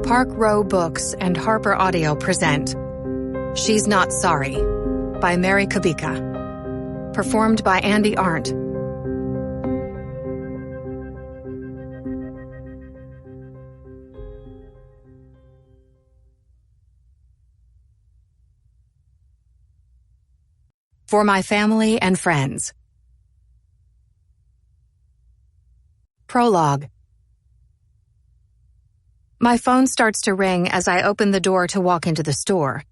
Park Row Books and Harper Audio present She's Not Sorry by Mary Kubica. Performed by Andy Arndt. For my family and friends. Prologue. My phone starts to ring as I open the door to walk into the store.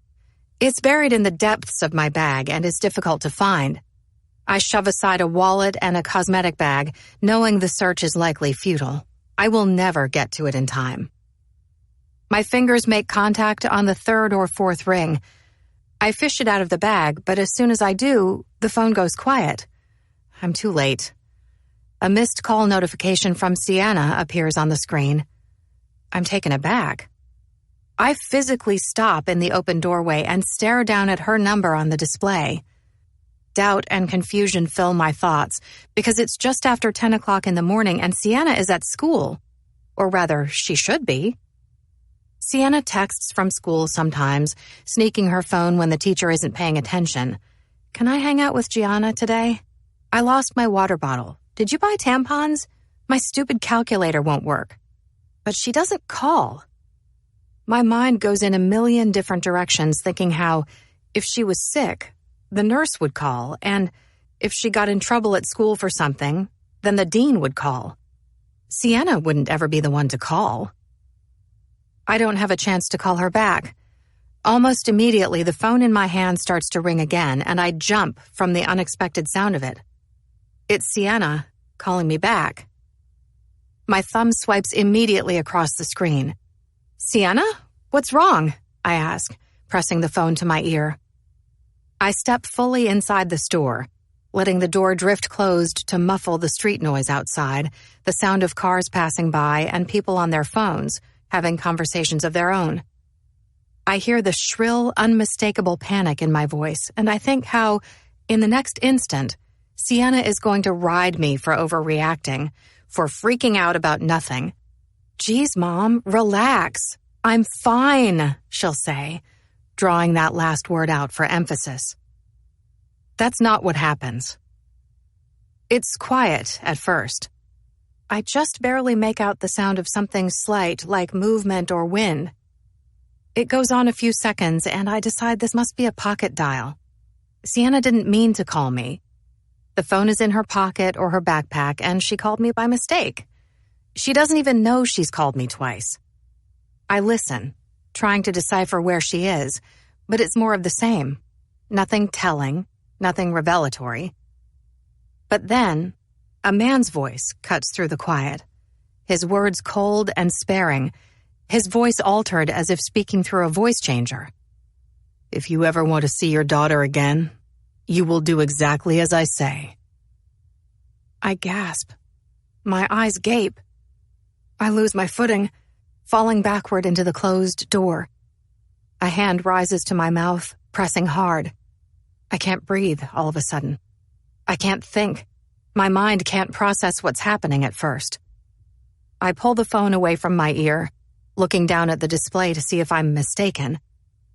It's buried in the depths of my bag and is difficult to find. I shove aside a wallet and a cosmetic bag, knowing the search is likely futile. I will never get to it in time. My fingers make contact on the third or fourth ring. I fish it out of the bag, but as soon as I do, the phone goes quiet. I'm too late. A missed call notification from Sienna appears on the screen. I'm taken aback. I physically stop in the open doorway and stare down at her number on the display. Doubt and confusion fill my thoughts because it's just after 10 o'clock in the morning and Sienna is at school. Or rather, she should be. Sienna texts from school sometimes, sneaking her phone when the teacher isn't paying attention. Can I hang out with Gianna today? I lost my water bottle. Did you buy tampons? My stupid calculator won't work. But she doesn't call. My mind goes in a million different directions, thinking how, if she was sick, the nurse would call, and if she got in trouble at school for something, then the dean would call. Sienna wouldn't ever be the one to call. I don't have a chance to call her back. Almost immediately, the phone in my hand starts to ring again, and I jump from the unexpected sound of it. It's Sienna calling me back. My thumb swipes immediately across the screen. Sienna? What's wrong? I ask, pressing the phone to my ear. I step fully inside the store, letting the door drift closed to muffle the street noise outside, the sound of cars passing by and people on their phones, having conversations of their own. I hear the shrill, unmistakable panic in my voice, and I think how, in the next instant, Sienna is going to ride me for overreacting, for freaking out about nothing. Geez, Mom, relax. I'm fine, she'll say, drawing that last word out for emphasis. That's not what happens. It's quiet at first. I just barely make out the sound of something slight, like movement or wind. It goes on a few seconds, and I decide this must be a pocket dial. Sienna didn't mean to call me. The phone is in her pocket or her backpack, and she called me by mistake. She doesn't even know she's called me twice. I listen, trying to decipher where she is, but it's more of the same. Nothing telling, nothing revelatory. But then, a man's voice cuts through the quiet. His words cold and sparing, his voice altered as if speaking through a voice changer. If you ever want to see your daughter again, you will do exactly as I say. I gasp. My eyes gape. I lose my footing, falling backward into the closed door. A hand rises to my mouth, pressing hard. I can't breathe all of a sudden. I can't think. My mind can't process what's happening at first. I pull the phone away from my ear, looking down at the display to see if I'm mistaken.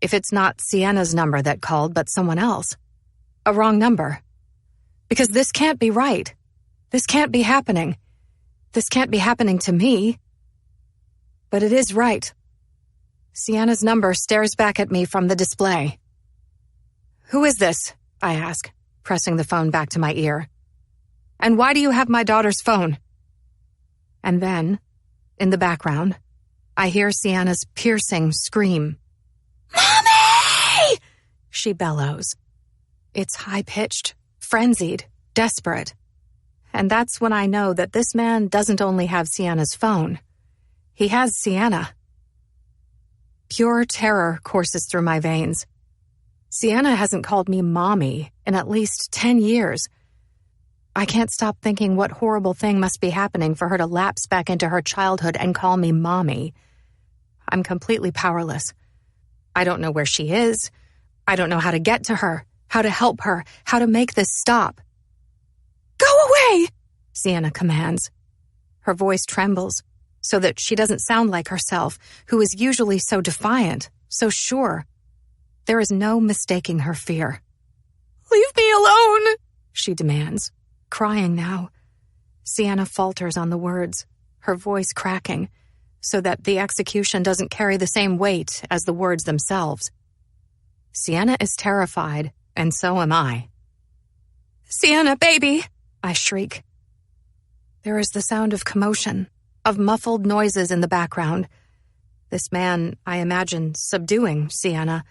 If it's not Sienna's number that called, but someone else. A wrong number. Because this can't be right. This can't be happening. This can't be happening to me. But it is right. Sienna's number stares back at me from the display. Who is this? I ask, pressing the phone back to my ear. And why do you have my daughter's phone? And then, in the background, I hear Sienna's piercing scream. Mommy! She bellows. It's high-pitched, frenzied, desperate. And that's when I know that this man doesn't only have Sienna's phone. He has Sienna. Pure terror courses through my veins. Sienna hasn't called me Mommy in at least 10 years. I can't stop thinking what horrible thing must be happening for her to lapse back into her childhood and call me Mommy. I'm completely powerless. I don't know where she is. I don't know how to get to her, how to help her, how to make this stop. Go away, Sienna commands. Her voice trembles. so that she doesn't sound like herself, who is usually so defiant, so sure. There is no mistaking her fear. "Leave me alone," she demands, crying now. Sienna falters on the words, her voice cracking, so that the execution doesn't carry the same weight as the words themselves. Sienna is terrified, and so am I. "Sienna, baby!" I shriek. There is the sound of commotion, of muffled noises in the background. This man, I imagine, subduing Sienna,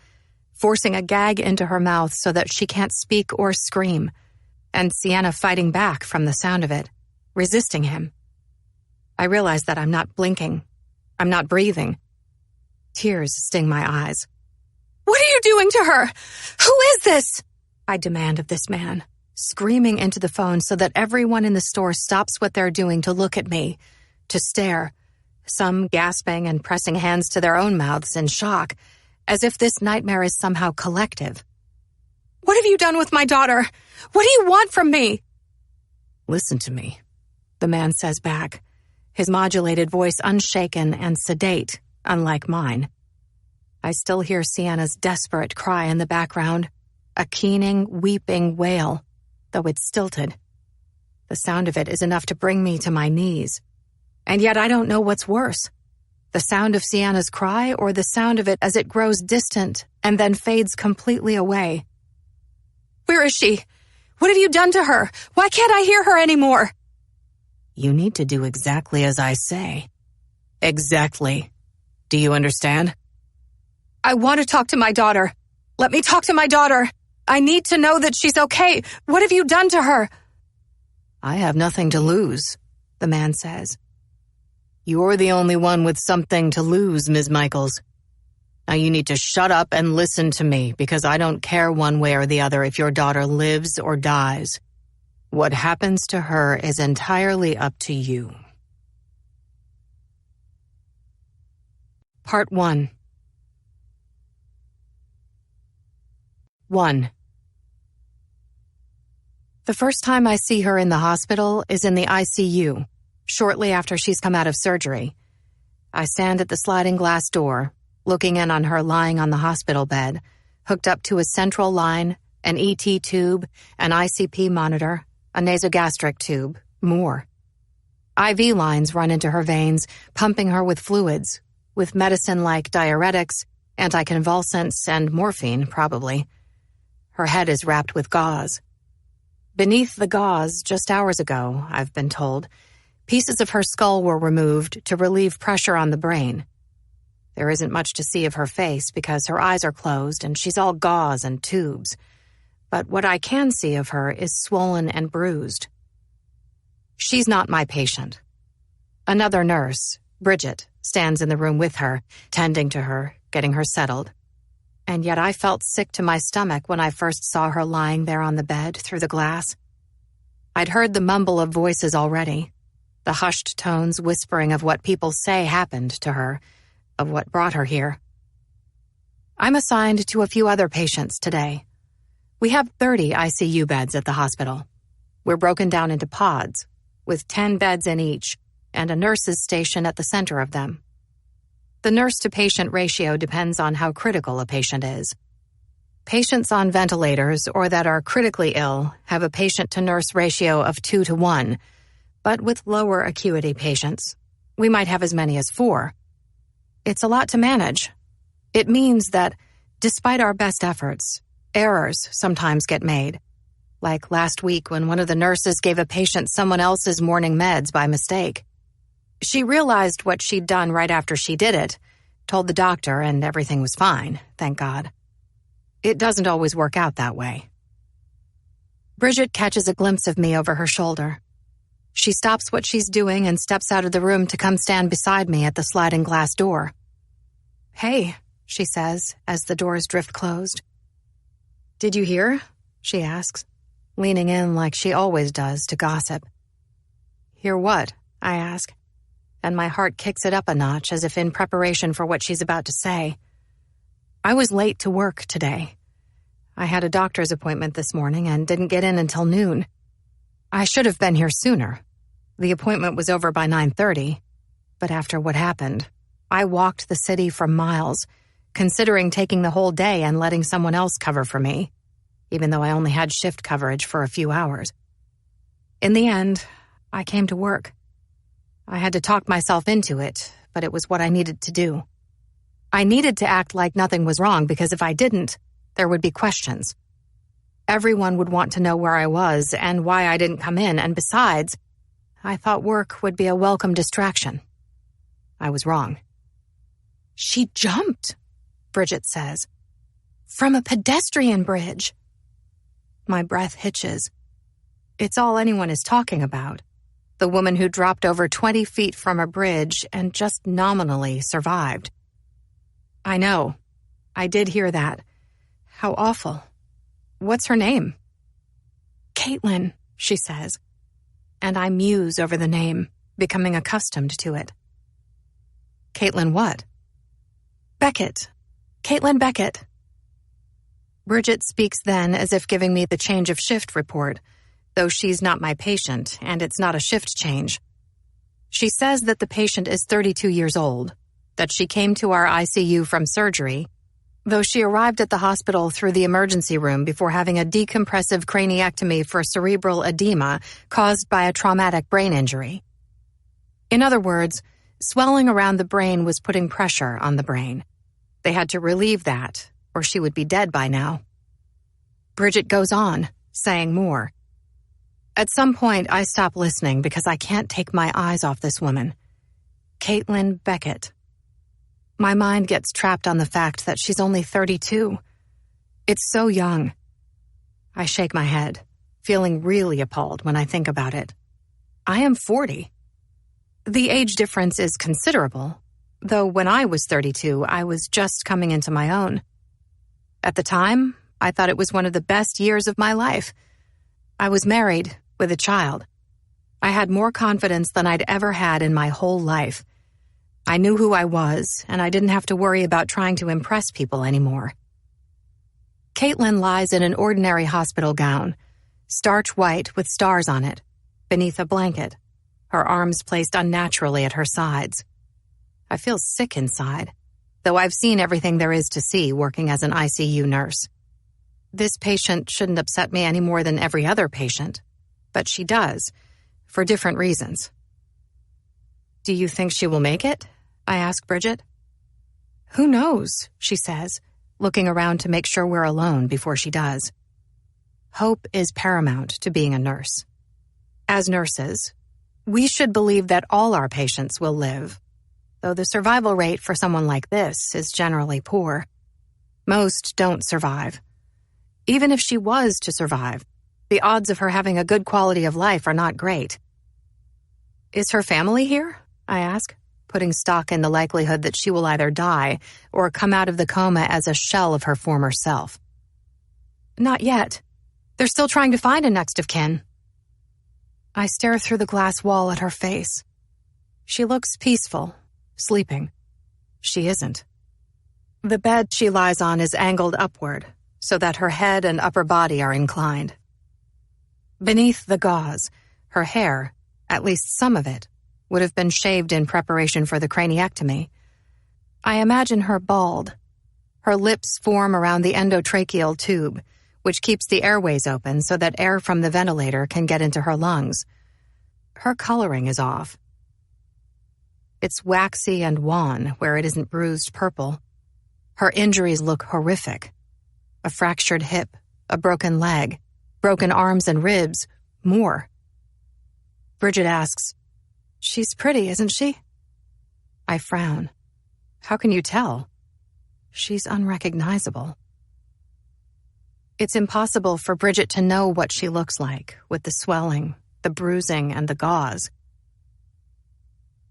forcing a gag into her mouth so that she can't speak or scream, and Sienna fighting back from the sound of it, resisting him. I realize that I'm not blinking. I'm not breathing. Tears sting my eyes. "What are you doing to her? Who is this?" I demand of this man, screaming into the phone so that everyone in the store stops what they're doing to look at me, to stare, some gasping and pressing hands to their own mouths in shock, as if this nightmare is somehow collective. "What have you done with my daughter? What do you want from me?" "Listen to me," the man says back, his modulated voice unshaken and sedate, unlike mine. I still hear Sienna's desperate cry in the background, a keening, weeping wail, though it's stilted. The sound of it is enough to bring me to my knees. And yet I don't know what's worse, the sound of Sienna's cry or the sound of it as it grows distant and then fades completely away. "Where is she? What have you done to her? Why can't I hear her anymore?" "You need to do exactly as I say." "Exactly. Do you understand?" "I want to talk to my daughter. Let me talk to my daughter. I need to know that she's okay. What have you done to her?" "I have nothing to lose," the man says. "You're the only one with something to lose, Ms. Michaels. Now you need to shut up and listen to me, because I don't care one way or the other if your daughter lives or dies. What happens to her is entirely up to you." Part 1. 1. The first time I see her in the hospital is in the ICU, shortly after she's come out of surgery. I stand at the sliding glass door, looking in on her lying on the hospital bed, hooked up to a central line, an ET tube, an ICP monitor, a nasogastric tube, more. IV lines run into her veins, pumping her with fluids, with medicine like diuretics, anticonvulsants, and morphine, probably. Her head is wrapped with gauze. Beneath the gauze, just hours ago, I've been told, pieces of her skull were removed to relieve pressure on the brain. There isn't much to see of her face because her eyes are closed and she's all gauze and tubes. But what I can see of her is swollen and bruised. She's not my patient. Another nurse, Bridget, stands in the room with her, tending to her, getting her settled. And yet I felt sick to my stomach when I first saw her lying there on the bed through the glass. I'd heard the mumble of voices already, the hushed tones whispering of what people say happened to her, of what brought her here. I'm assigned to a few other patients today. We have 30 ICU beds at the hospital. We're broken down into pods, with 10 beds in each, and a nurse's station at the center of them. The nurse-to-patient ratio depends on how critical a patient is. Patients on ventilators or that are critically ill have a patient-to-nurse ratio of 2 to 1, but with lower acuity patients, we might have as many as 4. It's a lot to manage. It means that, despite our best efforts, errors sometimes get made. Like last week when one of the nurses gave a patient someone else's morning meds by mistake. She realized what she'd done right after she did it, told the doctor, and everything was fine, thank God. It doesn't always work out that way. Bridget catches a glimpse of me over her shoulder. She stops what she's doing and steps out of the room to come stand beside me at the sliding glass door. "Hey," she says as the doors drift closed. "Did you hear?" she asks, leaning in like she always does to gossip. "Hear what?" I ask, and my heart kicks it up a notch as if in preparation for what she's about to say. I was late to work today. I had a doctor's appointment this morning and didn't get in until noon. I should have been here sooner. The appointment was over by 9:30. But after what happened, I walked the city for miles, considering taking the whole day and letting someone else cover for me, even though I only had shift coverage for a few hours. In the end, I came to work. I had to talk myself into it, but it was what I needed to do. I needed to act like nothing was wrong because if I didn't, there would be questions. Everyone would want to know where I was and why I didn't come in, and besides, I thought work would be a welcome distraction. I was wrong. "She jumped," Bridget says. "From a pedestrian bridge." My breath hitches. It's all anyone is talking about. The woman who dropped over 20 feet from a bridge and just nominally survived. I know. I did hear that. How awful. What's her name? "Caitlin," she says. And I muse over the name, becoming accustomed to it. Caitlin what? "Beckett. Caitlin Beckett." Bridget speaks then as if giving me the change of shift report, though she's not my patient and it's not a shift change. She says that the patient is 32 years old, that she came to our ICU from surgery, though she arrived at the hospital through the emergency room before having a decompressive craniectomy for cerebral edema caused by a traumatic brain injury. In other words, swelling around the brain was putting pressure on the brain. They had to relieve that, or she would be dead by now. Bridget goes on, saying more. At some point, I stop listening because I can't take my eyes off this woman. Caitlin Beckett. My mind gets trapped on the fact that she's only 32. It's so young. I shake my head, feeling really appalled when I think about it. I am 40. The age difference is considerable, though when I was 32, I was just coming into my own. At the time, I thought it was one of the best years of my life. I was married with a child. I had more confidence than I'd ever had in my whole life. I knew who I was, and I didn't have to worry about trying to impress people anymore. Caitlin lies in an ordinary hospital gown, starch white with stars on it, beneath a blanket, her arms placed unnaturally at her sides. I feel sick inside, though I've seen everything there is to see working as an ICU nurse. This patient shouldn't upset me any more than every other patient, but she does, for different reasons. "Do you think she will make it?" I ask Bridget. "Who knows," she says, looking around to make sure we're alone before she does. Hope is paramount to being a nurse. As nurses, we should believe that all our patients will live, though the survival rate for someone like this is generally poor. Most don't survive. Even if she was to survive, the odds of her having a good quality of life are not great. "Is her family here?" I ask, putting stock in the likelihood that she will either die or come out of the coma as a shell of her former self. "Not yet. They're still trying to find a next of kin." I stare through the glass wall at her face. She looks peaceful, sleeping. She isn't. The bed she lies on is angled upward, so that her head and upper body are inclined. Beneath the gauze, her hair, at least some of it, would have been shaved in preparation for the craniectomy. I imagine her bald. Her lips form around the endotracheal tube, which keeps the airways open so that air from the ventilator can get into her lungs. Her coloring is off. It's waxy and wan where it isn't bruised purple. Her injuries look horrific. A fractured hip, a broken leg, broken arms and ribs, more. Bridget asks, "She's pretty, isn't she?" I frown. How can you tell? She's unrecognizable. It's impossible for Bridget to know what she looks like with the swelling, the bruising, and the gauze.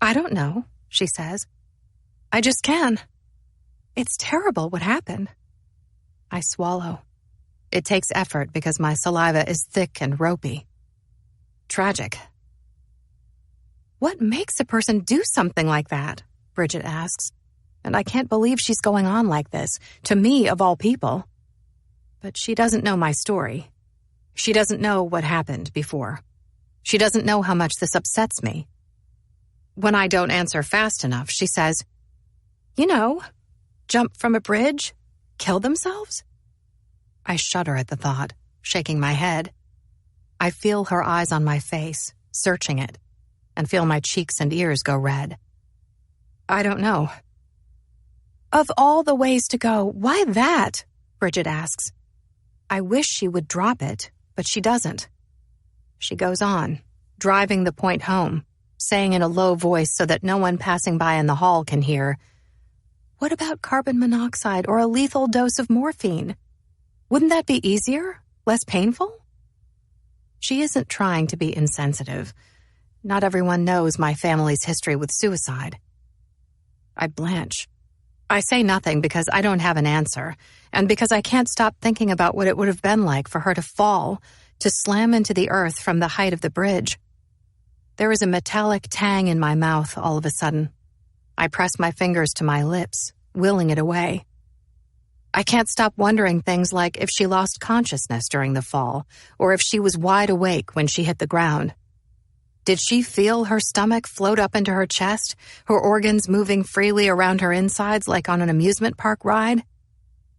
"I don't know," she says. "I just can. It's terrible what happened." I swallow. It takes effort because my saliva is thick and ropey. Tragic. "What makes a person do something like that?" Bridget asks. And I can't believe she's going on like this, to me of all people. But she doesn't know my story. She doesn't know what happened before. She doesn't know how much this upsets me. When I don't answer fast enough, she says, jump from a bridge, kill themselves? I shudder at the thought, shaking my head. I feel her eyes on my face, searching it, and feel my cheeks and ears go red. I don't know. Of all the ways to go, why that? Bridget asks. I wish she would drop it, but she doesn't. She goes on, driving the point home, saying in a low voice so that no one passing by in the hall can hear, "What about carbon monoxide or a lethal dose of morphine? Wouldn't that be easier? Less painful?" She isn't trying to be insensitive. Not everyone knows my family's history with suicide. I blanch. I say nothing because I don't have an answer, and because I can't stop thinking about what it would have been like for her to fall, to slam into the earth from the height of the bridge. There is a metallic tang in my mouth all of a sudden. I press my fingers to my lips, willing it away. I can't stop wondering things like if she lost consciousness during the fall, or if she was wide awake when she hit the ground. Did she feel her stomach float up into her chest, her organs moving freely around her insides like on an amusement park ride?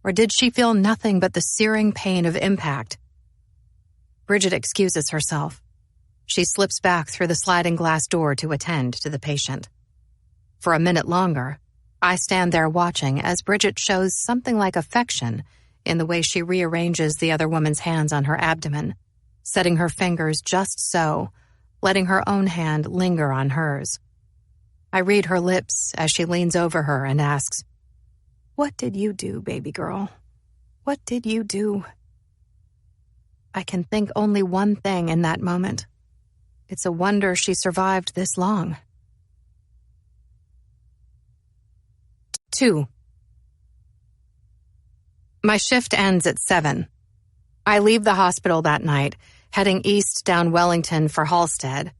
Or did she feel nothing but the searing pain of impact? Bridget excuses herself. She slips back through the sliding glass door to attend to the patient. For a minute longer, I stand there watching as Bridget shows something like affection in the way she rearranges the other woman's hands on her abdomen, setting her fingers just so, letting her own hand linger on hers. I read her lips as she leans over her and asks, "What did you do, baby girl? What did you do?" I can think only one thing in that moment. It's a wonder she survived this long. 2. My shift ends at 7. I leave the hospital that night, heading east down Wellington for Halstead,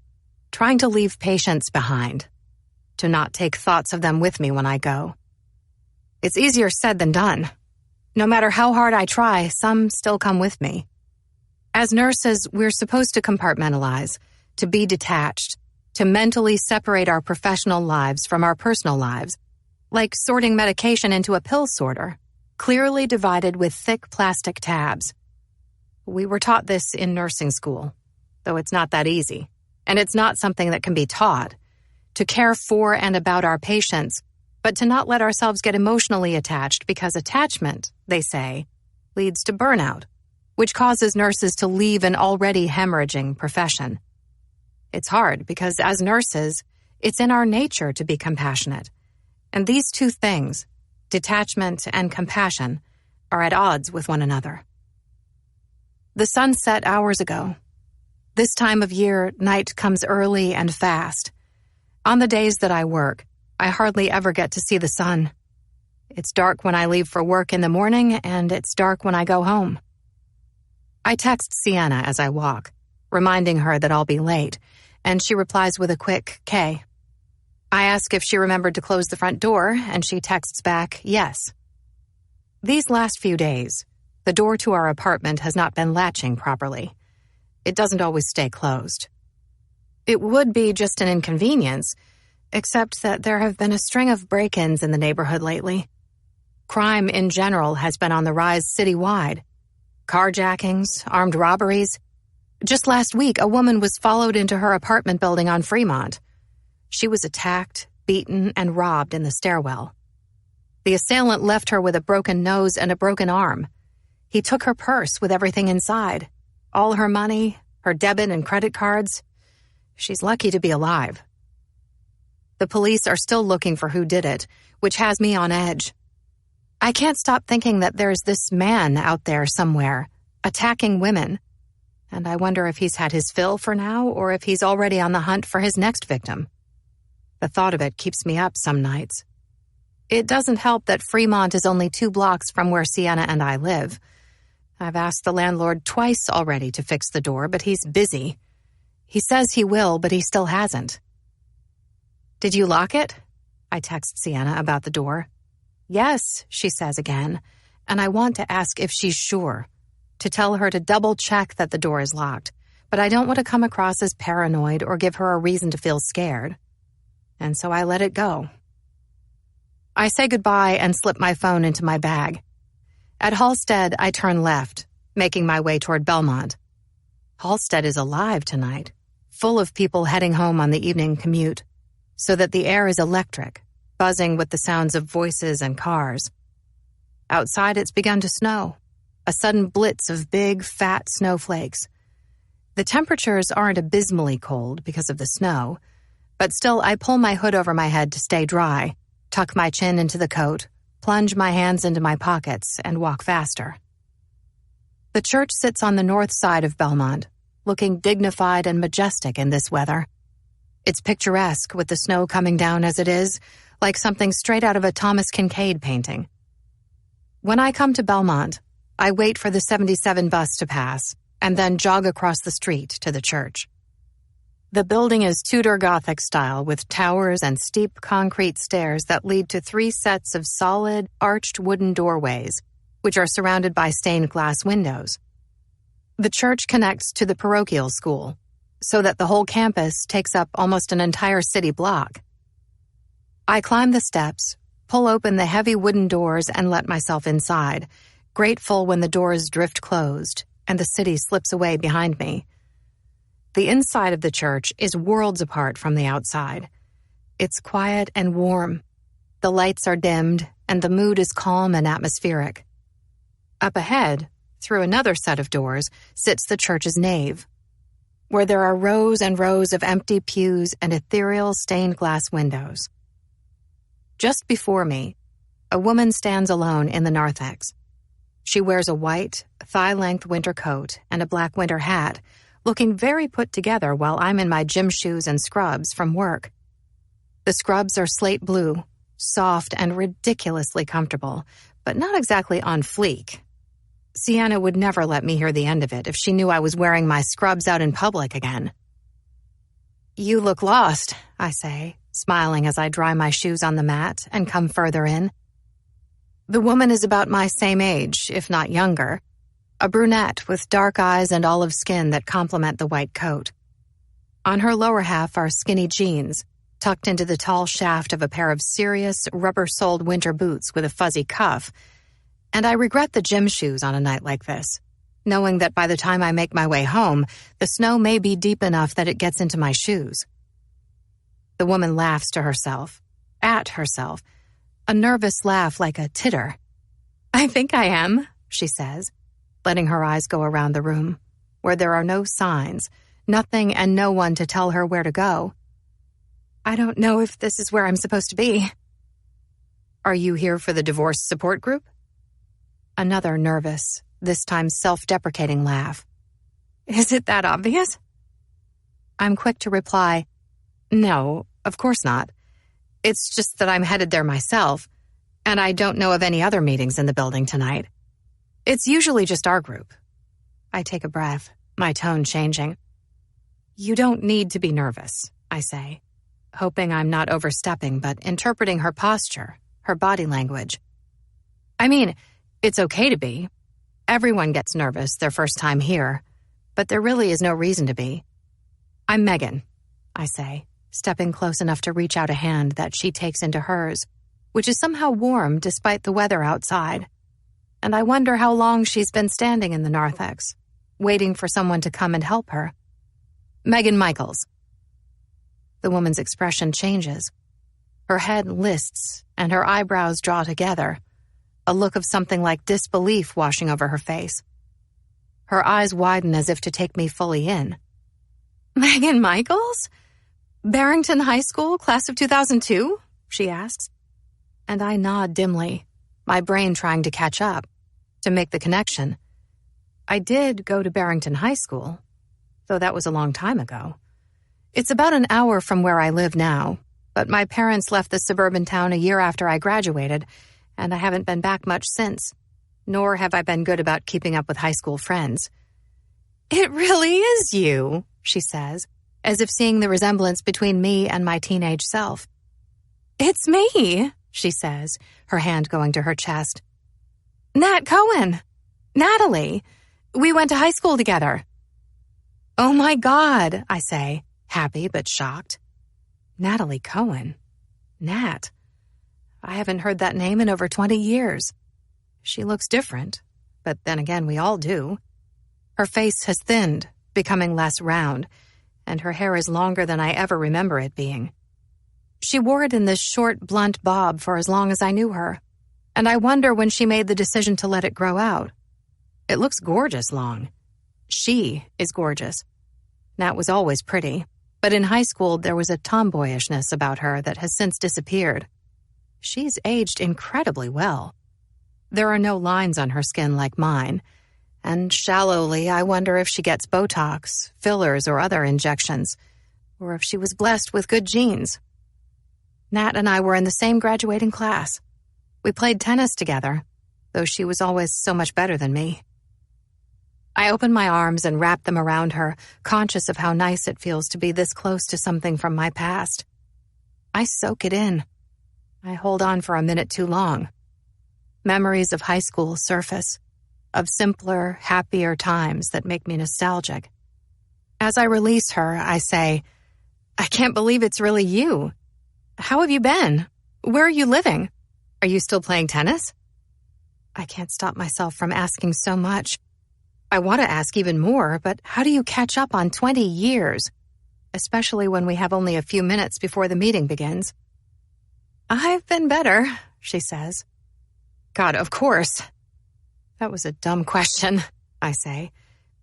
trying to leave patients behind, to not take thoughts of them with me when I go. It's easier said than done. No matter how hard I try, some still come with me. As nurses, we're supposed to compartmentalize, to be detached, to mentally separate our professional lives from our personal lives, like sorting medication into a pill sorter, clearly divided with thick plastic tabs. We were taught this in nursing school, though it's not that easy, and it's not something that can be taught, to care for and about our patients, but to not let ourselves get emotionally attached because attachment, they say, leads to burnout, which causes nurses to leave an already hemorrhaging profession. It's hard because as nurses, it's in our nature to be compassionate. And these two things, detachment and compassion, are at odds with one another. The sun set hours ago. This time of year, night comes early and fast. On the days that I work, I hardly ever get to see the sun. It's dark when I leave for work in the morning, and it's dark when I go home. I text Sienna as I walk, reminding her that I'll be late, and she replies with a quick K. I ask if she remembered to close the front door, and she texts back, yes. These last few days, the door to our apartment has not been latching properly. It doesn't always stay closed. It would be just an inconvenience, except that there have been a string of break-ins in the neighborhood lately. Crime in general has been on the rise citywide. Carjackings, armed robberies. Just last week, a woman was followed into her apartment building on Fremont. She was attacked, beaten, and robbed in the stairwell. The assailant left her with a broken nose and a broken arm. He took her purse with everything inside, all her money, her debit and credit cards. She's lucky to be alive. The police are still looking for who did it, which has me on edge. I can't stop thinking that there's this man out there somewhere, attacking women, and I wonder if he's had his fill for now or if he's already on the hunt for his next victim. The thought of it keeps me up some nights. It doesn't help that Fremont is only 2 blocks from where Sienna and I live. I've asked the landlord twice already to fix the door, but he's busy. He says he will, but he still hasn't. "Did you lock it?" I text Sienna about the door. "Yes," she says again, and I want to ask if she's sure, to tell her to double-check that the door is locked, but I don't want to come across as paranoid or give her a reason to feel scared. and so I let it go. I say goodbye and slip my phone into my bag. At Halstead, I turn left, making my way toward Belmont. Halstead is alive tonight, full of people heading home on the evening commute, so that the air is electric, buzzing with the sounds of voices and cars. Outside, it's begun to snow, a sudden blitz of big, fat snowflakes. The temperatures aren't abysmally cold because of the snow, but still I pull my hood over my head to stay dry, tuck my chin into the coat, plunge my hands into my pockets, and walk faster. The church sits on the north side of Belmont, looking dignified and majestic in this weather. It's picturesque with the snow coming down as it is, like something straight out of a Thomas Kinkade painting. When I come to Belmont, I wait for the 77 bus to pass, and then jog across the street to the church. The building is Tudor Gothic style with towers and steep concrete stairs that lead to 3 sets of solid, arched wooden doorways, which are surrounded by stained glass windows. The church connects to the parochial school, so that the whole campus takes up almost an entire city block. I climb the steps, pull open the heavy wooden doors, and let myself inside, grateful when the doors drift closed and the city slips away behind me. The inside of the church is worlds apart from the outside. It's quiet and warm. The lights are dimmed, and the mood is calm and atmospheric. Up ahead, through another set of doors, sits the church's nave, where there are rows and rows of empty pews and ethereal stained glass windows. Just before me, a woman stands alone in the narthex. She wears a white, thigh-length winter coat and a black winter hat, looking very put together while I'm in my gym shoes and scrubs from work. The scrubs are slate blue, soft and ridiculously comfortable, but not exactly on fleek. Sienna would never let me hear the end of it if she knew I was wearing my scrubs out in public again. "You look lost," I say, smiling as I dry my shoes on the mat and come further in. The woman is about my same age, if not younger, a brunette with dark eyes and olive skin that complement the white coat. On her lower half are skinny jeans, tucked into the tall shaft of a pair of serious, rubber-soled winter boots with a fuzzy cuff, and I regret the gym shoes on a night like this, knowing that by the time I make my way home, the snow may be deep enough that it gets into my shoes. The woman laughs to herself, at herself, a nervous laugh like a titter. "I think I am," she says, letting her eyes go around the room, where there are no signs, nothing and no one to tell her where to go. "I don't know if this is where I'm supposed to be." "Are you here for the divorce support group?" Another nervous, this time self-deprecating laugh. "Is it that obvious?" I'm quick to reply, "No, of course not. It's just that I'm headed there myself, and I don't know of any other meetings in the building tonight. It's usually just our group." I take a breath, my tone changing. "You don't need to be nervous," I say, hoping I'm not overstepping but interpreting her posture, her body language. "I mean, it's okay to be. Everyone gets nervous their first time here, but there really is no reason to be. I'm Megan," I say, stepping close enough to reach out a hand that she takes into hers, which is somehow warm despite the weather outside. And I wonder how long she's been standing in the narthex, waiting for someone to come and help her. "Megan Michaels." The woman's expression changes. Her head lists and her eyebrows draw together, a look of something like disbelief washing over her face. Her eyes widen as if to take me fully in. "Megan Michaels? Barrington High School, class of 2002? She asks. And I nod dimly, my brain trying to catch up, to make the connection. I did go to Barrington High School, though that was a long time ago. It's about an hour from where I live now, but my parents left the suburban town a year after I graduated, and I haven't been back much since, nor have I been good about keeping up with high school friends. "It really is you," she says, as if seeing the resemblance between me and my teenage self. "It's me," she says, her hand going to her chest. "Nat Cohen. Natalie. We went to high school together." "Oh my God," I say, happy but shocked. Natalie Cohen. Nat. I haven't heard that name in over 20 years. She looks different, but then again, we all do. Her face has thinned, becoming less round, and her hair is longer than I ever remember it being. She wore it in this short, blunt bob for as long as I knew her, and I wonder when she made the decision to let it grow out. It looks gorgeous long. She is gorgeous. Nat was always pretty, but in high school there was a tomboyishness about her that has since disappeared. She's aged incredibly well. There are no lines on her skin like mine, and shallowly I wonder if she gets Botox, fillers, or other injections, or if she was blessed with good genes. Nat and I were in the same graduating class. We played tennis together, though she was always so much better than me. I open my arms and wrap them around her, conscious of how nice it feels to be this close to something from my past. I soak it in. I hold on for a minute too long. Memories of high school surface, of simpler, happier times that make me nostalgic. As I release her, I say, I can't believe it's really you. How have you been? Where are you living? Are you still playing tennis? I can't stop myself from asking so much. I want to ask even more, but how do you catch up on 20 years? Especially when we have only a few minutes before the meeting begins. I've been better, she says. God, of course. That was a dumb question, I say,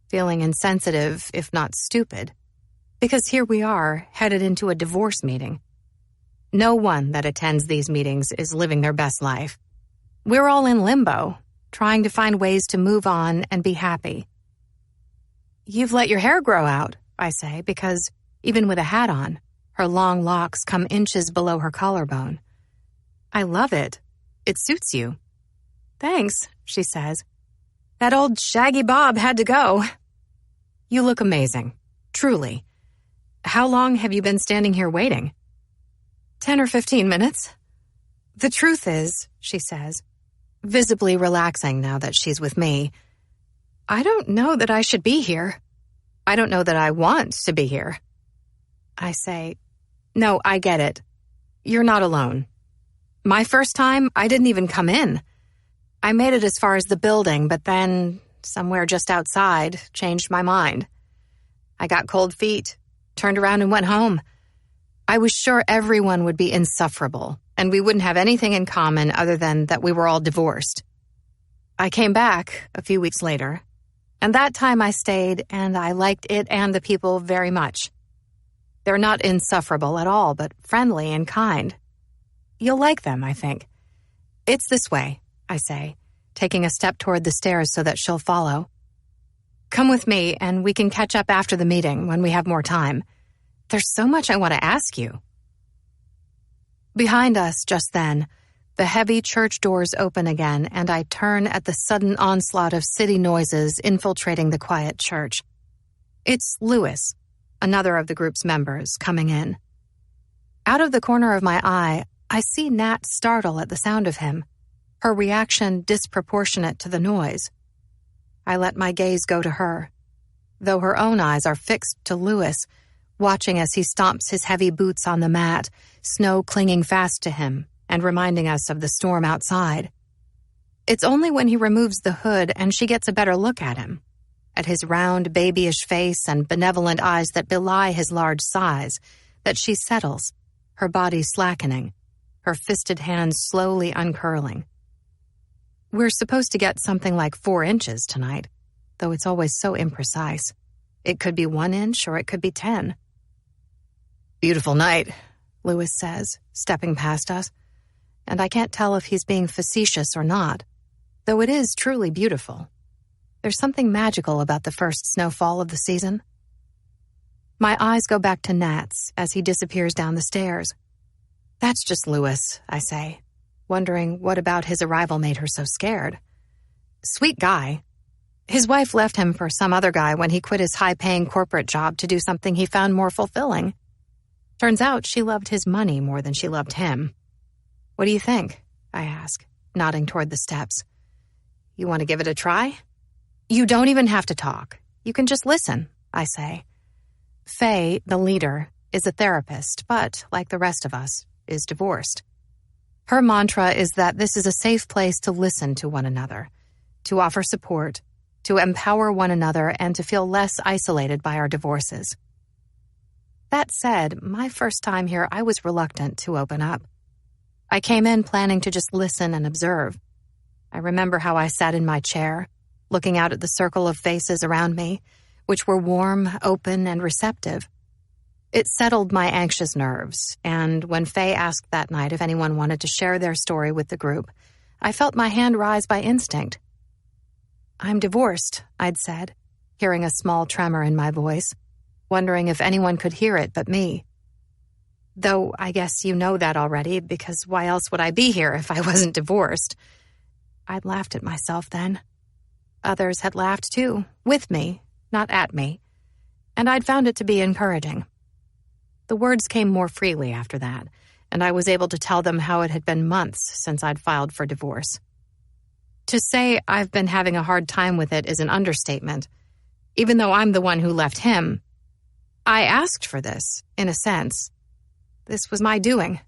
feeling insensitive, if not stupid. Because here we are, headed into a divorce meeting. No one that attends these meetings is living their best life. We're all in limbo, trying to find ways to move on and be happy. You've let your hair grow out, I say, because even with a hat on, her long locks come inches below her collarbone. I love it. It suits you. Thanks, she says. That old shaggy bob had to go. You look amazing. Truly. How long have you been standing here waiting? 10 or 15 minutes. The truth is, she says, visibly relaxing now that she's with me, I don't know that I should be here. I don't know that I want to be here. I say, no, I get it. You're not alone. My first time, I didn't even come in. I made it as far as the building, but then, somewhere just outside, changed my mind. I got cold feet, turned around and went home. I was sure everyone would be insufferable, and we wouldn't have anything in common other than that we were all divorced. I came back a few weeks later, and that time I stayed, and I liked it and the people very much. They're not insufferable at all, but friendly and kind. You'll like them, I think. It's this way, I say, taking a step toward the stairs so that she'll follow. Come with me, and we can catch up after the meeting when we have more time. There's so much I want to ask you. Behind us, just then, the heavy church doors open again, and I turn at the sudden onslaught of city noises infiltrating the quiet church. It's Louis, another of the group's members, coming in. Out of the corner of my eye, I see Nat startle at the sound of him, her reaction disproportionate to the noise. I let my gaze go to her, though her own eyes are fixed to Louis, watching as he stomps his heavy boots on the mat, snow clinging fast to him and reminding us of the storm outside. It's only when he removes the hood and she gets a better look at him, at his round, babyish face and benevolent eyes that belie his large size, that she settles, her body slackening, her fisted hands slowly uncurling. We're supposed to get something like 4 inches tonight, though it's always so imprecise. It could be 1 inch or it could be 10. Beautiful night, Louis says, stepping past us, and I can't tell if he's being facetious or not, though it is truly beautiful. There's something magical about the first snowfall of the season. My eyes go back to Nat's as he disappears down the stairs. That's just Louis, I say, wondering what about his arrival made her so scared. Sweet guy. His wife left him for some other guy when he quit his high-paying corporate job to do something he found more fulfilling. Turns out she loved his money more than she loved him. What do you think? I ask, nodding toward the steps. You want to give it a try? You don't even have to talk. You can just listen, I say. Faye, the leader, is a therapist, but, like the rest of us, is divorced. Her mantra is that this is a safe place to listen to one another, to offer support, to empower one another, and to feel less isolated by our divorces. That said, my first time here, I was reluctant to open up. I came in planning to just listen and observe. I remember how I sat in my chair, looking out at the circle of faces around me, which were warm, open, and receptive. It settled my anxious nerves, and when Faye asked that night if anyone wanted to share their story with the group, I felt my hand rise by instinct. "I'm divorced," I'd said, hearing a small tremor in my voice, wondering if anyone could hear it but me. Though I guess you know that already, because why else would I be here if I wasn't divorced? I'd laughed at myself then. Others had laughed too, with me, not at me, and I'd found it to be encouraging. The words came more freely after that, and I was able to tell them how it had been months since I'd filed for divorce. To say I've been having a hard time with it is an understatement. Even though I'm the one who left him, I asked for this, in a sense. This was my doing.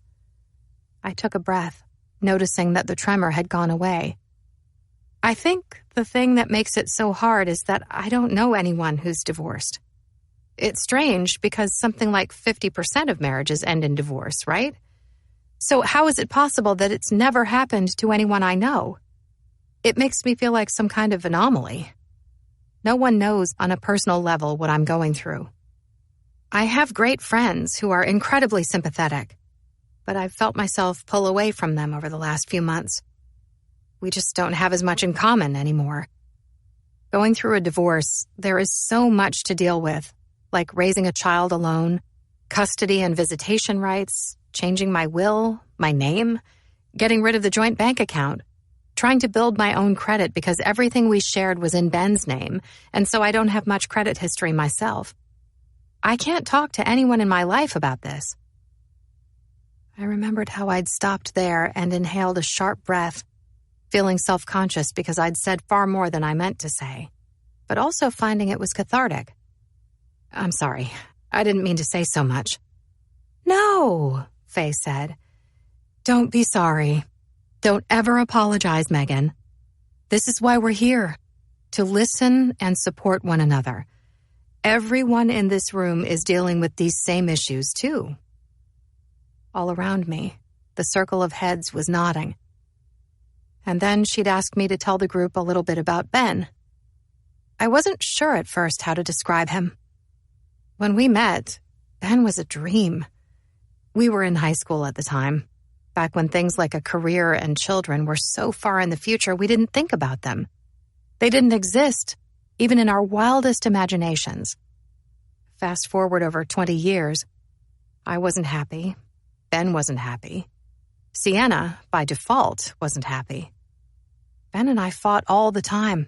I took a breath, noticing that the tremor had gone away. I think the thing that makes it so hard is that I don't know anyone who's divorced. It's strange because something like 50% of marriages end in divorce, right? So how is it possible that it's never happened to anyone I know? It makes me feel like some kind of anomaly. No one knows on a personal level what I'm going through. I have great friends who are incredibly sympathetic, but I've felt myself pull away from them over the last few months. We just don't have as much in common anymore. Going through a divorce, there is so much to deal with, like raising a child alone, custody and visitation rights, changing my will, my name, getting rid of the joint bank account, trying to build my own credit because everything we shared was in Ben's name, and so I don't have much credit history myself. I can't talk to anyone in my life about this. I remembered how I'd stopped there and inhaled a sharp breath, feeling self-conscious because I'd said far more than I meant to say, but also finding it was cathartic. "I'm sorry. I didn't mean to say so much." "No," Faye said. "Don't be sorry. Don't ever apologize, Megan. This is why we're here, to listen and support one another. Everyone in this room is dealing with these same issues, too." All around me, the circle of heads was nodding. And then she'd asked me to tell the group a little bit about Ben. I wasn't sure at first how to describe him. When we met, Ben was a dream. We were in high school at the time, back when things like a career and children were so far in the future we didn't think about them. They didn't exist, even in our wildest imaginations. Fast forward over 20 years, I wasn't happy. Ben wasn't happy. Sienna, by default, wasn't happy. Ben and I fought all the time.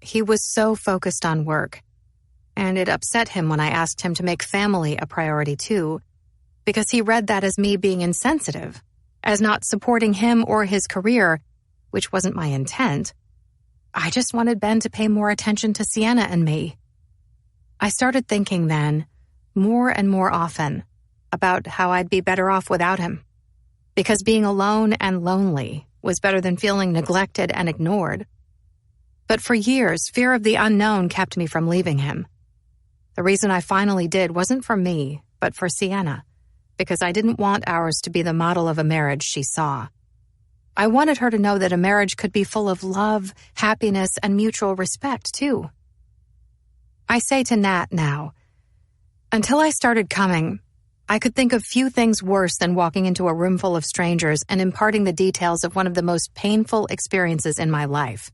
He was so focused on work, and it upset him when I asked him to make family a priority too, because he read that as me being insensitive, as not supporting him or his career, which wasn't my intent. I just wanted Ben to pay more attention to Sienna and me. I started thinking then, more and more often, about how I'd be better off without him, because being alone and lonely was better than feeling neglected and ignored. But for years, fear of the unknown kept me from leaving him. The reason I finally did wasn't for me, but for Sienna, because I didn't want ours to be the model of a marriage she saw. I wanted her to know that a marriage could be full of love, happiness, and mutual respect, too. I say to Nat now, until I started coming, I could think of few things worse than walking into a room full of strangers and imparting the details of one of the most painful experiences in my life.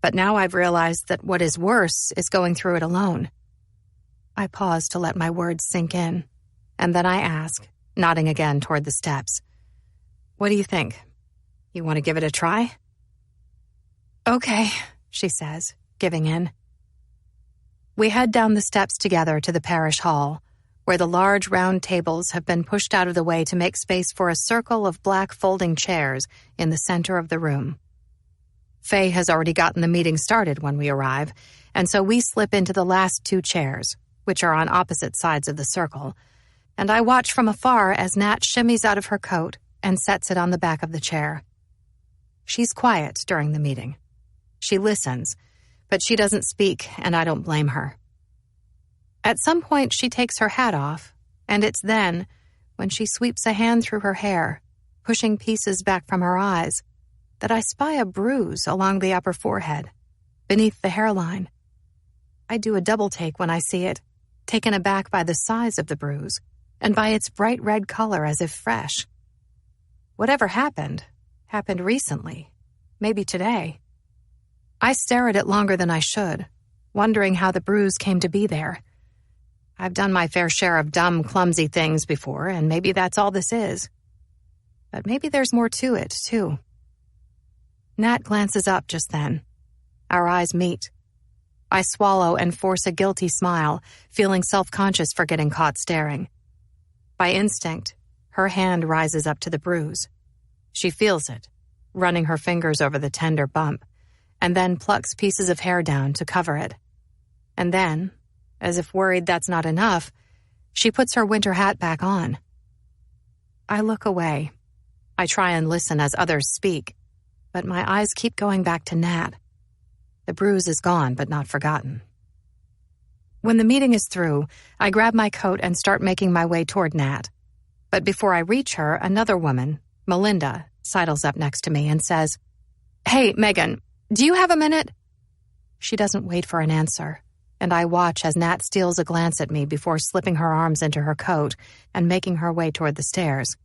But now I've realized that what is worse is going through it alone. I pause to let my words sink in, and then I ask, nodding again toward the steps, "What do you think? You want to give it a try?" "Okay," she says, giving in. We head down the steps together to the parish hall, where the large round tables have been pushed out of the way to make space for a circle of black folding chairs in the center of the room. Faye has already gotten the meeting started when we arrive, and so we slip into the last two chairs, which are on opposite sides of the circle, and I watch from afar as Nat shimmies out of her coat and sets it on the back of the chair. She's quiet during the meeting. She listens, but she doesn't speak, and I don't blame her. At some point, she takes her hat off, and it's then, when she sweeps a hand through her hair, pushing pieces back from her eyes, that I spy a bruise along the upper forehead, beneath the hairline. I do a double take when I see it, taken aback by the size of the bruise, and by its bright red color as if fresh. Whatever happened recently, maybe today. I stare at it longer than I should, wondering how the bruise came to be there. I've done my fair share of dumb, clumsy things before, and maybe that's all this is. But maybe there's more to it, too. Nat glances up just then. Our eyes meet. I swallow and force a guilty smile, feeling self-conscious for getting caught staring. By instinct, her hand rises up to the bruise. She feels it, running her fingers over the tender bump, and then plucks pieces of hair down to cover it. And then, as if worried that's not enough, she puts her winter hat back on. I look away. I try and listen as others speak, but my eyes keep going back to Nat. The bruise is gone, but not forgotten. When the meeting is through, I grab my coat and start making my way toward Nat. But before I reach her, another woman, Melinda, sidles up next to me and says, "Hey, Megan, do you have a minute?" She doesn't wait for an answer, and I watch as Nat steals a glance at me before slipping her arms into her coat and making her way toward the stairs.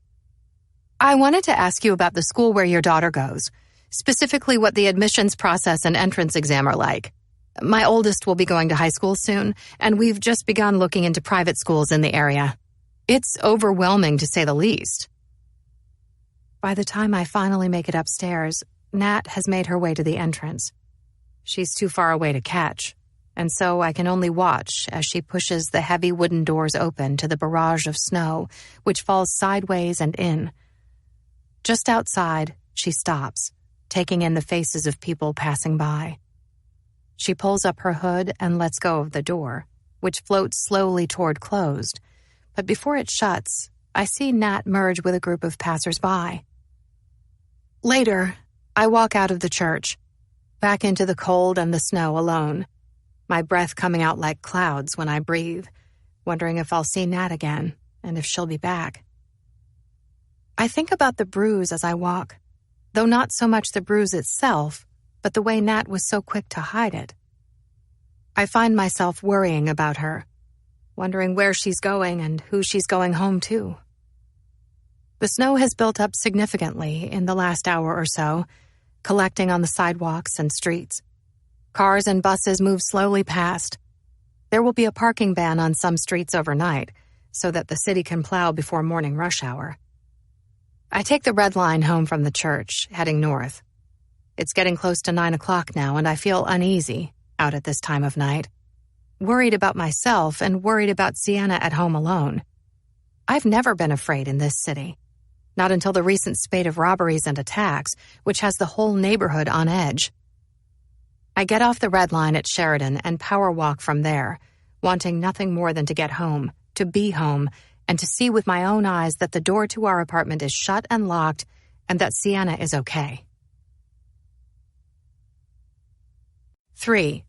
"I wanted to ask you about the school where your daughter goes, specifically what the admissions process and entrance exam are like. My oldest will be going to high school soon, and we've just begun looking into private schools in the area. It's overwhelming, to say the least." By the time I finally make it upstairs, Nat has made her way to the entrance. She's too far away to catch, and so I can only watch as she pushes the heavy wooden doors open to the barrage of snow, which falls sideways and in. Just outside, she stops, taking in the faces of people passing by. She pulls up her hood and lets go of the door, which floats slowly toward closed, but before it shuts, I see Nat merge with a group of passers-by. Later, I walk out of the church, back into the cold and the snow alone, my breath coming out like clouds when I breathe, wondering if I'll see Nat again and if she'll be back. I think about the bruise as I walk, though not so much the bruise itself, but the way Nat was so quick to hide it. I find myself worrying about her, wondering where she's going and who she's going home to. The snow has built up significantly in the last hour or so, collecting on the sidewalks and streets. Cars and buses move slowly past. There will be a parking ban on some streets overnight, so that the city can plow before morning rush hour. I take the red line home from the church, heading north. It's getting close to 9 o'clock now, and I feel uneasy out at this time of night, worried about myself and worried about Sienna at home alone. I've never been afraid in this city, not until the recent spate of robberies and attacks, which has the whole neighborhood on edge. I get off the red line at Sheridan and power walk from there, wanting nothing more than to get home, to be home, and to see with my own eyes that the door to our apartment is shut and locked and that Sienna is okay. 3.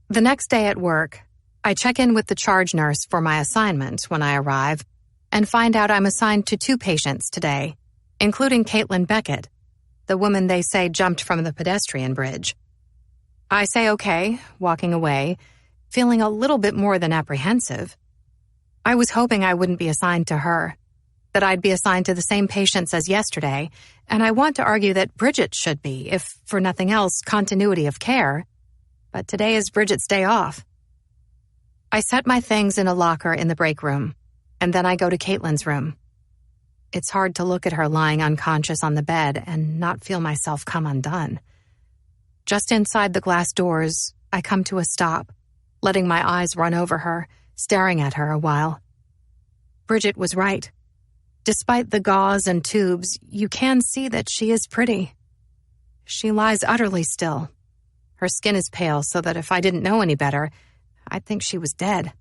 The next day at work, I check in with the charge nurse for my assignment when I arrive and find out I'm assigned to 2 patients today, including Caitlin Beckett, the woman they say jumped from the pedestrian bridge. I say okay, walking away, feeling a little bit more than apprehensive. I was hoping I wouldn't be assigned to her, that I'd be assigned to the same patients as yesterday, and I want to argue that Bridget should be, if for nothing else, continuity of care. But today is Bridget's day off. I set my things in a locker in the break room, and then I go to Caitlin's room. It's hard to look at her lying unconscious on the bed and not feel myself come undone. Just inside the glass doors, I come to a stop, letting my eyes run over her, staring at her a while. Bridget was right. Despite the gauze and tubes, you can see that she is pretty. She lies utterly still. Her skin is pale so that if I didn't know any better, I'd think she was dead.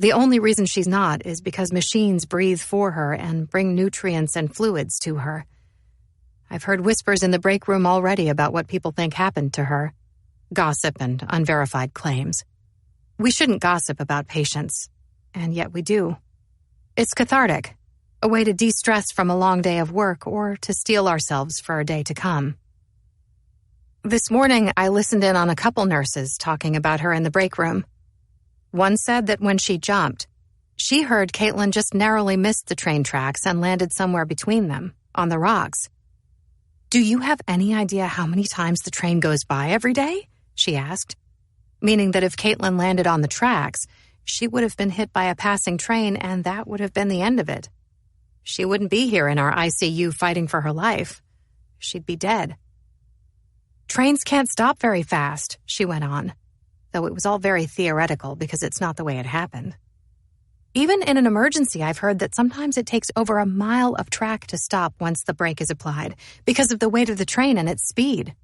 The only reason she's not is because machines breathe for her and bring nutrients and fluids to her. I've heard whispers in the break room already about what people think happened to her. Gossip and unverified claims. We shouldn't gossip about patients, and yet we do. It's cathartic, a way to de-stress from a long day of work or to steel ourselves for a day to come. This morning, I listened in on a couple nurses talking about her in the break room. One said that when she jumped, she heard Caitlin just narrowly missed the train tracks and landed somewhere between them, on the rocks. "Do you have any idea how many times the train goes by every day?" she asked, meaning that if Caitlin landed on the tracks, she would have been hit by a passing train and that would have been the end of it. She wouldn't be here in our ICU fighting for her life. She'd be dead. "Trains can't stop very fast," she went on, though it was all very theoretical because it's not the way it happened. "Even in an emergency, I've heard that sometimes it takes over a mile of track to stop once the brake is applied because of the weight of the train and its speed."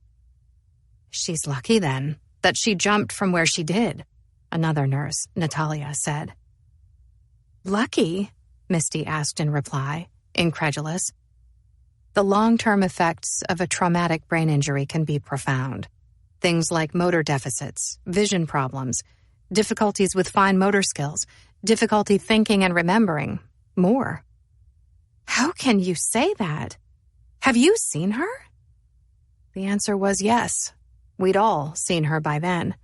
"She's lucky, then, that she jumped from where she did," another nurse, Natalia, said. "Lucky?" Misty asked in reply, incredulous. The long-term effects of a traumatic brain injury can be profound. Things like motor deficits, vision problems, difficulties with fine motor skills, difficulty thinking and remembering, more. "How can you say that? Have you seen her?" The answer was yes. We'd all seen her by then.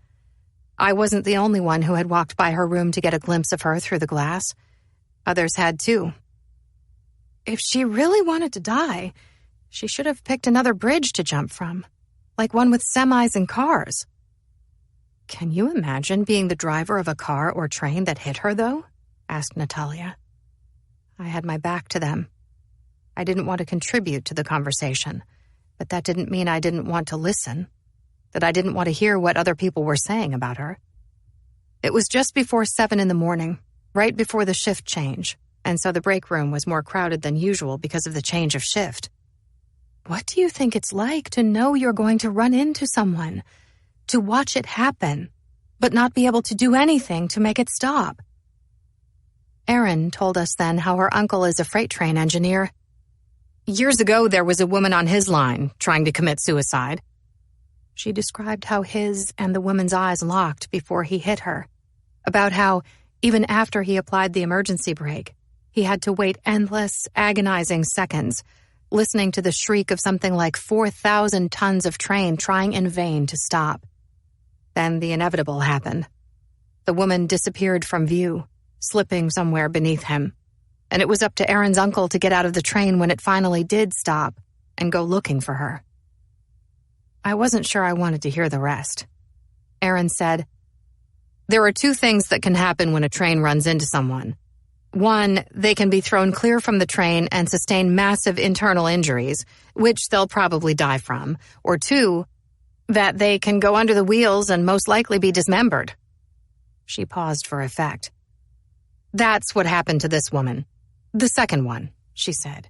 I wasn't the only one who had walked by her room to get a glimpse of her through the glass. Others had too. If she really wanted to die, she should have picked another bridge to jump from, like one with semis and cars. "Can you imagine being the driver of a car or train that hit her, though?" asked Natalia. I had my back to them. I didn't want to contribute to the conversation, but that didn't mean I didn't want to listen, that I didn't want to hear what other people were saying about her. It was just before 7 a.m, right before the shift change, and so the break room was more crowded than usual because of the change of shift. What do you think it's like to know you're going to run into someone, to watch it happen, but not be able to do anything to make it stop? Erin told us then how her uncle is a freight train engineer. Years ago, there was a woman on his line trying to commit suicide. She described how his and the woman's eyes locked before he hit her, about how, even after he applied the emergency brake, he had to wait endless, agonizing seconds, listening to the shriek of something like 4,000 tons of train trying in vain to stop. Then the inevitable happened. The woman disappeared from view, slipping somewhere beneath him, and it was up to Erin's uncle to get out of the train when it finally did stop and go looking for her. I wasn't sure I wanted to hear the rest. Erin said, "There are 2 things that can happen when a train runs into someone. 1, they can be thrown clear from the train and sustain massive internal injuries, which they'll probably die from. Or 2, that they can go under the wheels and most likely be dismembered." She paused for effect. "That's what happened to this woman. The second one," she said,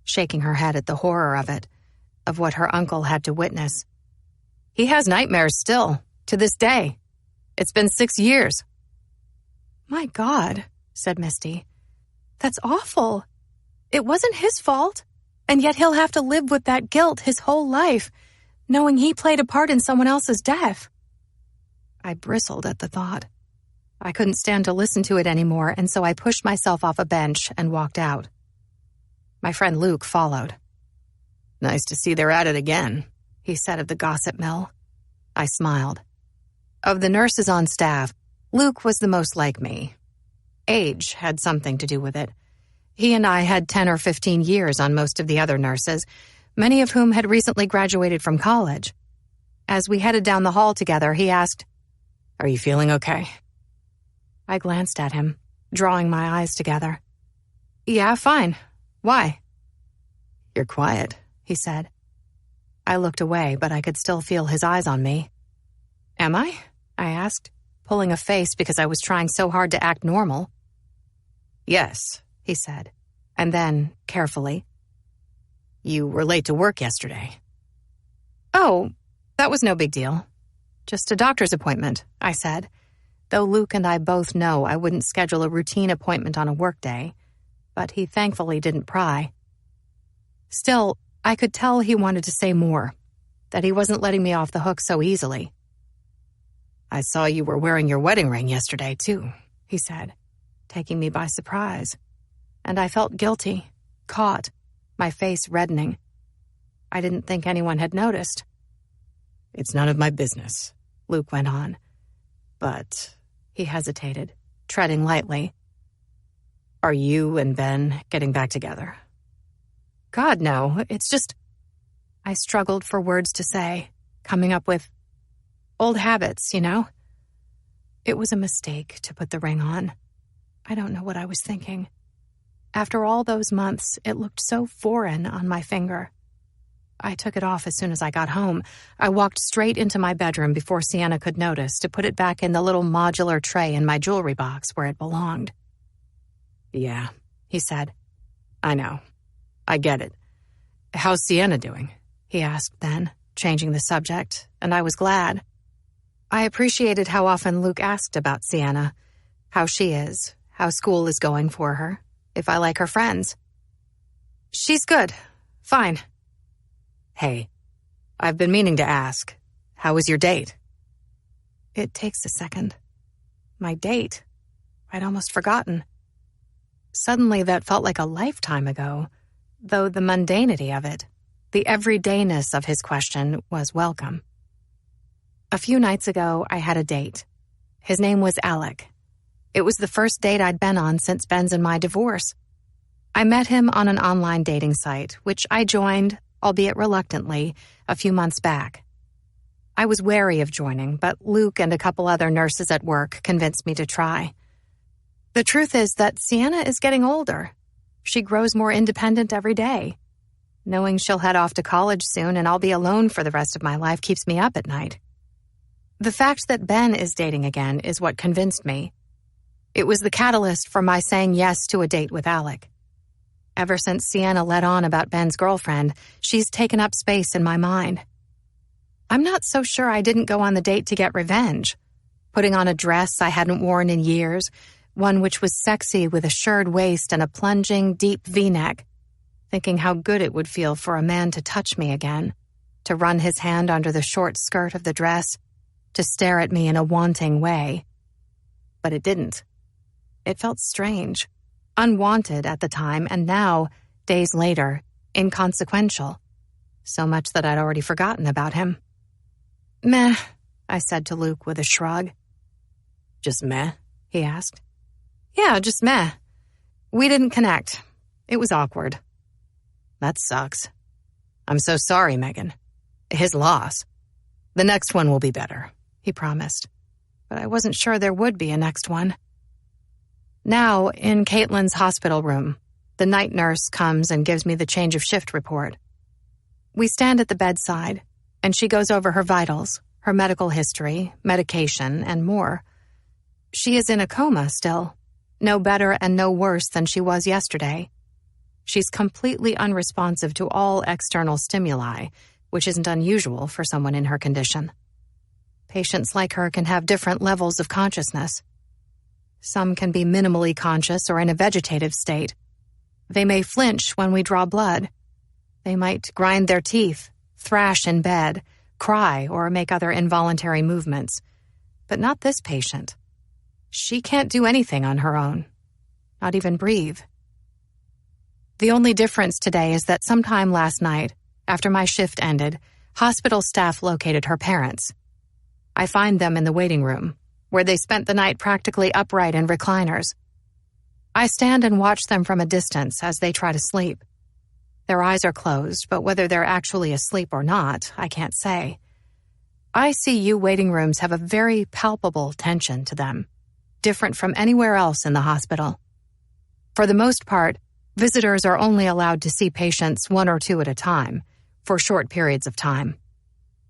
shaking her head at the horror of it, of what her uncle had to witness. "He has nightmares still, to this day. It's been 6 years. "My God," said Misty. "That's awful. It wasn't his fault, and yet he'll have to live with that guilt his whole life, knowing he played a part in someone else's death." I bristled at the thought. I couldn't stand to listen to it anymore, and so I pushed myself off a bench and walked out. My friend Luke followed. "Nice to see they're at it again," he said of the gossip mill. I smiled. Of the nurses on staff, Luke was the most like me. Age had something to do with it. He and I had 10 or 15 years on most of the other nurses, many of whom had recently graduated from college. As we headed down the hall together, he asked, "Are you feeling okay?" I glanced at him, drawing my eyes together. "Yeah, fine. Why?" "You're quiet," he said. I looked away, but I could still feel his eyes on me. "Am I?" I asked, pulling a face because I was trying so hard to act normal. "Yes," he said, and then, carefully, "You were late to work yesterday." "Oh, that was no big deal. Just a doctor's appointment," I said, though Luke and I both know I wouldn't schedule a routine appointment on a workday, but he thankfully didn't pry. Still, I could tell he wanted to say more, that he wasn't letting me off the hook so easily. "I saw you were wearing your wedding ring yesterday, too," he said, taking me by surprise. And I felt guilty, caught, my face reddening. I didn't think anyone had noticed. "It's none of my business," Luke went on. "But," he hesitated, treading lightly, "are you and Ben getting back together?" "God, no. It's just..." I struggled for words to say, coming up with old habits, you know? It was a mistake to put the ring on. I don't know what I was thinking. After all those months, it looked so foreign on my finger. I took it off as soon as I got home. I walked straight into my bedroom before Sienna could notice to put it back in the little modular tray in my jewelry box where it belonged. "Yeah," he said. "I know. I get it. How's Sienna doing?" he asked then, changing the subject, and I was glad. I appreciated how often Luke asked about Sienna, how she is, how school is going for her, if I like her friends. "She's good. Fine." "Hey, I've been meaning to ask, how was your date?" It takes a second. My date? I'd almost forgotten. Suddenly that felt like a lifetime ago, though the mundanity of it, the everydayness of his question, was welcome. A few nights ago, I had a date. His name was Alec. It was the first date I'd been on since Ben's and my divorce. I met him on an online dating site, which I joined, albeit reluctantly, a few months back. I was wary of joining, but Luke and a couple other nurses at work convinced me to try. The truth is that Sienna is getting older. She grows more independent every day. Knowing she'll head off to college soon and I'll be alone for the rest of my life keeps me up at night. The fact that Ben is dating again is what convinced me. It was the catalyst for my saying yes to a date with Alec. Ever since Sienna let on about Ben's girlfriend, she's taken up space in my mind. I'm not so sure I didn't go on the date to get revenge. Putting on a dress I hadn't worn in years, one which was sexy with a shirred waist and a plunging, deep V-neck, thinking how good it would feel for a man to touch me again, to run his hand under the short skirt of the dress, to stare at me in a wanting way. But it didn't. It felt strange, unwanted at the time, and now, days later, inconsequential. So much that I'd already forgotten about him. "Meh," I said to Luke with a shrug. "Just meh?" he asked. "Yeah, just meh. We didn't connect. It was awkward." "That sucks. I'm so sorry, Megan. His loss. The next one will be better," he promised. But I wasn't sure there would be a next one. Now, in Caitlin's hospital room, the night nurse comes and gives me the change of shift report. We stand at the bedside, and she goes over her vitals, her medical history, medication, and more. She is in a coma still, no better and no worse than she was yesterday. She's completely unresponsive to all external stimuli, which isn't unusual for someone in her condition. Patients like her can have different levels of consciousness. Some can be minimally conscious or in a vegetative state. They may flinch when we draw blood. They might grind their teeth, thrash in bed, cry, or make other involuntary movements. But not this patient. She can't do anything on her own, not even breathe. The only difference today is that sometime last night, after my shift ended, hospital staff located her parents. I find them in the waiting room, where they spent the night practically upright in recliners. I stand and watch them from a distance as they try to sleep. Their eyes are closed, but whether they're actually asleep or not, I can't say. ICU waiting rooms have a very palpable tension to them, different from anywhere else in the hospital. For the most part, visitors are only allowed to see patients one or two at a time, for short periods of time.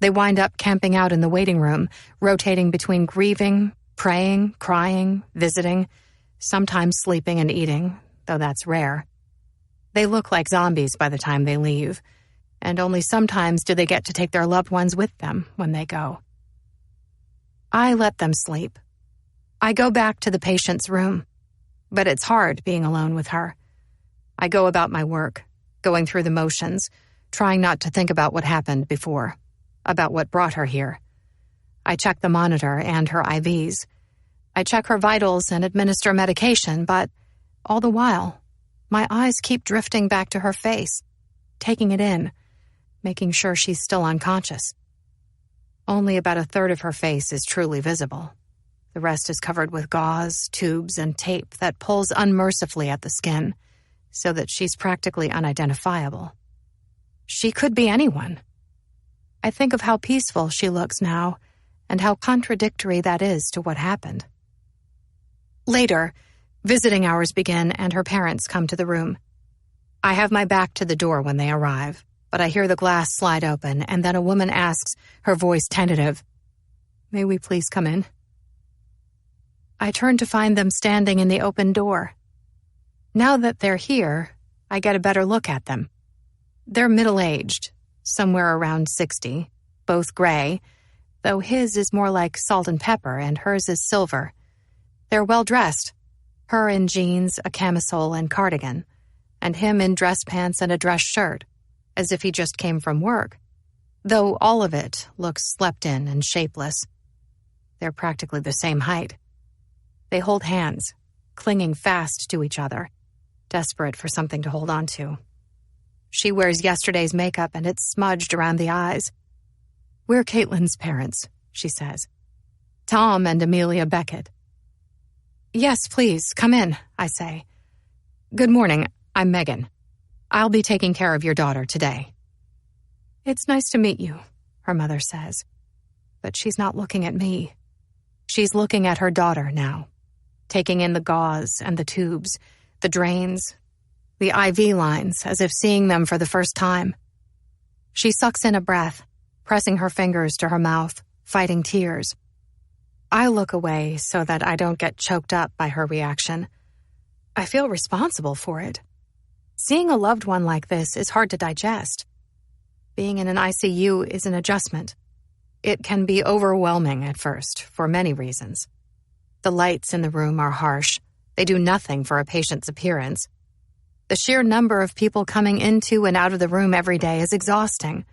They wind up camping out in the waiting room, rotating between grieving, praying, crying, visiting, sometimes sleeping and eating, though that's rare. They look like zombies by the time they leave, and only sometimes do they get to take their loved ones with them when they go. I let them sleep. I go back to the patient's room, but it's hard being alone with her. I go about my work, going through the motions, trying not to think about what happened before, about what brought her here. I check the monitor and her IVs. I check her vitals and administer medication, but all the while, my eyes keep drifting back to her face, taking it in, making sure she's still unconscious. Only about a third of her face is truly visible. The rest is covered with gauze, tubes, and tape that pulls unmercifully at the skin, so that she's practically unidentifiable. She could be anyone. I think of how peaceful she looks now, and how contradictory that is to what happened. Later, visiting hours begin and her parents come to the room. I have my back to the door when they arrive, but I hear the glass slide open, and then a woman asks, her voice tentative, "May we please come in?" I turn to find them standing in the open door. Now that they're here, I get a better look at them. They're middle-aged, somewhere around 60, both gray, though his is more like salt and pepper and hers is silver. They're well-dressed, her in jeans, a camisole, and cardigan, and him in dress pants and a dress shirt, as if he just came from work, though all of it looks slept in and shapeless. They're practically the same height. They hold hands, clinging fast to each other, desperate for something to hold on to. She wears yesterday's makeup and it's smudged around the eyes. "We're Caitlin's parents," she says. "Tom and Amelia Beckett." "Yes, please, come in," I say. "Good morning, I'm Megan. I'll be taking care of your daughter today." "It's nice to meet you," her mother says. But she's not looking at me. She's looking at her daughter now, taking in the gauze and the tubes, the drains, the IV lines, as if seeing them for the first time. She sucks in a breath, pressing her fingers to her mouth, fighting tears. I look away so that I don't get choked up by her reaction. I feel responsible for it. Seeing a loved one like this is hard to digest. Being in an ICU is an adjustment. It can be overwhelming at first, for many reasons. The lights in the room are harsh. They do nothing for a patient's appearance. The sheer number of people coming into and out of the room every day is exhausting.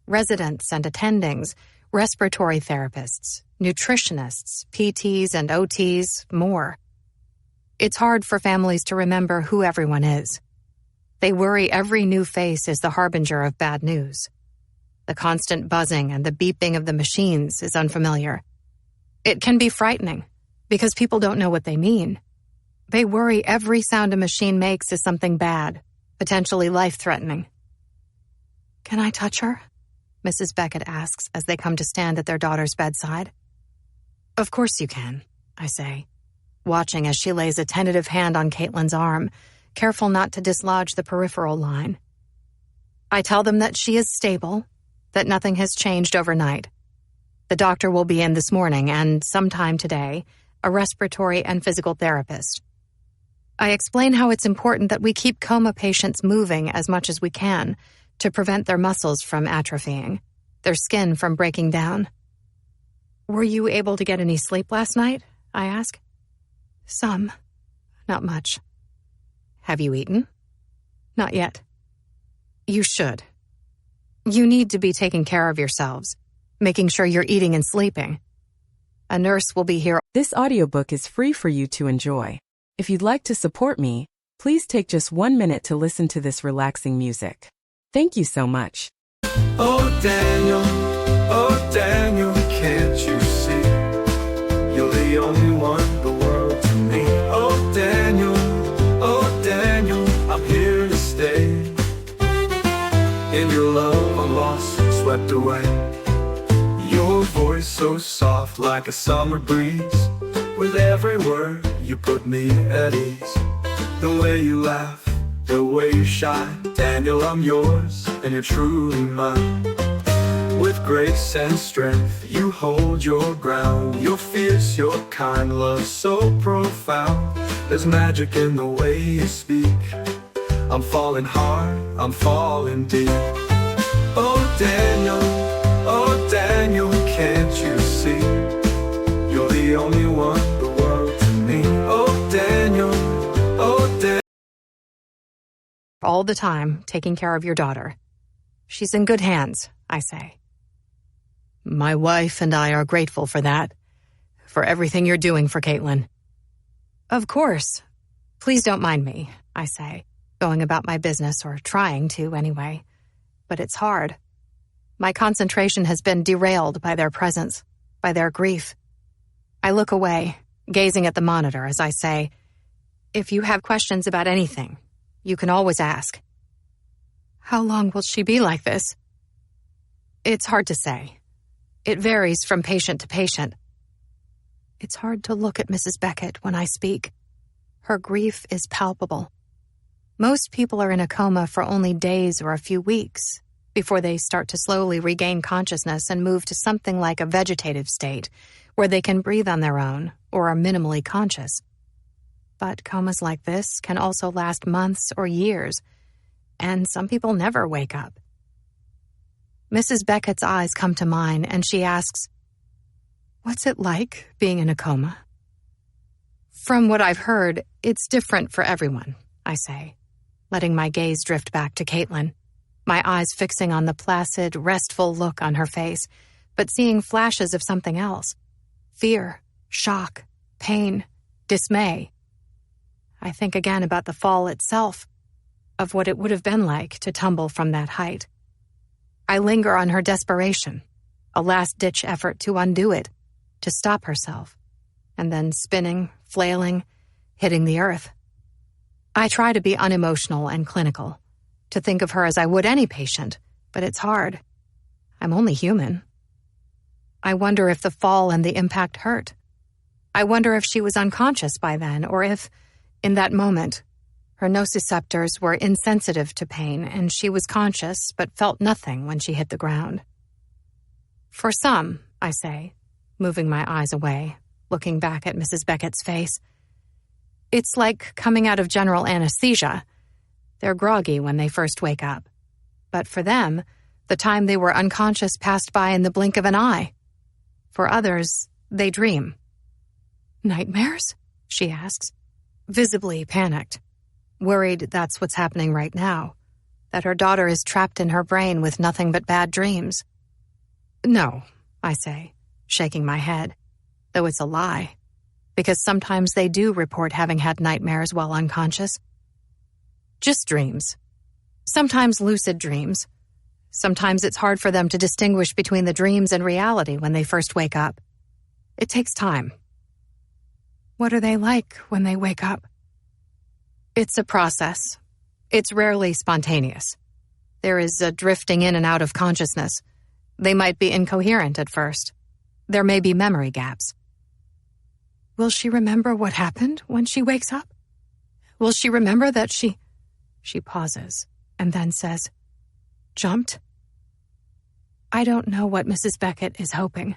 Residents and attendings, respiratory therapists, nutritionists, PTs and OTs, more. It's hard for families to remember who everyone is. They worry every new face is the harbinger of bad news. The constant buzzing and the beeping of the machines is unfamiliar. It can be frightening, because people don't know what they mean. They worry every sound a machine makes is something bad, potentially life-threatening. "Can I touch her?" Mrs. Beckett asks as they come to stand at their daughter's bedside. "Of course you can," I say, watching as she lays a tentative hand on Caitlin's arm, careful not to dislodge the peripheral line. I tell them that she is stable, that nothing has changed overnight. The doctor will be in this morning and sometime today, a respiratory and physical therapist. I explain how it's important that we keep coma patients moving as much as we can to prevent their muscles from atrophying, their skin from breaking down. "Were you able to get any sleep last night?" I ask. "Some. Not much." "Have you eaten?" "Not yet." "You should. You need to be taking care of yourselves, making sure you're eating and sleeping. A nurse will be here." This audiobook is free for you to enjoy. If you'd like to support me, please take just 1 minute to listen to this relaxing music. Thank you so much. Oh Daniel, can't you see? You're the only one in the world to me. Oh Daniel, I'm here to stay. In your love I'm lost, swept away. Your voice so soft like a summer breeze. With every word you put me at ease. The way you laugh, the way you shine. Daniel, I'm yours, and you're truly mine. With grace and strength, you hold your ground. You're fierce, your kind, love so profound. There's magic in the way you speak. I'm falling hard, I'm falling deep. Oh Daniel, can't you see? You're the only one the world all the time taking care of your daughter. She's in good hands, I say. My wife and I are grateful for that, for everything you're doing for Caitlin. Of course. Please don't mind me, I say, going about my business, or trying to anyway. But it's hard. My concentration has been derailed by their presence, by their grief. I look away, gazing at the monitor as I say, if you have questions about anything, you can always ask. How long will she be like this? It's hard to say. It varies from patient to patient. It's hard to look at Mrs. Beckett when I speak. Her grief is palpable. Most people are in a coma for only days or a few weeks before they start to slowly regain consciousness and move to something like a vegetative state where they can breathe on their own or are minimally conscious. But comas like this can also last months or years, and some people never wake up. Mrs. Beckett's eyes come to mine, and she asks, "What's it like being in a coma?" From what I've heard, it's different for everyone, I say, letting my gaze drift back to Caitlin, my eyes fixing on the placid, restful look on her face, but seeing flashes of something else. Fear, shock, pain, dismay. I think again about the fall itself, of what it would have been like to tumble from that height. I linger on her desperation, a last-ditch effort to undo it, to stop herself, and then spinning, flailing, hitting the earth. I try to be unemotional and clinical, to think of her as I would any patient, but it's hard. I'm only human. I wonder if the fall and the impact hurt. I wonder if she was unconscious by then, or if, in that moment, her nociceptors were insensitive to pain and she was conscious but felt nothing when she hit the ground. For some, I say, moving my eyes away, looking back at Mrs. Beckett's face, it's like coming out of general anesthesia. They're groggy when they first wake up. But for them, the time they were unconscious passed by in the blink of an eye. For others, they dream. Nightmares? She asks, visibly panicked, worried that's what's happening right now, that her daughter is trapped in her brain with nothing but bad dreams. No, I say, shaking my head, though it's a lie, because sometimes they do report having had nightmares while unconscious. Just dreams. Sometimes lucid dreams. Sometimes it's hard for them to distinguish between the dreams and reality when they first wake up. It takes time. What are they like when they wake up? It's a process. It's rarely spontaneous. There is a drifting in and out of consciousness. They might be incoherent at first. There may be memory gaps. Will she remember what happened when she wakes up? Will she remember that she pauses and then says, jumped? I don't know what Mrs. Beckett is hoping,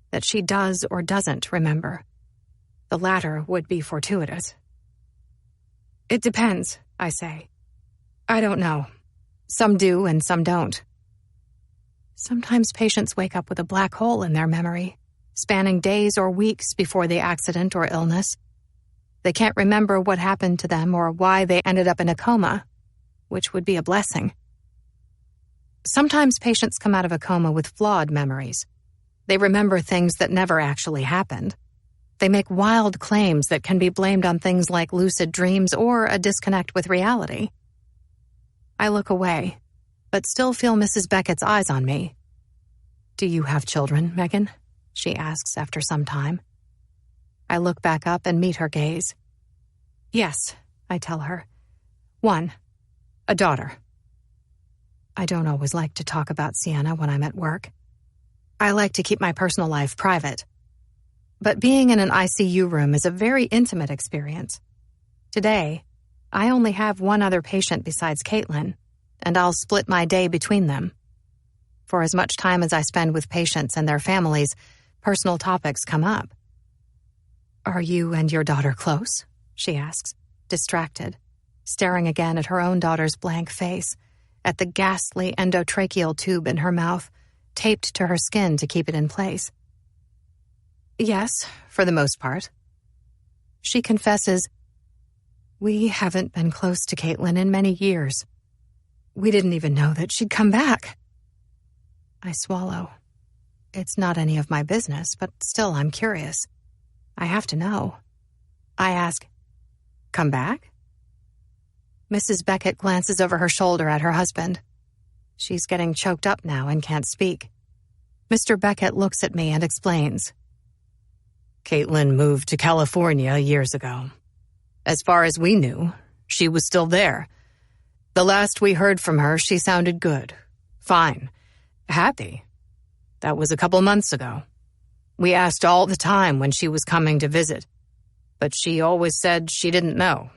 that she does or doesn't remember. The latter would be fortuitous. It depends, I say. I don't know. Some do and some don't. Sometimes patients wake up with a black hole in their memory, spanning days or weeks before the accident or illness. They can't remember what happened to them or why they ended up in a coma, which would be a blessing. Sometimes patients come out of a coma with flawed memories. They remember things that never actually happened. They make wild claims that can be blamed on things like lucid dreams or a disconnect with reality. I look away, but still feel Mrs. Beckett's eyes on me. Do you have children, Megan? She asks after some time. I look back up and meet her gaze. Yes, I tell her. One, a daughter. I don't always like to talk about Sienna when I'm at work. I like to keep my personal life private. But being in an ICU room is a very intimate experience. Today, I only have one other patient besides Caitlin, and I'll split my day between them. For as much time as I spend with patients and their families, personal topics come up. Are you and your daughter close? She asks, distracted, staring again at her own daughter's blank face, at the ghastly endotracheal tube in her mouth, taped to her skin to keep it in place. Yes, for the most part. She confesses, We haven't been close to Caitlin in many years. We didn't even know that she'd come back. I swallow. It's not any of my business, but still I'm curious. I have to know. I ask, "Come back?" Mrs. Beckett glances over her shoulder at her husband. She's getting choked up now and can't speak. Mr. Beckett looks at me and explains. Caitlin moved to California years ago. As far as we knew, she was still there. The last we heard from her, she sounded good, fine, happy. That was a couple months ago. We asked all the time when she was coming to visit, but she always said she didn't know.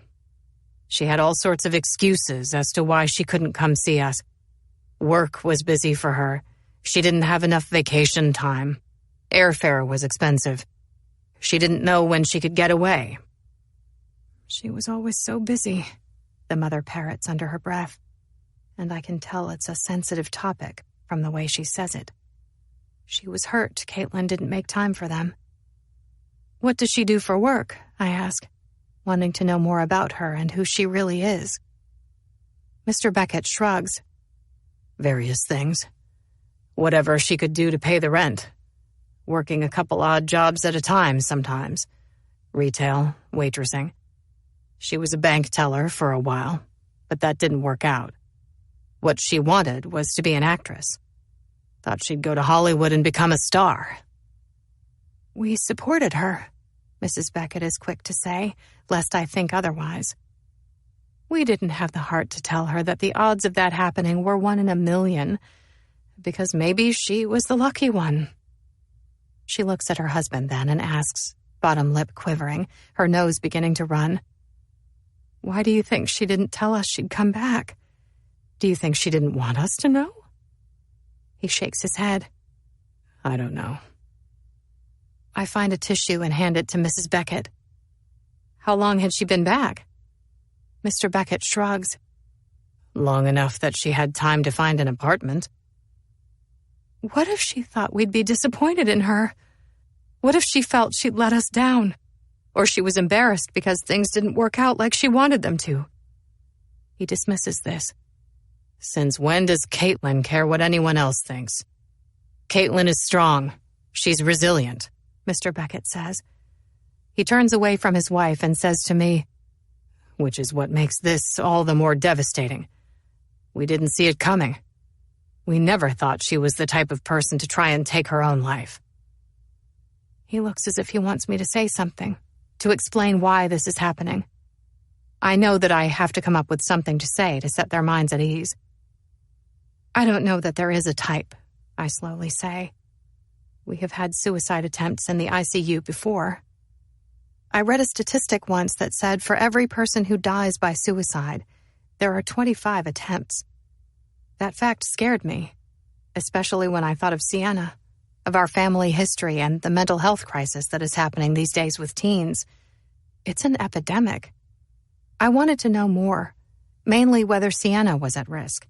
She had all sorts of excuses as to why she couldn't come see us. Work was busy for her. She didn't have enough vacation time. Airfare was expensive. She didn't know when she could get away. She was always so busy, the mother parrots under her breath, and I can tell it's a sensitive topic from the way she says it. She was hurt Caitlin didn't make time for them. What does she do for work? I ask, wanting to know more about her and who she really is. Mr. Beckett shrugs. Various things. Whatever she could do to pay the rent. Working a couple odd jobs at a time sometimes. Retail, waitressing. She was a bank teller for a while, but that didn't work out. What she wanted was to be an actress. Thought she'd go to Hollywood and become a star. We supported her, Mrs. Beckett is quick to say, lest I think otherwise. We didn't have the heart to tell her that the odds of that happening were 1 in a million, because maybe she was the lucky one. She looks at her husband then and asks, bottom lip quivering, her nose beginning to run. Why do you think she didn't tell us she'd come back? Do you think she didn't want us to know? He shakes his head. I don't know. I find a tissue and hand it to Mrs. Beckett. How long had she been back? Mr. Beckett shrugs. Long enough that she had time to find an apartment. What if she thought we'd be disappointed in her? What if she felt she'd let us down? Or she was embarrassed because things didn't work out like she wanted them to? He dismisses this. Since when does Caitlin care what anyone else thinks? Caitlin is strong. She's resilient, Mr. Beckett says. He turns away from his wife and says to me, which is what makes this all the more devastating. We didn't see it coming. We never thought she was the type of person to try and take her own life. He looks as if he wants me to say something, to explain why this is happening. I know that I have to come up with something to say to set their minds at ease. I don't know that there is a type, I slowly say. We have had suicide attempts in the ICU before. I read a statistic once that said for every person who dies by suicide, there are 25 attempts. That fact scared me, especially when I thought of Sienna, of our family history and the mental health crisis that is happening these days with teens. It's an epidemic. I wanted to know more, mainly whether Sienna was at risk.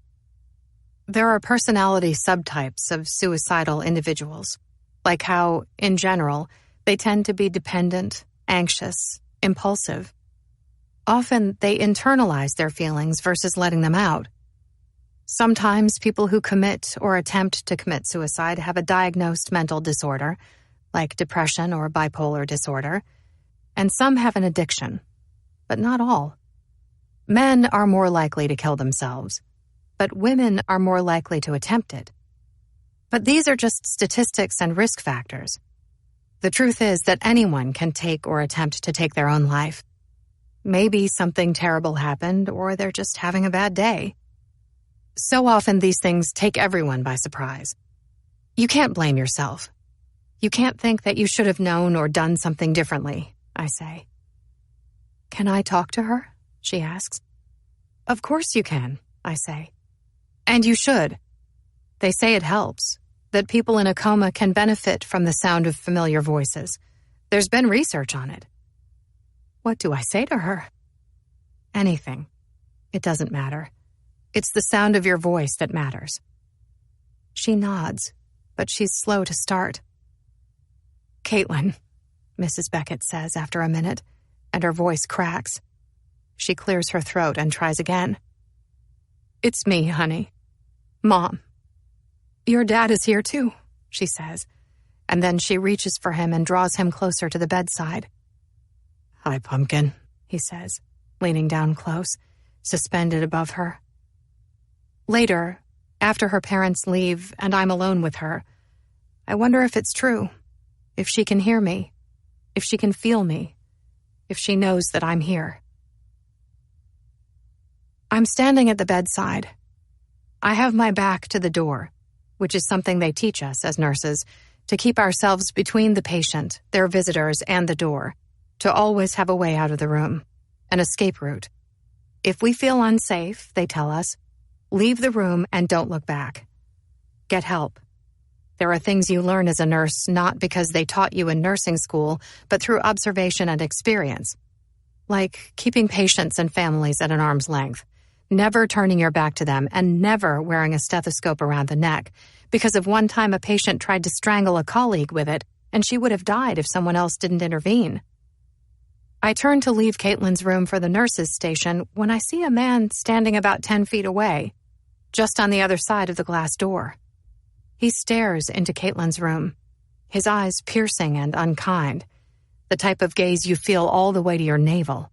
There are personality subtypes of suicidal individuals, like how, in general, they tend to be dependent, anxious, impulsive. Often, they internalize their feelings versus letting them out. Sometimes people who commit or attempt to commit suicide have a diagnosed mental disorder, like depression or bipolar disorder, and some have an addiction, but not all. Men are more likely to kill themselves, but women are more likely to attempt it. But these are just statistics and risk factors. The truth is that anyone can take or attempt to take their own life. Maybe something terrible happened, or they're just having a bad day. So often these things take everyone by surprise. You can't blame yourself. You can't think that you should have known or done something differently, I say. Can I talk to her? She asks. Of course you can, I say. And you should. They say it helps, that people in a coma can benefit from the sound of familiar voices. There's been research on it. What do I say to her? Anything. It doesn't matter. It's the sound of your voice that matters. She nods, but she's slow to start. Caitlin, Mrs. Beckett says after a minute, and her voice cracks. She clears her throat and tries again. "It's me, honey. Mom. Your dad is here too," she says, and then she reaches for him and draws him closer to the bedside. "Hi, Pumpkin," he says, leaning down close, suspended above her. Later, after her parents leave and I'm alone with her, I wonder if it's true, if she can hear me, if she can feel me, if she knows that I'm here. I'm standing at the bedside. I have my back to the door, which is something they teach us as nurses, to keep ourselves between the patient, their visitors, and the door, to always have a way out of the room, an escape route. If we feel unsafe, they tell us, leave the room and don't look back. Get help. There are things you learn as a nurse not because they taught you in nursing school, but through observation and experience. Like keeping patients and families at an arm's length, never turning your back to them, and never wearing a stethoscope around the neck, because of one time a patient tried to strangle a colleague with it, and she would have died if someone else didn't intervene. I turn to leave Caitlin's room for the nurses' station when I see a man standing about 10 feet away, just on the other side of the glass door. He stares into Caitlin's room, his eyes piercing and unkind, the type of gaze you feel all the way to your navel.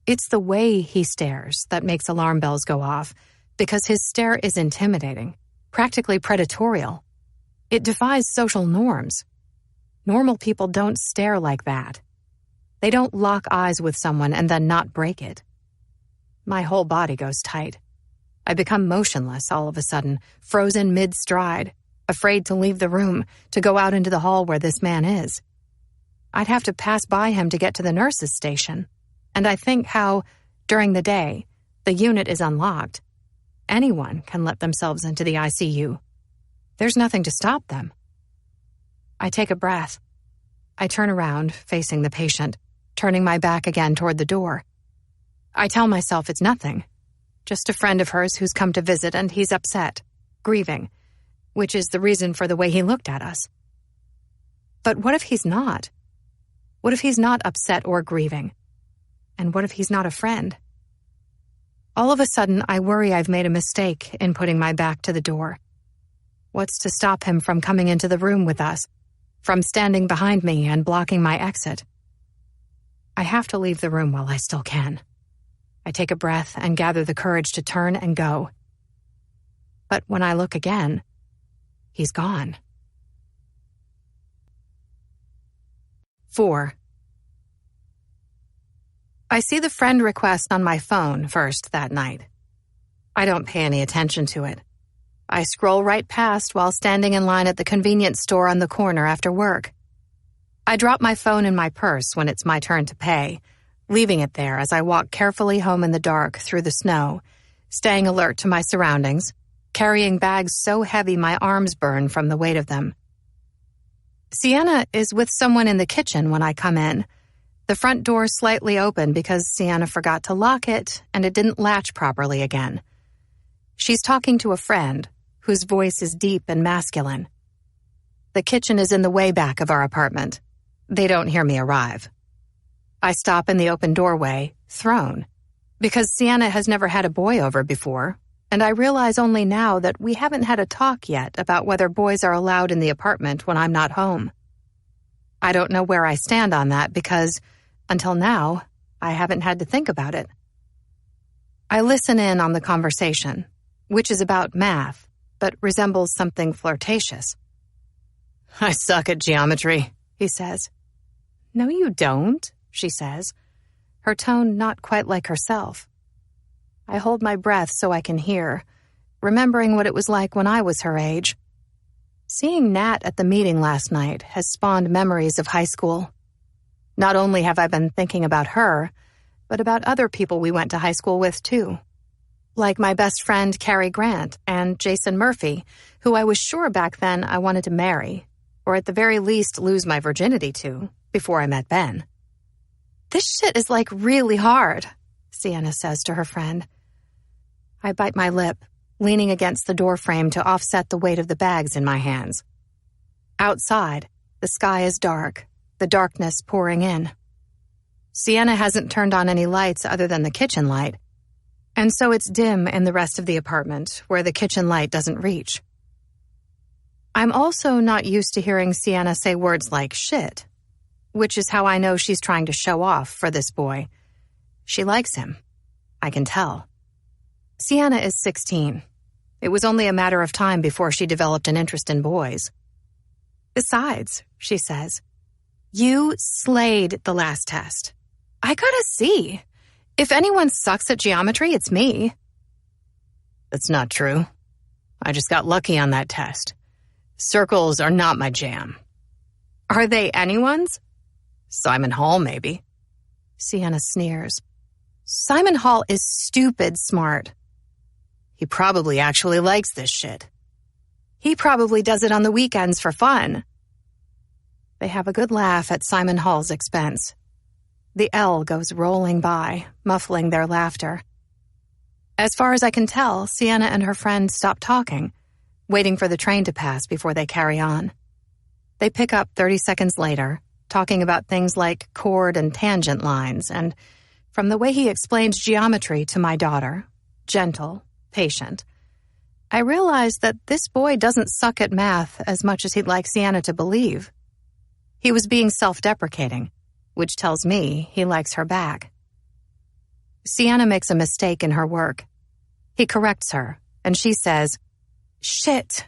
It's the way he stares that makes alarm bells go off, because his stare is intimidating, practically predatorial. It defies social norms. Normal people don't stare like that. They don't lock eyes with someone and then not break it. My whole body goes tight. I become motionless all of a sudden, frozen mid-stride, afraid to leave the room, to go out into the hall where this man is. I'd have to pass by him to get to the nurses' station. And I think how, during the day, the unit is unlocked. Anyone can let themselves into the ICU. There's nothing to stop them. I take a breath. I turn around, facing the patient, turning my back again toward the door. I tell myself it's nothing. Just a friend of hers who's come to visit and he's upset, grieving, which is the reason for the way he looked at us. But what if he's not? What if he's not upset or grieving? And what if he's not a friend? All of a sudden, I worry I've made a mistake in putting my back to the door. What's to stop him from coming into the room with us, from standing behind me and blocking my exit? I have to leave the room while I still can. I take a breath and gather the courage to turn and go. But when I look again, he's gone. 4. I see the friend request on my phone first that night. I don't pay any attention to it. I scroll right past while standing in line at the convenience store on the corner after work. I drop my phone in my purse when it's my turn to pay, leaving it there as I walk carefully home in the dark through the snow, staying alert to my surroundings, carrying bags so heavy my arms burn from the weight of them. Sienna is with someone in the kitchen when I come in. The front door slightly open because Sienna forgot to lock it and it didn't latch properly again. She's talking to a friend whose voice is deep and masculine. The kitchen is in the way back of our apartment. They don't hear me arrive. I stop in the open doorway, thrown, because Sienna has never had a boy over before, and I realize only now that we haven't had a talk yet about whether boys are allowed in the apartment when I'm not home. I don't know where I stand on that because, until now, I haven't had to think about it. I listen in on the conversation, which is about math, but resembles something flirtatious. "I suck at geometry," he says. "No, you don't," she says, her tone not quite like herself. I hold my breath so I can hear, remembering what it was like when I was her age. Seeing Nat at the meeting last night has spawned memories of high school. Not only have I been thinking about her, but about other people we went to high school with too. Like my best friend Cary Grant and Jason Murphy, who I was sure back then I wanted to marry, or at the very least lose my virginity to, before I met Ben. "This shit is like really hard," Sienna says to her friend. I bite my lip, leaning against the doorframe to offset the weight of the bags in my hands. Outside, the sky is dark, the darkness pouring in. Sienna hasn't turned on any lights other than the kitchen light, and so it's dim in the rest of the apartment where the kitchen light doesn't reach. I'm also not used to hearing Sienna say words like shit, which is how I know she's trying to show off for this boy. She likes him. I can tell. Sienna is 16. It was only a matter of time before she developed an interest in boys. Besides, she says, you slayed the last test. I got a C. If anyone sucks at geometry, it's me. That's not true. I just got lucky on that test. Circles are not my jam. Are they anyone's? Simon Hall, maybe. Sienna sneers. Simon Hall is stupid smart. He probably actually likes this shit. He probably does it on the weekends for fun. They have a good laugh at Simon Hall's expense. The L goes rolling by, muffling their laughter. As far as I can tell, Sienna and her friend stop talking, waiting for the train to pass before they carry on. They pick up 30 seconds later, talking about things like chord and tangent lines, and from the way he explains geometry to my daughter, gentle, patient, I realize that this boy doesn't suck at math as much as he'd like Sienna to believe. He was being self-deprecating, which tells me he likes her back. Sienna makes a mistake in her work. He corrects her, and she says, "Shit,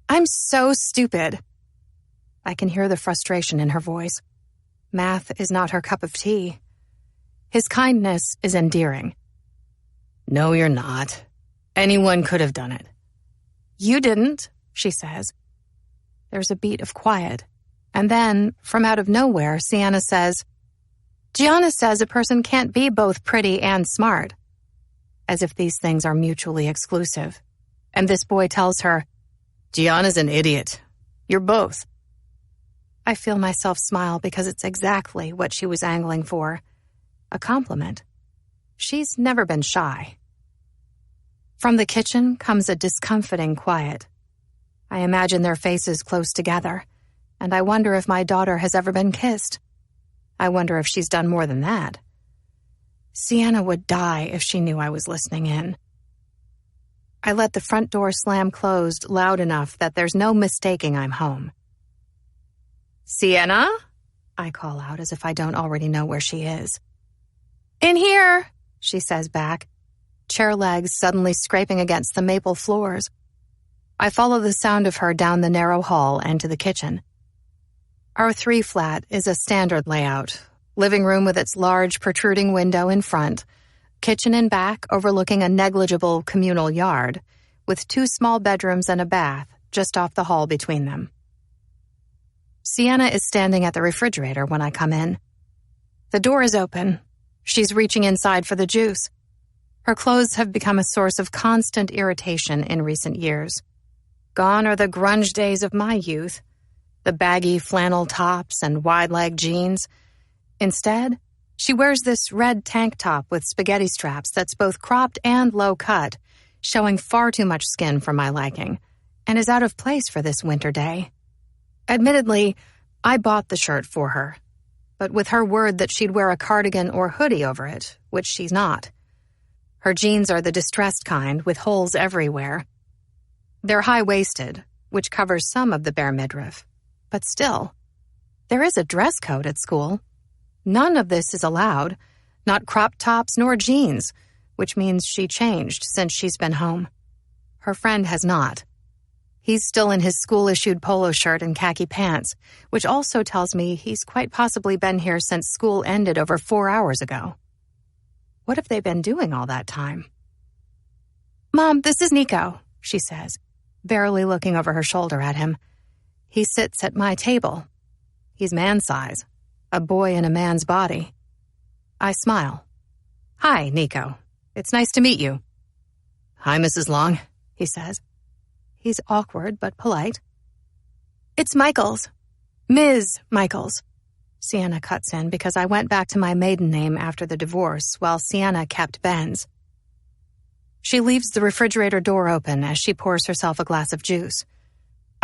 I'm so stupid." I can hear the frustration in her voice. Math is not her cup of tea. His kindness is endearing. No, you're not. Anyone could have done it. You didn't, she says. There's a beat of quiet. And then, from out of nowhere, Sienna says, Gianna says a person can't be both pretty and smart. As if these things are mutually exclusive. And this boy tells her, Gianna's an idiot. You're both. I feel myself smile because it's exactly what she was angling for. A compliment. She's never been shy. From the kitchen comes a discomfiting quiet. I imagine their faces close together, and I wonder if my daughter has ever been kissed. I wonder if she's done more than that. Sienna would die if she knew I was listening in. I let the front door slam closed loud enough that there's no mistaking I'm home. Sienna? I call out as if I don't already know where she is. In here, she says back, chair legs suddenly scraping against the maple floors. I follow the sound of her down the narrow hall and to the kitchen. Our 3-flat is a standard layout, living room with its large protruding window in front, kitchen in back overlooking a negligible communal yard, with 2 small bedrooms and a bath just off the hall between them. Sienna is standing at the refrigerator when I come in. The door is open. She's reaching inside for the juice. Her clothes have become a source of constant irritation in recent years. Gone are the grunge days of my youth, the baggy flannel tops and wide-leg jeans. Instead, she wears this red tank top with spaghetti straps that's both cropped and low-cut, showing far too much skin for my liking, and is out of place for this winter day. Admittedly, I bought the shirt for her, but with her word that she'd wear a cardigan or hoodie over it, which she's not. Her jeans are the distressed kind with holes everywhere. They're high-waisted, which covers some of the bare midriff. But still, there is a dress code at school. None of this is allowed, not crop tops nor jeans, which means she changed since she's been home. Her friend has not. He's still in his school-issued polo shirt and khaki pants, which also tells me he's quite possibly been here since school ended over 4 hours ago. What have they been doing all that time? Mom, this is Nico, she says, barely looking over her shoulder at him. He sits at my table. He's man-size, a boy in a man's body. I smile. Hi, Nico. It's nice to meet you. Hi, Mrs. Long, he says. He's awkward but polite. It's Michaels. Ms. Michaels. Sienna cuts in because I went back to my maiden name after the divorce while Sienna kept Ben's. She leaves the refrigerator door open as she pours herself a glass of juice.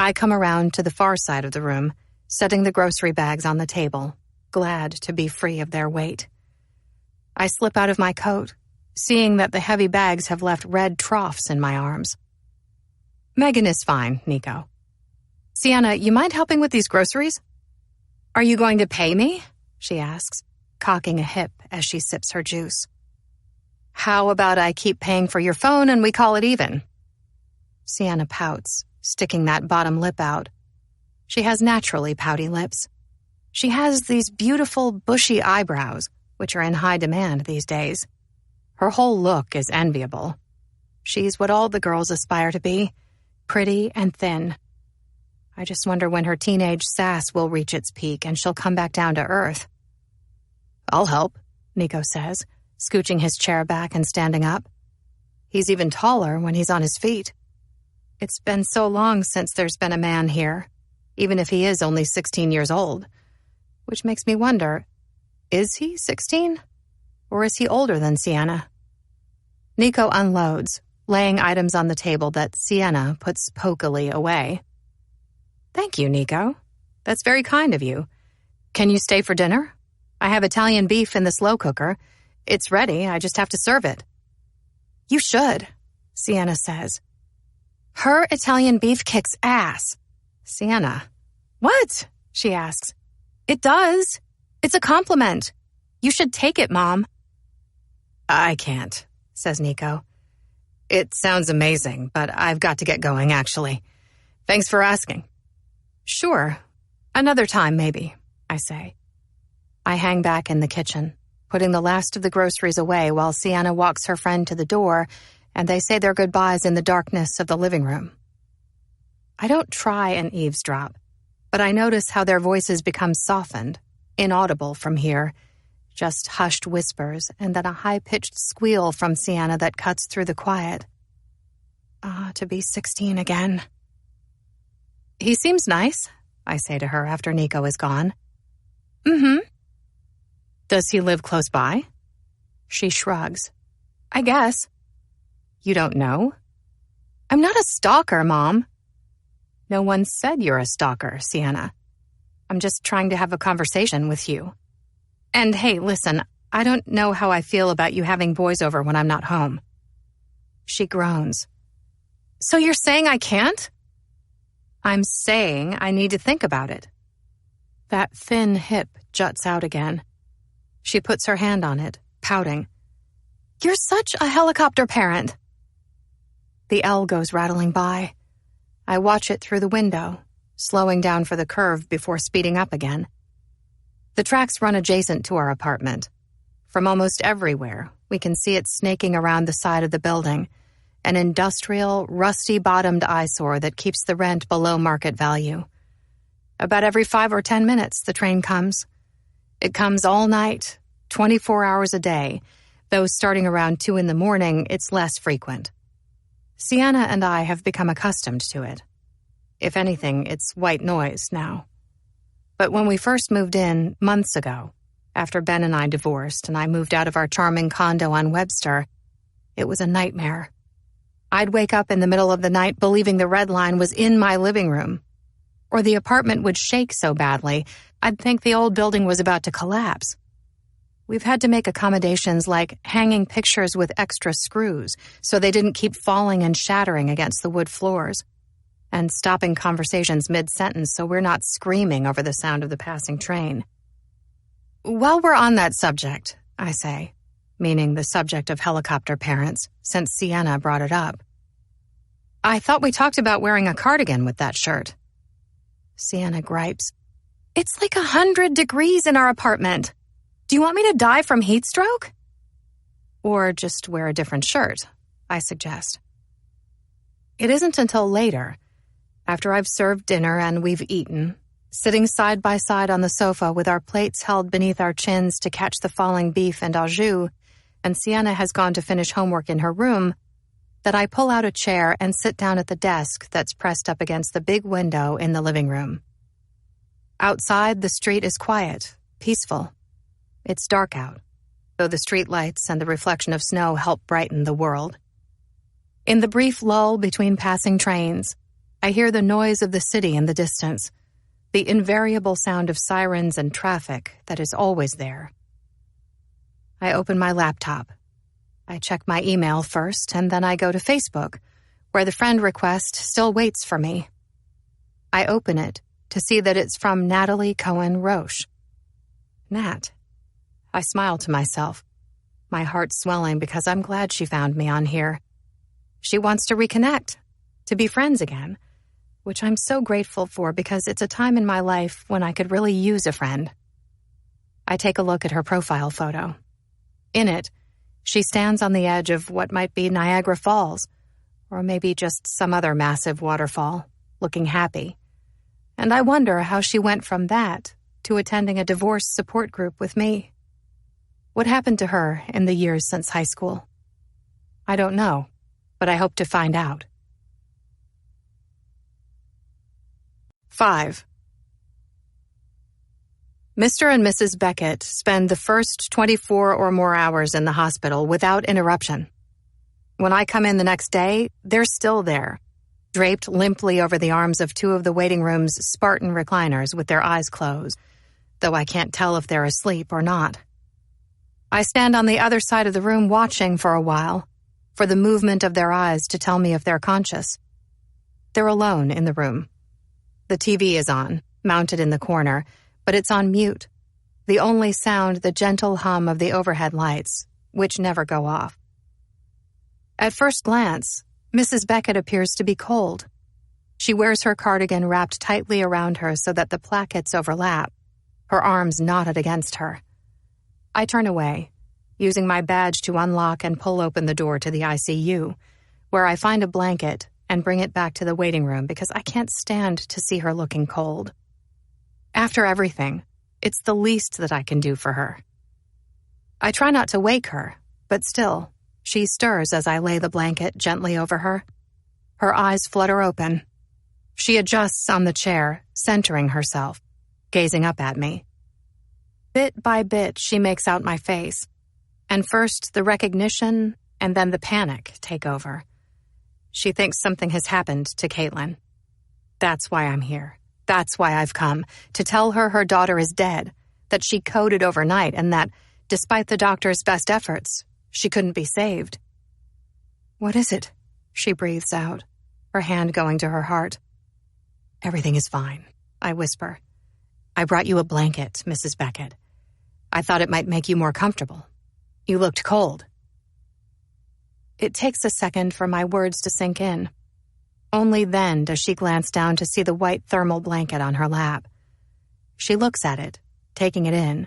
I come around to the far side of the room, setting the grocery bags on the table, glad to be free of their weight. I slip out of my coat, seeing that the heavy bags have left red troughs in my arms. Megan is fine, Nico. Sienna, you mind helping with these groceries? Are you going to pay me? She asks, cocking a hip as she sips her juice. How about I keep paying for your phone and we call it even? Sienna pouts, sticking that bottom lip out. She has naturally pouty lips. She has these beautiful, bushy eyebrows, which are in high demand these days. Her whole look is enviable. She's what all the girls aspire to be, pretty and thin. I just wonder when her teenage sass will reach its peak and she'll come back down to earth. I'll help, Nico says, scooching his chair back and standing up. He's even taller when he's on his feet. It's been so long since there's been a man here, even if he is only 16 years old. Which makes me wonder, is he 16? Or is he older than Sienna? Nico unloads, laying items on the table that Sienna puts pokily away. Thank you, Nico. That's very kind of you. Can you stay for dinner? I have Italian beef in the slow cooker. It's ready, I just have to serve it. You should, Sienna says. Her Italian beef kicks ass. Sienna. What? She asks. It does. It's a compliment. You should take it, Mom. I can't, says Nico. It sounds amazing, but I've got to get going, actually. Thanks for asking. Sure. Another time, maybe, I say. I hang back in the kitchen, putting the last of the groceries away while Sienna walks her friend to the door, and they say their goodbyes in the darkness of the living room. I don't try and eavesdrop, but I notice how their voices become softened, inaudible from here, just hushed whispers and then a high-pitched squeal from Sienna that cuts through the quiet. To be 16 again. He seems nice, I say to her after Nico is gone. Mm-hmm. Does he live close by? She shrugs. I guess. You don't know? I'm not a stalker, Mom. No one said you're a stalker, Sienna. I'm just trying to have a conversation with you. And hey, listen, I don't know how I feel about you having boys over when I'm not home. She groans. So you're saying I can't? I'm saying I need to think about it. That thin hip juts out again. She puts her hand on it, pouting. You're such a helicopter parent. The L goes rattling by. I watch it through the window, slowing down for the curve before speeding up again. The tracks run adjacent to our apartment. From almost everywhere, we can see it snaking around the side of the building, an industrial, rusty-bottomed eyesore that keeps the rent below market value. About every 5 or 10 minutes, the train comes. It comes all night, 24 hours a day, though starting around 2 in the morning, it's less frequent. Sienna and I have become accustomed to it. If anything, it's white noise now. But when we first moved in, months ago, after Ben and I divorced and I moved out of our charming condo on Webster, it was a nightmare. I'd wake up in the middle of the night believing the Red Line was in my living room. Or the apartment would shake so badly, I'd think the old building was about to collapse. We've had to make accommodations like hanging pictures with extra screws so they didn't keep falling and shattering against the wood floors, and stopping conversations mid-sentence so we're not screaming over the sound of the passing train. While we're on that subject, I say, meaning the subject of helicopter parents, since Sienna brought it up. I thought we talked about wearing a cardigan with that shirt. Sienna gripes. It's like 100 degrees in our apartment. Do you want me to die from heat stroke? Or just wear a different shirt, I suggest. It isn't until later, after I've served dinner and we've eaten, sitting side by side on the sofa with our plates held beneath our chins to catch the falling beef and au jus, and Sienna has gone to finish homework in her room, that I pull out a chair and sit down at the desk that's pressed up against the big window in the living room. Outside, the street is quiet, peaceful. It's dark out, though the street lights and the reflection of snow help brighten the world. In the brief lull between passing trains, I hear the noise of the city in the distance, the invariable sound of sirens and traffic that is always there. I open my laptop. I check my email first, and then I go to Facebook, where the friend request still waits for me. I open it to see that it's from Natalie Cohen Roche. Nat. I smile to myself, my heart swelling because I'm glad she found me on here. She wants to reconnect, to be friends again, which I'm so grateful for because it's a time in my life when I could really use a friend. I take a look at her profile photo. In it, she stands on the edge of what might be Niagara Falls, or maybe just some other massive waterfall, looking happy. And I wonder how she went from that to attending a divorce support group with me. What happened to her in the years since high school? I don't know, but I hope to find out. 5. Mr. and Mrs. Beckett spend the first 24 or more hours in the hospital without interruption. When I come in the next day, they're still there, draped limply over the arms of two of the waiting room's Spartan recliners with their eyes closed, though I can't tell if they're asleep or not. I stand on the other side of the room watching for a while, for the movement of their eyes to tell me if they're conscious. They're alone in the room. The TV is on, mounted in the corner, but it's on mute. The only sound the gentle hum of the overhead lights, which never go off. At first glance, Mrs. Beckett appears to be cold. She wears her cardigan wrapped tightly around her so that the plackets overlap, her arms knotted against her. I turn away, using my badge to unlock and pull open the door to the ICU, where I find a blanket and bring it back to the waiting room because I can't stand to see her looking cold. After everything, it's the least that I can do for her. I try not to wake her, but still, she stirs as I lay the blanket gently over her. Her eyes flutter open. She adjusts on the chair, centering herself, gazing up at me. Bit by bit, she makes out my face, and first the recognition and then the panic take over. She thinks something has happened to Caitlin. That's why I'm here. That's why I've come, to tell her her daughter is dead, that she coded overnight, and that, despite the doctor's best efforts, she couldn't be saved. "What is it?" she breathes out, her hand going to her heart. "Everything is fine," I whisper. "I brought you a blanket, Mrs. Beckett. I thought it might make you more comfortable. You looked cold." It takes a second for my words to sink in. Only then does she glance down to see the white thermal blanket on her lap. She looks at it, taking it in,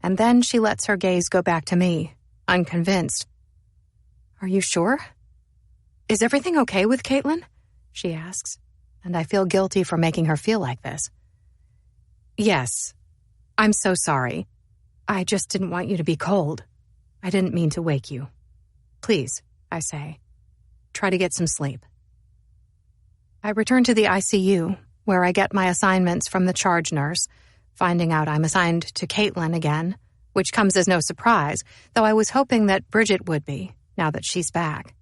and then she lets her gaze go back to me, unconvinced. "Are you sure? Is everything okay with Caitlin?" she asks, and I feel guilty for making her feel like this. "Yes. I'm so sorry. I just didn't want you to be cold. I didn't mean to wake you. Please," I say, "try to get some sleep." I return to the ICU, where I get my assignments from the charge nurse, finding out I'm assigned to Caitlin again, which comes as no surprise, though I was hoping that Bridget would be, now that she's back.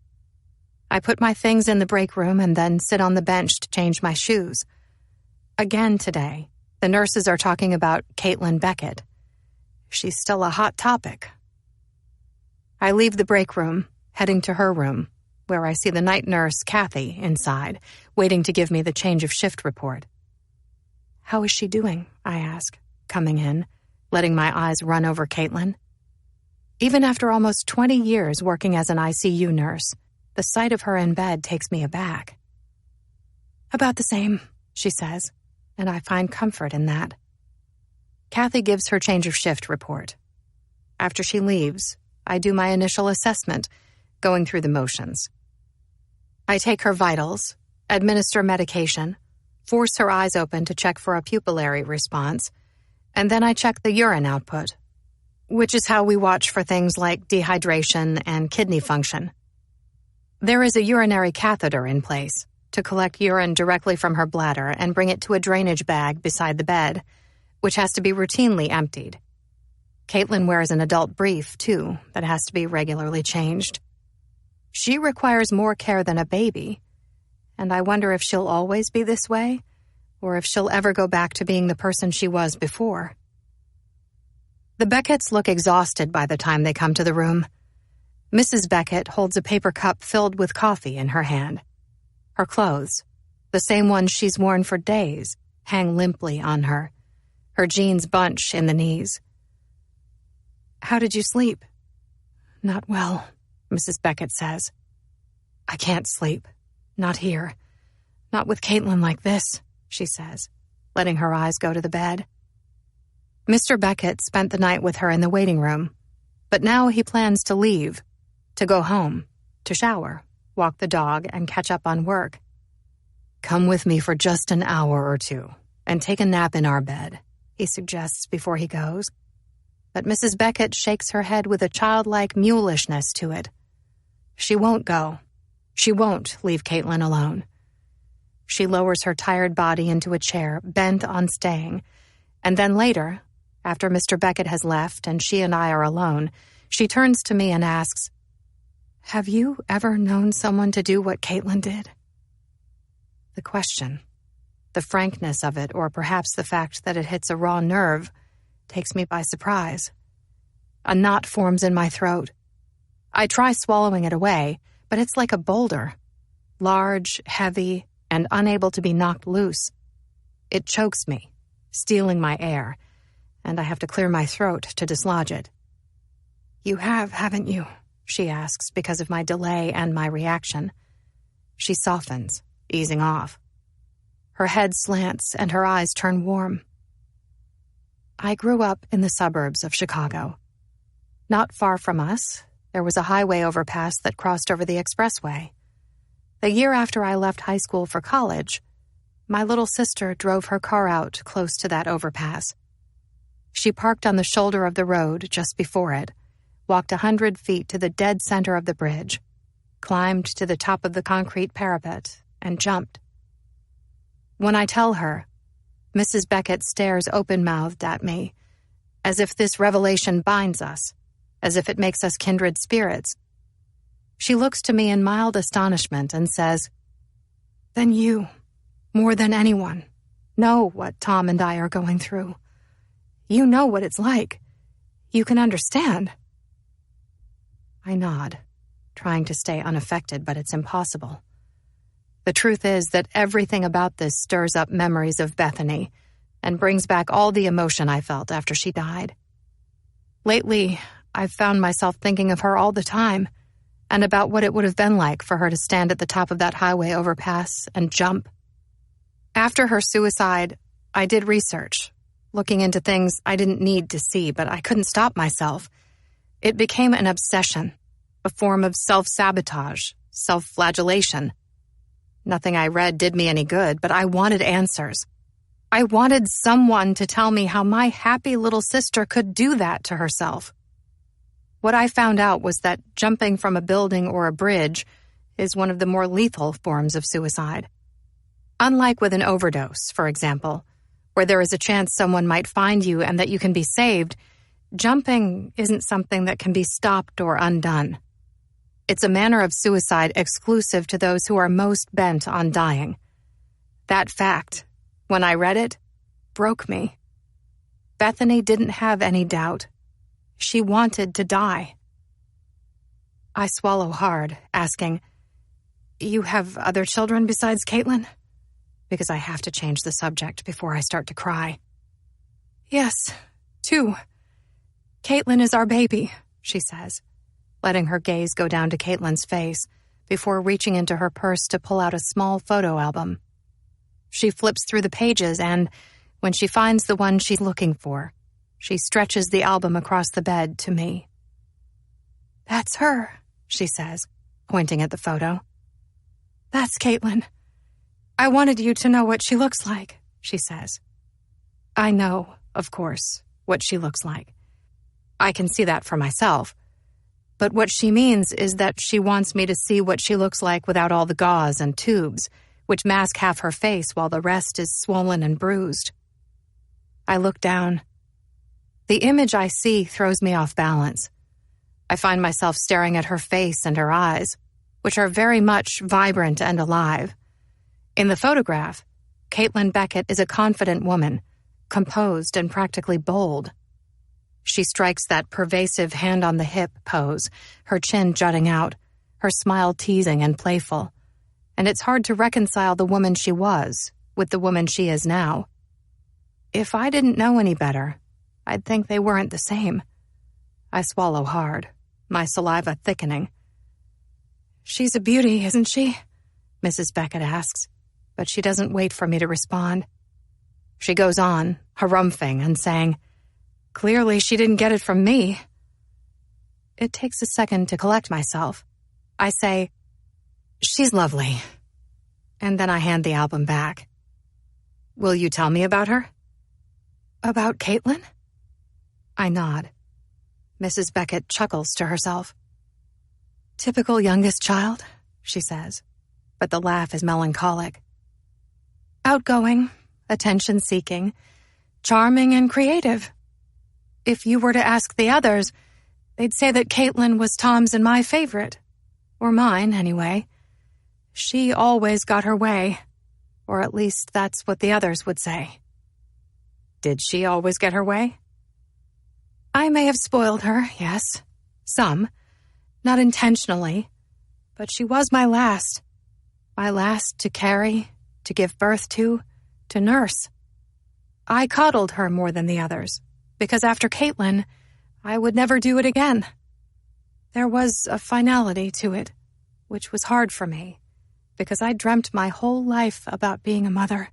I put my things in the break room and then sit on the bench to change my shoes. Again today, the nurses are talking about Caitlin Beckett. She's still a hot topic. I leave the break room, heading to her room, where I see the night nurse, Kathy, inside, waiting to give me the change of shift report. "How is she doing?" I ask, coming in, letting my eyes run over Caitlin. Even after almost 20 years working as an ICU nurse, the sight of her in bed takes me aback. "About the same," she says, and I find comfort in that. Kathy gives her change of shift report. After she leaves, I do my initial assessment, going through the motions. I take her vitals, administer medication, force her eyes open to check for a pupillary response, and then I check the urine output, which is how we watch for things like dehydration and kidney function. There is a urinary catheter in place to collect urine directly from her bladder and bring it to a drainage bag beside the bed, which has to be routinely emptied. Caitlin wears an adult brief, too, that has to be regularly changed. She requires more care than a baby, and I wonder if she'll always be this way, or if she'll ever go back to being the person she was before. The Becketts look exhausted by the time they come to the room. Mrs. Beckett holds a paper cup filled with coffee in her hand. Her clothes, the same ones she's worn for days, hang limply on her. Her jeans bunch in the knees. "How did you sleep?" "Not well," Mrs. Beckett says. "I can't sleep. Not here. Not with Caitlin like this," she says, letting her eyes go to the bed. Mr. Beckett spent the night with her in the waiting room, but now he plans to leave, to go home, to shower, walk the dog, and catch up on work. "Come with me for just an hour or two and take a nap in our bed," he suggests before he goes. But Mrs. Beckett shakes her head with a childlike mulishness to it. She won't go. She won't leave Caitlin alone. She lowers her tired body into a chair, bent on staying, and then later, after Mr. Beckett has left and she and I are alone, she turns to me and asks, "Have you ever known someone to do what Caitlin did?" The question, the frankness of it, or perhaps the fact that it hits a raw nerve, takes me by surprise. A knot forms in my throat. I try swallowing it away, but it's like a boulder, large, heavy, and unable to be knocked loose. It chokes me, stealing my air, and I have to clear my throat to dislodge it. "You have, haven't you?" she asks because of my delay and my reaction. She softens, easing off. Her head slants and her eyes turn warm. I grew up in the suburbs of Chicago. Not far from us, there was a highway overpass that crossed over the expressway. The year after I left high school for college, my little sister drove her car out close to that overpass. She parked on the shoulder of the road just before it, walked 100 feet to the dead center of the bridge, climbed to the top of the concrete parapet, and jumped. When I tell her, Mrs. Beckett stares open-mouthed at me, as if this revelation binds us, as if it makes us kindred spirits. She looks to me in mild astonishment and says, "Then you, more than anyone, know what Tom and I are going through. You know what it's like. You can understand." I nod, trying to stay unaffected, but it's impossible. The truth is that everything about this stirs up memories of Bethany and brings back all the emotion I felt after she died. Lately, I've found myself thinking of her all the time and about what it would have been like for her to stand at the top of that highway overpass and jump. After her suicide, I did research, looking into things I didn't need to see, but I couldn't stop myself. It became an obsession, a form of self-sabotage, self-flagellation. Nothing I read did me any good, but I wanted answers. I wanted someone to tell me how my happy little sister could do that to herself. What I found out was that jumping from a building or a bridge is one of the more lethal forms of suicide. Unlike with an overdose, for example, where there is a chance someone might find you and that you can be saved, jumping isn't something that can be stopped or undone. It's a manner of suicide exclusive to those who are most bent on dying. That fact, when I read it, broke me. Bethany didn't have any doubt. She wanted to die. I swallow hard, asking, "You have other children besides Caitlin?" Because I have to change the subject before I start to cry. "Yes, 2. Caitlin is our baby," she says, letting her gaze go down to Caitlin's face before reaching into her purse to pull out a small photo album. She flips through the pages and, when she finds the one she's looking for, she stretches the album across the bed to me. "That's her," she says, pointing at the photo. "That's Caitlin. I wanted you to know what she looks like," she says. I know, of course, what she looks like. I can see that for myself. But what she means is that she wants me to see what she looks like without all the gauze and tubes, which mask half her face while the rest is swollen and bruised. I look down. The image I see throws me off balance. I find myself staring at her face and her eyes, which are very much vibrant and alive. In the photograph, Caitlin Beckett is a confident woman, composed and practically bold. She strikes that pervasive hand-on-the-hip pose, her chin jutting out, her smile teasing and playful. And it's hard to reconcile the woman she was with the woman she is now. If I didn't know any better, I'd think they weren't the same. I swallow hard, my saliva thickening. "She's a beauty, isn't she?" Mrs. Beckett asks, but she doesn't wait for me to respond. She goes on, harumphing and saying, "Clearly she didn't get it from me." It takes a second to collect myself. I say, "She's lovely." And then I hand the album back. "Will you tell me about her?" "About Caitlin?" I nod. Mrs. Beckett chuckles to herself. "Typical youngest child," she says, but the laugh is melancholic. "Outgoing, attention-seeking, charming and creative. If you were to ask the others, they'd say that Caitlin was Tom's and my favorite. Or mine, anyway. She always got her way, or at least that's what the others would say." "Did she always get her way?" "I may have spoiled her, yes. Some. Not intentionally. But she was my last. My last to carry, to give birth to nurse. I coddled her more than the others, because after Caitlin, I would never do it again. There was a finality to it, which was hard for me, because I dreamt my whole life about being a mother.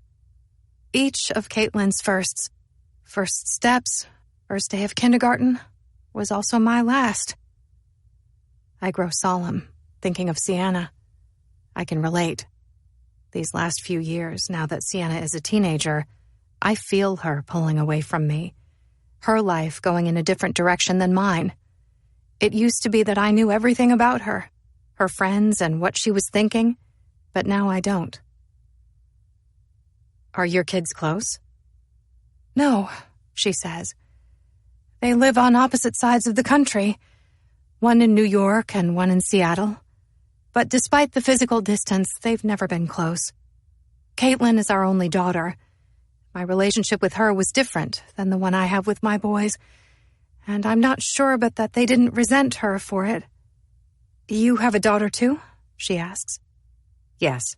Each of Caitlin's first steps, first day of kindergarten, was also my last." I grow solemn, thinking of Sienna. I can relate. These last few years, now that Sienna is a teenager, I feel her pulling away from me, her life going in a different direction than mine. It used to be that I knew everything about her friends and what she was thinking, but now I don't. "Are your kids close?" "No," she says. "They live on opposite sides of the country, one in New York and one in Seattle. But despite the physical distance, they've never been close. Caitlin is our only daughter. My relationship with her was different than the one I have with my boys, and I'm not sure but that they didn't resent her for it." "You have a daughter too?" she asks. "Yes."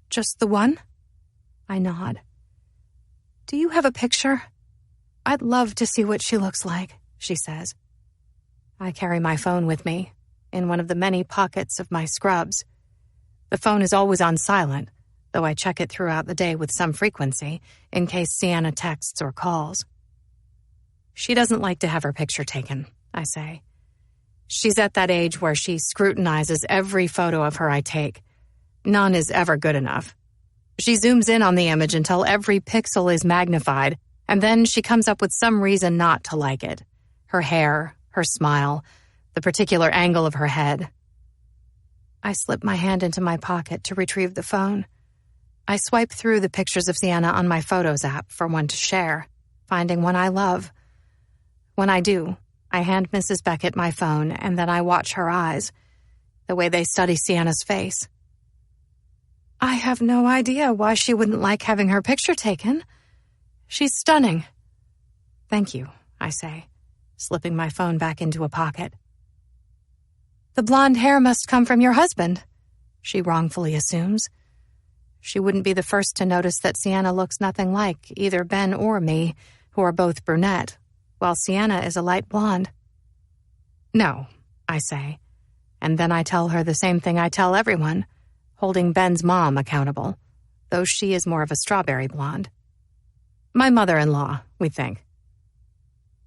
"Just the one?" I nod. "Do you have a picture? I'd love to see what she looks like," she says. I carry my phone with me, in one of the many pockets of my scrubs. The phone is always on silent, though I check it throughout the day with some frequency, in case Sienna texts or calls. "She doesn't like to have her picture taken," I say. "She's at that age where she scrutinizes every photo of her I take. None is ever good enough. She zooms in on the image until every pixel is magnified, and then she comes up with some reason not to like it. Her hair, her smile, the particular angle of her head." I slip my hand into my pocket to retrieve the phone. I swipe through the pictures of Sienna on my Photos app for one to share, finding one I love. When I do, I hand Mrs. Beckett my phone, and then I watch her eyes, the way they study Sienna's face. "I have no idea why she wouldn't like having her picture taken. She's stunning." "Thank you," I say, slipping my phone back into a pocket. "The blonde hair must come from your husband," she wrongfully assumes. She wouldn't be the first to notice that Sienna looks nothing like either Ben or me, who are both brunette, while Sienna is a light blonde. "No," I say, and then I tell her the same thing I tell everyone, holding Ben's mom accountable, though she is more of a strawberry blonde. "My mother-in-law, we think."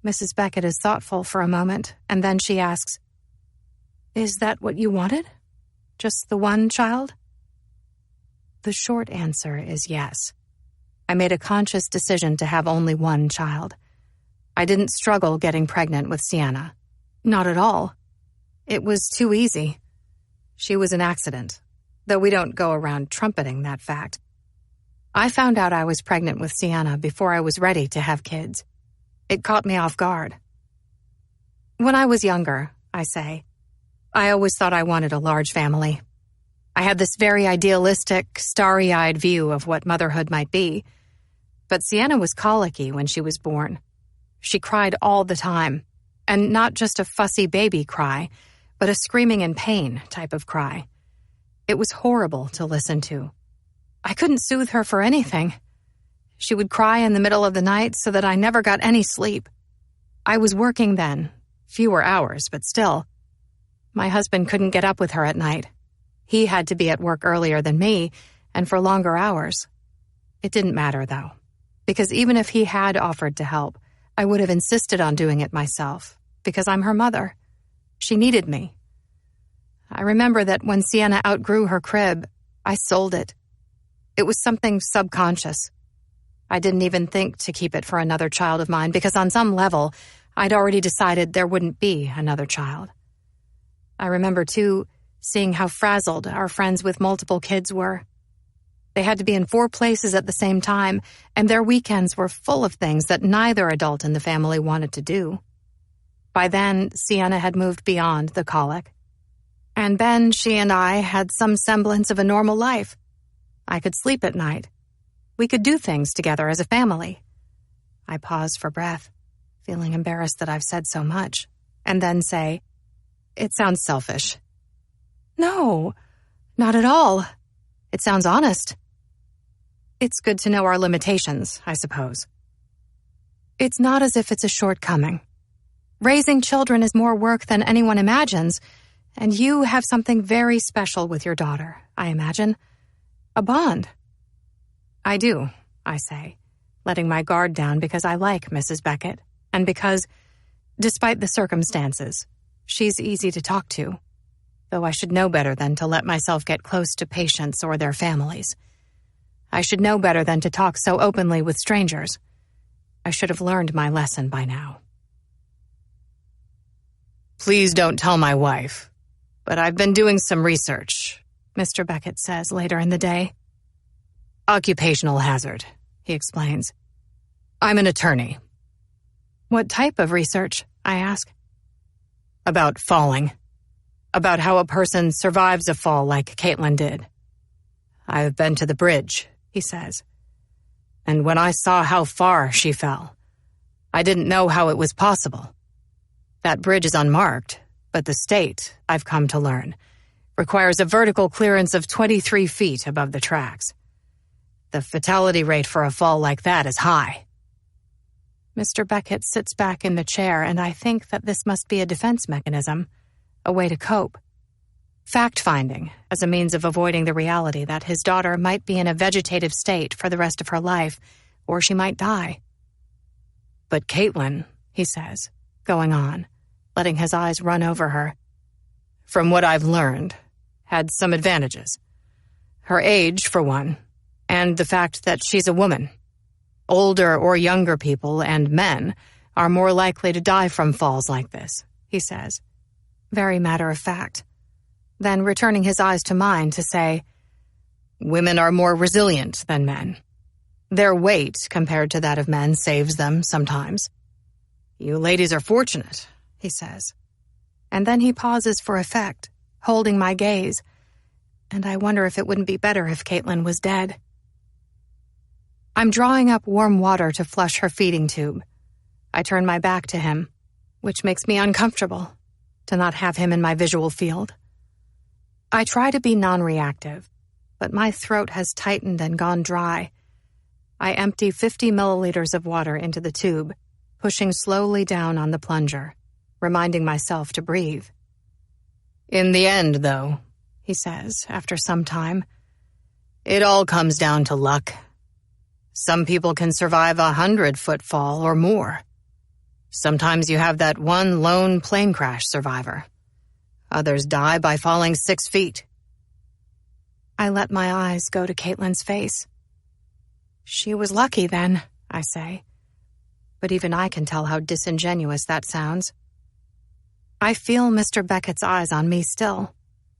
Mrs. Beckett is thoughtful for a moment, and then she asks, "Is that what you wanted? Just the one child?" The short answer is yes. I made a conscious decision to have only one child. I didn't struggle getting pregnant with Sienna. Not at all. It was too easy. She was an accident, though we don't go around trumpeting that fact. I found out I was pregnant with Sienna before I was ready to have kids. It caught me off guard. When I was younger, I say, I always thought I wanted a large family. I had this very idealistic, starry-eyed view of what motherhood might be. But Sienna was colicky when she was born. She cried all the time, and not just a fussy baby cry, but a screaming in pain type of cry. It was horrible to listen to. I couldn't soothe her for anything. She would cry in the middle of the night so that I never got any sleep. I was working then, fewer hours, but still. My husband couldn't get up with her at night. He had to be at work earlier than me, and for longer hours. It didn't matter, though, because even if he had offered to help, I would have insisted on doing it myself, because I'm her mother. She needed me. I remember that when Sienna outgrew her crib, I sold it. It was something subconscious. I didn't even think to keep it for another child of mine, because on some level, I'd already decided there wouldn't be another child. I remember, too, seeing how frazzled our friends with multiple kids were. They had to be in 4 places at the same time, and their weekends were full of things that neither adult in the family wanted to do. By then, Sienna had moved beyond the colic. And Ben, she and I had some semblance of a normal life. I could sleep at night. We could do things together as a family. I paused for breath, feeling embarrassed that I've said so much, and then say, "It sounds selfish." "No, not at all. It sounds honest." It's good to know our limitations, I suppose. It's not as if it's a shortcoming. Raising children is more work than anyone imagines, and you have something very special with your daughter, I imagine. A bond. I do, I say, letting my guard down because I like Mrs. Beckett, and because, despite the circumstances, she's easy to talk to, though I should know better than to let myself get close to patients or their families. I should know better than to talk so openly with strangers. I should have learned my lesson by now. "Please don't tell my wife, but I've been doing some research," Mr. Beckett says later in the day. "Occupational hazard," he explains. "I'm an attorney." "What type of research?" I ask. "About falling. About how a person survives a fall like Caitlin did. I've been to the bridge," he says. "And when I saw how far she fell, I didn't know how it was possible. That bridge is unmarked, but the state, I've come to learn, requires a vertical clearance of 23 feet above the tracks. The fatality rate for a fall like that is high." Mr. Beckett sits back in the chair, and I think that this must be a defense mechanism, a way to cope. Fact-finding as a means of avoiding the reality that his daughter might be in a vegetative state for the rest of her life, or she might die. "But Caitlin," he says, going on, letting his eyes run over her, "from what I've learned, had some advantages. Her age, for one, and the fact that she's a woman. Older or younger people and men are more likely to die from falls like this," he says, very matter-of-fact. Then returning his eyes to mine to say, "Women are more resilient than men. Their weight compared to that of men saves them sometimes. You ladies are fortunate," he says. And then he pauses for effect, holding my gaze, and I wonder if it wouldn't be better if Caitlin was dead. I'm drawing up warm water to flush her feeding tube. I turn my back to him, which makes me uncomfortable, to not have him in my visual field. I try to be non-reactive, but my throat has tightened and gone dry. I empty 50 milliliters of water into the tube, pushing slowly down on the plunger, reminding myself to breathe. "In the end, though," he says after some time, "it all comes down to luck. Some people can survive a 100-foot fall or more. Sometimes you have that one lone plane crash survivor. Others die by falling 6 feet. I let my eyes go to Caitlin's face. She was lucky then, I say. But even I can tell how disingenuous that sounds. I feel Mr. Beckett's eyes on me still,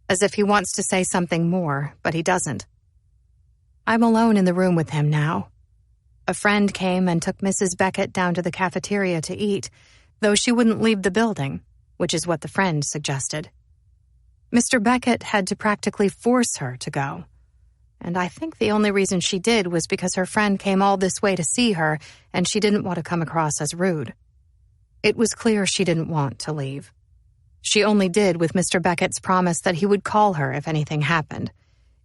as if he wants to say something more, but he doesn't. I'm alone in the room with him now. A friend came and took Mrs. Beckett down to the cafeteria to eat, though she wouldn't leave the building, which is what the friend suggested. Mr. Beckett had to practically force her to go, and I think the only reason she did was because her friend came all this way to see her, and she didn't want to come across as rude. It was clear she didn't want to leave. She only did with Mr. Beckett's promise that he would call her if anything happened,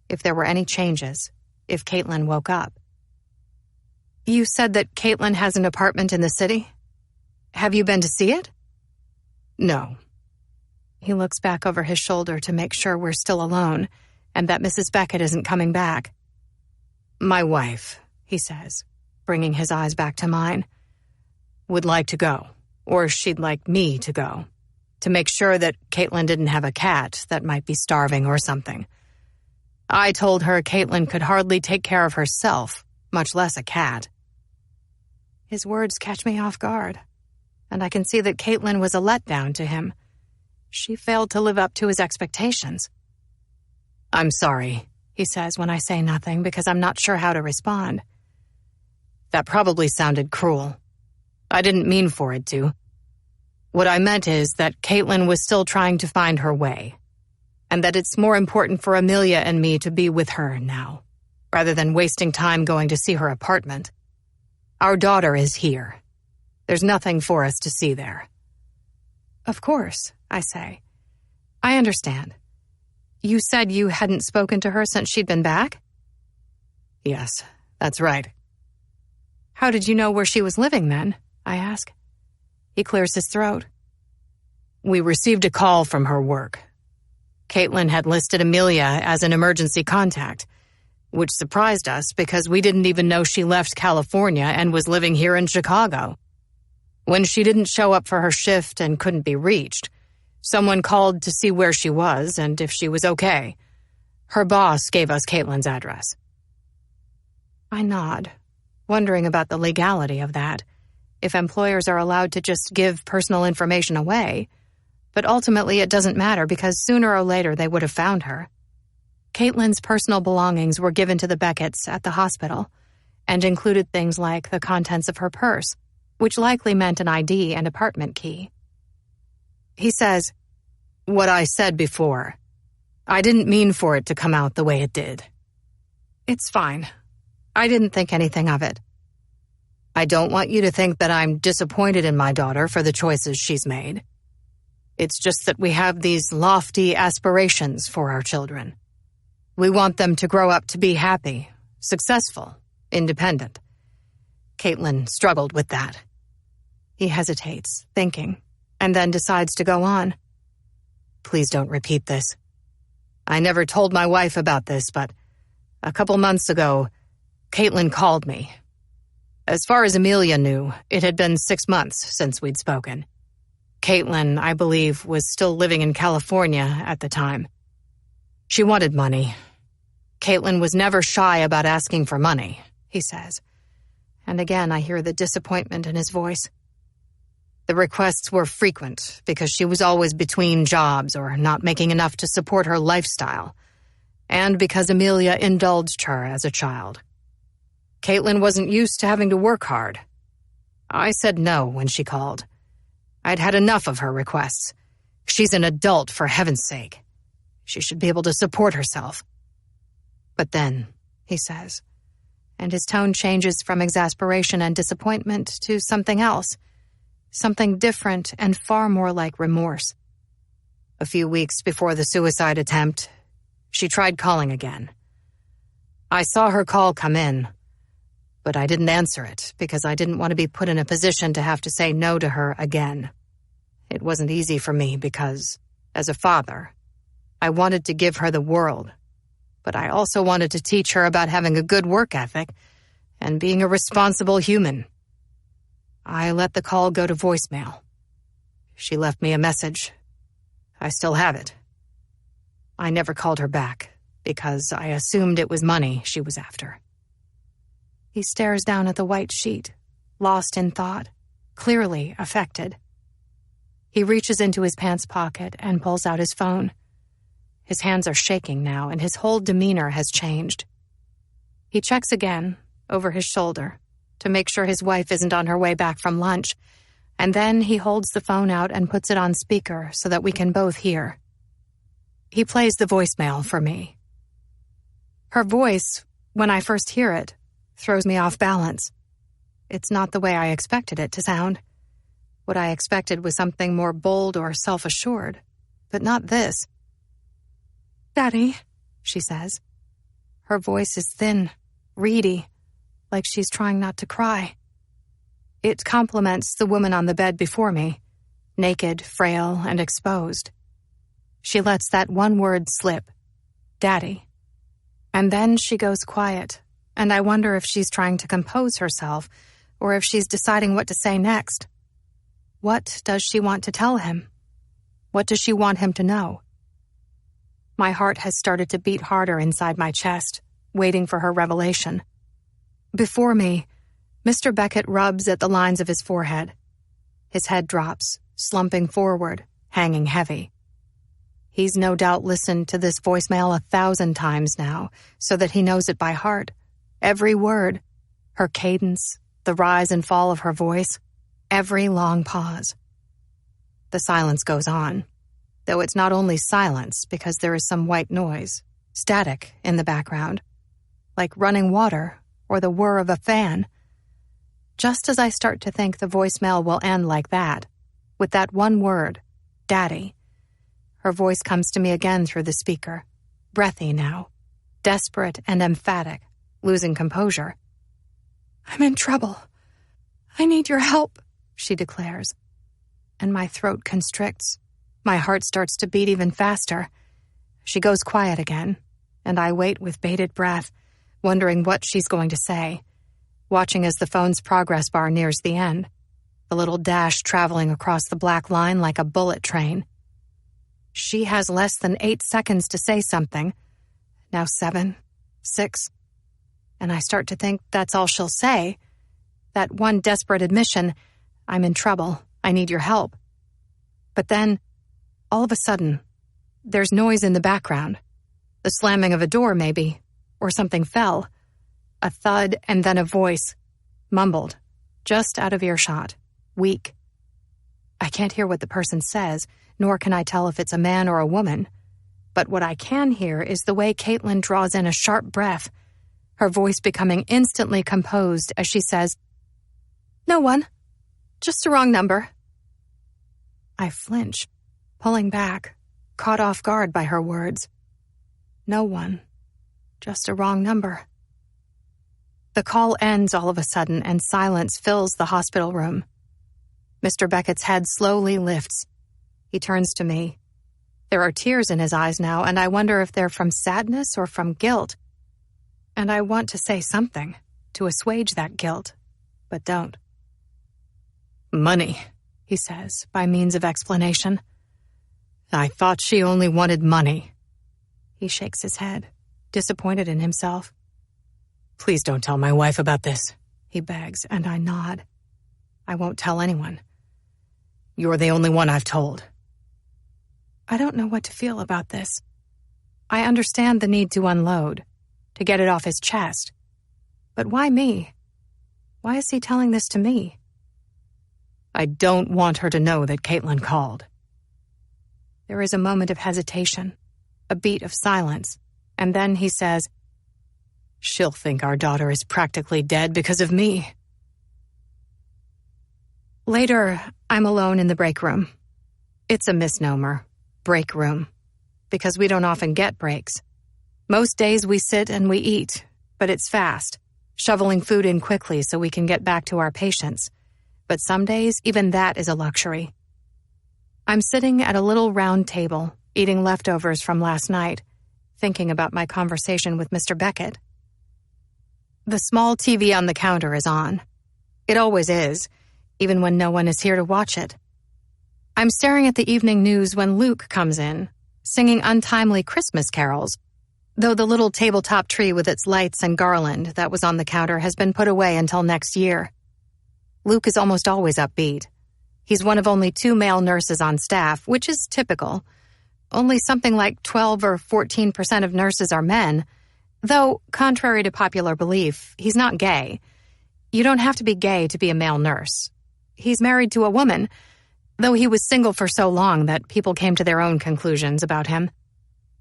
if there were any changes, if Caitlin woke up. You said that Caitlin has an apartment in the city? Have you been to see it? No. He looks back over his shoulder to make sure we're still alone and that Mrs. Beckett isn't coming back. My wife, he says, bringing his eyes back to mine, would like to go, or she'd like me to go, to make sure that Caitlin didn't have a cat that might be starving or something. I told her Caitlin could hardly take care of herself, much less a cat. His words catch me off guard, and I can see that Caitlin was a letdown to him. She failed to live up to his expectations. I'm sorry, he says when I say nothing because I'm not sure how to respond. That probably sounded cruel. I didn't mean for it to. What I meant is that Caitlin was still trying to find her way, and that it's more important for Amelia and me to be with her now, rather than wasting time going to see her apartment. Our daughter is here. There's nothing for us to see there. Of course, I say. I understand. You said you hadn't spoken to her since she'd been back? Yes, that's right. How did you know where she was living then? I ask. He clears his throat. We received a call from her work. Caitlin had listed Amelia as an emergency contact, which surprised us because we didn't even know she left California and was living here in Chicago. When she didn't show up for her shift and couldn't be reached, someone called to see where she was and if she was okay. Her boss gave us Caitlin's address. I nod, wondering about the legality of that, if employers are allowed to just give personal information away. But ultimately it doesn't matter because sooner or later they would have found her. Caitlin's personal belongings were given to the Becketts at the hospital and included things like the contents of her purse, which likely meant an ID and apartment key. He says, what I said before, I didn't mean for it to come out the way it did. It's fine. I didn't think anything of it. I don't want you to think that I'm disappointed in my daughter for the choices she's made. It's just that we have these lofty aspirations for our children. We want them to grow up to be happy, successful, independent. Caitlin struggled with that. He hesitates, thinking, and then decides to go on. Please don't repeat this. I never told my wife about this, but a couple months ago, Caitlin called me. As far as Amelia knew, it had been 6 months since we'd spoken. Caitlin, I believe, was still living in California at the time. She wanted money. Caitlin was never shy about asking for money, he says. And again, I hear the disappointment in his voice. The requests were frequent because she was always between jobs or not making enough to support her lifestyle, and because Amelia indulged her as a child. Caitlin wasn't used to having to work hard. I said no when she called. I'd had enough of her requests. She's an adult, for heaven's sake. She should be able to support herself. But then, he says, and his tone changes from exasperation and disappointment to something else, something different and far more like remorse. A few weeks before the suicide attempt, she tried calling again. I saw her call come in, but I didn't answer it because I didn't want to be put in a position to have to say no to her again. It wasn't easy for me because, as a father, I wanted to give her the world, but I also wanted to teach her about having a good work ethic and being a responsible human. I let the call go to voicemail. She left me a message. I still have it. I never called her back because I assumed it was money she was after. He stares down at the white sheet, lost in thought, clearly affected. He reaches into his pants pocket and pulls out his phone. His hands are shaking now, and his whole demeanor has changed. He checks again, over his shoulder, to make sure his wife isn't on her way back from lunch, and then he holds the phone out and puts it on speaker so that we can both hear. He plays the voicemail for me. Her voice, when I first hear it, throws me off balance. It's not the way I expected it to sound. What I expected was something more bold or self-assured, but not this. "Daddy," she says. Her voice is thin, reedy, like she's trying not to cry. It complements the woman on the bed before me, naked, frail, and exposed. She lets that one word slip, "Daddy." And then she goes quiet, and I wonder if she's trying to compose herself or if she's deciding what to say next. What does she want to tell him? What does she want him to know? My heart has started to beat harder inside my chest, waiting for her revelation. Before me, Mr. Beckett rubs at the lines of his forehead. His head drops, slumping forward, hanging heavy. He's no doubt listened to this voicemail 1,000 times now, so that he knows it by heart. Every word, her cadence, the rise and fall of her voice, every long pause. The silence goes on, though it's not only silence because there is some white noise, static in the background, like running water or the whir of a fan. Just as I start to think the voicemail will end like that, with that one word, "Daddy," her voice comes to me again through the speaker, breathy now, desperate and emphatic, losing composure. "I'm in trouble. I need your help," she declares. And my throat constricts. My heart starts to beat even faster. She goes quiet again, and I wait with bated breath, wondering what she's going to say, watching as the phone's progress bar nears the end, the little dash traveling across the black line like a bullet train. She has less than 8 seconds to say something. Now 7, 6, and I start to think that's all she'll say. That one desperate admission, "I'm in trouble, I need your help." But then, all of a sudden, there's noise in the background. The slamming of a door, maybe, or something fell. A thud and then a voice, mumbled, just out of earshot, weak. I can't hear what the person says, nor can I tell if it's a man or a woman. But what I can hear is the way Caitlin draws in a sharp breath, her voice becoming instantly composed as she says, "No one. Just a wrong number." I flinch, pulling back, caught off guard by her words. No one. Just a wrong number. The call ends all of a sudden and silence fills the hospital room. Mr. Beckett's head slowly lifts. He turns to me. There are tears in his eyes now, and I wonder if they're from sadness or from guilt. And I want to say something to assuage that guilt, but don't. "Money," he says, by means of explanation. "I thought she only wanted money." He shakes his head, disappointed in himself. "Please don't tell my wife about this," he begs, and I nod. "I won't tell anyone. You're the only one I've told." I don't know what to feel about this. I understand the need to unload, to get it off his chest. But why me? Why is he telling this to me? "I don't want her to know that Caitlin called." There is a moment of hesitation, a beat of silence, and then he says, "She'll think our daughter is practically dead because of me." Later, I'm alone in the break room. It's a misnomer, break room, because we don't often get breaks. Most days we sit and we eat, but it's fast, shoveling food in quickly so we can get back to our patients. But some days, even that is a luxury. I'm sitting at a little round table, eating leftovers from last night, thinking about my conversation with Mr. Beckett. The small TV on the counter is on. It always is, even when no one is here to watch it. I'm staring at the evening news when Luke comes in, singing untimely Christmas carols, though the little tabletop tree with its lights and garland that was on the counter has been put away until next year. Luke is almost always upbeat. He's one of only 2 male nurses on staff, which is typical. Only something like 12 or 14% of nurses are men, though, contrary to popular belief, he's not gay. You don't have to be gay to be a male nurse. He's married to a woman, though he was single for so long that people came to their own conclusions about him.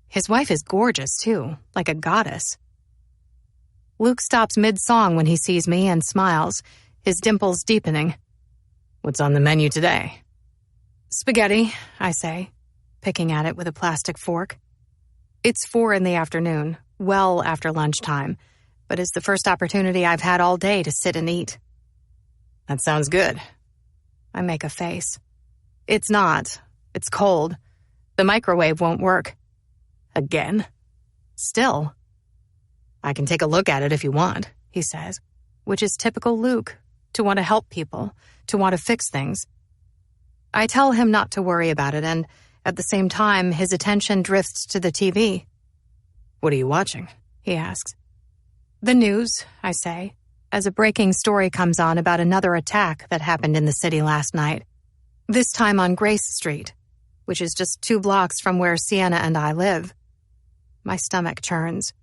His wife is gorgeous, too, like a goddess. Luke stops mid-song when he sees me and smiles, his dimples deepening. What's on the menu today? Spaghetti, I say, picking at it with a plastic fork. It's 4 p.m, well after lunchtime, but it's the first opportunity I've had all day to sit and eat. That sounds good. I make a face. It's not. It's cold. The microwave won't work. Again? Still. I can take a look at it if you want, he says, which is typical Luke, to want to help people, to want to fix things. I tell him not to worry about it, and at the same time, his attention drifts to the TV. What are you watching? He asks. The news, I say, as a breaking story comes on about another attack that happened in the city last night. This time on Grace Street, which is just 2 blocks from where Sienna and I live. My stomach churns.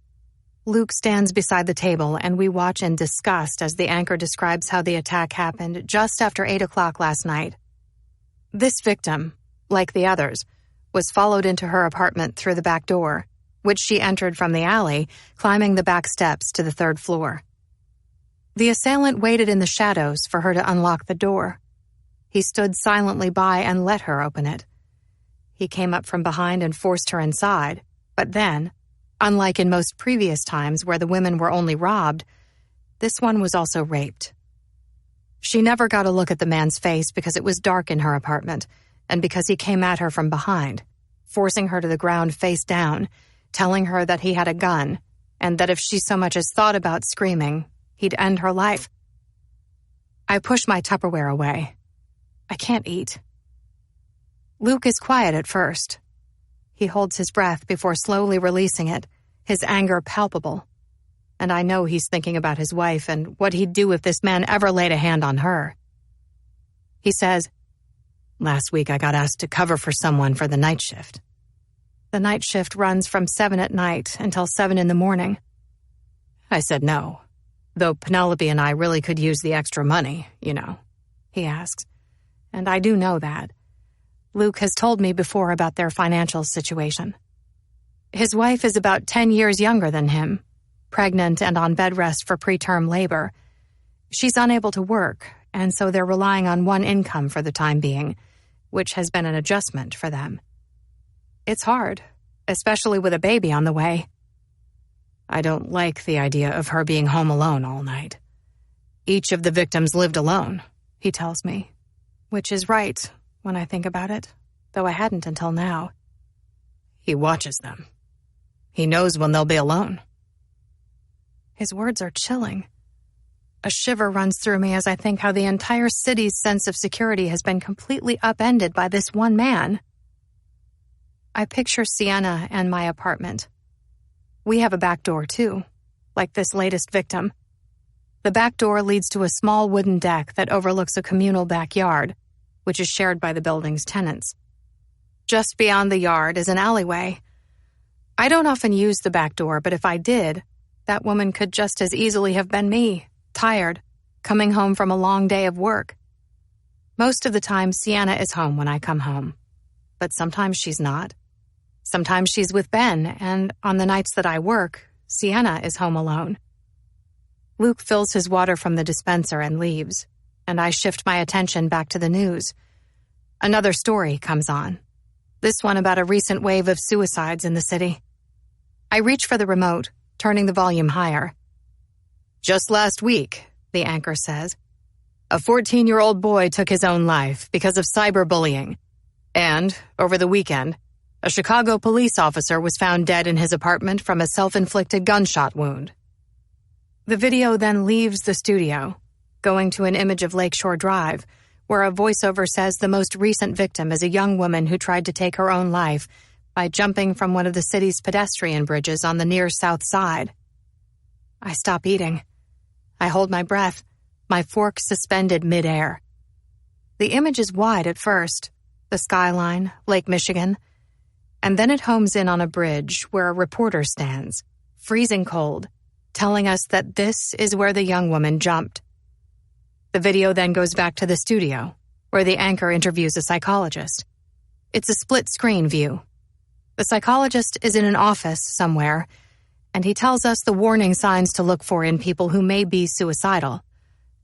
Luke stands beside the table, and we watch in disgust as the anchor describes how the attack happened just after 8 o'clock last night. This victim, like the others, was followed into her apartment through the back door, which she entered from the alley, climbing the back steps to the 3rd floor. The assailant waited in the shadows for her to unlock the door. He stood silently by and let her open it. He came up from behind and forced her inside, but then, unlike in most previous times where the women were only robbed, this one was also raped. She never got a look at the man's face because it was dark in her apartment, and because he came at her from behind, forcing her to the ground face down, telling her that he had a gun, and that if she so much as thought about screaming, he'd end her life. I push my Tupperware away. I can't eat. Luke is quiet at first. He holds his breath before slowly releasing it, his anger palpable. And I know he's thinking about his wife and what he'd do if this man ever laid a hand on her. He says, "Last week I got asked to cover for someone for the night shift. The night shift runs from 7 p.m. until 7 a.m. I said no, though Penelope and I really could use the extra money, he asks. And I do know that. Luke has told me before about their financial situation. His wife is about 10 years younger than him, pregnant and on bed rest for preterm labor. She's unable to work, and so they're relying on one income for the time being, which has been an adjustment for them. It's hard, especially with a baby on the way. I don't like the idea of her being home alone all night. Each of the victims lived alone, he tells me, which is right when I think about it, though I hadn't until now. He watches them. He knows when they'll be alone. His words are chilling. A shiver runs through me as I think how the entire city's sense of security has been completely upended by this one man. I picture Sienna and my apartment. We have a back door, too, like this latest victim. The back door leads to a small wooden deck that overlooks a communal backyard, which is shared by the building's tenants. Just beyond the yard is an alleyway. I don't often use the back door, but if I did, that woman could just as easily have been me, tired, coming home from a long day of work. Most of the time, Sienna is home when I come home, but sometimes she's not. Sometimes she's with Ben, and on the nights that I work, Sienna is home alone. Luke fills his water from the dispenser and leaves, and I shift my attention back to the news. Another story comes on, this one about a recent wave of suicides in the city. I reach for the remote, turning the volume higher. Just last week, the anchor says, a 14-year-old boy took his own life because of cyberbullying. And, over the weekend, a Chicago police officer was found dead in his apartment from a self-inflicted gunshot wound. The video then leaves the studio, going to an image of Lakeshore Drive, where a voiceover says the most recent victim is a young woman who tried to take her own life by jumping from one of the city's pedestrian bridges on the near south side. I stop eating. I hold my breath, my fork suspended midair. The image is wide at first, the skyline, Lake Michigan, and then it homes in on a bridge where a reporter stands, freezing cold, telling us that this is where the young woman jumped. The video then goes back to the studio, where the anchor interviews a psychologist. It's a split-screen view. The psychologist is in an office somewhere, and he tells us the warning signs to look for in people who may be suicidal,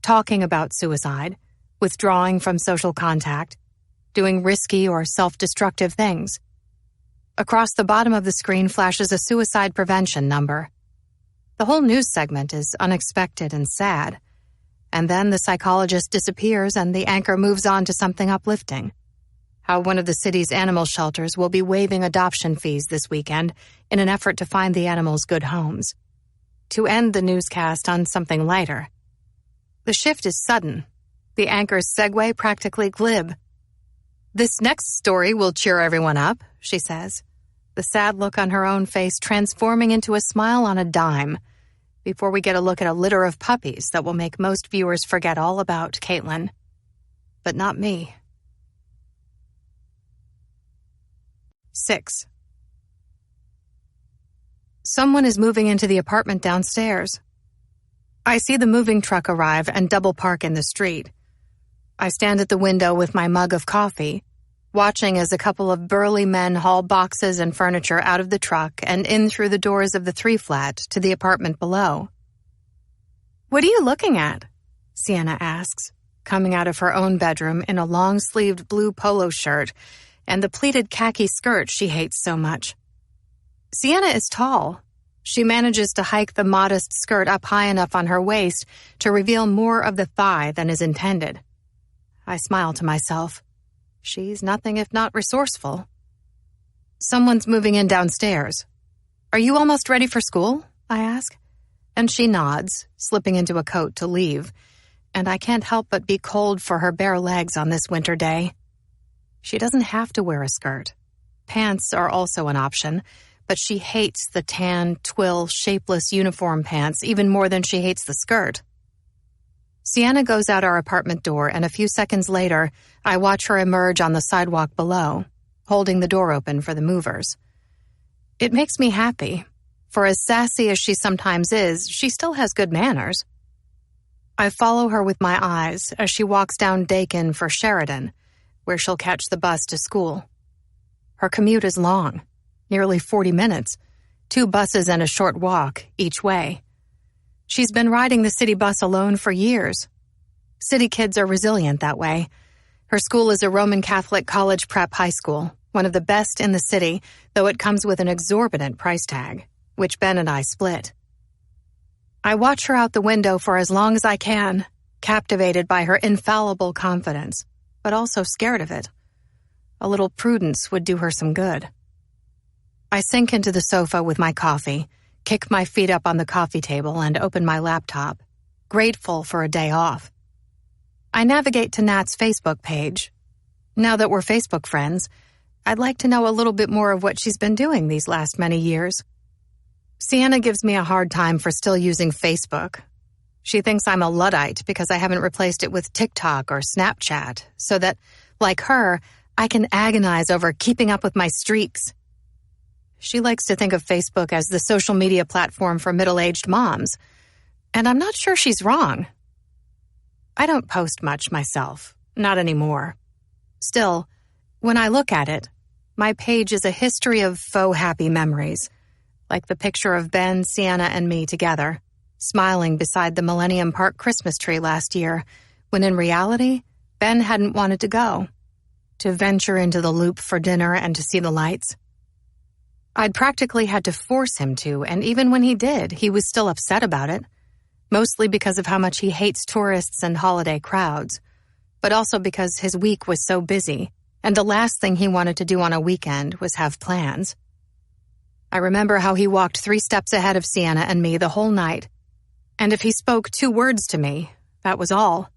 talking about suicide, withdrawing from social contact, doing risky or self-destructive things. Across the bottom of the screen flashes a suicide prevention number. The whole news segment is unexpected and sad. And then the psychologist disappears and the anchor moves on to something uplifting. How one of the city's animal shelters will be waiving adoption fees this weekend in an effort to find the animals good homes. To end the newscast on something lighter. The shift is sudden. The anchor's segue practically glib. "This next story will cheer everyone up," she says, the sad look on her own face transforming into a smile on a dime, before we get a look at a litter of puppies that will make most viewers forget all about Caitlin. But not me. 6. Someone is moving into the apartment downstairs. I see the moving truck arrive and double park in the street. I stand at the window with my mug of coffee, watching as a couple of burly men haul boxes and furniture out of the truck and in through the doors of the 3-flat to the apartment below. "What are you looking at?" Sienna asks, coming out of her own bedroom in a long-sleeved blue polo shirt and the pleated khaki skirt she hates so much. Sienna is tall. She manages to hike the modest skirt up high enough on her waist to reveal more of the thigh than is intended. I smile to myself. She's nothing if not resourceful. "Someone's moving in downstairs. Are you almost ready for school?" I ask. And she nods, slipping into a coat to leave, and I can't help but be cold for her bare legs on this winter day. She doesn't have to wear a skirt. Pants are also an option, but she hates the tan, twill, shapeless uniform pants even more than she hates the skirt. Sienna goes out our apartment door, and a few seconds later, I watch her emerge on the sidewalk below, holding the door open for the movers. It makes me happy, for as sassy as she sometimes is, she still has good manners. I follow her with my eyes as she walks down Dakin for Sheridan, where she'll catch the bus to school. Her commute is long, nearly 40 minutes, 2 buses and a short walk each way. She's been riding the city bus alone for years. City kids are resilient that way. Her school is a Roman Catholic college prep high school, one of the best in the city, though it comes with an exorbitant price tag, which Ben and I split. I watch her out the window for as long as I can, captivated by her infallible confidence, but also scared of it. A little prudence would do her some good. I sink into the sofa with my coffee, kick my feet up on the coffee table, and open my laptop, grateful for a day off. I navigate to Nat's Facebook page. Now that we're Facebook friends, I'd like to know a little bit more of what she's been doing these last many years. Sienna gives me a hard time for still using Facebook. She thinks I'm a Luddite because I haven't replaced it with TikTok or Snapchat, so that, like her, I can agonize over keeping up with my streaks. She likes to think of Facebook as the social media platform for middle-aged moms, and I'm not sure she's wrong. I don't post much myself, not anymore. Still, when I look at it, my page is a history of faux happy memories, like the picture of Ben, Sienna, and me together, smiling beside the Millennium Park Christmas tree last year, when in reality, Ben hadn't wanted to go, to venture into the loop for dinner and to see the lights. I'd practically had to force him to, and even when he did, he was still upset about it, mostly because of how much he hates tourists and holiday crowds, but also because his week was so busy, and the last thing he wanted to do on a weekend was have plans. I remember how he walked 3 steps ahead of Sienna and me the whole night, and if he spoke 2 words to me, that was all.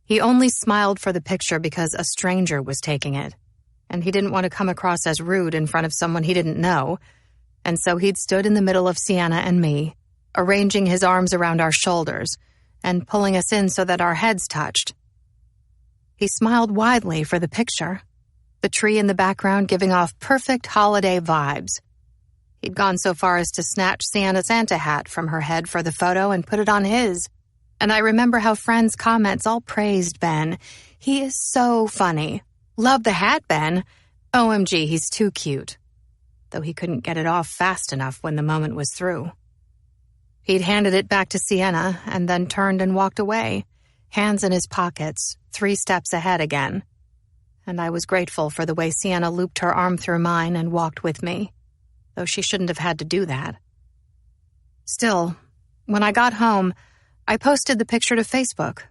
He only smiled for the picture because a stranger was taking it, and he didn't want to come across as rude in front of someone he didn't know, and so he'd stood in the middle of Sienna and me, arranging his arms around our shoulders and pulling us in so that our heads touched. He smiled widely for the picture, the tree in the background giving off perfect holiday vibes. He'd gone so far as to snatch Sienna's Santa hat from her head for the photo and put it on his. And I remember how friends' comments all praised Ben. He is so funny. Love the hat, Ben. OMG, he's too cute. Though he couldn't get it off fast enough when the moment was through. He'd handed it back to Sienna and then turned and walked away, hands in his pockets, 3 steps ahead again. And I was grateful for the way Sienna looped her arm through mine and walked with me, though she shouldn't have had to do that. Still, when I got home, I posted the picture to Facebook,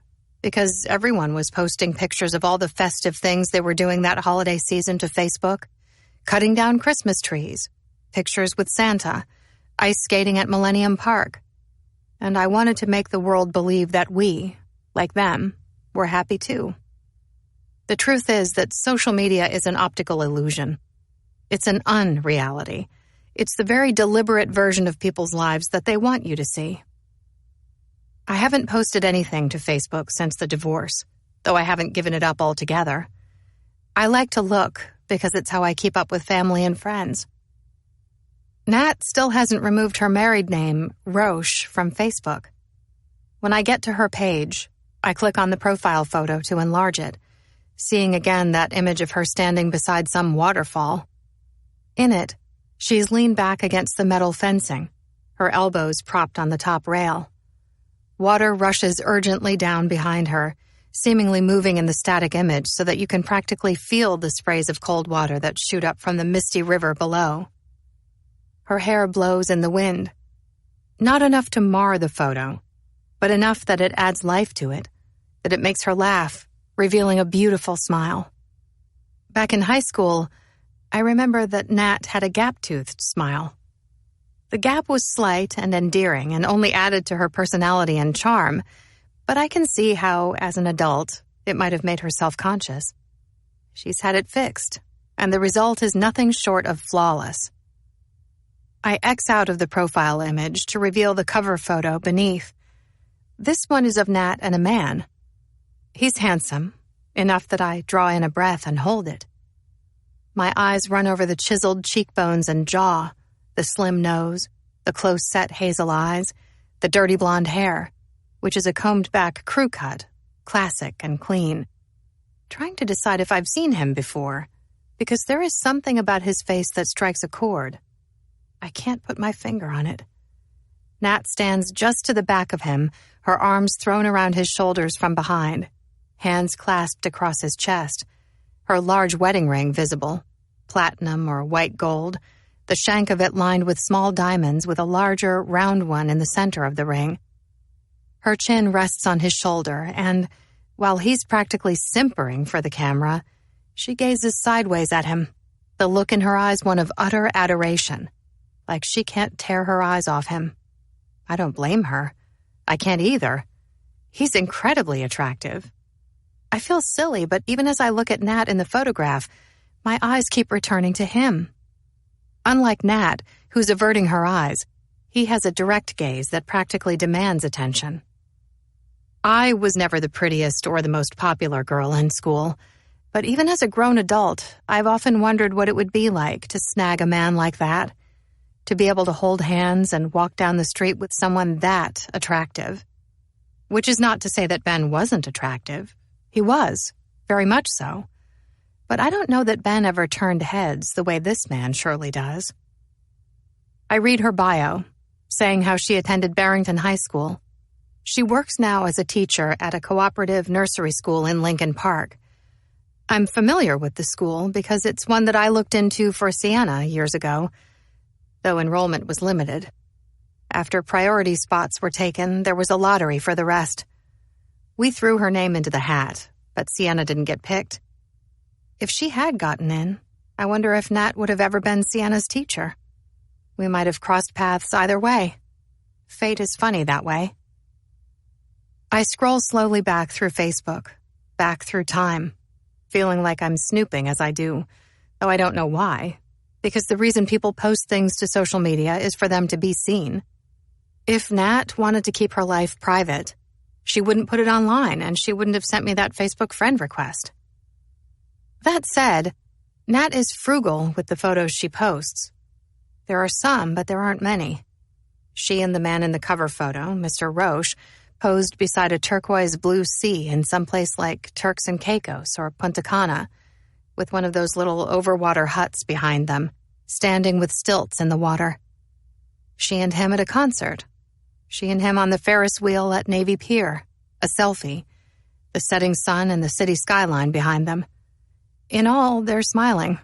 because everyone was posting pictures of all the festive things they were doing that holiday season to Facebook. Cutting down Christmas trees, pictures with Santa, ice skating at Millennium Park. And I wanted to make the world believe that we, like them, were happy too. The truth is that social media is an optical illusion. It's an unreality. It's the very deliberate version of people's lives that they want you to see. I haven't posted anything to Facebook since the divorce, though I haven't given it up altogether. I like to look because it's how I keep up with family and friends. Nat still hasn't removed her married name, Roche, from Facebook. When I get to her page, I click on the profile photo to enlarge it, seeing again that image of her standing beside some waterfall. In it, she's leaned back against the metal fencing, her elbows propped on the top rail. Water rushes urgently down behind her, seemingly moving in the static image so that you can practically feel the sprays of cold water that shoot up from the misty river below. Her hair blows in the wind. Not enough to mar the photo, but enough that it adds life to it, that it makes her laugh, revealing a beautiful smile. Back in high school, I remember that Nat had a gap-toothed smile. The gap was slight and endearing and only added to her personality and charm, but I can see how, as an adult, it might have made her self-conscious. She's had it fixed, and the result is nothing short of flawless. I X out of the profile image to reveal the cover photo beneath. This one is of Nat and a man. He's handsome, enough that I draw in a breath and hold it. My eyes run over the chiseled cheekbones and jaw, the slim nose, the close-set hazel eyes, the dirty blonde hair, which is a combed-back crew cut, classic and clean. Trying to decide if I've seen him before, because there is something about his face that strikes a chord. I can't put my finger on it. Nat stands just to the back of him, her arms thrown around his shoulders from behind, hands clasped across his chest, her large wedding ring visible, platinum or white gold, the shank of it lined with small diamonds with a larger, round one in the center of the ring. Her chin rests on his shoulder, and, while he's practically simpering for the camera, she gazes sideways at him, the look in her eyes one of utter adoration, like she can't tear her eyes off him. I don't blame her. I can't either. He's incredibly attractive. I feel silly, but even as I look at Nat in the photograph, my eyes keep returning to him. Unlike Nat, who's averting her eyes, he has a direct gaze that practically demands attention. I was never the prettiest or the most popular girl in school, but even as a grown adult, I've often wondered what it would be like to snag a man like that, to be able to hold hands and walk down the street with someone that attractive. Which is not to say that Ben wasn't attractive. He was, very much so. But I don't know that Ben ever turned heads the way this man surely does. I read her bio, saying how she attended Barrington High School. She works now as a teacher at a cooperative nursery school in Lincoln Park. I'm familiar with the school because it's one that I looked into for Sienna years ago, though enrollment was limited. After priority spots were taken, there was a lottery for the rest. We threw her name into the hat, but Sienna didn't get picked. If she had gotten in, I wonder if Nat would have ever been Sienna's teacher. We might have crossed paths either way. Fate is funny that way. I scroll slowly back through Facebook, back through time, feeling like I'm snooping as I do, though I don't know why, because the reason people post things to social media is for them to be seen. If Nat wanted to keep her life private, she wouldn't put it online and she wouldn't have sent me that Facebook friend request. That said, Nat is frugal with the photos she posts. There are some, but there aren't many. She and the man in the cover photo, Mr. Roche, posed beside a turquoise blue sea in some place like Turks and Caicos or Punta Cana, with one of those little overwater huts behind them, standing with stilts in the water. She and him at a concert. She and him on the Ferris wheel at Navy Pier, a selfie, the setting sun and the city skyline behind them. In all, they're smiling.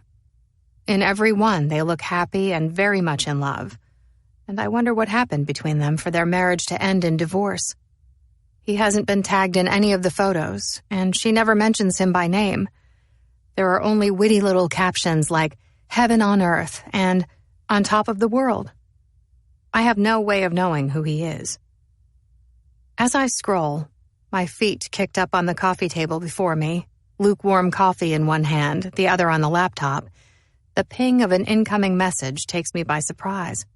In every one, they look happy and very much in love. And I wonder what happened between them for their marriage to end in divorce. He hasn't been tagged in any of the photos, and she never mentions him by name. There are only witty little captions like, "Heaven on earth," and "On top of the world." I have no way of knowing who he is. As I scroll, my feet kicked up on the coffee table before me, lukewarm coffee in one hand, the other on the laptop. The ping of an incoming message takes me by surprise.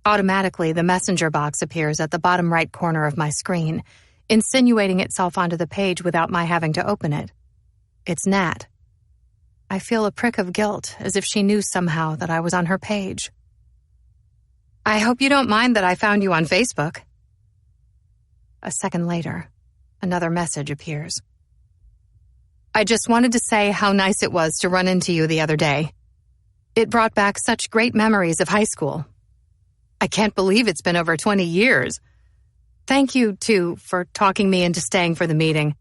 Automatically, the messenger box appears at the bottom right corner of my screen, insinuating itself onto the page without my having to open it. It's Nat. I feel a prick of guilt, as if she knew somehow that I was on her page. "I hope you don't mind that I found you on Facebook." A second later, another message appears. "I just wanted to say how nice it was to run into you the other day. It brought back such great memories of high school. I can't believe it's been over 20 years. Thank you, too, for talking me into staying for the meeting.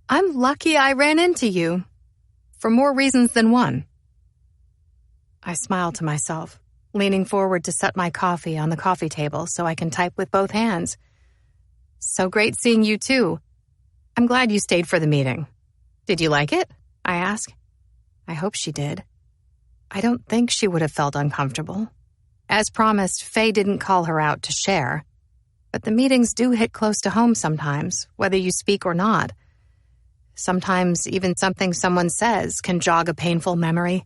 I'm lucky I ran into you, for more reasons than one." I smile to myself, leaning forward to set my coffee on the coffee table so I can type with both hands. "So great seeing you, too. I'm glad you stayed for the meeting. Did you like it?" I ask. I hope she did. I don't think she would have felt uncomfortable. As promised, Faye didn't call her out to share. But the meetings do hit close to home sometimes, whether you speak or not. Sometimes even something someone says can jog a painful memory.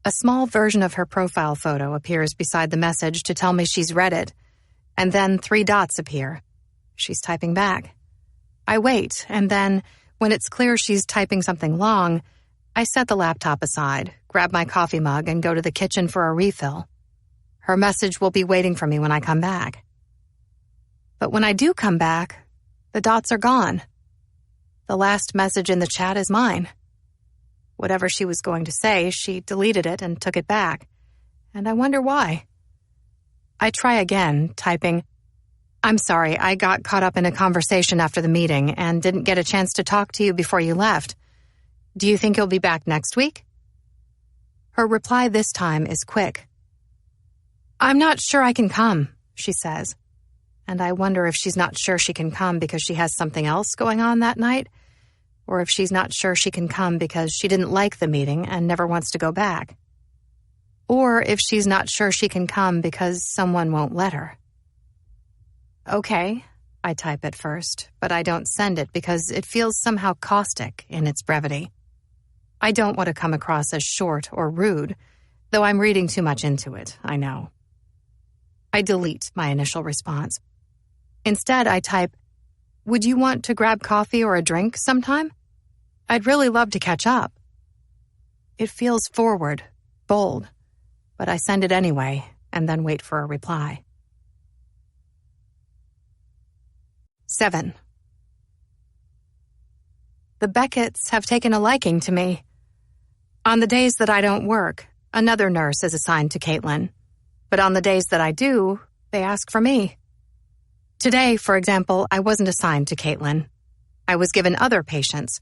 A small version of her profile photo appears beside the message to tell me she's read it, and then 3 dots appear. She's typing back. I wait, and then, when it's clear she's typing something long, I set the laptop aside, grab my coffee mug, and go to the kitchen for a refill. Her message will be waiting for me when I come back. But when I do come back, the dots are gone. The last message in the chat is mine. Whatever she was going to say, she deleted it and took it back. And I wonder why. I try again, typing, "I'm sorry, I got caught up in a conversation after the meeting and didn't get a chance to talk to you before you left. Do you think you'll be back next week?" Her reply this time is quick. "I'm not sure I can come," she says. And I wonder if she's not sure she can come because she has something else going on that night, or if she's not sure she can come because she didn't like the meeting and never wants to go back. Or if she's not sure she can come because someone won't let her. "Okay," I type at first, but I don't send it because it feels somehow caustic in its brevity. I don't want to come across as short or rude, though I'm reading too much into it, I know. I delete my initial response. Instead, I type, "Would you want to grab coffee or a drink sometime? I'd really love to catch up." It feels forward, bold, but I send it anyway and then wait for a reply. 7. The Becketts have taken a liking to me. On the days that I don't work, another nurse is assigned to Caitlin. But on the days that I do, they ask for me. Today, for example, I wasn't assigned to Caitlin. I was given other patients.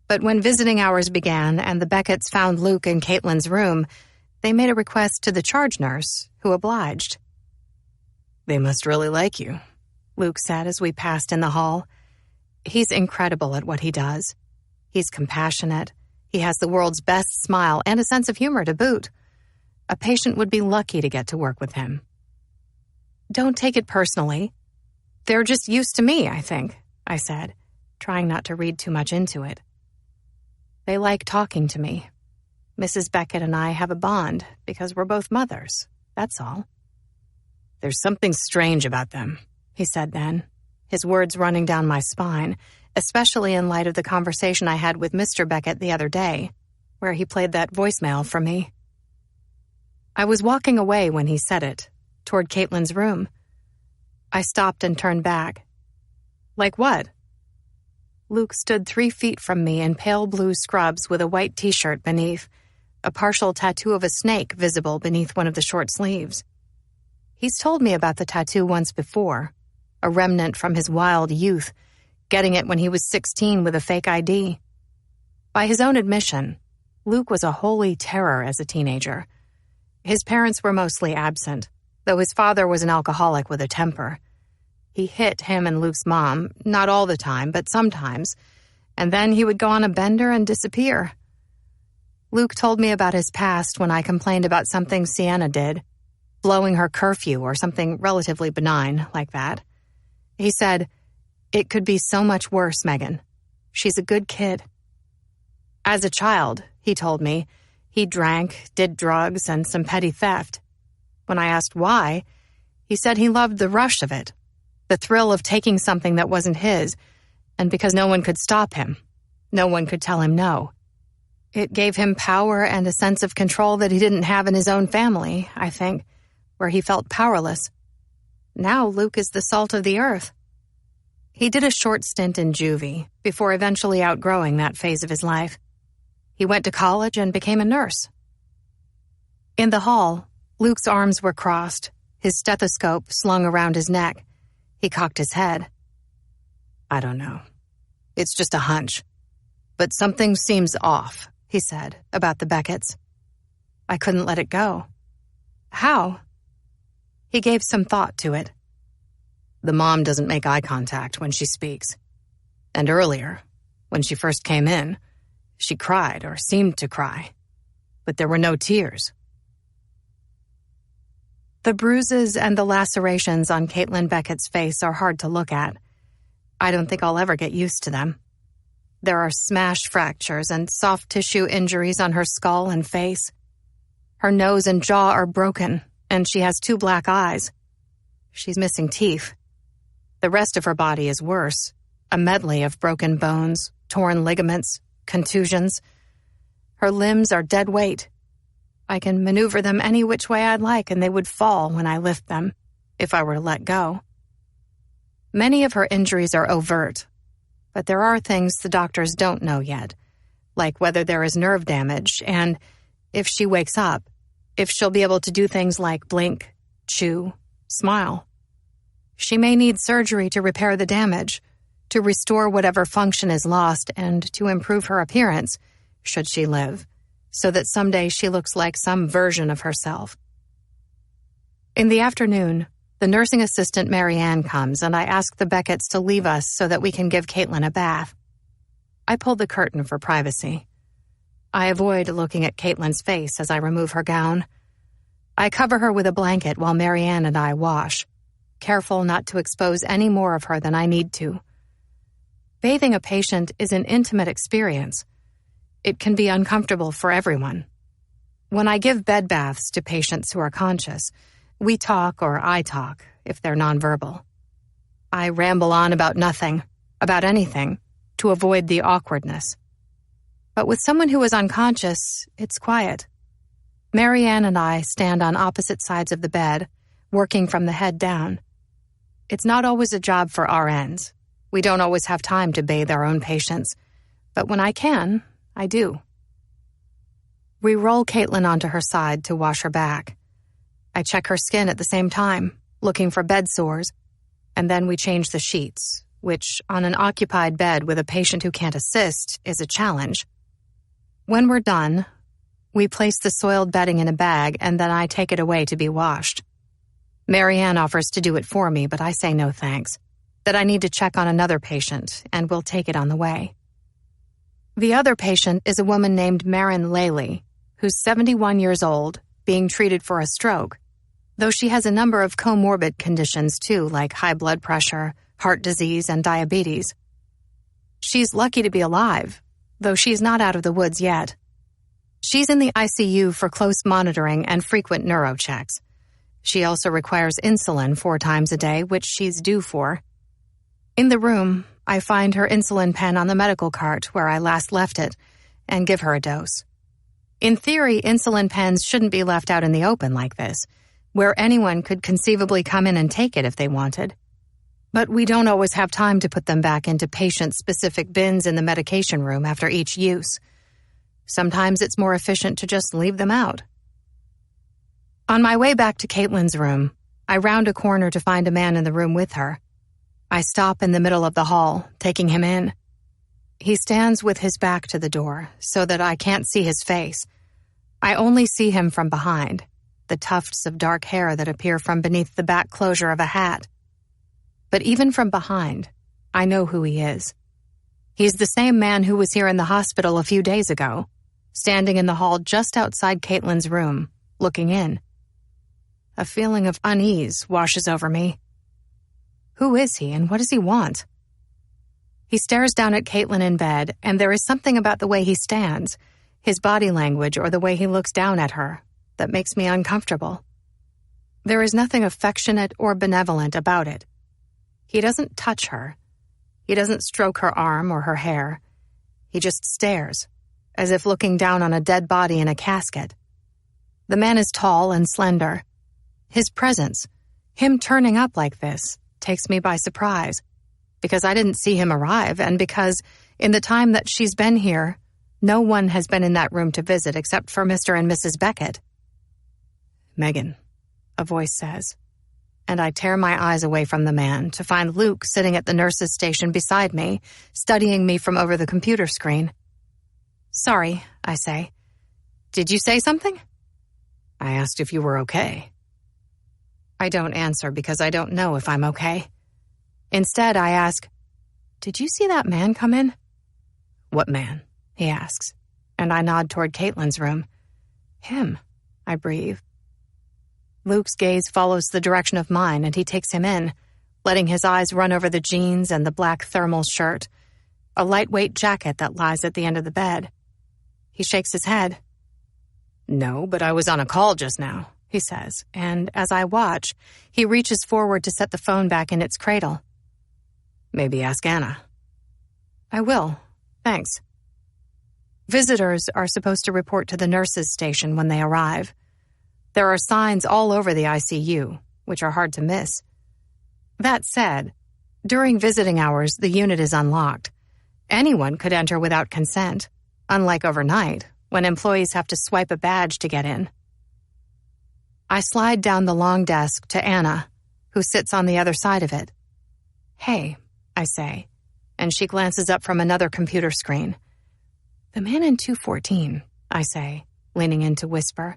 But when visiting hours began and the Becketts found Luke in Caitlin's room, they made a request to the charge nurse, who obliged. "They must really like you," Luke said as we passed in the hall. He's incredible at what he does. He's compassionate. He has the world's best smile and a sense of humor to boot. A patient would be lucky to get to work with him. "Don't take it personally. They're just used to me, I think," I said, trying not to read too much into it. "They like talking to me. Mrs. Beckett and I have a bond because we're both mothers, that's all." "There's something strange about them," he said then, his words running down my spine, especially in light of the conversation I had with Mr. Beckett the other day, where he played that voicemail for me. I was walking away when he said it, toward Caitlin's room. I stopped and turned back. "Like what?" Luke stood 3 feet from me in pale blue scrubs with a white t-shirt beneath, a partial tattoo of a snake visible beneath one of the short sleeves. He's told me about the tattoo once before, a remnant from his wild youth, getting it when he was 16 with a fake ID. By his own admission, Luke was a holy terror as a teenager. His parents were mostly absent, though his father was an alcoholic with a temper. He hit him and Luke's mom, not all the time, but sometimes, and then he would go on a bender and disappear. Luke told me about his past when I complained about something Sienna did, blowing her curfew or something relatively benign like that. He said, "It could be so much worse, Megan. She's a good kid." As a child, he told me, he drank, did drugs, and some petty theft. When I asked why, he said he loved the rush of it, the thrill of taking something that wasn't his, and because no one could stop him, no one could tell him no. It gave him power and a sense of control that he didn't have in his own family, I think, where he felt powerless. Now Luke is the salt of the earth. He did a short stint in juvie before eventually outgrowing that phase of his life. He went to college and became a nurse. In the hall, Luke's arms were crossed, his stethoscope slung around his neck. He cocked his head. "I don't know. It's just a hunch. But something seems off," he said, about the Becketts. I couldn't let it go. "How?" He gave some thought to it. "The mom doesn't make eye contact when she speaks. And earlier, when she first came in, she cried or seemed to cry. But there were no tears." The bruises and the lacerations on Caitlin Beckett's face are hard to look at. I don't think I'll ever get used to them. There are smash fractures and soft tissue injuries on her skull and face. Her nose and jaw are broken, and she has 2 black eyes. She's missing teeth. The rest of her body is worse, a medley of broken bones, torn ligaments, contusions. Her limbs are dead weight. I can maneuver them any which way I'd like, and they would fall when I lift them, if I were to let go. Many of her injuries are overt, but there are things the doctors don't know yet, like whether there is nerve damage and, if she wakes up, if she'll be able to do things like blink, chew, smile. She may need surgery to repair the damage, to restore whatever function is lost, and to improve her appearance, should she live, so that someday she looks like some version of herself. In the afternoon, the nursing assistant Mary Ann comes, and I ask the Becketts to leave us so that we can give Caitlin a bath. I pull the curtain for privacy. I avoid looking at Caitlin's face as I remove her gown. I cover her with a blanket while Mary Ann and I wash, careful not to expose any more of her than I need to. Bathing a patient is an intimate experience. It can be uncomfortable for everyone. When I give bed baths to patients who are conscious, we talk, or I talk, if they're nonverbal. I ramble on about nothing, about anything, to avoid the awkwardness. But with someone who is unconscious, it's quiet. Mary Ann and I stand on opposite sides of the bed, working from the head down. It's not always a job for RNs. We don't always have time to bathe our own patients. But when I can, I do. We roll Caitlin onto her side to wash her back. I check her skin at the same time, looking for bed sores, and then we change the sheets, which, on an occupied bed with a patient who can't assist, is a challenge. When we're done, we place the soiled bedding in a bag, and then I take it away to be washed. Mary Ann offers to do it for me, but I say no thanks, that I need to check on another patient, and we'll take it on the way. The other patient is a woman named Marin Laley, who's 71 years old, being treated for a stroke, though she has a number of comorbid conditions too, like high blood pressure, heart disease, and diabetes. She's lucky to be alive, though she's not out of the woods yet. She's in the ICU for close monitoring and frequent neurochecks. She also requires insulin 4 times a day, which she's due for. In the room, I find her insulin pen on the medical cart where I last left it, and give her a dose. In theory, insulin pens shouldn't be left out in the open like this, where anyone could conceivably come in and take it if they wanted. But we don't always have time to put them back into patient-specific bins in the medication room after each use. Sometimes it's more efficient to just leave them out. On my way back to Caitlin's room, I round a corner to find a man in the room with her. I stop in the middle of the hall, taking him in. He stands with his back to the door so that I can't see his face. I only see him from behind, the tufts of dark hair that appear from beneath the back closure of a hat. But even from behind, I know who he is. He's the same man who was here in the hospital a few days ago, standing in the hall just outside Caitlin's room, looking in. A feeling of unease washes over me. Who is he and what does he want? He stares down at Caitlin in bed, and there is something about the way he stands, his body language or the way he looks down at her, that makes me uncomfortable. There is nothing affectionate or benevolent about it. He doesn't touch her. He doesn't stroke her arm or her hair. He just stares, as if looking down on a dead body in a casket. The man is tall and slender. His presence, him turning up like this, takes me by surprise, because I didn't see him arrive, and because, in the time that she's been here, no one has been in that room to visit except for Mr. and Mrs. Beckett. "Megan," a voice says, and I tear my eyes away from the man to find Luke sitting at the nurse's station beside me, studying me from over the computer screen. "Sorry," I say. "Did you say something?" "I asked if you were okay." I don't answer because I don't know if I'm okay. Instead, I ask, "Did you see that man come in?" "What man?" he asks, and I nod toward Caitlin's room. "Him," I breathe. Luke's gaze follows the direction of mine, and he takes him in, letting his eyes run over the jeans and the black thermal shirt, a lightweight jacket that lies at the end of the bed. He shakes his head. "No, but I was on a call just now," he says, and as I watch, he reaches forward to set the phone back in its cradle. "Maybe ask Anna." "I will, thanks." Visitors are supposed to report to the nurse's station when they arrive. There are signs all over the ICU, which are hard to miss. That said, during visiting hours, the unit is unlocked. Anyone could enter without consent, unlike overnight, when employees have to swipe a badge to get in. I slide down the long desk to Anna, who sits on the other side of it. "Hey," I say, and she glances up from another computer screen. "The man in 214, I say, leaning in to whisper,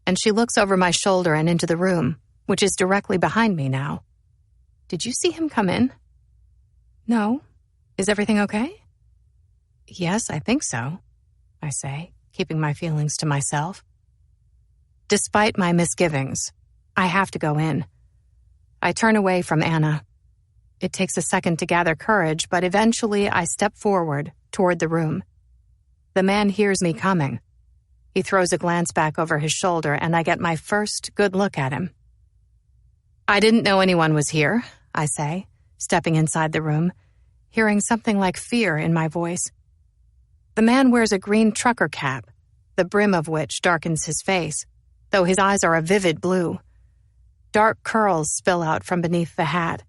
and she looks over my shoulder and into the room, which is directly behind me now. "Did you see him come in?" "No. Is everything okay?" "Yes, I think so," I say, keeping my feelings to myself. Despite my misgivings, I have to go in. I turn away from Anna. It takes a second to gather courage, but eventually I step forward toward the room. The man hears me coming. He throws a glance back over his shoulder, and I get my first good look at him. "I didn't know anyone was here," I say, stepping inside the room, hearing something like fear in my voice. The man wears a green trucker cap, the brim of which darkens his face, though his eyes are a vivid blue. Dark curls spill out from beneath the hat.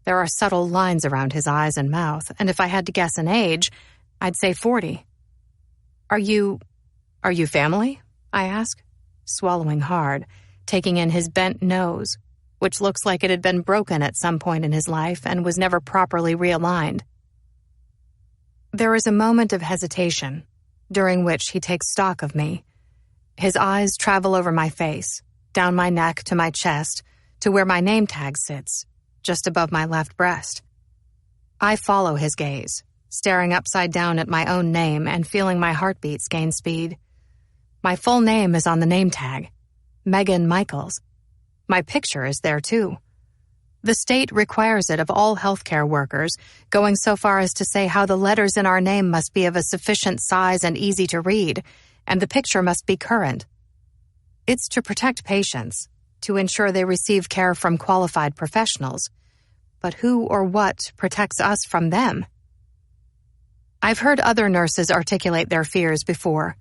There are subtle lines around his eyes and mouth, and if I had to guess an age, I'd say 40. Are you family?" I ask, swallowing hard, taking in his bent nose, which looks like it had been broken at some point in his life and was never properly realigned. There is a moment of hesitation, during which he takes stock of me. His eyes travel over my face, down my neck to my chest, to where my name tag sits, just above my left breast. I follow his gaze, staring upside down at my own name and feeling my heartbeats gain speed. My full name is on the name tag, Megan Michaels. My picture is there too. The state requires it of all healthcare workers, going so far as to say how the letters in our name must be of a sufficient size and easy to read, and the picture must be current. It's to protect patients, to ensure they receive care from qualified professionals. But who or what protects us from them? I've heard other nurses articulate their fears before,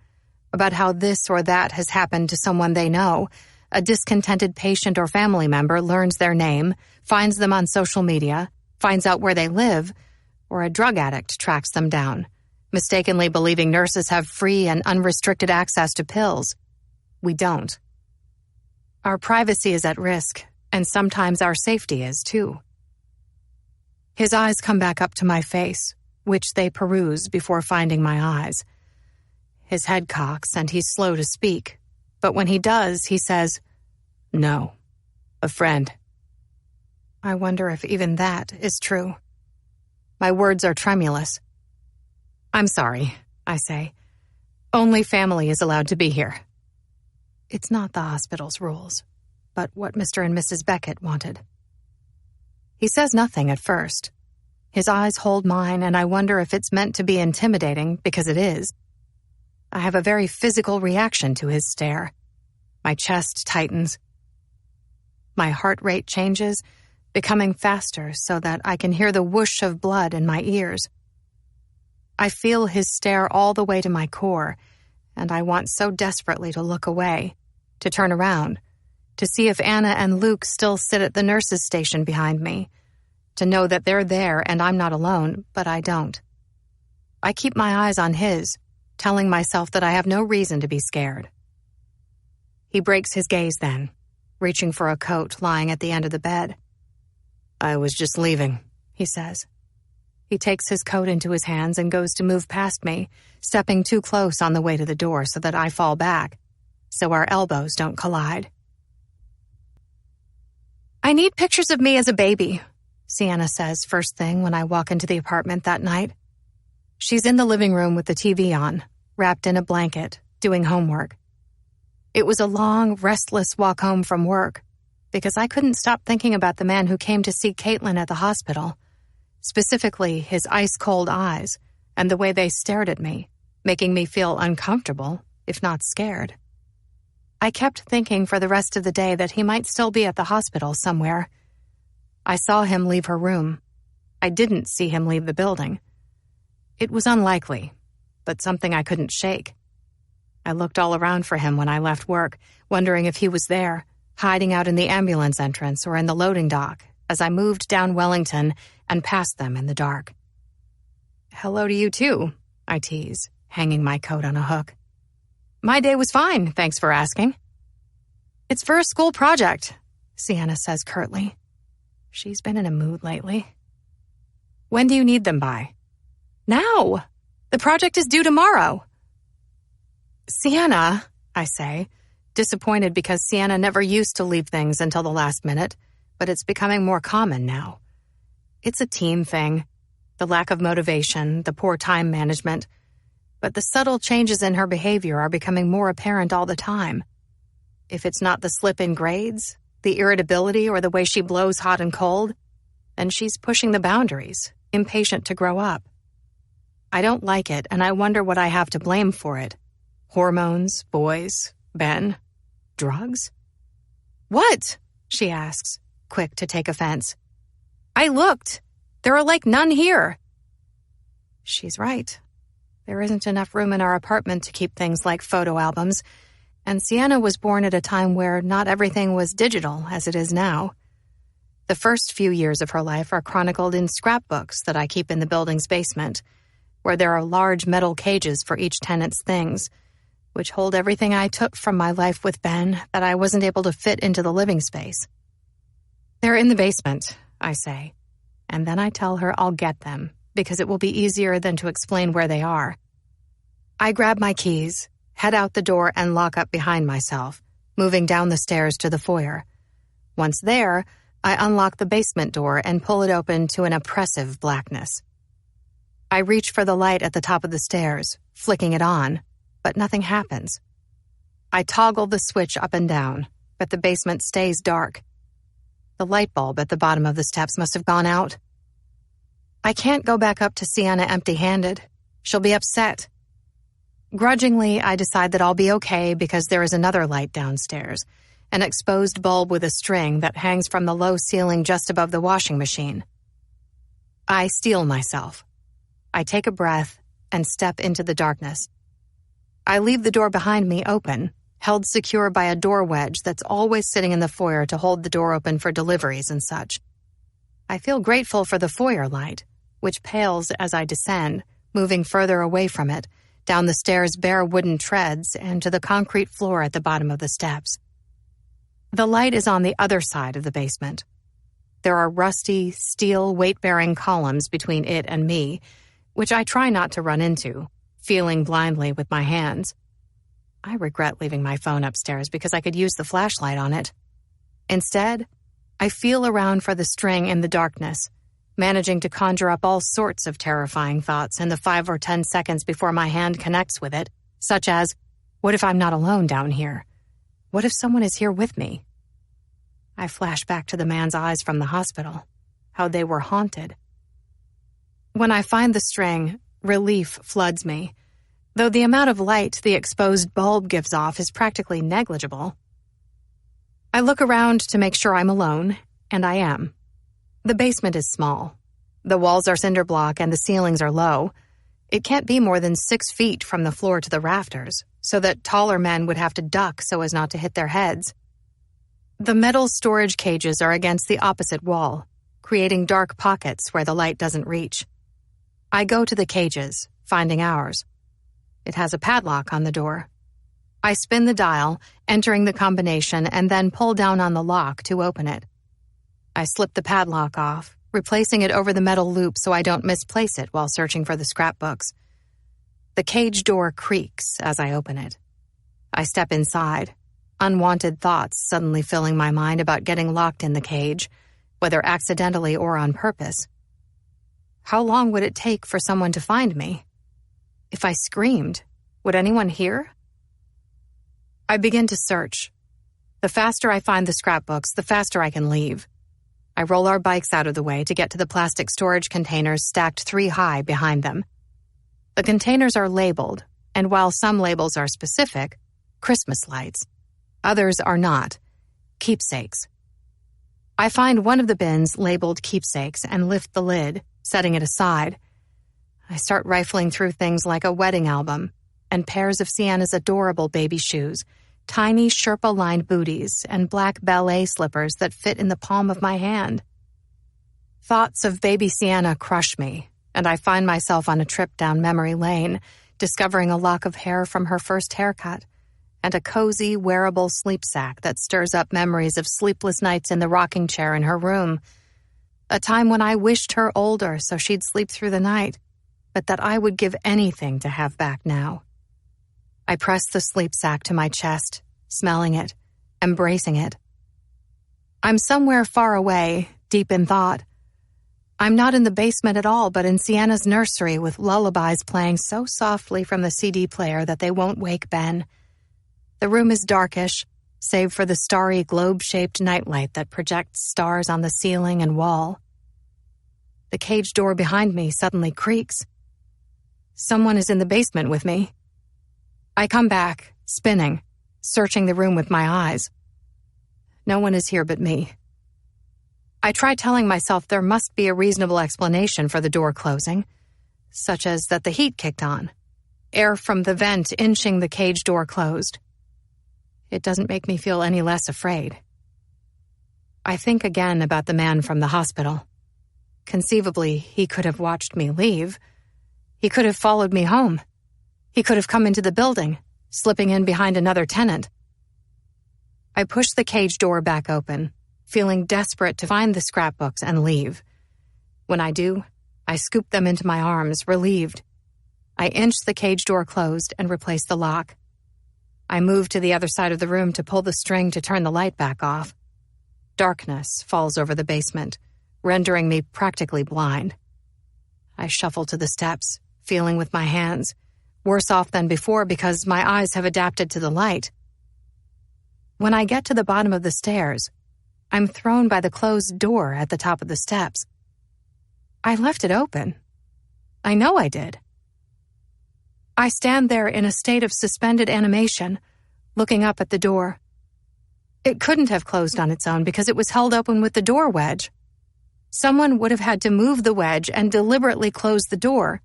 about how this or that has happened to someone they know. A discontented patient or family member learns their name, finds them on social media, finds out where they live, or a drug addict tracks them down, mistakenly believing nurses have free and unrestricted access to pills. We don't. Our privacy is at risk, and sometimes our safety is too. His eyes come back up to my face, which they peruse before finding my eyes. His head cocks and he's slow to speak, but when he does, he says, "No, a friend." I wonder if even that is true. My words are tremulous. "I'm sorry," I say. "Only family is allowed to be here." It's not the hospital's rules, but what Mr. and Mrs. Beckett wanted. He says nothing at first. His eyes hold mine, and I wonder if it's meant to be intimidating, because it is. I have a very physical reaction to his stare. My chest tightens. My heart rate changes, becoming faster so that I can hear the whoosh of blood in my ears. I feel his stare all the way to my core, and I want so desperately to look away, to turn around, to see if Anna and Luke still sit at the nurse's station behind me, to know that they're there and I'm not alone, but I don't. I keep my eyes on his, telling myself that I have no reason to be scared. He breaks his gaze then, reaching for a coat lying at the end of the bed. "I was just leaving," he says. He takes his coat into his hands and goes to move past me, stepping too close on the way to the door so that I fall back, so our elbows don't collide. "I need pictures of me as a baby," Sienna says first thing when I walk into the apartment that night. She's in the living room with the TV on, wrapped in a blanket, doing homework. It was a long, restless walk home from work, because I couldn't stop thinking about the man who came to see Caitlin at the hospital, specifically his ice-cold eyes and the way they stared at me, making me feel uncomfortable, if not scared. I kept thinking for the rest of the day that he might still be at the hospital somewhere. I saw him leave her room. I didn't see him leave the building. It was unlikely, but something I couldn't shake. I looked all around for him when I left work, wondering if he was there, hiding out in the ambulance entrance or in the loading dock, as I moved down Wellington and past them in the dark. "Hello to you too," I tease, hanging my coat on a hook. "My day was fine, thanks for asking." "It's for a school project," Sienna says curtly. She's been in a mood lately. "When do you need them by?" "Now! The project is due tomorrow." "Sienna," I say, disappointed because Sienna never used to leave things until the last minute, but it's becoming more common now. It's a team thing, the lack of motivation, the poor time management, but the subtle changes in her behavior are becoming more apparent all the time. If it's not the slip in grades, the irritability, or the way she blows hot and cold, then she's pushing the boundaries, impatient to grow up. I don't like it, and I wonder what I have to blame for it. Hormones, boys, Ben, drugs? "What?" she asks, quick to take offense. "I looked. There are like none here." She's right. There isn't enough room in our apartment to keep things like photo albums, and Sienna was born at a time where not everything was digital as it is now. The first few years of her life are chronicled in scrapbooks that I keep in the building's basement, where there are large metal cages for each tenant's things, which hold everything I took from my life with Ben that I wasn't able to fit into the living space. "They're in the basement," I say, and then I tell her I'll get them, because it will be easier than to explain where they are. I grab my keys, head out the door, and lock up behind myself, moving down the stairs to the foyer. Once there, I unlock the basement door and pull it open to an oppressive blackness. I reach for the light at the top of the stairs, flicking it on, but nothing happens. I toggle the switch up and down, but the basement stays dark. The light bulb at the bottom of the steps must have gone out. I can't go back up to Sienna empty-handed. She'll be upset. Grudgingly, I decide that I'll be okay because there is another light downstairs, an exposed bulb with a string that hangs from the low ceiling just above the washing machine. I steel myself. I take a breath and step into the darkness. I leave the door behind me open, held secure by a door wedge that's always sitting in the foyer to hold the door open for deliveries and such. I feel grateful for the foyer light, which pales as I descend, moving further away from it, down the stairs' bare wooden treads and to the concrete floor at the bottom of the steps. The light is on the other side of the basement. There are rusty, steel, weight-bearing columns between it and me, which I try not to run into, feeling blindly with my hands. I regret leaving my phone upstairs because I could use the flashlight on it. Instead, I feel around for the string in the darkness, managing to conjure up all sorts of terrifying thoughts in the 5 or 10 seconds before my hand connects with it, such as, what if I'm not alone down here? What if someone is here with me? I flash back to the man's eyes from the hospital, how they were haunted. When I find the string, relief floods me, though the amount of light the exposed bulb gives off is practically negligible. I look around to make sure I'm alone, and I am. The basement is small. The walls are cinder block and the ceilings are low. It can't be more than 6 feet from the floor to the rafters, so that taller men would have to duck so as not to hit their heads. The metal storage cages are against the opposite wall, creating dark pockets where the light doesn't reach. I go to the cages, finding ours. It has a padlock on the door. I spin the dial, entering the combination, and then pull down on the lock to open it. I slip the padlock off, replacing it over the metal loop so I don't misplace it while searching for the scrapbooks. The cage door creaks as I open it. I step inside, unwanted thoughts suddenly filling my mind about getting locked in the cage, whether accidentally or on purpose. How long would it take for someone to find me? If I screamed, would anyone hear? I begin to search. The faster I find the scrapbooks, the faster I can leave. I roll our bikes out of the way to get to the plastic storage containers stacked 3 high behind them. The containers are labeled, and while some labels are specific, Christmas lights, others are not, keepsakes. I find one of the bins labeled keepsakes and lift the lid, setting it aside. I start rifling through things like a wedding album and pairs of Sienna's adorable baby shoes, tiny Sherpa-lined booties, and black ballet slippers that fit in the palm of my hand. Thoughts of baby Sienna crush me, and I find myself on a trip down memory lane, discovering a lock of hair from her first haircut, and a cozy, wearable sleep sack that stirs up memories of sleepless nights in the rocking chair in her room. A time when I wished her older so she'd sleep through the night, but that I would give anything to have back now. I press the sleep sack to my chest, smelling it, embracing it. I'm somewhere far away, deep in thought. I'm not in the basement at all, but in Sienna's nursery with lullabies playing so softly from the CD player that they won't wake Ben. The room is darkish, save for the starry globe-shaped nightlight that projects stars on the ceiling and wall. The cage door behind me suddenly creaks. Someone is in the basement with me. I come back, spinning, searching the room with my eyes. No one is here but me. I try telling myself there must be a reasonable explanation for the door closing, such as that the heat kicked on, air from the vent inching the cage door closed. It doesn't make me feel any less afraid. I think again about the man from the hospital. Conceivably, he could have watched me leave. He could have followed me home. He could have come into the building, slipping in behind another tenant. I push the cage door back open, feeling desperate to find the scrapbooks and leave. When I do, I scoop them into my arms, relieved. I inch the cage door closed and replace the lock. I move to the other side of the room to pull the string to turn the light back off. Darkness falls over the basement, rendering me practically blind. I shuffle to the steps, feeling with my hands, worse off than before because my eyes have adapted to the light. When I get to the bottom of the stairs, I'm thrown by the closed door at the top of the steps. I left it open. I know I did. I stand there in a state of suspended animation, looking up at the door. It couldn't have closed on its own because it was held open with the door wedge. Someone would have had to move the wedge and deliberately close the door,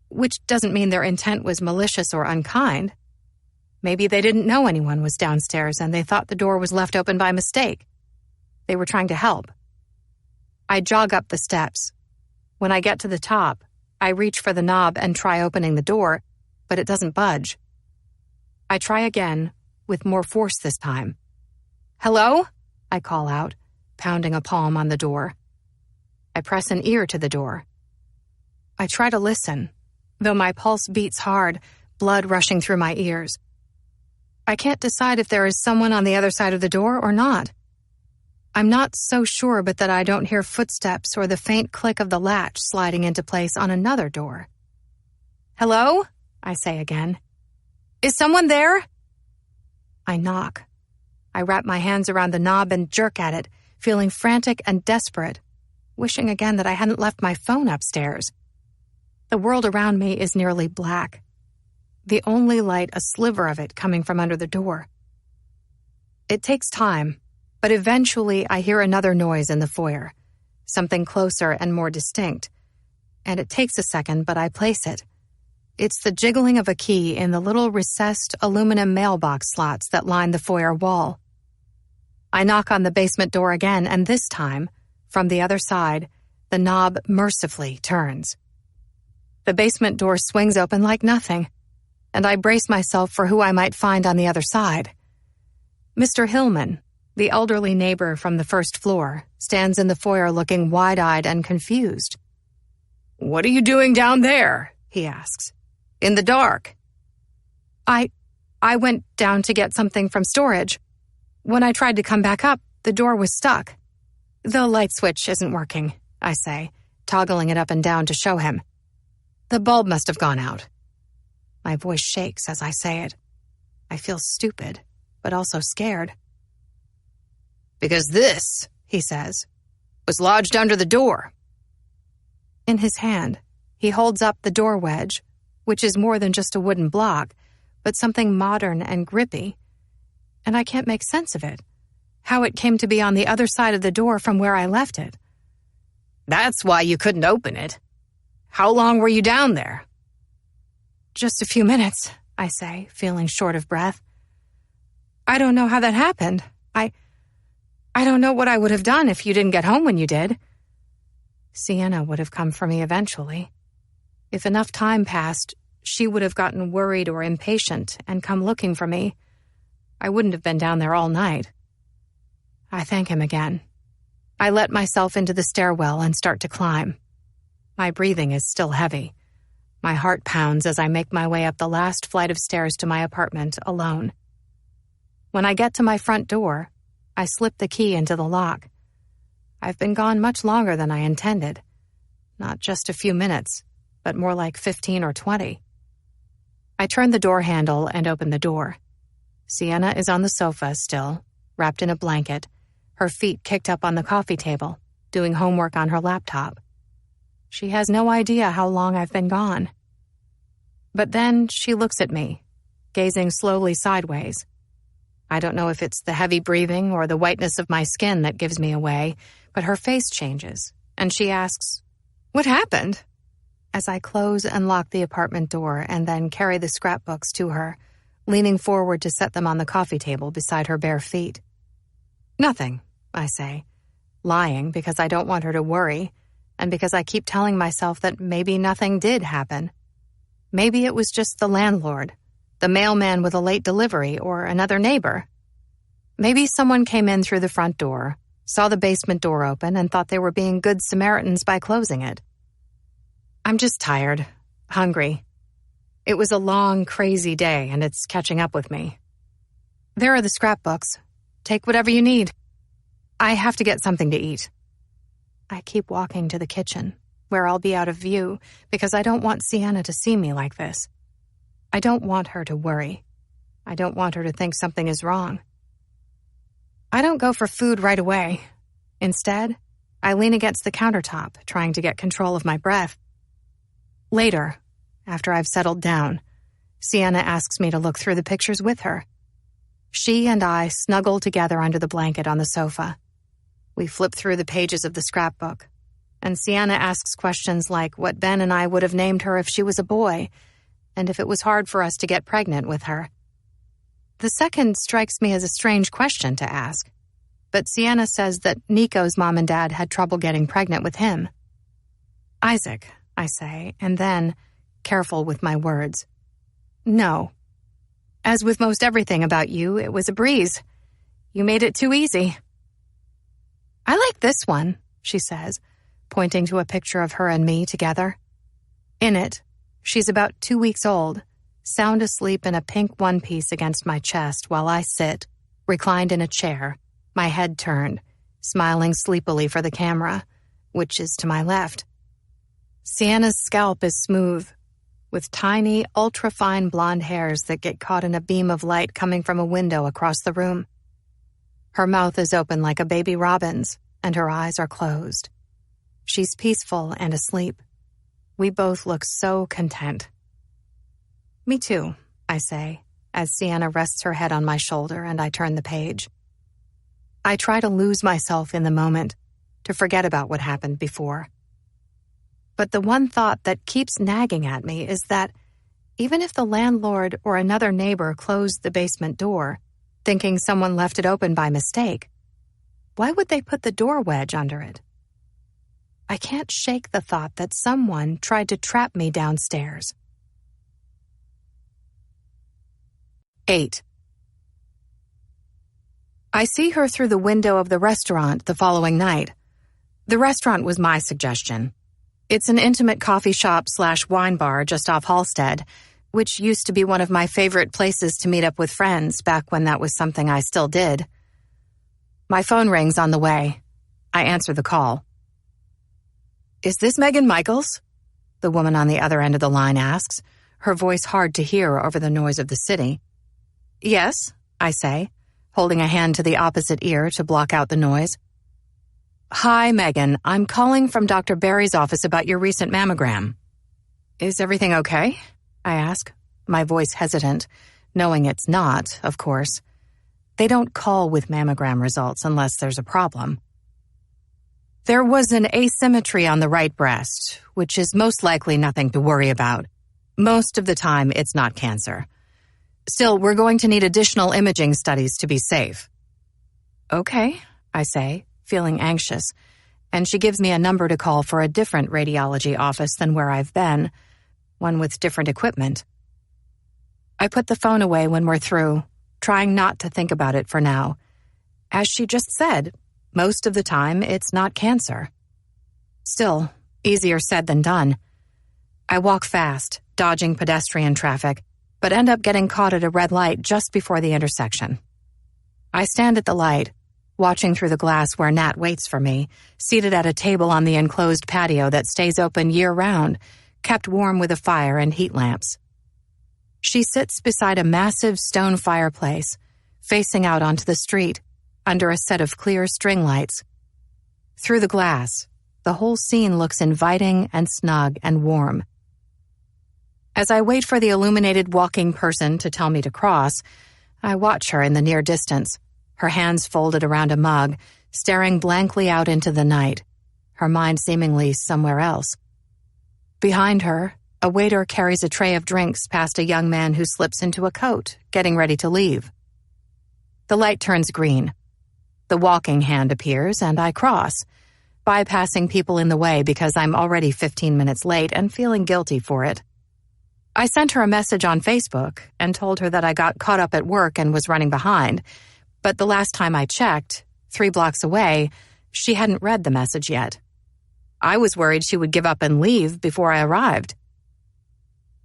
which doesn't mean their intent was malicious or unkind. Maybe they didn't know anyone was downstairs and they thought the door was left open by mistake. They were trying to help. I jog up the steps. When I get to the top, I reach for the knob and try opening the door, but it doesn't budge. I try again, with more force this time. "Hello?" I call out, pounding a palm on the door. I press an ear to the door. I try to listen, though my pulse beats hard, blood rushing through my ears. I can't decide if there is someone on the other side of the door or not. I'm not so sure but that I don't hear footsteps or the faint click of the latch sliding into place on another door. "Hello?" I say again. "Is someone there?" I knock. I wrap my hands around the knob and jerk at it, feeling frantic and desperate, wishing again that I hadn't left my phone upstairs. The world around me is nearly black. The only light, a sliver of it, coming from under the door. It takes time, but eventually I hear another noise in the foyer, something closer and more distinct. And it takes a second, but I place it. It's the jiggling of a key in the little recessed aluminum mailbox slots that line the foyer wall. I knock on the basement door again, and this time, from the other side, the knob mercifully turns. The basement door swings open like nothing, and I brace myself for who I might find on the other side. Mr. Hillman, the elderly neighbor from the first floor, stands in the foyer looking wide-eyed and confused. "What are you doing down there?" he asks. "In the dark?" I went down to get something from storage. When I tried to come back up, the door was stuck. "The light switch isn't working," I say, toggling it up and down to show him. "The bulb must have gone out." My voice shakes as I say it. I feel stupid, but also scared. "Because this," he says, "was lodged under the door." In his hand, he holds up the door wedge, which is more than just a wooden block, but something modern and grippy. And I can't make sense of it, how it came to be on the other side of the door from where I left it. "That's why you couldn't open it. How long were you down there?" "Just a few minutes," I say, feeling short of breath. "I don't know how that happened. I don't know what I would have done if you didn't get home when you did." Sienna would have come for me eventually. If enough time passed, she would have gotten worried or impatient and come looking for me. I wouldn't have been down there all night. I thank him again. I let myself into the stairwell and start to climb. My breathing is still heavy. My heart pounds as I make my way up the last flight of stairs to my apartment alone. When I get to my front door, I slip the key into the lock. I've been gone much longer than I intended. Not just a few minutes, but more like 15 or 20. I turn the door handle and open the door. Sienna is on the sofa still, wrapped in a blanket, her feet kicked up on the coffee table, doing homework on her laptop. She has no idea how long I've been gone. But then she looks at me, gazing slowly sideways. I don't know if it's the heavy breathing or the whiteness of my skin that gives me away, but her face changes, and she asks, "What happened?" As I close and lock the apartment door and then carry the scrapbooks to her, leaning forward to set them on the coffee table beside her bare feet. "Nothing," I say, lying because I don't want her to worry, and because I keep telling myself that maybe nothing did happen. Maybe it was just the landlord, the mailman with a late delivery, or another neighbor. Maybe someone came in through the front door, saw the basement door open, and thought they were being good Samaritans by closing it. I'm just tired, hungry. It was a long, crazy day, and it's catching up with me. There are the scrapbooks. Take whatever you need. I have to get something to eat. I keep walking to the kitchen, where I'll be out of view, because I don't want Sienna to see me like this. I don't want her to worry. I don't want her to think something is wrong. I don't go for food right away. Instead, I lean against the countertop, trying to get control of my breath. Later, after I've settled down, Sienna asks me to look through the pictures with her. She and I snuggle together under the blanket on the sofa. We flip through the pages of the scrapbook, and Sienna asks questions like what Ben and I would have named her if she was a boy, and if it was hard for us to get pregnant with her. The second strikes me as a strange question to ask, but Sienna says that Nico's mom and dad had trouble getting pregnant with him. "Isaac," I say, and then, careful with my words, "No. As with most everything about you, it was a breeze. You made it too easy." I like this one, she says, pointing to a picture of her and me together. In it, she's about 2 weeks old, sound asleep in a pink one-piece against my chest while I sit, reclined in a chair, my head turned, smiling sleepily for the camera, which is to my left. Sienna's scalp is smooth, with tiny, ultra-fine blonde hairs that get caught in a beam of light coming from a window across the room. Her mouth is open like a baby robin's, and her eyes are closed. She's peaceful and asleep. We both look so content. Me too, I say, as Sienna rests her head on my shoulder and I turn the page. I try to lose myself in the moment, to forget about what happened before. But the one thought that keeps nagging at me is that even if the landlord or another neighbor closed the basement door, thinking someone left it open by mistake, why would they put the door wedge under it? I can't shake the thought that someone tried to trap me downstairs. 8. I see her through the window of the restaurant the following night. The restaurant was my suggestion. It's an intimate coffee shop / wine bar just off Halsted, which used to be one of my favorite places to meet up with friends back when that was something I still did. My phone rings on the way. I answer the call. "Is this Megan Michaels?" the woman on the other end of the line asks, her voice hard to hear over the noise of the city. "Yes," I say, holding a hand to the opposite ear to block out the noise. "Hi, Megan. I'm calling from Dr. Barry's office about your recent mammogram." "Is everything okay?" I ask, my voice hesitant, knowing it's not, of course. They don't call with mammogram results unless there's a problem. "There was an asymmetry on the right breast, which is most likely nothing to worry about. Most of the time, it's not cancer. Still, we're going to need additional imaging studies to be safe." "Okay," I say, feeling anxious, and she gives me a number to call for a different radiology office than where I've been, one with different equipment. I put the phone away when we're through, trying not to think about it for now. As she just said, most of the time it's not cancer. Still, easier said than done. I walk fast, dodging pedestrian traffic, but end up getting caught at a red light just before the intersection. I stand at the light, watching through the glass where Nat waits for me, seated at a table on the enclosed patio that stays open year-round, kept warm with a fire and heat lamps. She sits beside a massive stone fireplace, facing out onto the street, under a set of clear string lights. Through the glass, the whole scene looks inviting and snug and warm. As I wait for the illuminated walking person to tell me to cross, I watch her in the near distance, her hands folded around a mug, staring blankly out into the night, her mind seemingly somewhere else. Behind her, a waiter carries a tray of drinks past a young man who slips into a coat, getting ready to leave. The light turns green. The walking hand appears, and I cross, bypassing people in the way because I'm already 15 minutes late and feeling guilty for it. I sent her a message on Facebook and told her that I got caught up at work and was running behind, but the last time I checked, 3 blocks away, she hadn't read the message yet. I was worried she would give up and leave before I arrived.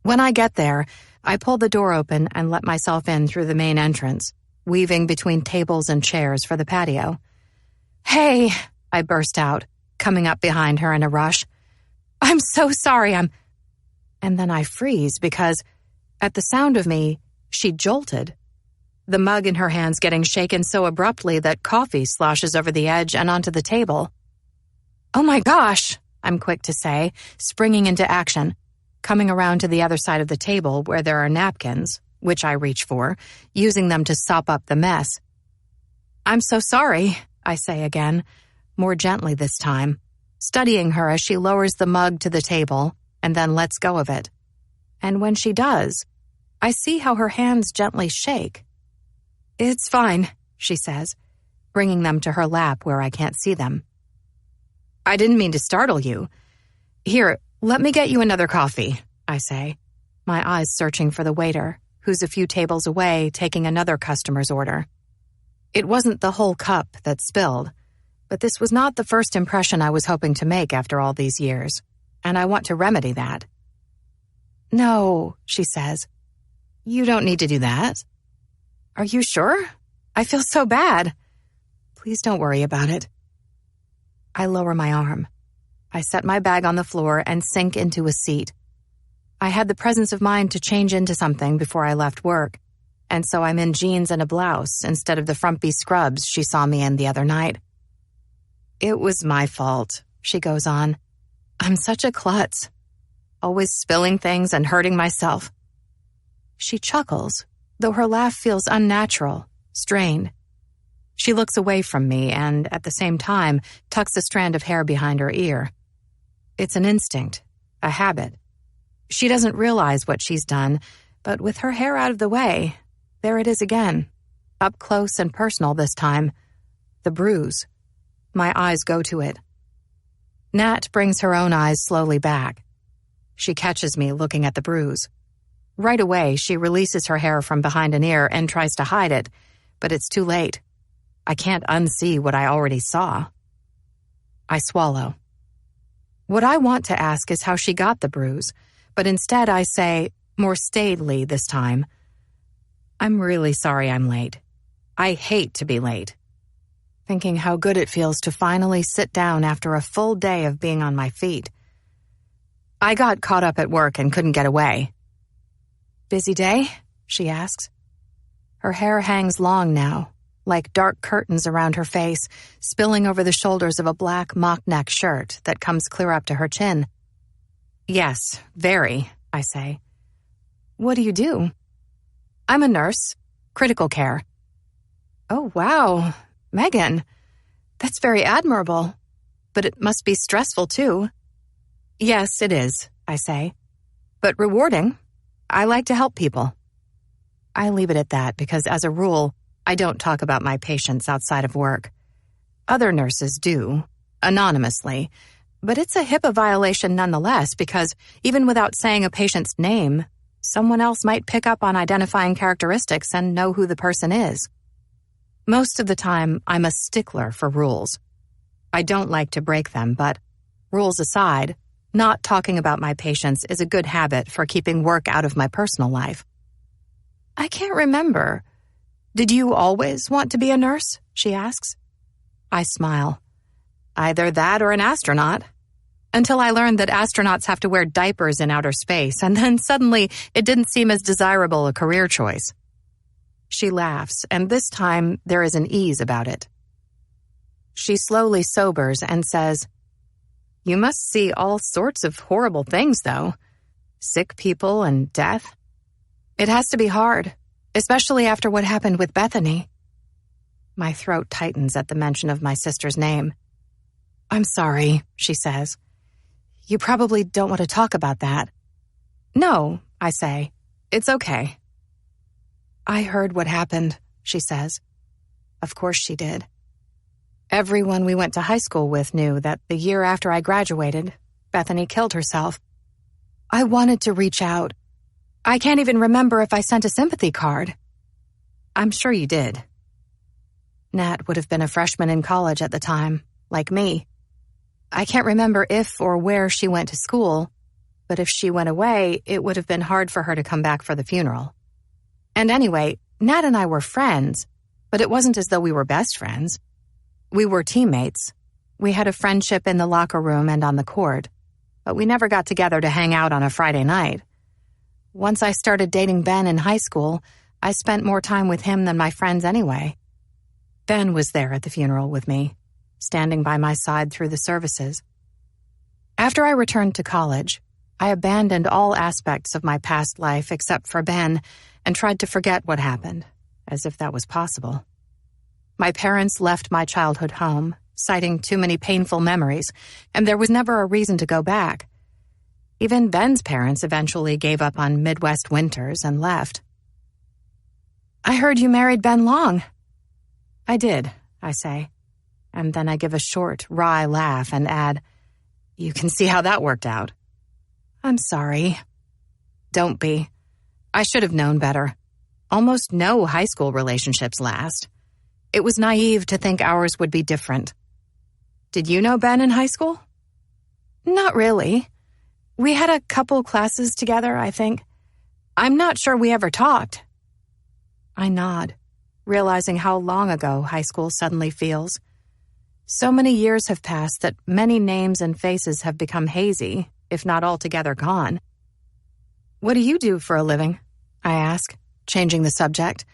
When I get there, I pull the door open and let myself in through the main entrance, weaving between tables and chairs for the patio. "Hey," I burst out, coming up behind her in a rush. "I'm so sorry, And then I freeze because, at the sound of me, she jolted. The mug in her hands getting shaken so abruptly that coffee sloshes over the edge and onto the table. "Oh my gosh," I'm quick to say, springing into action, coming around to the other side of the table where there are napkins, which I reach for, using them to sop up the mess. "I'm so sorry," I say again, more gently this time, studying her as she lowers the mug to the table and then lets go of it. And when she does, I see how her hands gently shake. "It's fine," she says, bringing them to her lap where I can't see them. "I didn't mean to startle you. Here, let me get you another coffee," I say, my eyes searching for the waiter, who's a few tables away taking another customer's order. It wasn't the whole cup that spilled. But this was not the first impression I was hoping to make after all these years, and I want to remedy that. "No," she says. "You don't need to do that." "Are you sure? I feel so bad." "Please don't worry about it." I lower my arm. I set my bag on the floor and sink into a seat. I had the presence of mind to change into something before I left work, and so I'm in jeans and a blouse instead of the frumpy scrubs she saw me in the other night. "It was my fault," she goes on. "I'm such a klutz. Always spilling things and hurting myself." She chuckles, though her laugh feels unnatural, strained. She looks away from me and, at the same time, tucks a strand of hair behind her ear. It's an instinct, a habit. She doesn't realize what she's done, but with her hair out of the way, there it is again, up close and personal this time. The bruise. My eyes go to it. Nat brings her own eyes slowly back. She catches me looking at the bruise. Right away, she releases her hair from behind an ear and tries to hide it, but it's too late. I can't unsee what I already saw. I swallow. What I want to ask is how she got the bruise, but instead I say, more staidly this time, "I'm really sorry I'm late. I hate to be late." Thinking how good it feels to finally sit down after a full day of being on my feet. "I got caught up at work and couldn't get away." "Busy day?" she asks. Her hair hangs long now, like dark curtains around her face, spilling over the shoulders of a black mock-neck shirt that comes clear up to her chin. "Yes, very," I say. "What do you do?" "I'm a nurse. Critical care." "Oh, wow. Megan, that's very admirable. But it must be stressful, too." "Yes, it is," I say. "But rewarding. I like to help people." I leave it at that because, as a rule, I don't talk about my patients outside of work. Other nurses do, anonymously, but it's a HIPAA violation nonetheless because, even without saying a patient's name, someone else might pick up on identifying characteristics and know who the person is. Most of the time, I'm a stickler for rules. I don't like to break them, but, rules aside, not talking about my patients is a good habit for keeping work out of my personal life. "I can't remember. Did you always want to be a nurse?" she asks. I smile. "Either that or an astronaut." Until I learned that astronauts have to wear diapers in outer space, and then suddenly it didn't seem as desirable a career choice. She laughs, and this time there is an ease about it. She slowly sobers and says, "You must see all sorts of horrible things, though. Sick people and death. It has to be hard, especially after what happened with Bethany." My throat tightens at the mention of my sister's name. "I'm sorry," she says. "You probably don't want to talk about that." "No," I say. "It's okay." "I heard what happened," she says. Of course she did. Everyone we went to high school with knew that the year after I graduated, Bethany killed herself. I wanted to reach out. I can't even remember if I sent a sympathy card. "I'm sure you did." Nat would have been a freshman in college at the time, like me. I can't remember if or where she went to school, but if she went away, it would have been hard for her to come back for the funeral. And anyway, Nat and I were friends, but it wasn't as though we were best friends. We were teammates. We had a friendship in the locker room and on the court, but we never got together to hang out on a Friday night. Once I started dating Ben in high school, I spent more time with him than my friends anyway. Ben was there at the funeral with me, standing by my side through the services. After I returned to college, I abandoned all aspects of my past life except for Ben and tried to forget what happened, as if that was possible. My parents left my childhood home, citing too many painful memories, and there was never a reason to go back. Even Ben's parents eventually gave up on Midwest winters and left. "I heard you married Ben Long." "I did," I say, and then I give a short, wry laugh and add, "You can see how that worked out." "I'm sorry." "Don't be. I should have known better. Almost no high school relationships last. It was naive to think ours would be different. Did you know Ben in high school? Not really. We had a couple classes together, I think. I'm not sure we ever talked. I nod, realizing how long ago high school suddenly feels. So many years have passed that many names and faces have become hazy, if not altogether gone. What do you do for a living? I ask, changing the subject,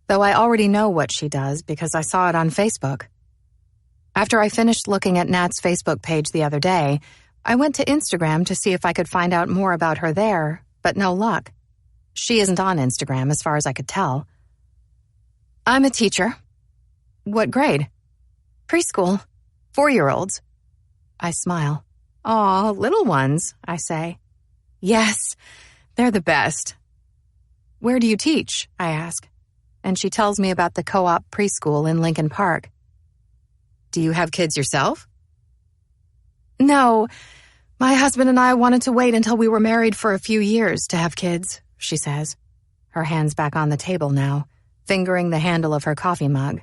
though I already know what she does because I saw it on Facebook. After I finished looking at Nat's Facebook page the other day, I went to Instagram to see if I could find out more about her there, but no luck. She isn't on Instagram as far as I could tell. I'm a teacher. What grade? Preschool. 4-year-olds. I smile. Aw, little ones, I say. Yes, they're the best. Where do you teach? I ask. And she tells me about the co-op preschool in Lincoln Park. Do you have kids yourself? No, my husband and I wanted to wait until we were married for a few years to have kids, she says, her hands back on the table now, fingering the handle of her coffee mug.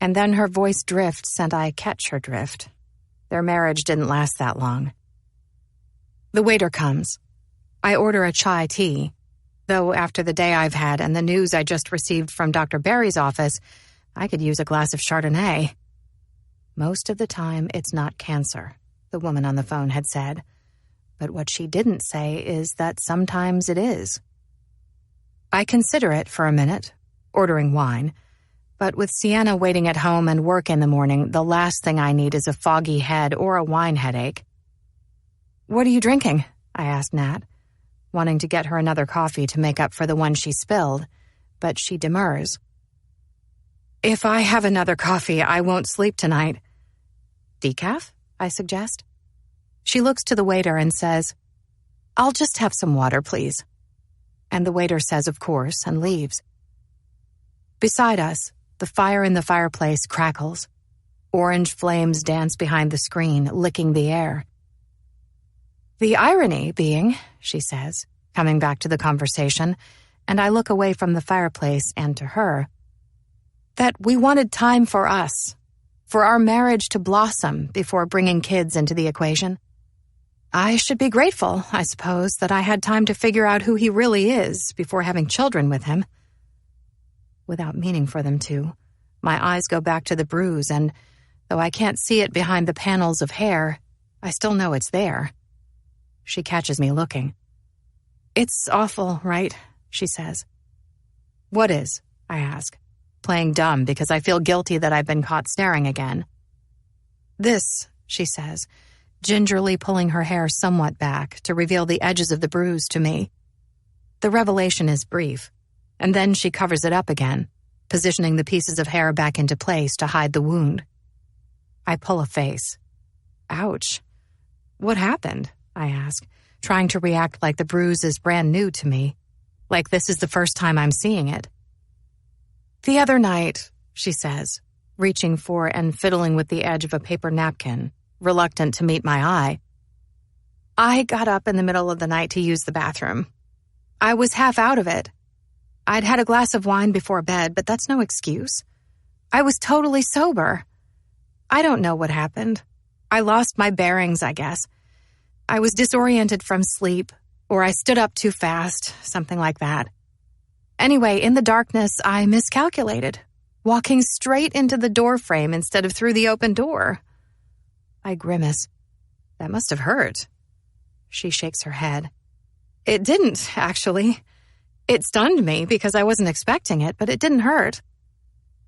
And then her voice drifts and I catch her drift. Their marriage didn't last that long. The waiter comes. I order a chai tea, though after the day I've had and the news I just received from Dr. Barry's office, I could use a glass of Chardonnay. Most of the time, it's not cancer, the woman on the phone had said. But what she didn't say is that sometimes it is. I consider it for a minute, ordering wine. But with Sienna waiting at home and work in the morning, the last thing I need is a foggy head or a wine headache. What are you drinking? I asked Nat, wanting to get her another coffee to make up for the one she spilled, but she demurs. If I have another coffee, I won't sleep tonight. Decaf? I suggest. She looks to the waiter and says, I'll just have some water, please. And the waiter says, of course, and leaves. Beside us, the fire in the fireplace crackles. Orange flames dance behind the screen, licking the air. The irony being, she says, coming back to the conversation, and I look away from the fireplace and to her, that we wanted time for us, for our marriage to blossom before bringing kids into the equation. I should be grateful, I suppose, that I had time to figure out who he really is before having children with him. Without meaning for them to, my eyes go back to the bruise, and though I can't see it behind the panels of hair, I still know it's there. She catches me looking. It's awful, right? She says. What is? I ask, playing dumb because I feel guilty that I've been caught staring again. This, she says, gingerly pulling her hair somewhat back to reveal the edges of the bruise to me. The revelation is brief, and then she covers it up again, positioning the pieces of hair back into place to hide the wound. I pull a face. Ouch. What happened? I ask, trying to react like the bruise is brand new to me, like this is the first time I'm seeing it. The other night, she says, reaching for and fiddling with the edge of a paper napkin, reluctant to meet my eye. I got up in the middle of the night to use the bathroom. I was half out of it. I'd had a glass of wine before bed, but that's no excuse. I was totally sober. I don't know what happened. I lost my bearings, I guess. I was disoriented from sleep, or I stood up too fast, something like that. Anyway, in the darkness, I miscalculated, walking straight into the door frame instead of through the open door. I grimace. That must have hurt. She shakes her head. It didn't, actually. It stunned me because I wasn't expecting it, but it didn't hurt.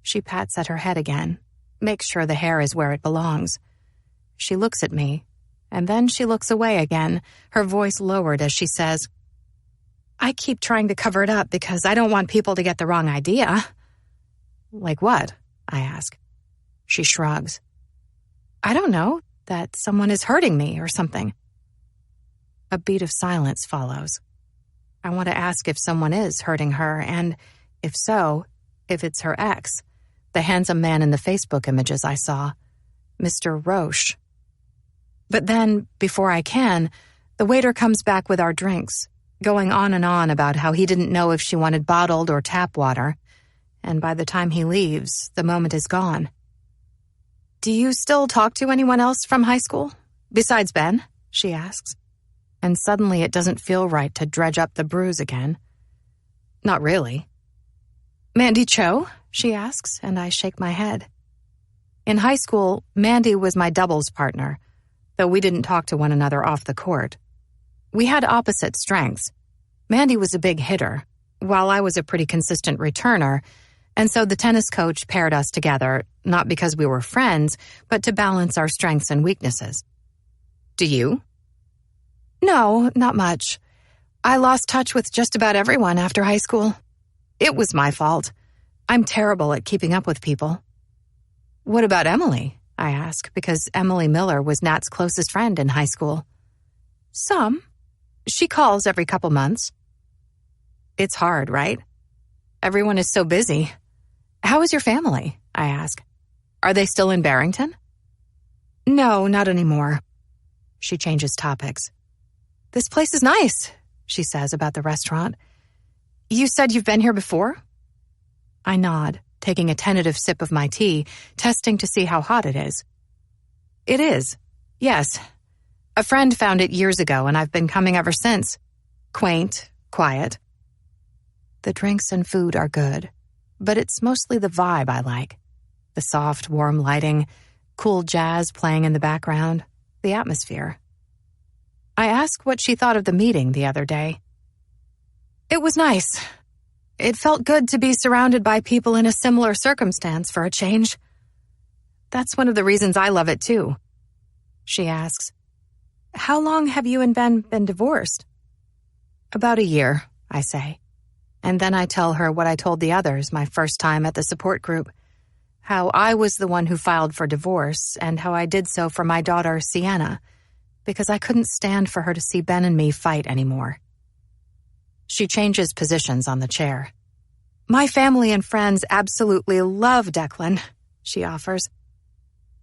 She pats at her head again, makes sure the hair is where it belongs. She looks at me, and then she looks away again, her voice lowered as she says, I keep trying to cover it up because I don't want people to get the wrong idea. Like what? I ask. She shrugs. I don't know, that someone is hurting me or something. A beat of silence follows. I want to ask if someone is hurting her, and if so, if it's her ex, the handsome man in the Facebook images I saw, Mr. Roche. But then, before I can, the waiter comes back with our drinks, going on and on about how he didn't know if she wanted bottled or tap water, and by the time he leaves, the moment is gone. Do you still talk to anyone else from high school? Besides Ben? She asks. And suddenly it doesn't feel right to dredge up the bruise again. Not really. Mandy Cho? She asks, and I shake my head. In high school, Mandy was my doubles partner, though we didn't talk to one another off the court. We had opposite strengths. Mandy was a big hitter, while I was a pretty consistent returner, and so the tennis coach paired us together, not because we were friends, but to balance our strengths and weaknesses. Do you? No, not much. I lost touch with just about everyone after high school. It was my fault. I'm terrible at keeping up with people. What about Emily? I ask, because Emily Miller was Nat's closest friend in high school. Some. She calls every couple months. It's hard, right? Everyone is so busy. How is your family? I ask. Are they still in Barrington? No, not anymore. She changes topics. This place is nice, she says about the restaurant. You said you've been here before? I nod, taking a tentative sip of my tea, testing to see how hot it is. It is, yes. A friend found it years ago, and I've been coming ever since. Quaint, quiet. The drinks and food are good, but it's mostly the vibe I like. The soft, warm lighting, cool jazz playing in the background, the atmosphere. I asked what she thought of the meeting the other day. It was nice. It felt good to be surrounded by people in a similar circumstance for a change. That's one of the reasons I love it too. She asks, how long have you and Ben been divorced? About a year, I say. And then I tell her what I told the others my first time at the support group. How I was the one who filed for divorce and how I did so for my daughter, Sienna, because I couldn't stand for her to see Ben and me fight anymore. She changes positions on the chair. My family and friends absolutely love Declan, she offers.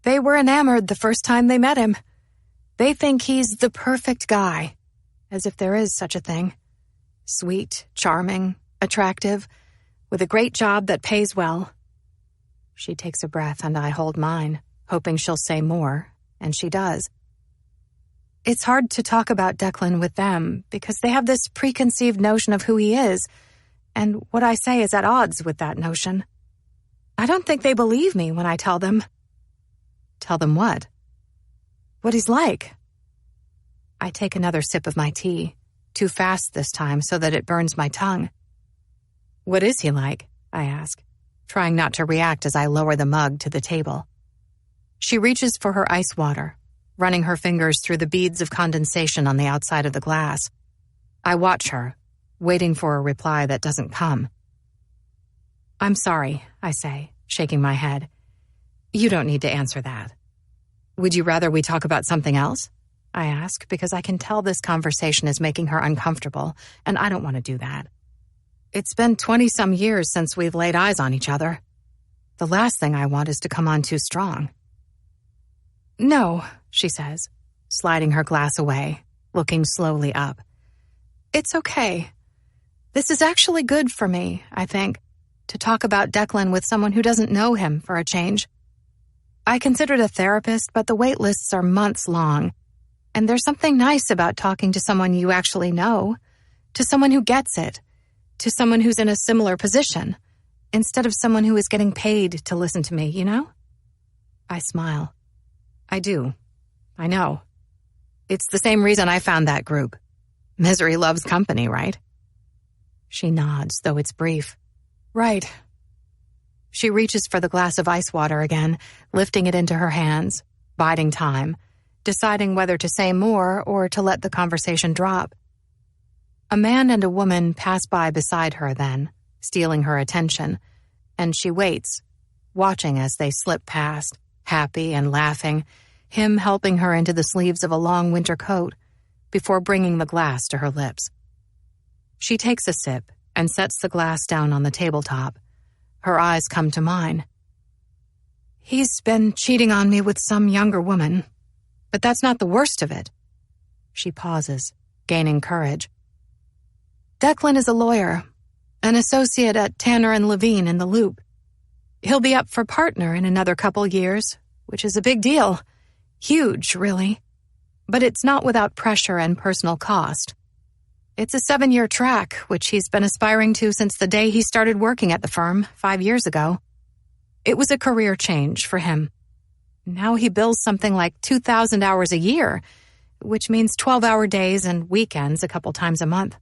They were enamored the first time they met him. They think he's the perfect guy, as if there is such a thing. Sweet, charming, attractive, with a great job that pays well. She takes a breath and I hold mine, hoping she'll say more, and she does. It's hard to talk about Declan with them because they have this preconceived notion of who he is, and what I say is at odds with that notion. I don't think they believe me when I tell them. Tell them what? What he's like. I take another sip of my tea, too fast this time so that it burns my tongue. What is he like? I ask, trying not to react as I lower the mug to the table. She reaches for her ice water, running her fingers through the beads of condensation on the outside of the glass. I watch her, waiting for a reply that doesn't come. I'm sorry, I say, shaking my head. You don't need to answer that. Would you rather we talk about something else? I ask, because I can tell this conversation is making her uncomfortable, and I don't want to do that. It's been 20-some years since we've laid eyes on each other. The last thing I want is to come on too strong. No, she says, sliding her glass away, looking slowly up. It's okay. This is actually good for me, I think, to talk about Declan with someone who doesn't know him for a change. I considered a therapist, but the wait lists are months long, and there's something nice about talking to someone you actually know, to someone who gets it, to someone who's in a similar position, instead of someone who is getting paid to listen to me, you know? I smile. I do. I know. It's the same reason I found that group. Misery loves company, right? She nods, though it's brief. Right. She reaches for the glass of ice water again, lifting it into her hands, biding time, deciding whether to say more or to let the conversation drop. A man and a woman pass by beside her then, stealing her attention, and she waits, watching as they slip past, happy and laughing, him helping her into the sleeves of a long winter coat, before bringing the glass to her lips. She takes a sip and sets the glass down on the tabletop. Her eyes come to mine. He's been cheating on me with some younger woman, but that's not the worst of it. She pauses, gaining courage. Declan is a lawyer, an associate at Tanner and Levine in the Loop. He'll be up for partner in another couple years, which is a big deal. Huge, really. But it's not without pressure and personal cost. It's a 7-year track, which he's been aspiring to since the day he started working at the firm 5 years ago. It was a career change for him. Now he bills something like 2,000 hours a year, which means 12-hour days and weekends a couple times a month.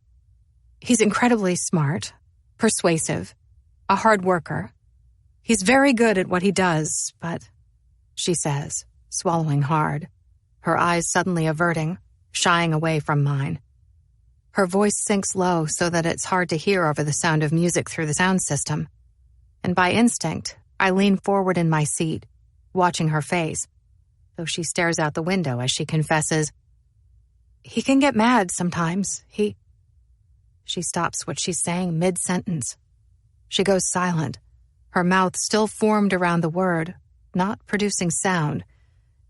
He's incredibly smart, persuasive, a hard worker. He's very good at what he does, but, she says, swallowing hard, her eyes suddenly averting, shying away from mine. Her voice sinks low so that it's hard to hear over the sound of music through the sound system. And by instinct, I lean forward in my seat, watching her face, though she stares out the window as she confesses, "He can get mad sometimes. She stops what she's saying mid-sentence. She goes silent, her mouth still formed around the word, not producing sound,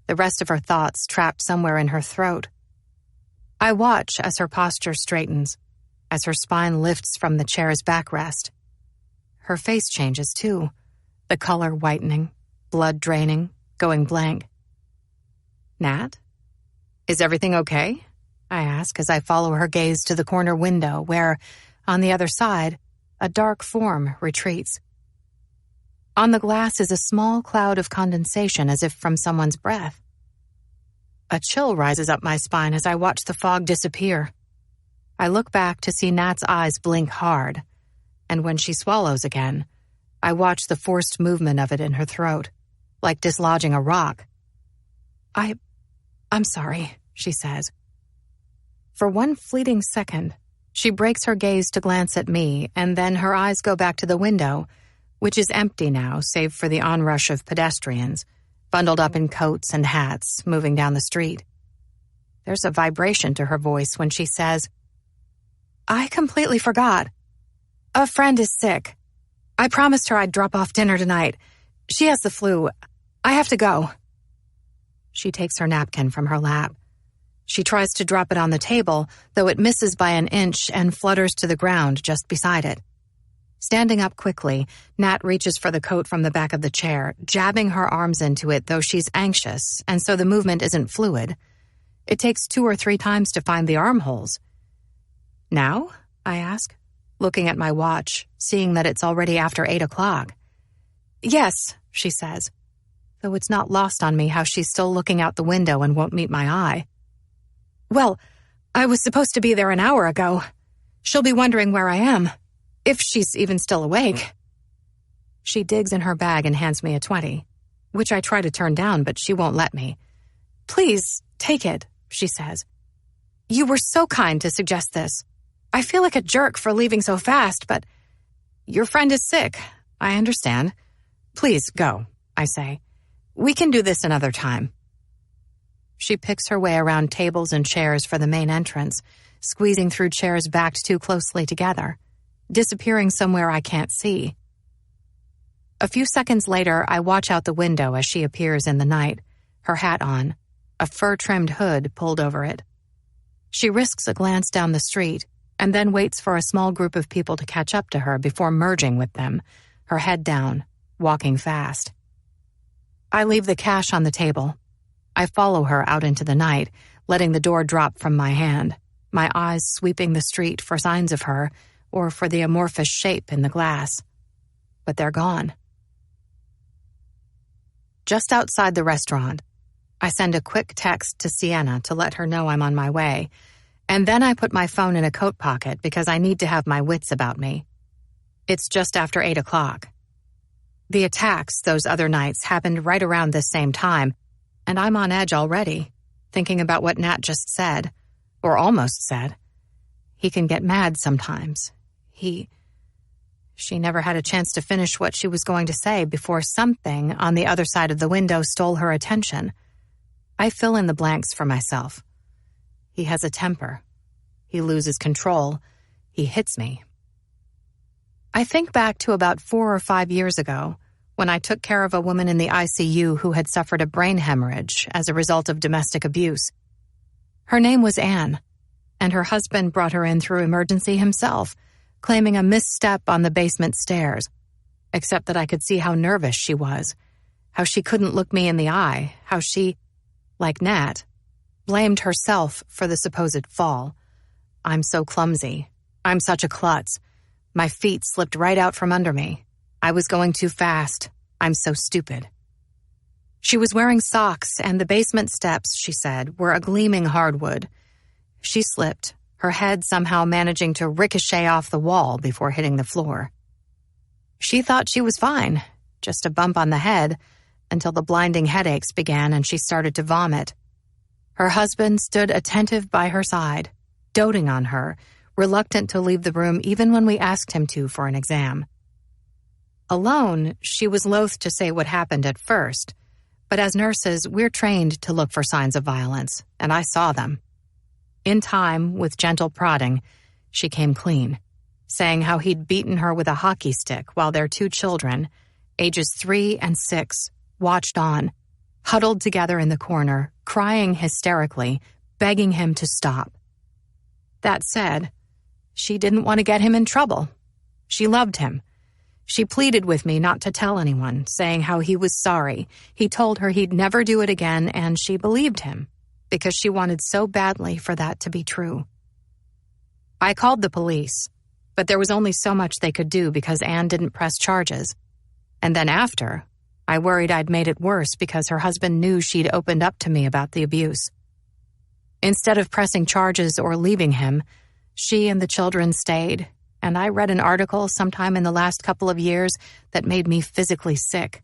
the rest of her thoughts trapped somewhere in her throat. I watch as her posture straightens, as her spine lifts from the chair's backrest. Her face changes, too, the color whitening, blood draining, going blank. "Nat? Is everything okay?" I ask as I follow her gaze to the corner window where, on the other side, a dark form retreats. On the glass is a small cloud of condensation as if from someone's breath. A chill rises up my spine as I watch the fog disappear. I look back to see Nat's eyes blink hard, and when she swallows again, I watch the forced movement of it in her throat, like dislodging a rock. I'm sorry, she says. For one fleeting second, she breaks her gaze to glance at me, and then her eyes go back to the window, which is empty now save for the onrush of pedestrians, bundled up in coats and hats, moving down the street. There's a vibration to her voice when she says, "I completely forgot. A friend is sick. I promised her I'd drop off dinner tonight. She has the flu. I have to go." She takes her napkin from her lap. She tries to drop it on the table, though it misses by an inch and flutters to the ground just beside it. Standing up quickly, Nat reaches for the coat from the back of the chair, jabbing her arms into it, though she's anxious, and so the movement isn't fluid. It takes 2 or 3 times to find the armholes. "Now?" I ask, looking at my watch, seeing that it's already after 8 o'clock. "Yes," she says, though it's not lost on me how she's still looking out the window and won't meet my eye. "Well, I was supposed to be there an hour ago. She'll be wondering where I am, if she's even still awake." She digs in her bag and hands me a 20, which I try to turn down, but she won't let me. "Please, take it," she says. "You were so kind to suggest this. I feel like a jerk for leaving so fast, but your friend is sick. I understand. Please, go," I say. "We can do this another time." She picks her way around tables and chairs for the main entrance, squeezing through chairs backed too closely together, disappearing somewhere I can't see. A few seconds later, I watch out the window as she appears in the night, her hat on, a fur-trimmed hood pulled over it. She risks a glance down the street, and then waits for a small group of people to catch up to her before merging with them, her head down, walking fast. I leave the cash on the table. I follow her out into the night, letting the door drop from my hand, my eyes sweeping the street for signs of her, or for the amorphous shape in the glass. But they're gone. Just outside the restaurant, I send a quick text to Sienna to let her know I'm on my way, and then I put my phone in a coat pocket because I need to have my wits about me. It's just after 8 o'clock. The attacks those other nights happened right around this same time, and I'm on edge already, thinking about what Nat just said, or almost said. He can get mad sometimes. She never had a chance to finish what she was going to say before something on the other side of the window stole her attention. I fill in the blanks for myself. He has a temper. He loses control. He hits me. I think back to about 4 or 5 years ago, when I took care of a woman in the ICU who had suffered a brain hemorrhage as a result of domestic abuse. Her name was Anne, and her husband brought her in through emergency himself, claiming a misstep on the basement stairs, except that I could see how nervous she was, how she couldn't look me in the eye, how she, like Nat, blamed herself for the supposed fall. I'm so clumsy. I'm such a klutz. My feet slipped right out from under me. I was going too fast. I'm so stupid. She was wearing socks, and the basement steps, she said, were a gleaming hardwood. She slipped, her head somehow managing to ricochet off the wall before hitting the floor. She thought she was fine, just a bump on the head, until the blinding headaches began and she started to vomit. Her husband stood attentive by her side, doting on her, reluctant to leave the room even when we asked him to for an exam. Alone, she was loath to say what happened at first, but as nurses, we're trained to look for signs of violence, and I saw them. In time, with gentle prodding, she came clean, saying how he'd beaten her with a hockey stick while their 2 children, ages 3 and 6, watched on, huddled together in the corner, crying hysterically, begging him to stop. That said, she didn't want to get him in trouble. She loved him. She pleaded with me not to tell anyone, saying how he was sorry. He told her he'd never do it again, and she believed him, because she wanted so badly for that to be true. I called the police, but there was only so much they could do because Anne didn't press charges. And then after, I worried I'd made it worse because her husband knew she'd opened up to me about the abuse. Instead of pressing charges or leaving him, she and the children stayed, and I read an article sometime in the last couple of years that made me physically sick.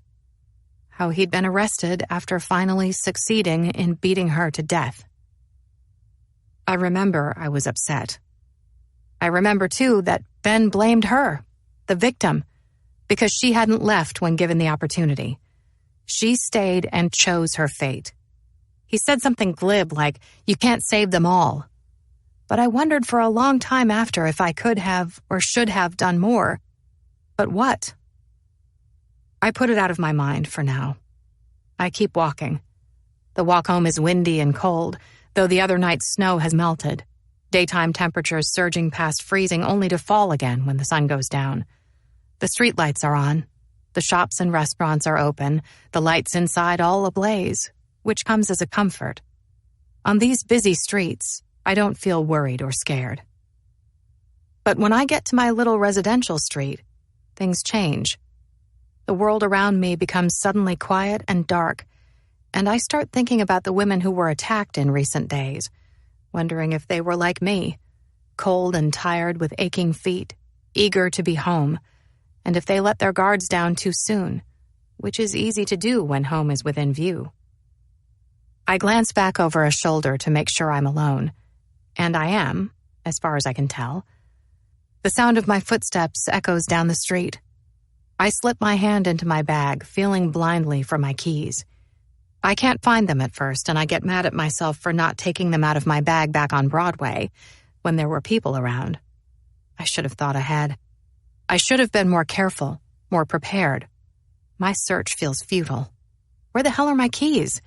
How he'd been arrested after finally succeeding in beating her to death. I remember I was upset. I remember, too, that Ben blamed her, the victim, because she hadn't left when given the opportunity. She stayed and chose her fate. He said something glib like, "You can't save them all." But I wondered for a long time after if I could have or should have done more. But what? I put it out of my mind for now. I keep walking. The walk home is windy and cold, though the other night's snow has melted. Daytime temperatures surging past freezing only to fall again when the sun goes down. The streetlights are on. The shops and restaurants are open, the lights inside all ablaze, which comes as a comfort. On these busy streets, I don't feel worried or scared. But when I get to my little residential street, things change. The world around me becomes suddenly quiet and dark, and I start thinking about the women who were attacked in recent days, wondering if they were like me, cold and tired with aching feet, eager to be home, and if they let their guards down too soon, which is easy to do when home is within view. I glance back over a shoulder to make sure I'm alone, and I am, as far as I can tell. The sound of my footsteps echoes down the street. I slip my hand into my bag, feeling blindly for my keys. I can't find them at first, and I get mad at myself for not taking them out of my bag back on Broadway when there were people around. I should have thought ahead. I should have been more careful, more prepared. My search feels futile. Where the hell are my keys?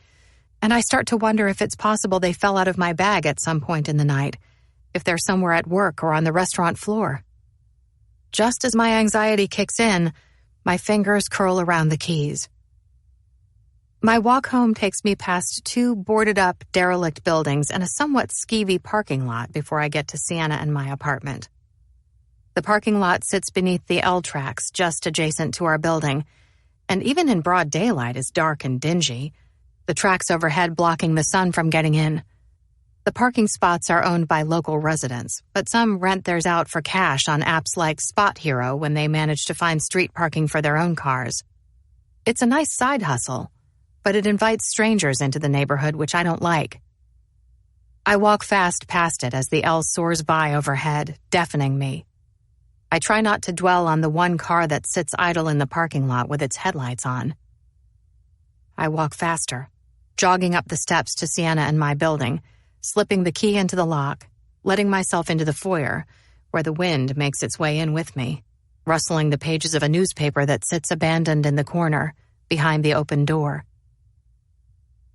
And I start to wonder if it's possible they fell out of my bag at some point in the night, if they're somewhere at work or on the restaurant floor. Just as my anxiety kicks in, my fingers curl around the keys. My walk home takes me past 2 boarded-up, derelict buildings and a somewhat skeevy parking lot before I get to Sienna and my apartment. The parking lot sits beneath the L tracks just adjacent to our building, and even in broad daylight is dark and dingy, the tracks overhead blocking the sun from getting in. The parking spots are owned by local residents, but some rent theirs out for cash on apps like Spot Hero when they manage to find street parking for their own cars. It's a nice side hustle, but it invites strangers into the neighborhood, which I don't like. I walk fast past it as the L soars by overhead, deafening me. I try not to dwell on the one car that sits idle in the parking lot with its headlights on. I walk faster, jogging up the steps to Sienna and my building, slipping the key into the lock, letting myself into the foyer, where the wind makes its way in with me, rustling the pages of a newspaper that sits abandoned in the corner, behind the open door.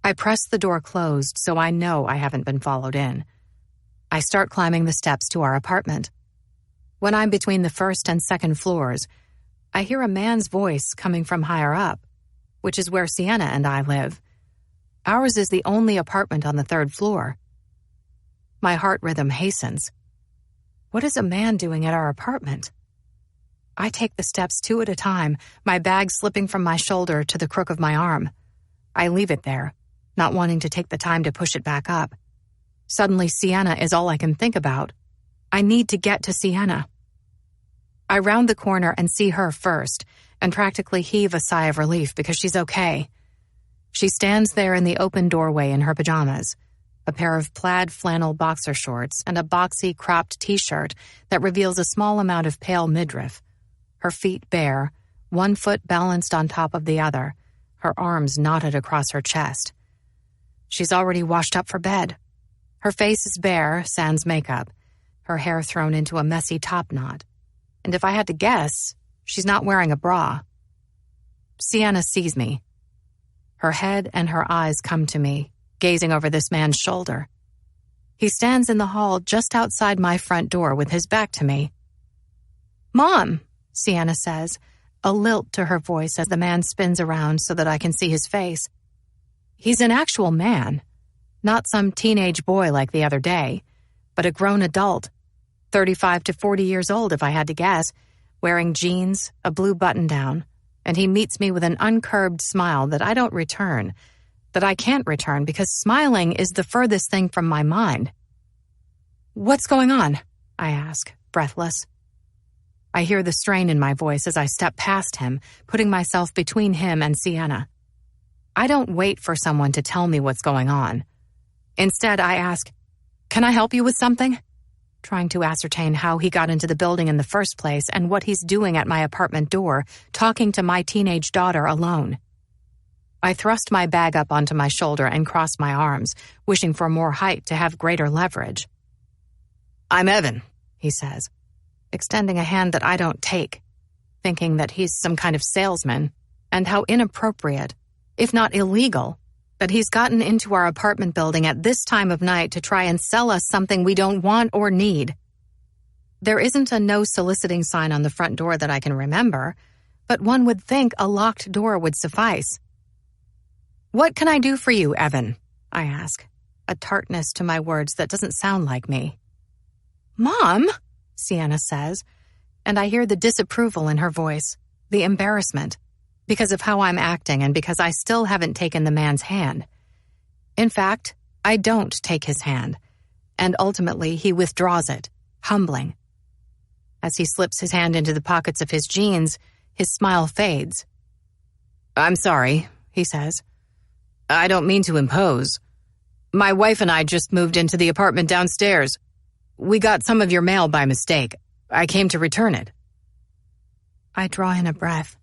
I press the door closed so I know I haven't been followed in. I start climbing the steps to our apartment. When I'm between the first and second floors, I hear a man's voice coming from higher up. which is where Sienna and I live. Ours is the only apartment on the 3rd floor. My heart rhythm hastens. What is a man doing at our apartment? I take the steps 2 at a time, my bag slipping from my shoulder to the crook of my arm. I leave it there, not wanting to take the time to push it back up. Suddenly, Sienna is all I can think about. I need to get to Sienna. I round the corner and see her first, and practically heave a sigh of relief because she's okay. She stands there in the open doorway in her pajamas, a pair of plaid flannel boxer shorts and a boxy cropped t-shirt that reveals a small amount of pale midriff. Her feet bare, one foot balanced on top of the other, her arms knotted across her chest. She's already washed up for bed. Her face is bare, sans makeup, her hair thrown into a messy top knot. And if I had to guess, she's not wearing a bra. Sienna sees me. Her head and her eyes come to me, gazing over this man's shoulder. He stands in the hall just outside my front door with his back to me. "Mom," Sienna says, a lilt to her voice as the man spins around so that I can see his face. He's an actual man, not some teenage boy like the other day, but a grown adult, 35 to 40 years old if I had to guess, wearing jeans, a blue button-down, and he meets me with an uncurbed smile that I don't return, that I can't return because smiling is the furthest thing from my mind. "What's going on?" I ask, breathless. I hear the strain in my voice as I step past him, putting myself between him and Sienna. I don't wait for someone to tell me what's going on. Instead, I ask, "Can I help you with something?" Trying to ascertain how he got into the building in the first place and what he's doing at my apartment door, talking to my teenage daughter alone. I thrust my bag up onto my shoulder and cross my arms, wishing for more height to have greater leverage. "I'm Evan," he says, extending a hand that I don't take, thinking that he's some kind of salesman, and how inappropriate, if not illegal, that he's gotten into our apartment building at this time of night to try and sell us something we don't want or need. There isn't a no soliciting sign on the front door that I can remember, but one would think a locked door would suffice. "What can I do for you, Evan?" I ask, a tartness to my words that doesn't sound like me. "Mom," Sienna says, and I hear the disapproval in her voice, the embarrassment, because of how I'm acting and because I still haven't taken the man's hand. In fact, I don't take his hand, and ultimately he withdraws it, humbling. As he slips his hand into the pockets of his jeans, his smile fades. "I'm sorry," he says. "I don't mean to impose. My wife and I just moved into the apartment downstairs. We got some of your mail by mistake. I came to return it." I draw in a breath,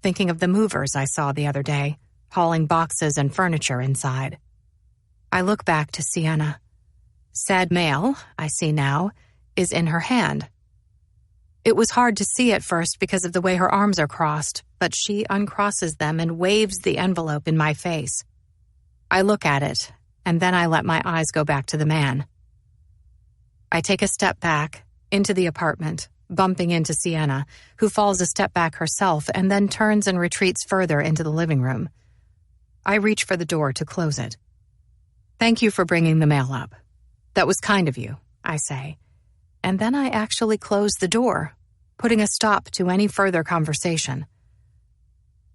thinking of the movers I saw the other day, hauling boxes and furniture inside. I look back to Sienna. Said mail, I see now, is in her hand. It was hard to see at first because of the way her arms are crossed, but she uncrosses them and waves the envelope in my face. I look at it, and then I let my eyes go back to the man. I take a step back, into the apartment, bumping into Sienna, who falls a step back herself and then turns and retreats further into the living room. I reach for the door to close it. "Thank you for bringing the mail up. That was kind of you," I say. And then I actually close the door, putting a stop to any further conversation.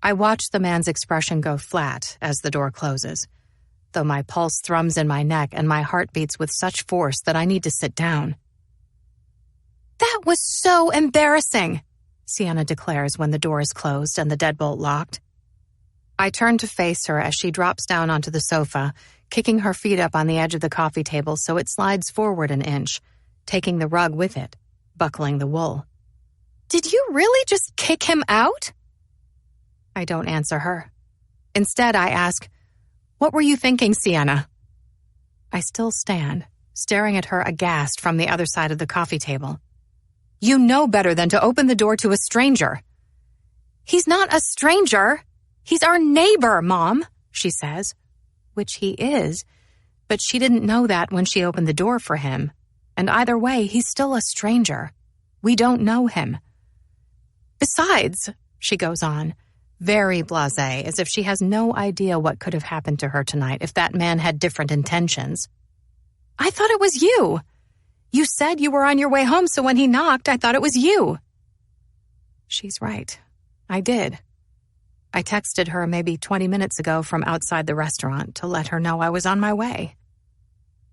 I watch the man's expression go flat as the door closes, though my pulse thrums in my neck and my heart beats with such force that I need to sit down. "That was so embarrassing," Sienna declares when the door is closed and the deadbolt locked. I turn to face her as she drops down onto the sofa, kicking her feet up on the edge of the coffee table so it slides forward an inch, taking the rug with it, buckling the wool. "Did you really just kick him out?" I don't answer her. Instead, I ask, "What were you thinking, Sienna?" I still stand, staring at her aghast from the other side of the coffee table. "You know better than to open the door to a stranger." "He's not a stranger. He's our neighbor, Mom," she says, which he is, but she didn't know that when she opened the door for him. And either way, he's still a stranger. We don't know him. "Besides," she goes on, very blasé, as if she has no idea what could have happened to her tonight if that man had different intentions. I thought it was you. You said you were on your way home, so when he knocked, I thought it was you. She's right. I did. I texted her maybe 20 minutes ago from outside the restaurant to let her know I was on my way.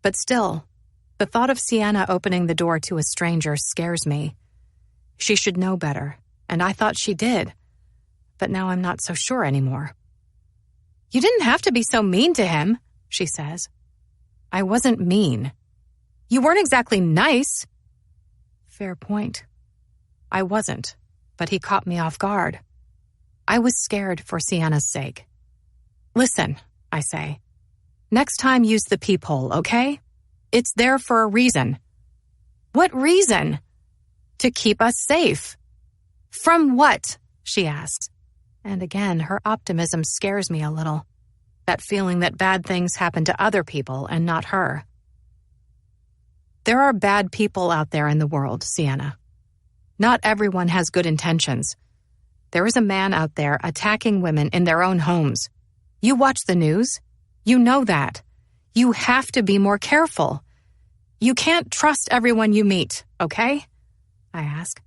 But still, the thought of Sienna opening the door to a stranger scares me. She should know better, and I thought she did. But now I'm not so sure anymore. You didn't have to be so mean to him, she says. I wasn't mean. You weren't exactly nice. Fair point. I wasn't, but he caught me off guard. I was scared for Sienna's sake. Listen, I say. Next time use the peephole, okay? It's there for a reason. What reason? To keep us safe. From what? She asks. And again, her optimism scares me a little. That feeling that bad things happen to other people and not her. There are bad people out there in the world, Sienna. Not everyone has good intentions. There is a man out there attacking women in their own homes. You watch the news. You know that. You have to be more careful. You can't trust everyone you meet, okay? I ask.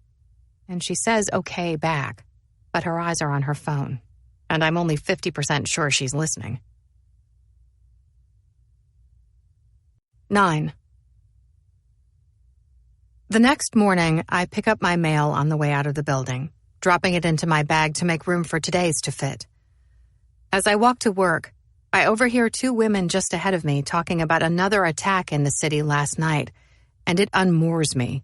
And she says okay back, but her eyes are on her phone, and I'm only 50% sure she's listening. 9. The next morning, I pick up my mail on the way out of the building, dropping it into my bag to make room for today's to fit. As I walk to work, I overhear 2 women just ahead of me talking about another attack in the city last night, and it unmoors me.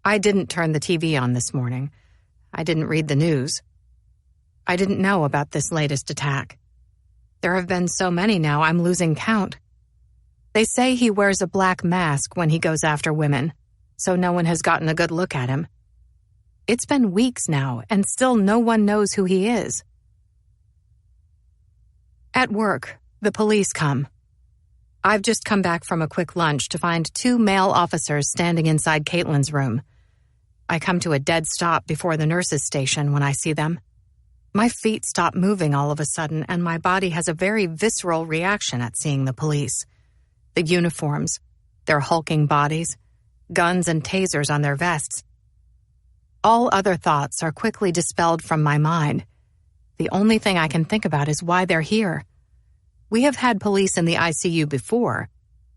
I didn't turn the TV on this morning. I didn't read the news. I didn't know about this latest attack. There have been so many now, I'm losing count. They say he wears a black mask when he goes after women, so no one has gotten a good look at him. It's been weeks now, and still no one knows who he is. At work, the police come. I've just come back from a quick lunch to find 2 male officers standing inside Caitlin's room. I come to a dead stop before the nurse's station when I see them. My feet stop moving all of a sudden, and my body has a very visceral reaction at seeing the police. The uniforms, their hulking bodies, guns and tasers on their vests. All other thoughts are quickly dispelled from my mind. The only thing I can think about is why they're here. We have had police in the ICU before,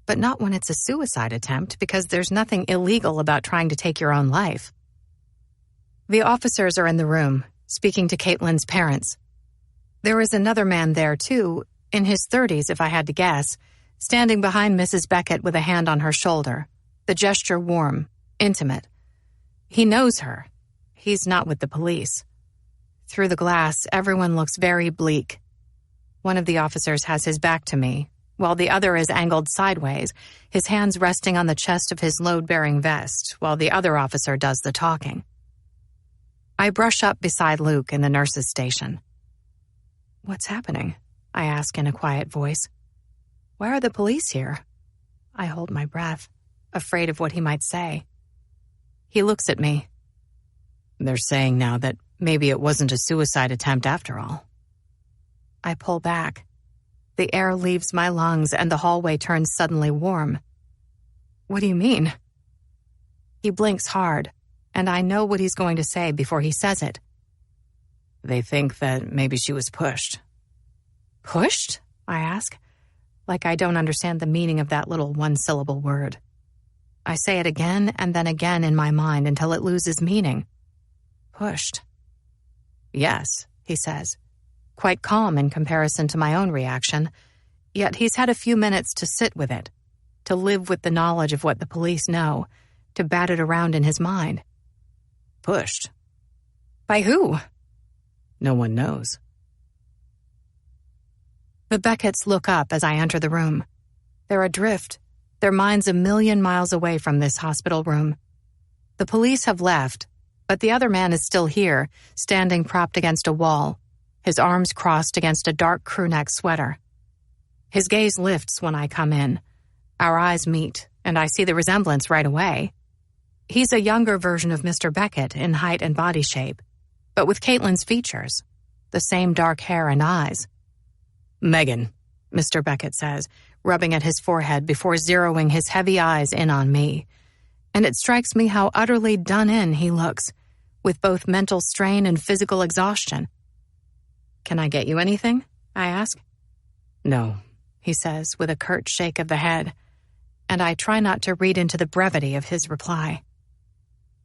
but not when it's a suicide attempt because there's nothing illegal about trying to take your own life. The officers are in the room, speaking to Caitlin's parents. There is another man there, too, in his 30s if I had to guess, standing behind Mrs. Beckett with a hand on her shoulder, the gesture warm, intimate. He knows her. He's not with the police. Through the glass, everyone looks very bleak. One of the officers has his back to me, while the other is angled sideways, his hands resting on the chest of his load-bearing vest, while the other officer does the talking. I brush up beside Luke in the nurse's station. What's happening? I ask in a quiet voice. Why are the police here? I hold my breath, afraid of what he might say. He looks at me. They're saying now that maybe it wasn't a suicide attempt after all. I pull back. The air leaves my lungs and the hallway turns suddenly warm. What do you mean? He blinks hard, and I know what he's going to say before he says it. They think that maybe she was pushed. Pushed? I ask, like I don't understand the meaning of that little one-syllable word. I say it again and then again in my mind until it loses meaning. Pushed. Yes, he says, quite calm in comparison to my own reaction, yet he's had a few minutes to sit with it, to live with the knowledge of what the police know, to bat it around in his mind. Pushed. By who? No one knows. The Becketts look up as I enter the room. They're adrift, their minds a million miles away from this hospital room. The police have left, but the other man is still here, standing propped against a wall, his arms crossed against a dark crewneck sweater. His gaze lifts when I come in. Our eyes meet, and I see the resemblance right away. He's a younger version of Mr. Beckett in height and body shape, but with Caitlin's features, the same dark hair and eyes. "Megan," Mr. Beckett says, rubbing at his forehead before zeroing his heavy eyes in on me. And it strikes me how utterly done in he looks, with both mental strain and physical exhaustion. "Can I get you anything?" I ask. "No," he says with a curt shake of the head, and I try not to read into the brevity of his reply.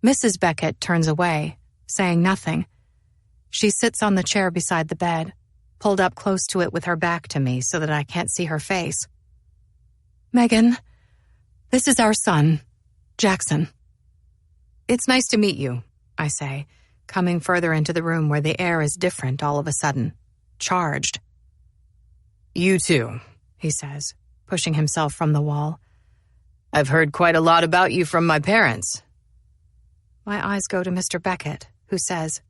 Mrs. Beckett turns away, saying nothing. She sits on the chair beside the bed, pulled up close to it with her back to me so that I can't see her face. "Megan, this is our son, Jackson." "It's nice to meet you," I say, coming further into the room where the air is different all of a sudden, charged. "You too," he says, pushing himself from the wall. "I've heard quite a lot about you from my parents." My eyes go to Mr. Beckett, who says,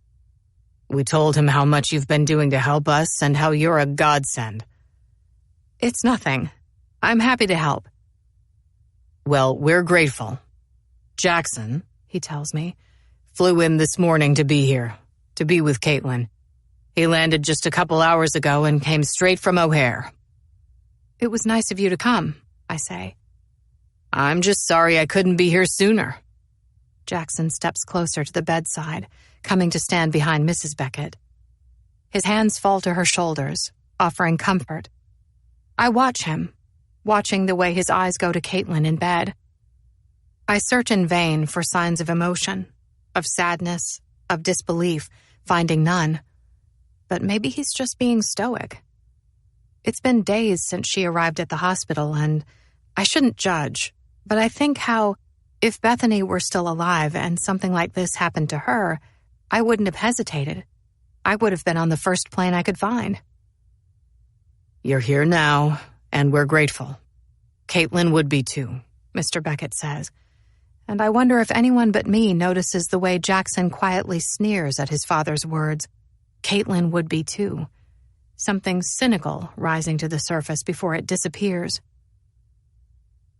"We told him how much you've been doing to help us and how you're a godsend." "It's nothing. I'm happy to help." "Well, we're grateful. Jackson," he tells me, "flew in this morning to be here, to be with Caitlin. He landed just a couple hours ago and came straight from O'Hare." "It was nice of you to come," I say. "I'm just sorry I couldn't be here sooner." Jackson steps closer to the bedside, coming to stand behind Mrs. Beckett. His hands fall to her shoulders, offering comfort. I watch him, watching the way his eyes go to Caitlin in bed. I search in vain for signs of emotion, of sadness, of disbelief, finding none. But maybe he's just being stoic. It's been days since she arrived at the hospital, and I shouldn't judge, but I think how, if Bethany were still alive and something like this happened to her, I wouldn't have hesitated. I would have been on the first plane I could find. "You're here now, and we're grateful. Caitlin would be too," Mr. Beckett says. And I wonder if anyone but me notices the way Jackson quietly sneers at his father's words. Caitlin would be too. Something cynical rising to the surface before it disappears.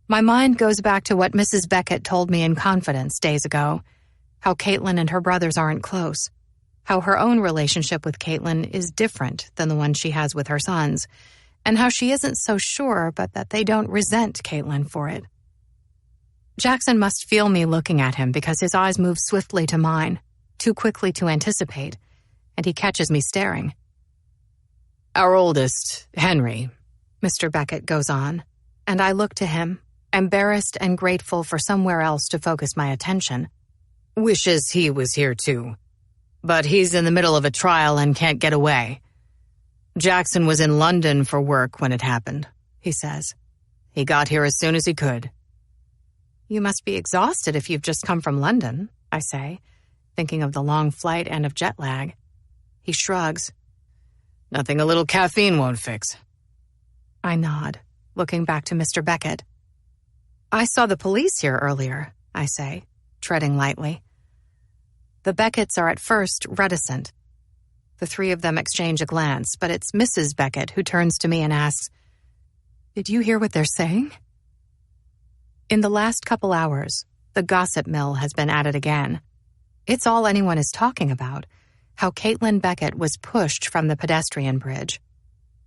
My mind goes back to what Mrs. Beckett told me in confidence days ago, how Caitlin and her brothers aren't close, how her own relationship with Caitlin is different than the one she has with her sons, and how she isn't so sure but that they don't resent Caitlin for it. Jackson must feel me looking at him because his eyes move swiftly to mine, too quickly to anticipate, and he catches me staring. "Our oldest, Henry," Mr. Beckett goes on, and I look to him, embarrassed and grateful for somewhere else to focus my attention. "Wishes he was here too. But he's in the middle of a trial and can't get away. Jackson was in London for work when it happened," he says. "He got here as soon as he could." "You must be exhausted if you've just come from London," I say, thinking of the long flight and of jet lag. He shrugs. "Nothing a little caffeine won't fix." I nod, looking back to Mr. Beckett. "I saw the police here earlier," I say, treading lightly. The Becketts are at first reticent. The three of them exchange a glance, but it's Mrs. Beckett who turns to me and asks, "Did you hear what they're saying?" In the last couple hours, the gossip mill has been at it again. It's all anyone is talking about, how Caitlin Beckett was pushed from the pedestrian bridge.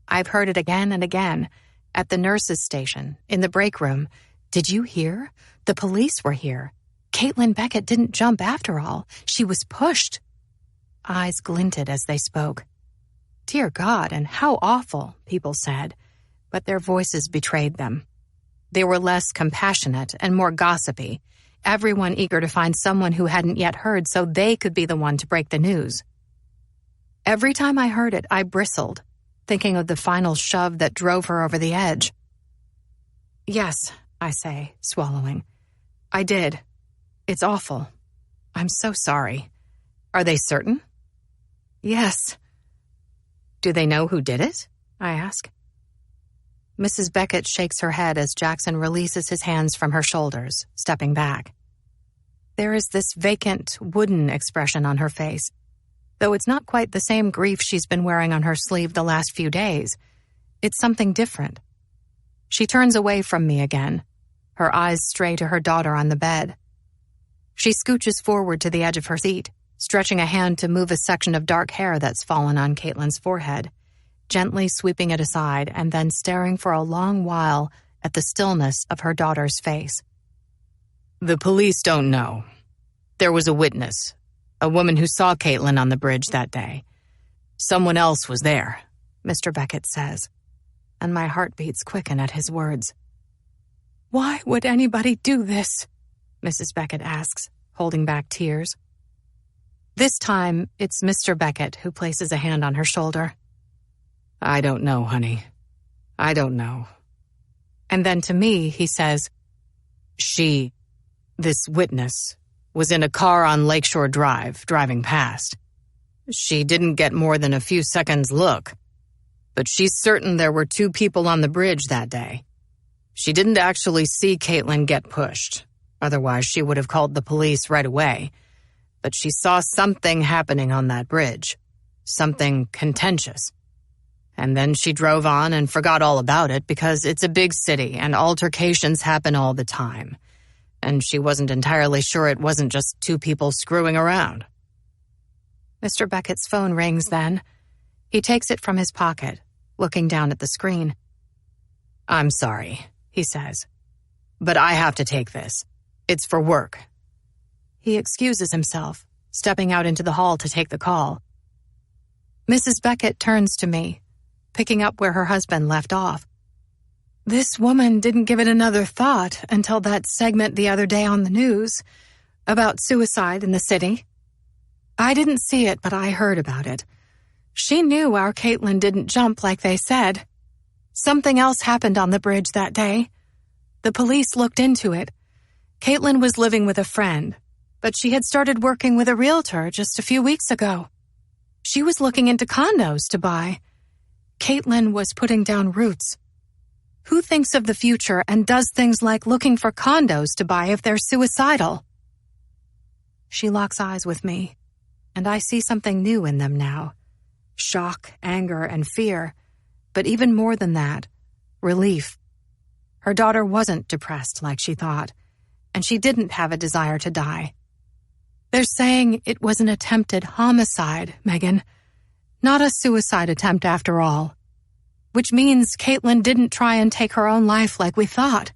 I've heard it again and again, at the nurse's station, in the break room. "Did you hear? The police were here. Caitlin Beckett didn't jump after all. She was pushed." Eyes glinted as they spoke. Dear God, and how awful, people said, but their voices betrayed them. They were less compassionate and more gossipy, everyone eager to find someone who hadn't yet heard so they could be the one to break the news. Every time I heard it, I bristled, thinking of the final shove that drove her over the edge. "Yes," I say, swallowing. "I did. It's awful. I'm so sorry. Are they certain?" "Yes." "Do they know who did it?" I ask. Mrs. Beckett shakes her head as Jackson releases his hands from her shoulders, stepping back. There is this vacant, wooden expression on her face, though it's not quite the same grief she's been wearing on her sleeve the last few days. It's something different. She turns away from me again. Her eyes stray to her daughter on the bed. She scooches forward to the edge of her seat, stretching a hand to move a section of dark hair that's fallen on Caitlin's forehead, gently sweeping it aside and then staring for a long while at the stillness of her daughter's face. The police don't know. There was a witness, a woman who saw Caitlin on the bridge that day. Someone else was there, Mr. Beckett says, and my heartbeats quicken at his words. Why would anybody do this? Mrs. Beckett asks, holding back tears. This time, it's Mr. Beckett who places a hand on her shoulder. I don't know, honey. I don't know. And then to me, he says, this witness, was in a car on Lakeshore Drive, driving past. She didn't get more than a few seconds' look, but she's certain there were 2 people on the bridge that day. She didn't actually see Caitlin get pushed. Otherwise, she would have called the police right away. But she saw something happening on that bridge. Something contentious. And then she drove on and forgot all about it because it's a big city and altercations happen all the time. And she wasn't entirely sure it wasn't just 2 people screwing around. Mr. Beckett's phone rings then. He takes it from his pocket, looking down at the screen. I'm sorry, he says, but I have to take this. It's for work. He excuses himself, stepping out into the hall to take the call. Mrs. Beckett turns to me, picking up where her husband left off. This woman didn't give it another thought until that segment the other day on the news about suicide in the city. I didn't see it, but I heard about it. She knew our Caitlin didn't jump like they said. Something else happened on the bridge that day. The police looked into it. Caitlin was living with a friend, but she had started working with a realtor just a few weeks ago. She was looking into condos to buy. Caitlin was putting down roots. Who thinks of the future and does things like looking for condos to buy if they're suicidal? She locks eyes with me, and I see something new in them now. Shock, anger, and fear. But even more than that, relief. Her daughter wasn't depressed like she thought, and she didn't have a desire to die. They're saying it was an attempted homicide, Megan. Not a suicide attempt after all. Which means Caitlin didn't try and take her own life like we thought.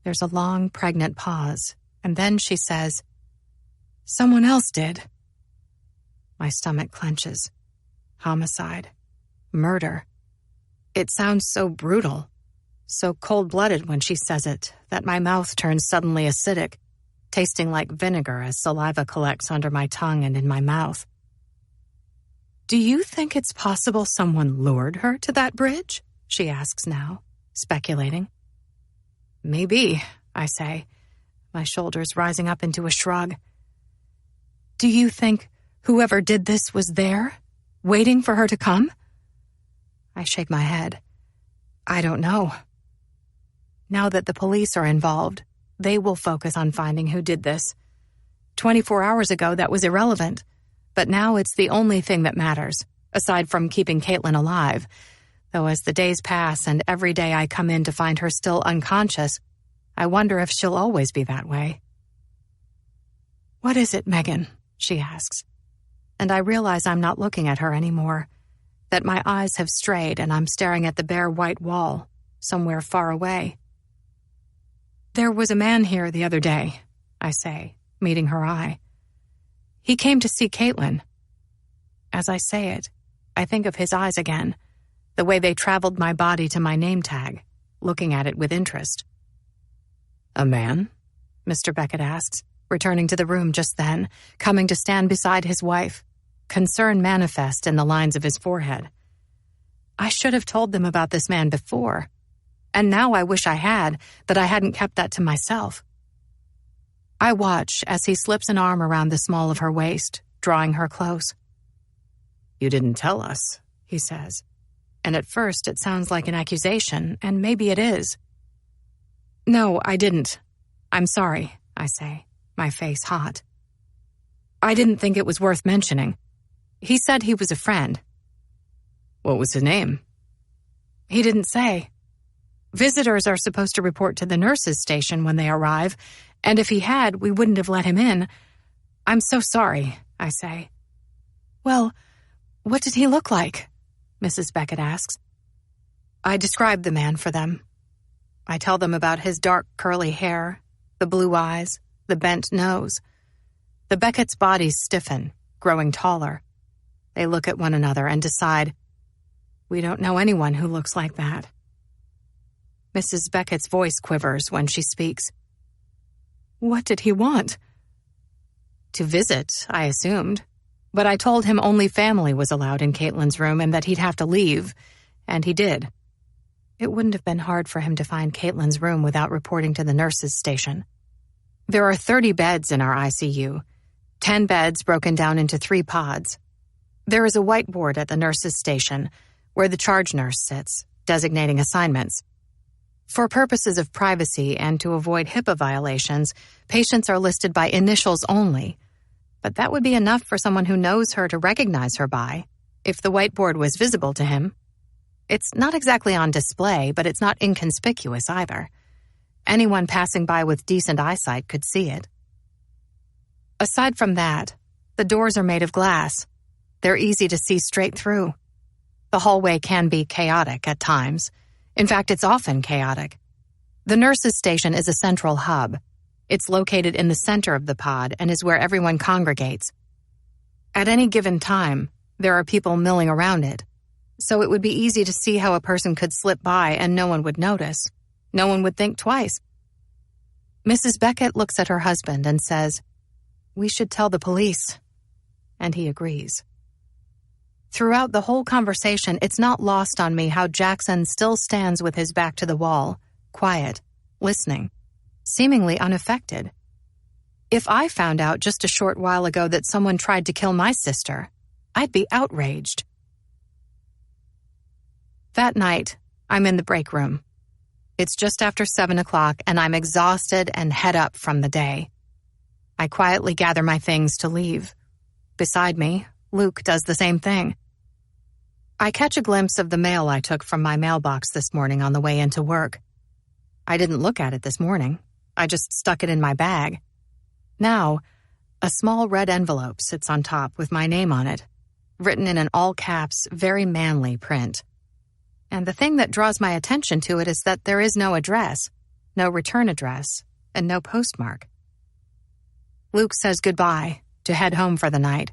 There's a long, pregnant pause, and then she says, "Someone else did." My stomach clenches. Homicide. Murder. It sounds so brutal, so cold-blooded when she says it, that my mouth turns suddenly acidic, tasting like vinegar as saliva collects under my tongue and in my mouth. "Do you think it's possible someone lured her to that bridge?" she asks now, speculating. "Maybe," I say, my shoulders rising up into a shrug. "Do you think whoever did this was there, waiting for her to come?" I shake my head. I don't know. Now that the police are involved, they will focus on finding who did this. 24 hours ago, that was irrelevant. But now it's the only thing that matters, aside from keeping Caitlin alive. Though as the days pass and every day I come in to find her still unconscious, I wonder if she'll always be that way. "What is it, Megan?" she asks. And I realize I'm not looking at her anymore, that my eyes have strayed and I'm staring at the bare white wall, somewhere far away. "There was a man here the other day," I say, meeting her eye. "He came to see Caitlin." As I say it, I think of his eyes again, the way they traveled my body to my name tag, looking at it with interest. "A man?" Mr. Beckett asks, returning to the room just then, coming to stand beside his wife, concern manifest in the lines of his forehead. I should have told them about this man before, and now I wish I had, that I hadn't kept that to myself. I watch as he slips an arm around the small of her waist, drawing her close. "You didn't tell us," he says. And at first it sounds like an accusation, and maybe it is. "No, I didn't. I'm sorry," I say, my face hot. "I didn't think it was worth mentioning. He said he was a friend." "What was his name?" "He didn't say. Visitors are supposed to report to the nurses' station when they arrive, and if he had, we wouldn't have let him in. I'm so sorry, I say. Well, what did he look like? Mrs. Beckett asks. I describe the man for them. I tell them about his dark curly hair, the blue eyes, the bent nose. The Beckett's bodies stiffen, growing taller. They look at one another and decide, we don't know anyone who looks like that. Mrs. Beckett's voice quivers when she speaks. What did he want? To visit, I assumed. But I told him only family was allowed in Caitlin's room and that he'd have to leave, and he did. It wouldn't have been hard for him to find Caitlin's room without reporting to the nurses' station. There are 30 beds in our ICU, 10 beds broken down into 3 pods. There is a whiteboard at the nurses' station where the charge nurse sits, designating assignments. For purposes of privacy and to avoid HIPAA violations, patients are listed by initials only. But that would be enough for someone who knows her to recognize her by, if the whiteboard was visible to him. It's not exactly on display, but it's not inconspicuous either. Anyone passing by with decent eyesight could see it. Aside from that, the doors are made of glass. They're easy to see straight through. The hallway can be chaotic at times. In fact, it's often chaotic. The nurses' station is a central hub. It's located in the center of the pod and is where everyone congregates. At any given time, there are people milling around it, so it would be easy to see how a person could slip by and no one would notice. No one would think twice. Mrs. Beckett looks at her husband and says, "We should tell the police." And he agrees. Throughout the whole conversation, it's not lost on me how Jackson still stands with his back to the wall, quiet, listening, seemingly unaffected. If I found out just a short while ago that someone tried to kill my sister, I'd be outraged. That night, I'm in the break room. It's just after 7 o'clock, and I'm exhausted and head up from the day. I quietly gather my things to leave. Beside me, Luke does the same thing. I catch a glimpse of the mail I took from my mailbox this morning on the way into work. I didn't look at it this morning. I just stuck it in my bag. Now, a small red envelope sits on top with my name on it, written in an all-caps, very manly print. And the thing that draws my attention to it is that there is no address, no return address, and no postmark. Luke says goodbye to head home for the night.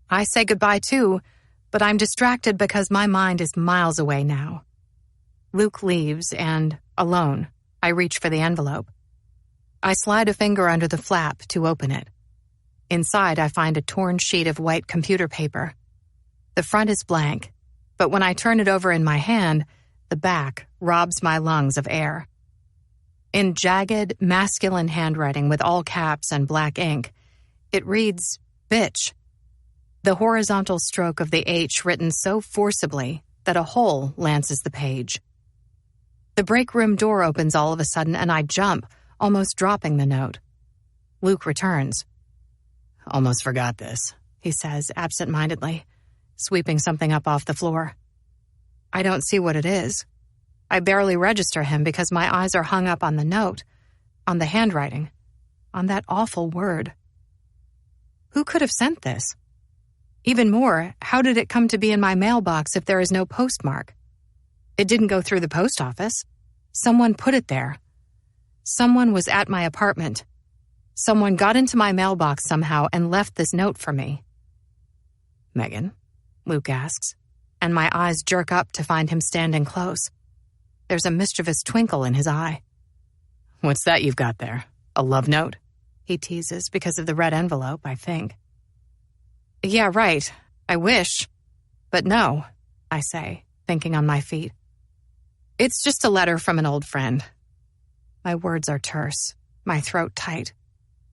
I say goodbye too, but I'm distracted because my mind is miles away now. Luke leaves and, alone, I reach for the envelope. I slide a finger under the flap to open it. Inside, I find a torn sheet of white computer paper. The front is blank, but when I turn it over in my hand, the back robs my lungs of air. In jagged, masculine handwriting with all caps and black ink, it reads, "Bitch." The horizontal stroke of the H written so forcibly that a hole lances the page. The break room door opens all of a sudden and I jump, almost dropping the note. Luke returns. "Almost forgot this," he says absent-mindedly, sweeping something up off the floor. I don't see what it is. I barely register him because my eyes are hung up on the note, on the handwriting, on that awful word. Who could have sent this? Even more, how did it come to be in my mailbox if there is no postmark? It didn't go through the post office. Someone put it there. Someone was at my apartment. Someone got into my mailbox somehow and left this note for me. "Megan?" Luke asks, and my eyes jerk up to find him standing close. There's a mischievous twinkle in his eye. "What's that you've got there? A love note?" he teases because of the red envelope, I think. "Yeah, right. I wish. But no," I say, thinking on my feet. "It's just a letter from an old friend." My words are terse, my throat tight.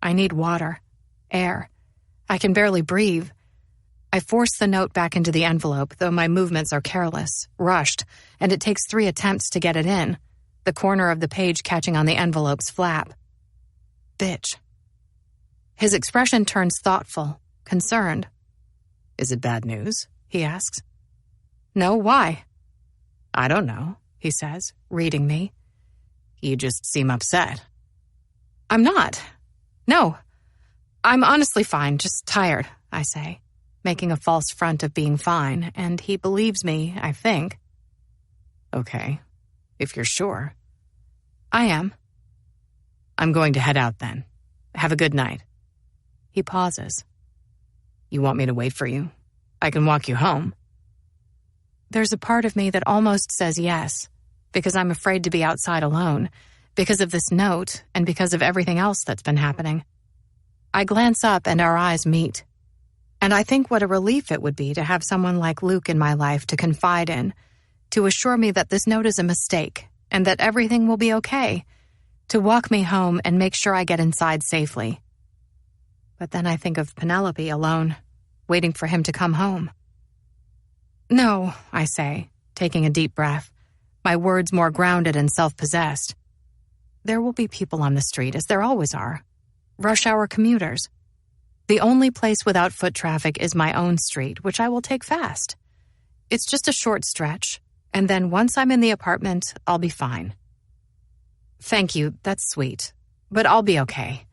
I need water, air. I can barely breathe. I force the note back into the envelope, though my movements are careless, rushed, and it takes 3 attempts to get it in, the corner of the page catching on the envelope's flap. "Bitch." His expression turns thoughtful, concerned. "Is it bad news?" he asks. "No, why?" "I don't know," he says, reading me. "You just seem upset." "I'm not. No. I'm honestly fine, just tired, I say, making a false front of being fine, and he believes me, I think. Okay, if you're sure. I am. I'm going to head out then. Have a good night. He pauses. You want me to wait for you? I can walk you home. There's a part of me that almost says yes, because I'm afraid to be outside alone, because of this note, and because of everything else that's been happening. I glance up and our eyes meet. And I think what a relief it would be to have someone like Luke in my life to confide in, to assure me that this note is a mistake, and that everything will be okay, to walk me home and make sure I get inside safely. But then I think of Penelope alone, waiting for him to come home. No, I say, taking a deep breath, my words more grounded and self-possessed. There will be people on the street, as there always are. Rush hour commuters. The only place without foot traffic is my own street, which I will take fast. It's just a short stretch, and then once I'm in the apartment, I'll be fine. Thank you, that's sweet, but I'll be okay.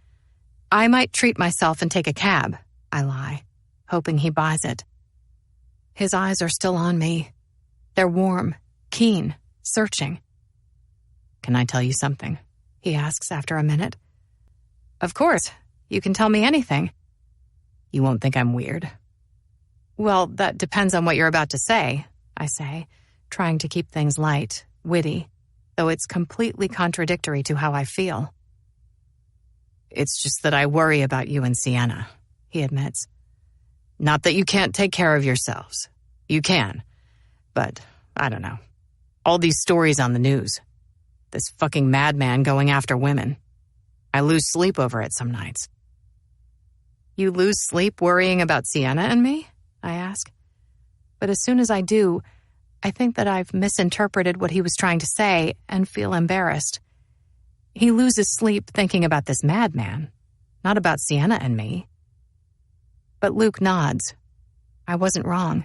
I might treat myself and take a cab, I lie, hoping he buys it. His eyes are still on me. They're warm, keen, searching. Can I tell you something? He asks after a minute. Of course, you can tell me anything. You won't think I'm weird? Well, that depends on what you're about to say, I say, trying to keep things light, witty, though it's completely contradictory to how I feel. It's just that I worry about you and Sienna, he admits. Not that you can't take care of yourselves. You can. But, I don't know. All these stories on the news. This fucking madman going after women. I lose sleep over it some nights. You lose sleep worrying about Sienna and me? I ask. But as soon as I do, I think that I've misinterpreted what he was trying to say and feel embarrassed. He loses sleep thinking about this madman, not about Sienna and me. But Luke nods. I wasn't wrong.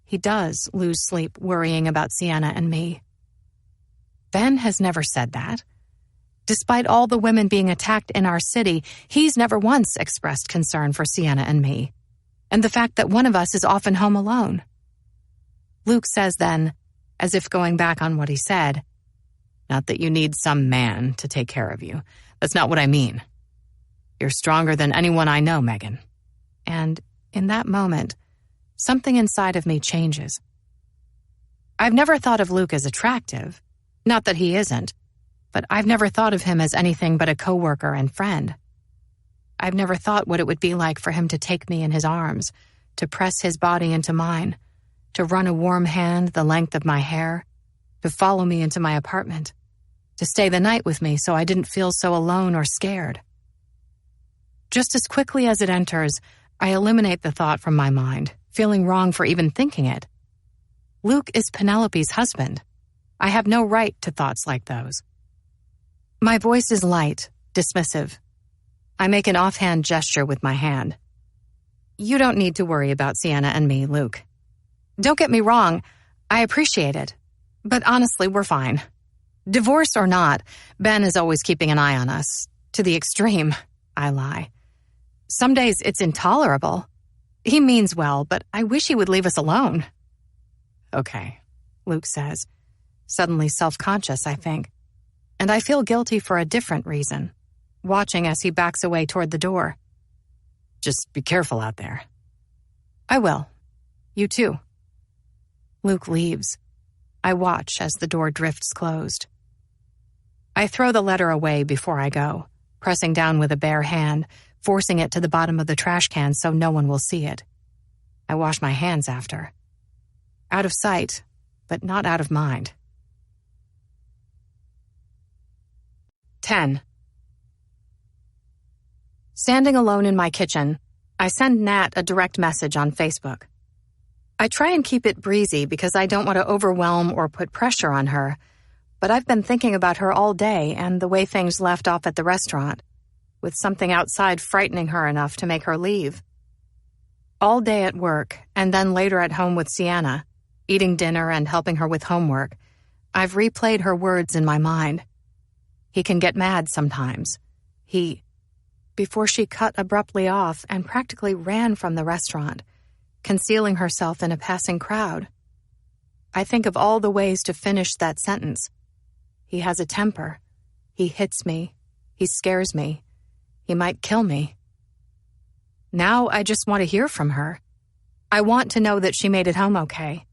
He does lose sleep worrying about Sienna and me. Ben has never said that. Despite all the women being attacked in our city, he's never once expressed concern for Sienna and me, and the fact that one of us is often home alone. Luke says then, as if going back on what he said, not that you need some man to take care of you. That's not what I mean. You're stronger than anyone I know, Megan. And in that moment, something inside of me changes. I've never thought of Luke as attractive. Not that he isn't, but I've never thought of him as anything but a coworker and friend. I've never thought what it would be like for him to take me in his arms, to press his body into mine, to run a warm hand the length of my hair, to follow me into my apartment, to stay the night with me so I didn't feel so alone or scared. Just as quickly as it enters, I eliminate the thought from my mind, feeling wrong for even thinking it. Luke is Penelope's husband. I have no right to thoughts like those. My voice is light, dismissive. I make an offhand gesture with my hand. You don't need to worry about Sienna and me, Luke. Don't get me wrong, I appreciate it. But honestly, we're fine. Divorce or not, Ben is always keeping an eye on us. To the extreme, I lie. Some days it's intolerable. He means well, but I wish he would leave us alone. Okay, Luke says, suddenly self-conscious, I think. And I feel guilty for a different reason, watching as he backs away toward the door. Just be careful out there. I will. You too. Luke leaves. I watch as the door drifts closed. I throw the letter away before I go, pressing down with a bare hand, forcing it to the bottom of the trash can so no one will see it. I wash my hands after. Out of sight, but not out of mind. 10. Standing alone in my kitchen, I send Nat a direct message on Facebook. I try and keep it breezy because I don't want to overwhelm or put pressure on her, but I've been thinking about her all day and the way things left off at the restaurant, with something outside frightening her enough to make her leave. All day at work, and then later at home with Sienna, eating dinner and helping her with homework, I've replayed her words in my mind. He can get mad sometimes. before she cut abruptly off and practically ran from the restaurant, concealing herself in a passing crowd. I think of all the ways to finish that sentence. He has a temper. He hits me. He scares me. He might kill me. Now I just want to hear from her. I want to know that she made it home okay.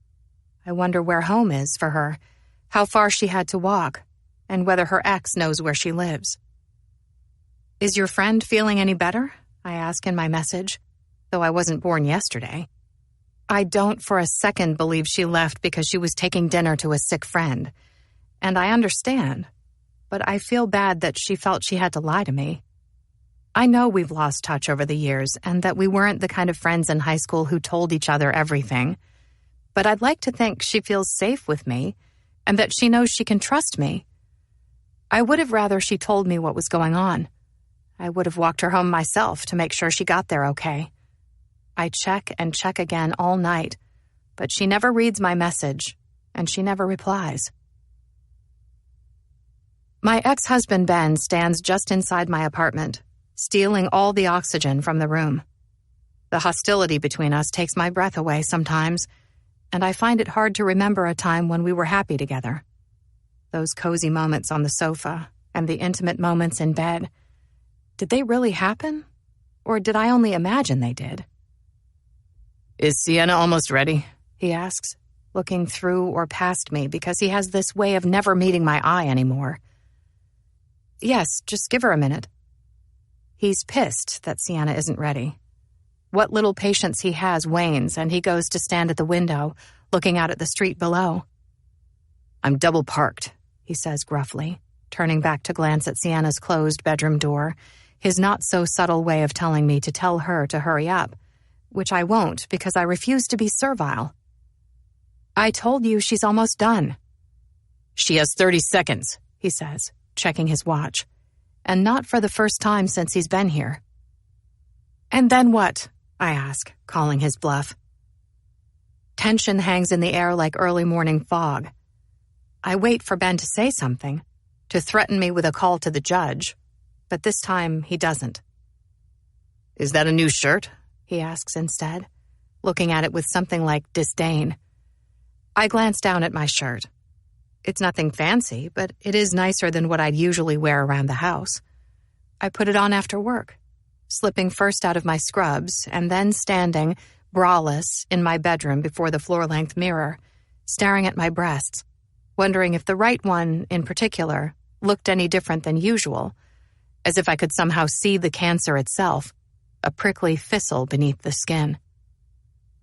I wonder where home is for her, how far she had to walk, and whether her ex knows where she lives. Is your friend feeling any better? I ask in my message, though I wasn't born yesterday. I don't for a second believe she left because she was taking dinner to a sick friend, and I understand, but I feel bad that she felt she had to lie to me. I know we've lost touch over the years and that we weren't the kind of friends in high school who told each other everything, but I'd like to think she feels safe with me and that she knows she can trust me. I would have rather she told me what was going on. I would have walked her home myself to make sure she got there okay. I check and check again all night, but she never reads my message, and she never replies. My ex-husband Ben stands just inside my apartment, stealing all the oxygen from the room. The hostility between us takes my breath away sometimes, and I find it hard to remember a time when we were happy together. Those cozy moments on the sofa and the intimate moments in bed. Did they really happen? Or did I only imagine they did? Is Sienna almost ready? He asks, looking through or past me because he has this way of never meeting my eye anymore. Yes, just give her a minute. He's pissed that Sienna isn't ready. What little patience he has wanes, and he goes to stand at the window, looking out at the street below. I'm double parked, he says gruffly, turning back to glance at Sienna's closed bedroom door, his not-so-subtle way of telling me to tell her to hurry up, which I won't because I refuse to be servile. I told you she's almost done. She has 30 seconds, he says, checking his watch, and not for the first time since he's been here. And then what? I ask, calling his bluff. Tension hangs in the air like early morning fog. I wait for Ben to say something, to threaten me with a call to the judge, but this time he doesn't. Is that a new shirt? He asks instead, looking at it with something like disdain. I glance down at my shirt. It's nothing fancy, but it is nicer than what I'd usually wear around the house. I put it on after work, slipping first out of my scrubs and then standing, braless, in my bedroom before the floor-length mirror, staring at my breasts, wondering if the right one, in particular, looked any different than usual, as if I could somehow see the cancer itself, a prickly thistle beneath the skin.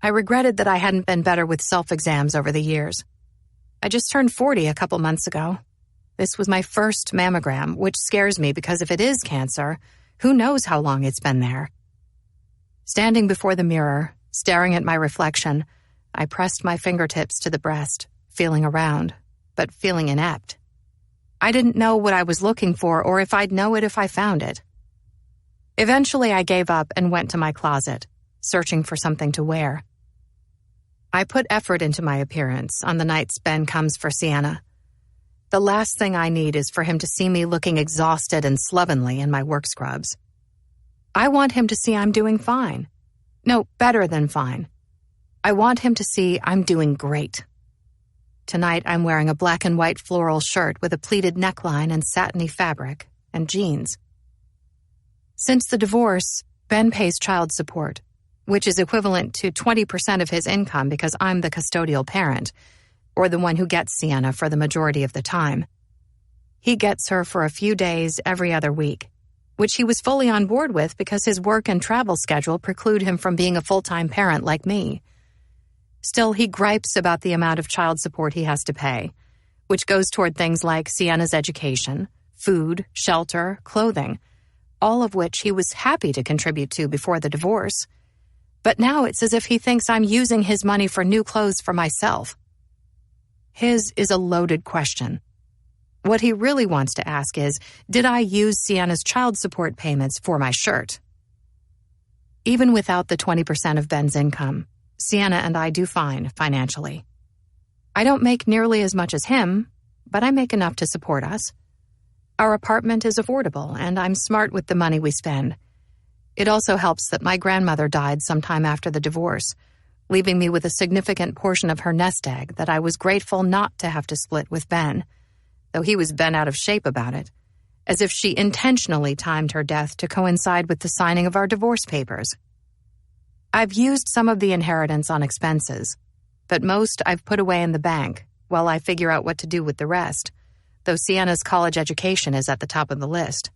I regretted that I hadn't been better with self-exams over the years. I just turned 40 a couple months ago. This was my first mammogram, which scares me because if it is cancer, who knows how long it's been there. Standing before the mirror, staring at my reflection, I pressed my fingertips to the breast, feeling around, but feeling inept. I didn't know what I was looking for or if I'd know it if I found it. Eventually, I gave up and went to my closet, searching for something to wear. I put effort into my appearance on the nights Ben comes for Sienna. The last thing I need is for him to see me looking exhausted and slovenly in my work scrubs. I want him to see I'm doing fine. No, better than fine. I want him to see I'm doing great. Tonight, I'm wearing a black and white floral shirt with a pleated neckline and satiny fabric, and jeans. Since the divorce, Ben pays child support, which is equivalent to 20% of his income because I'm the custodial parent, or the one who gets Sienna for the majority of the time. He gets her for a few days every other week, which he was fully on board with because his work and travel schedule preclude him from being a full-time parent like me. Still, he gripes about the amount of child support he has to pay, which goes toward things like Sienna's education, food, shelter, clothing, all of which he was happy to contribute to before the divorce. But now it's as if he thinks I'm using his money for new clothes for myself. His is a loaded question. What he really wants to ask is, did I use Sienna's child support payments for my shirt? Even without the 20% of Ben's income, Sienna and I do fine financially. I don't make nearly as much as him, but I make enough to support us. Our apartment is affordable, and I'm smart with the money we spend, It also helps that my grandmother died sometime after the divorce, leaving me with a significant portion of her nest egg that I was grateful not to have to split with Ben, though he was bent out of shape about it, as if she intentionally timed her death to coincide with the signing of our divorce papers. I've used some of the inheritance on expenses, but most I've put away in the bank while I figure out what to do with the rest, though Sienna's college education is at the top of the list.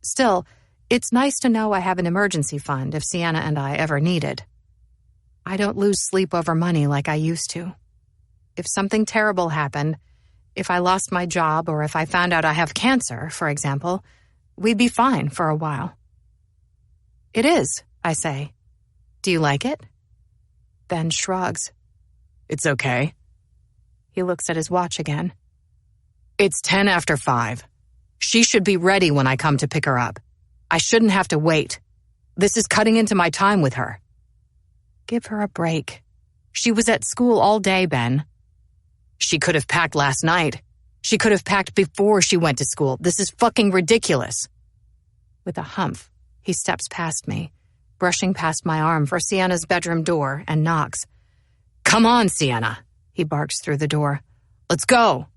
Still, it's nice to know I have an emergency fund if Sienna and I ever need it. I don't lose sleep over money like I used to. If something terrible happened, if I lost my job or if I found out I have cancer, for example, we'd be fine for a while. It is, I say. Do you like it? Ben shrugs. It's okay. He looks at his watch again. It's 10 after 5. She should be ready when I come to pick her up. I shouldn't have to wait. This is cutting into my time with her. Give her a break. She was at school all day, Ben. She could have packed last night. She could have packed before she went to school. This is fucking ridiculous. With a humph, he steps past me, brushing past my arm for Sienna's bedroom door, and knocks. Come on, Sienna, he barks through the door. Let's go.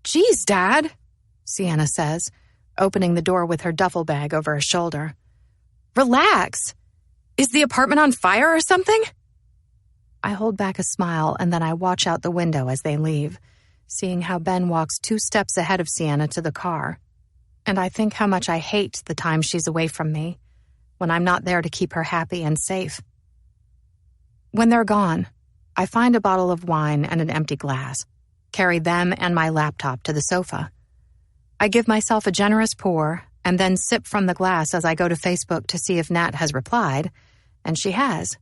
Geez, Dad, Sienna says, opening the door with her duffel bag over her shoulder. Relax. Is the apartment on fire or something? I hold back a smile and then I watch out the window as they leave, seeing how Ben walks 2 steps ahead of Sienna to the car. And I think how much I hate the time she's away from me, when I'm not there to keep her happy and safe. When they're gone, I find a bottle of wine and an empty glass, carry them and my laptop to the sofa. I give myself a generous pour and then sip from the glass as I go to Facebook to see if Nat has replied, and she has.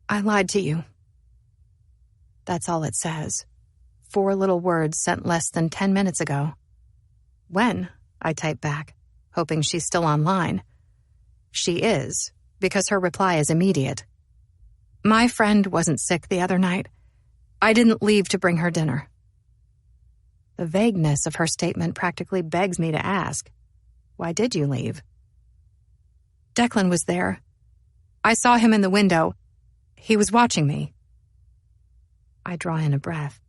I lied to you. That's all it says. 4 little words sent less than 10 minutes ago. When? I type back, hoping she's still online. She is, because her reply is immediate. My friend wasn't sick the other night. I didn't leave to bring her dinner. The vagueness of her statement practically begs me to ask, why did you leave? Declan was there. I saw him in the window. He was watching me. I draw in a breath.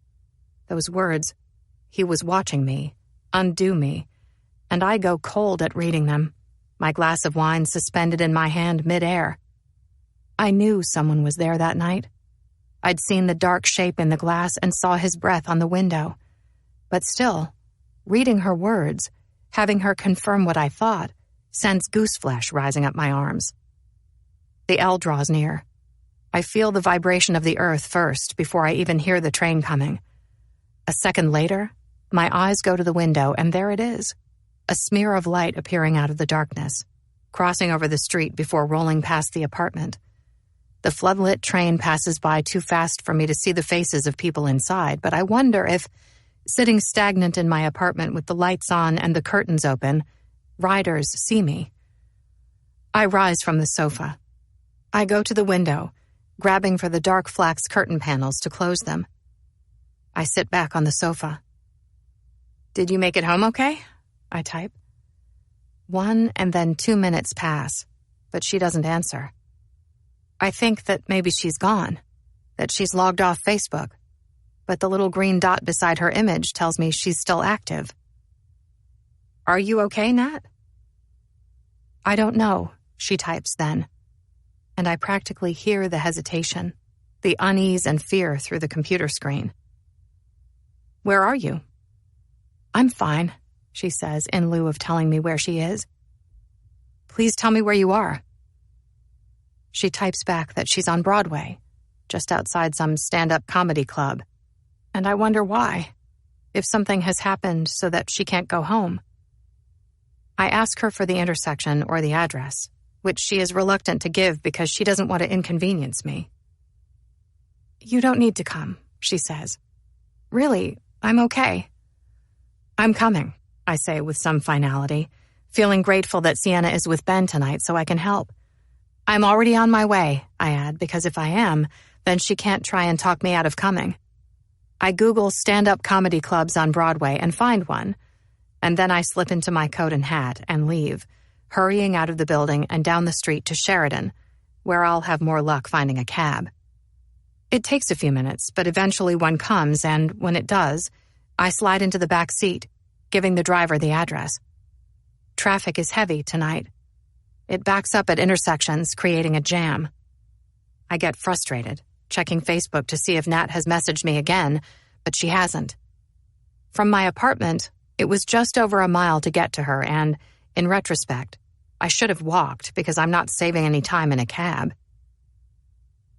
Those words, he was watching me, undo me, and I go cold at reading them, my glass of wine suspended in my hand midair. I knew someone was there that night. I'd seen the dark shape in the glass and saw his breath on the window. But still, reading her words, having her confirm what I thought, sends gooseflesh rising up my arms. The L draws near. I feel the vibration of the earth first before I even hear the train coming. A second later, my eyes go to the window and there it is, a smear of light appearing out of the darkness, crossing over the street before rolling past the apartment. The floodlit train passes by too fast for me to see the faces of people inside, but I wonder if, sitting stagnant in my apartment with the lights on and the curtains open, riders see me. I rise from the sofa. I go to the window, grabbing for the dark flax curtain panels to close them. I sit back on the sofa. Did you make it home okay? I type. 1 and then 2 minutes pass, but she doesn't answer. I think that maybe she's gone, that she's logged off Facebook, but the little green dot beside her image tells me she's still active. Are you okay, Nat? I don't know, she types then, and I practically hear the hesitation, the unease and fear through the computer screen. Where are you? I'm fine, she says in lieu of telling me where she is. Please tell me where you are. She types back that she's on Broadway, just outside some stand-up comedy club. And I wonder why, if something has happened so that she can't go home. I ask her for the intersection or the address, which she is reluctant to give because she doesn't want to inconvenience me. You don't need to come, she says. Really, I'm okay. I'm coming, I say with some finality, feeling grateful that Sienna is with Ben tonight so I can help. I'm already on my way, I add, because if I am, then she can't try and talk me out of coming. I Google stand-up comedy clubs on Broadway and find one, and then I slip into my coat and hat and leave, hurrying out of the building and down the street to Sheridan, where I'll have more luck finding a cab. It takes a few minutes, but eventually one comes, and when it does, I slide into the back seat, giving the driver the address. Traffic is heavy tonight. It backs up at intersections, creating a jam. I get frustrated, checking Facebook to see if Nat has messaged me again, but she hasn't. From my apartment, it was just over a mile to get to her, and, in retrospect, I should have walked because I'm not saving any time in a cab.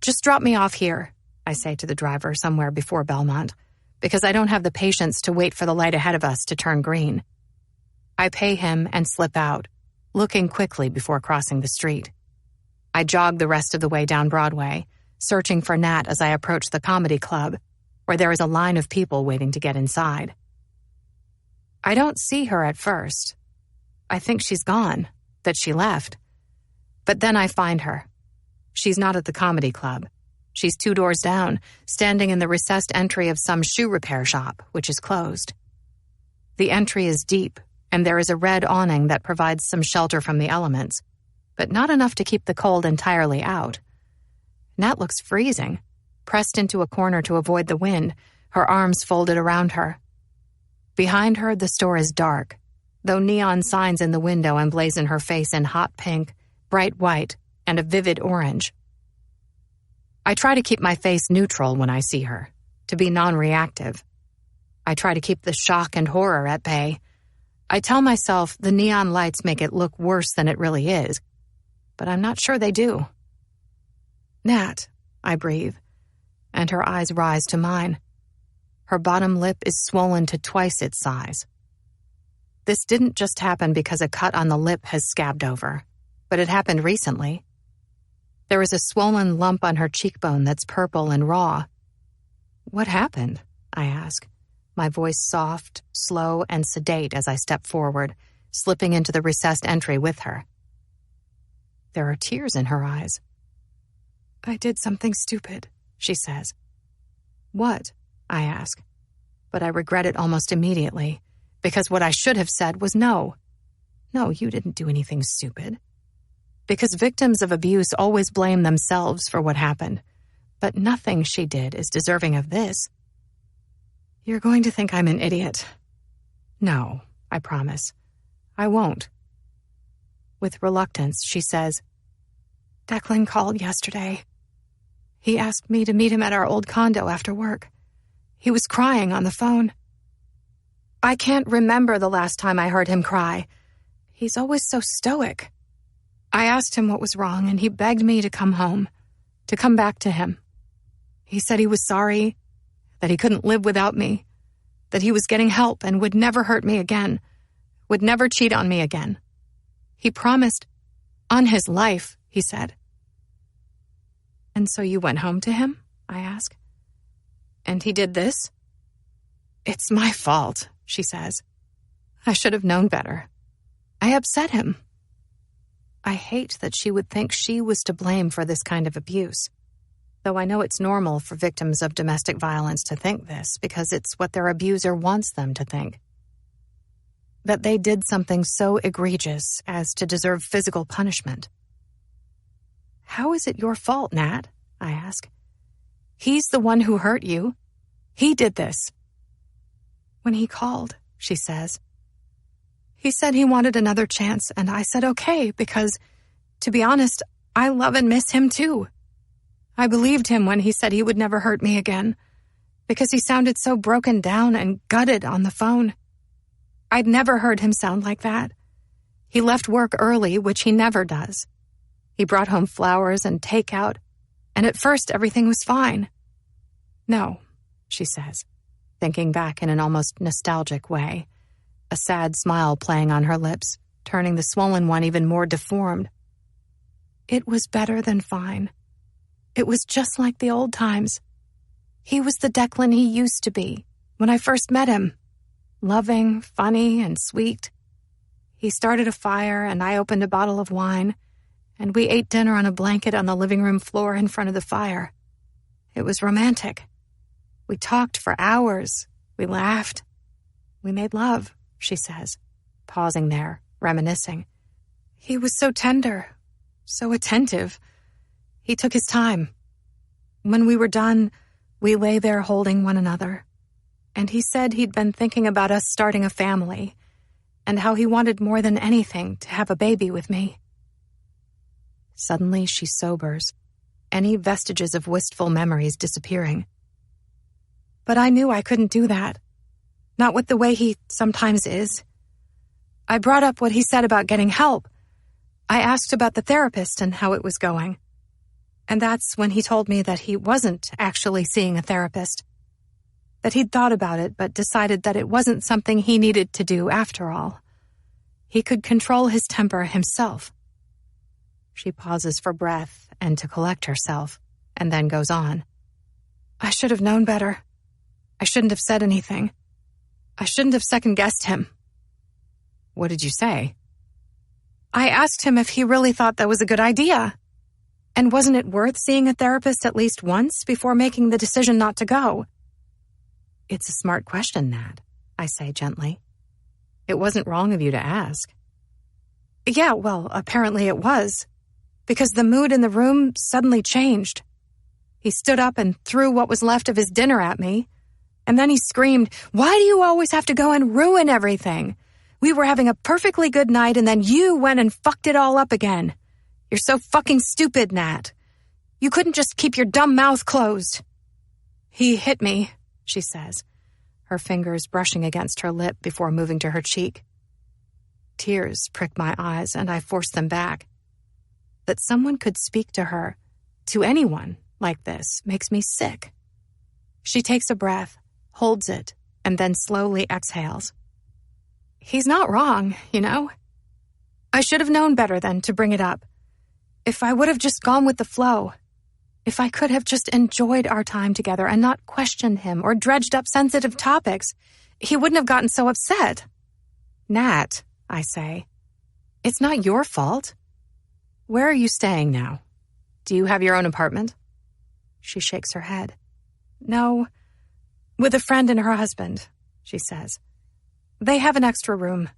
"Just drop me off here," I say to the driver somewhere before Belmont, because I don't have the patience to wait for the light ahead of us to turn green. I pay him and slip out, looking quickly before crossing the street. I jog the rest of the way down Broadway, searching for Nat as I approach the comedy club, where there is a line of people waiting to get inside. I don't see her at first. I think she's gone, that she left. But then I find her. She's not at the comedy club. She's 2 doors down, standing in the recessed entry of some shoe repair shop, which is closed. The entry is deep, and there is a red awning that provides some shelter from the elements, but not enough to keep the cold entirely out. Nat looks freezing, pressed into a corner to avoid the wind, her arms folded around her. Behind her, the store is dark, though neon signs in the window emblazon her face in hot pink, bright white, and a vivid orange. I try to keep my face neutral when I see her, to be non-reactive. I try to keep the shock and horror at bay. I tell myself the neon lights make it look worse than it really is, but I'm not sure they do. "Nat," I breathe, and her eyes rise to mine. Her bottom lip is swollen to twice its size. This didn't just happen because a cut on the lip has scabbed over, but it happened recently. There is a swollen lump on her cheekbone that's purple and raw. "What happened?" I ask, my voice soft, slow, and sedate as I step forward, slipping into the recessed entry with her. There are tears in her eyes. "I did something stupid," she says. "What?" I ask, but I regret it almost immediately, because what I should have said was no. No, you didn't do anything stupid. Because victims of abuse always blame themselves for what happened, but nothing she did is deserving of this. "You're going to think I'm an idiot." "No," I promise. "I won't." With reluctance, she says, "Declan called yesterday. He asked me to meet him at our old condo after work. He was crying on the phone. I can't remember the last time I heard him cry. He's always so stoic. I asked him what was wrong, and he begged me to come home, to come back to him. He said he was sorry, that he couldn't live without me, that he was getting help and would never hurt me again, would never cheat on me again. He promised, on his life, he said." "And so you went home to him?" I ask. "And he did this?" "It's my fault," she says. "I should have known better. I upset him." I hate that she would think she was to blame for this kind of abuse, though I know it's normal for victims of domestic violence to think this because it's what their abuser wants them to think. That they did something so egregious as to deserve physical punishment. "How is it your fault, Nat?" I ask. "He's the one who hurt you. He did this." "When he called," she says, "he said he wanted another chance, and I said okay, because, to be honest, I love and miss him too. I believed him when he said he would never hurt me again, because he sounded so broken down and gutted on the phone. I'd never heard him sound like that. He left work early, which he never does. He brought home flowers and takeout, and at first everything was fine." "No," she says, thinking back in an almost nostalgic way, a sad smile playing on her lips, turning the swollen one even more deformed. "It was better than fine. It was just like the old times. He was the Declan he used to be when I first met him. Loving, funny, and sweet. He started a fire, and I opened a bottle of wine, and we ate dinner on a blanket on the living room floor in front of the fire. It was romantic. We talked for hours. We laughed. We made love," she says, pausing there, reminiscing. He was so tender, so attentive. He took his time. When we were done, we lay there holding one another. And he said he'd been thinking about us starting a family, and how he wanted more than anything to have a baby with me. Suddenly she sobers, any vestiges of wistful memories disappearing. But I knew I couldn't do that. Not with the way he sometimes is. I brought up what he said about getting help. I asked about the therapist and how it was going. And that's when he told me that he wasn't actually seeing a therapist. That he'd thought about it but decided that it wasn't something he needed to do after all. He could control his temper himself. She pauses for breath and to collect herself, and then goes on. I should have known better. I shouldn't have said anything. I shouldn't have second-guessed him. What did you say? I asked him if he really thought that was a good idea. And wasn't it worth seeing a therapist at least once before making the decision not to go? It's a smart question, Nat, I say gently. It wasn't wrong of you to ask. Yeah, well, apparently it was. Because the mood in the room suddenly changed. He stood up and threw what was left of his dinner at me. And then he screamed, "Why do you always have to go and ruin everything? We were having a perfectly good night and then you went and fucked it all up again. You're so fucking stupid, Nat. You couldn't just keep your dumb mouth closed." He hit me, she says, her fingers brushing against her lip before moving to her cheek. Tears prick my eyes and I force them back. That someone could speak to her, to anyone, like this makes me sick. She takes a breath, holds it, and then slowly exhales. He's not wrong, you know? I should have known better than to bring it up. If I would have just gone with the flow. If I could have just enjoyed our time together and not questioned him or dredged up sensitive topics, he wouldn't have gotten so upset. Nat, I say, it's not your fault. Where are you staying now? Do you have your own apartment? She shakes her head. No, with a friend and her husband, she says. They have an extra room.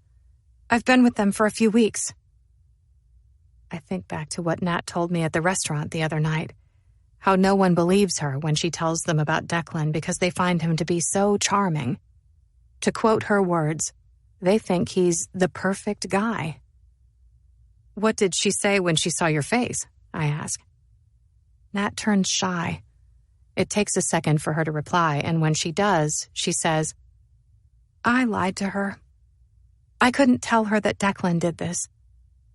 I've been with them for a few weeks. I think back to what Nat told me at the restaurant the other night. How no one believes her when she tells them about Declan because they find him to be so charming. To quote her words, they think he's the perfect guy. What did she say when she saw your face? I ask. Nat turns shy. It takes a second for her to reply, and when she does, she says, I lied to her. I couldn't tell her that Declan did this.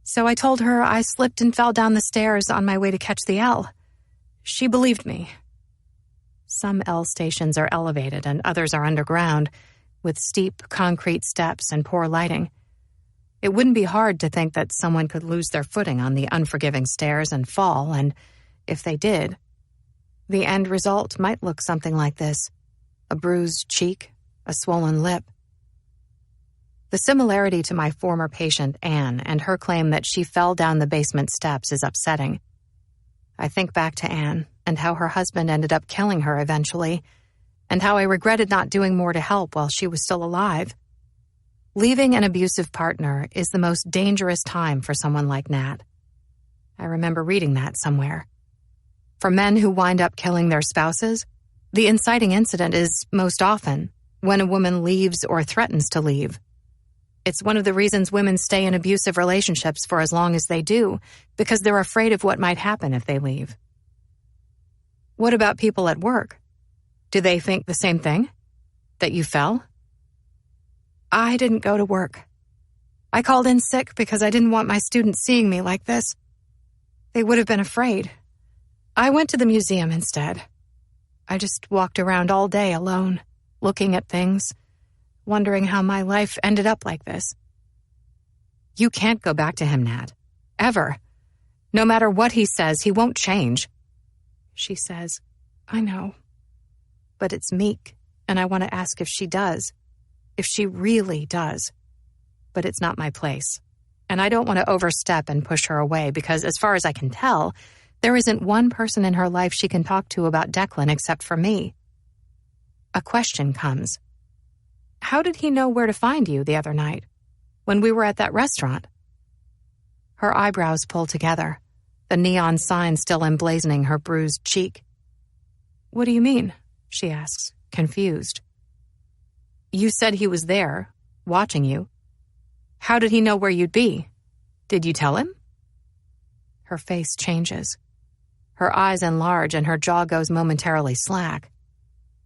So I told her I slipped and fell down the stairs on my way to catch the L. She believed me. Some L stations are elevated and others are underground, with steep concrete steps and poor lighting. It wouldn't be hard to think that someone could lose their footing on the unforgiving stairs and fall, and if they did, the end result might look something like this: a bruised cheek, a swollen lip. The similarity to my former patient, Anne, and her claim that she fell down the basement steps is upsetting. I think back to Anne and how her husband ended up killing her eventually, and how I regretted not doing more to help while she was still alive. Leaving an abusive partner is the most dangerous time for someone like Nat. I remember reading that somewhere. For men who wind up killing their spouses, the inciting incident is most often when a woman leaves or threatens to leave. It's one of the reasons women stay in abusive relationships for as long as they do, because they're afraid of what might happen if they leave. What about people at work? Do they think the same thing? That you fell? I didn't go to work. I called in sick because I didn't want my students seeing me like this. They would have been afraid. I went to the museum instead. I just walked around all day alone, looking at things, wondering how my life ended up like this. You can't go back to him, Nat. Ever. No matter what he says, he won't change. She says, I know. But it's meek, and I want to ask if she does. If she really does. But it's not my place. And I don't want to overstep and push her away because, as far as I can tell, there isn't one person in her life she can talk to about Declan except for me. A question comes. How did he know where to find you the other night, when we were at that restaurant? Her eyebrows pull together, the neon sign still emblazoning her bruised cheek. "What do you mean?" she asks, confused. "You said he was there, watching you. How did he know where you'd be? Did you tell him?" Her face changes. Her eyes enlarge and her jaw goes momentarily slack.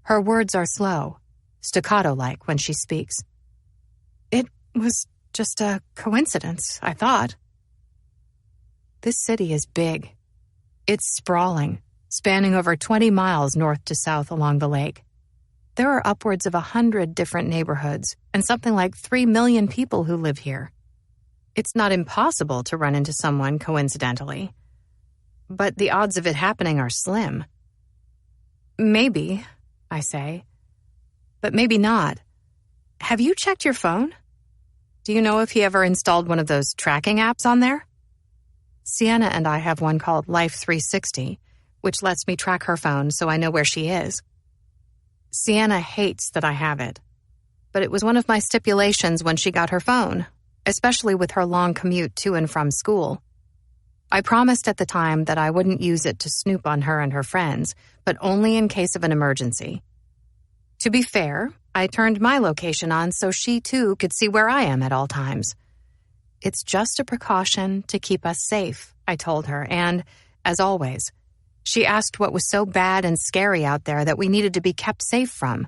Her words are slow, staccato-like when she speaks. "It was just a coincidence, I thought." This city is big. It's sprawling, spanning over 20 miles north to south along the lake. There are upwards of 100 different neighborhoods and something like 3 million people who live here. It's not impossible to run into someone coincidentally, but the odds of it happening are slim. "Maybe," I say, "but maybe not. Have you checked your phone? Do you know if he ever installed one of those tracking apps on there?" Sienna and I have one called Life 360, which lets me track her phone so I know where she is. Sienna hates that I have it, but it was one of my stipulations when she got her phone, especially with her long commute to and from school. I promised at the time that I wouldn't use it to snoop on her and her friends, but only in case of an emergency. To be fair, I turned my location on so she too could see where I am at all times. "It's just a precaution to keep us safe," I told her, and, as always, she asked what was so bad and scary out there that we needed to be kept safe from.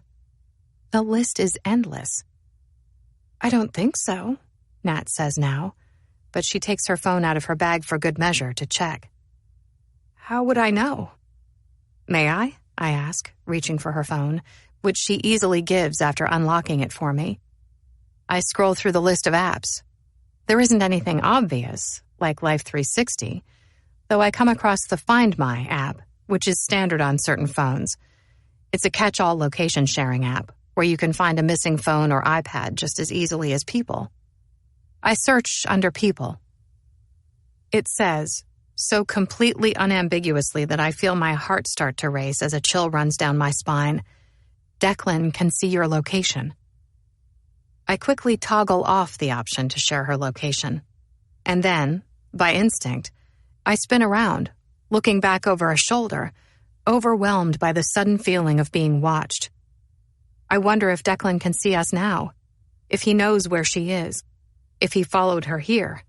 The list is endless. "I don't think so," Nat says now, but she takes her phone out of her bag for good measure to check. "How would I know?" "May I ask, reaching for her phone, which she easily gives after unlocking it for me. I scroll through the list of apps. There isn't anything obvious, like Life 360, though I come across the Find My app, which is standard on certain phones. It's a catch-all location sharing app, where you can find a missing phone or iPad just as easily as people. I search under people. It says, so completely unambiguously that I feel my heart start to race as a chill runs down my spine, "Declan can see your location." I quickly toggle off the option to share her location. And then, by instinct, I spin around, looking back over a shoulder, overwhelmed by the sudden feeling of being watched. I wonder if Declan can see us now, if he knows where she is, if he followed her here.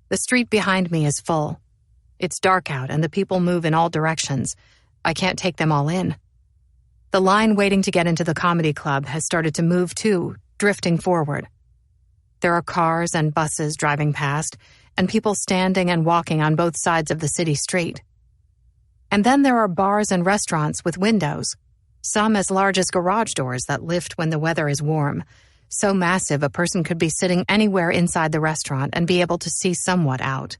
The street behind me is full. It's dark out and the people move in all directions. I can't take them all in. The line waiting to get into the comedy club has started to move too, drifting forward. There are cars and buses driving past, and people standing and walking on both sides of the city street. And then there are bars and restaurants with windows, some as large as garage doors that lift when the weather is warm, so massive a person could be sitting anywhere inside the restaurant and be able to see somewhat out.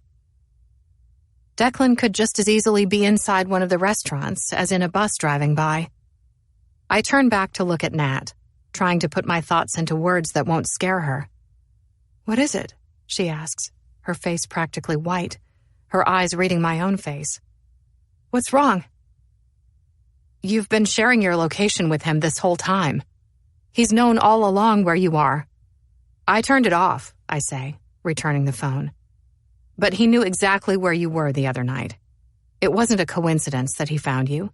Declan could just as easily be inside one of the restaurants as in a bus driving by. I turn back to look at Nat, trying to put my thoughts into words that won't scare her. "What is it?" she asks, her face practically white, her eyes reading my own face. "What's wrong?" "You've been sharing your location with him this whole time. He's known all along where you are." "I turned it off," I say, returning the phone. "But he knew exactly where you were the other night. It wasn't a coincidence that he found you.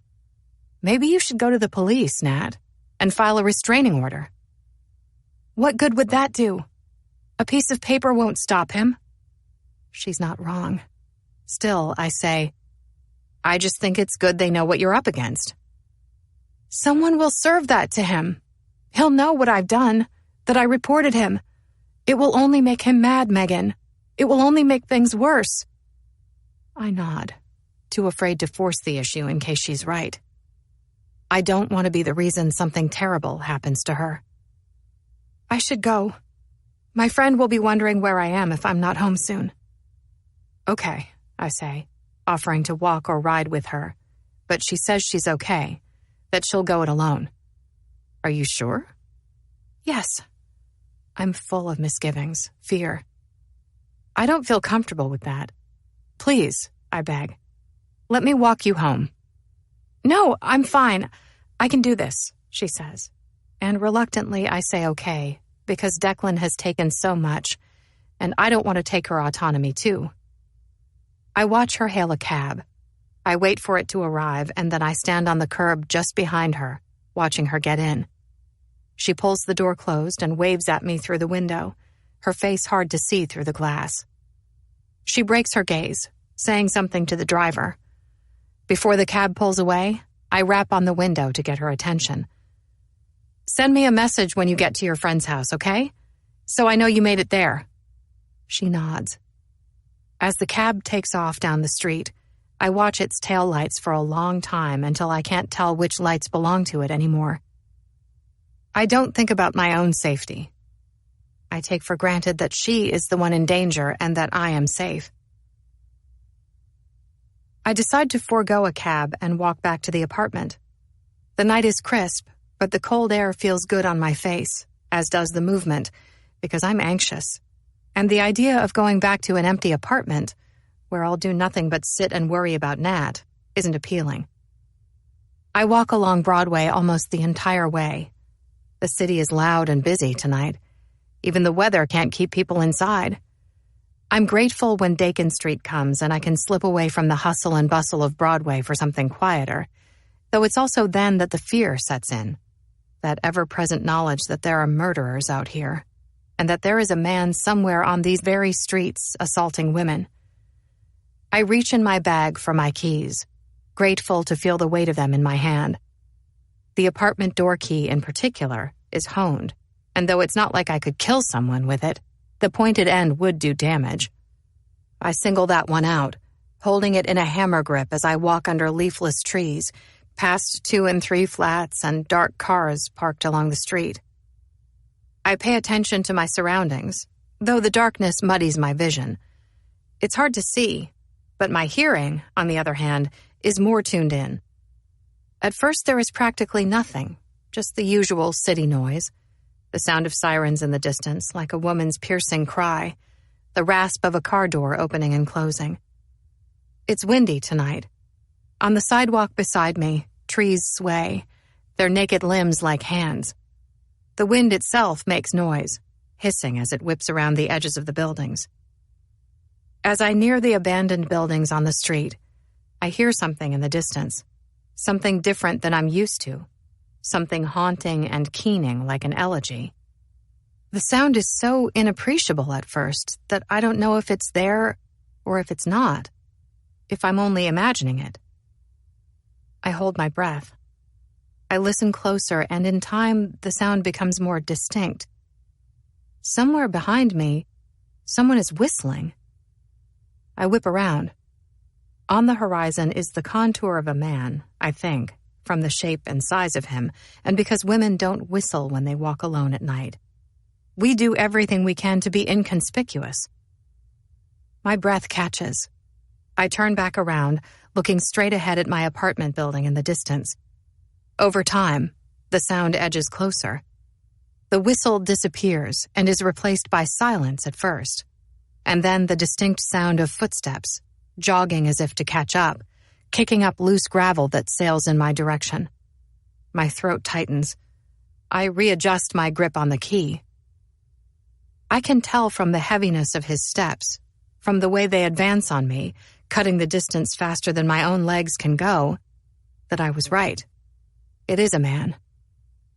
Maybe you should go to the police, Nat, and file a restraining order." "What good would that do? A piece of paper won't stop him." She's not wrong. Still, I say, "I just think it's good they know what you're up against." "Someone will serve that to him. He'll know what I've done, that I reported him. It will only make him mad, Megan. It will only make things worse." I nod, too afraid to force the issue in case she's right. I don't want to be the reason something terrible happens to her. "I should go. My friend will be wondering where I am if I'm not home soon." "Okay," I say, offering to walk or ride with her, but she says she's okay, that she'll go it alone. "Are you sure?" "Yes." I'm full of misgivings, fear. I don't feel comfortable with that. "Please," I beg, "let me walk you home." "No, I'm fine. I can do this," she says. And reluctantly I say okay, because Declan has taken so much, and I don't want to take her autonomy too. I watch her hail a cab. I wait for it to arrive, and then I stand on the curb just behind her, watching her get in. She pulls the door closed and waves at me through the window, her face hard to see through the glass. She breaks her gaze, saying something to the driver. Before the cab pulls away, I rap on the window to get her attention. "Send me a message when you get to your friend's house, okay? So I know you made it there." She nods. As the cab takes off down the street, I watch its tail lights for a long time until I can't tell which lights belong to it anymore. I don't think about my own safety. I take for granted that she is the one in danger and that I am safe. I decide to forego a cab and walk back to the apartment. The night is crisp, but the cold air feels good on my face, as does the movement, because I'm anxious. And the idea of going back to an empty apartment, where I'll do nothing but sit and worry about Nat, isn't appealing. I walk along Broadway almost the entire way. The city is loud and busy tonight. Even the weather can't keep people inside. I'm grateful when Dakin Street comes and I can slip away from the hustle and bustle of Broadway for something quieter, though it's also then that the fear sets in, that ever-present knowledge that there are murderers out here, and that there is a man somewhere on these very streets assaulting women. I reach in my bag for my keys, grateful to feel the weight of them in my hand. The apartment door key in particular is honed, and though it's not like I could kill someone with it, the pointed end would do damage. I single that one out, holding it in a hammer grip as I walk under leafless trees, past 2 and 3 flats and dark cars parked along the street. I pay attention to my surroundings, though the darkness muddies my vision. It's hard to see, but my hearing, on the other hand, is more tuned in. At first there is practically nothing, just the usual city noise, the sound of sirens in the distance, like a woman's piercing cry, the rasp of a car door opening and closing. It's windy tonight. On the sidewalk beside me, trees sway, their naked limbs like hands. The wind itself makes noise, hissing as it whips around the edges of the buildings. As I near the abandoned buildings on the street, I hear something in the distance, something different than I'm used to, something haunting and keening like an elegy. The sound is so inappreciable at first that I don't know if it's there or if it's not, if I'm only imagining it. I hold my breath. I listen closer, and in time, the sound becomes more distinct. Somewhere behind me, someone is whistling. I whip around. On the horizon is the contour of a man, I think, from the shape and size of him, and because women don't whistle when they walk alone at night. We do everything we can to be inconspicuous. My breath catches. I turn back around, looking straight ahead at my apartment building in the distance. Over time, the sound edges closer. The whistle disappears and is replaced by silence at first, and then the distinct sound of footsteps, jogging as if to catch up, kicking up loose gravel that sails in my direction. My throat tightens. I readjust my grip on the key. I can tell from the heaviness of his steps, from the way they advance on me, cutting the distance faster than my own legs can go, that I was right. It is a man.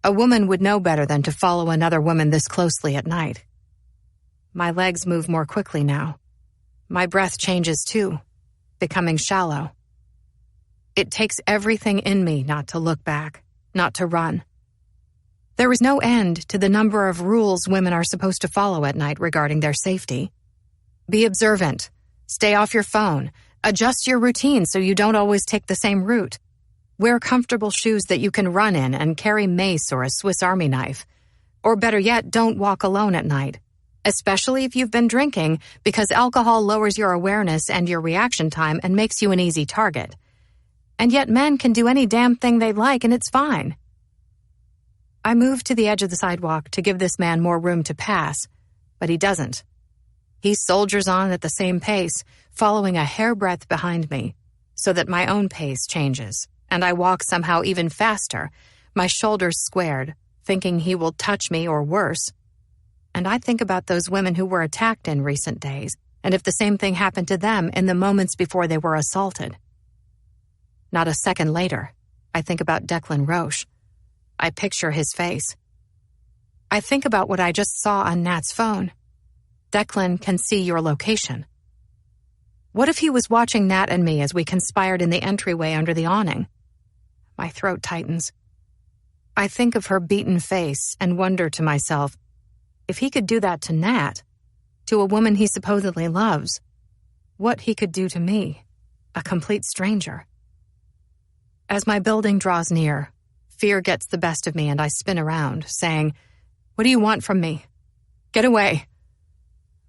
A woman would know better than to follow another woman this closely at night. My legs move more quickly now. My breath changes too, becoming shallow. It takes everything in me not to look back, not to run. There is no end to the number of rules women are supposed to follow at night regarding their safety. Be observant. Stay off your phone. Adjust your routine so you don't always take the same route. Wear comfortable shoes that you can run in and carry mace or a Swiss Army knife. Or better yet, don't walk alone at night, especially if you've been drinking, because alcohol lowers your awareness and your reaction time and makes you an easy target. And yet men can do any damn thing they like and it's fine. I move to the edge of the sidewalk to give this man more room to pass, but he doesn't. He soldiers on at the same pace, following a hairbreadth behind me, so that my own pace changes, and I walk somehow even faster, my shoulders squared, thinking he will touch me or worse. And I think about those women who were attacked in recent days, and if the same thing happened to them in the moments before they were assaulted. Not a second later, I think about Declan Roche. I picture his face. I think about what I just saw on Nat's phone. Declan can see your location. What if he was watching Nat and me as we conspired in the entryway under the awning? My throat tightens. I think of her beaten face and wonder to myself, if he could do that to Nat, to a woman he supposedly loves, what he could do to me, a complete stranger. As my building draws near, fear gets the best of me and I spin around, saying, "What do you want from me? Get away."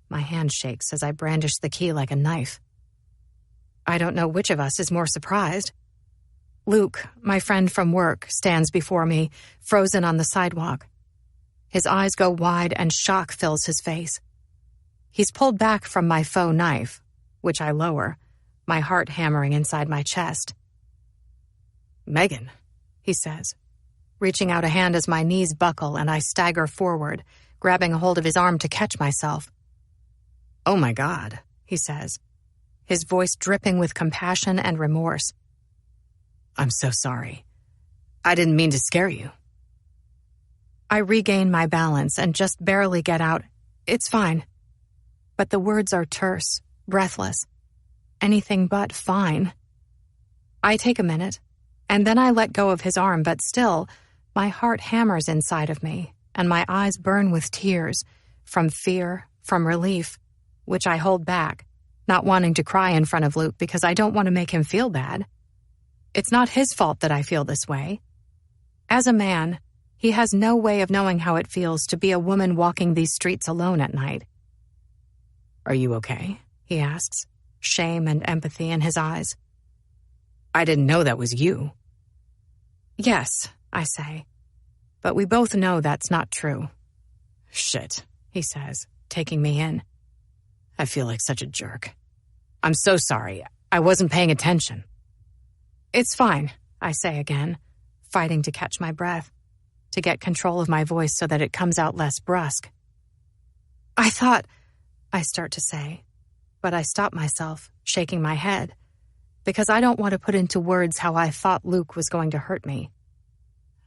My hand shakes as I brandish the key like a knife. I don't know which of us is more surprised. Luke, my friend from work, stands before me, frozen on the sidewalk. His eyes go wide and shock fills his face. He's pulled back from my faux knife, which I lower, my heart hammering inside my chest. "Megan," he says, reaching out a hand as my knees buckle and I stagger forward, grabbing a hold of his arm to catch myself. "Oh my God," he says, his voice dripping with compassion and remorse. "I'm so sorry. I didn't mean to scare you." I regain my balance and just barely get out, "It's fine." But the words are terse, breathless. Anything but fine. I take a minute, and then I let go of his arm, but still, my heart hammers inside of me, and my eyes burn with tears, from fear, from relief, which I hold back, not wanting to cry in front of Luke because I don't want to make him feel bad. It's not his fault that I feel this way. As a man, he has no way of knowing how it feels to be a woman walking these streets alone at night. "Are you okay?" he asks, shame and empathy in his eyes. "I didn't know that was you." "Yes," I say, but we both know that's not true. "Shit," he says, taking me in. "I feel like such a jerk. I'm so sorry. I wasn't paying attention." "It's fine," I say again, fighting to catch my breath, to get control of my voice so that it comes out less brusque. "I thought," I start to say, but I stop myself, shaking my head, because I don't want to put into words how I thought Luke was going to hurt me.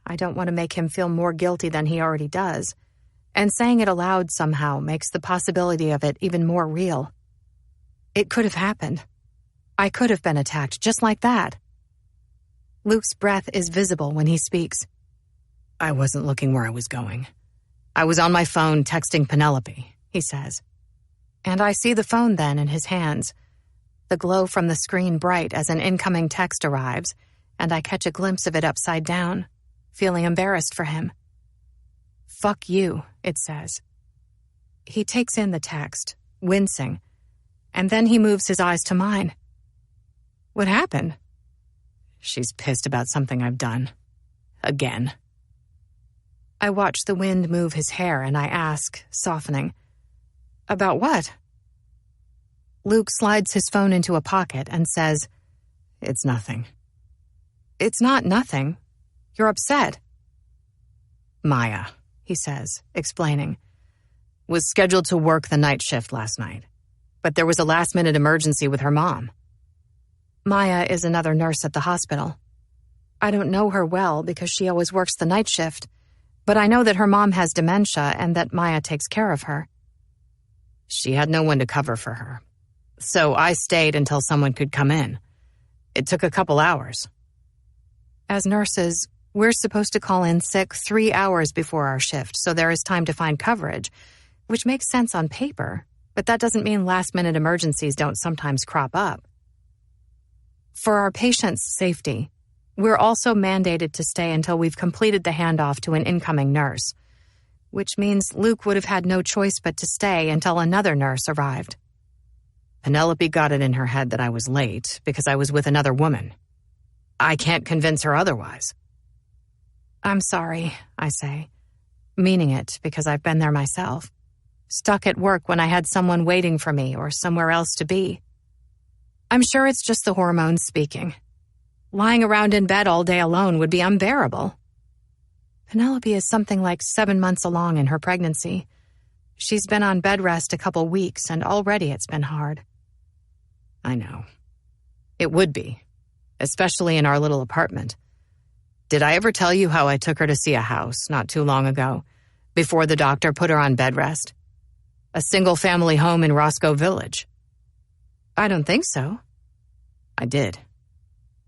I don't want to make him feel more guilty than he already does, and saying it aloud somehow makes the possibility of it even more real. It could have happened. I could have been attacked just like that. Luke's breath is visible when he speaks. "I wasn't looking where I was going. I was on my phone texting Penelope," he says. And I see the phone then in his hands, the glow from the screen bright as an incoming text arrives, and I catch a glimpse of it upside down, feeling embarrassed for him. "Fuck you," it says. He takes in the text, wincing, and then he moves his eyes to mine. "What happened?" "She's pissed about something I've done. Again." I watch the wind move his hair and I ask, softening, "About what?" Luke slides his phone into a pocket and says, "It's nothing." "It's not nothing. You're upset." "Maya," he says, explaining, "was scheduled to work the night shift last night, but there was a last-minute emergency with her mom." Maya is another nurse at the hospital. I don't know her well because she always works the night shift, but I know that her mom has dementia and that Maya takes care of her. She had no one to cover for her, so I stayed until someone could come in. It took a couple hours. As nurses, we're supposed to call in sick 3 hours before our shift, so there is time to find coverage, which makes sense on paper, but that doesn't mean last-minute emergencies don't sometimes crop up. For our patients' safety, we're also mandated to stay until we've completed the handoff to an incoming nurse, which means Luke would have had no choice but to stay until another nurse arrived. Penelope got it in her head that I was late because I was with another woman. I can't convince her otherwise. "I'm sorry," I say, meaning it because I've been there myself, stuck at work when I had someone waiting for me or somewhere else to be. I'm sure it's just the hormones speaking. Lying around in bed all day alone would be unbearable. Penelope is something like 7 months along in her pregnancy. She's been on bed rest a couple weeks, and already it's been hard. I know. It would be, especially in our little apartment. Did I ever tell you how I took her to see a house not too long ago, before the doctor put her on bed rest? A single-family home in Roscoe Village. I don't think so. I did.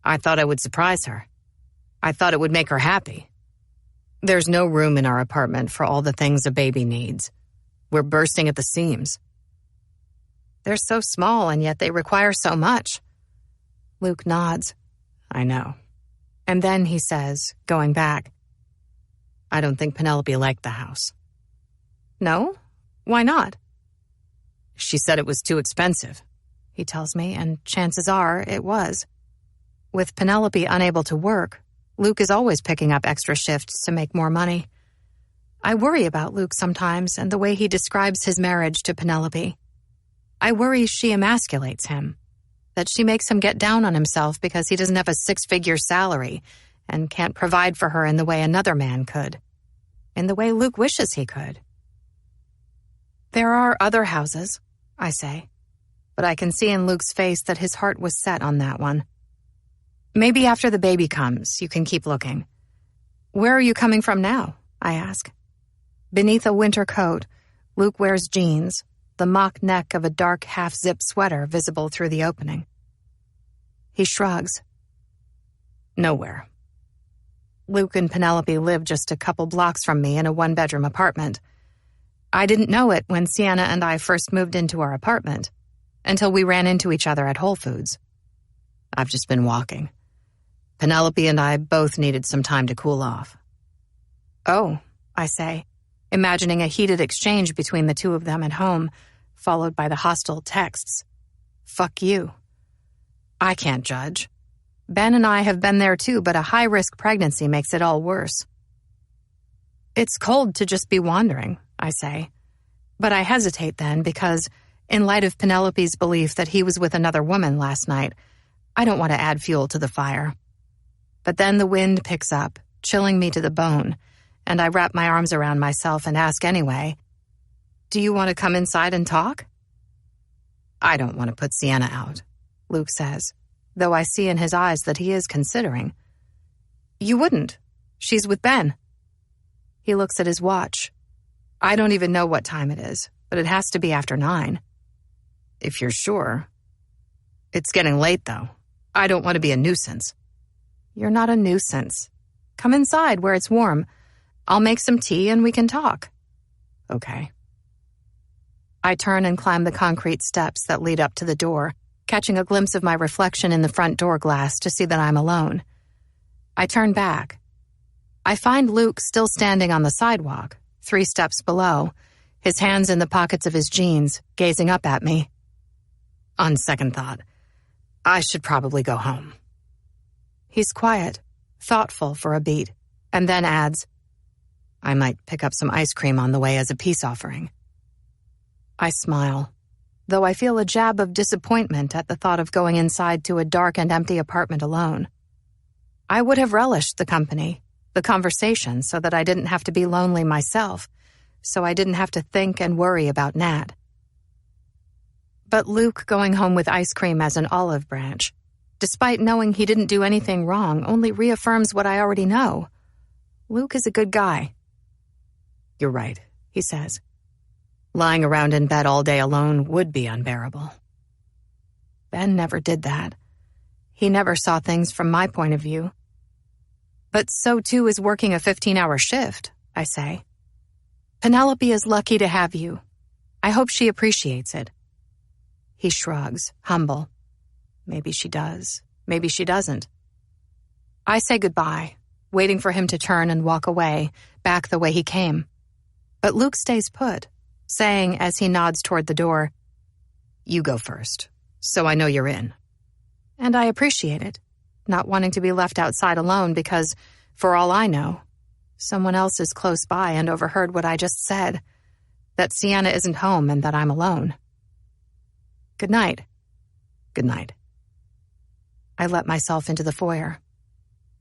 I thought I would surprise her. I thought it would make her happy. There's no room in our apartment for all the things a baby needs. We're bursting at the seams. They're so small, and yet they require so much. Luke nods. I know. And then he says, going back, I don't think Penelope liked the house. No? Why not? She said it was too expensive, he tells me, and chances are it was. With Penelope unable to work, Luke is always picking up extra shifts to make more money. I worry about Luke sometimes and the way he describes his marriage to Penelope. I worry she emasculates him, that she makes him get down on himself because he doesn't have a 6-figure salary and can't provide for her in the way another man could, in the way Luke wishes he could. There are other houses, I say, but I can see in Luke's face that his heart was set on that one. Maybe after the baby comes, you can keep looking. Where are you coming from now? I ask. Beneath a winter coat, Luke wears jeans, the mock neck of a dark half-zip sweater visible through the opening. He shrugs. Nowhere. Luke and Penelope live just a couple blocks from me in a 1-bedroom apartment. I didn't know it when Sienna and I first moved into our apartment, until we ran into each other at Whole Foods. I've just been walking. Penelope and I both needed some time to cool off. Oh, I say, imagining a heated exchange between the two of them at home, followed by the hostile texts. Fuck you. I can't judge. Ben and I have been there too, but a high-risk pregnancy makes it all worse. It's cold to just be wandering, I say. But I hesitate then because, in light of Penelope's belief that he was with another woman last night, I don't want to add fuel to the fire. But then the wind picks up, chilling me to the bone, and I wrap my arms around myself and ask anyway, do you want to come inside and talk? I don't want to put Sienna out, Luke says, though I see in his eyes that he is considering. You wouldn't. She's with Ben. He looks at his watch. I don't even know what time it is, but it has to be after 9. If you're sure. It's getting late, though. I don't want to be a nuisance. You're not a nuisance. Come inside where it's warm. I'll make some tea and we can talk. Okay. I turn and climb the concrete steps that lead up to the door, catching a glimpse of my reflection in the front door glass to see that I'm alone. I turn back. I find Luke still standing on the sidewalk, 3 steps below, his hands in the pockets of his jeans, gazing up at me. On second thought, I should probably go home. He's quiet, thoughtful for a beat, and then adds, I might pick up some ice cream on the way as a peace offering. I smile, though I feel a jab of disappointment at the thought of going inside to a dark and empty apartment alone. I would have relished the company, the conversation, so that I didn't have to be lonely myself, so I didn't have to think and worry about Nat. But Luke going home with ice cream as an olive branch, despite knowing he didn't do anything wrong, only reaffirms what I already know. Luke is a good guy. You're right, he says. Lying around in bed all day alone would be unbearable. Ben never did that. He never saw things from my point of view. But so too is working a 15-hour shift, I say. Penelope is lucky to have you. I hope she appreciates it. He shrugs, humble. Maybe she does. Maybe she doesn't. I say goodbye, waiting for him to turn and walk away, back the way he came. But Luke stays put, saying as he nods toward the door, You go first, so I know you're in. And I appreciate it, not wanting to be left outside alone because, for all I know, someone else is close by and overheard what I just said, that Sienna isn't home and that I'm alone. Good night. Good night. I let myself into the foyer.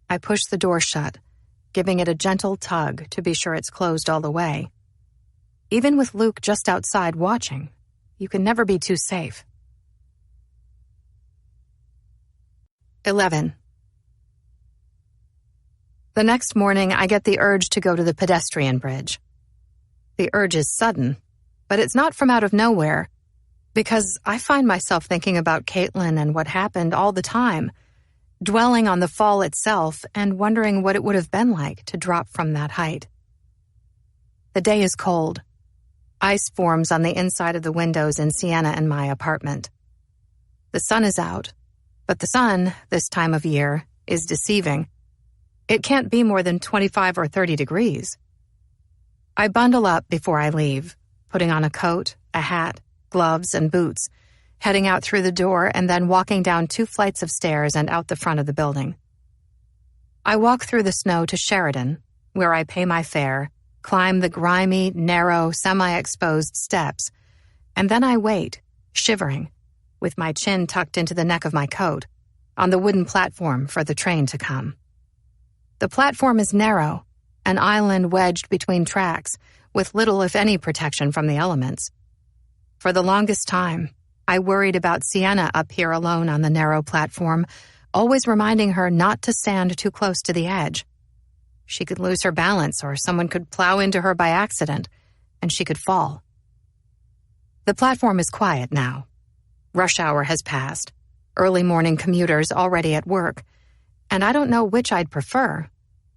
I push the door shut, giving it a gentle tug to be sure it's closed all the way. Even with Luke just outside watching, you can never be too safe. 11. The next morning, I get the urge to go to the pedestrian bridge. The urge is sudden, but it's not from out of nowhere, because I find myself thinking about Caitlin and what happened all the time, dwelling on the fall itself and wondering what it would have been like to drop from that height. The day is cold. Ice forms on the inside of the windows in Sienna and my apartment. The sun is out, but the sun, this time of year, is deceiving. It can't be more than 25 or 30 degrees. I bundle up before I leave, putting on a coat, a hat, gloves, and boots, heading out through the door and then walking down 2 flights of stairs and out the front of the building. I walk through the snow to Sheridan, where I pay my fare, climb the grimy, narrow, semi-exposed steps, and then I wait, shivering, with my chin tucked into the neck of my coat, on the wooden platform for the train to come. The platform is narrow, an island wedged between tracks, with little if any protection from the elements. For the longest time, I worried about Sienna up here alone on the narrow platform, always reminding her not to stand too close to the edge. She could lose her balance or someone could plow into her by accident, and she could fall. The platform is quiet now. Rush hour has passed, early morning commuters already at work, and I don't know which I'd prefer,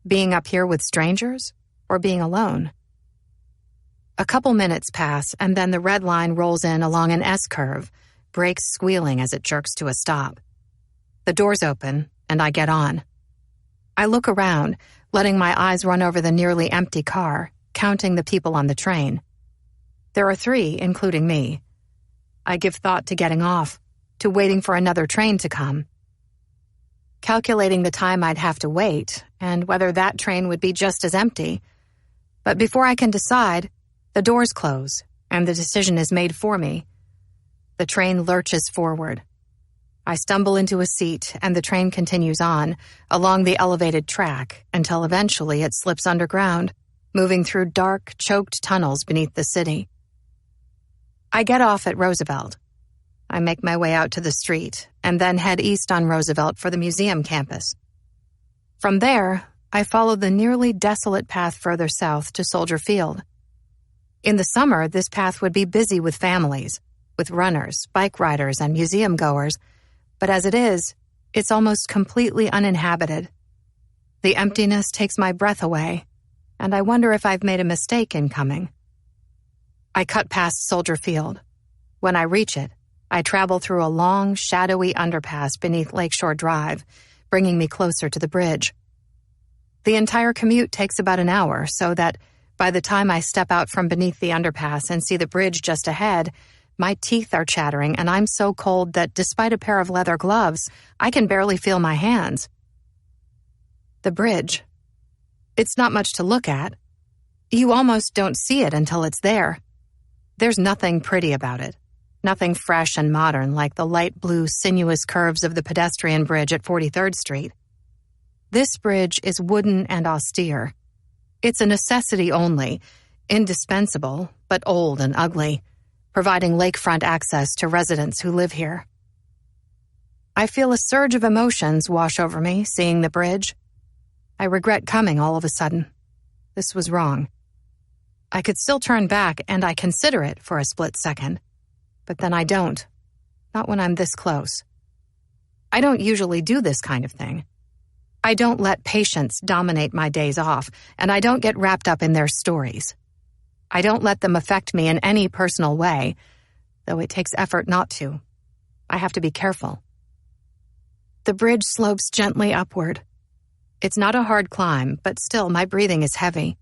being up here with strangers or being alone. A couple minutes pass, and then the red line rolls in along an S-curve, brakes squealing as it jerks to a stop. The doors open, and I get on. I look around, letting my eyes run over the nearly empty car, counting the people on the train. There are 3, including me. I give thought to getting off, to waiting for another train to come. Calculating the time I'd have to wait, and whether that train would be just as empty. But before I can decide, the doors close, and the decision is made for me. The train lurches forward. I stumble into a seat, and the train continues on, along the elevated track, until eventually it slips underground, moving through dark, choked tunnels beneath the city. I get off at Roosevelt. I make my way out to the street, and then head east on Roosevelt for the museum campus. From there, I follow the nearly desolate path further south to Soldier Field. In the summer, this path would be busy with families, with runners, bike riders, and museum goers, but as it is, it's almost completely uninhabited. The emptiness takes my breath away, and I wonder if I've made a mistake in coming. I cut past Soldier Field. When I reach it, I travel through a long, shadowy underpass beneath Lakeshore Drive, bringing me closer to the bridge. The entire commute takes about an hour, so that by the time I step out from beneath the underpass and see the bridge just ahead, my teeth are chattering and I'm so cold that despite a pair of leather gloves, I can barely feel my hands. The bridge. It's not much to look at. You almost don't see it until it's there. There's nothing pretty about it. Nothing fresh and modern like the light blue, sinuous curves of the pedestrian bridge at 43rd Street. This bridge is wooden and austere. It's a necessity only, indispensable, but old and ugly, providing lakefront access to residents who live here. I feel a surge of emotions wash over me seeing the bridge. I regret coming all of a sudden. This was wrong. I could still turn back, and I consider it for a split second. But then I don't. Not when I'm this close. I don't usually do this kind of thing. I don't let patients dominate my days off, and I don't get wrapped up in their stories. I don't let them affect me in any personal way, though it takes effort not to. I have to be careful. The bridge slopes gently upward. It's not a hard climb, but still my breathing is heavy.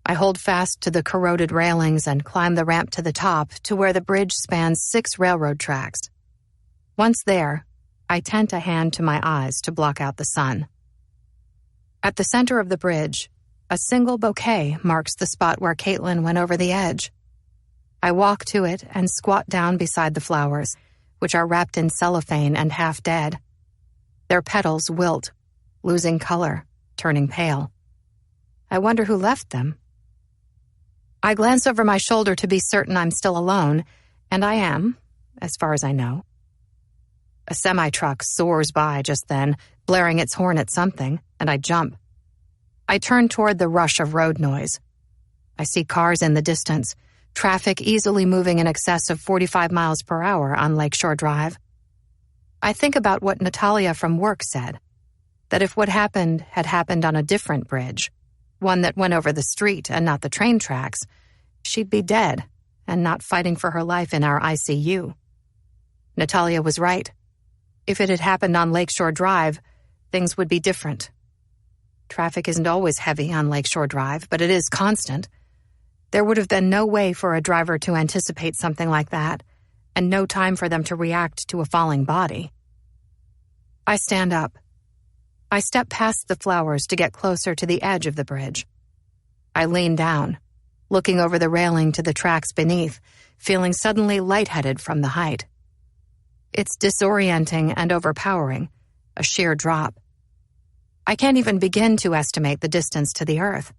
I hold fast to the corroded railings and climb the ramp to the top to where the bridge spans 6 railroad tracks. Once there, I tent a hand to my eyes to block out the sun. At the center of the bridge, a single bouquet marks the spot where Caitlin went over the edge. I walk to it and squat down beside the flowers, which are wrapped in cellophane and half dead. Their petals wilt, losing color, turning pale. I wonder who left them. I glance over my shoulder to be certain I'm still alone, and I am, as far as I know. A semi-truck soars by just then, blaring its horn at something, and I jump. I turn toward the rush of road noise. I see cars in the distance, traffic easily moving in excess of 45 miles per hour on Lakeshore Drive. I think about what Natalia from work said, that if what happened had happened on a different bridge, one that went over the street and not the train tracks, she'd be dead and not fighting for her life in our ICU. Natalia was right. If it had happened on Lakeshore Drive, things would be different. Traffic isn't always heavy on Lakeshore Drive, but it is constant. There would have been no way for a driver to anticipate something like that, and no time for them to react to a falling body. I stand up. I step past the flowers to get closer to the edge of the bridge. I lean down, looking over the railing to the tracks beneath, feeling suddenly lightheaded from the height. It's disorienting and overpowering, a sheer drop. I can't even begin to estimate the distance to the earth.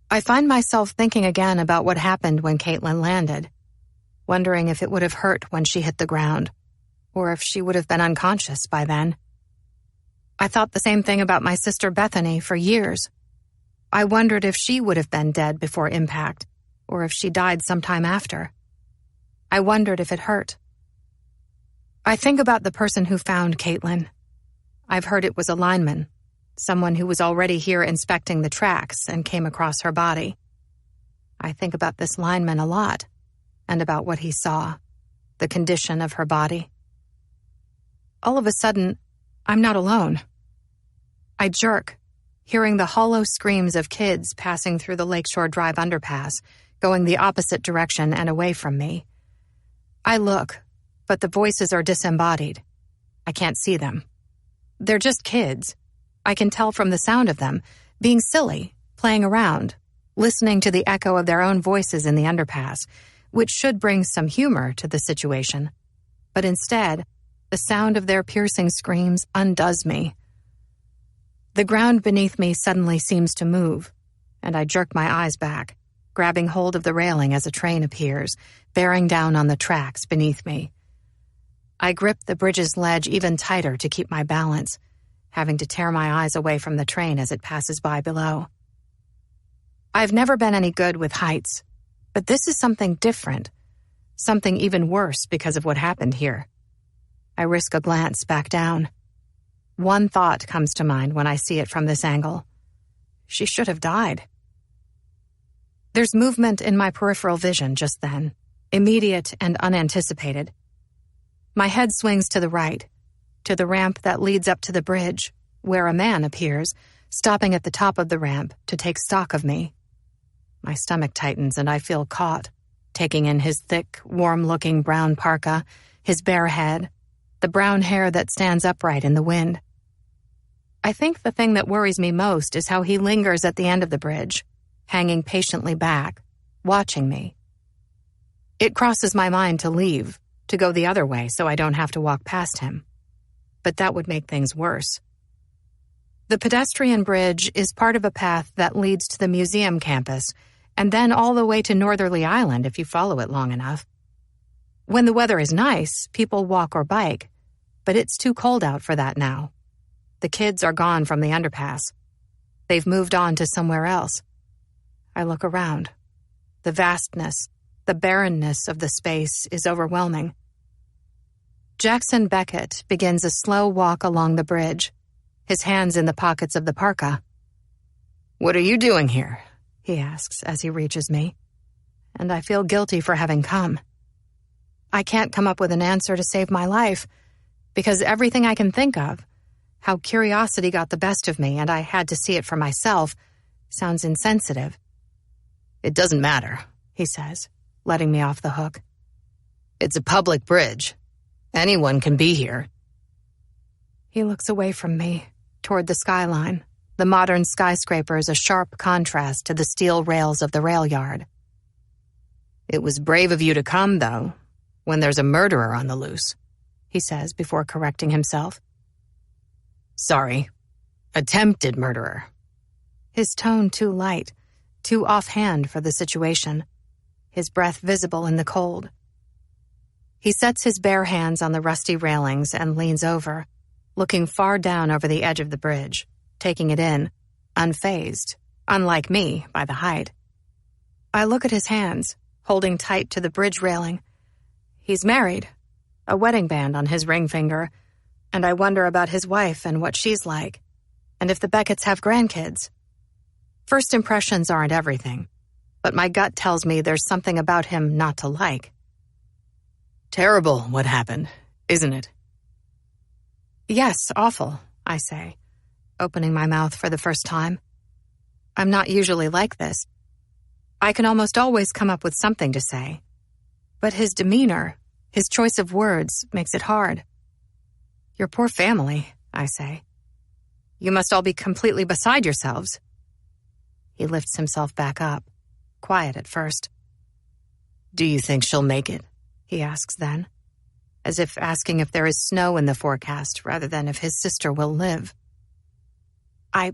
I find myself thinking again about what happened when Caitlin landed, wondering if it would have hurt when she hit the ground, or if she would have been unconscious by then. I thought the same thing about my sister Bethany for years. I wondered if she would have been dead before impact, or if she died sometime after. I wondered if it hurt. I think about the person who found Caitlin. I've heard it was a lineman, someone who was already here inspecting the tracks and came across her body. I think about this lineman a lot, and about what he saw, the condition of her body. All of a sudden, I'm not alone. I jerk, hearing the hollow screams of kids passing through the Lakeshore Drive underpass, going the opposite direction and away from me. I look, but the voices are disembodied. I can't see them. They're just kids. I can tell from the sound of them, being silly, playing around, listening to the echo of their own voices in the underpass, which should bring some humor to the situation. But instead, the sound of their piercing screams undoes me. The ground beneath me suddenly seems to move, and I jerk my eyes back, grabbing hold of the railing as a train appears, bearing down on the tracks beneath me. I grip the bridge's ledge even tighter to keep my balance, having to tear my eyes away from the train as it passes by below. I've never been any good with heights, but this is something different, something even worse because of what happened here. I risk a glance back down. One thought comes to mind when I see it from this angle. She should have died. There's movement in my peripheral vision just then, immediate and unanticipated. My head swings to the right, to the ramp that leads up to the bridge, where a man appears, stopping at the top of the ramp to take stock of me. My stomach tightens and I feel caught, taking in his thick, warm-looking brown parka, his bare head, the brown hair that stands upright in the wind. I think the thing that worries me most is how he lingers at the end of the bridge, hanging patiently back, watching me. It crosses my mind to leave, to go the other way so I don't have to walk past him. But that would make things worse. The pedestrian bridge is part of a path that leads to the museum campus, and then all the way to Northerly Island if you follow it long enough. When the weather is nice, people walk or bike, but it's too cold out for that now. The kids are gone from the underpass. They've moved on to somewhere else. I look around. The vastness, the barrenness of the space is overwhelming. Jackson Beckett begins a slow walk along the bridge, his hands in the pockets of the parka. "What are you doing here?" he asks as he reaches me, and I feel guilty for having come. I can't come up with an answer to save my life, because everything I can think of, how curiosity got the best of me and I had to see it for myself, sounds insensitive. "It doesn't matter," he says, letting me off the hook. "It's a public bridge. Anyone can be here." He looks away from me, toward the skyline, the modern skyscrapers a sharp contrast to the steel rails of the rail yard. "It was brave of you to come, though, when there's a murderer on the loose," he says before correcting himself. "Sorry, attempted murderer." His tone too light, too offhand for the situation, his breath visible in the cold. He sets his bare hands on the rusty railings and leans over, looking far down over the edge of the bridge, taking it in, unfazed, unlike me by the height. I look at his hands, holding tight to the bridge railing. He's married, a wedding band on his ring finger, and I wonder about his wife and what she's like, and if the Becketts have grandkids. First impressions aren't everything, but my gut tells me there's something about him not to like. Terrible what happened, isn't it? Yes, awful, I say, opening my mouth for the first time. I'm not usually like this. I can almost always come up with something to say. But his demeanor, his choice of words, makes it hard. Your poor family, I say. You must all be completely beside yourselves. He lifts himself back up, quiet at first. Do you think she'll make it? He asks then, as if asking if there is snow in the forecast rather than if his sister will live. I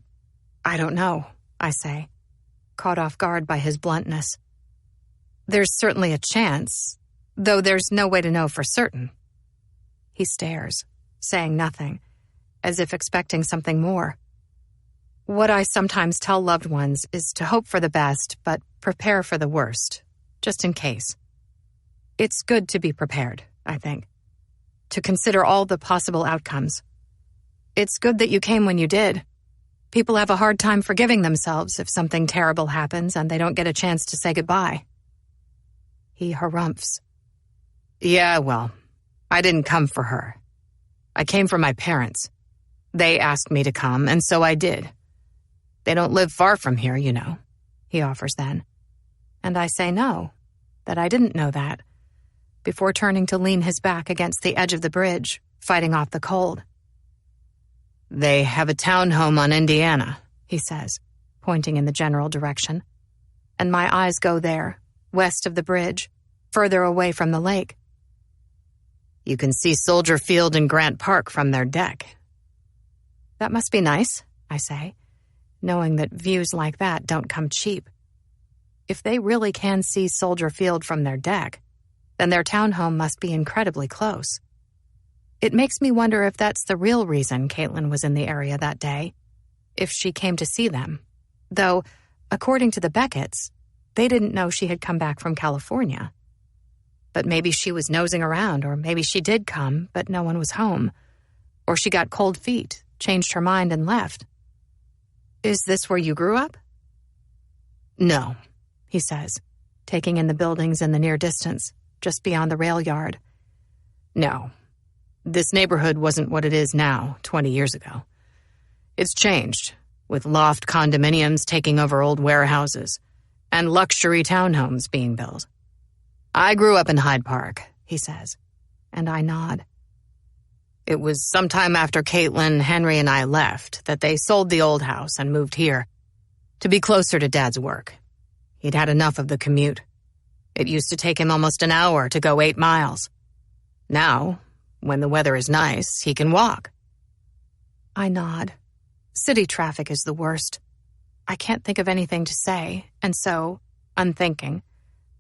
don't know, I say, caught off guard by his bluntness. There's certainly a chance, though there's no way to know for certain. He stares, saying nothing, as if expecting something more. What I sometimes tell loved ones is to hope for the best, but prepare for the worst, just in case. It's good to be prepared, I think, to consider all the possible outcomes. It's good that you came when you did. People have a hard time forgiving themselves if something terrible happens and they don't get a chance to say goodbye. He harumphs. Yeah, well, I didn't come for her. I came for my parents. They asked me to come, and so I did. They don't live far from here, you know, he offers then. And I say no, that I didn't know that, before turning to lean his back against the edge of the bridge, fighting off the cold. They have a townhome on Indiana, he says, pointing in the general direction. And my eyes go there, west of the bridge, further away from the lake. You can see Soldier Field and Grant Park from their deck. That must be nice, I say, knowing that views like that don't come cheap. If they really can see Soldier Field from their deck, then their townhome must be incredibly close. It makes me wonder if that's the real reason Caitlin was in the area that day, if she came to see them. Though, according to the Becketts, they didn't know she had come back from California. But maybe she was nosing around, or maybe she did come, but no one was home. Or she got cold feet, changed her mind, and left. Is this where you grew up? No, he says, taking in the buildings in the near distance, just beyond the rail yard. No. This neighborhood wasn't what it is now, 20 years ago. It's changed, with loft condominiums taking over old warehouses, and luxury townhomes being built. I grew up in Hyde Park, he says, and I nod. It was sometime after Caitlin, Henry, and I left that they sold the old house and moved here, to be closer to Dad's work. He'd had enough of the commute. It used to take him almost an hour to go 8 miles. Now, when the weather is nice, he can walk. I nod. City traffic is the worst. I can't think of anything to say, and so, unthinking,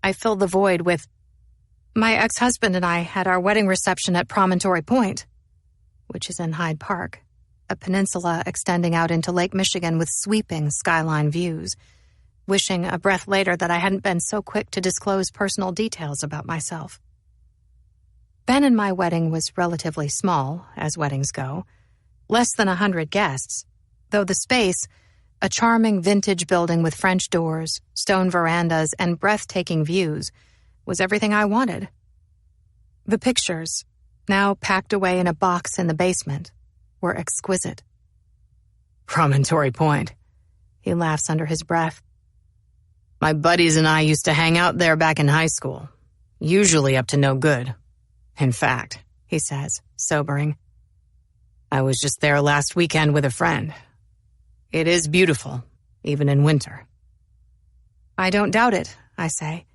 I fill the void with, my ex-husband and I had our wedding reception at Promontory Point, which is in Hyde Park, a peninsula extending out into Lake Michigan with sweeping skyline views, wishing a breath later that I hadn't been so quick to disclose personal details about myself. Ben and my wedding was relatively small, as weddings go, less than 100 guests, though the space, a charming vintage building with French doors, stone verandas, and breathtaking views, was everything I wanted. The pictures, now packed away in a box in the basement, were exquisite. Promontory Point. He laughs under his breath. My buddies and I used to hang out there back in high school, usually up to no good. In fact, he says, sobering, I was just there last weekend with a friend. It is beautiful, even in winter. I don't doubt it, I say.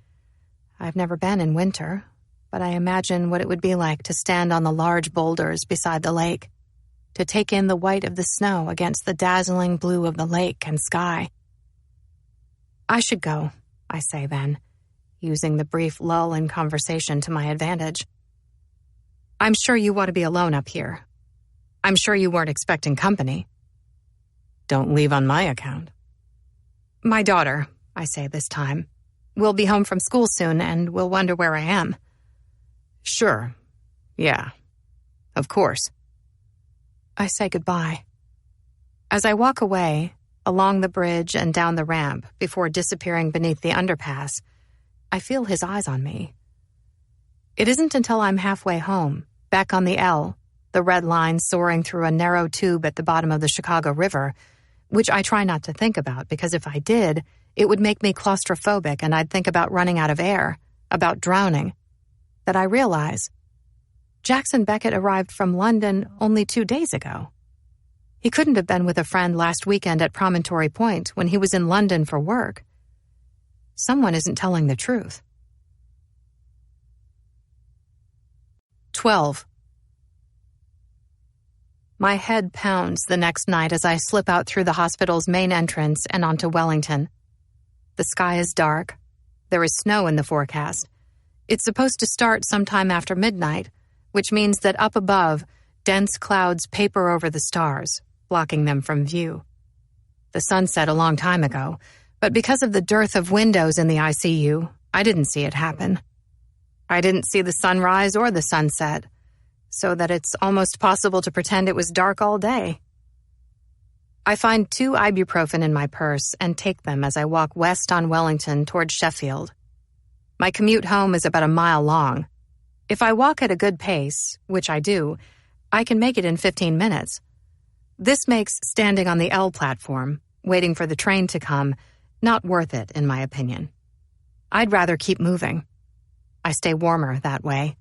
I've never been in winter, but I imagine what it would be like to stand on the large boulders beside the lake, to take in the white of the snow against the dazzling blue of the lake and sky. I should go, I say then, using the brief lull in conversation to my advantage. I'm sure you want to be alone up here. I'm sure you weren't expecting company. Don't leave on my account. My daughter, I say this time, will be home from school soon and will wonder where I am. Sure. Yeah. Of course. I say goodbye. As I walk away, along the bridge and down the ramp before disappearing beneath the underpass, I feel his eyes on me. It isn't until I'm halfway home, back on the L, the red line soaring through a narrow tube at the bottom of the Chicago River, which I try not to think about because if I did, it would make me claustrophobic and I'd think about running out of air, about drowning, that I realize Jackson Beckett arrived from London only 2 days ago. He couldn't have been with a friend last weekend at Promontory Point when he was in London for work. Someone isn't telling the truth. 12. My head pounds the next night as I slip out through the hospital's main entrance and onto Wellington. The sky is dark. There is snow in the forecast. It's supposed to start sometime after midnight, which means that up above, dense clouds paper over the stars, blocking them from view. The sun set a long time ago, but because of the dearth of windows in the ICU, I didn't see it happen. I didn't see the sunrise or the sunset, so that it's almost possible to pretend it was dark all day. I find 2 ibuprofen in my purse and take them as I walk west on Wellington toward Sheffield. My commute home is about a mile long. If I walk at a good pace, which I do, I can make it in 15 minutes. This makes standing on the L platform, waiting for the train to come, not worth it, in my opinion. I'd rather keep moving. I stay warmer that way.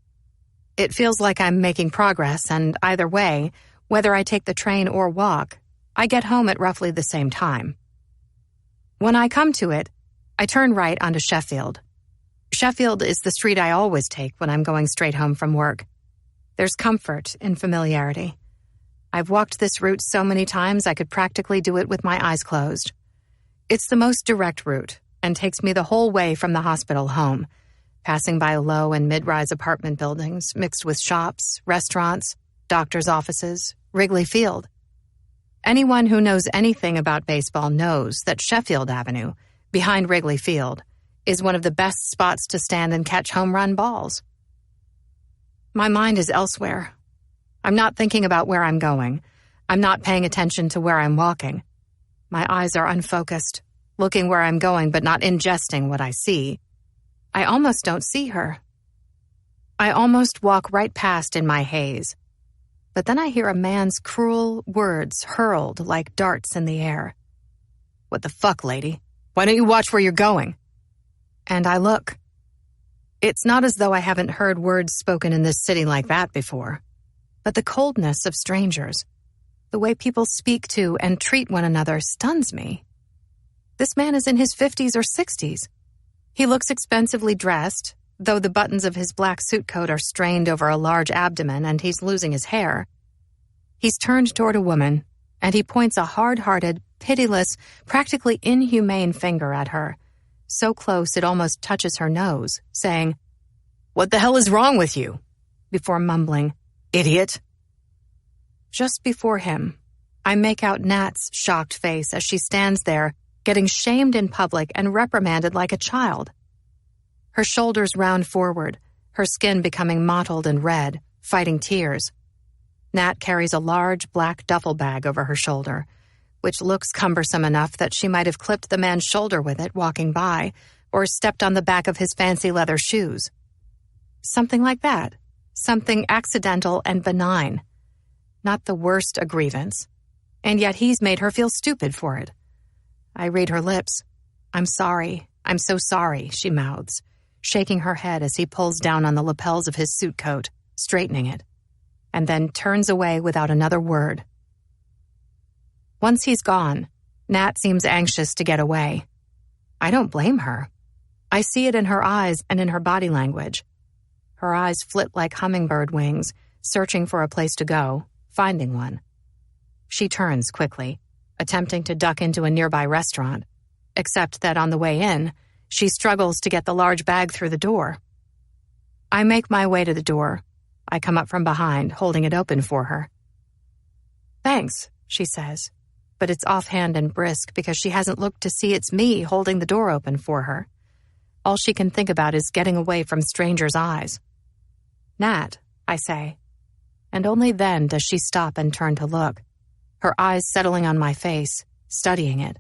It feels like I'm making progress, and either way, whether I take the train or walk, I get home at roughly the same time. When I come to it, I turn right onto Sheffield. Sheffield is the street I always take when I'm going straight home from work. There's comfort in familiarity. I've walked this route so many times I could practically do it with my eyes closed. It's the most direct route and takes me the whole way from the hospital home, passing by low and mid-rise apartment buildings mixed with shops, restaurants, doctors' offices, Wrigley Field. Anyone who knows anything about baseball knows that Sheffield Avenue, behind Wrigley Field, is one of the best spots to stand and catch home run balls. My mind is elsewhere. I'm not thinking about where I'm going. I'm not paying attention to where I'm walking. My eyes are unfocused, looking where I'm going but not ingesting what I see. I almost don't see her. I almost walk right past in my haze. But then I hear a man's cruel words hurled like darts in the air. What the fuck, lady? Why don't you watch where you're going? And I look. It's not as though I haven't heard words spoken in this city like that before. But the coldness of strangers, the way people speak to and treat one another stuns me. This man is in his 50s or 60s. He looks expensively dressed, though the buttons of his black suit coat are strained over a large abdomen and he's losing his hair. He's turned toward a woman, and he points a hard-hearted, pitiless, practically inhumane finger at her, so close it almost touches her nose, saying, "What the hell is wrong with you?" before mumbling, "Idiot." Just before him, I make out Nat's shocked face as she stands there, getting shamed in public and reprimanded like a child. Her shoulders round forward, her skin becoming mottled and red, fighting tears. Nat carries a large black duffel bag over her shoulder, which looks cumbersome enough that she might have clipped the man's shoulder with it walking by, or stepped on the back of his fancy leather shoes. Something like that. Something accidental and benign. Not the worst a grievance. And yet he's made her feel stupid for it. I read her lips. "I'm sorry. I'm so sorry," she mouths, shaking her head as he pulls down on the lapels of his suit coat, straightening it, and then turns away without another word. Once he's gone, Nat seems anxious to get away. I don't blame her. I see it in her eyes and in her body language. Her eyes flit like hummingbird wings, searching for a place to go, finding one. She turns quickly, attempting to duck into a nearby restaurant. except that on the way in, she struggles to get the large bag through the door. I make my way to the door. I come up from behind, holding it open for her. "Thanks," she says, but it's offhand and brisk because she hasn't looked to see it's me holding the door open for her. All she can think about is getting away from strangers' eyes. "Nat," I say, and only then does she stop and turn to look, her eyes settling on my face, studying it.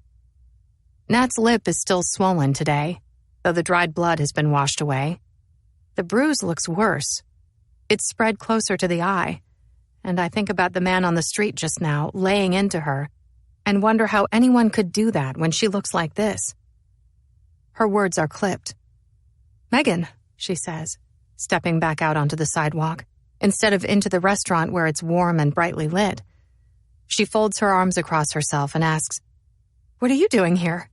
Nat's lip is still swollen today, though the dried blood has been washed away. The bruise looks worse. It's spread closer to the eye, and I think about the man on the street just now laying into her and wonder how anyone could do that when she looks like this. Her words are clipped. "Megan," she says, stepping back out onto the sidewalk, instead of into the restaurant where it's warm and brightly lit. She folds her arms across herself and asks, "What are you doing here?"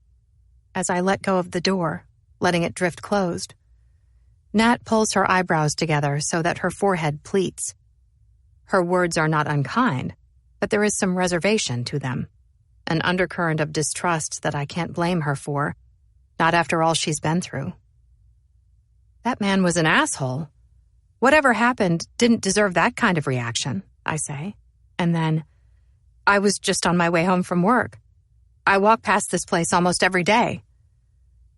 As I let go of the door, letting it drift closed. Nat pulls her eyebrows together so that her forehead pleats. Her words are not unkind, but there is some reservation to them, an undercurrent of distrust that I can't blame her for, not after all she's been through. "That man was an asshole. Whatever happened didn't deserve that kind of reaction," I say. And then, "I was just on my way home from work. I walk past this place almost every day."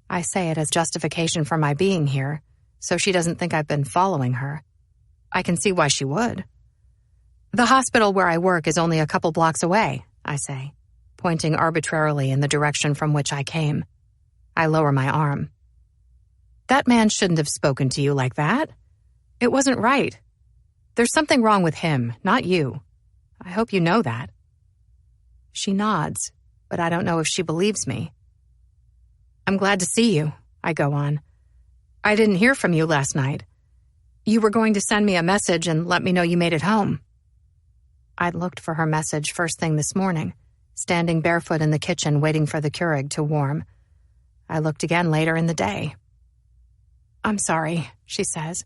I say it as justification for my being here, so she doesn't think I've been following her. I can see why she would. "The hospital where I work is only a couple blocks away," I say, pointing arbitrarily in the direction from which I came. I lower my arm. "That man shouldn't have spoken to you like that. It wasn't right. There's something wrong with him, not you. I hope you know that." She nods, but I don't know if she believes me. "I'm glad to see you," I go on. "I didn't hear from you last night. You were going to send me a message and let me know you made it home." I'd looked for her message first thing this morning, standing barefoot in the kitchen waiting for the Keurig to warm. I looked again later in the day. "I'm sorry," she says,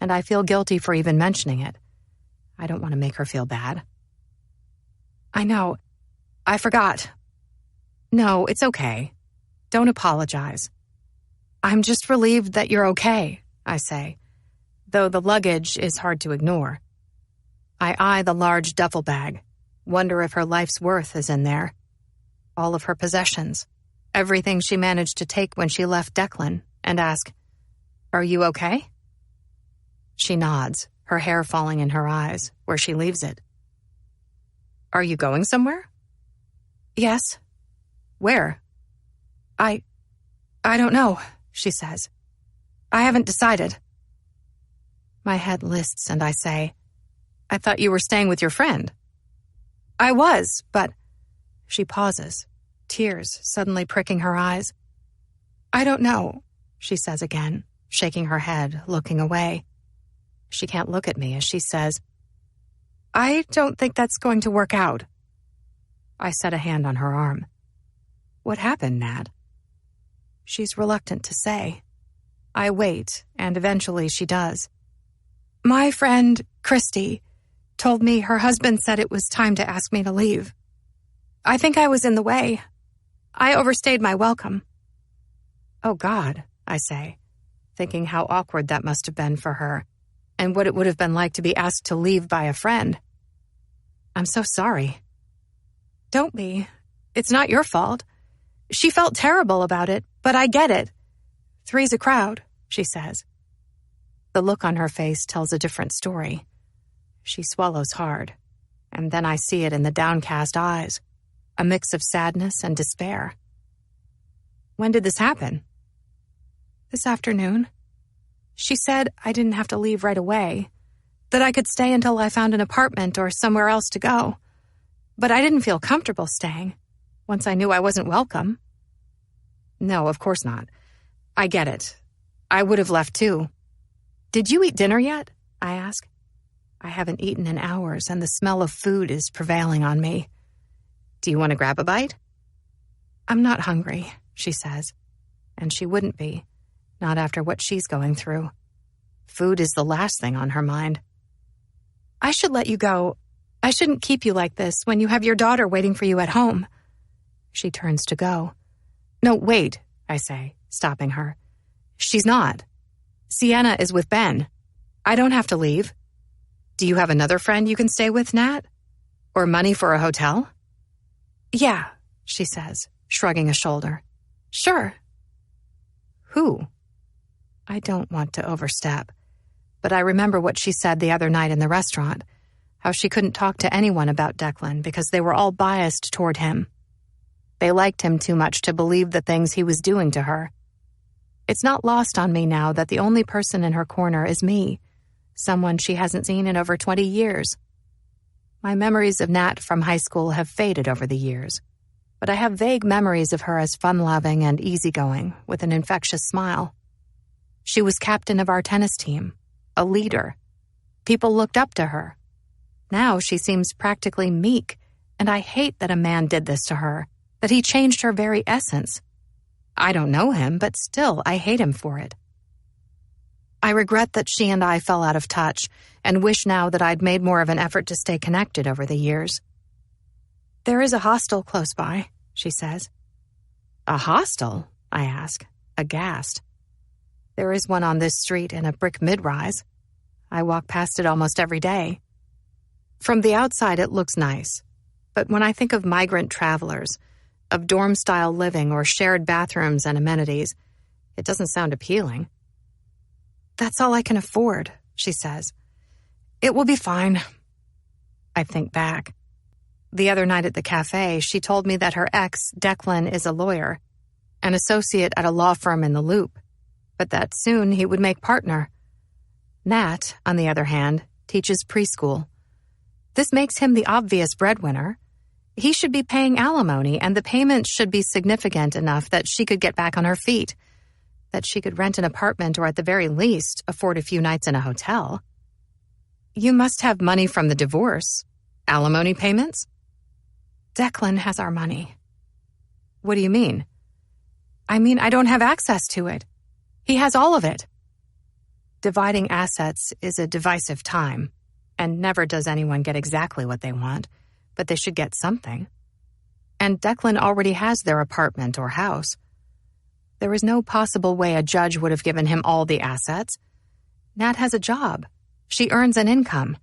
and I feel guilty for even mentioning it. I don't want to make her feel bad. "I know. I forgot." "No, it's okay. Don't apologize." "I'm just relieved that you're okay," I say, though the luggage is hard to ignore. I eye the large duffel bag, wonder if her life's worth is in there. All of her possessions, everything she managed to take when she left Declan, and ask, "Are you okay?" She nods, her hair falling in her eyes, where she leaves it. "Are you going somewhere?" "Yes." "Where?" I don't know," she says. "I haven't decided." My head lists and I say, "I thought you were staying with your friend." "I was, but..." She pauses, tears suddenly pricking her eyes. "I don't know," she says again, shaking her head, looking away. She can't look at me as she says, "I don't think that's going to work out." I set a hand on her arm. "What happened, Nat?" She's reluctant to say. I wait, and eventually she does. "My friend, Christy, told me her husband said it was time to ask me to leave. I think I was in the way. I overstayed my welcome." "Oh, God," I say, thinking how awkward that must have been for her, and what it would have been like to be asked to leave by a friend. "I'm so sorry." "Don't be. It's not your fault. She felt terrible about it, but I get it. Three's a crowd," she says. The look on her face tells a different story. She swallows hard, and then I see it in the downcast eyes, a mix of sadness and despair. "When did this happen?" "This afternoon. She said I didn't have to leave right away, that I could stay until I found an apartment or somewhere else to go. But I didn't feel comfortable staying, once I knew I wasn't welcome." "No, of course not. I get it. I would have left too. Did you eat dinner yet?" I ask. I haven't eaten in hours, and the smell of food is prevailing on me. "Do you want to grab a bite?" "I'm not hungry," she says. And she wouldn't be, not after what she's going through. Food is the last thing on her mind. "I should let you go. I shouldn't keep you like this when you have your daughter waiting for you at home." She turns to go. No, wait, I say, stopping her. She's not. Sienna is with Ben. I don't have to leave. Do you have another friend you can stay with, Nat? Or money for a hotel? Yeah, she says, shrugging a shoulder. Sure. Who? I don't want to overstep, but I remember what she said the other night in the restaurant, how she couldn't talk to anyone about Declan because they were all biased toward him. They liked him too much to believe the things he was doing to her. It's not lost on me now that the only person in her corner is me, someone she hasn't seen in over 20 years. My memories of Nat from high school have faded over the years, but I have vague memories of her as fun-loving and easygoing, with an infectious smile. She was captain of our tennis team, a leader. People looked up to her. Now she seems practically meek, and I hate that a man did this to her, that he changed her very essence. I don't know him, but still, I hate him for it. I regret that she and I fell out of touch, and wish now that I'd made more of an effort to stay connected over the years. There is a hostel close by, she says. A hostel? I ask, aghast. There is one on this street in a brick mid-rise. I walk past it almost every day. From the outside, it looks nice. But when I think of migrant travelers, of dorm-style living or shared bathrooms and amenities, it doesn't sound appealing. That's all I can afford, she says. It will be fine. I think back. The other night at the cafe, she told me that her ex, Declan, is a lawyer, an associate at a law firm in the Loop, but that soon he would make partner. Nat, on the other hand, teaches preschool. This makes him the obvious breadwinner. He should be paying alimony, and the payments should be significant enough that she could get back on her feet, that she could rent an apartment or at the very least afford a few nights in a hotel. You must have money from the divorce. Alimony payments? Declan has our money. What do you mean? I mean, I don't have access to it. He has all of it. Dividing assets is a divisive time, and never does anyone get exactly what they want, but they should get something. And Declan already has their apartment or house. There is no possible way a judge would have given him all the assets. Nat has a job. She earns an income.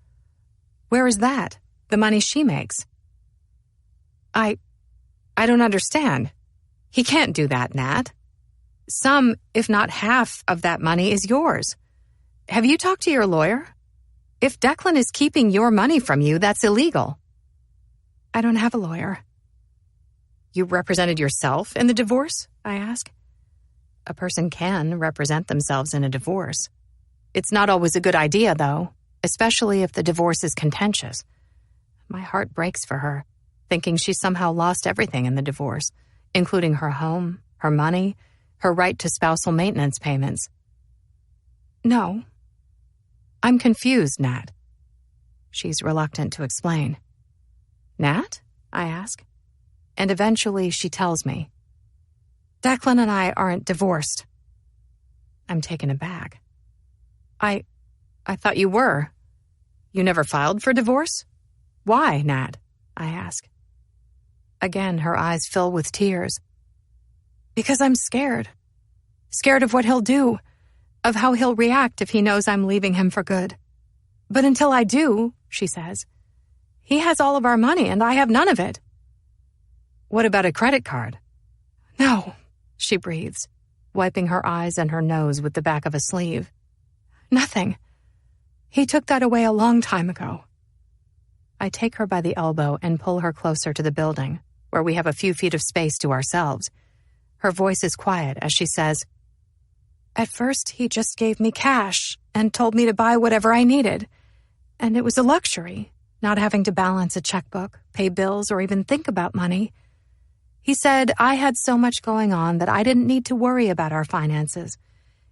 Where is that? The money she makes? I don't understand. He can't do that, Nat. Some, if not half, of that money is yours. Have you talked to your lawyer? If Declan is keeping your money from you, that's illegal. I don't have a lawyer. You represented yourself in the divorce? I ask. A person can represent themselves in a divorce. It's not always a good idea, though, especially if the divorce is contentious. My heart breaks for her, thinking she somehow lost everything in the divorce, including her home, her money, her right to spousal maintenance payments. No. I'm confused, Nat. She's reluctant to explain. Nat? I ask. And eventually she tells me. Declan and I aren't divorced. I'm taken aback. I thought you were. You never filed for divorce? Why, Nat? I ask. Again, her eyes fill with tears. Because I'm scared. Scared of what he'll do, of how he'll react if he knows I'm leaving him for good. But until I do, she says, he has all of our money and I have none of it. What about a credit card? No, she breathes, wiping her eyes and her nose with the back of a sleeve. Nothing. He took that away a long time ago. I take her by the elbow and pull her closer to the building, where we have a few feet of space to ourselves. Her voice is quiet as she says, At first, he just gave me cash and told me to buy whatever I needed. And it was a luxury, not having to balance a checkbook, pay bills, or even think about money. He said I had so much going on that I didn't need to worry about our finances.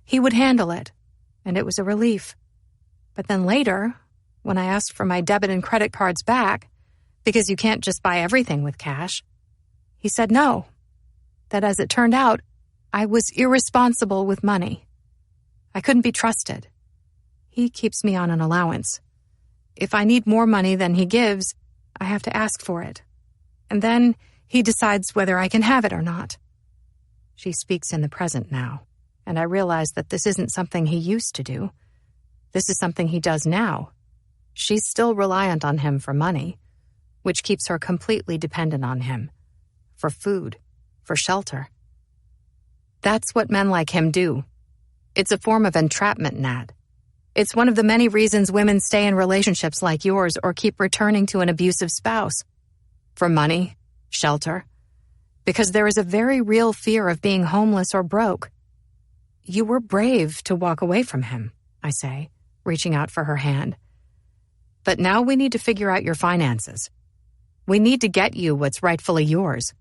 He would handle it, and it was a relief. But then later, when I asked for my debit and credit cards back, because you can't just buy everything with cash, he said no, that as it turned out, I was irresponsible with money. I couldn't be trusted. He keeps me on an allowance. If I need more money than he gives, I have to ask for it. And then he decides whether I can have it or not. She speaks in the present now, and I realize that this isn't something he used to do. This is something he does now. She's still reliant on him for money, which keeps her completely dependent on him. For food, for shelter. That's what men like him do. It's a form of entrapment, Nat. It's one of the many reasons women stay in relationships like yours or keep returning to an abusive spouse. For money, shelter. Because there is a very real fear of being homeless or broke. You were brave to walk away from him, I say, reaching out for her hand. But now we need to figure out your finances. We need to get you what's rightfully yours.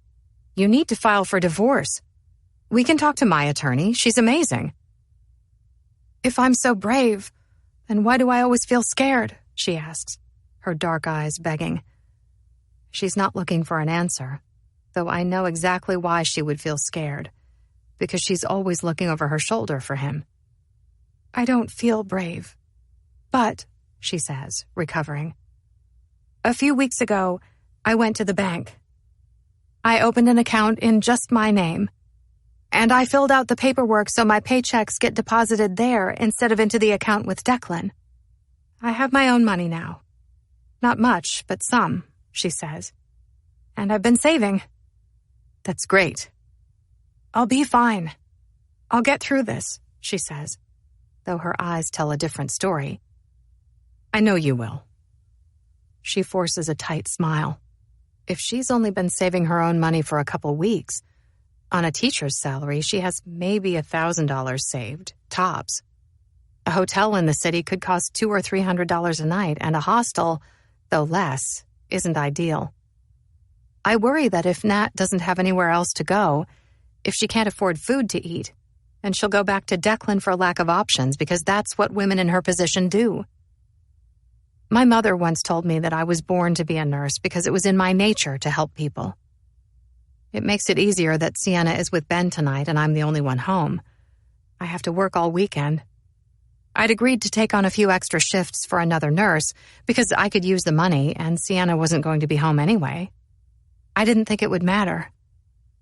You need to file for divorce. We can talk to my attorney. She's amazing. If I'm so brave, then why do I always feel scared? She asks, her dark eyes begging. She's not looking for an answer, though I know exactly why she would feel scared, because she's always looking over her shoulder for him. I don't feel brave. But, she says, recovering. A few weeks ago, I went to the bank. I opened an account in just my name, and I filled out the paperwork so my paychecks get deposited there instead of into the account with Declan. I have my own money now. Not much, but some, she says. And I've been saving. That's great. I'll be fine. I'll get through this, she says, though her eyes tell a different story. I know you will. She forces a tight smile. If she's only been saving her own money for a couple weeks, on a teacher's salary, she has maybe $1,000 saved, tops. A hotel in the city could cost $200 or $300 a night, and a hostel, though less, isn't ideal. I worry that if Nat doesn't have anywhere else to go, if she can't afford food to eat, then she'll go back to Declan for lack of options because that's what women in her position do. My mother once told me that I was born to be a nurse because it was in my nature to help people. It makes it easier that Sienna is with Ben tonight and I'm the only one home. I have to work all weekend. I'd agreed to take on a few extra shifts for another nurse because I could use the money and Sienna wasn't going to be home anyway. I didn't think it would matter.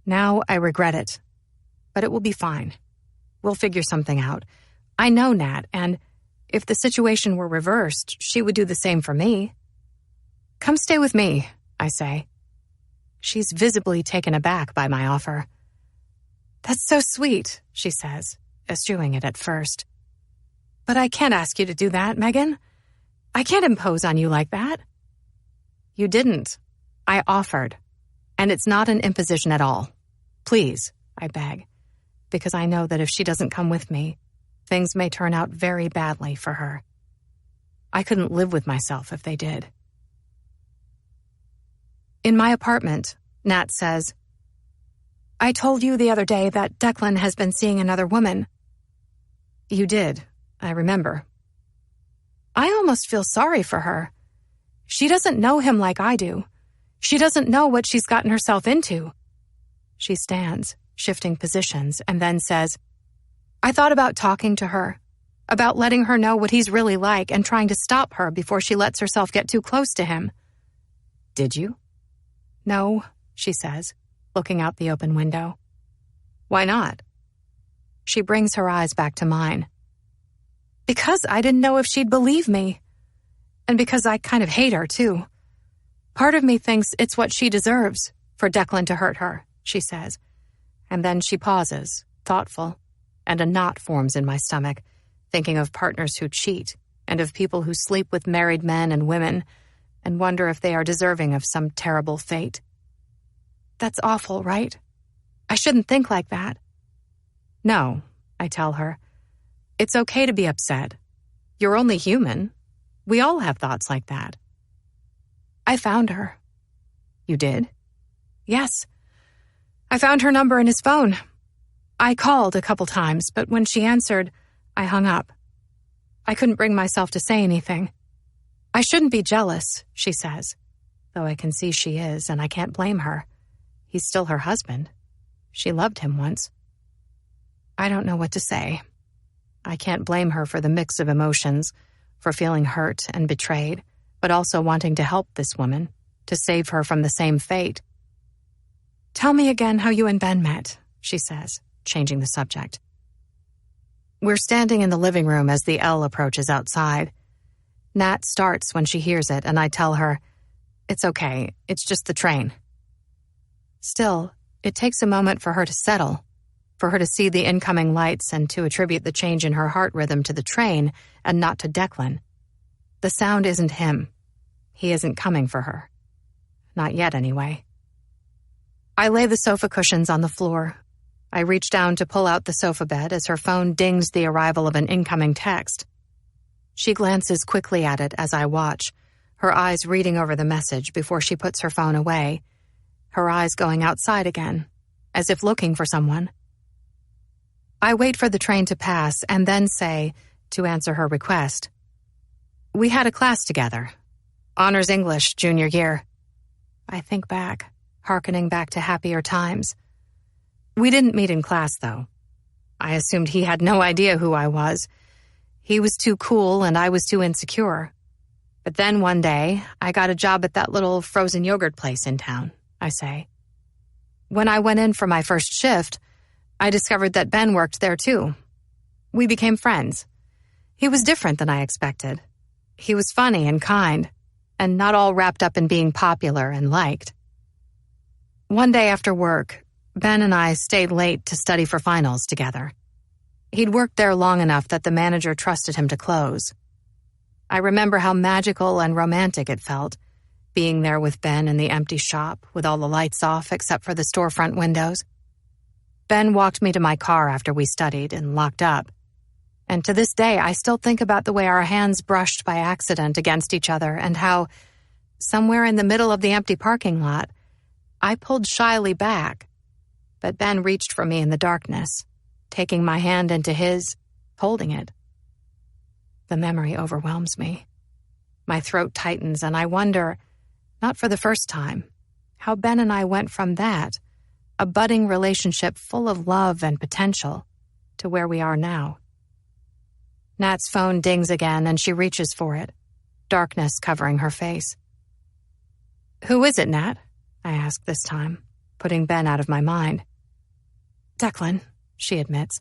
Now I regret it. But it will be fine. We'll figure something out. I know Nat, and if the situation were reversed, she would do the same for me. Come stay with me, I say. She's visibly taken aback by my offer. That's so sweet, she says, eschewing it at first. But I can't ask you to do that, Megan. I can't impose on you like that. You didn't. I offered. And it's not an imposition at all. Please, I beg, because I know that if she doesn't come with me, things may turn out very badly for her. I couldn't live with myself if they did. In my apartment, Nat says, I told you the other day that Declan has been seeing another woman. You did, I remember. I almost feel sorry for her. She doesn't know him like I do. She doesn't know what she's gotten herself into. She stands, shifting positions, and then says, I thought about talking to her, about letting her know what he's really like and trying to stop her before she lets herself get too close to him. Did you? No, she says, looking out the open window. Why not? She brings her eyes back to mine. Because I didn't know if she'd believe me. And because I kind of hate her, too. Part of me thinks it's what she deserves for Declan to hurt her, she says. And then she pauses, thoughtful, and a knot forms in my stomach, thinking of partners who cheat and of people who sleep with married men and women and wonder if they are deserving of some terrible fate. That's awful, right? I shouldn't think like that. No, I tell her. It's okay to be upset. You're only human. We all have thoughts like that. I found her. You did? Yes. I found her number in his phone. I called a couple times, but when she answered, I hung up. I couldn't bring myself to say anything. I shouldn't be jealous, she says, though I can see she is, and I can't blame her. He's still her husband. She loved him once. I don't know what to say. I can't blame her for the mix of emotions, for feeling hurt and betrayed, but also wanting to help this woman, to save her from the same fate. Tell me again how you and Ben met, she says, changing the subject. We're standing in the living room as the L approaches outside. Nat starts when she hears it, and I tell her, "It's okay, it's just the train." Still, it takes a moment for her to settle, for her to see the incoming lights and to attribute the change in her heart rhythm to the train and not to Declan. The sound isn't him. He isn't coming for her. Not yet, anyway. I lay the sofa cushions on the floor. I reach down to pull out the sofa bed as her phone dings the arrival of an incoming text. She glances quickly at it as I watch, her eyes reading over the message before she puts her phone away, her eyes going outside again, as if looking for someone. I wait for the train to pass and then say, to answer her request, "We had a class together. Honors English, junior year." I think back, hearkening back to happier times. We didn't meet in class, though. I assumed he had no idea who I was. He was too cool and I was too insecure. But then one day, I got a job at that little frozen yogurt place in town, I say. When I went in for my first shift, I discovered that Ben worked there too. We became friends. He was different than I expected. He was funny and kind, and not all wrapped up in being popular and liked. One day after work, Ben and I stayed late to study for finals together. He'd worked there long enough that the manager trusted him to close. I remember how magical and romantic it felt, being there with Ben in the empty shop with all the lights off except for the storefront windows. Ben walked me to my car after we studied and locked up. And to this day, I still think about the way our hands brushed by accident against each other and how, somewhere in the middle of the empty parking lot, I pulled shyly back, but Ben reached for me in the darkness, taking my hand into his, holding it. The memory overwhelms me. My throat tightens and I wonder, not for the first time, how Ben and I went from that, a budding relationship full of love and potential, to where we are now. Nat's phone dings again and she reaches for it, darkness covering her face. "Who is it, Nat?" I ask this time, putting Ben out of my mind. "Declan," she admits,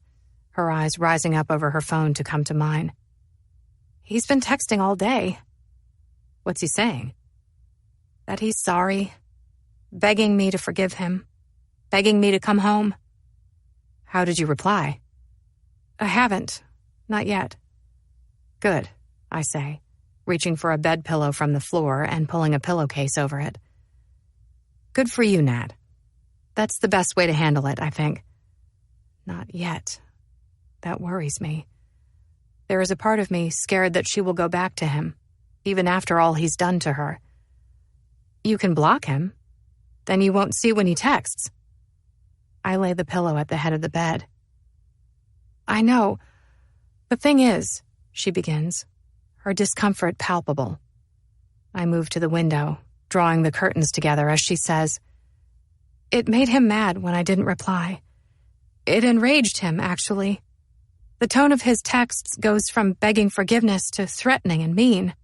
her eyes rising up over her phone to come to mine. "He's been texting all day." "What's he saying?" "That he's sorry, begging me to forgive him, begging me to come home." "How did you reply?" "I haven't, not yet." "Good," I say, reaching for a bed pillow from the floor and pulling a pillowcase over it. "Good for you, Nat. That's the best way to handle it, I think." "Not yet." That worries me. There is a part of me scared that she will go back to him, even after all he's done to her. "You can block him. Then you won't see when he texts." I lay the pillow at the head of the bed. "I know. The thing is," she begins, her discomfort palpable. I move to the window, drawing the curtains together as she says, "It made him mad when I didn't reply. It enraged him, actually. The tone of his texts goes from begging forgiveness to threatening and mean."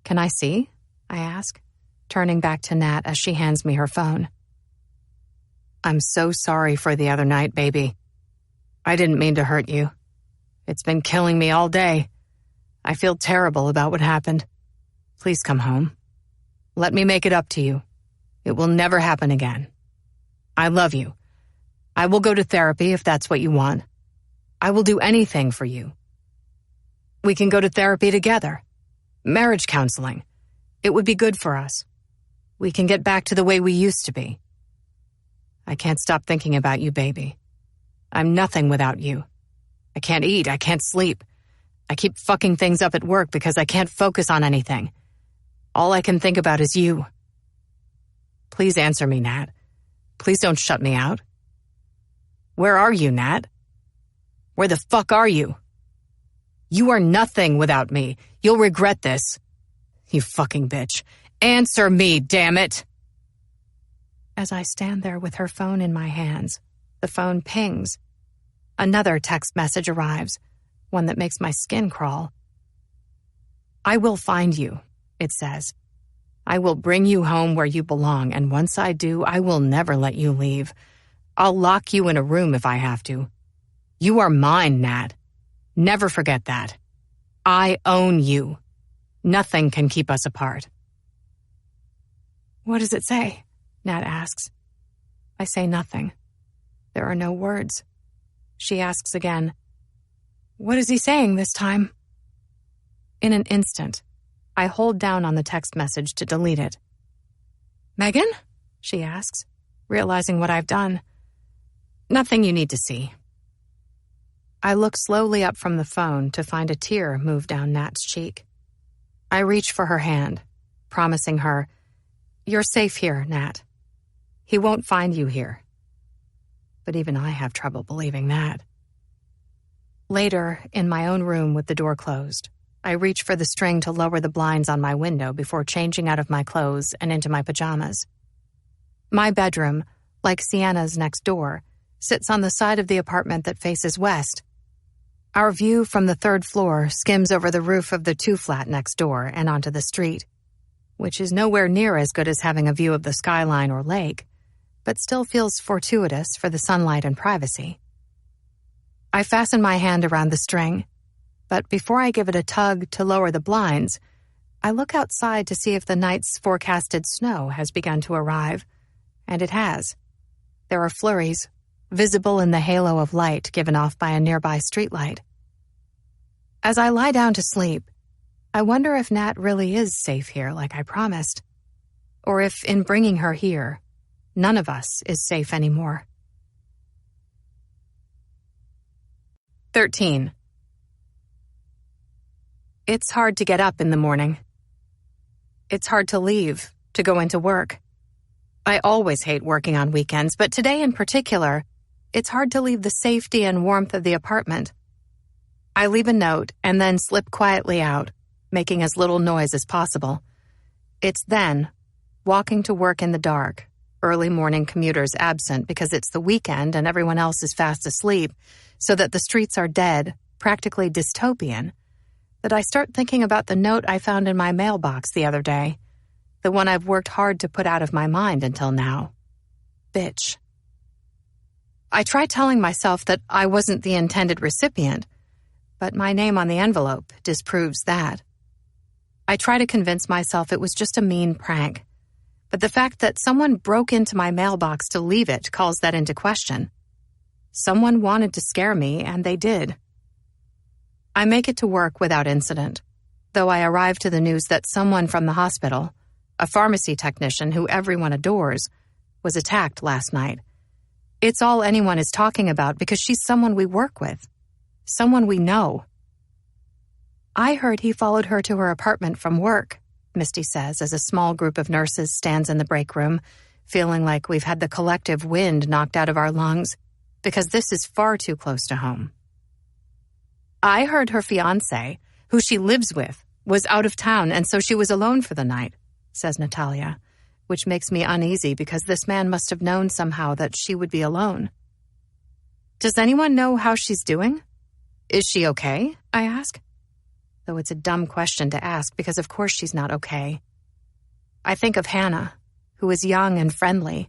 "Can I see?" I ask, turning back to Nat as she hands me her phone. "I'm so sorry for the other night, baby. I didn't mean to hurt you. It's been killing me all day. I feel terrible about what happened. Please come home. Let me make it up to you. It will never happen again. I love you. I will go to therapy if that's what you want. I will do anything for you. We can go to therapy together. Marriage counseling. It would be good for us. We can get back to the way we used to be. I can't stop thinking about you, baby. I'm nothing without you. I can't eat. I can't sleep. I keep fucking things up at work because I can't focus on anything. All I can think about is you. Please answer me, Nat. Please don't shut me out. Where are you, Nat? Where the fuck are you? You are nothing without me. You'll regret this. You fucking bitch. Answer me, damn it. As I stand there with her phone in my hands, the phone pings. Another text message arrives, one that makes my skin crawl. "I will find you," it says. "I will bring you home where you belong, and once I do, I will never let you leave. I'll lock you in a room if I have to. You are mine, Nat. Never forget that. I own you. Nothing can keep us apart." "What does it say?" Nat asks. I say nothing. There are no words. She asks again, "What is he saying this time?" In an instant, I hold down on the text message to delete it. "Megan?" she asks, realizing what I've done. "Nothing you need to see." I look slowly up from the phone to find a tear move down Nat's cheek. I reach for her hand, promising her, "You're safe here, Nat. He won't find you here." But even I have trouble believing that. Later, in my own room with the door closed, I reach for the string to lower the blinds on my window before changing out of my clothes and into my pajamas. My bedroom, like Sienna's next door, sits on the side of the apartment that faces west. Our view from the third floor skims over the roof of the 2-flat next door and onto the street, which is nowhere near as good as having a view of the skyline or lake, but still feels fortuitous for the sunlight and privacy. I fasten my hand around the string, but before I give it a tug to lower the blinds, I look outside to see if the night's forecasted snow has begun to arrive, and it has. There are flurries, visible in the halo of light given off by a nearby streetlight. As I lie down to sleep, I wonder if Nat really is safe here like I promised, or if in bringing her here, none of us is safe anymore. 13. It's hard to get up in the morning. It's hard to leave, to go into work. I always hate working on weekends, but today in particular, it's hard to leave the safety and warmth of the apartment. I leave a note and then slip quietly out, making as little noise as possible. It's then, walking to work in the dark, early morning commuters absent because it's the weekend and everyone else is fast asleep, so that the streets are dead, practically dystopian, that I start thinking about the note I found in my mailbox the other day, the one I've worked hard to put out of my mind until now. Bitch. I try telling myself that I wasn't the intended recipient, but my name on the envelope disproves that. I try to convince myself it was just a mean prank, but the fact that someone broke into my mailbox to leave it calls that into question. Someone wanted to scare me, and they did. I make it to work without incident, though I arrive to the news that someone from the hospital, a pharmacy technician who everyone adores, was attacked last night. It's all anyone is talking about because she's someone we work with, someone we know. I heard he followed her to her apartment from work, Misty says as a small group of nurses stands in the break room, feeling like we've had the collective wind knocked out of our lungs, because this is far too close to home. I heard her fiancé, who she lives with, was out of town and so she was alone for the night, says Natalia, which makes me uneasy because this man must have known somehow that she would be alone. Does anyone know how she's doing? Is she okay? I ask. Though it's a dumb question to ask because of course she's not okay. I think of Hannah, who is young and friendly,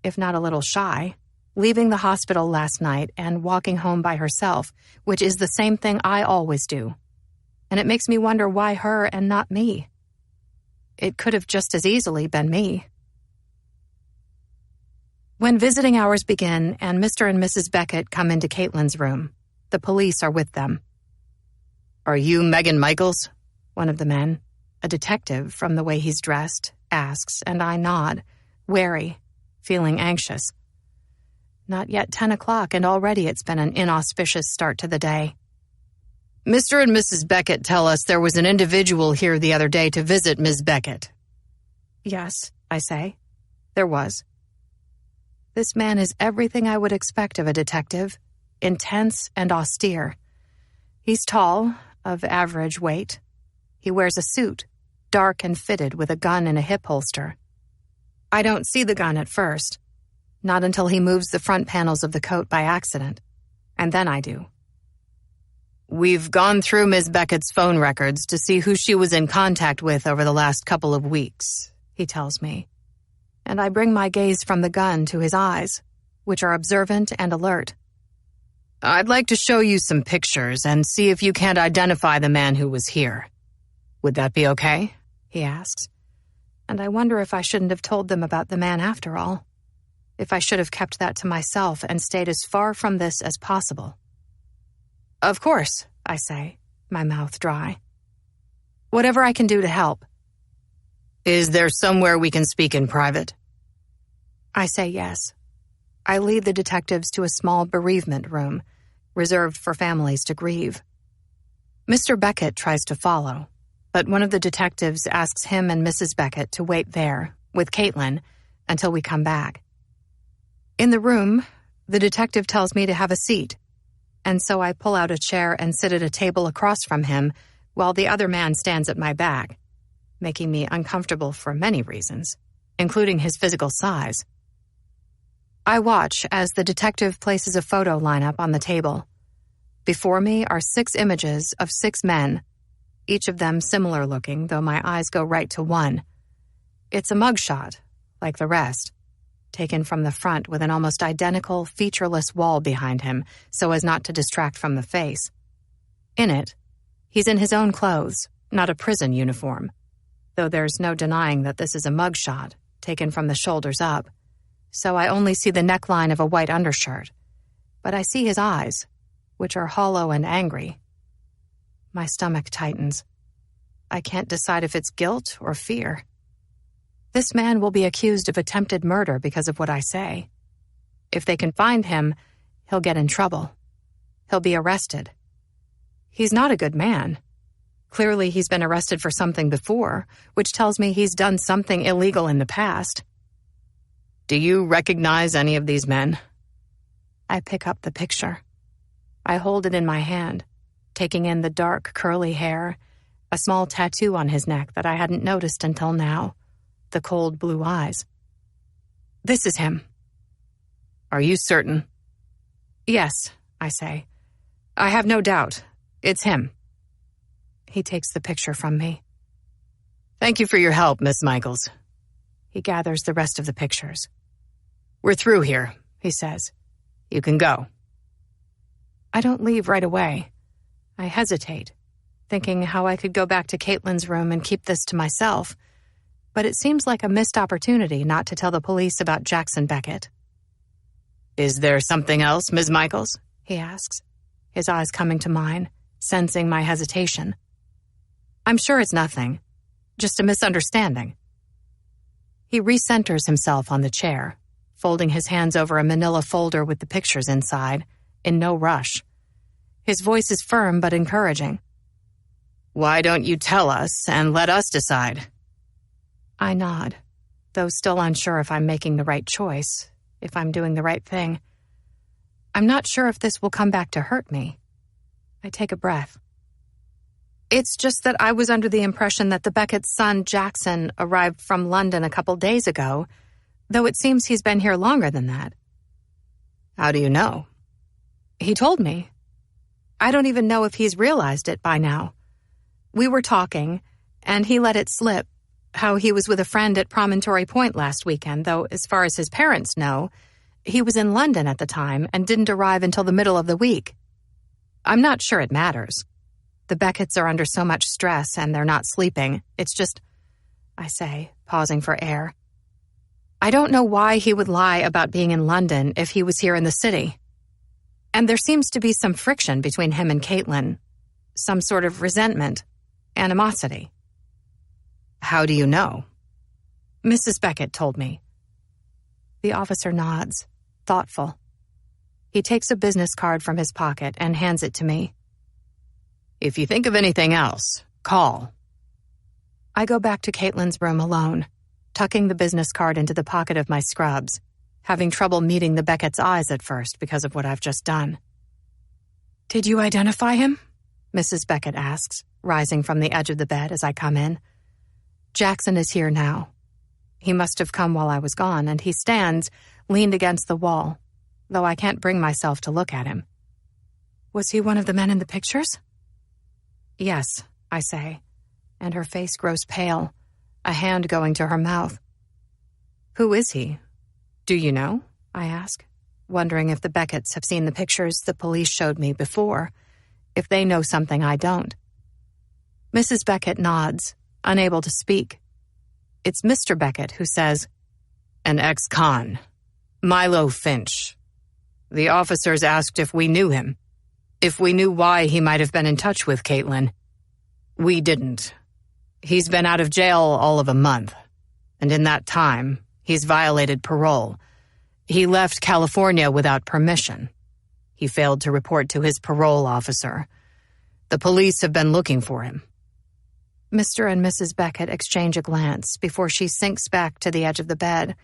if not a little shy, leaving the hospital last night and walking home by herself, which is the same thing I always do. And it makes me wonder why her and not me. It could have just as easily been me. When visiting hours begin and Mr. and Mrs. Beckett come into Caitlin's room, the police are with them. "Are you Megan Michaels?" one of the men, a detective from the way he's dressed, asks, and I nod, wary, feeling anxious. Not yet 10 o'clock, and already it's been an inauspicious start to the day. "Mr. and Mrs. Beckett tell us there was an individual here the other day to visit Ms. Beckett." "Yes," I say. "There was." This man is everything I would expect of a detective, intense and austere. He's tall, of average weight. He wears a suit, dark and fitted with a gun in a hip holster. I don't see the gun at first, not until he moves the front panels of the coat by accident, and then I do. "We've gone through Ms. Beckett's phone records to see who she was in contact with over the last couple of weeks," he tells me, and I bring my gaze from the gun to his eyes, which are observant and alert. I'd like to show you some pictures and see if you can't identify the man who was here. Would that be okay? He asks. And I wonder if I shouldn't have told them about the man after all. If I should have kept that to myself and stayed as far from this as possible. Of course, I say, my mouth dry. Whatever I can do to help. Is there somewhere we can speak in private? I say yes. I lead the detectives to a small bereavement room, reserved for families to grieve. Mr. Beckett tries to follow, but one of the detectives asks him and Mrs. Beckett to wait there, with Caitlin, until we come back. In the room, the detective tells me to have a seat, and so I pull out a chair and sit at a table across from him while the other man stands at my back, making me uncomfortable for many reasons, including his physical size. I watch as the detective places a photo lineup on the table. Before me are 6 images of 6 men, each of them similar looking, though my eyes go right to one. It's a mugshot, like the rest, taken from the front with an almost identical, featureless wall behind him so as not to distract from the face. In it, he's in his own clothes, not a prison uniform, though there's no denying that this is a mugshot, taken from the shoulders up. So I only see the neckline of a white undershirt, but I see his eyes, which are hollow and angry. My stomach tightens. I can't decide if it's guilt or fear. This man will be accused of attempted murder because of what I say. If they can find him, he'll get in trouble. He'll be arrested. He's not a good man. Clearly, he's been arrested for something before, which tells me he's done something illegal in the past. Do you recognize any of these men? I pick up the picture. I hold it in my hand, taking in the dark, curly hair, a small tattoo on his neck that I hadn't noticed until now, the cold blue eyes. This is him. Are you certain? Yes, I say. I have no doubt. It's him. He takes the picture from me. Thank you for your help, Miss Michaels. He gathers the rest of the pictures. We're through here, he says. You can go. I don't leave right away. I hesitate, thinking how I could go back to Caitlin's room and keep this to myself, but it seems like a missed opportunity not to tell the police about Jackson Beckett. Is there something else, Ms. Michaels? He asks, his eyes coming to mine, sensing my hesitation. I'm sure it's nothing, just a misunderstanding. He recenters himself on the chair, folding his hands over a manila folder with the pictures inside, in no rush. His voice is firm but encouraging. Why don't you tell us and let us decide? I nod, though still unsure if I'm making the right choice, if I'm doing the right thing. I'm not sure if this will come back to hurt me. I take a breath. It's just that I was under the impression that the Beckett's son, Jackson, arrived from London a couple days ago, though it seems he's been here longer than that. How do you know? He told me. I don't even know if he's realized it by now. We were talking, and he let it slip, how he was with a friend at Promontory Point last weekend, though as far as his parents know, he was in London at the time and didn't arrive until the middle of the week. I'm not sure it matters. The Becketts are under so much stress and they're not sleeping. It's just, I say, pausing for air. I don't know why he would lie about being in London if he was here in the city. And there seems to be some friction between him and Caitlin, some sort of resentment, animosity. How do you know? Mrs. Beckett told me. The officer nods, thoughtful. He takes a business card from his pocket and hands it to me. If you think of anything else, call. I go back to Caitlin's room alone, tucking the business card into the pocket of my scrubs, having trouble meeting the Beckett's eyes at first because of what I've just done. Did you identify him? Mrs. Beckett asks, rising from the edge of the bed as I come in. Jackson is here now. He must have come while I was gone, and he stands, leaned against the wall, though I can't bring myself to look at him. Was he one of the men in the pictures? Yes, I say, and her face grows pale, a hand going to her mouth. Who is he? Do you know? I ask, wondering if the Becketts have seen the pictures the police showed me before, if they know something I don't. Mrs. Beckett nods, unable to speak. It's Mr. Beckett who says, "An ex-con, Milo Finch. The officers asked if we knew him, if we knew why he might have been in touch with Caitlin. We didn't. He's been out of jail all of a month, and in that time, he's violated parole. He left California without permission. He failed to report to his parole officer. The police have been looking for him." Mr. and Mrs. Beckett exchange a glance before she sinks back to the edge of the bed,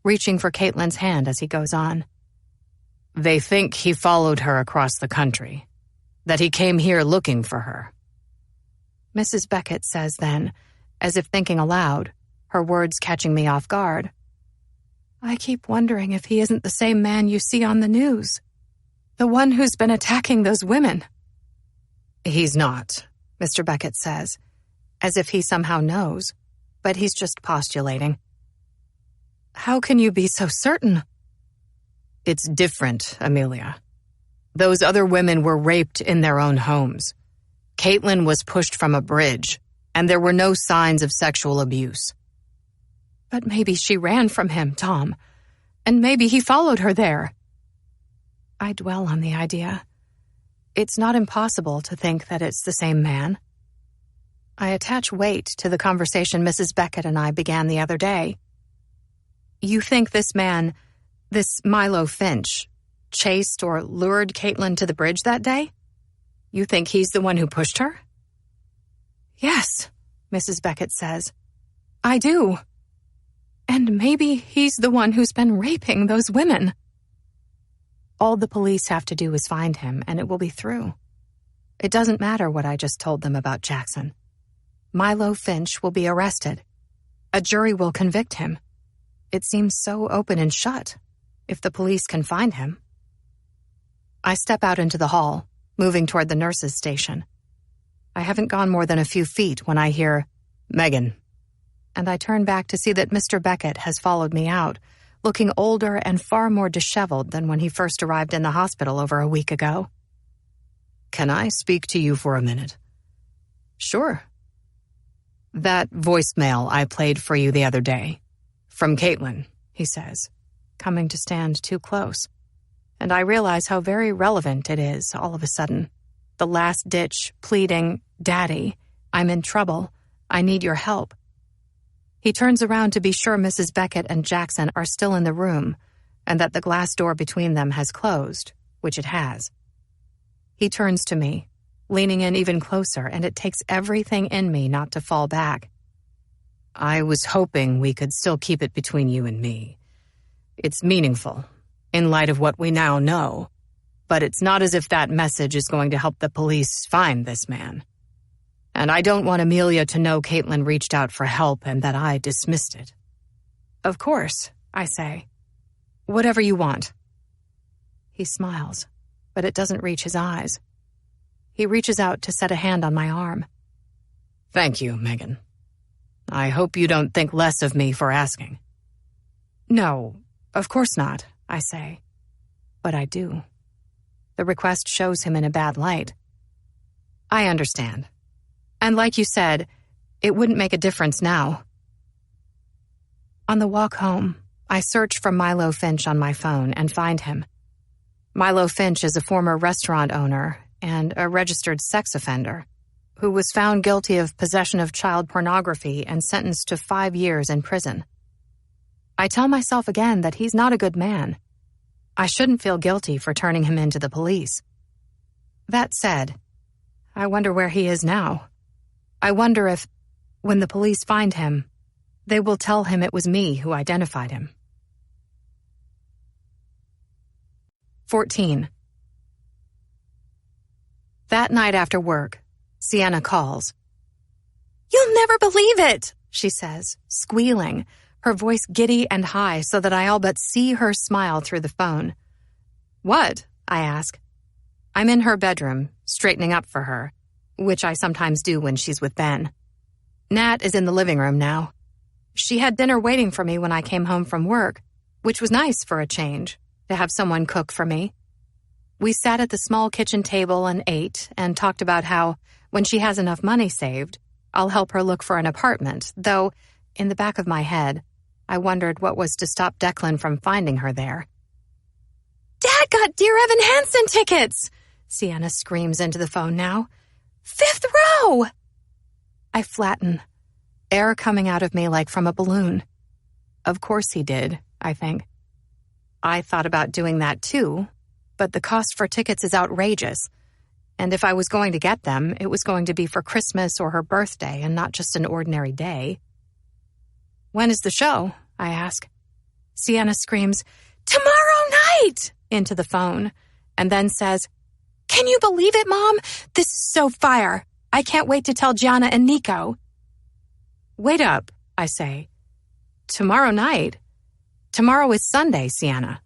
reaching for Caitlin's hand as he goes on. "They think he followed her across the country, that he came here looking for her." Mrs. Beckett says then, as if thinking aloud, her words catching me off guard, "I keep wondering if he isn't the same man you see on the news. The one who's been attacking those women." "He's not," Mr. Beckett says, as if he somehow knows, but he's just postulating. "How can you be so certain?" "It's different, Amelia. Those other women were raped in their own homes. Caitlin was pushed from a bridge, and there were no signs of sexual abuse." "But maybe she ran from him, Tom, and maybe he followed her there." I dwell on the idea. It's not impossible to think that it's the same man. I attach weight to the conversation Mrs. Beckett and I began the other day. "You think this man, this Milo Finch, chased or lured Caitlin to the bridge that day? You think he's the one who pushed her?" "Yes," Mrs. Beckett says. "I do. And maybe he's the one who's been raping those women." All the police have to do is find him, and it will be through. It doesn't matter what I just told them about Jackson. Milo Finch will be arrested. A jury will convict him. It seems so open and shut, if the police can find him. I step out into the hall, moving toward the nurse's station. I haven't gone more than a few feet when I hear, "Megan," and I turn back to see that Mr. Beckett has followed me out, looking older and far more disheveled than when he first arrived in the hospital over a week ago. "Can I speak to you for a minute?" "Sure." "That voicemail I played for you the other day, from Caitlin," he says, coming to stand too close. And I realize how very relevant it is all of a sudden. The last-ditch, pleading, "Daddy, I'm in trouble. I need your help." He turns around to be sure Mrs. Beckett and Jackson are still in the room and that the glass door between them has closed, which it has. He turns to me, leaning in even closer, and it takes everything in me not to fall back. "I was hoping we could still keep it between you and me. It's meaningful, in light of what we now know, but it's not as if that message is going to help the police find this man. And I don't want Amelia to know Caitlin reached out for help and that I dismissed it." "Of course," I say. "Whatever you want." He smiles, but it doesn't reach his eyes. He reaches out to set a hand on my arm. "Thank you, Megan. I hope you don't think less of me for asking." "No, of course not," I say. But I do. The request shows him in a bad light. "I understand. And like you said, it wouldn't make a difference now." On the walk home, I search for Milo Finch on my phone and find him. Milo Finch is a former restaurant owner and a registered sex offender who was found guilty of possession of child pornography and sentenced to 5 years in prison. I tell myself again that he's not a good man. I shouldn't feel guilty for turning him in to the police. That said, I wonder where he is now. I wonder if, when the police find him, they will tell him it was me who identified him. 14. That night after work, Sienna calls. "You'll never believe it," she says, squealing, her voice giddy and high so that I all but see her smile through the phone. "What?" I ask. I'm in her bedroom, straightening up for her, which I sometimes do when she's with Ben. Nat is in the living room now. She had dinner waiting for me when I came home from work, which was nice for a change, to have someone cook for me. We sat at the small kitchen table and ate and talked about how, when she has enough money saved, I'll help her look for an apartment, though, in the back of my head, I wondered what was to stop Declan from finding her there. "Dad got Dear Evan Hansen tickets!" Sienna screams into the phone now. "5th row!" I flatten, air coming out of me like from a balloon. Of course he did, I think. I thought about doing that too, but the cost for tickets is outrageous. And if I was going to get them, it was going to be for Christmas or her birthday and not just an ordinary day. "When is the show?" I ask. Sienna screams, "Tomorrow night!" into the phone, and then says, "Can you believe it, Mom? This is so fire. I can't wait to tell Gianna and Nico." "Wait up," I say. "Tomorrow night? Tomorrow is Sunday, Sienna.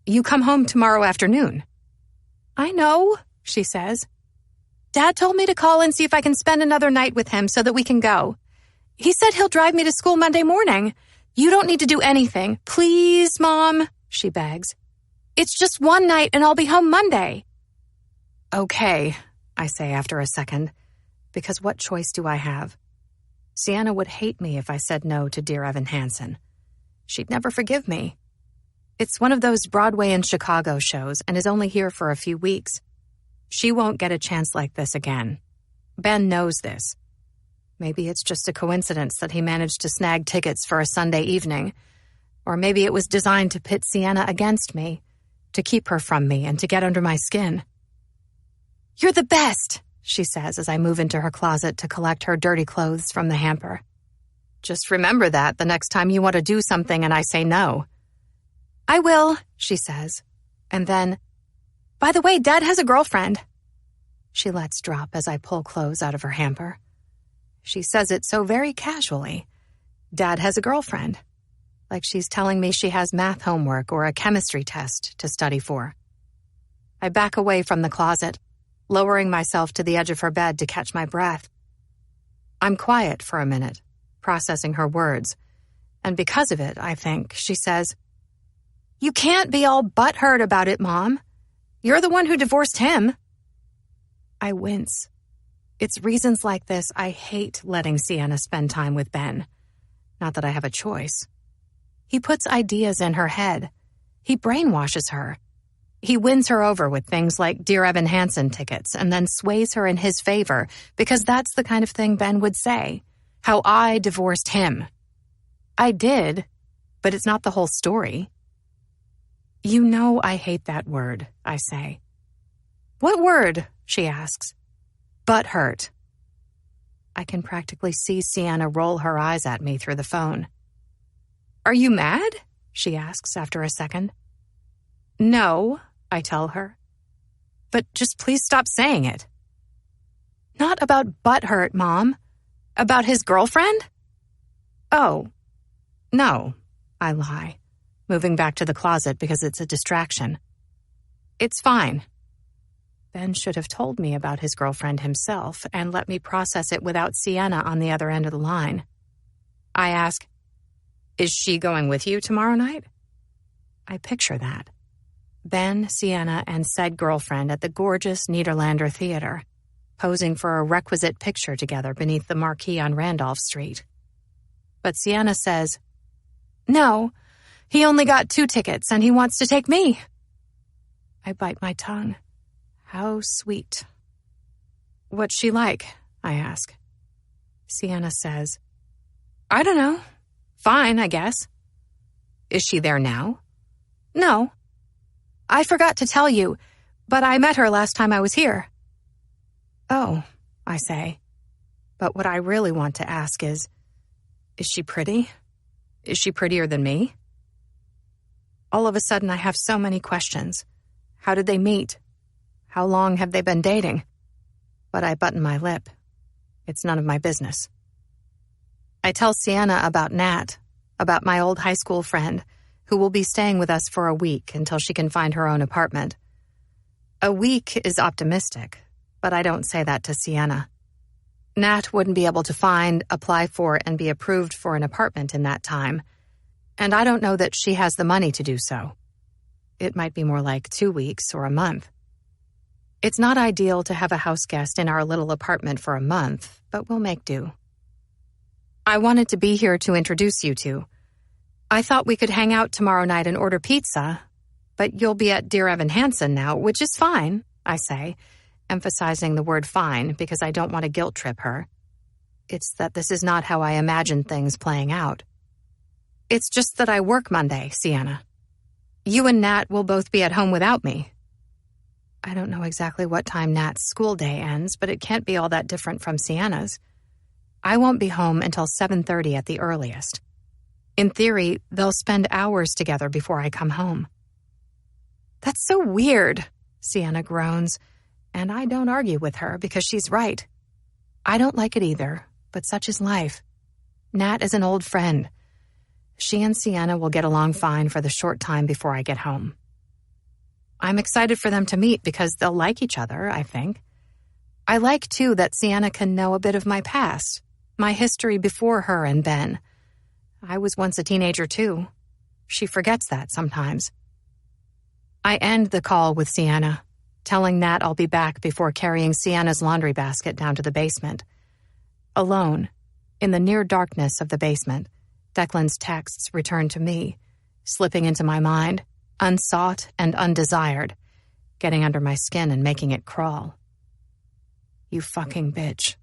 You come home tomorrow afternoon." "I know," she says. "Dad told me to call and see if I can spend another night with him so that we can go. He said he'll drive me to school Monday morning. You don't need to do anything. Please, Mom," she begs. "It's just one night and I'll be home Monday." "Okay," I say after a second, because what choice do I have? Sienna would hate me if I said no to Dear Evan Hansen. She'd never forgive me. It's one of those Broadway and Chicago shows and is only here for a few weeks. She won't get a chance like this again. Ben knows this. Maybe it's just a coincidence that he managed to snag tickets for a Sunday evening. Or maybe it was designed to pit Sienna against me, to keep her from me and to get under my skin. "You're the best," she says as I move into her closet to collect her dirty clothes from the hamper. "Just remember that the next time you want to do something and I say no." "I will," she says. And then, "By the way, Dad has a girlfriend." She lets drop as I pull clothes out of her hamper. She says it so very casually. Dad has a girlfriend. Like she's telling me she has math homework or a chemistry test to study for. I back away from the closet, lowering myself to the edge of her bed to catch my breath. I'm quiet for a minute, processing her words. And because of it, I think, she says, "You can't be all butthurt about it, Mom. You're the one who divorced him." I wince. It's reasons like this I hate letting Sienna spend time with Ben. Not that I have a choice. He puts ideas in her head. He brainwashes her. He wins her over with things like Dear Evan Hansen tickets and then sways her in his favor because that's the kind of thing Ben would say. How I divorced him. I did, but it's not the whole story. "You know I hate that word," I say. "What word?" she asks. "Butthurt." I can practically see Sienna roll her eyes at me through the phone. "Are you mad?" she asks after a second. "No," I tell her. "But just please stop saying it." "Not about butthurt, Mom. About his girlfriend?" "Oh, no," I lie, moving back to the closet because it's a distraction. "It's fine." Ben should have told me about his girlfriend himself and let me process it without Sienna on the other end of the line. I ask, "Is she going with you tomorrow night?" I picture that. Ben, Sienna, and said girlfriend at the gorgeous Niederlander Theater, posing for a requisite picture together beneath the marquee on Randolph Street. But Sienna says, "No, he only got 2 tickets and he wants to take me." I bite my tongue. How sweet. "What's she like?" I ask. Sienna says, "I don't know. Fine, I guess." "Is she there now?" "No. I forgot to tell you, but I met her last time I was here." "Oh," I say. But what I really want to ask is she pretty? Is she prettier than me? All of a sudden, I have so many questions. How did they meet? How long have they been dating? But I button my lip. It's none of my business. I tell Sienna about Nat, about my old high school friend, who will be staying with us for a week until she can find her own apartment. A week is optimistic, but I don't say that to Sienna. Nat wouldn't be able to find, apply for, and be approved for an apartment in that time, and I don't know that she has the money to do so. It might be more like 2 weeks or a month. It's not ideal to have a house guest in our little apartment for a month, but we'll make do. I wanted to be here to introduce you to. I thought we could hang out tomorrow night and order pizza, but you'll be at Dear Evan Hansen now, which is fine, I say, emphasizing the word fine because I don't want to guilt trip her. It's that this is not how I imagined things playing out. It's just that I work Monday, Sienna. You and Nat will both be at home without me. I don't know exactly what time Nat's school day ends, but it can't be all that different from Sienna's. I won't be home until 7:30 at the earliest. In theory, they'll spend hours together before I come home. That's so weird, Sienna groans, and I don't argue with her because she's right. I don't like it either, but such is life. Nat is an old friend. She and Sienna will get along fine for the short time before I get home. I'm excited for them to meet because they'll like each other, I think. I like, too, that Sienna can know a bit of my past, my history before her and Ben. I was once a teenager, too. She forgets that sometimes. I end the call with Sienna, telling Nat I'll be back before carrying Sienna's laundry basket down to the basement. Alone, in the near darkness of the basement, Declan's texts return to me, slipping into my mind, unsought and undesired, getting under my skin and making it crawl. You fucking bitch.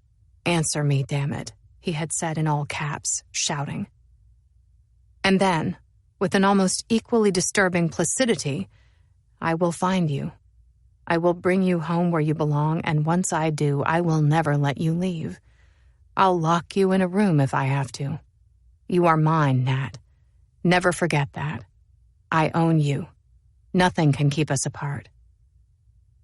Answer me, damn it, he had said in all caps, shouting. And then, with an almost equally disturbing placidity, I will find you. I will bring you home where you belong, and once I do, I will never let you leave. I'll lock you in a room if I have to. You are mine, Nat. Never forget that. I own you. Nothing can keep us apart.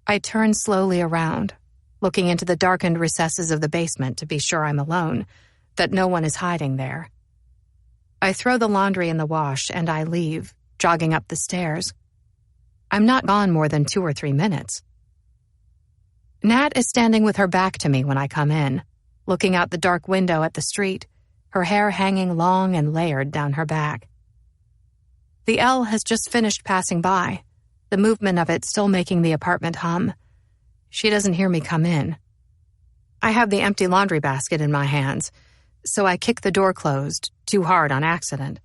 I turn slowly around, looking into the darkened recesses of the basement to be sure I'm alone, that no one is hiding there. I throw the laundry in the wash and I leave, jogging up the stairs. I'm not gone more than 2 or 3 minutes. Nat is standing with her back to me when I come in, looking out the dark window at the street, her hair hanging long and layered down her back. The L has just finished passing by, the movement of it still making the apartment hum. She doesn't hear me come in. I have the empty laundry basket in my hands, so I kick the door closed, too hard on accident.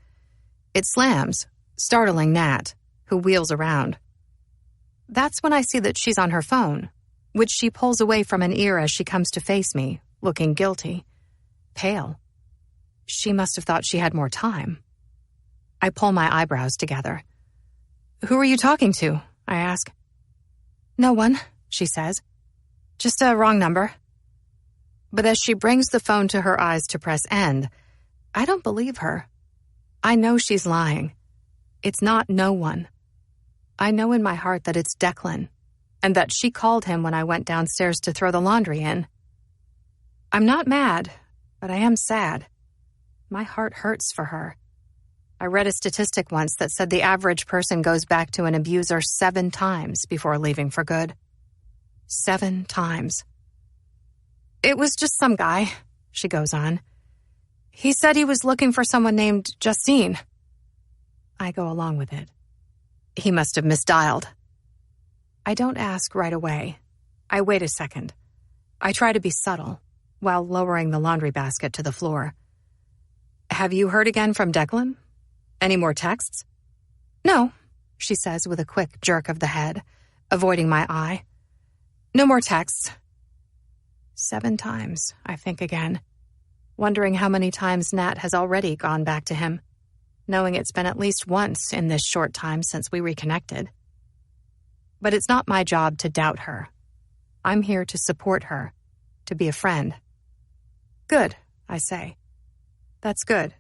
It slams, startling Nat, who wheels around. That's when I see that she's on her phone, which she pulls away from an ear as she comes to face me, looking guilty, pale. She must have thought she had more time. I pull my eyebrows together. Who are you talking to? I ask. No one, she says. Just a wrong number. But as she brings the phone to her eyes to press end, I don't believe her. I know she's lying. It's not no one. I know in my heart that it's Declan, and that she called him when I went downstairs to throw the laundry in. I'm not mad, but I am sad. My heart hurts for her. I read a statistic once that said the average person goes back to an abuser 7 times before leaving for good. 7 times. It was just some guy, she goes on. He said he was looking for someone named Justine. I go along with it. He must have misdialed. I don't ask right away. I wait a second. I try to be subtle, while lowering the laundry basket to the floor. Have you heard again from Declan? Any more texts? No, she says with a quick jerk of the head, avoiding my eye. No more texts. 7 times, I think again, wondering how many times Nat has already gone back to him, knowing it's been at least once in this short time since we reconnected. But it's not my job to doubt her. I'm here to support her, to be a friend. Good, I say. That's good.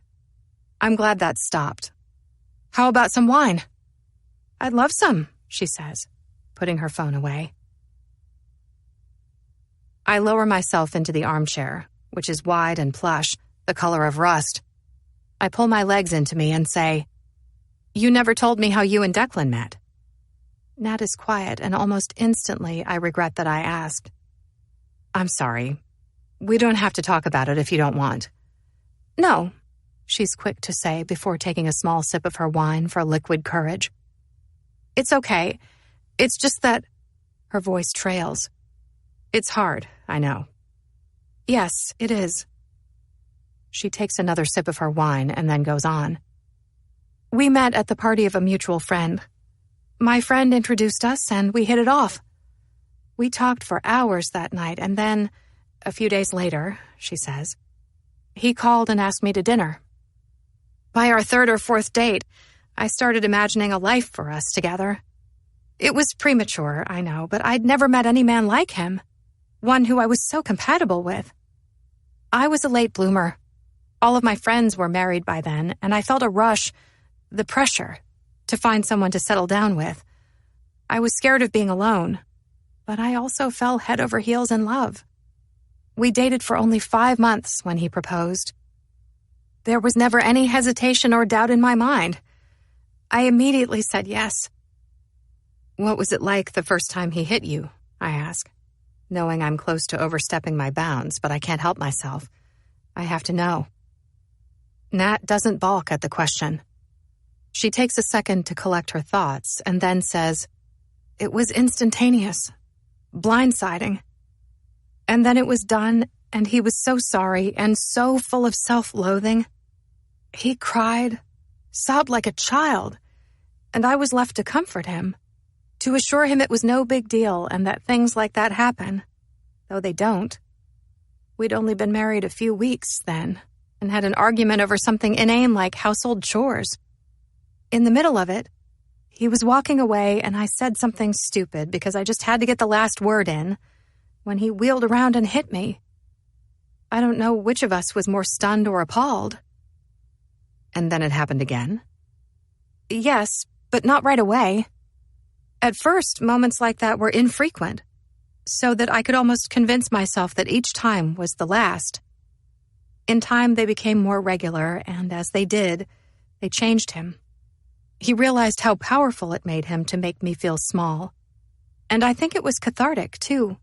I'm glad that stopped. How about some wine? I'd love some, she says, putting her phone away. I lower myself into the armchair, which is wide and plush, the color of rust. I pull my legs into me and say, You never told me how you and Declan met. Nat is quiet, and almost instantly I regret that I asked. I'm sorry. We don't have to talk about it if you don't want. No, she's quick to say before taking a small sip of her wine for liquid courage. It's okay. It's just that—" Her voice trails. "It's hard, I know." "Yes, it is." She takes another sip of her wine and then goes on. "We met at the party of a mutual friend. My friend introduced us and we hit it off. We talked for hours that night, and then, a few days later," she says, "he called and asked me to dinner. By our third or fourth date, I started imagining a life for us together. It was premature, I know, but I'd never met any man like him, one who I was so compatible with. I was a late bloomer. All of my friends were married by then, and I felt a rush, the pressure, to find someone to settle down with. I was scared of being alone, but I also fell head over heels in love. We dated for only 5 months when he proposed. There was never any hesitation or doubt in my mind. I immediately said yes." "What was it like the first time he hit you?" I ask, knowing I'm close to overstepping my bounds, but I can't help myself. I have to know. Nat doesn't balk at the question. She takes a second to collect her thoughts and then says, "It was instantaneous, blindsiding. And then it was done, and he was so sorry and so full of self-loathing. He cried, sobbed like a child, and I was left to comfort him, to assure him it was no big deal and that things like that happen, though they don't. We'd only been married a few weeks then, and had an argument over something inane like household chores. In the middle of it, he was walking away and I said something stupid because I just had to get the last word in, when he wheeled around and hit me. I don't know which of us was more stunned or appalled." "And then it happened again?" "Yes, but not right away. At first, moments like that were infrequent, so that I could almost convince myself that each time was the last. In time, they became more regular, and as they did, they changed him. He realized how powerful it made him to make me feel small. And I think it was cathartic, too,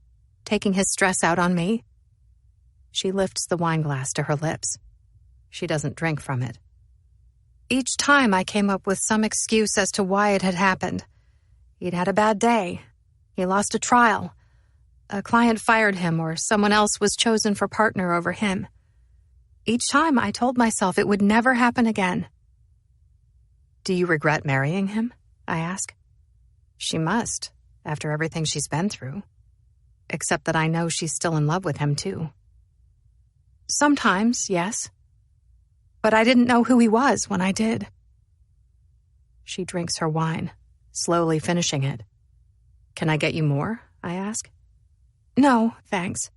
taking his stress out on me." She lifts the wine glass to her lips. She doesn't drink from it. "Each time I came up with some excuse as to why it had happened. He'd had a bad day. He lost a trial. A client fired him, or someone else was chosen for partner over him. Each time I told myself it would never happen again." "Do you regret marrying him?" I ask. She must, after everything she's been through. Except that I know she's still in love with him, too. "Sometimes, yes. But I didn't know who he was when I did." She drinks her wine, slowly finishing it. "Can I get you more?" I ask. "No, thanks."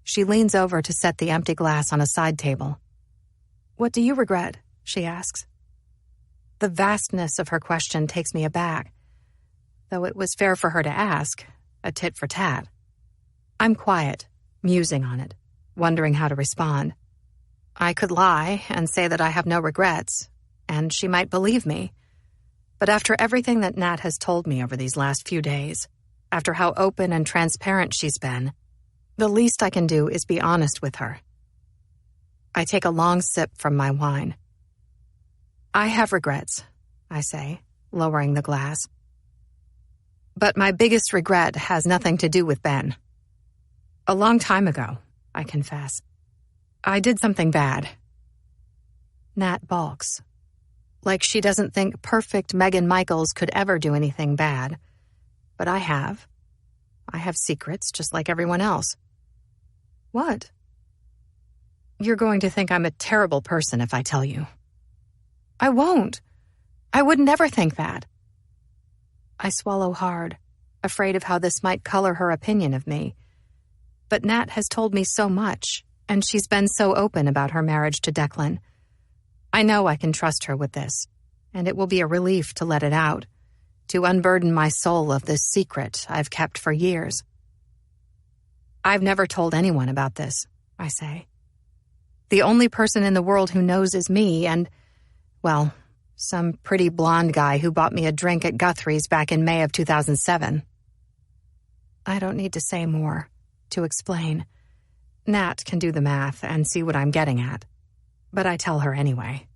She leans over to set the empty glass on a side table. "What do you regret?" she asks. The vastness of her question takes me aback, though it was fair for her to ask, a tit for tat. I'm quiet, musing on it, wondering how to respond. I could lie and say that I have no regrets, and she might believe me. But after everything that Nat has told me over these last few days, after how open and transparent she's been, the least I can do is be honest with her. I take a long sip from my wine. "I have regrets," I say, lowering the glass. "But my biggest regret has nothing to do with Ben. A long time ago, I confess, I did something bad." Nat balks, like she doesn't think perfect Meghan Michaels could ever do anything bad. But I have. I have secrets just like everyone else. "What?" "You're going to think I'm a terrible person if I tell you." "I won't. I would never think that." I swallow hard, afraid of how this might color her opinion of me. But Nat has told me so much, and she's been so open about her marriage to Declan. I know I can trust her with this, and it will be a relief to let it out, to unburden my soul of this secret I've kept for years. "I've never told anyone about this," I say. "The only person in the world who knows is me and, well, some pretty blonde guy who bought me a drink at Guthrie's back in May of 2007. I don't need to say more, to explain. Nat can do the math and see what I'm getting at. But I tell her anyway.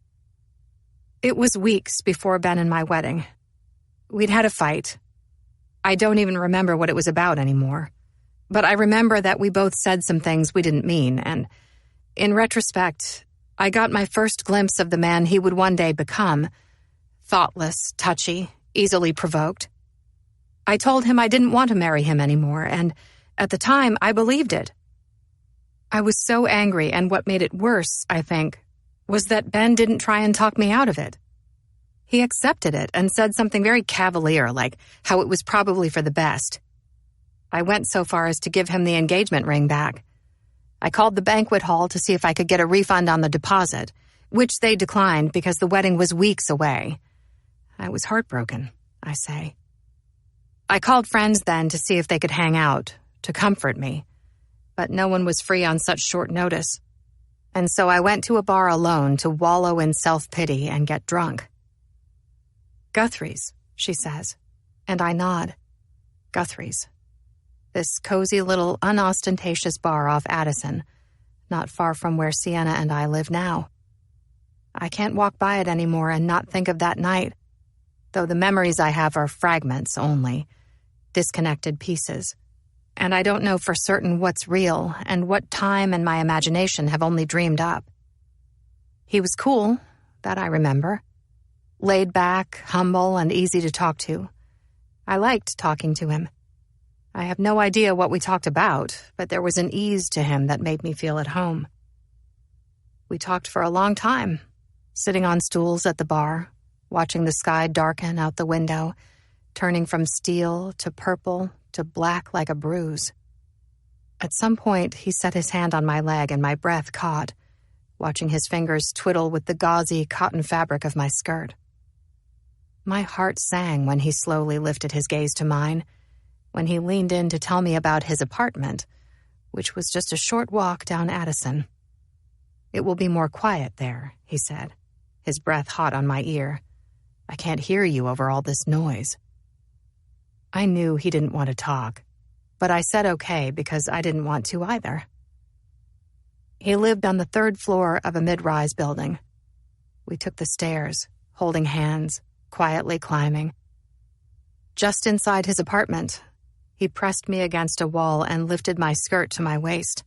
It was weeks before Ben and my wedding. We'd had a fight. I don't even remember what it was about anymore. But I remember that we both said some things we didn't mean, and in retrospect, I got my first glimpse of the man he would one day become. Thoughtless, touchy, easily provoked. I told him I didn't want to marry him anymore, and at the time, I believed it. I was so angry, and what made it worse, I think, was that Ben didn't try and talk me out of it. He accepted it and said something very cavalier, like how it was probably for the best. I went so far as to give him the engagement ring back. I called the banquet hall to see if I could get a refund on the deposit, which they declined because the wedding was weeks away. I was heartbroken, I say. I called friends then to see if they could hang out, to comfort me, but no one was free on such short notice. And so I went to a bar alone to wallow in self-pity and get drunk. Guthrie's, she says, and I nod. Guthrie's. This cozy little unostentatious bar off Addison, not far from where Sienna and I live now. I can't walk by it anymore and not think of that night, though the memories I have are fragments only, disconnected pieces, and I don't know for certain what's real and what time and my imagination have only dreamed up. He was cool, that I remember. Laid back, humble, and easy to talk to. I liked talking to him. I have no idea what we talked about, but there was an ease to him that made me feel at home. We talked for a long time, sitting on stools at the bar, watching the sky darken out the window, turning from steel to purple to black like a bruise. At some point, he set his hand on my leg and my breath caught, watching his fingers twiddle with the gauzy cotton fabric of my skirt. My heart sang when he slowly lifted his gaze to mine, when he leaned in to tell me about his apartment, which was just a short walk down Addison. It will be more quiet there, he said, his breath hot on my ear. I can't hear you over all this noise. I knew he didn't want to talk, but I said okay because I didn't want to either. He lived on the 3rd floor of a mid-rise building. We took the stairs, holding hands, quietly climbing. Just inside his apartment, he pressed me against a wall and lifted my skirt to my waist.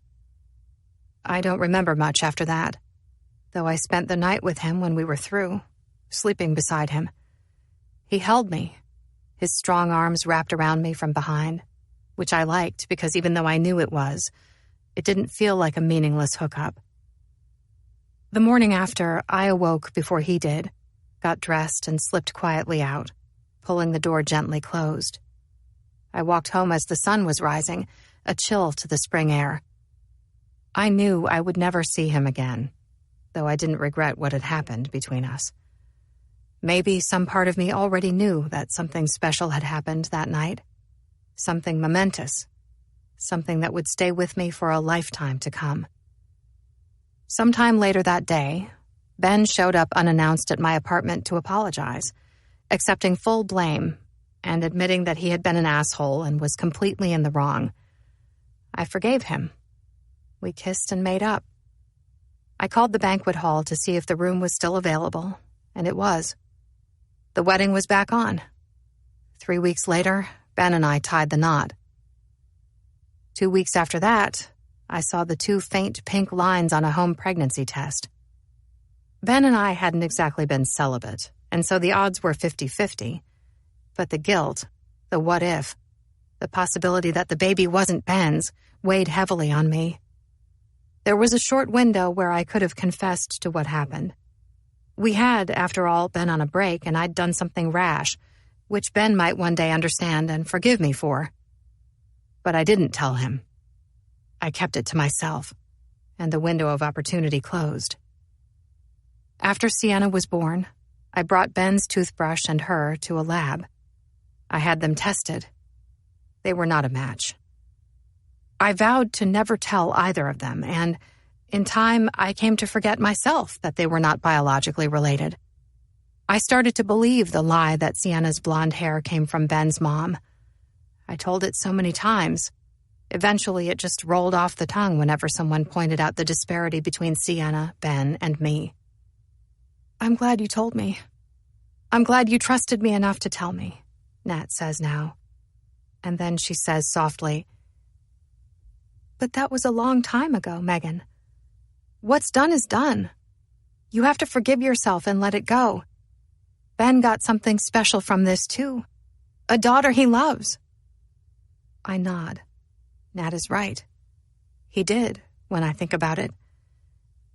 I don't remember much after that, though I spent the night with him when we were through, sleeping beside him. He held me, his strong arms wrapped around me from behind, which I liked because even though I knew it didn't feel like a meaningless hookup. The morning after, I awoke before he did, got dressed and slipped quietly out, pulling the door gently closed. I walked home as the sun was rising, a chill to the spring air. I knew I would never see him again, though I didn't regret what had happened between us. Maybe some part of me already knew that something special had happened that night, something momentous, something that would stay with me for a lifetime to come. Sometime later that day, Ben showed up unannounced at my apartment to apologize, accepting full blame and admitting that he had been an asshole and was completely in the wrong. I forgave him. We kissed and made up. I called the banquet hall to see if the room was still available, and it was. The wedding was back on. 3 weeks later, Ben and I tied the knot. 2 weeks after that, I saw the 2 faint pink lines on a home pregnancy test. Ben and I hadn't exactly been celibate, and so the odds were 50-50. But the guilt, the what if, the possibility that the baby wasn't Ben's, weighed heavily on me. There was a short window where I could have confessed to what happened. We had, after all, been on a break, and I'd done something rash, which Ben might one day understand and forgive me for. But I didn't tell him. I kept it to myself, and the window of opportunity closed. After Sienna was born, I brought Ben's toothbrush and her to a lab. I had them tested. They were not a match. I vowed to never tell either of them, and in time, I came to forget myself that they were not biologically related. I started to believe the lie that Sienna's blonde hair came from Ben's mom. I told it so many times. Eventually, it just rolled off the tongue whenever someone pointed out the disparity between Sienna, Ben, and me. I'm glad you told me. I'm glad you trusted me enough to tell me, Nat says now. And then she says softly, "But that was a long time ago, Megan. What's done is done. You have to forgive yourself and let it go. Ben got something special from this, too. A daughter he loves." I nod. Nat is right. He did, when I think about it.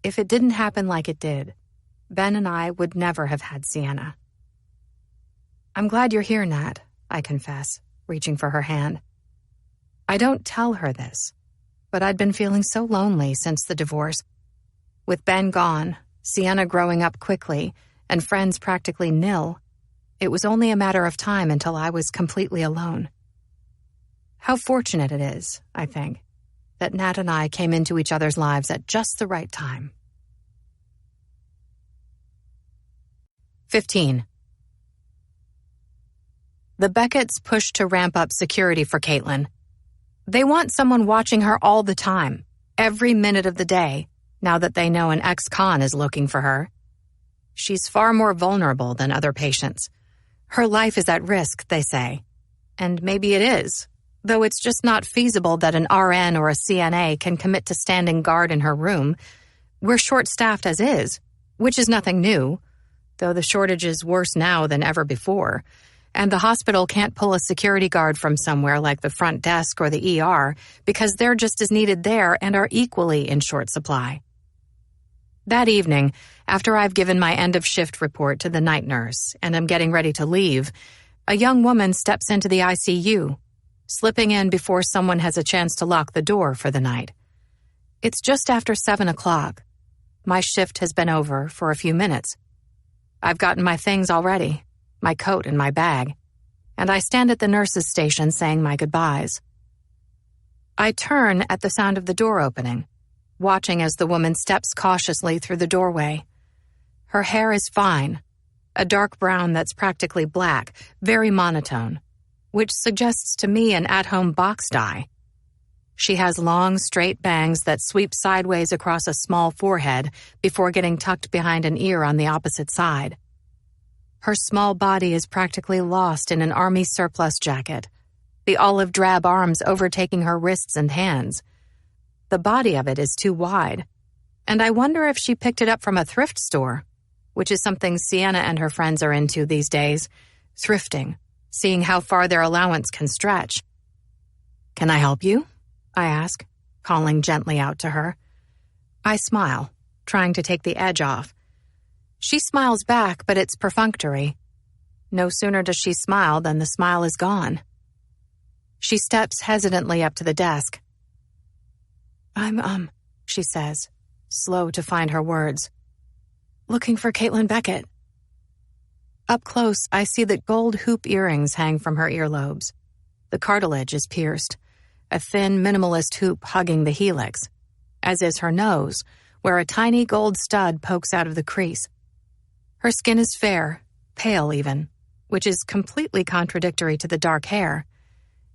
If it didn't happen like it did, Ben and I would never have had Sienna. "I'm glad you're here, Nat," I confess, reaching for her hand. I don't tell her this, but I'd been feeling so lonely since the divorce. With Ben gone, Sienna growing up quickly, and friends practically nil, it was only a matter of time until I was completely alone. How fortunate it is, I think, that Nat and I came into each other's lives at just the right time. 15. The Becketts push to ramp up security for Caitlin. They want someone watching her all the time, every minute of the day, now that they know an ex-con is looking for her. She's far more vulnerable than other patients. Her life is at risk, they say. And maybe it is, though it's just not feasible that an RN or a CNA can commit to standing guard in her room. We're short-staffed as is, which is nothing new, though the shortage is worse now than ever before. And the hospital can't pull a security guard from somewhere like the front desk or the ER because they're just as needed there and are equally in short supply. That evening, after I've given my end-of-shift report to the night nurse and am getting ready to leave, a young woman steps into the ICU, slipping in before someone has a chance to lock the door for the night. It's just after 7 o'clock. My shift has been over for a few minutes. I've gotten my things already, my coat and my bag, and I stand at the nurse's station saying my goodbyes. I turn at the sound of the door opening, watching as the woman steps cautiously through the doorway. Her hair is fine, a dark brown that's practically black, very monotone, which suggests to me an at-home box dye. She has long, straight bangs that sweep sideways across a small forehead before getting tucked behind an ear on the opposite side. Her small body is practically lost in an army surplus jacket, the olive drab arms overtaking her wrists and hands. The body of it is too wide, and I wonder if she picked it up from a thrift store, which is something Sienna and her friends are into these days, thrifting, seeing how far their allowance can stretch. "Can I help you?" I ask, calling gently out to her. I smile, trying to take the edge off. She smiles back, but it's perfunctory. No sooner does she smile than the smile is gone. She steps hesitantly up to the desk. I'm, she says, slow to find her words. "Looking for Caitlin Beckett." Up close, I see that gold hoop earrings hang from her earlobes. The cartilage is pierced, a thin, minimalist hoop hugging the helix, as is her nose, where a tiny gold stud pokes out of the crease. Her skin is fair, pale even, which is completely contradictory to the dark hair.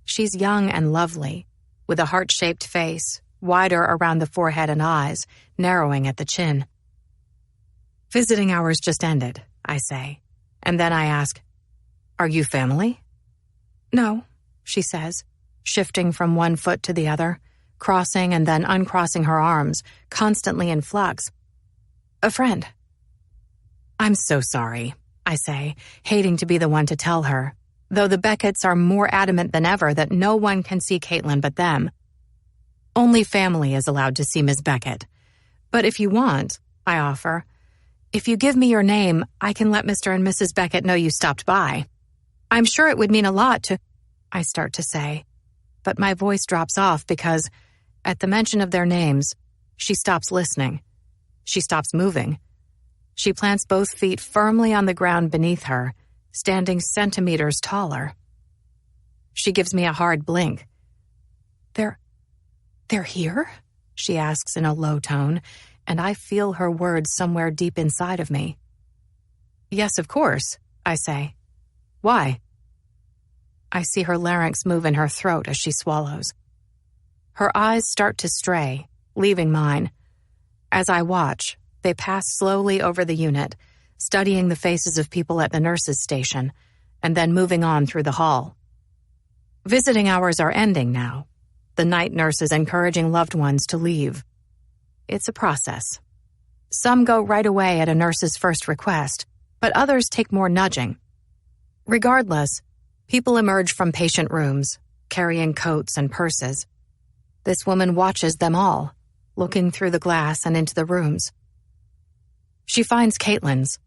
She's young and lovely, with a heart-shaped face, wider around the forehead and eyes, narrowing at the chin. "Visiting hours just ended," I say, and then I ask, "Are you family?" "No," she says, shifting from one foot to the other, crossing and then uncrossing her arms, constantly in flux. "A friend." "I'm so sorry," I say, hating to be the one to tell her, though the Becketts are more adamant than ever that no one can see Caitlin but them. "Only family is allowed to see Miss Beckett. But if you want," I offer, "if you give me your name, I can let Mr. and Mrs. Beckett know you stopped by. I'm sure it would mean a lot to—" I start to say, but my voice drops off because, at the mention of their names, she stops listening. She stops moving. She plants both feet firmly on the ground beneath her, standing centimeters taller. She gives me a hard blink. They're here?" she asks in a low tone, and I feel her words somewhere deep inside of me. "Yes, of course," I say. "Why?" I see her larynx move in her throat as she swallows. Her eyes start to stray, leaving mine. As I watch, they pass slowly over the unit, studying the faces of people at the nurse's station, and then moving on through the hall. Visiting hours are ending now, the night nurses encouraging loved ones to leave. It's a process. Some go right away at a nurse's first request, but others take more nudging. Regardless, people emerge from patient rooms, carrying coats and purses. This woman watches them all, looking through the glass and into the rooms. She finds Caitlin's.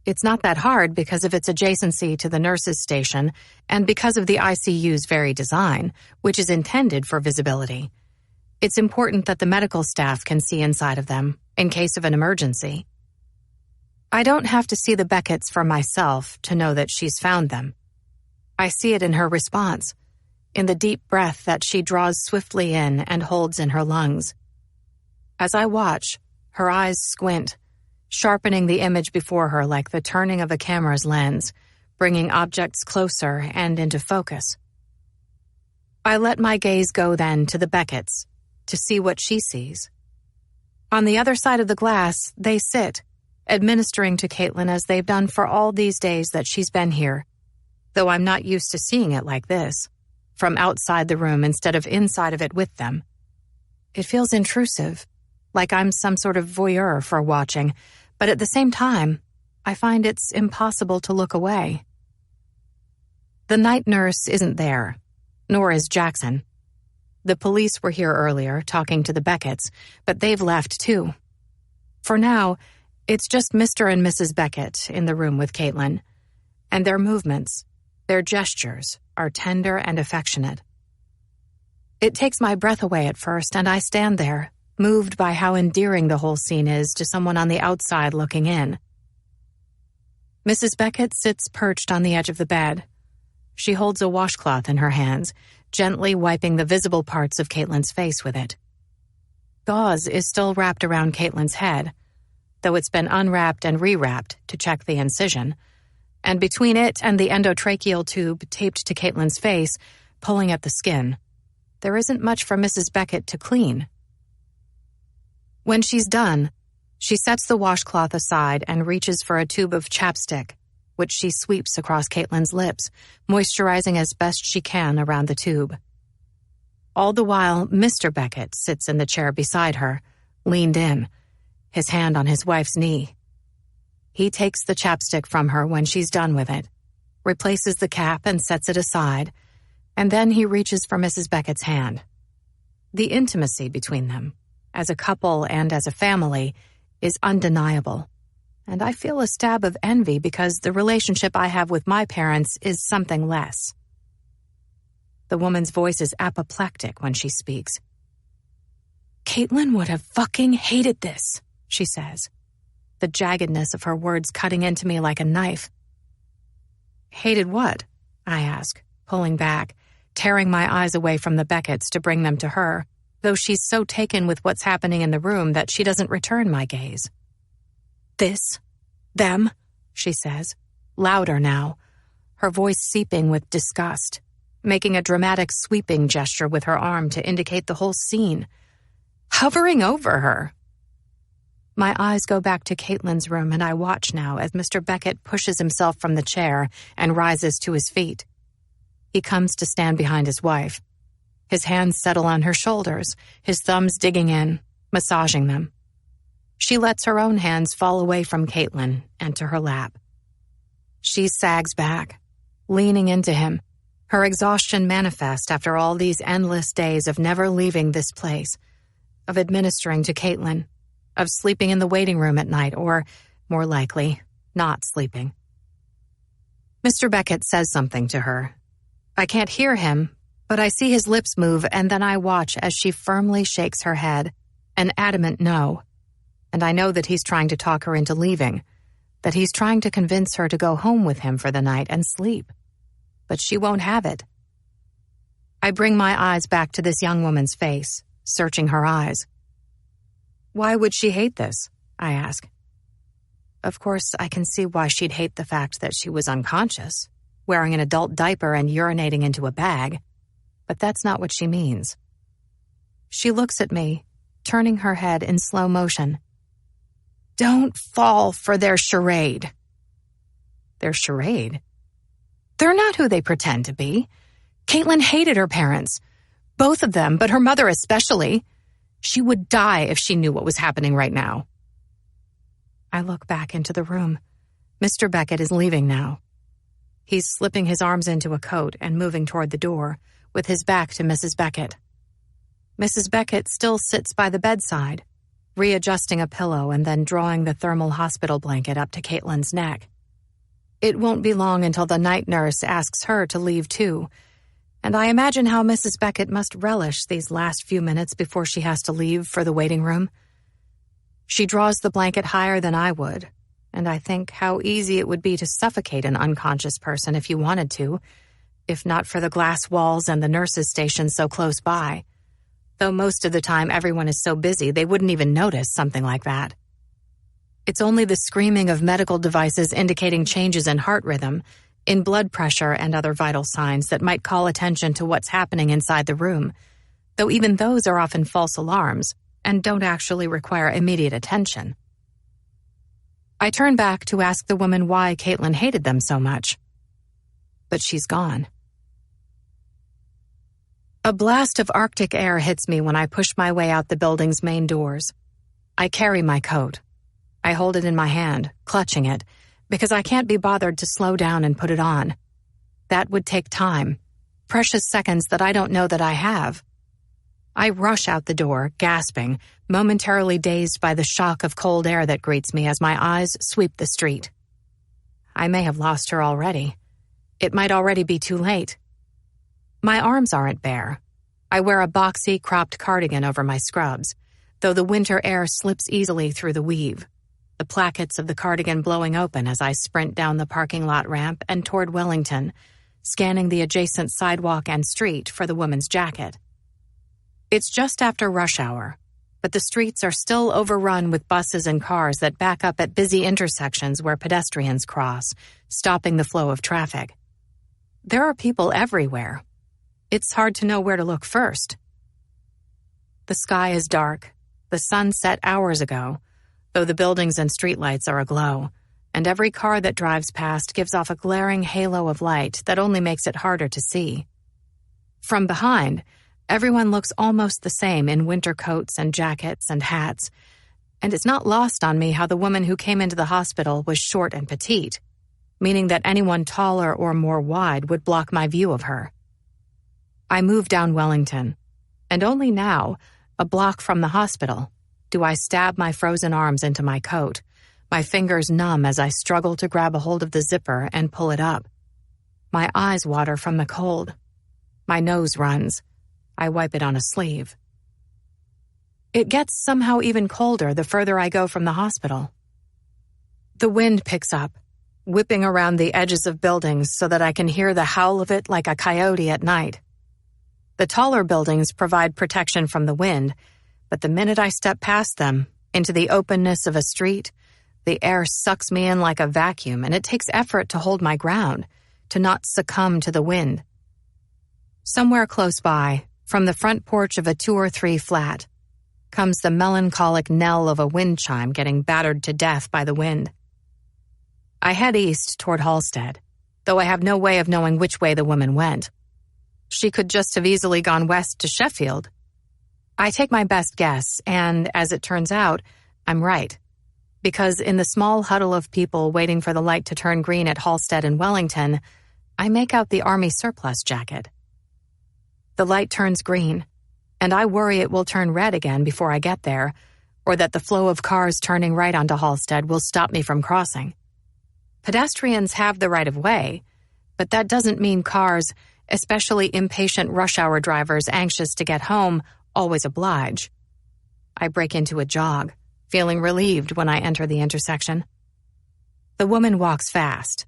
It's not that hard because of its adjacency to the nurse's station and because of the ICU's very design, which is intended for visibility. It's important that the medical staff can see inside of them in case of an emergency. I don't have to see the Becketts for myself to know that she's found them. I see it in her response, in the deep breath that she draws swiftly in and holds in her lungs. As I watch, her eyes squint, sharpening the image before her like the turning of a camera's lens, bringing objects closer and into focus. I let my gaze go then to the Becketts, to see what she sees. On the other side of the glass, they sit, administering to Caitlin as they've done for all these days that she's been here, though I'm not used to seeing it like this, from outside the room instead of inside of it with them. It feels intrusive, like I'm some sort of voyeur for watching, but at the same time, I find it's impossible to look away. The night nurse isn't there, nor is Jackson. The police were here earlier, talking to the Becketts, but they've left too. For now, it's just Mr. and Mrs. Beckett in the room with Caitlin, and their movements, their gestures, are tender and affectionate. It takes my breath away at first, and I stand there, moved by how endearing the whole scene is to someone on the outside looking in. Mrs. Beckett sits perched on the edge of the bed. She holds a washcloth in her hands, gently wiping the visible parts of Caitlin's face with it. Gauze is still wrapped around Caitlin's head, though it's been unwrapped and rewrapped to check the incision, and between it and the endotracheal tube taped to Caitlin's face, pulling at the skin, there isn't much for Mrs. Beckett to clean. When she's done, she sets the washcloth aside and reaches for a tube of chapstick, which she sweeps across Caitlin's lips, moisturizing as best she can around the tube. All the while, Mr. Beckett sits in the chair beside her, leaned in, his hand on his wife's knee. He takes the chapstick from her when she's done with it, replaces the cap and sets it aside, and then he reaches for Mrs. Beckett's hand. The intimacy between them, as a couple and as a family, is undeniable, and I feel a stab of envy because the relationship I have with my parents is something less. The woman's voice is apoplectic when she speaks. Caitlin would have fucking hated this, she says, the jaggedness of her words cutting into me like a knife. Hated what? I ask, pulling back, tearing my eyes away from the Becketts to bring them to her, though she's so taken with what's happening in the room that she doesn't return my gaze. This, them, she says, louder now, her voice seeping with disgust, making a dramatic sweeping gesture with her arm to indicate the whole scene, hovering over her. My eyes go back to Caitlin's room, and I watch now as Mr. Beckett pushes himself from the chair and rises to his feet. He comes to stand behind his wife. His hands settle on her shoulders, his thumbs digging in, massaging them. She lets her own hands fall away from Caitlin and to her lap. She sags back, leaning into him, her exhaustion manifest after all these endless days of never leaving this place, of administering to Caitlin, of sleeping in the waiting room at night, or, more likely, not sleeping. Mr. Beckett says something to her. I can't hear him, but I see his lips move, and then I watch as she firmly shakes her head, an adamant no. And I know that he's trying to talk her into leaving, that he's trying to convince her to go home with him for the night and sleep. But she won't have it. I bring my eyes back to this young woman's face, searching her eyes. Why would she hate this? I ask. Of course, I can see why she'd hate the fact that she was unconscious, wearing an adult diaper and urinating into a bag. But that's not what she means. She looks at me, turning her head in slow motion. Don't fall for their charade. Their charade? They're not who they pretend to be. Caitlin hated her parents. Both of them, but her mother especially. She would die if she knew what was happening right now. I look back into the room. Mr. Beckett is leaving now. He's slipping his arms into a coat and moving toward the door, with his back to Mrs. Beckett. Mrs. Beckett still sits by the bedside, readjusting a pillow and then drawing the thermal hospital blanket up to Caitlin's neck. It won't be long until the night nurse asks her to leave too, and I imagine how Mrs. Beckett must relish these last few minutes before she has to leave for the waiting room. She draws the blanket higher than I would, and I think how easy it would be to suffocate an unconscious person if you wanted to, if not for the glass walls and the nurses' station so close by, though most of the time everyone is so busy they wouldn't even notice something like that. It's only the screaming of medical devices indicating changes in heart rhythm, in blood pressure and other vital signs that might call attention to what's happening inside the room, though even those are often false alarms and don't actually require immediate attention. I turn back to ask the woman why Caitlin hated them so much. But she's gone. A blast of Arctic air hits me when I push my way out the building's main doors. I carry my coat. I hold it in my hand, clutching it, because I can't be bothered to slow down and put it on. That would take time, precious seconds that I don't know that I have. I rush out the door, gasping, momentarily dazed by the shock of cold air that greets me as my eyes sweep the street. I may have lost her already. It might already be too late. My arms aren't bare. I wear a boxy, cropped cardigan over my scrubs, though the winter air slips easily through the weave, the plackets of the cardigan blowing open as I sprint down the parking lot ramp and toward Wellington, scanning the adjacent sidewalk and street for the woman's jacket. It's just after rush hour, but the streets are still overrun with buses and cars that back up at busy intersections where pedestrians cross, stopping the flow of traffic. There are people everywhere. It's hard to know where to look first. The sky is dark. The sun set hours ago, though the buildings and streetlights are aglow, and every car that drives past gives off a glaring halo of light that only makes it harder to see. From behind, everyone looks almost the same in winter coats and jackets and hats, and it's not lost on me how the woman who came into the hospital was short and petite, meaning that anyone taller or more wide would block my view of her. I move down Wellington, and only now, a block from the hospital, do I stab my frozen arms into my coat, my fingers numb as I struggle to grab a hold of the zipper and pull it up. My eyes water from the cold. My nose runs. I wipe it on a sleeve. It gets somehow even colder the further I go from the hospital. The wind picks up, whipping around the edges of buildings so that I can hear the howl of it like a coyote at night. The taller buildings provide protection from the wind, but the minute I step past them, into the openness of a street, the air sucks me in like a vacuum, and it takes effort to hold my ground, to not succumb to the wind. Somewhere close by, from the front porch of a 2 or 3 flat, comes the melancholic knell of a wind chime getting battered to death by the wind. I head east toward Halstead, though I have no way of knowing which way the woman went. She could just have easily gone west to Sheffield. I take my best guess, and, as it turns out, I'm right. Because in the small huddle of people waiting for the light to turn green at Halstead and Wellington, I make out the Army surplus jacket. The light turns green, and I worry it will turn red again before I get there, or that the flow of cars turning right onto Halstead will stop me from crossing. Pedestrians have the right of way, but that doesn't mean cars, especially impatient rush-hour drivers anxious to get home, always oblige. I break into a jog, feeling relieved when I enter the intersection. The woman walks fast.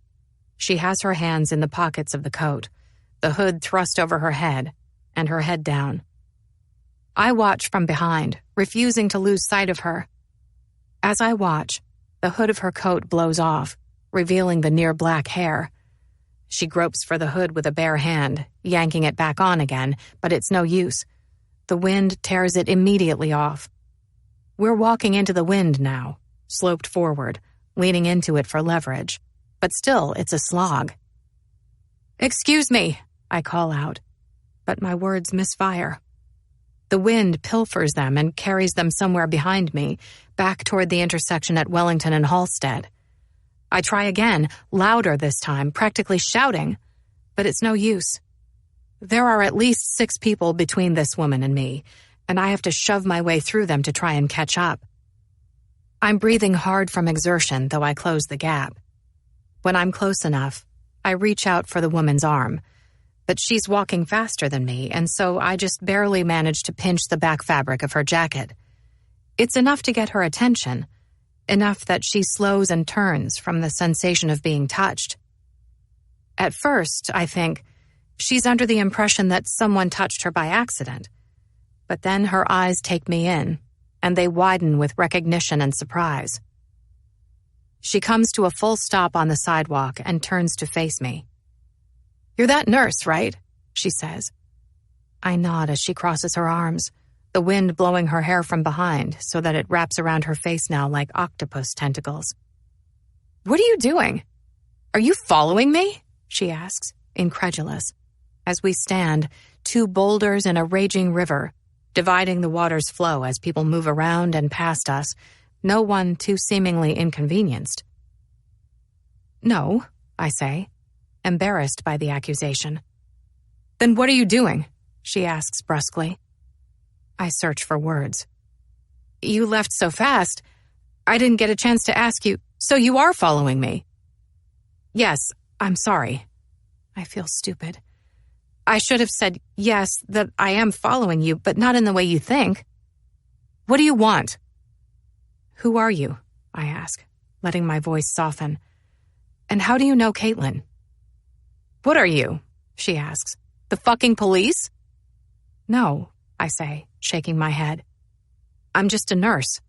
She has her hands in the pockets of the coat, the hood thrust over her head, and her head down. I watch from behind, refusing to lose sight of her. As I watch, the hood of her coat blows off, revealing the near black hair. She gropes for the hood with a bare hand, yanking it back on again, but it's no use. The wind tears it immediately off. We're walking into the wind now, sloped forward, leaning into it for leverage, but still it's a slog. "Excuse me," I call out, but my words misfire. The wind pilfers them and carries them somewhere behind me, back toward the intersection at Wellington and Halstead. I try again, louder this time, practically shouting, but it's no use. There are at least 6 people between this woman and me, and I have to shove my way through them to try and catch up. I'm breathing hard from exertion, though I close the gap. When I'm close enough, I reach out for the woman's arm, but she's walking faster than me, and so I just barely manage to pinch the back fabric of her jacket. It's enough to get her attention, enough that she slows and turns from the sensation of being touched. At first, I think, she's under the impression that someone touched her by accident. But then her eyes take me in, and they widen with recognition and surprise. She comes to a full stop on the sidewalk and turns to face me. "You're that nurse, right?" she says. I nod as she crosses her arms, the wind blowing her hair from behind so that it wraps around her face now like octopus tentacles. "What are you doing? Are you following me?" she asks, incredulous, as we stand, 2 boulders in a raging river, dividing the water's flow as people move around and past us, no one too seemingly inconvenienced. "No," I say, embarrassed by the accusation. "Then what are you doing?" she asks brusquely. I search for words. "You left so fast. I didn't get a chance to ask you, so you are following me?" "Yes, I'm sorry." I feel stupid. I should have said, yes, that I am following you, but not in the way you think. "What do you want?" "Who are you?" I ask, letting my voice soften. "And how do you know Caitlin?" "What are you?" she asks. "The fucking police?" "No," I say, shaking my head. "I'm just a nurse."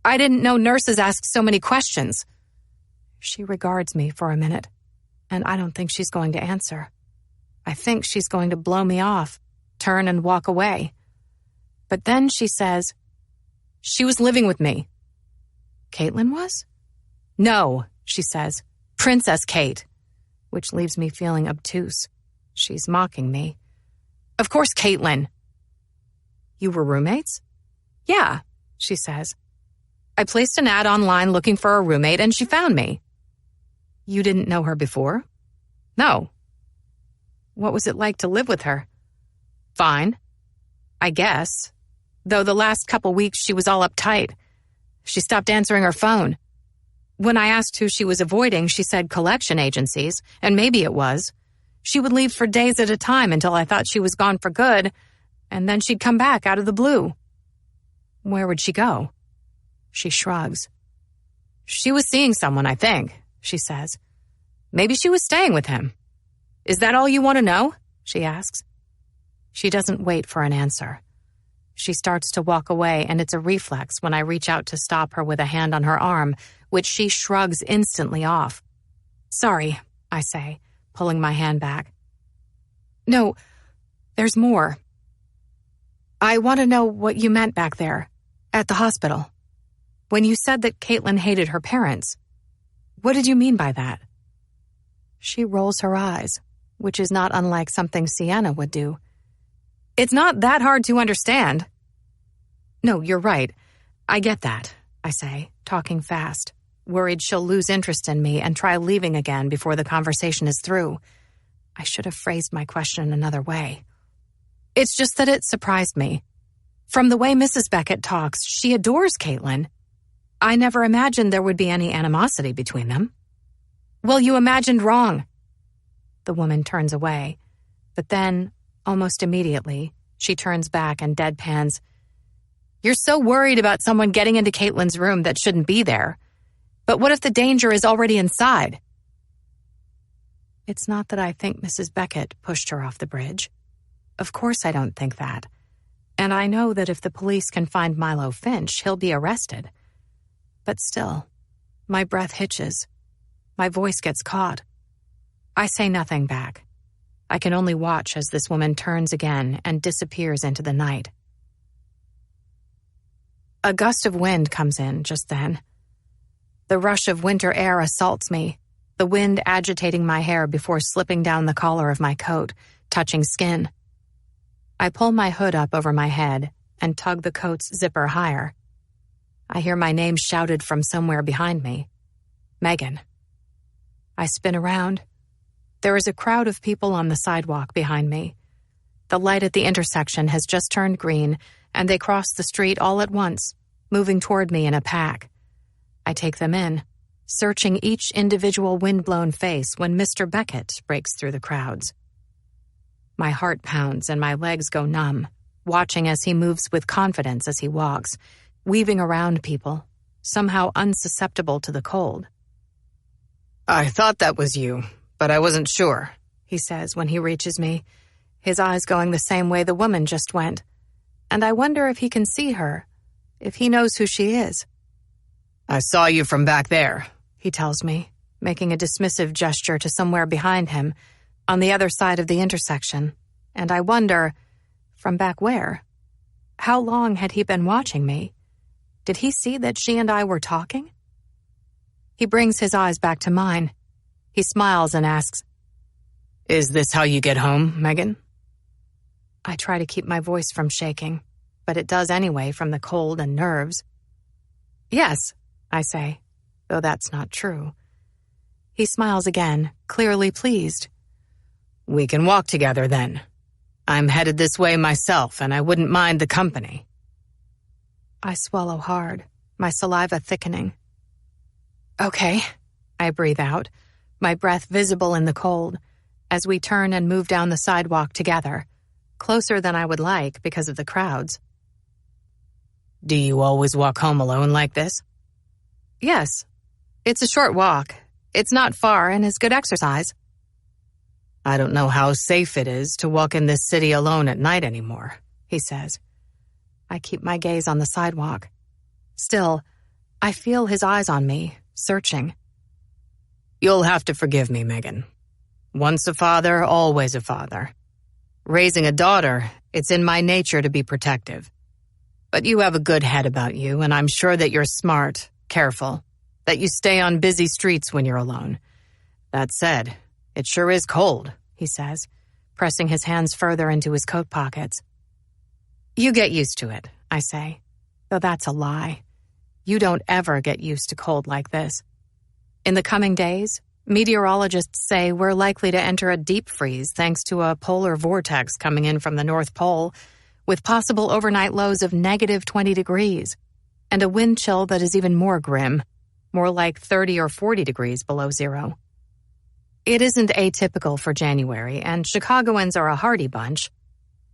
"I didn't know nurses ask so many questions." She regards me for a minute, and I don't think she's going to answer. I think she's going to blow me off, turn and walk away. But then she says, "She was living with me." "Caitlin was?" "No," she says, "Princess Kate," which leaves me feeling obtuse. She's mocking me. "Of course, Caitlin." "You were roommates?" "Yeah," she says. "I placed an ad online looking for a roommate and she found me." "You didn't know her before?" "No." "What was it like to live with her?" "Fine, I guess. Though the last couple weeks she was all uptight. She stopped answering her phone. When I asked who she was avoiding, she said collection agencies, and maybe it was. She would leave for days at a time until I thought she was gone for good, and then she'd come back out of the blue." "Where would she go?" She shrugs. "She was seeing someone, I think," she says. "Maybe she was staying with him." "Is that all you want to know?" she asks. She doesn't wait for an answer. She starts to walk away, and it's a reflex when I reach out to stop her with a hand on her arm, which she shrugs instantly off. "Sorry," I say, pulling my hand back. "No, there's more. I want to know what you meant back there, at the hospital. When you said that Caitlin hated her parents, what did you mean by that?" She rolls her eyes, which is not unlike something Sienna would do. "It's not that hard to understand." "No, you're right. I get that," I say, talking fast, worried she'll lose interest in me and try leaving again before the conversation is through. I should have phrased my question another way. "It's just that it surprised me. From the way Mrs. Beckett talks, she adores Caitlin. I never imagined there would be any animosity between them." "Well, you imagined wrong." The woman turns away, but then, almost immediately, she turns back and deadpans, "You're so worried about someone getting into Caitlin's room that shouldn't be there. But what if the danger is already inside?" It's not that I think Mrs. Beckett pushed her off the bridge. Of course I don't think that. And I know that if the police can find Milo Finch, he'll be arrested. But still, my breath hitches. My voice gets caught. I say nothing back. I can only watch as this woman turns again and disappears into the night. A gust of wind comes in just then. The rush of winter air assaults me, the wind agitating my hair before slipping down the collar of my coat, touching skin. I pull my hood up over my head and tug the coat's zipper higher. I hear my name shouted from somewhere behind me. Megan. I spin around. There is a crowd of people on the sidewalk behind me. The light at the intersection has just turned green, and they cross the street all at once, moving toward me in a pack. I take them in, searching each individual wind-blown face when Mr. Beckett breaks through the crowds. My heart pounds and my legs go numb, watching as he moves with confidence as he walks, weaving around people, somehow unsusceptible to the cold. "I thought that was you, but I wasn't sure," he says when he reaches me, his eyes going the same way the woman just went. And I wonder if he can see her, if he knows who she is. "I saw you from back there," he tells me, making a dismissive gesture to somewhere behind him, on the other side of the intersection. And I wonder, from back where? How long had he been watching me? Did he see that she and I were talking? He brings his eyes back to mine. He smiles and asks, "Is this how you get home, Megan?" I try to keep my voice from shaking, but it does anyway from the cold and nerves. "Yes," I say, though that's not true. He smiles again, clearly pleased. "We can walk together then. I'm headed this way myself, and I wouldn't mind the company." I swallow hard, my saliva thickening. "Okay," I breathe out, my breath visible in the cold, as we turn and move down the sidewalk together, closer than I would like because of the crowds. "Do you always walk home alone like this?" "Yes. It's a short walk. It's not far and is good exercise." "I don't know how safe it is to walk in this city alone at night anymore," he says. I keep my gaze on the sidewalk. Still, I feel his eyes on me, searching. "You'll have to forgive me, Megan. Once a father, always a father. Raising a daughter, it's in my nature to be protective. But you have a good head about you, and I'm sure that you're smart, careful, that you stay on busy streets when you're alone. That said, it sure is cold," he says, pressing his hands further into his coat pockets. "You get used to it," I say, though that's a lie. You don't ever get used to cold like this. In the coming days, meteorologists say we're likely to enter a deep freeze thanks to a polar vortex coming in from the North Pole, with possible overnight lows of negative 20 degrees, and a wind chill that is even more grim, more like 30 or 40 degrees below zero. It isn't atypical for January, and Chicagoans are a hardy bunch.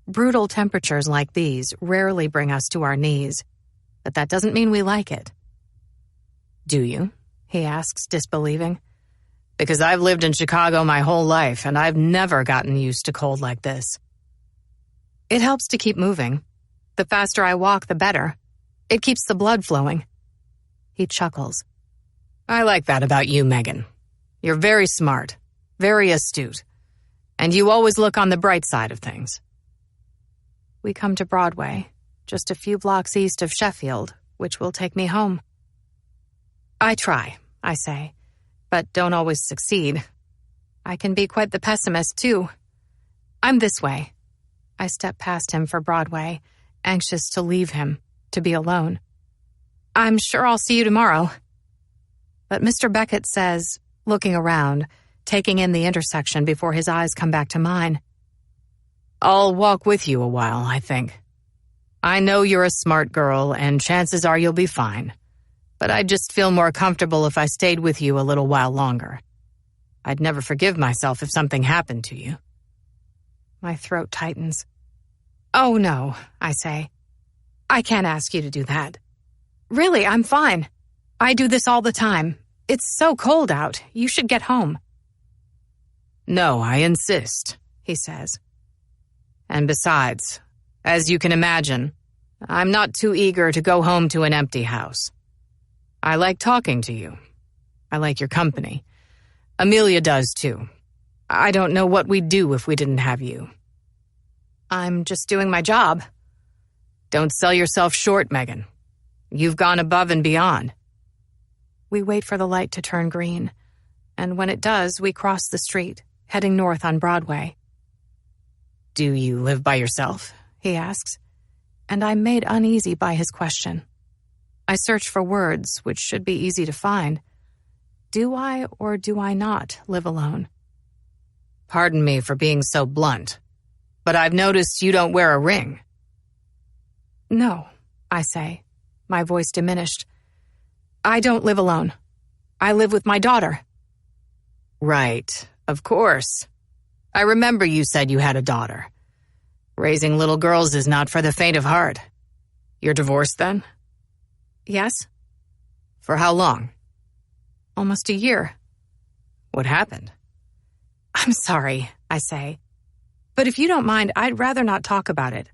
Brutal temperatures like these rarely bring us to our knees, but that doesn't mean we like it. "Do you?" he asks, disbelieving. "Because I've lived in Chicago my whole life, and I've never gotten used to cold like this." "It helps to keep moving. The faster I walk, the better. It keeps the blood flowing." He chuckles. "I like that about you, Megan. You're very smart, very astute, and you always look on the bright side of things." We come to Broadway, just a few blocks east of Sheffield, which will take me home. I try, I say, but don't always succeed. I can be quite the pessimist, too. I'm this way. I step past him for Broadway, anxious to leave him, to be alone. "I'm sure I'll see you tomorrow." But Mr. Beckett says, looking around, taking in the intersection before his eyes come back to mine, "I'll walk with you a while, I think. I know you're a smart girl, and chances are you'll be fine. But I'd just feel more comfortable if I stayed with you a little while longer. I'd never forgive myself if something happened to you." My throat tightens. "Oh, no," I say. "I can't ask you to do that. Really, I'm fine. I do this all the time. It's so cold out. You should get home." "No, I insist," he says. "And besides, as you can imagine, I'm not too eager to go home to an empty house. I like talking to you. I like your company. Amelia does too. I don't know what we'd do if we didn't have you." "I'm just doing my job." "Don't sell yourself short, Megan. You've gone above and beyond." We wait for the light to turn green, and when it does, we cross the street, heading north on Broadway. "Do you live by yourself?" he asks, and I'm made uneasy by his question. I search for words, which should be easy to find. Do I or do I not live alone? "Pardon me for being so blunt, but I've noticed you don't wear a ring." No, I say, my voice diminished. I don't live alone. I live with my daughter. "Right, of course. I remember you said you had a daughter. Raising little girls is not for the faint of heart. You're divorced then?" Yes? "For how long?" Almost a year. "What happened?" I'm sorry, I say. But if you don't mind, I'd rather not talk about it.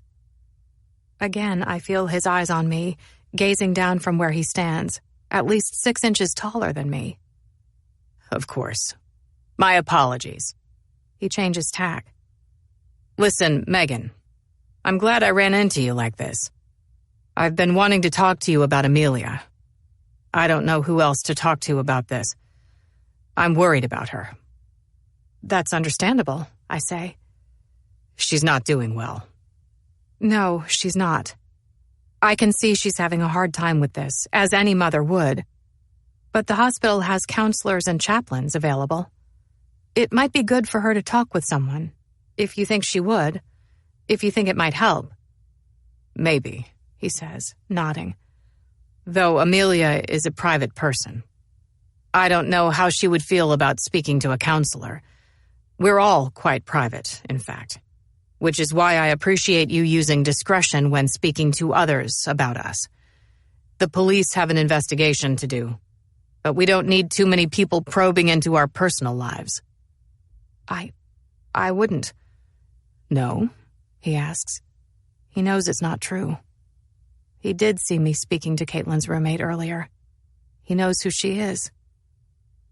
Again, I feel his eyes on me, gazing down from where he stands, at least 6 inches taller than me. "Of course. My apologies." He changes tack. "Listen, Megan, I'm glad I ran into you like this. I've been wanting to talk to you about Amelia. I don't know who else to talk to about this. I'm worried about her." That's understandable, I say. "She's not doing well." No, she's not. I can see she's having a hard time with this, as any mother would. But the hospital has counselors and chaplains available. It might be good for her to talk with someone, if you think she would, if you think it might help. "Maybe," he says, nodding. "Though Amelia is a private person. I don't know how she would feel about speaking to a counselor. We're all quite private, in fact, which is why I appreciate you using discretion when speaking to others about us. The police have an investigation to do, but we don't need too many people probing into our personal lives." I wouldn't. "No?" He asks. He knows it's not true. He did see me speaking to Caitlin's roommate earlier. He knows who she is.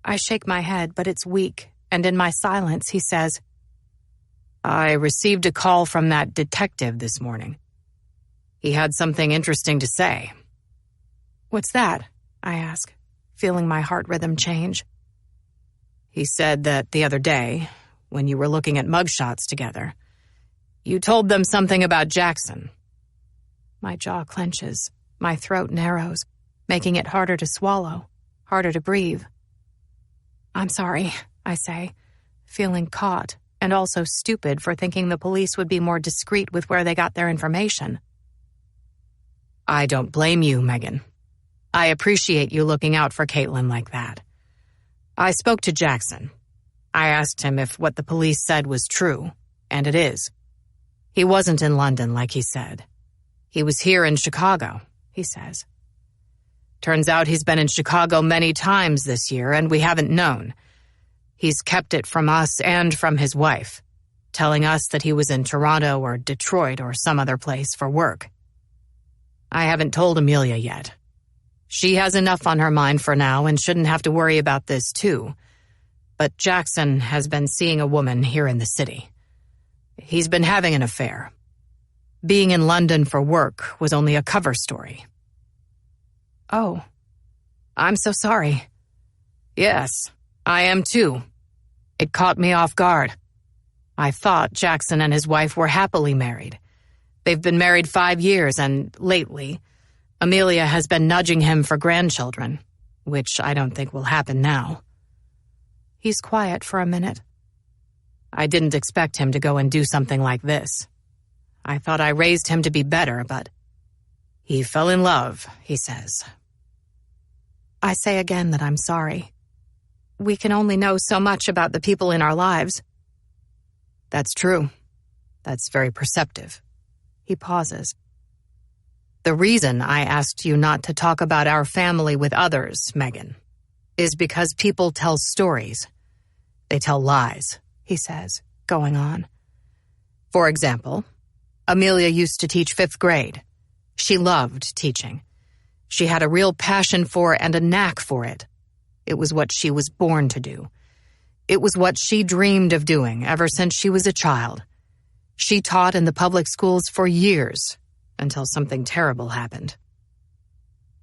I shake my head, but it's weak, and in my silence, he says, "I received a call from that detective this morning. He had something interesting to say." "What's that?" I ask, feeling my heart rhythm change. "He said that the other day, when you were looking at mugshots together, you told them something about Jackson." My jaw clenches, my throat narrows, making it harder to swallow, harder to breathe. "I'm sorry," I say, feeling caught and also stupid for thinking the police would be more discreet with where they got their information. "I don't blame you, Megan. I appreciate you looking out for Caitlin like that. I spoke to Jackson. I asked him if what the police said was true, and it is. He wasn't in London like he said. He was here in Chicago," he says. "Turns out he's been in Chicago many times this year, and we haven't known. He's kept it from us and from his wife, telling us that he was in Toronto or Detroit or some other place for work. I haven't told Amelia yet. She has enough on her mind for now and shouldn't have to worry about this too. But Jackson has been seeing a woman here in the city. He's been having an affair. Being in London for work was only a cover story." "Oh, I'm so sorry." "Yes, I am too. It caught me off guard. I thought Jackson and his wife were happily married. They've been married 5 years, and lately, Amelia has been nudging him for grandchildren, which I don't think will happen now." He's quiet for a minute. "I didn't expect him to go and do something like this. I thought I raised him to be better, but he fell in love," he says. I say again that I'm sorry. We can only know so much about the people in our lives. "That's true. That's very perceptive." He pauses. "The reason I asked you not to talk about our family with others, Megan, is because people tell stories. They tell lies," he says, going on. "For example, Amelia used to teach 5th grade. She loved teaching. She had a real passion for and a knack for it. It was what she was born to do. It was what she dreamed of doing ever since she was a child. She taught in the public schools for years, until something terrible happened."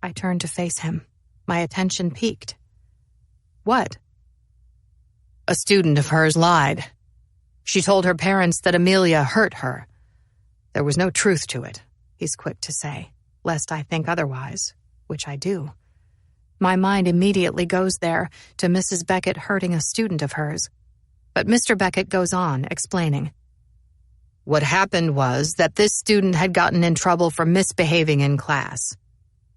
I turned to face him, my attention piqued. "What?" A student of hers lied. She told her parents that Amelia hurt her. There was no truth to it, he's quick to say, lest I think otherwise, which I do. My mind immediately goes there to Mrs. Beckett hurting a student of hers. But Mr. Beckett goes on, explaining. What happened was that this student had gotten in trouble for misbehaving in class.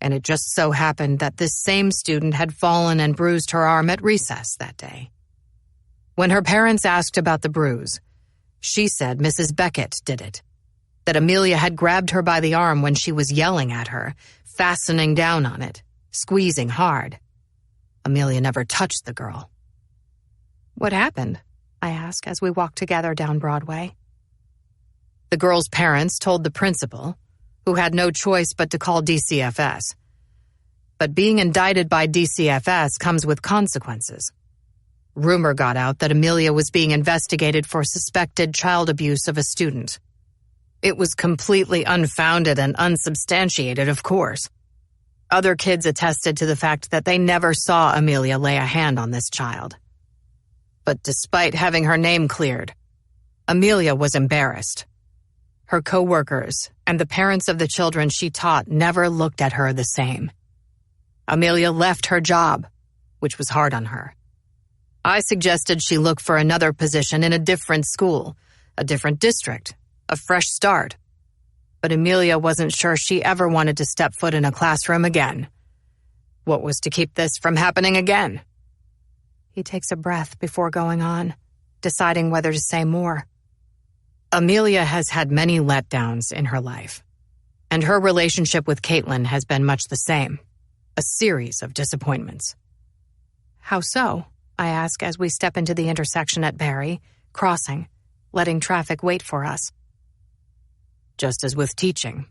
And it just so happened that this same student had fallen and bruised her arm at recess that day. When her parents asked about the bruise, she said Mrs. Beckett did it. That Amelia had grabbed her by the arm when she was yelling at her, fastening down on it, squeezing hard. Amelia never touched the girl. What happened? I ask as we walk together down Broadway. The girl's parents told the principal, who had no choice but to call DCFS. But being indicted by DCFS comes with consequences. Rumor got out that Amelia was being investigated for suspected child abuse of a student. It was completely unfounded and unsubstantiated, of course. Other kids attested to the fact that they never saw Amelia lay a hand on this child. But despite having her name cleared, Amelia was embarrassed. Her co-workers and the parents of the children she taught never looked at her the same. Amelia left her job, which was hard on her. I suggested she look for another position in a different school, a different district, a fresh start. But Amelia wasn't sure she ever wanted to step foot in a classroom again. What was to keep this from happening again? He takes a breath before going on, deciding whether to say more. Amelia has had many letdowns in her life, and her relationship with Caitlin has been much the same, a series of disappointments. How so? I ask as we step into the intersection at Barry, crossing, letting traffic wait for us. Just as with teaching,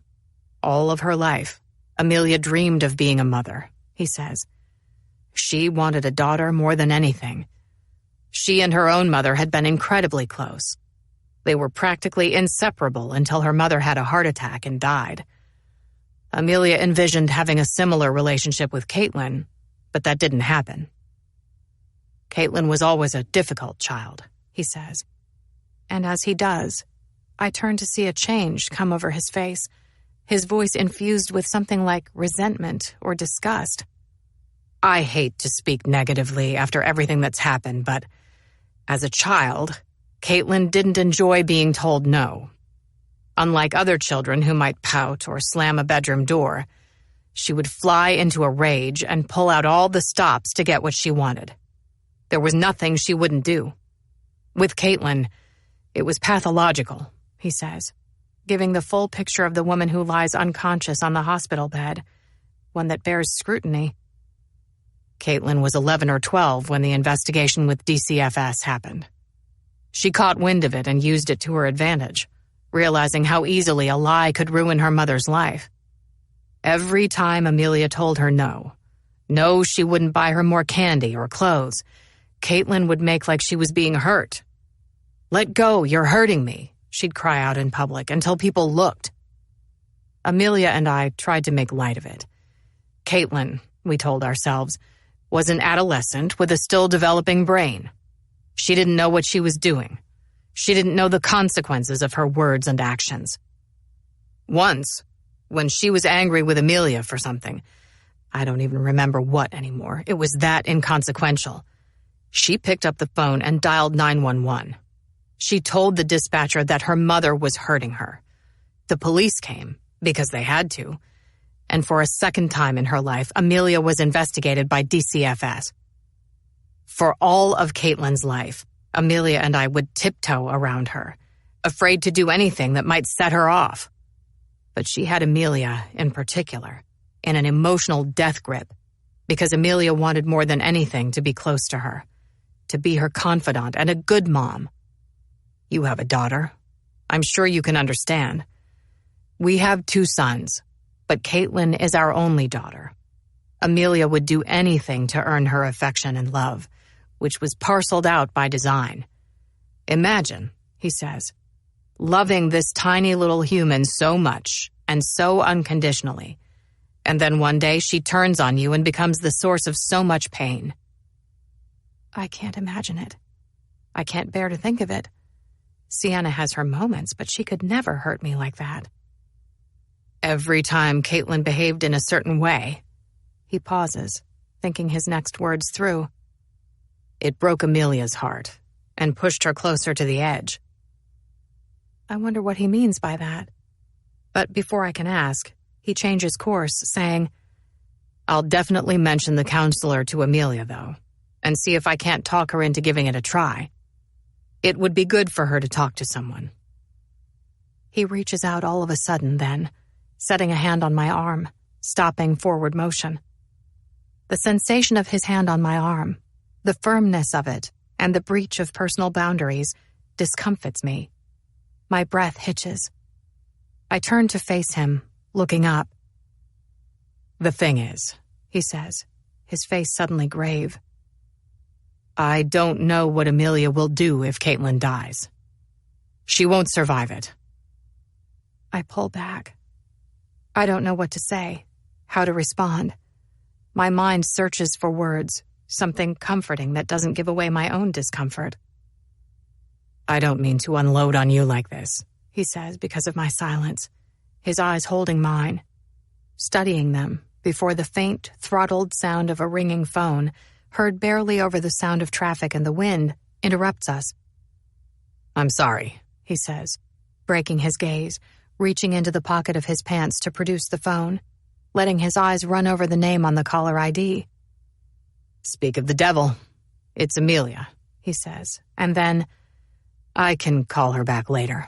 all of her life, Amelia dreamed of being a mother, he says. She wanted a daughter more than anything. She and her own mother had been incredibly close. They were practically inseparable until her mother had a heart attack and died. Amelia envisioned having a similar relationship with Caitlin, but that didn't happen. Caitlin was always a difficult child, he says. And as he does, I turn to see a change come over his face, his voice infused with something like resentment or disgust. I hate to speak negatively after everything that's happened, but as a child, Caitlin didn't enjoy being told no. Unlike other children who might pout or slam a bedroom door, she would fly into a rage and pull out all the stops to get what she wanted. There was nothing she wouldn't do. With Caitlin, it was pathological, he says, giving the full picture of the woman who lies unconscious on the hospital bed, one that bears scrutiny. Caitlin was 11 or 12 when the investigation with DCFS happened. She caught wind of it and used it to her advantage, realizing how easily a lie could ruin her mother's life. Every time Amelia told her no, she wouldn't buy her more candy or clothes, Caitlin would make like she was being hurt. Let go, you're hurting me, she'd cry out in public until people looked. Amelia and I tried to make light of it. Caitlin, we told ourselves, was an adolescent with a still developing brain. She didn't know what she was doing. She didn't know the consequences of her words and actions. Once, when she was angry with Amelia for something, I don't even remember what anymore, it was that inconsequential, she picked up the phone and dialed 911. She told the dispatcher that her mother was hurting her. The police came, because they had to, and for a second time in her life, Amelia was investigated by DCFS. For all of Caitlin's life, Amelia and I would tiptoe around her, afraid to do anything that might set her off. But she had Amelia, in particular, in an emotional death grip, because Amelia wanted more than anything to be close to her, to be her confidant and a good mom. You have a daughter. I'm sure you can understand. We have 2 sons, but Caitlin is our only daughter. Amelia would do anything to earn her affection and love, which was parceled out by design. Imagine, he says, loving this tiny little human so much and so unconditionally, and then one day she turns on you and becomes the source of so much pain. I can't imagine it, I can't bear to think of it. Sienna has her moments, but she could never hurt me like that. Every time Caitlin behaved in a certain way. He pauses, thinking his next words through. It broke Amelia's heart and pushed her closer to the edge. I wonder what he means by that. But before I can ask, he changes course, saying, I'll definitely mention the counselor to Amelia, though, and see if I can't talk her into giving it a try. It would be good for her to talk to someone. He reaches out all of a sudden then, setting a hand on my arm, stopping forward motion. The sensation of his hand on my arm, the firmness of it, and the breach of personal boundaries discomfits me. My breath hitches. I turn to face him, looking up. The thing is, he says, his face suddenly grave. I don't know what Amelia will do if Caitlin dies. She won't survive it. I pull back. I don't know what to say, how to respond. My mind searches for words, something comforting that doesn't give away my own discomfort. I don't mean to unload on you like this, he says because of my silence, his eyes holding mine, studying them before the faint, throttled sound of a ringing phone, heard barely over the sound of traffic and the wind, interrupts us. I'm sorry, he says, breaking his gaze, reaching into the pocket of his pants to produce the phone, letting his eyes run over the name on the caller ID. Speak of the devil. It's Amelia, he says, and then, I can call her back later.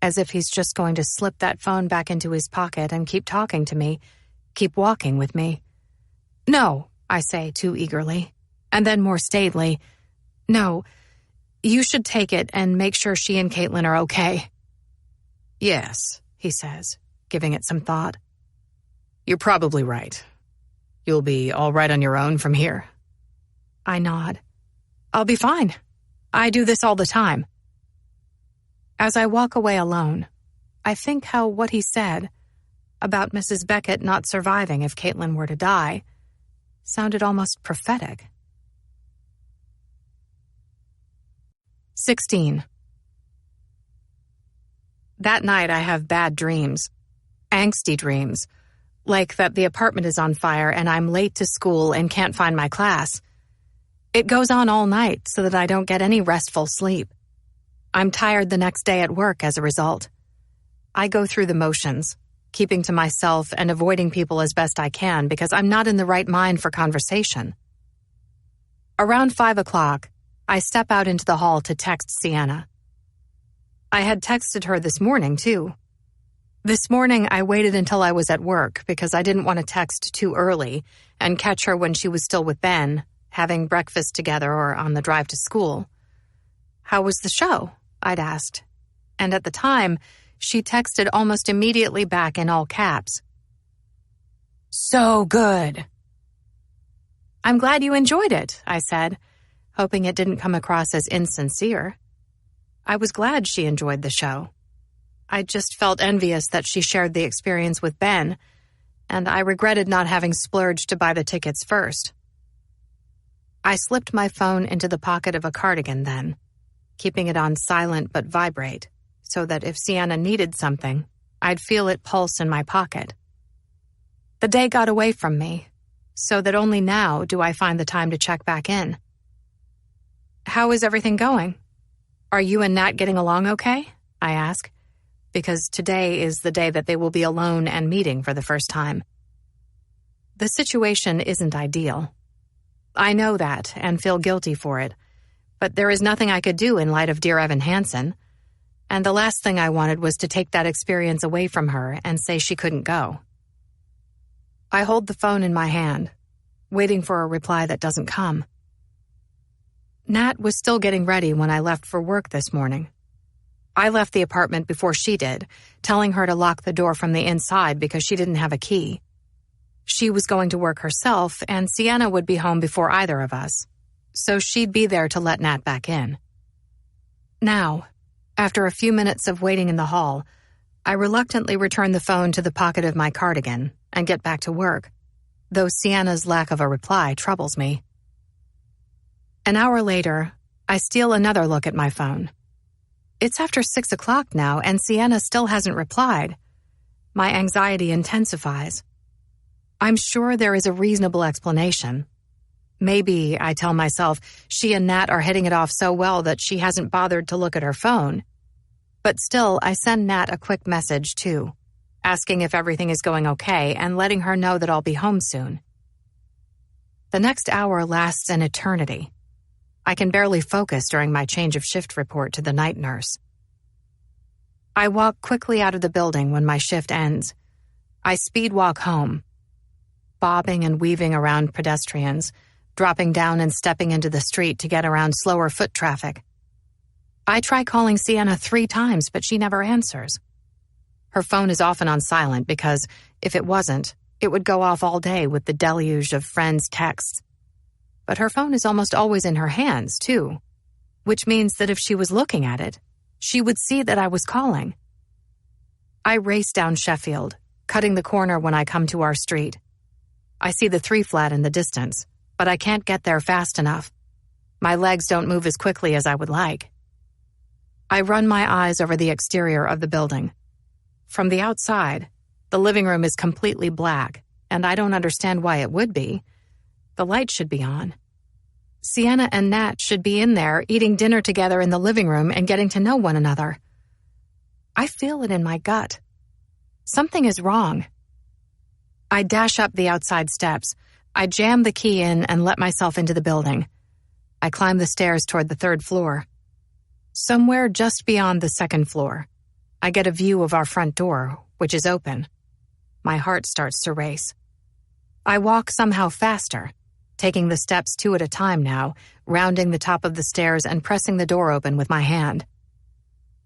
As if he's just going to slip that phone back into his pocket and keep talking to me, keep walking with me. No, I say too eagerly, and then more staidly, no, you should take it and make sure she and Caitlin are okay. Yes, he says, giving it some thought. You're probably right. You'll be all right on your own from here. I nod. I'll be fine. I do this all the time. As I walk away alone, I think how what he said about Mrs. Beckett not surviving if Caitlin were to die sounded almost prophetic. 16. That night I have bad dreams. Angsty dreams. Like that the apartment is on fire and I'm late to school and can't find my class. It goes on all night so that I don't get any restful sleep. I'm tired the next day at work as a result. I go through the motions, keeping to myself and avoiding people as best I can because I'm not in the right mind for conversation. Around 5 o'clock, I step out into the hall to text Sienna. I had texted her this morning, too. This morning, I waited until I was at work because I didn't want to text too early and catch her when she was still with Ben, having breakfast together or on the drive to school. How was the show? I'd asked. And at the time, she texted almost immediately back in all caps. So good. I'm glad you enjoyed it, I said, hoping it didn't come across as insincere. I was glad she enjoyed the show. I just felt envious that she shared the experience with Ben, and I regretted not having splurged to buy the tickets first. I slipped my phone into the pocket of a cardigan then, keeping it on silent but vibrate, so that if Sienna needed something, I'd feel it pulse in my pocket. The day got away from me, so that only now do I find the time to check back in. How is everything going? Are you and Nat getting along okay? I ask, because today is the day that they will be alone and meeting for the first time. The situation isn't ideal. I know that and feel guilty for it, but there is nothing I could do in light of dear Evan Hansen, and the last thing I wanted was to take that experience away from her and say she couldn't go. I hold the phone in my hand, waiting for a reply that doesn't come. Nat was still getting ready when I left for work this morning. I left the apartment before she did, telling her to lock the door from the inside because she didn't have a key. She was going to work herself, and Sienna would be home before either of us, so she'd be there to let Nat back in. Now, after a few minutes of waiting in the hall, I reluctantly return the phone to the pocket of my cardigan and get back to work, though Sienna's lack of a reply troubles me. An hour later, I steal another look at my phone. It's after 6 o'clock now, and Sienna still hasn't replied. My anxiety intensifies. I'm sure there is a reasonable explanation. Maybe, I tell myself, she and Nat are hitting it off so well that she hasn't bothered to look at her phone. But still, I send Nat a quick message, too, asking if everything is going okay and letting her know that I'll be home soon. The next hour lasts an eternity. I can barely focus during my change of shift report to the night nurse. I walk quickly out of the building when my shift ends. I speed walk home, bobbing and weaving around pedestrians, dropping down and stepping into the street to get around slower foot traffic. I try calling Sienna 3 times, but she never answers. Her phone is often on silent because, if it wasn't, it would go off all day with the deluge of friends' texts. But her phone is almost always in her hands, too, which means that if she was looking at it, she would see that I was calling. I race down Sheffield, cutting the corner when I come to our street. I see the 3-flat in the distance, but I can't get there fast enough. My legs don't move as quickly as I would like. I run my eyes over the exterior of the building. From the outside, the living room is completely black, and I don't understand why it would be. The light should be on. Sienna and Nat should be in there eating dinner together in the living room and getting to know one another. I feel it in my gut. Something is wrong. I dash up the outside steps. I jam the key in and let myself into the building. I climb the stairs toward the 3rd floor. Somewhere just beyond the 2nd floor, I get a view of our front door, which is open. My heart starts to race. I walk somehow faster, taking the steps 2 at a time now, rounding the top of the stairs and pressing the door open with my hand.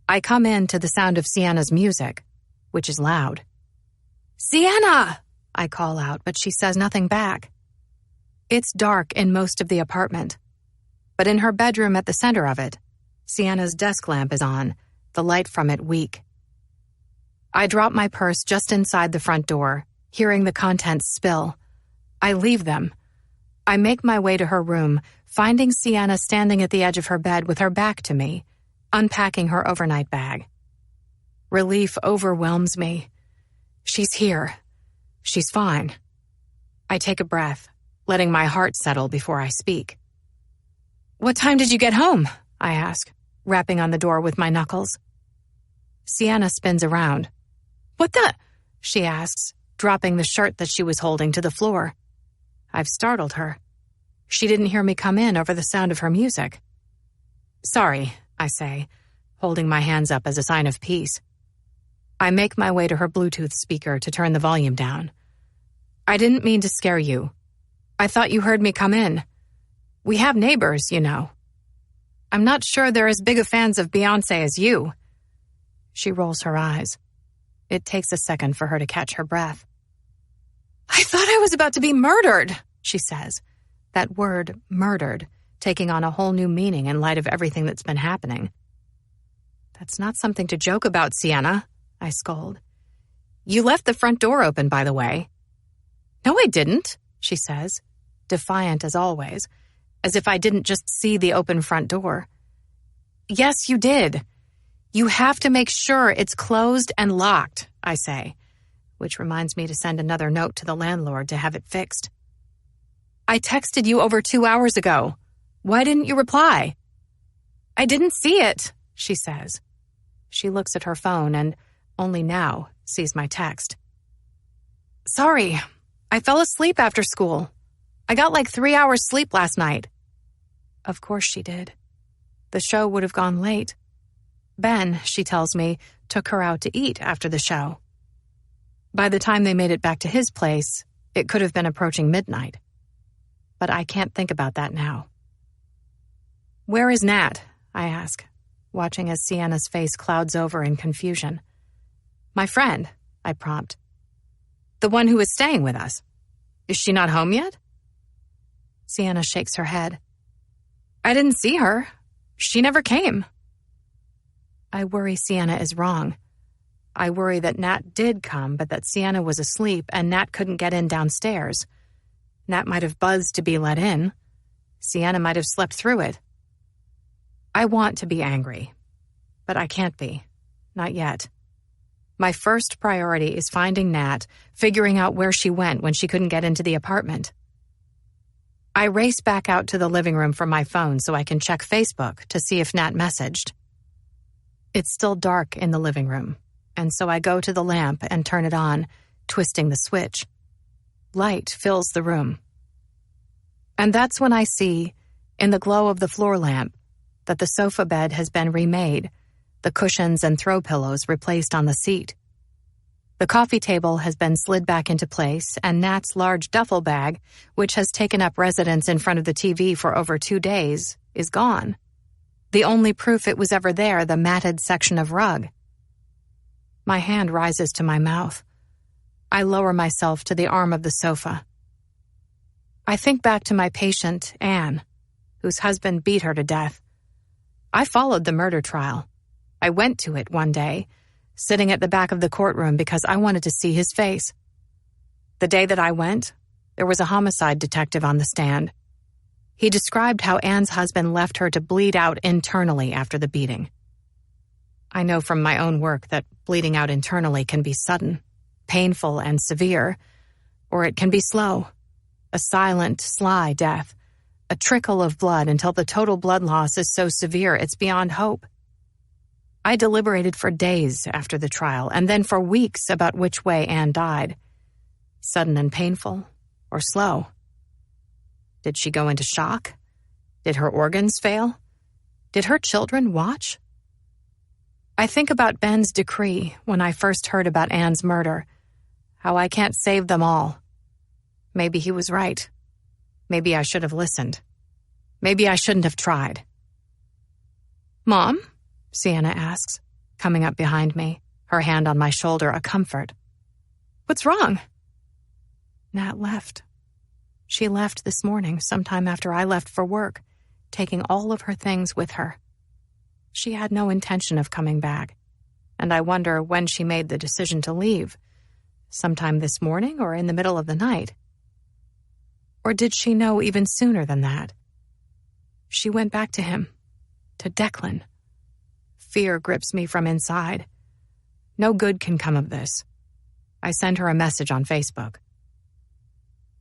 I come in to the sound of Sienna's music, which is loud. "Sienna!" I call out, but she says nothing back. It's dark in most of the apartment, but in her bedroom at the center of it, Sienna's desk lamp is on, the light from it weak. I drop my purse just inside the front door, hearing the contents spill. I leave them. I make my way to her room, finding Sienna standing at the edge of her bed with her back to me, unpacking her overnight bag. Relief overwhelms me. She's here. She's fine. I take a breath, letting my heart settle before I speak. "What time did you get home?" I ask, rapping on the door with my knuckles. Sienna spins around. "What the?" she asks, dropping the shirt that she was holding to the floor. I've startled her. She didn't hear me come in over the sound of her music. "Sorry," I say, holding my hands up as a sign of peace. I make my way to her Bluetooth speaker to turn the volume down. "I didn't mean to scare you. I thought you heard me come in. We have neighbors, you know. I'm not sure they're as big of fans of Beyoncé as you." She rolls her eyes. It takes a second for her to catch her breath. "I thought I was about to be murdered," she says. That word, murdered, taking on a whole new meaning in light of everything that's been happening. "That's not something to joke about, Sienna," I scold. "You left the front door open, by the way." "No, I didn't," she says, defiant as always, as if I didn't just see the open front door. "Yes, you did. You have to make sure it's closed and locked," I say, which reminds me to send another note to the landlord to have it fixed. "I texted you over 2 hours ago. Why didn't you reply?" "I didn't see it," she says. She looks at her phone and, only now, sees my text. "Sorry, I fell asleep after school. I got like 3 hours sleep last night." Of course she did. The show would have gone late. Ben, she tells me, took her out to eat after the show. By the time they made it back to his place, it could have been approaching midnight. But I can't think about that now. "Where is Nat?" I ask, watching as Sienna's face clouds over in confusion. "My friend," I prompt. "The one who is staying with us. Is she not home yet?" Sienna shakes her head. "I didn't see her. She never came." I worry Sienna is wrong. I worry that Nat did come, but that Sienna was asleep and Nat couldn't get in downstairs. Nat might have buzzed to be let in. Sienna might have slept through it. I want to be angry, but I can't be. Not yet. My first priority is finding Nat, figuring out where she went when she couldn't get into the apartment. I race back out to the living room for my phone so I can check Facebook to see if Nat messaged. It's still dark in the living room, and so I go to the lamp and turn it on, twisting the switch. Light fills the room. And that's when I see, in the glow of the floor lamp, that the sofa bed has been remade, the cushions and throw pillows replaced on the seat. The coffee table has been slid back into place, and Nat's large duffel bag, which has taken up residence in front of the TV for over 2 days, is gone. The only proof it was ever there, the matted section of rug. My hand rises to my mouth. I lower myself to the arm of the sofa. I think back to my patient, Anne, whose husband beat her to death. I followed the murder trial. I went to it one day, sitting at the back of the courtroom because I wanted to see his face. The day that I went, there was a homicide detective on the stand. He described how Anne's husband left her to bleed out internally after the beating. I know from my own work that bleeding out internally can be sudden, painful, and severe, or it can be slow, a silent, sly death, a trickle of blood until the total blood loss is so severe it's beyond hope. I deliberated for days after the trial, and then for weeks about which way Anne died. Sudden and painful, or slow. Did she go into shock? Did her organs fail? Did her children watch? I think about Ben's decree when I first heard about Anne's murder, how I can't save them all. Maybe he was right. Maybe I should have listened. Maybe I shouldn't have tried. "Mom?" Sienna asks, coming up behind me, her hand on my shoulder a comfort. "What's wrong?" Nat left. She left this morning, sometime after I left for work, taking all of her things with her. She had no intention of coming back, and I wonder when she made the decision to leave, sometime this morning or in the middle of the night. Or did she know even sooner than that? She went back to him, to Declan. Fear grips me from inside. No good can come of this. I send her a message on Facebook.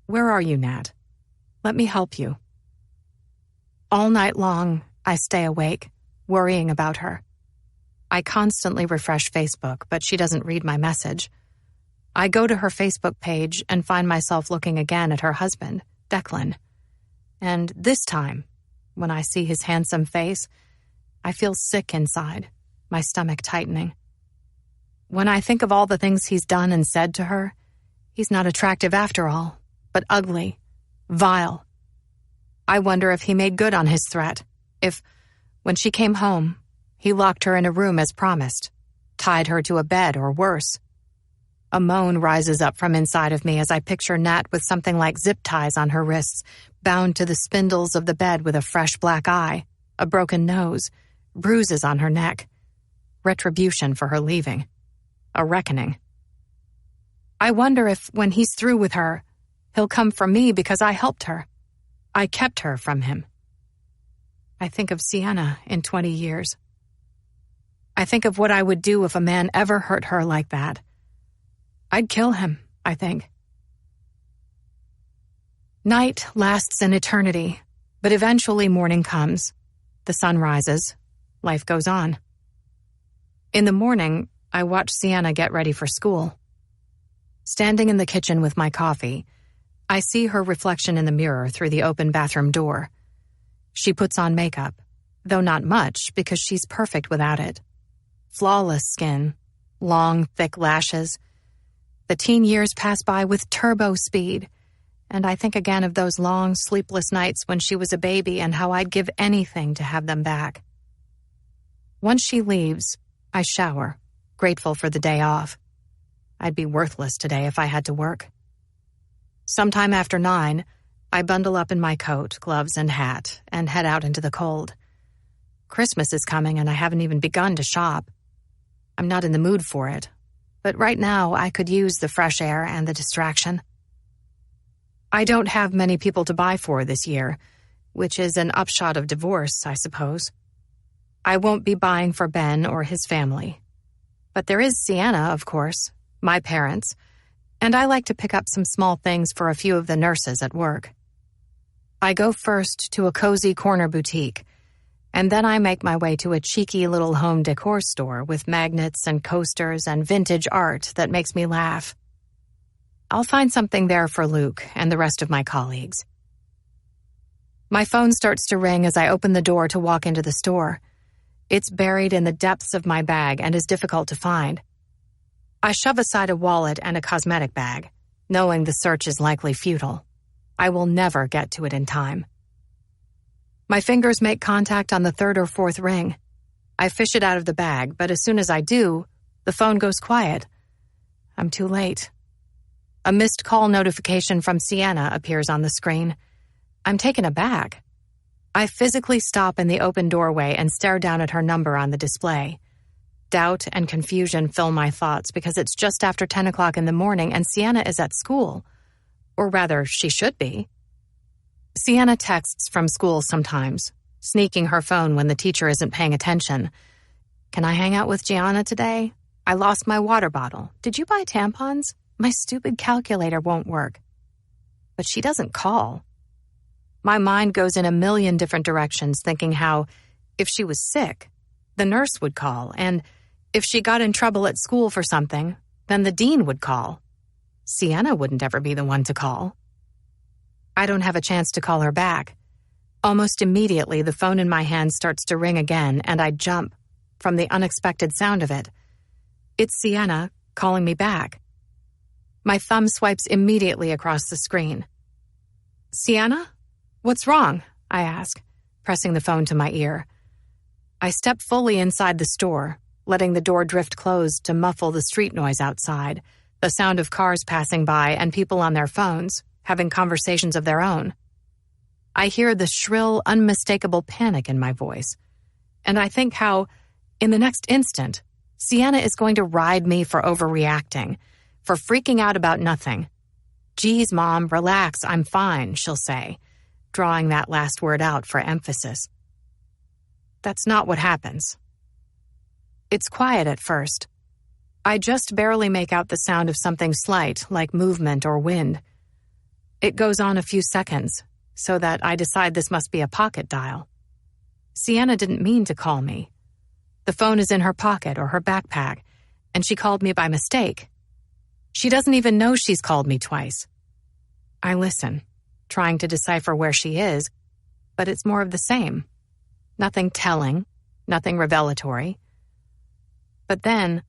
"Where are you, Nat? Let me help you." All night long, I stay awake, worrying about her. I constantly refresh Facebook, but she doesn't read my message. I go to her Facebook page and find myself looking again at her husband, Declan. And this time, when I see his handsome face, I feel sick inside, my stomach tightening. When I think of all the things he's done and said to her, he's not attractive after all, but ugly, vile. I wonder if he made good on his threat, if, when she came home, he locked her in a room as promised, tied her to a bed or worse. A moan rises up from inside of me as I picture Nat with something like zip ties on her wrists, bound to the spindles of the bed with a fresh black eye, a broken nose, bruises on her neck. Retribution for her leaving. A reckoning. I wonder if, when he's through with her, he'll come for me because I helped her. I kept her from him. I think of Sienna in 20 years. I think of what I would do if a man ever hurt her like that. I'd kill him, I think. Night lasts an eternity, but eventually morning comes. The sun rises. Life goes on. In the morning, I watch Sienna get ready for school. Standing in the kitchen with my coffee, I see her reflection in the mirror through the open bathroom door. She puts on makeup, though not much because she's perfect without it. Flawless skin, long, thick lashes. The teen years pass by with turbo speed, and I think again of those long, sleepless nights when she was a baby and how I'd give anything to have them back. Once she leaves, I shower, grateful for the day off. I'd be worthless today if I had to work. Sometime after 9, I bundle up in my coat, gloves, and hat and head out into the cold. Christmas is coming and I haven't even begun to shop. I'm not in the mood for it, but right now I could use the fresh air and the distraction. I don't have many people to buy for this year, which is an upshot of divorce, I suppose. I won't be buying for Ben or his family. But there is Sienna, of course, my parents, and I like to pick up some small things for a few of the nurses at work. I go first to a cozy corner boutique, and then I make my way to a cheeky little home decor store with magnets and coasters and vintage art that makes me laugh. I'll find something there for Luke and the rest of my colleagues. My phone starts to ring as I open the door to walk into the store. It's buried in the depths of my bag and is difficult to find. I shove aside a wallet and a cosmetic bag, knowing the search is likely futile. I will never get to it in time. My fingers make contact on the third or fourth ring. I fish it out of the bag, but as soon as I do, the phone goes quiet. I'm too late. A missed call notification from Sienna appears on the screen. I'm taken aback. I physically stop in the open doorway and stare down at her number on the display. Doubt and confusion fill my thoughts because it's just after 10 o'clock in the morning and Sienna is at school. Or rather, she should be. Sienna texts from school sometimes, sneaking her phone when the teacher isn't paying attention. Can I hang out with Gianna today? I lost my water bottle. Did you buy tampons? My stupid calculator won't work. But she doesn't call. My mind goes in a million different directions, thinking how, if she was sick, the nurse would call, and if she got in trouble at school for something, then the dean would call. Sienna wouldn't ever be the one to call. I don't have a chance to call her back. Almost immediately, the phone in my hand starts to ring again, and I jump from the unexpected sound of it. It's Sienna calling me back. My thumb swipes immediately across the screen. Sienna? What's wrong? I ask, pressing the phone to my ear. I step fully inside the store, letting the door drift closed to muffle the street noise outside, the sound of cars passing by and people on their phones, having conversations of their own. I hear the shrill, unmistakable panic in my voice, and I think how, in the next instant, Sienna is going to ride me for overreacting, for freaking out about nothing. Geez, Mom, relax, I'm fine, she'll say, drawing that last word out for emphasis. That's not what happens. It's quiet at first. I just barely make out the sound of something slight, like movement or wind. It goes on a few seconds, so that I decide this must be a pocket dial. Sienna didn't mean to call me. The phone is in her pocket or her backpack, and she called me by mistake. She doesn't even know she's called me twice. I listen, trying to decipher where she is, but it's more of the same. Nothing telling, nothing revelatory. But then,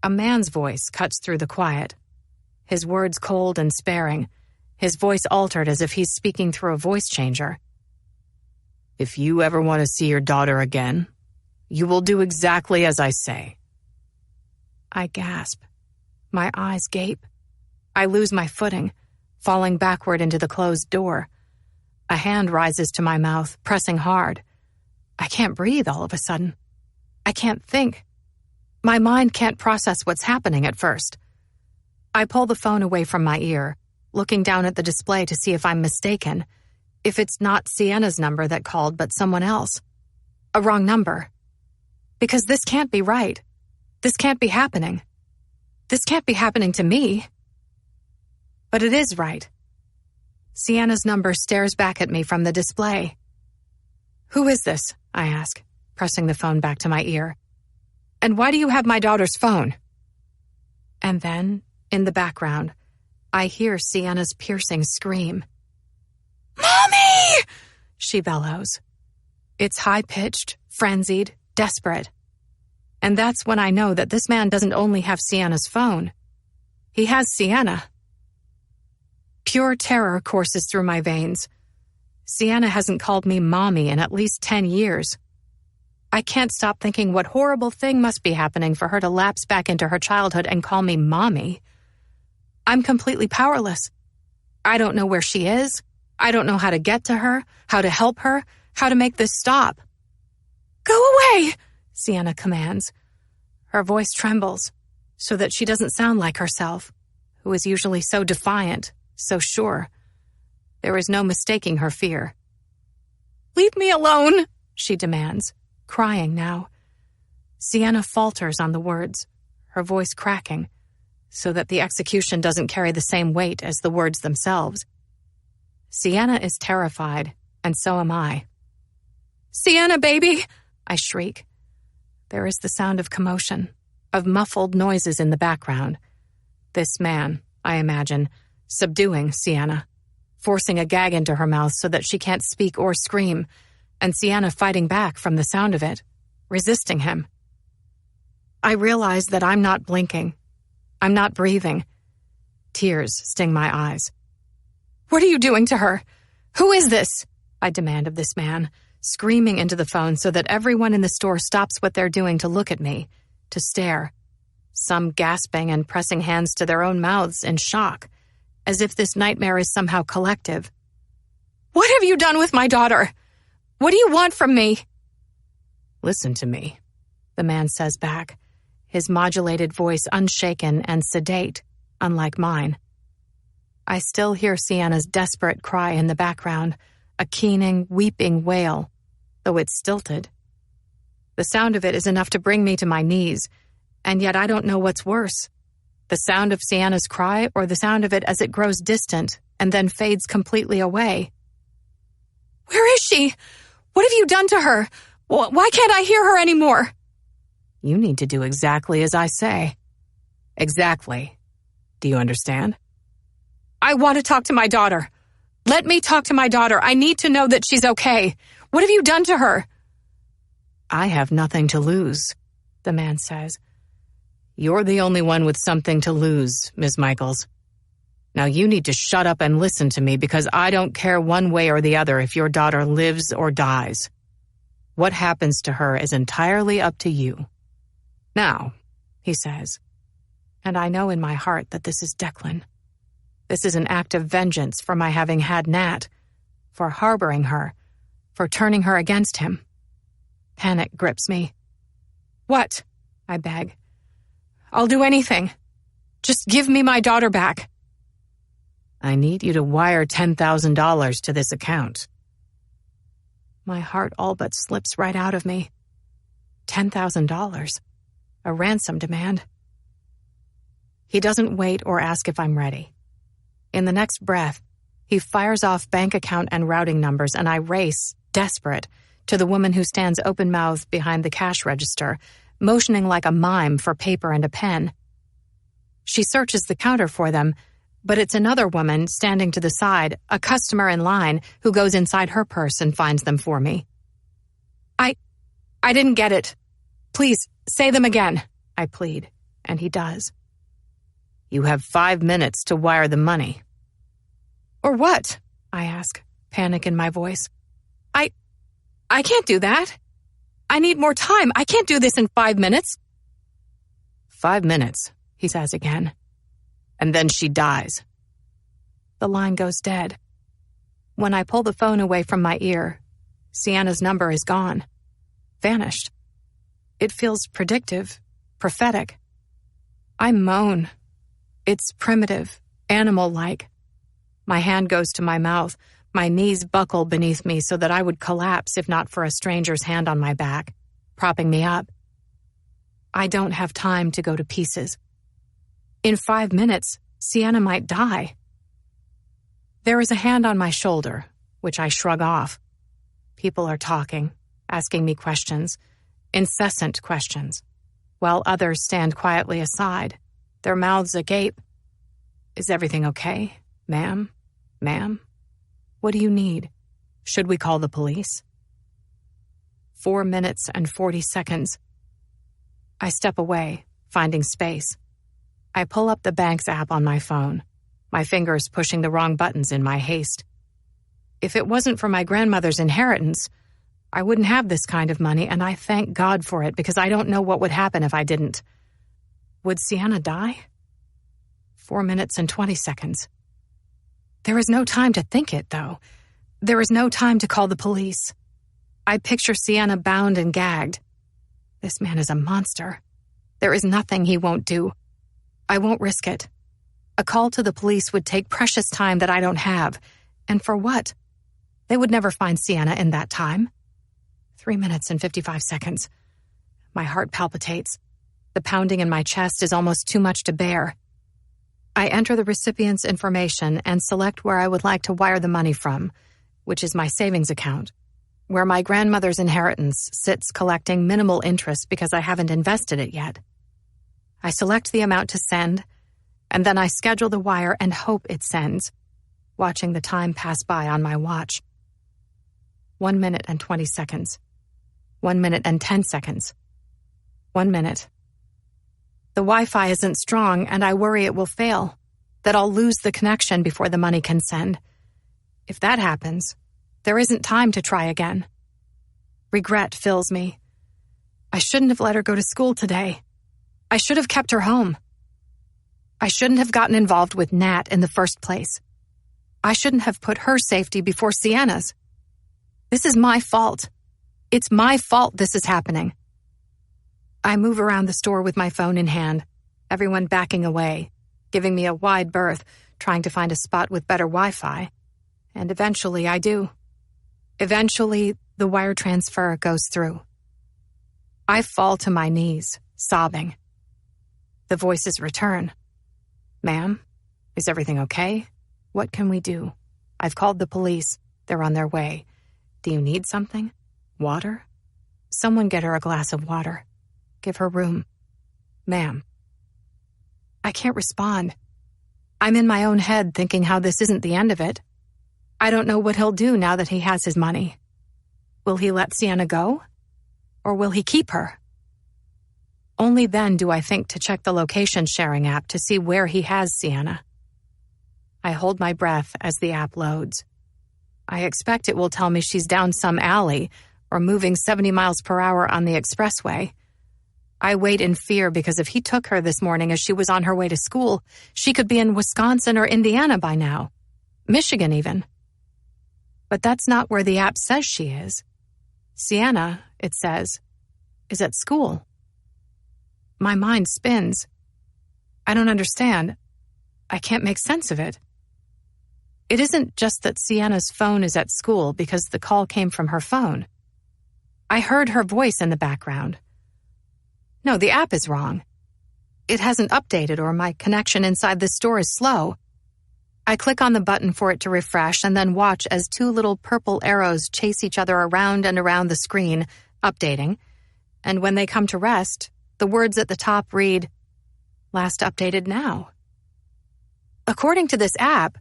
a man's voice cuts through the quiet, his words cold and sparing, his voice altered as if he's speaking through a voice changer. If you ever want to see your daughter again, you will do exactly as I say. I gasp. My eyes gape. I lose my footing, falling backward into the closed door. A hand rises to my mouth, pressing hard. I can't breathe all of a sudden. I can't think. My mind can't process what's happening at first. I pull the phone away from my ear, looking down at the display to see if I'm mistaken, if it's not Sienna's number that called but someone else. A wrong number. Because this can't be right. This can't be happening. This can't be happening to me. But it is right. Sienna's number stares back at me from the display. Who is this? I ask, pressing the phone back to my ear. And why do you have my daughter's phone? And then, in the background, I hear Sienna's piercing scream. Mommy! She bellows. It's high-pitched, frenzied, desperate. And that's when I know that this man doesn't only have Sienna's phone. He has Sienna. Pure terror courses through my veins. Sienna hasn't called me Mommy in at least 10 years. I can't stop thinking what horrible thing must be happening for her to lapse back into her childhood and call me Mommy. I'm completely powerless. I don't know where she is. I don't know how to get to her, how to help her, how to make this stop. Go away, Sienna commands. Her voice trembles, so that she doesn't sound like herself, who is usually so defiant, so sure. There is no mistaking her fear. Leave me alone, she demands, crying now. Sienna falters on the words, her voice cracking, so that the execution doesn't carry the same weight as the words themselves. Sienna is terrified, and so am I. "Sienna, baby!" I shriek. There is the sound of commotion, of muffled noises in the background. This man, I imagine, subduing Sienna, forcing a gag into her mouth so that she can't speak or scream, and Sienna fighting back from the sound of it, resisting him. I realize that I'm not blinking. I'm not breathing. Tears sting my eyes. "What are you doing to her? Who is this?" I demand of this man, screaming into the phone so that everyone in the store stops what they're doing to look at me, to stare, some gasping and pressing hands to their own mouths in shock, as if this nightmare is somehow collective. "What have you done with my daughter? What do you want from me?" "Listen to me," the man says back, his modulated voice unshaken and sedate, unlike mine. I still hear Sienna's desperate cry in the background, a keening, weeping wail, though it's stilted. The sound of it is enough to bring me to my knees, and yet I don't know what's worse, the sound of Sienna's cry or the sound of it as it grows distant and then fades completely away. "Where is she? What have you done to her? Why can't I hear her anymore?" "You need to do exactly as I say." "Exactly. Do you understand?" "I want to talk to my daughter. Let me talk to my daughter. I need to know that she's okay. What have you done to her?" "I have nothing to lose," the man says. "You're the only one with something to lose, Ms. Michaels. Now you need to shut up and listen to me because I don't care one way or the other if your daughter lives or dies. What happens to her is entirely up to you. Now," he says, and I know in my heart that this is Declan. This is an act of vengeance for my having had Nat, for harboring her, for turning her against him. Panic grips me. "What?" I beg. "I'll do anything. Just give me my daughter back." "I need you to wire $10,000 to this account." My heart all but slips right out of me. $10,000. A ransom demand. He doesn't wait or ask if I'm ready. In the next breath, he fires off bank account and routing numbers, and I race, desperate, to the woman who stands open-mouthed behind the cash register, motioning like a mime for paper and a pen. She searches the counter for them, but it's another woman standing to the side, a customer in line, who goes inside her purse and finds them for me. I didn't get it. Please, say them again," I plead, and he does. "You have 5 minutes to wire the money." "Or what?" I ask, panic in my voice. I can't do that. I need more time. I can't do this in 5 minutes. 5 minutes, he says again. And then she dies. The line goes dead. When I pull the phone away from my ear, Sienna's number is gone. Vanished. It feels predictive, prophetic. I moan. It's primitive, animal-like. My hand goes to my mouth. My knees buckle beneath me so that I would collapse if not for a stranger's hand on my back, propping me up. I don't have time to go to pieces. In 5 minutes, Sienna might die. There is a hand on my shoulder, which I shrug off. People are talking, asking me questions, incessant questions, while others stand quietly aside, their mouths agape. "Is everything okay, ma'am? Ma'am? What do you need? Should we call the police?" 4 minutes and 40 seconds. I step away, finding space. I pull up the bank's app on my phone, my fingers pushing the wrong buttons in my haste. If it wasn't for my grandmother's inheritance, I wouldn't have this kind of money, and I thank God for it because I don't know what would happen if I didn't. Would Sienna die? 4 minutes and 20 seconds. There is no time to think it, though. There is no time to call the police. I picture Sienna bound and gagged. This man is a monster. There is nothing he won't do. I won't risk it. A call to the police would take precious time that I don't have. And for what? They would never find Sienna in that time. 3 minutes and 55 seconds. My heart palpitates. The pounding in my chest is almost too much to bear. I enter the recipient's information and select where I would like to wire the money from, which is my savings account, where my grandmother's inheritance sits collecting minimal interest because I haven't invested it yet. I select the amount to send, and then I schedule the wire and hope it sends, watching the time pass by on my watch. 1 minute and 20 seconds. 1 minute and 10 seconds. 1 minute. The Wi-Fi isn't strong, and I worry it will fail, that I'll lose the connection before the money can send. If that happens, there isn't time to try again. Regret fills me. I shouldn't have let her go to school today. I should have kept her home. I shouldn't have gotten involved with Nat in the first place. I shouldn't have put her safety before Sienna's. This is my fault. It's my fault this is happening. I move around the store with my phone in hand, everyone backing away, giving me a wide berth, trying to find a spot with better Wi-Fi. And eventually I do. Eventually, the wire transfer goes through. I fall to my knees, sobbing. The voices return. Ma'am, is everything okay? What can we do? I've called the police. They're on their way. Do you need something? Water? Someone get her a glass of water. Give her room. Ma'am. I can't respond. I'm in my own head thinking how this isn't the end of it. I don't know what he'll do now that he has his money. Will he let Sienna go? Or will he keep her? Only then do I think to check the location sharing app to see where he has Sienna. I hold my breath as the app loads. I expect it will tell me she's down some alley or moving 70 miles per hour on the expressway. I wait in fear because if he took her this morning as she was on her way to school, she could be in Wisconsin or Indiana by now. Michigan even. But that's not where the app says she is. Sienna, it says, is at school. My mind spins. I don't understand. I can't make sense of it. It isn't just that Sienna's phone is at school because the call came from her phone. I heard her voice in the background. No, the app is wrong. It hasn't updated or my connection inside the store is slow. I click on the button for it to refresh and then watch as 2 little purple arrows chase each other around and around the screen, updating. And when they come to rest, the words at the top read, "Last updated now." According to this app,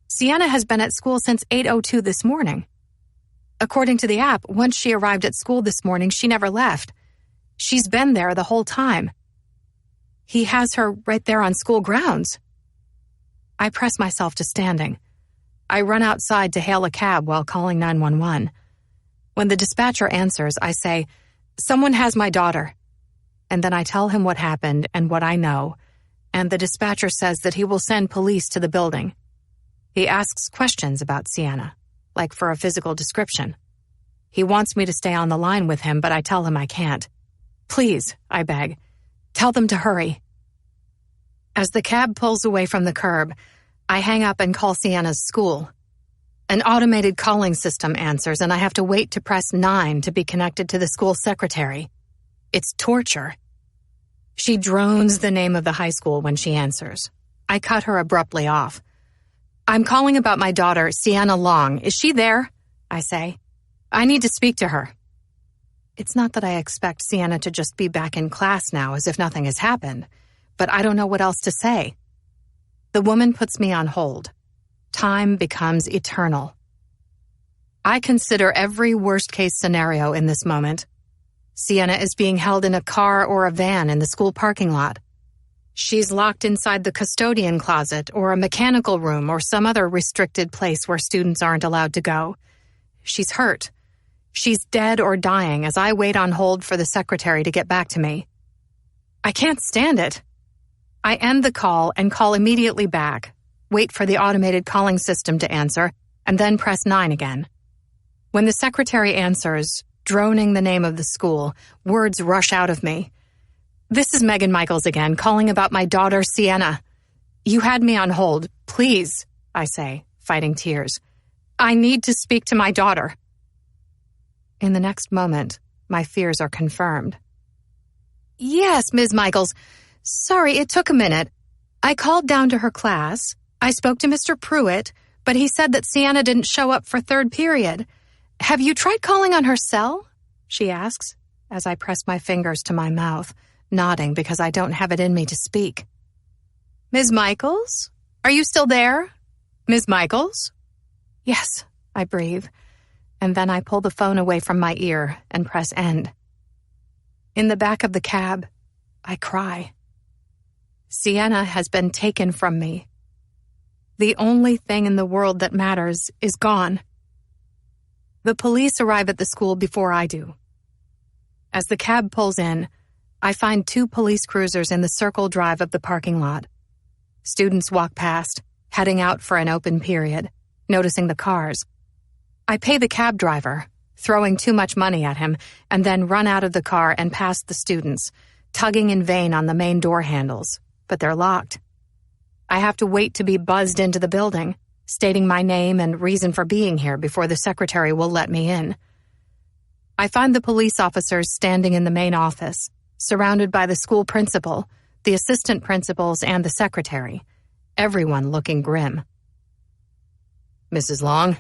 Sienna has been at school since 8:02 this morning. According to the app, once she arrived at school this morning, she never left. She's been there the whole time. He has her right there on school grounds. I press myself to standing. I run outside to hail a cab while calling 911. When the dispatcher answers, I say, "Someone has my daughter." And then I tell him what happened and what I know, and the dispatcher says that he will send police to the building. He asks questions about Sienna, like for a physical description. He wants me to stay on the line with him, but I tell him I can't. "Please," I beg, "tell them to hurry." As the cab pulls away from the curb, I hang up and call Sienna's school. An automated calling system answers, and I have to wait to press 9 to be connected to the school secretary. It's torture. She drones the name of the high school when she answers. I cut her abruptly off. "I'm calling about my daughter, Sienna Long. Is she there?" I say. "I need to speak to her." It's not that I expect Sienna to just be back in class now as if nothing has happened, but I don't know what else to say. The woman puts me on hold. Time becomes eternal. I consider every worst-case scenario in this moment. Sienna is being held in a car or a van in the school parking lot. She's locked inside the custodian closet or a mechanical room or some other restricted place where students aren't allowed to go. She's hurt. She's dead or dying as I wait on hold for the secretary to get back to me. I can't stand it. I end the call and call immediately back, wait for the automated calling system to answer, and then press 9 again. When the secretary answers, droning the name of the school, words rush out of me. "This is Megan Michaels again, calling about my daughter, Sienna. You had me on hold. Please," I say, fighting tears. "I need to speak to my daughter." In the next moment, my fears are confirmed. Yes, Ms. Michaels. Sorry, it took a minute. I called down to her class. I spoke to Mr. Pruitt, but he said that Sienna didn't show up for third period. Have you tried calling on her cell? She asks, as I press my fingers to my mouth, nodding because I don't have it in me to speak. Ms. Michaels? Are you still there? Ms. Michaels? Yes, I breathe, and then I pull the phone away from my ear and press end. In the back of the cab, I cry. Sienna has been taken from me. The only thing in the world that matters is gone. The police arrive at the school before I do. As the cab pulls in, I find 2 police cruisers in the circle drive of the parking lot. Students walk past, heading out for an open period, noticing the cars. I pay the cab driver, throwing too much money at him, and then run out of the car and past the students, tugging in vain on the main door handles, but they're locked. I have to wait to be buzzed into the building, stating my name and reason for being here before the secretary will let me in. I find the police officers standing in the main office, surrounded by the school principal, the assistant principals, and the secretary, everyone looking grim. Mrs. Long?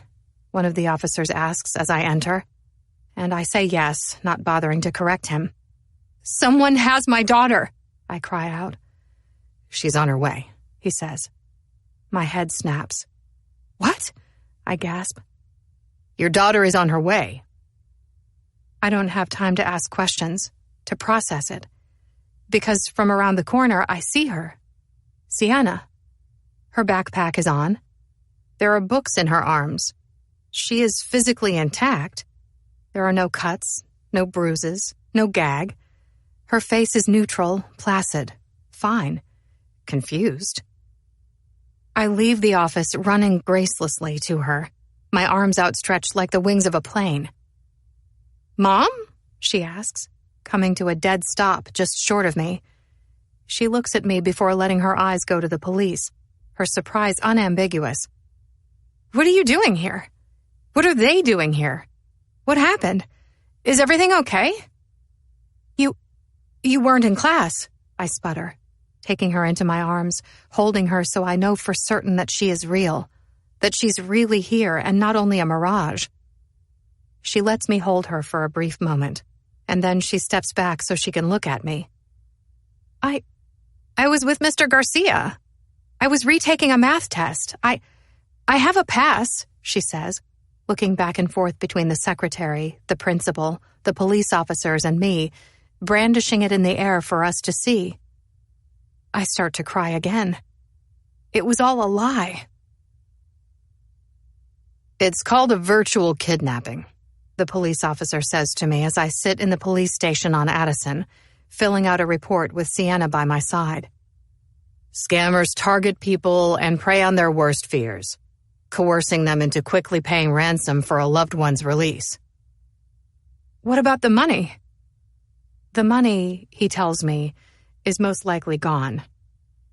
One of the officers asks as I enter, and I say yes, not bothering to correct him. Someone has my daughter, I cry out. She's on her way, he says. My head snaps. What? I gasp. Your daughter is on her way. I don't have time to ask questions, to process it, because from around the corner I see her. Sienna. Her backpack is on. There are books in her arms. She is physically intact. There are no cuts, no bruises, no gag. Her face is neutral, placid, fine, confused. I leave the office running gracelessly to her, my arms outstretched like the wings of a plane. Mom? She asks, coming to a dead stop just short of me. She looks at me before letting her eyes go to the police, her surprise unambiguous. What are you doing here? What are they doing here? What happened? Is everything okay? You weren't in class, I sputter, taking her into my arms, holding her so I know for certain that she is real, that she's really here and not only a mirage. She lets me hold her for a brief moment, and then she steps back so she can look at me. I was with Mr. Garcia. I was retaking a math test. I have a pass, she says, looking back and forth between the secretary, the principal, the police officers, and me, brandishing it in the air for us to see. I start to cry again. It was all a lie. It's called a virtual kidnapping, the police officer says to me as I sit in the police station on Addison, filling out a report with Sienna by my side. Scammers target people and prey on their worst fears, coercing them into quickly paying ransom for a loved one's release. What about the money? The money, he tells me, is most likely gone.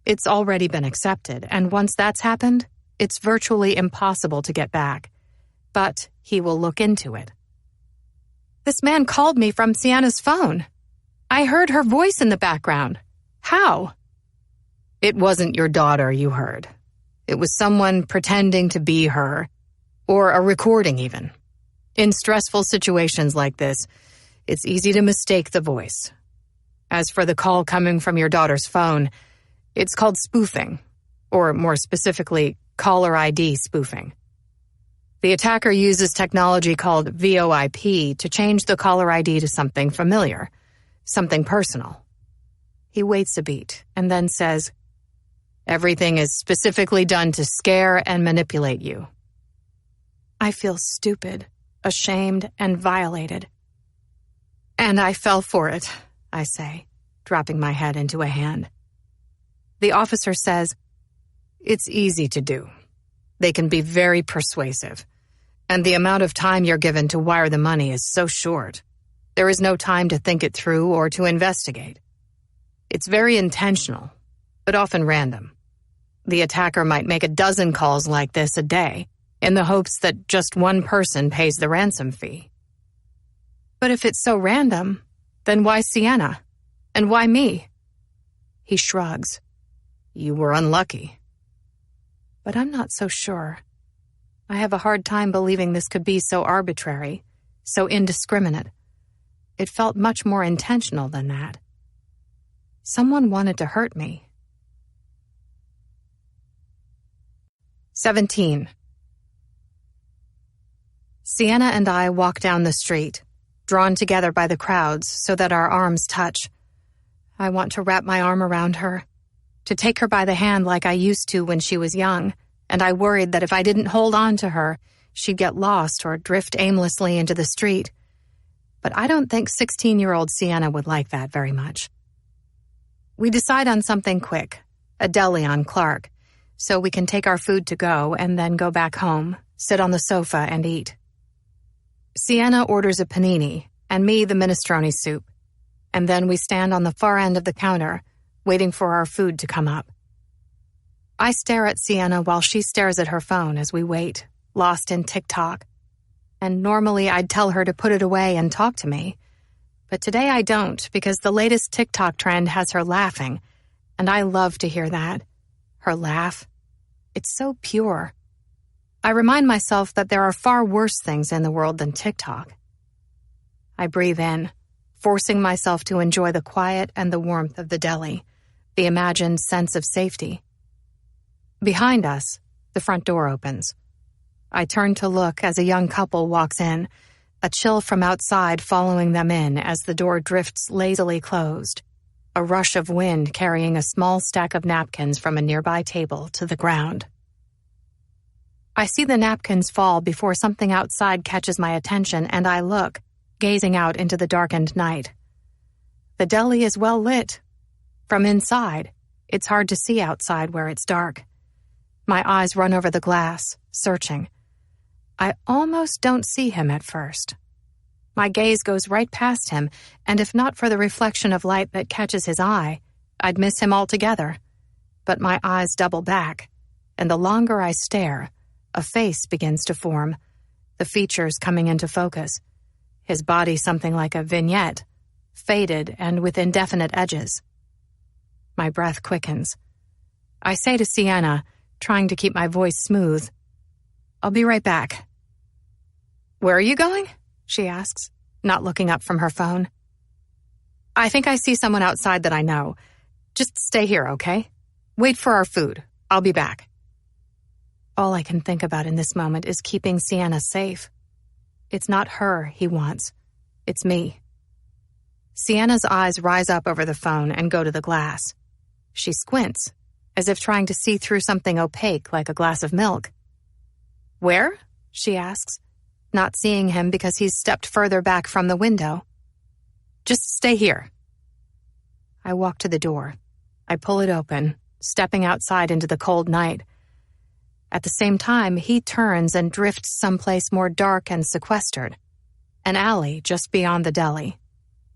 It's already been accepted, and once that's happened, it's virtually impossible to get back. But he will look into it. This man called me from Sienna's phone. I heard her voice in the background. How? It wasn't your daughter you heard. It was someone pretending to be her, or a recording even. In stressful situations like this, it's easy to mistake the voice. As for the call coming from your daughter's phone, it's called spoofing, or more specifically, caller ID spoofing. The attacker uses technology called VoIP to change the caller ID to something familiar, something personal. He waits a beat and then says, "Everything is specifically done to scare and manipulate you." I feel stupid, ashamed, and violated. And I fell for it, I say, dropping my head into a hand. The officer says, "It's easy to do. They can be very persuasive. And the amount of time you're given to wire the money is so short. There is no time to think it through or to investigate. It's very intentional, but often random. The attacker might make a dozen calls like this a day, in the hopes that just one person pays the ransom fee." But if it's so random, then why Sienna? And why me? He shrugs. You were unlucky. But I'm not so sure. I have a hard time believing this could be so arbitrary, so indiscriminate. It felt much more intentional than that. Someone wanted to hurt me. 17. Sienna and I walk down the street, drawn together by the crowds so that our arms touch. I want to wrap my arm around her, to take her by the hand like I used to when she was young, and I worried that if I didn't hold on to her, she'd get lost or drift aimlessly into the street. But I don't think 16-year-old Sienna would like that very much. We decide on something quick, a deli on Clark, so we can take our food to go and then go back home, sit on the sofa and eat. Sienna orders a panini, and me the minestrone soup, and then we stand on the far end of the counter, waiting for our food to come up. I stare at Sienna while she stares at her phone as we wait, lost in TikTok. And normally I'd tell her to put it away and talk to me. But today I don't, because the latest TikTok trend has her laughing, and I love to hear that. Her laugh. It's so pure. I remind myself that there are far worse things in the world than TikTok. I breathe in, forcing myself to enjoy the quiet and the warmth of the deli, the imagined sense of safety. Behind us, the front door opens. I turn to look as a young couple walks in, a chill from outside following them in as the door drifts lazily closed, a rush of wind carrying a small stack of napkins from a nearby table to the ground. I see the napkins fall before something outside catches my attention, and I look, gazing out into the darkened night. The deli is well lit. From inside, it's hard to see outside where it's dark. My eyes run over the glass, searching. I almost don't see him at first. My gaze goes right past him, and if not for the reflection of light that catches his eye, I'd miss him altogether. But my eyes double back, and the longer I stare, a face begins to form, the features coming into focus. His body something like a vignette, faded and with indefinite edges. My breath quickens. I say to Sienna, trying to keep my voice smooth, "I'll be right back." "Where are you going?" she asks, not looking up from her phone. "I think I see someone outside that I know. Just stay here, okay? Wait for our food. I'll be back." All I can think about in this moment is keeping Sienna safe. It's not her he wants. It's me. Sienna's eyes rise up over the phone and go to the glass. She squints, as if trying to see through something opaque like a glass of milk. "Where?" she asks, not seeing him because he's stepped further back from the window. "Just stay here." I walk to the door. I pull it open, stepping outside into the cold night. At the same time, he turns and drifts someplace more dark and sequestered, an alley just beyond the deli,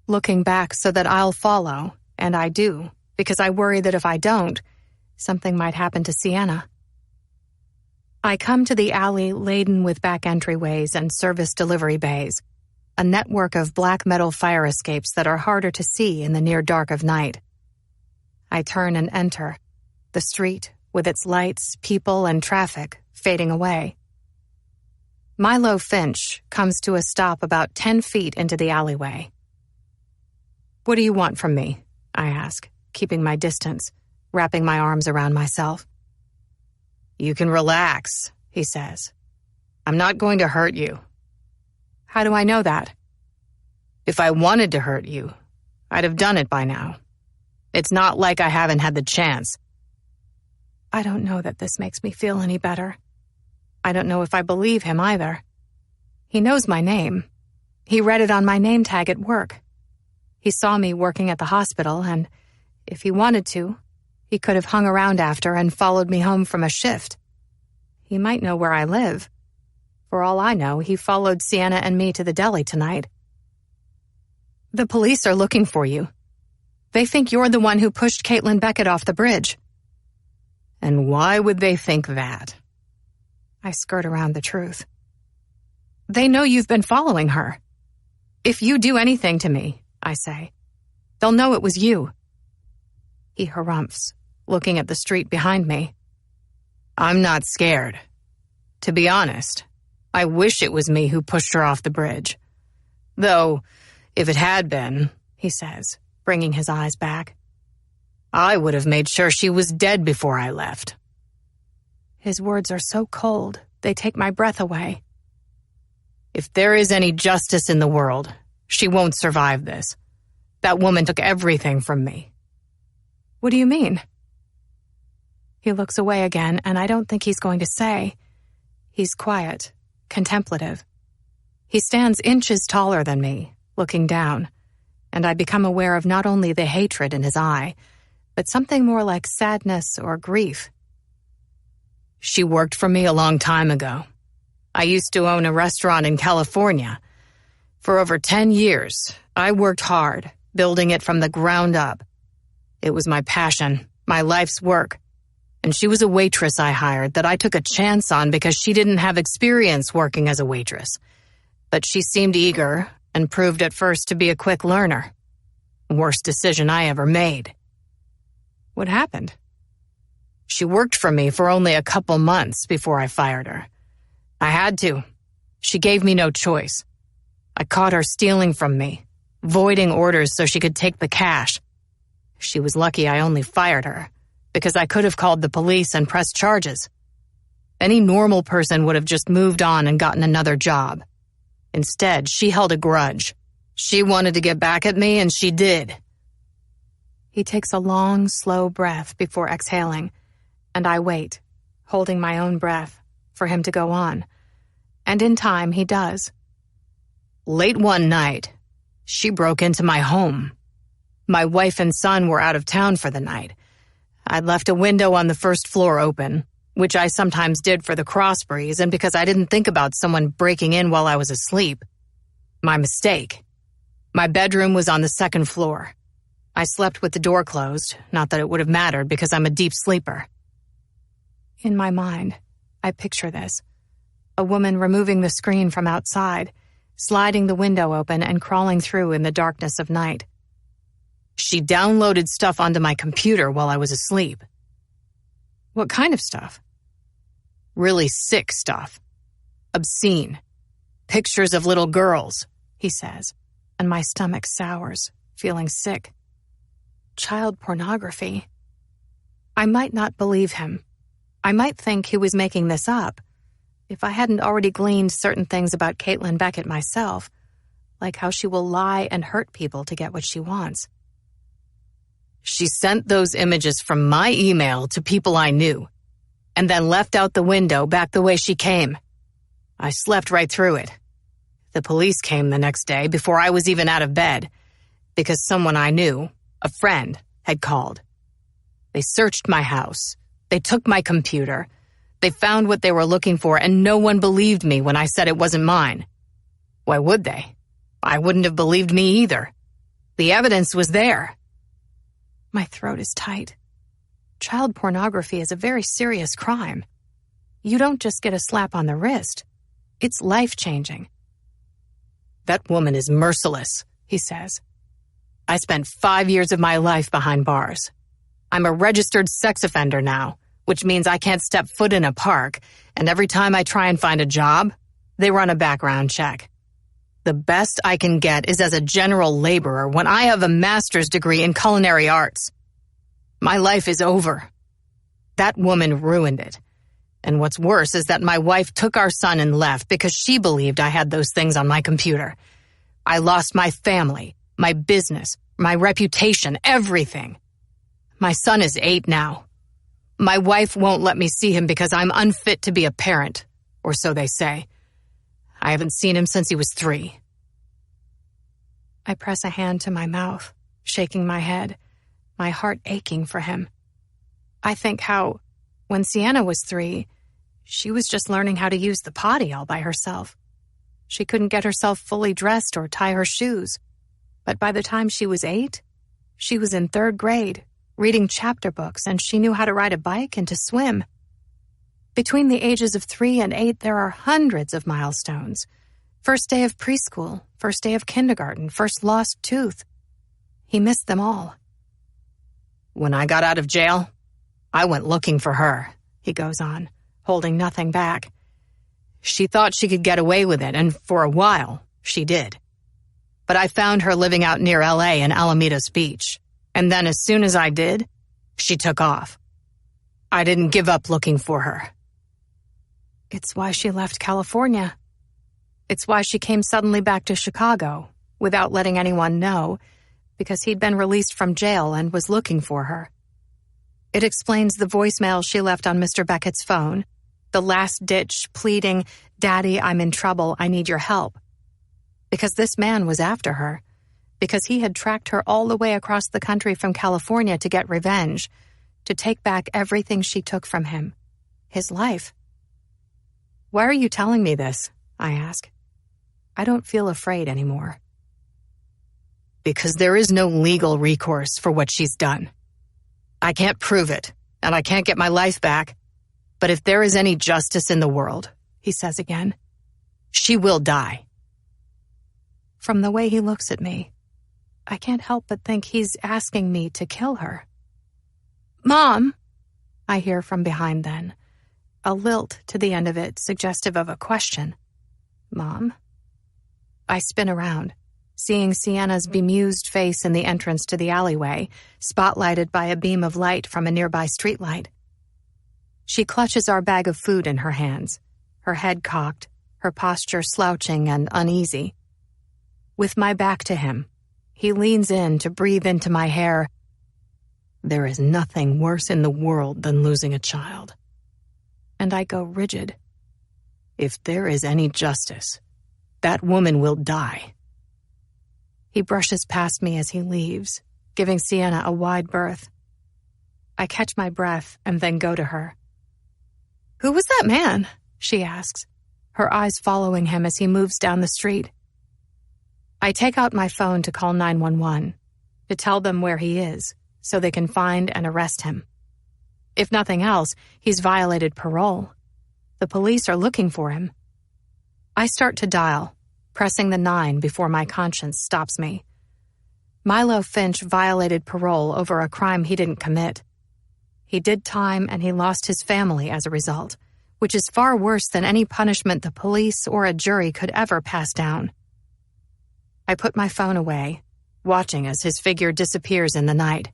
looking back so that I'll follow, and I do, because I worry that if I don't, something might happen to Sienna. I come to the alley laden with back entryways and service delivery bays, a network of black metal fire escapes that are harder to see in the near dark of night. I turn and enter, the street, with its lights, people, and traffic, fading away. Milo Finch comes to a stop about 10 feet into the alleyway. "What do you want from me?" I ask, keeping my distance, wrapping my arms around myself. "You can relax," he says. "I'm not going to hurt you." "How do I know that?" "If I wanted to hurt you, I'd have done it by now. It's not like I haven't had the chance." I don't know that this makes me feel any better. I don't know if I believe him either. He knows my name. He read it on my name tag at work. He saw me working at the hospital, and if he wanted to, he could have hung around after and followed me home from a shift. He might know where I live. For all I know, he followed Sienna and me to the deli tonight. "The police are looking for you. They think you're the one who pushed Caitlin Beckett off the bridge." "And why would they think that?" I skirt around the truth. "They know you've been following her." If you do anything to me, I say, they'll know it was you. He harumphs, looking at the street behind me. I'm not scared. To be honest, I wish it was me who pushed her off the bridge. Though, if it had been, he says, bringing his eyes back, I would have made sure she was dead before I left. His words are so cold, they take my breath away. If there is any justice in the world, she won't survive this. That woman took everything from me. What do you mean? He looks away again, and I don't think he's going to say. He's quiet, contemplative. He stands inches taller than me, looking down, and I become aware of not only the hatred in his eye, but something more like sadness or grief. She worked for me a long time ago. I used to own a restaurant in California. For over 10 years, I worked hard, building it from the ground up. It was my passion, my life's work. And she was a waitress I hired that I took a chance on because she didn't have experience working as a waitress. But she seemed eager and proved at first to be a quick learner. Worst decision I ever made. What happened? She worked for me for only a couple months before I fired her. I had to. She gave me no choice. I caught her stealing from me, voiding orders so she could take the cash. She was lucky I only fired her, because I could have called the police and pressed charges. Any normal person would have just moved on and gotten another job. Instead, she held a grudge. She wanted to get back at me, and she did. He takes a long, slow breath before exhaling, and I wait, holding my own breath, for him to go on. And in time, he does. Late one night, she broke into my home. My wife and son were out of town for the night. I'd left a window on the first floor open, which I sometimes did for the cross breeze and because I didn't think about someone breaking in while I was asleep. My mistake. My bedroom was on the second floor. I slept with the door closed, not that it would have mattered because I'm a deep sleeper. In my mind, I picture this. A woman removing the screen from outside, sliding the window open and crawling through in the darkness of night. She downloaded stuff onto my computer while I was asleep. What kind of stuff? Really sick stuff. Obscene. Pictures of little girls, he says, and my stomach sours, feeling sick. Child pornography. I might not believe him. I might think he was making this up, if I hadn't already gleaned certain things about Caitlin Beckett myself, like how she will lie and hurt people to get what she wants. She sent those images from my email to people I knew, and then left out the window back the way she came. I slept right through it. The police came the next day before I was even out of bed, because someone I knew, a friend, had called. They searched my house. They took my computer. They found what they were looking for, and no one believed me when I said it wasn't mine. Why would they? I wouldn't have believed me either. The evidence was there. My throat is tight. Child pornography is a very serious crime. You don't just get a slap on the wrist. It's life-changing. That woman is merciless, he says. I spent 5 years of my life behind bars. I'm a registered sex offender now, which means I can't step foot in a park, and every time I try and find a job, they run a background check. The best I can get is as a general laborer when I have a master's degree in culinary arts. My life is over. That woman ruined it. And what's worse is that my wife took our son and left because she believed I had those things on my computer. I lost my family, my business, my reputation, everything. My son is 8 now. My wife won't let me see him because I'm unfit to be a parent, or so they say. I haven't seen him since he was 3. I press a hand to my mouth, shaking my head, my heart aching for him. I think how, when Sienna was 3, she was just learning how to use the potty all by herself. She couldn't get herself fully dressed or tie her shoes. But by the time she was 8, she was in 3rd grade, reading chapter books, and she knew how to ride a bike and to swim. Between the ages of 3 and 8, there are hundreds of milestones. First day of preschool, first day of kindergarten, first lost tooth. He missed them all. When I got out of jail, I went looking for her, he goes on, holding nothing back. She thought she could get away with it, and for a while, she did. But I found her living out near L.A. in Alamitos Beach, and then as soon as I did, she took off. I didn't give up looking for her. It's why she left California. It's why she came suddenly back to Chicago, without letting anyone know, because he'd been released from jail and was looking for her. It explains the voicemail she left on Mr. Beckett's phone, the last-ditch pleading, "Daddy, I'm in trouble, I need your help." Because this man was after her. Because he had tracked her all the way across the country from California to get revenge, to take back everything she took from him. His life. "Why are you telling me this?" I ask. I don't feel afraid anymore. Because there is no legal recourse for what she's done. I can't prove it, and I can't get my life back. But if there is any justice in the world, he says again, she will die. From the way he looks at me, I can't help but think he's asking me to kill her. "Mom," I hear from behind then, a lilt to the end of it suggestive of a question. "Mom?" I spin around, seeing Sienna's bemused face in the entrance to the alleyway, spotlighted by a beam of light from a nearby streetlight. She clutches our bag of food in her hands, her head cocked, her posture slouching and uneasy. With my back to him, he leans in to breathe into my hair. There is nothing worse in the world than losing a child. And I go rigid. If there is any justice, that woman will die. He brushes past me as he leaves, giving Sienna a wide berth. I catch my breath and then go to her. "Who was that man?" she asks, her eyes following him as he moves down the street. I take out my phone to call 911, to tell them where he is, so they can find and arrest him. If nothing else, he's violated parole. The police are looking for him. I start to dial, pressing the 9 before my conscience stops me. Milo Finch violated parole over a crime he didn't commit. He did time and he lost his family as a result, which is far worse than any punishment the police or a jury could ever pass down. I put my phone away, watching as his figure disappears in the night.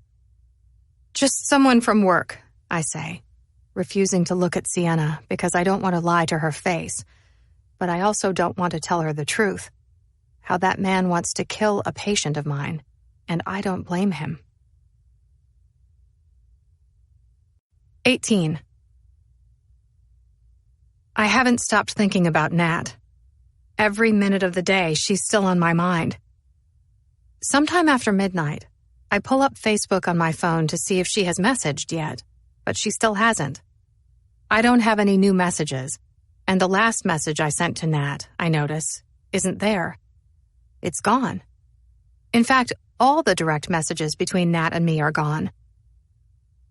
"Just someone from work," I say, refusing to look at Sienna because I don't want to lie to her face, but I also don't want to tell her the truth. How that man wants to kill a patient of mine, and I don't blame him. 18. I haven't stopped thinking about Nat. Every minute of the day, she's still on my mind. Sometime after midnight, I pull up Facebook on my phone to see if she has messaged yet, but she still hasn't. I don't have any new messages, and the last message I sent to Nat, I notice, isn't there. It's gone. In fact, all the direct messages between Nat and me are gone.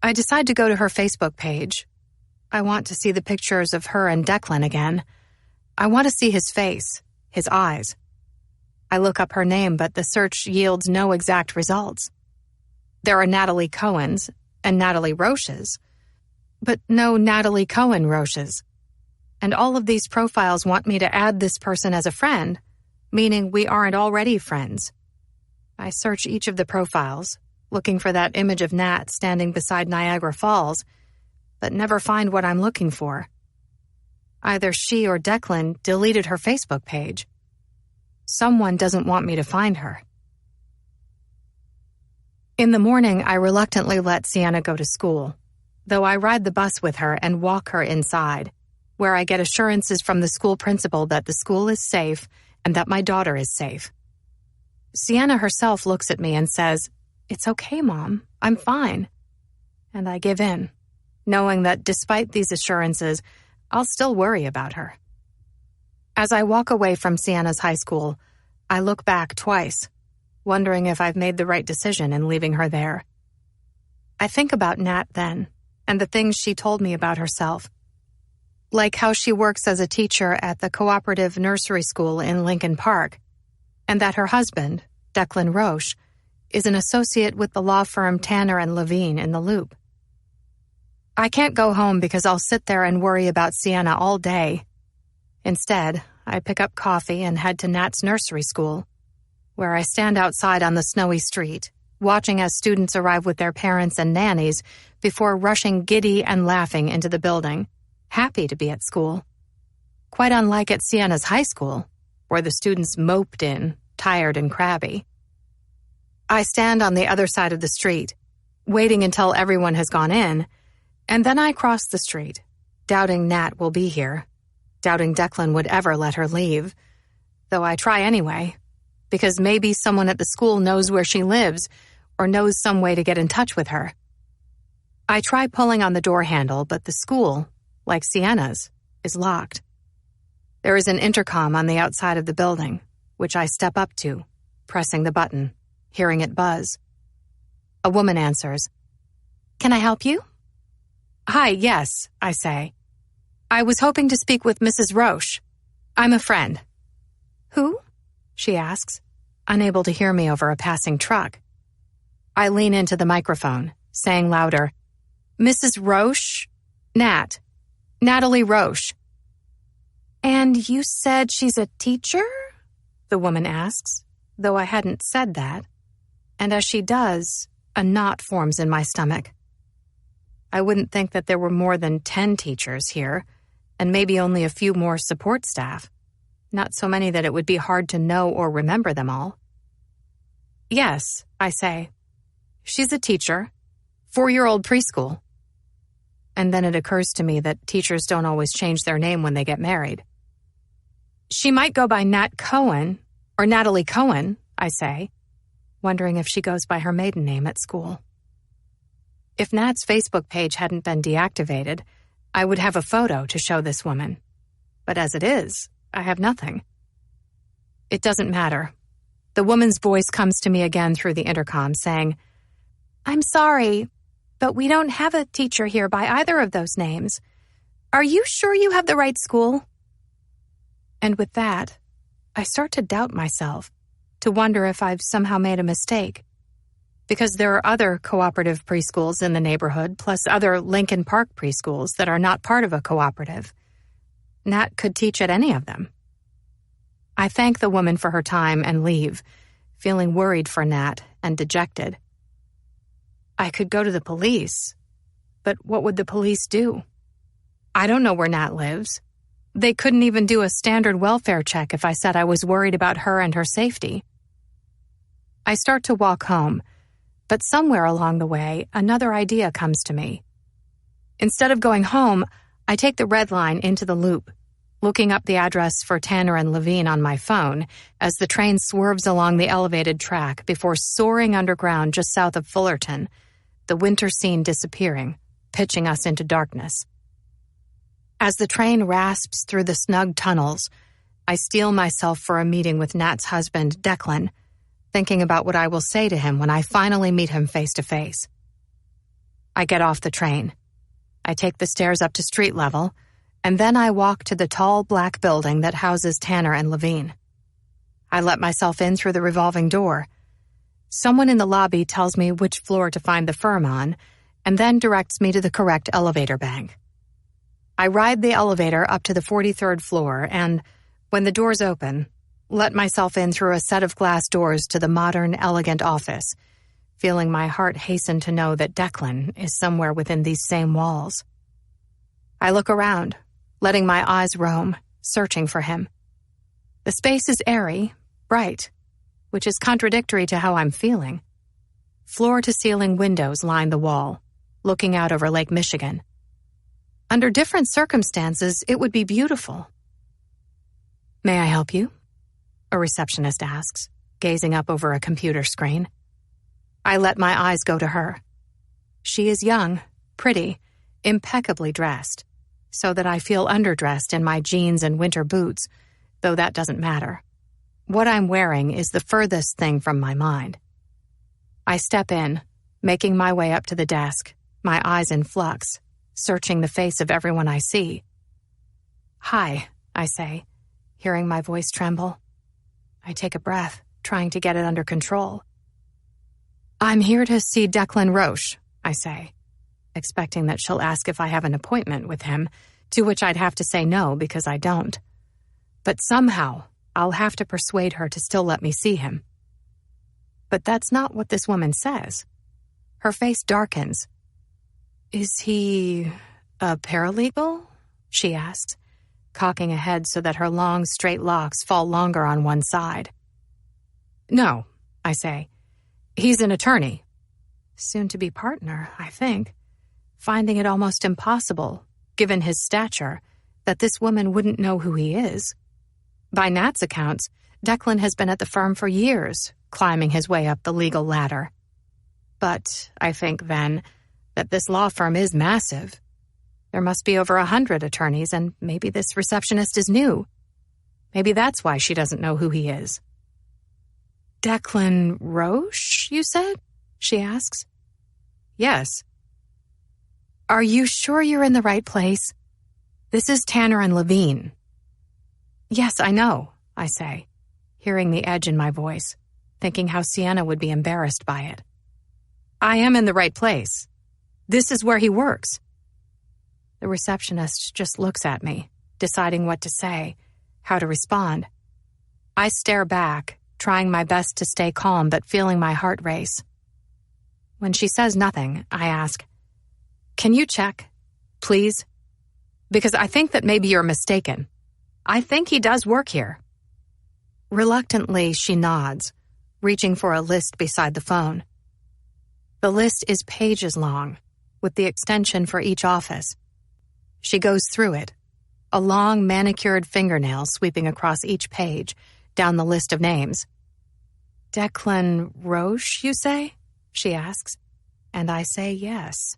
I decide to go to her Facebook page. I want to see the pictures of her and Declan again. I want to see his face, his eyes. I look up her name, but the search yields no exact results. There are Natalie Cohens and Natalie Roches, but no Natalie Cohen Roches. And all of these profiles want me to add this person as a friend, meaning we aren't already friends. I search each of the profiles, looking for that image of Nat standing beside Niagara Falls, but never find what I'm looking for. Either she or Declan deleted her Facebook page. Someone doesn't want me to find her. In the morning, I reluctantly let Sienna go to school, though I ride the bus with her and walk her inside, where I get assurances from the school principal that the school is safe and that my daughter is safe. Sienna herself looks at me and says, "It's okay, Mom. I'm fine." And I give in, knowing that despite these assurances, I'll still worry about her. As I walk away from Sienna's high school, I look back twice, wondering if I've made the right decision in leaving her there. I think about Nat then, and the things she told me about herself. like how she works as a teacher at the cooperative nursery school in Lincoln Park, and that her husband, Declan Roche, is an associate with the law firm Tanner and Levine in the Loop. I can't go home because I'll sit there and worry about Sienna all day. Instead, I pick up coffee and head to Nat's nursery school, where I stand outside on the snowy street, watching as students arrive with their parents and nannies before rushing giddy and laughing into the building, happy to be at school. Quite unlike at Sienna's high school, where the students moped in, tired and crabby. I stand on the other side of the street, waiting until everyone has gone in, and then I cross the street, doubting Nat will be here, doubting Declan would ever let her leave, though I try anyway, because maybe someone at the school knows where she lives or knows some way to get in touch with her. I try pulling on the door handle, but the school, like Sienna's, is locked. There is an intercom on the outside of the building, which I step up to, pressing the button, hearing it buzz. A woman answers. "Can I help you?" "Hi, yes," I say. "I was hoping to speak with Mrs. Roche. I'm a friend." "Who?" she asks, unable to hear me over a passing truck. I lean into the microphone, saying louder, "Mrs. Roche? Nat. Natalie Roche." "And you said she's a teacher?" the woman asks, though I hadn't said that. And as she does, a knot forms in my stomach. I wouldn't think that there were more than 10 teachers here, and maybe only a few more support staff. Not so many that it would be hard to know or remember them all. "Yes," I say. "She's a teacher. 4-year-old preschool." And then it occurs to me that teachers don't always change their name when they get married. "She might go by Nat Cohen, or Natalie Cohen," I say, wondering if she goes by her maiden name at school. If Nat's Facebook page hadn't been deactivated, I would have a photo to show this woman. But as it is, I have nothing. It doesn't matter. The woman's voice comes to me again through the intercom, saying, "I'm sorry, but we don't have a teacher here by either of those names. Are you sure you have the right school?" And with that, I start to doubt myself, to wonder if I've somehow made a mistake. Because there are other cooperative preschools in the neighborhood, plus other Lincoln Park preschools that are not part of a cooperative. Nat could teach at any of them. I thank the woman for her time and leave, feeling worried for Nat and dejected. I could go to the police, but what would the police do? I don't know where Nat lives. They couldn't even do a standard welfare check if I said I was worried about her and her safety. I start to walk home, but somewhere along the way, another idea comes to me. Instead of going home, I take the red line into the Loop, looking up the address for Tanner and Levine on my phone as the train swerves along the elevated track before soaring underground just south of Fullerton, the winter scene disappearing, pitching us into darkness. As the train rasps through the snug tunnels, I steel myself for a meeting with Nat's husband, Declan, thinking about what I will say to him when I finally meet him face to face. I get off the train. I take the stairs up to street level, and then I walk to the tall black building that houses Tanner and Levine. I let myself in through the revolving door. Someone in the lobby tells me which floor to find the firm on, and then directs me to the correct elevator bank. I ride the elevator up to the 43rd floor and, when the doors open, let myself in through a set of glass doors to the modern, elegant office, feeling my heart hasten to know that Declan is somewhere within these same walls. I look around, letting my eyes roam, searching for him. The space is airy, bright, which is contradictory to how I'm feeling. Floor-to-ceiling windows line the wall, looking out over Lake Michigan. Under different circumstances, it would be beautiful. "May I help you?" a receptionist asks, gazing up over a computer screen. I let my eyes go to her. She is young, pretty, impeccably dressed, so that I feel underdressed in my jeans and winter boots, though that doesn't matter. What I'm wearing is the furthest thing from my mind. I step in, making my way up to the desk, my eyes in flux, searching the face of everyone I see. "Hi," I say, hearing my voice tremble. I take a breath, trying to get it under control. "I'm here to see Declan Roche," I say, expecting that she'll ask if I have an appointment with him, to which I'd have to say no because I don't. But somehow, I'll have to persuade her to still let me see him. But that's not what this woman says. Her face darkens. "Is he a paralegal?" she asks, cocking a head so that her long, straight locks fall longer on one side. "No," I say. "He's an attorney." Soon-to-be partner, I think, finding it almost impossible, given his stature, that this woman wouldn't know who he is. By Nat's accounts, Declan has been at the firm for years, climbing his way up the legal ladder. But I think, then, that this law firm is massive. There must be over 100 attorneys, and maybe this receptionist is new. Maybe that's why she doesn't know who he is. "Declan Roche, you said?" she asks. "Yes." "Are you sure you're in the right place? This is Tanner and Levine." "Yes, I know," I say, hearing the edge in my voice, thinking how Sienna would be embarrassed by it. "I am in the right place. This is where he works." The receptionist just looks at me, deciding what to say, how to respond. I stare back, trying my best to stay calm but feeling my heart race. When she says nothing, I ask, "Can you check, please? Because I think that maybe you're mistaken. I think he does work here." Reluctantly, she nods, reaching for a list beside the phone. The list is pages long, with the extension for each office. She goes through it, a long manicured fingernail sweeping across each page, down the list of names. "Declan Roche, you say?" she asks, and I say yes.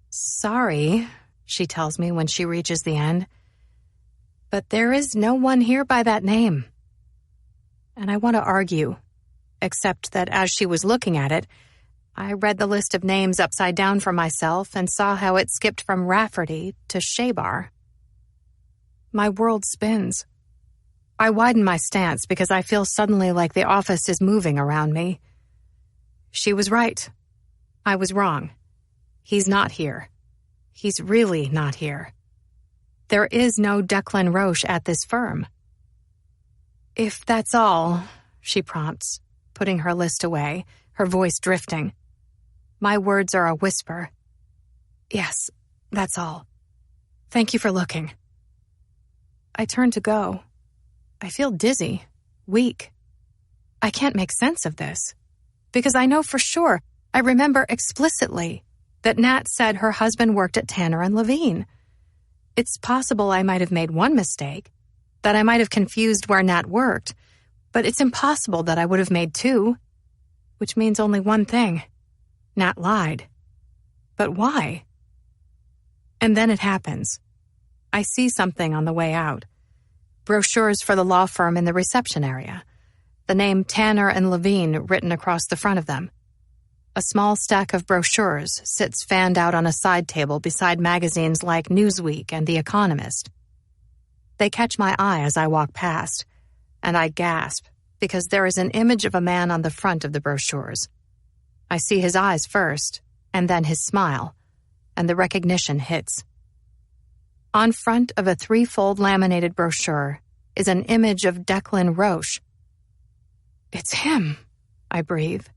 "Sorry," she tells me when she reaches the end, "but there is no one here by that name." And I want to argue, except that as she was looking at it, I read the list of names upside down for myself and saw how it skipped from Rafferty to Shabar. My world spins. I widen my stance because I feel suddenly like the office is moving around me. She was right. I was wrong. He's not here. He's really not here. There is no Declan Roche at this firm. "If that's all," she prompts, putting her list away, her voice drifting. My words are a whisper. "Yes, that's all. Thank you for looking." I turn to go. I feel dizzy, weak. I can't make sense of this, because I know for sure, I remember explicitly, that Nat said her husband worked at Tanner and Levine. It's possible I might have made one mistake, that I might have confused where Nat worked, but it's impossible that I would have made two, which means only one thing. Nat lied. But why? And then it happens. I see something on the way out. Brochures for the law firm in the reception area. The name Tanner and Levine written across the front of them. A small stack of brochures sits fanned out on a side table beside magazines like Newsweek and The Economist. They catch my eye as I walk past, and I gasp because there is an image of a man on the front of the brochures. I see his eyes first, and then his smile, and the recognition hits. On front of a 3-fold laminated brochure is an image of Declan Roche. "It's him," I breathe.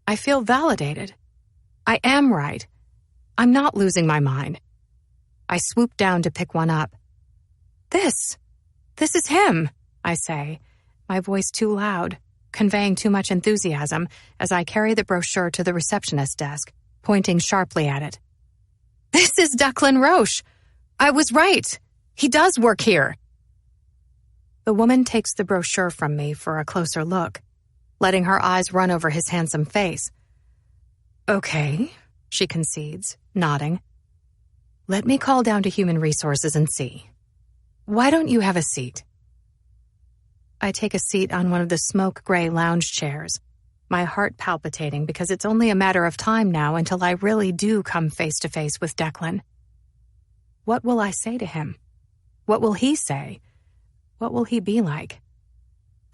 I feel validated. I am right. I'm not losing my mind. I swoop down to pick one up. This is him," I say, my voice too loud, conveying too much enthusiasm as I carry the brochure to the receptionist's desk, pointing sharply at it. "This is Declan Roche. I was right. He does work here." The woman takes the brochure from me for a closer look, letting her eyes run over his handsome face. "Okay," she concedes, nodding. "Let me call down to Human Resources and see. Why don't you have a seat?" I take a seat on one of the smoke-gray lounge chairs, my heart palpitating because it's only a matter of time now until I really do come face-to-face with Declan. What will I say to him? What will he say? What will he be like?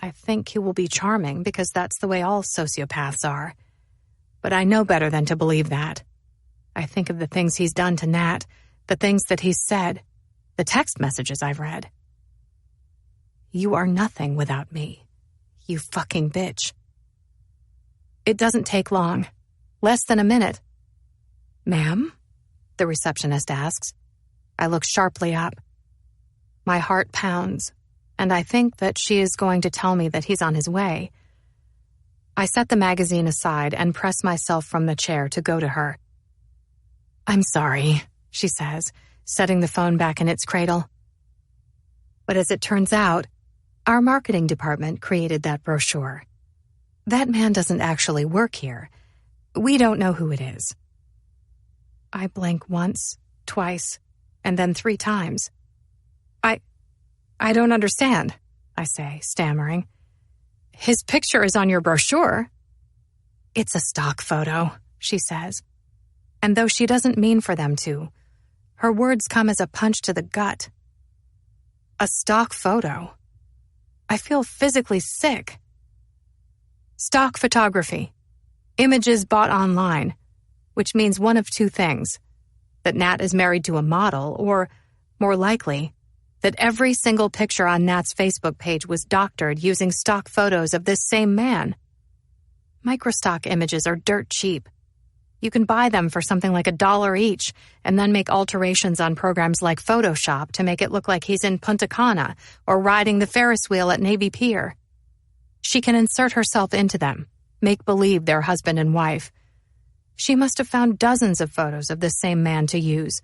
I think he will be charming because that's the way all sociopaths are. But I know better than to believe that. I think of the things he's done to Nat, the things that he's said, the text messages I've read. You are nothing without me, you fucking bitch. It doesn't take long. Less than a minute. Ma'am? The receptionist asks. I look sharply up. My heart pounds, and I think that she is going to tell me that he's on his way. I set the magazine aside and press myself from the chair to go to her. I'm sorry, she says, setting the phone back in its cradle. But as it turns out, our marketing department created that brochure. That man doesn't actually work here. We don't know who it is. I blink once, twice, and then 3 times. I don't understand, I say, stammering. His picture is on your brochure. It's a stock photo, she says. And though she doesn't mean for them to, her words come as a punch to the gut. A stock photo. I feel physically sick. Stock photography. Images bought online, which means one of 2 things. That Nat is married to a model, or, more likely, that every single picture on Nat's Facebook page was doctored using stock photos of this same man. Microstock images are dirt cheap. You can buy them for something like $1 each and then make alterations on programs like Photoshop to make it look like he's in Punta Cana or riding the Ferris wheel at Navy Pier. She can insert herself into them, make believe they're husband and wife. She must have found dozens of photos of this same man to use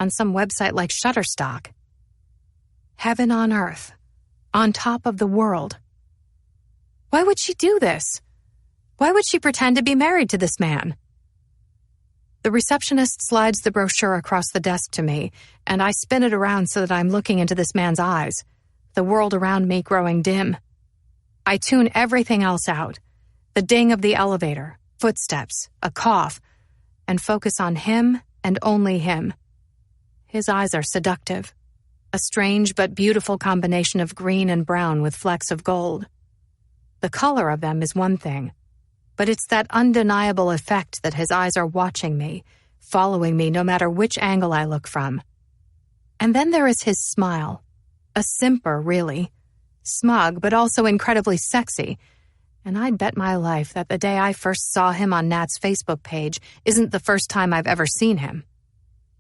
on some website like Shutterstock. Heaven on earth, on top of the world. Why would she do this? Why would she pretend to be married to this man? The receptionist slides the brochure across the desk to me, and I spin it around so that I'm looking into this man's eyes, the world around me growing dim. I tune everything else out, the ding of the elevator, footsteps, a cough, and focus on him and only him. His eyes are seductive, a strange but beautiful combination of green and brown with flecks of gold. The color of them is one thing, but it's that undeniable effect that his eyes are watching me, following me no matter which angle I look from. And then there is his smile, a simper, really, smug but also incredibly sexy, and I'd bet my life that the day I first saw him on Nat's Facebook page isn't the first time I've ever seen him.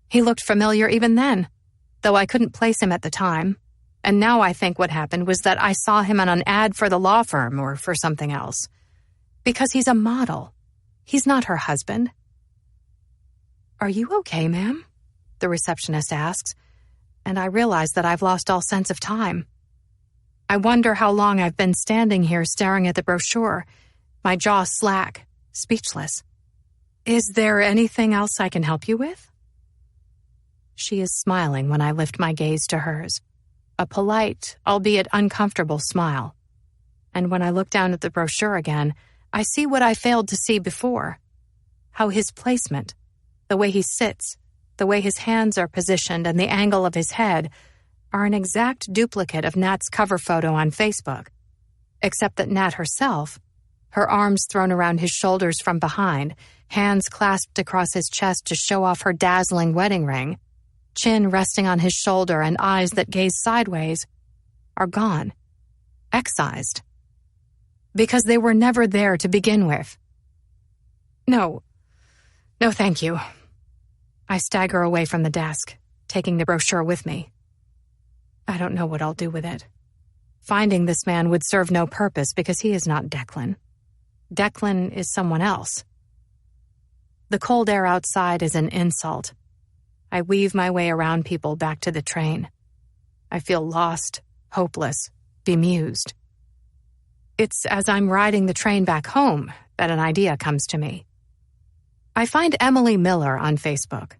He looked familiar even then, though I couldn't place him at the time, and now I think what happened was that I saw him on an ad for the law firm or for something else. Because he's a model. He's not her husband. Are you okay, ma'am? The receptionist asks, and I realize that I've lost all sense of time. I wonder how long I've been standing here staring at the brochure, my jaw slack, speechless. Is there anything else I can help you with? She is smiling when I lift my gaze to hers, a polite, albeit uncomfortable smile. And when I look down at the brochure again, I see what I failed to see before. How his placement, the way he sits, the way his hands are positioned, and the angle of his head are an exact duplicate of Nat's cover photo on Facebook, except that Nat herself, her arms thrown around his shoulders from behind, hands clasped across his chest to show off her dazzling wedding ring, chin resting on his shoulder and eyes that gaze sideways, are gone, excised. Because they were never there to begin with. No, thank you. I stagger away from the desk, taking the brochure with me. I don't know what I'll do with it. Finding this man would serve no purpose because he is not Declan. Declan is someone else. The cold air outside is an insult. I weave my way around people back to the train. I feel lost, hopeless, bemused. It's as I'm riding the train back home that an idea comes to me. I find Emily Miller on Facebook.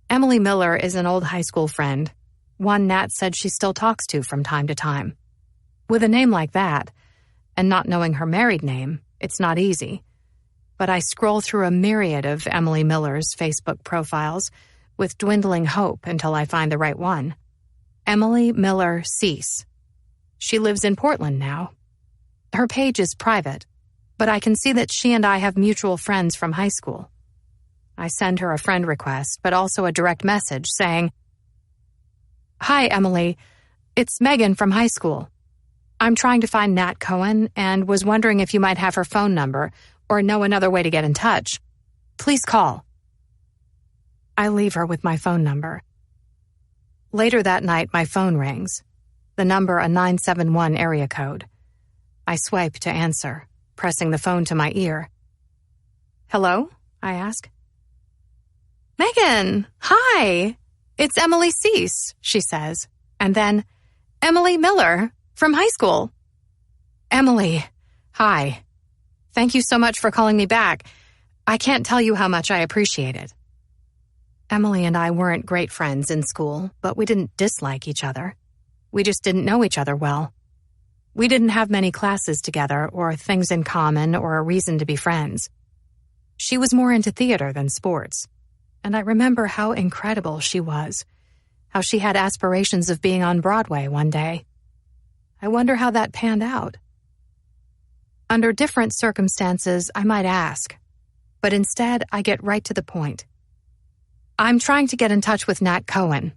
Emily Miller is an old high school friend, one Nat said she still talks to from time to time. With a name like that, and not knowing her married name, it's not easy. But I scroll through a myriad of Emily Miller's Facebook profiles with dwindling hope until I find the right one. Emily Miller Cease. She lives in Portland now. Her page is private, but I can see that she and I have mutual friends from high school. I send her a friend request, but also a direct message saying, "Hi, Emily. It's Megan from high school. I'm trying to find Nat Cohen and was wondering if you might have her phone number or know another way to get in touch. Please call." I leave her with my phone number. Later that night, my phone rings. The number a 971 area code. I swipe to answer, pressing the phone to my ear. "Hello?" I ask. "Megan, hi. It's Emily Cease," she says. And then, "Emily Miller, from high school." "Emily, hi. Thank you so much for calling me back. I can't tell you how much I appreciate it." Emily and I weren't great friends in school, but we didn't dislike each other. We just didn't know each other well. We didn't have many classes together or things in common or a reason to be friends. She was more into theater than sports, and I remember how incredible she was, how she had aspirations of being on Broadway one day. I wonder how that panned out. Under different circumstances, I might ask, but instead I get right to the point. "I'm trying to get in touch with Nat Cohen.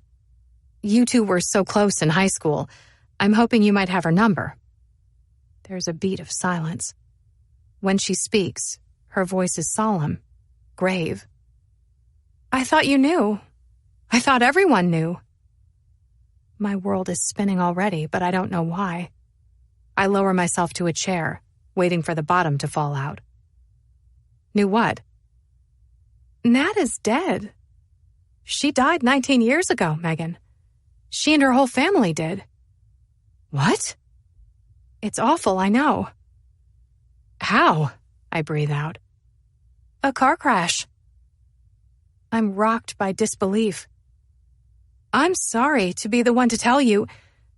You two were so close in high school. I'm hoping you might have her number." There's a beat of silence. When she speaks, her voice is solemn, grave. "I thought you knew. I thought everyone knew." My world is spinning already, but I don't know why. I lower myself to a chair, waiting for the bottom to fall out. "Knew what?" "Nat is dead. She died 19 years ago, Megan. She and her whole family did." "What?" "It's awful, I know." "How?" I breathe out. "A car crash." I'm rocked by disbelief. "I'm sorry to be the one to tell you.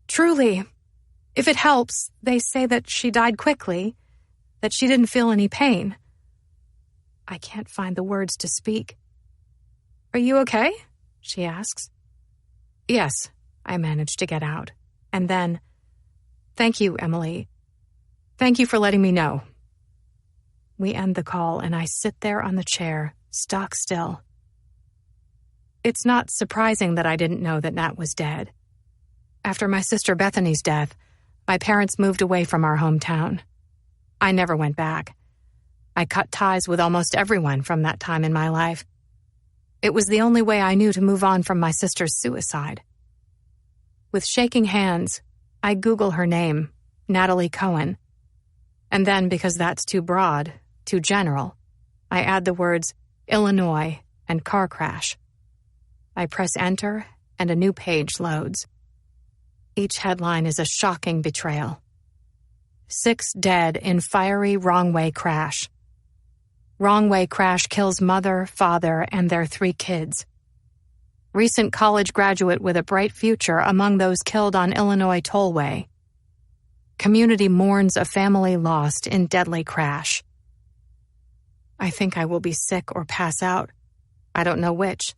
Truly. If it helps, they say that she died quickly, that she didn't feel any pain." I can't find the words to speak. "Are you okay?" she asks. "Yes," I manage to get out. And then, "Thank you, Emily. Thank you for letting me know." We end the call and I sit there on the chair, stock still. It's not surprising that I didn't know that Nat was dead. After my sister Bethany's death, my parents moved away from our hometown. I never went back. I cut ties with almost everyone from that time in my life. It was the only way I knew to move on from my sister's suicide. With shaking hands, I Google her name, Natalie Cohen. And then, because that's too broad, too general, I add the words Illinois and car crash. I press enter and a new page loads. Each headline is a shocking betrayal. 6 dead in fiery wrong-way crash. Wrong-way crash kills mother, father, and their 3 kids. Recent college graduate with a bright future among those killed on Illinois tollway. Community mourns a family lost in deadly crash. I think I will be sick or pass out. I don't know which.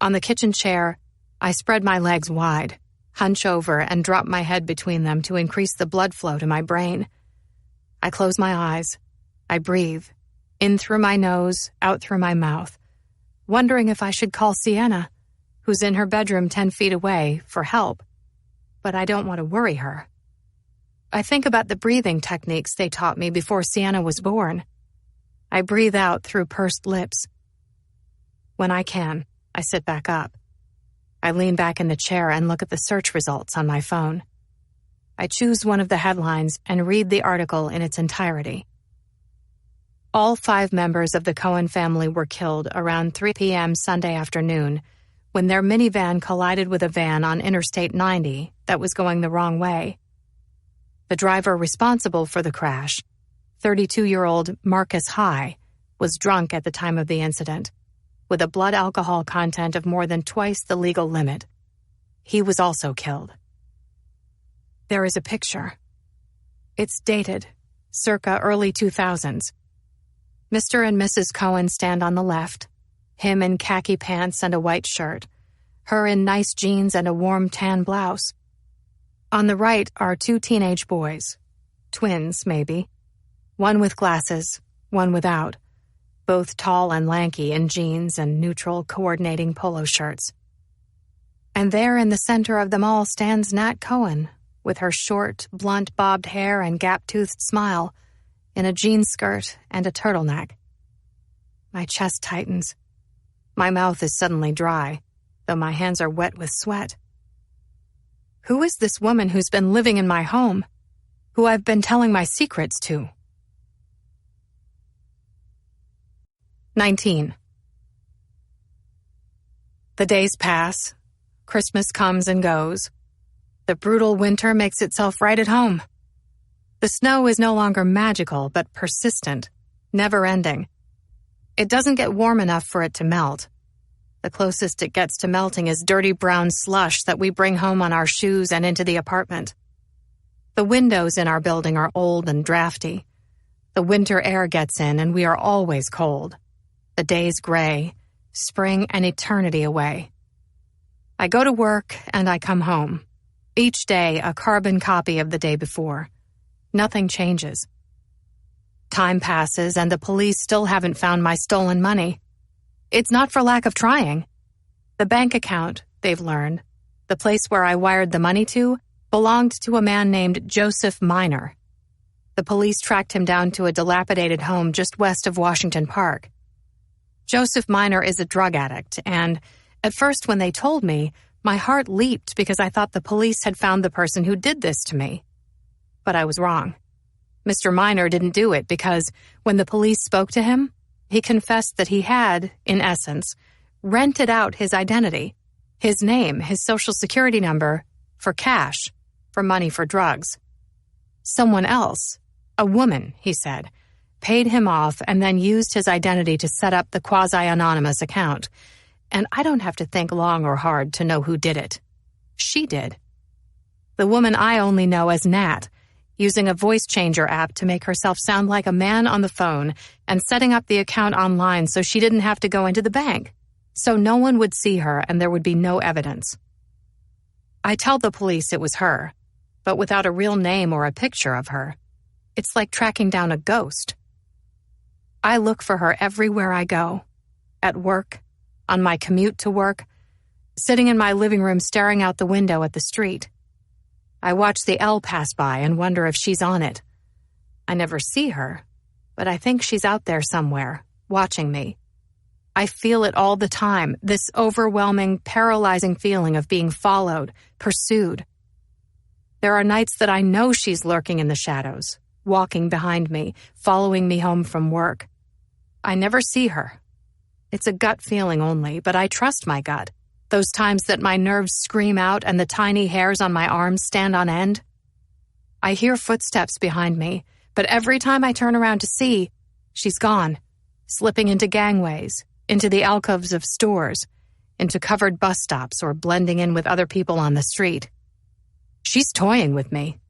On the kitchen chair, I spread my legs wide, hunch over, and drop my head between them to increase the blood flow to my brain. I close my eyes. I breathe, in through my nose, out through my mouth, wondering if I should call Sienna, who's in her bedroom 10 feet away, for help. But I don't want to worry her. I think about the breathing techniques they taught me before Sienna was born. I breathe out through pursed lips. When I can, I sit back up. I lean back in the chair and look at the search results on my phone. I choose one of the headlines and read the article in its entirety. All 5 members of the Cohen family were killed around 3 p.m. Sunday afternoon when their minivan collided with a van on Interstate 90 that was going the wrong way. The driver responsible for the crash, 32-year-old Marcus High, was drunk at the time of the incident, with a blood alcohol content of more than twice the legal limit. He was also killed. There is a picture. It's dated, circa early 2000s. Mr. and Mrs. Cohen stand on the left, him in khaki pants and a white shirt. her in nice jeans and a warm tan blouse. On the right are 2 teenage boys. Twins, maybe. One with glasses, one without. Both tall and lanky in jeans and neutral, coordinating polo shirts. And there in the center of them all stands Nat Cohen, with her short, blunt bobbed hair and gap-toothed smile, in a jean skirt and a turtleneck. My chest tightens. My mouth is suddenly dry, though my hands are wet with sweat. Who is this woman who's been living in my home? Who I've been telling my secrets to? 19. The days pass. Christmas comes and goes. The brutal winter makes itself right at home. The snow is no longer magical, but persistent, never-ending. It doesn't get warm enough for it to melt. The closest it gets to melting is dirty brown slush that we bring home on our shoes and into the apartment. The windows in our building are old and drafty. The winter air gets in and we are always cold. The days gray, spring an eternity away. I go to work and I come home. Each day a carbon copy of the day before. Nothing changes. Time passes and the police still haven't found my stolen money. It's not for lack of trying. The bank account, they've learned, the place where I wired the money to, belonged to a man named Joseph Minor. The police tracked him down to a dilapidated home just west of Washington Park. Joseph Minor is a drug addict, and at first when they told me, my heart leaped because I thought the police had found the person who did this to me. But I was wrong. Mr. Minor didn't do it because when the police spoke to him, he confessed that he had, in essence, rented out his identity, his name, his social security number, for cash, for money for drugs. Someone else, a woman, he said, paid him off and then used his identity to set up the quasi-anonymous account. And I don't have to think long or hard to know who did it. She did. The woman I only know as Nat, using a voice changer app to make herself sound like a man on the phone and setting up the account online so she didn't have to go into the bank, so no one would see her and there would be no evidence. I tell the police it was her, but without a real name or a picture of her. It's like tracking down a ghost. I look for her everywhere I go, at work, on my commute to work, sitting in my living room staring out the window at the street. I watch the L pass by and wonder if she's on it. I never see her, but I think she's out there somewhere, watching me. I feel it all the time, this overwhelming, paralyzing feeling of being followed, pursued. There are nights that I know she's lurking in the shadows, walking behind me, following me home from work. I never see her. It's a gut feeling only, but I trust my gut. Those times that my nerves scream out and the tiny hairs on my arms stand on end. I hear footsteps behind me, but every time I turn around to see, she's gone, slipping into gangways, into the alcoves of stores, into covered bus stops or blending in with other people on the street. She's toying with me.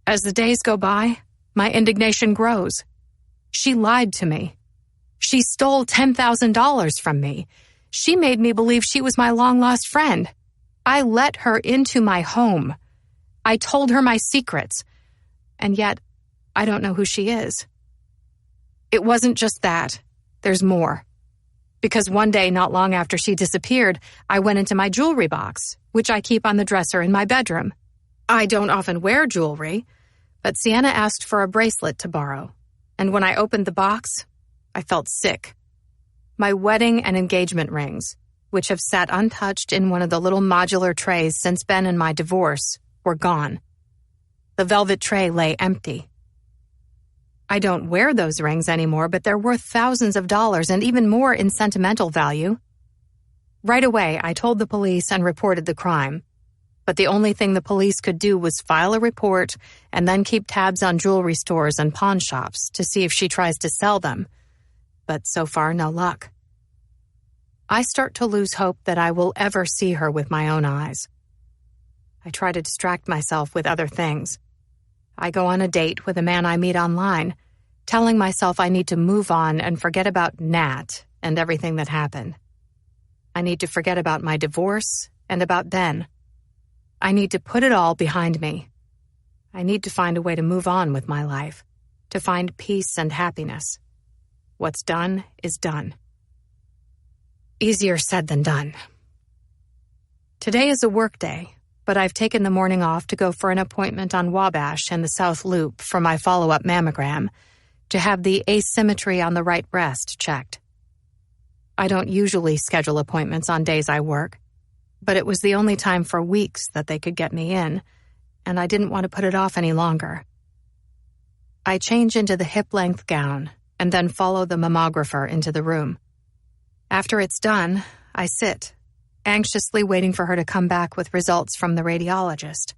As the days go by, my indignation grows. She lied to me. She stole $10,000 from me. She made me believe she was my long-lost friend. I let her into my home. I told her my secrets. And yet, I don't know who she is. It wasn't just that. There's more. Because one day, not long after she disappeared, I went into my jewelry box, which I keep on the dresser in my bedroom. I don't often wear jewelry, but Sienna asked for a bracelet to borrow. And when I opened the box, I felt sick. My wedding and engagement rings, which have sat untouched in one of the little modular trays since Ben and my divorce, were gone. The velvet tray lay empty. I don't wear those rings anymore, but they're worth thousands of dollars and even more in sentimental value. Right away, I told the police and reported the crime. But the only thing the police could do was file a report and then keep tabs on jewelry stores and pawn shops to see if she tries to sell them. But so far, no luck. I start to lose hope that I will ever see her with my own eyes. I try to distract myself with other things. I go on a date with a man I meet online, telling myself I need to move on and forget about Nat and everything that happened. I need to forget about my divorce and about then. I need to put it all behind me. I need to find a way to move on with my life, to find peace and happiness. What's done is done. Easier said than done. Today is a work day, but I've taken the morning off to go for an appointment on Wabash and the South Loop for my follow-up mammogram, to have the asymmetry on the right breast checked. I don't usually schedule appointments on days I work, but it was the only time for weeks that they could get me in, and I didn't want to put it off any longer. I change into the hip-length gown and then follow the mammographer into the room. After it's done, I sit, anxiously waiting for her to come back with results from the radiologist.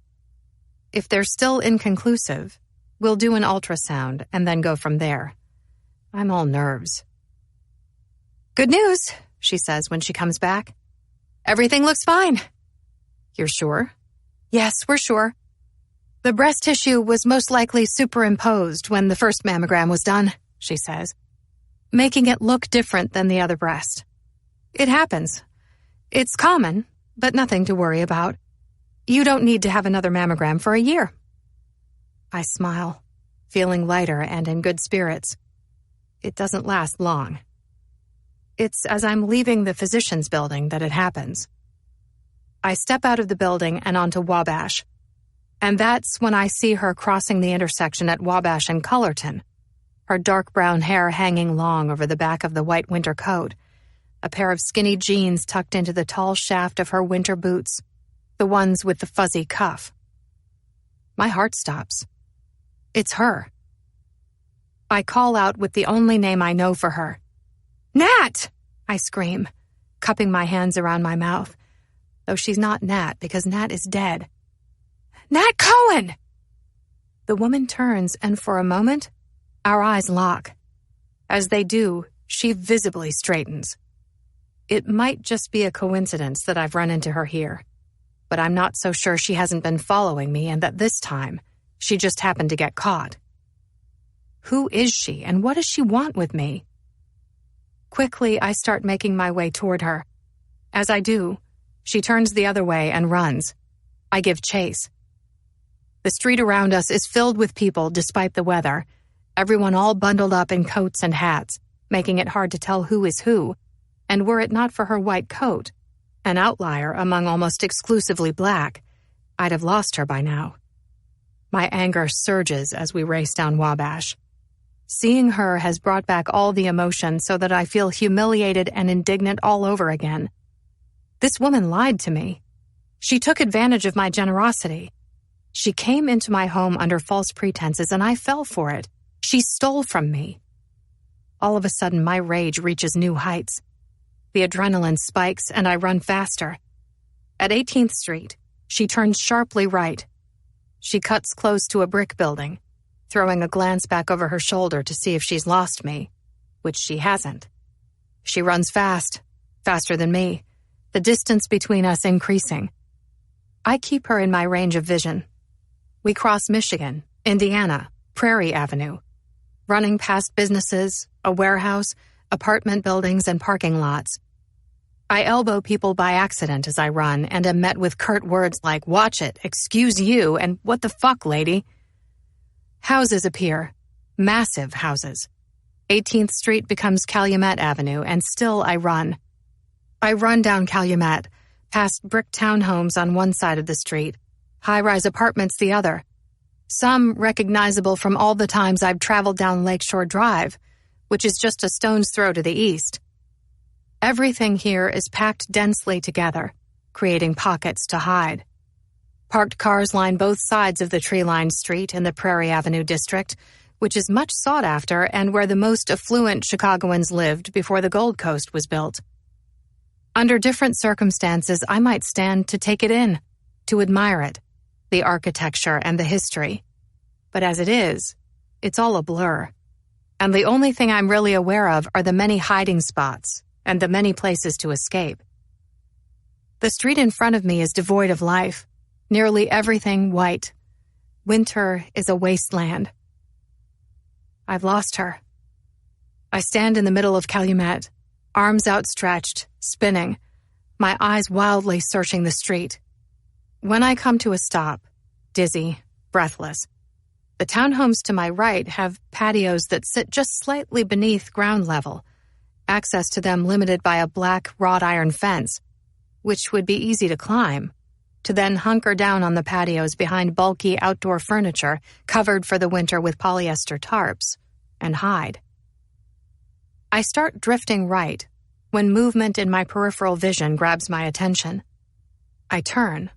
If they're still inconclusive, we'll do an ultrasound and then go from there. I'm all nerves. "Good news," she says when she comes back. "Everything looks fine." "You're sure?" "Yes, we're sure. The breast tissue was most likely superimposed when the first mammogram was done," she says, making it look different than the other breast. "It happens. It's common, but nothing to worry about. You don't need to have another mammogram for a year." I smile, feeling lighter and in good spirits. It doesn't last long. It's as I'm leaving the physician's building that it happens. I step out of the building and onto Wabash, and that's when I see her crossing the intersection at Wabash and Cullerton, her dark brown hair hanging long over the back of the white winter coat, a pair of skinny jeans tucked into the tall shaft of her winter boots, the ones with the fuzzy cuff. My heart stops. It's her. I call out with the only name I know for her. "Nat!" I scream, cupping my hands around my mouth, though she's not Nat because Nat is dead. "Nat Cohen!" The woman turns, and for a moment, our eyes lock. As they do, she visibly straightens. It might just be a coincidence that I've run into her here, but I'm not so sure she hasn't been following me and that this time, she just happened to get caught. Who is she, and what does she want with me? Quickly, I start making my way toward her. As I do, she turns the other way and runs. I give chase. The street around us is filled with people despite the weather, everyone all bundled up in coats and hats, making it hard to tell who is who, and were it not for her white coat, an outlier among almost exclusively black, I'd have lost her by now. My anger surges as we race down Wabash. Seeing her has brought back all the emotion so that I feel humiliated and indignant all over again. This woman lied to me. She took advantage of my generosity. She came into my home under false pretenses, and I fell for it. She stole from me. All of a sudden, my rage reaches new heights. The adrenaline spikes, and I run faster. At 18th Street, she turns sharply right. She cuts close to a brick building, throwing a glance back over her shoulder to see if she's lost me, which she hasn't. She runs fast, faster than me, the distance between us increasing. I keep her in my range of vision. We cross Michigan, Indiana, Prairie Avenue, running past businesses, a warehouse, apartment buildings, and parking lots. I elbow people by accident as I run and am met with curt words like, "Watch it," "Excuse you," and "What the fuck, lady?" Houses appear. Massive houses. 18th Street becomes Calumet Avenue, and still I run. I run down Calumet, past brick townhomes on one side of the street, high-rise apartments the other. Some recognizable from all the times I've traveled down Lakeshore Drive, which is just a stone's throw to the east. Everything here is packed densely together, creating pockets to hide. Parked cars line both sides of the tree-lined street in the Prairie Avenue district, which is much sought after and where the most affluent Chicagoans lived before the Gold Coast was built. Under different circumstances, I might stand to take it in, to admire it, the architecture and the history. But as it is, it's all a blur. And the only thing I'm really aware of are the many hiding spots and the many places to escape. The street in front of me is devoid of life, nearly everything white. Winter is a wasteland. I've lost her. I stand in the middle of Calumet, arms outstretched, spinning, my eyes wildly searching the street. When I come to a stop, dizzy, breathless, the townhomes to my right have patios that sit just slightly beneath ground level, access to them limited by a black wrought iron fence, which would be easy to climb, to then hunker down on the patios behind bulky outdoor furniture covered for the winter with polyester tarps, and hide. I start drifting right when movement in my peripheral vision grabs my attention. I turn.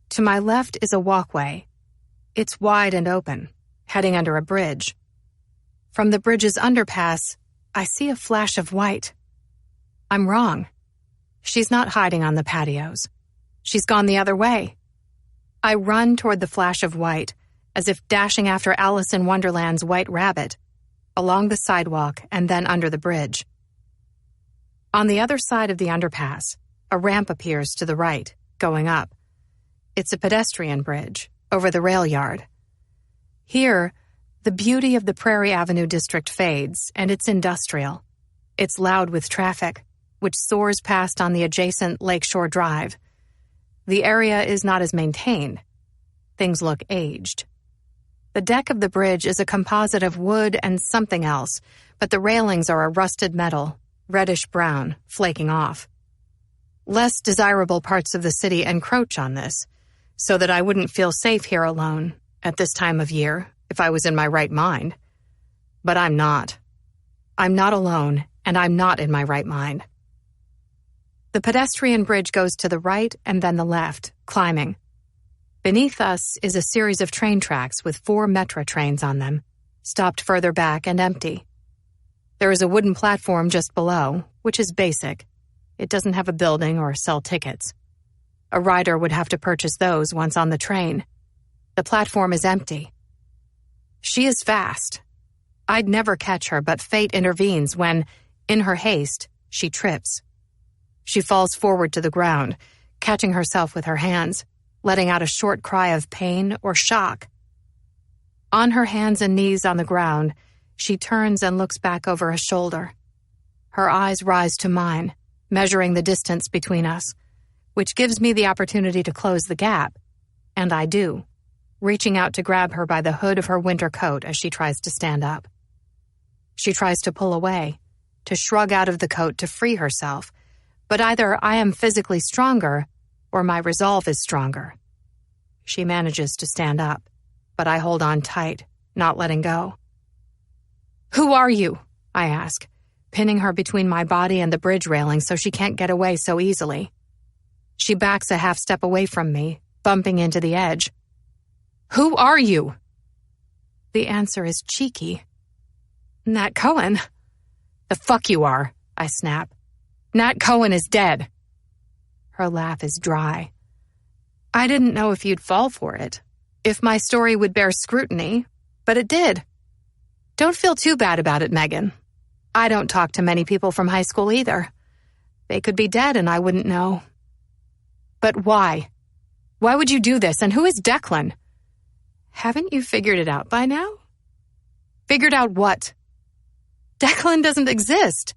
To my left is a walkway. It's wide and open, heading under a bridge. From the bridge's underpass, I see a flash of white. I'm wrong. She's not hiding on the patios. She's gone the other way. I run toward the flash of white, as if dashing after Alice in Wonderland's White Rabbit, along the sidewalk and then under the bridge. On the other side of the underpass, a ramp appears to the right, going up. It's a pedestrian bridge, over the rail yard. Here, the beauty of the Prairie Avenue district fades, and it's industrial. It's loud with traffic, which soars past on the adjacent Lakeshore Drive. The area is not as maintained. Things look aged. The deck of the bridge is a composite of wood and something else, but the railings are a rusted metal, reddish-brown, flaking off. Less desirable parts of the city encroach on this, so that I wouldn't feel safe here alone, at this time of year, if I was in my right mind. But I'm not. I'm not alone, and I'm not in my right mind. The pedestrian bridge goes to the right and then the left, climbing. Beneath us is a series of train tracks with 4 Metra trains on them, stopped further back and empty. There is a wooden platform just below, which is basic. It doesn't have a building or sell tickets. A rider would have to purchase those once on the train. The platform is empty. She is fast. I'd never catch her, but fate intervenes when, in her haste, she trips. She falls forward to the ground, catching herself with her hands, letting out a short cry of pain or shock. On her hands and knees on the ground, she turns and looks back over a shoulder. Her eyes rise to mine, measuring the distance between us, which gives me the opportunity to close the gap, and I do, reaching out to grab her by the hood of her winter coat as she tries to stand up. She tries to pull away, to shrug out of the coat to free herself, but either I am physically stronger or my resolve is stronger. She manages to stand up, but I hold on tight, not letting go. "Who are you?" I ask, pinning her between my body and the bridge railing so she can't get away so easily. She backs a half step away from me, bumping into the edge. "Who are you?" The answer is cheeky. "Nat Cohen." "The fuck you are," I snap. "Nat Cohen is dead." Her laugh is dry. "I didn't know if you'd fall for it, if my story would bear scrutiny, but it did. Don't feel too bad about it, Megan. I don't talk to many people from high school either. They could be dead and I wouldn't know." "But why? Why would you do this, and who is Declan?" "Haven't you figured it out by now?" "Figured out what?" "Declan doesn't exist."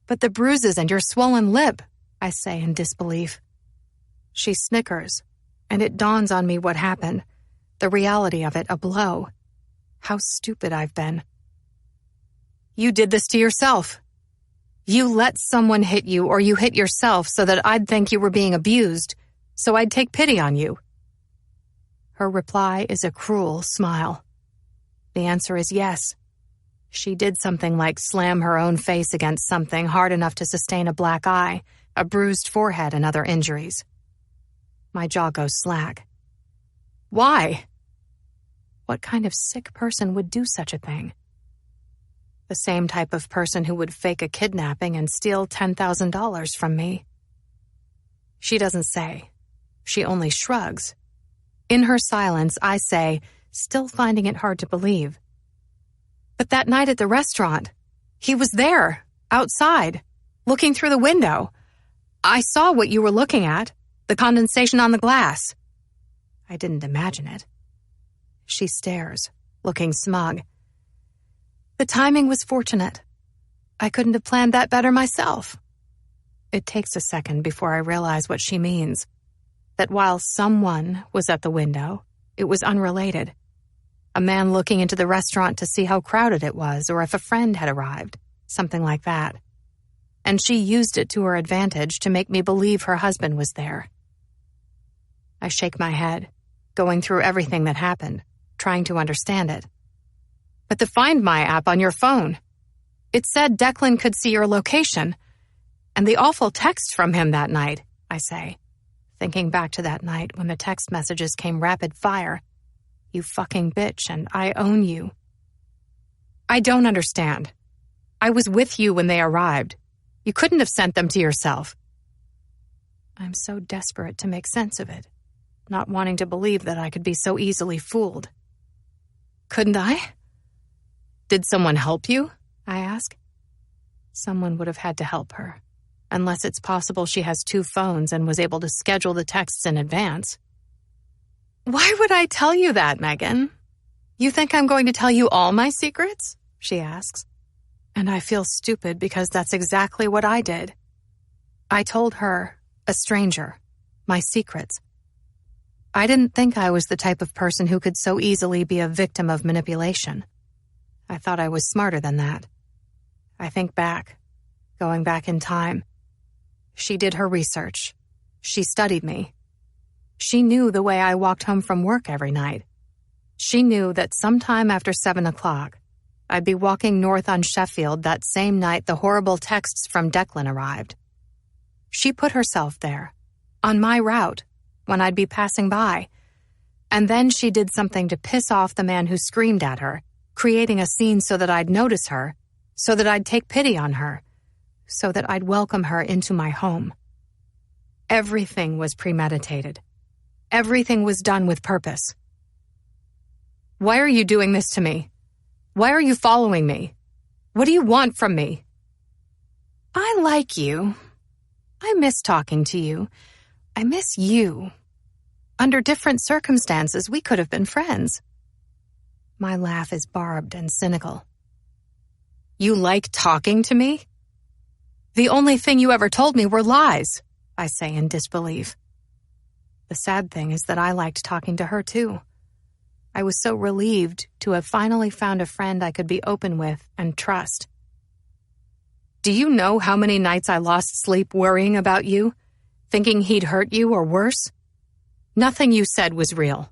"But the bruises and your swollen lip," I say in disbelief. She snickers, and it dawns on me what happened, the reality of it, a blow. How stupid I've been. "You did this to yourself. You let someone hit you or you hit yourself so that I'd think you were being abused, so I'd take pity on you." Her reply is a cruel smile. The answer is yes. She did something like slam her own face against something hard enough to sustain a black eye, a bruised forehead, and other injuries. My jaw goes slack. Why? What kind of sick person would do such a thing? The same type of person who would fake a kidnapping and steal $10,000 from me. She doesn't say. She only shrugs. In her silence, I say, still finding it hard to believe. "But that night at the restaurant, he was there, outside, looking through the window. I saw what you were looking at, the condensation on the glass." I didn't imagine it. She stares, looking smug. "The timing was fortunate. I couldn't have planned that better myself." It takes a second before I realize what she means. That while someone was at the window, it was unrelated. A man looking into the restaurant to see how crowded it was or if a friend had arrived, something like that. And she used it to her advantage to make me believe her husband was there. I shake my head, going through everything that happened, trying to understand it. But the Find My app on your phone, it said Declan could see your location. And the awful text from him that night, I say, thinking back to that night when the text messages came rapid fire. You fucking bitch, and I own you. I don't understand. I was with you when they arrived. You couldn't have sent them to yourself. I'm so desperate to make sense of it, not wanting to believe that I could be so easily fooled. Couldn't I? Did someone help you? I ask. Someone would have had to help her, unless it's possible she has 2 phones and was able to schedule the texts in advance. Why would I tell you that, Megan? You think I'm going to tell you all my secrets? She asks. And I feel stupid because that's exactly what I did. I told her, a stranger, my secrets. I didn't think I was the type of person who could so easily be a victim of manipulation. I thought I was smarter than that. I think back, going back in time. She did her research. She studied me. She knew the way I walked home from work every night. She knew that sometime after 7 o'clock, I'd be walking north on Sheffield that same night the horrible texts from Declan arrived. She put herself there, on my route, when I'd be passing by. And then she did something to piss off the man who screamed at her, creating a scene so that I'd notice her, so that I'd take pity on her, so that I'd welcome her into my home. Everything was premeditated. Everything was done with purpose. Why are you doing this to me? Why are you following me? What do you want from me? I like you. I miss talking to you. I miss you. Under different circumstances, we could have been friends. My laugh is barbed and cynical. You like talking to me? The only thing you ever told me were lies, I say in disbelief. The sad thing is that I liked talking to her too. I was so relieved to have finally found a friend I could be open with and trust. Do you know how many nights I lost sleep worrying about you, thinking he'd hurt you or worse? Nothing you said was real.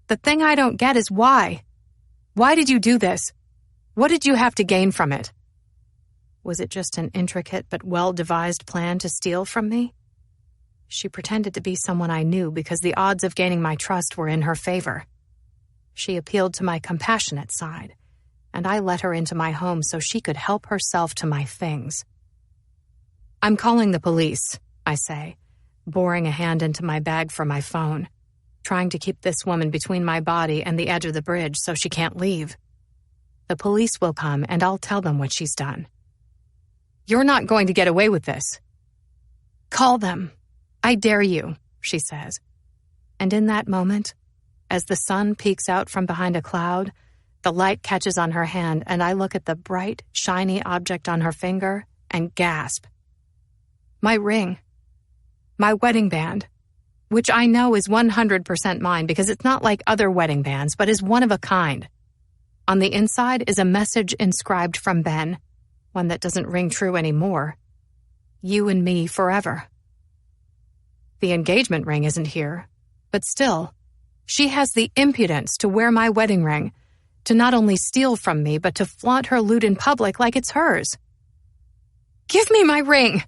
The thing I don't get is why. Why did you do this? What did you have to gain from it? Was it just an intricate but well-devised plan to steal from me? She pretended to be someone I knew because the odds of gaining my trust were in her favor. She appealed to my compassionate side, and I let her into my home so she could help herself to my things. I'm calling the police, I say, boring a hand into my bag for my phone, trying to keep this woman between my body and the edge of the bridge so she can't leave. The police will come and I'll tell them what she's done. You're not going to get away with this. Call them. I dare you, she says. And in that moment, as the sun peeks out from behind a cloud, the light catches on her hand and I look at the bright, shiny object on her finger and gasp. My ring. My wedding band, which I know is 100% mine because it's not like other wedding bands, but is one of a kind. On the inside is a message inscribed from Ben, one that doesn't ring true anymore. You and me forever. The engagement ring isn't here, but still, she has the impudence to wear my wedding ring, to not only steal from me, but to flaunt her loot in public like it's hers. Give me my ring!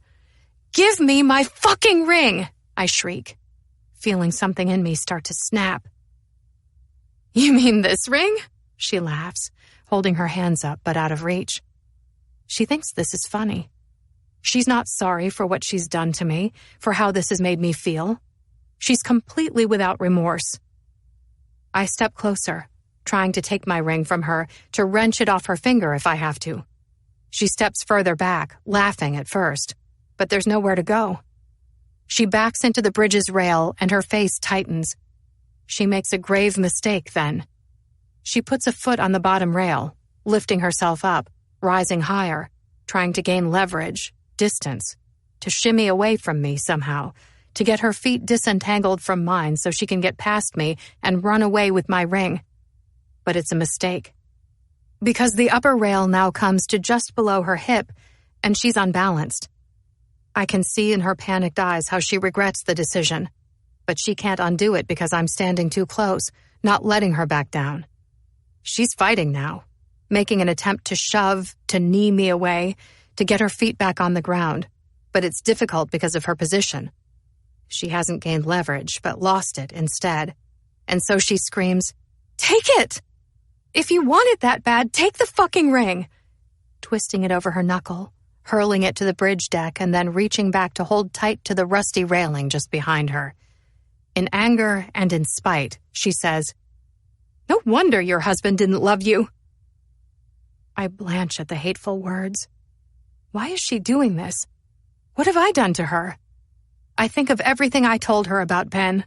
Give me my fucking ring! I shriek, feeling something in me start to snap. You mean this ring? She laughs, holding her hands up but out of reach. She thinks this is funny. She's not sorry for what she's done to me, for how this has made me feel. She's completely without remorse. I step closer, trying to take my ring from her, to wrench it off her finger if I have to. She steps further back, laughing at first, but there's nowhere to go. She backs into the bridge's rail and her face tightens. She makes a grave mistake then. She puts a foot on the bottom rail, lifting herself up, rising higher, trying to gain leverage, distance, to shimmy away from me somehow, to get her feet disentangled from mine so she can get past me and run away with my ring. But it's a mistake. Because the upper rail now comes to just below her hip, and she's unbalanced. I can see in her panicked eyes how she regrets the decision, but she can't undo it because I'm standing too close, not letting her back down. She's fighting now, making an attempt to shove, to knee me away, to get her feet back on the ground, but it's difficult because of her position. She hasn't gained leverage, but lost it instead. And so she screams, "Take it! If you want it that bad, take the fucking ring!" Twisting it over her knuckle, hurling it to the bridge deck, and then reaching back to hold tight to the rusty railing just behind her. In anger and in spite, she says, "No wonder your husband didn't love you." I blanch at the hateful words. Why is she doing this? What have I done to her? I think of everything I told her about Ben,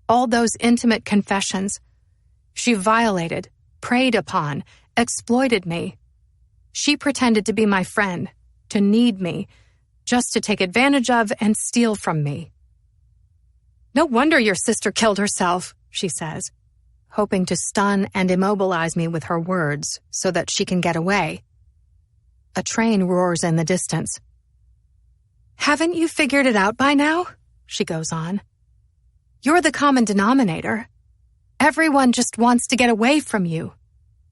all those intimate confessions. She violated, preyed upon, exploited me. She pretended to be my friend, to need me, just to take advantage of and steal from me. "No wonder your sister killed herself," she says, hoping to stun and immobilize me with her words so that she can get away. A train roars in the distance. "Haven't you figured it out by now?" she goes on. "You're the common denominator. Everyone just wants to get away from you.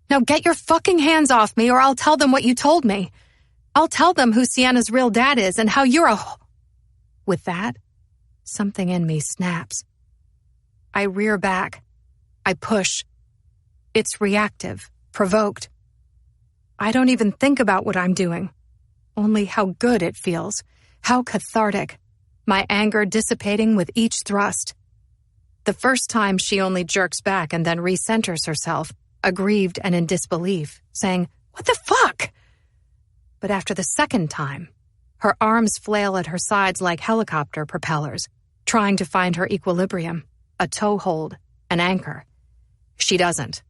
Now get your fucking hands off me or I'll tell them what you told me. I'll tell them who Sienna's real dad is and how you're a..." With that, something in me snaps. I rear back. I push. It's reactive, provoked. I don't even think about what I'm doing, only how good it feels, how cathartic, my anger dissipating with each thrust. The first time she only jerks back and then recenters herself, aggrieved and in disbelief, saying, "What the fuck?" But after the second time, her arms flail at her sides like helicopter propellers, trying to find her equilibrium, a toehold, an anchor. She doesn't.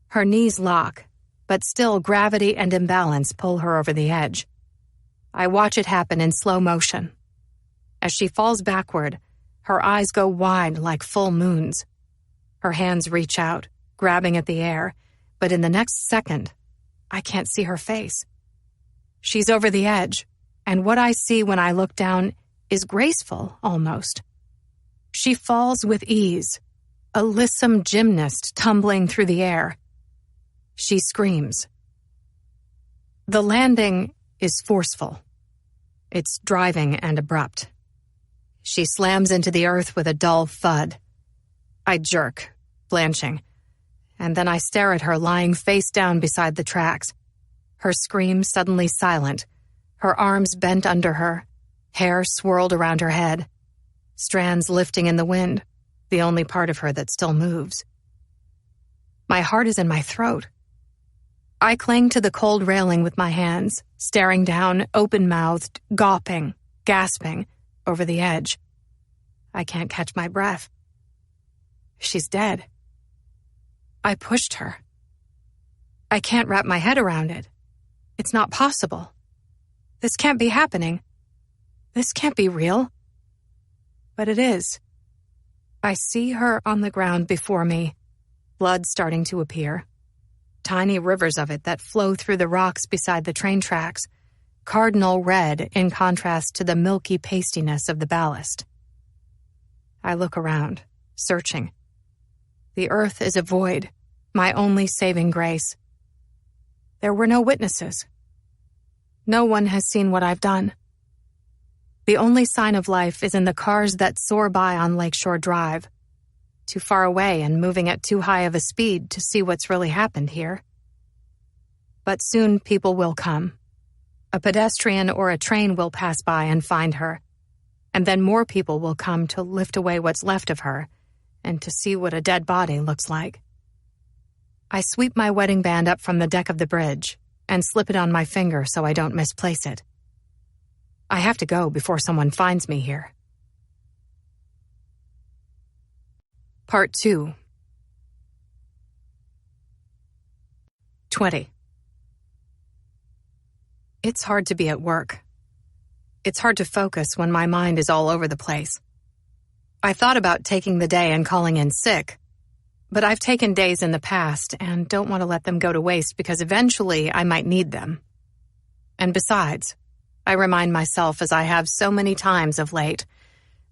Her knees lock, but still gravity and imbalance pull her over the edge. I watch it happen in slow motion. As she falls backward, her eyes go wide like full moons. Her hands reach out, grabbing at the air, but in the next second, I can't see her face. She's over the edge, and what I see when I look down is graceful, almost. She falls with ease, a lissome gymnast tumbling through the air. She screams. The landing is forceful. It's driving and abrupt. She slams into the earth with a dull thud. I jerk, blanching, and then I stare at her lying face down beside the tracks. Her scream suddenly silent, her arms bent under her, hair swirled around her head, strands lifting in the wind, the only part of her that still moves. My heart is in my throat. I cling to the cold railing with my hands, staring down, open-mouthed, gawping, gasping, over the edge. I can't catch my breath. She's dead. I pushed her. I can't wrap my head around it. It's not possible. This can't be happening. This can't be real. But it is. I see her on the ground before me, blood starting to appear. Tiny rivers of it that flow through the rocks beside the train tracks, cardinal red in contrast to the milky pastiness of the ballast. I look around, searching. The earth is a void, my only saving grace. There were no witnesses. No one has seen what I've done. The only sign of life is in the cars that soar by on Lakeshore Drive, too far away and moving at too high of a speed to see what's really happened here. But soon people will come. A pedestrian or a train will pass by and find her, and then more people will come to lift away what's left of her and to see what a dead body looks like. I sweep my wedding band up from the deck of the bridge and slip it on my finger so I don't misplace it. I have to go before someone finds me here. Part 2. 20. It's hard to be at work. It's hard to focus when my mind is all over the place. I thought about taking the day and calling in sick, but I've taken days in the past and don't want to let them go to waste because eventually I might need them. And besides, I remind myself, as I have so many times of late,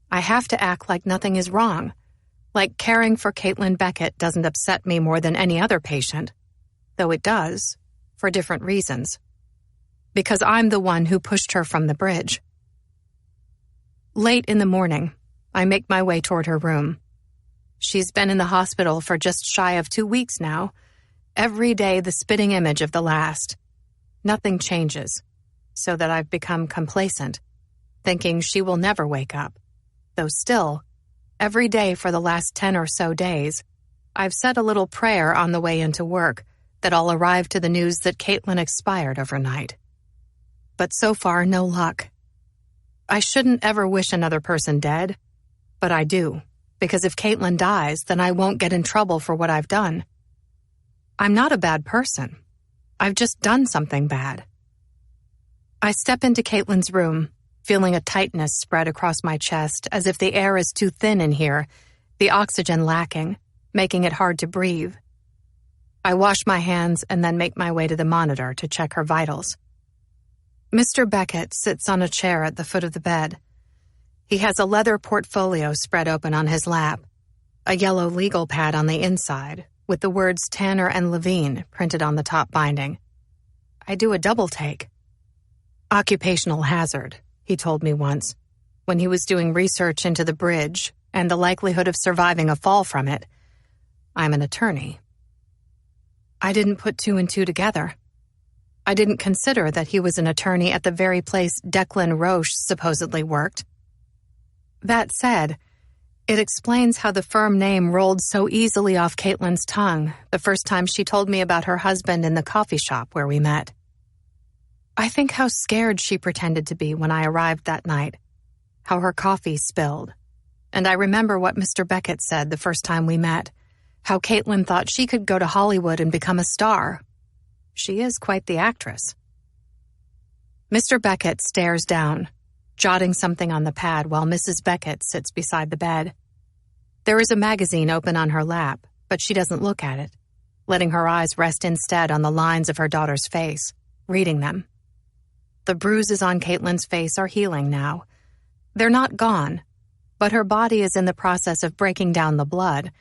I have to act like nothing is wrong, like caring for Caitlin Beckett doesn't upset me more than any other patient, though it does, for different reasons. Because I'm the one who pushed her from the bridge. Late in the morning, I make my way toward her room. She's been in the hospital for just shy of 2 weeks now. Every day the spitting image of the last. Nothing changes, so that I've become complacent, thinking she will never wake up. Though still, every day for the last 10 or so days, I've said a little prayer on the way into work that I'll arrive to the news that Caitlin expired overnight. But so far, no luck. I shouldn't ever wish another person dead, but I do, because if Caitlin dies, then I won't get in trouble for what I've done. I'm not a bad person. I've just done something bad. I step into Caitlin's room, feeling a tightness spread across my chest as if the air is too thin in here, the oxygen lacking, making it hard to breathe. I wash my hands and then make my way to the monitor to check her vitals. Mr. Beckett sits on a chair at the foot of the bed. He has a leather portfolio spread open on his lap, a yellow legal pad on the inside, with the words Tanner and Levine printed on the top binding. I do a double take. Occupational hazard, he told me once, when he was doing research into the bridge and the likelihood of surviving a fall from it. I'm an attorney. I didn't put two and two together. I didn't consider that he was an attorney at the very place Declan Roche supposedly worked. That said, it explains how the firm name rolled so easily off Caitlin's tongue the first time she told me about her husband in the coffee shop where we met. I think how scared she pretended to be when I arrived that night, how her coffee spilled, and I remember what Mr. Beckett said the first time we met, how Caitlin thought she could go to Hollywood and become a star. She is quite the actress. Mr. Beckett stares down, jotting something on the pad while Mrs. Beckett sits beside the bed. There is a magazine open on her lap, but she doesn't look at it, letting her eyes rest instead on the lines of her daughter's face, reading them. The bruises on Caitlin's face are healing now. They're not gone, but her body is in the process of breaking down the blood,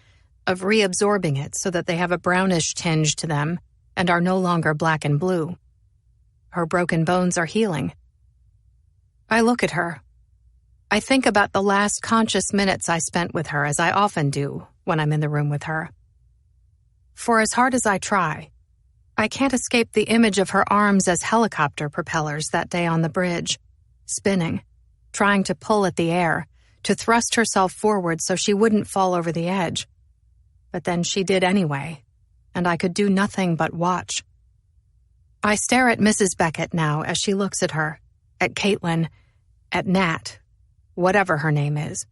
of reabsorbing it so that they have a brownish tinge to them and are no longer black and blue. Her broken bones are healing. I look at her. I think about the last conscious minutes I spent with her, as I often do when I'm in the room with her. For as hard as I try, I can't escape the image of her arms as helicopter propellers that day on the bridge, spinning, trying to pull at the air, to thrust herself forward so she wouldn't fall over the edge. But then she did anyway, and I could do nothing but watch. I stare at Mrs. Beckett now as she looks at her, at Caitlin, at Nat, whatever her name is.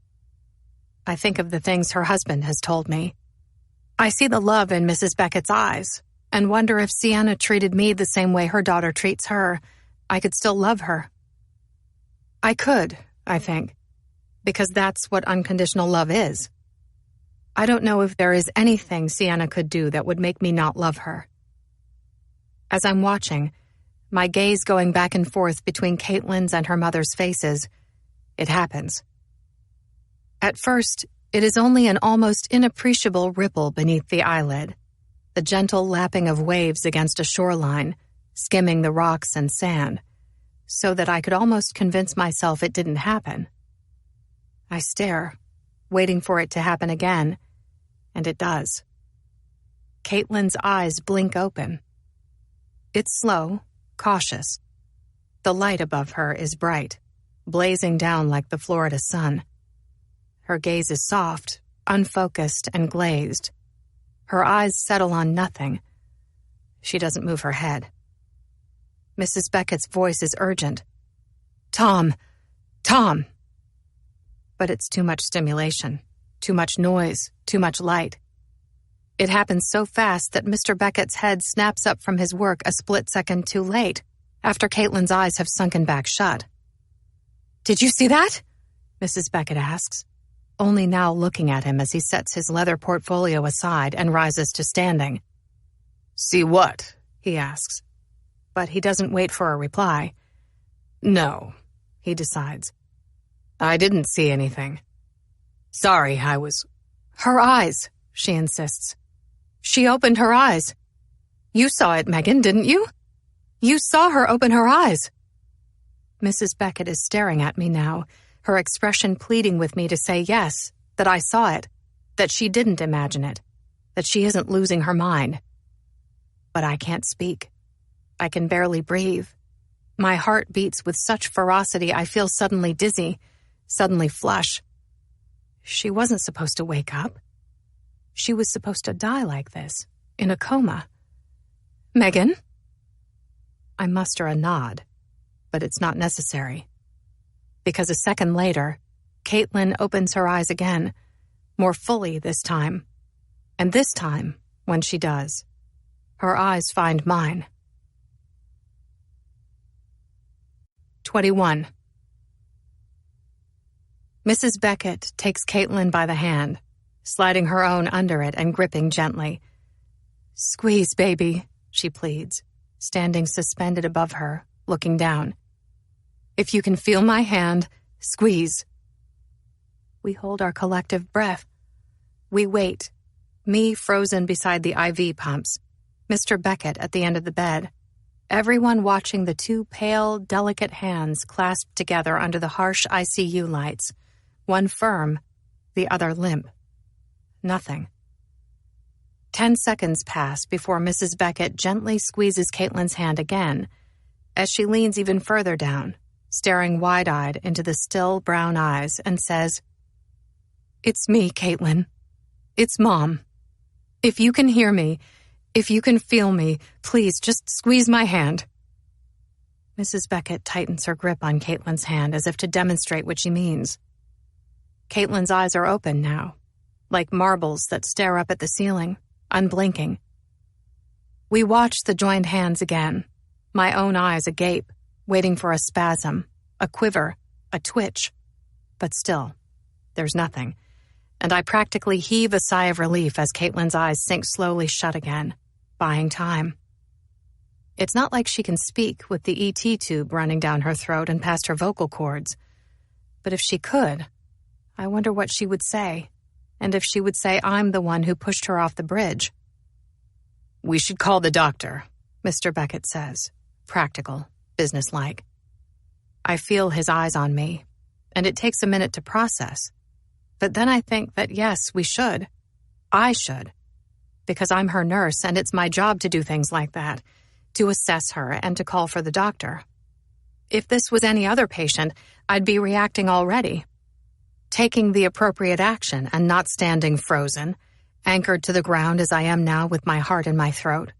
I think of the things her husband has told me. I see the love in Mrs. Beckett's eyes and wonder if Sienna treated me the same way her daughter treats her, I could still love her. I could, I think, because that's what unconditional love is. I don't know if there is anything Sienna could do that would make me not love her. As I'm watching, my gaze going back and forth between Caitlin's and her mother's faces, it happens. At first, it is only an almost inappreciable ripple beneath the eyelid, the gentle lapping of waves against a shoreline, skimming the rocks and sand, so that I could almost convince myself it didn't happen. I stare, waiting for it to happen again, and it does. Caitlin's eyes blink open. It's slow, cautious. The light above her is bright, blazing down like the Florida sun. Her gaze is soft, unfocused, and glazed. Her eyes settle on nothing. She doesn't move her head. Mrs. Beckett's voice is urgent. "Tom! Tom!" But it's too much stimulation, too much noise, too much light. It happens so fast that Mr. Beckett's head snaps up from his work a split second too late, after Caitlin's eyes have sunken back shut. Did you see that? Mrs. Beckett asks, only now looking at him as he sets his leather portfolio aside and rises to standing. See what? He asks. But he doesn't wait for a reply. No, he decides. I didn't see anything. Sorry, I was... Her eyes, she insists. She opened her eyes. You saw it, Megan, didn't you? You saw her open her eyes. Mrs. Beckett is staring at me now, her expression pleading with me to say yes, that I saw it, that she didn't imagine it, that she isn't losing her mind. But I can't speak. I can barely breathe. My heart beats with such ferocity I feel suddenly dizzy, suddenly flush. She wasn't supposed to wake up. She was supposed to die like this, in a coma. Megan? I muster a nod, but it's not necessary. Because a second later, Caitlin opens her eyes again, more fully this time. And this time, when she does, her eyes find mine. 21. Mrs. Beckett takes Caitlin by the hand, sliding her own under it and gripping gently. Squeeze, baby, she pleads, standing suspended above her, looking down. If you can feel my hand, squeeze. We hold our collective breath. We wait, me frozen beside the IV pumps, Mr. Beckett at the end of the bed, everyone watching the two pale, delicate hands clasped together under the harsh ICU lights, one firm, the other limp. Nothing. 10 seconds pass before Mrs. Beckett gently squeezes Caitlin's hand again, as she leans even further down, staring wide-eyed into the still brown eyes, and says, It's me, Caitlin. It's Mom. If you can hear me, if you can feel me, please just squeeze my hand. Mrs. Beckett tightens her grip on Caitlin's hand as if to demonstrate what she means. Caitlin's eyes are open now, like marbles that stare up at the ceiling, unblinking. We watch the joined hands again, my own eyes agape, waiting for a spasm, a quiver, a twitch. But still, there's nothing, and I practically heave a sigh of relief as Caitlin's eyes sink slowly shut again, buying time. It's not like she can speak with the ET tube running down her throat and past her vocal cords. But if she could, I wonder what she would say, and if she would say I'm the one who pushed her off the bridge. We should call the doctor, Mr. Beckett says, practical, businesslike. I feel his eyes on me, and it takes a minute to process. But then I think that yes, we should. I should. Because I'm her nurse, and it's my job to do things like that, to assess her and to call for the doctor. If this was any other patient, I'd be reacting already, taking the appropriate action and not standing frozen, anchored to the ground as I am now with my heart in my throat.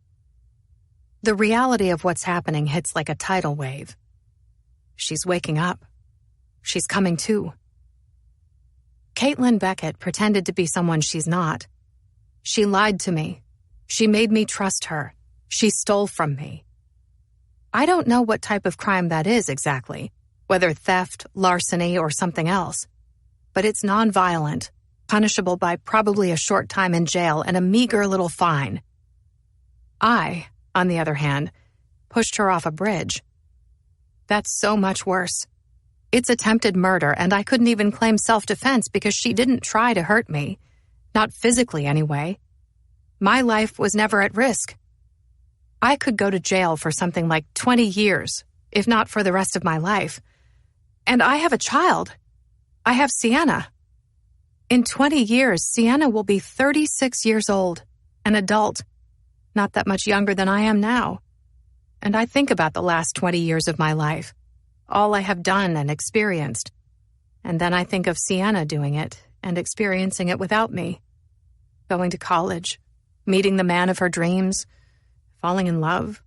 The reality of what's happening hits like a tidal wave. She's waking up. She's coming to. Caitlin Beckett pretended to be someone she's not. She lied to me. She made me trust her. She stole from me. I don't know what type of crime that is exactly, whether theft, larceny, or something else. But it's nonviolent, punishable by probably a short time in jail and a meager little fine. I, on the other hand, pushed her off a bridge. That's so much worse. It's attempted murder, and I couldn't even claim self-defense because she didn't try to hurt me. Not physically, anyway. My life was never at risk. I could go to jail for something like 20 years, if not for the rest of my life. And I have a child. I have Sienna. In 20 years, Sienna will be 36 years old, an adult, not that much younger than I am now. And I think about the last 20 years of my life, all I have done and experienced. And then I think of Sienna doing it and experiencing it without me. Going to college, meeting the man of her dreams, falling in love,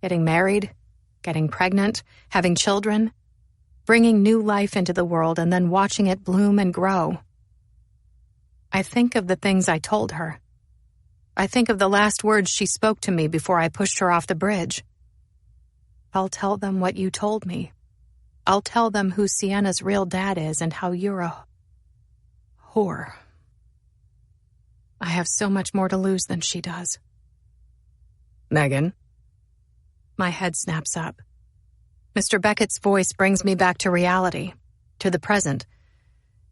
getting married, getting pregnant, having children, bringing new life into the world and then watching it bloom and grow. I think of the things I told her. I think of the last words she spoke to me before I pushed her off the bridge. I'll tell them what you told me. I'll tell them who Sienna's real dad is and how you're a whore. I have so much more to lose than she does. Megan? My head snaps up. Mr. Beckett's voice brings me back to reality, to the present.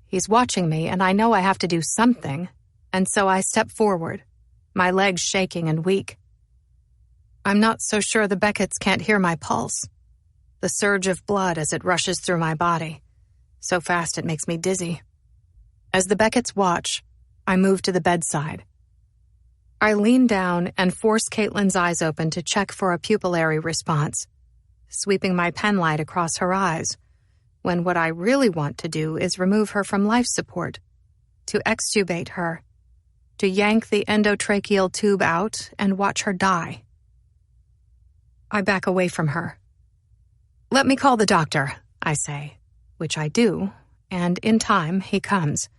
He's watching me, and I know I have to do something, and so I step forward, my legs shaking and weak. I'm not so sure the Becketts can't hear my pulse, the surge of blood as it rushes through my body, so fast it makes me dizzy. As the Becketts watch, I move to the bedside. I lean down and force Caitlin's eyes open to check for a pupillary response, sweeping my penlight across her eyes, when what I really want to do is remove her from life support, to extubate her, to yank the endotracheal tube out and watch her die. I back away from her. "Let me call the doctor," I say, which I do, and in time he comes.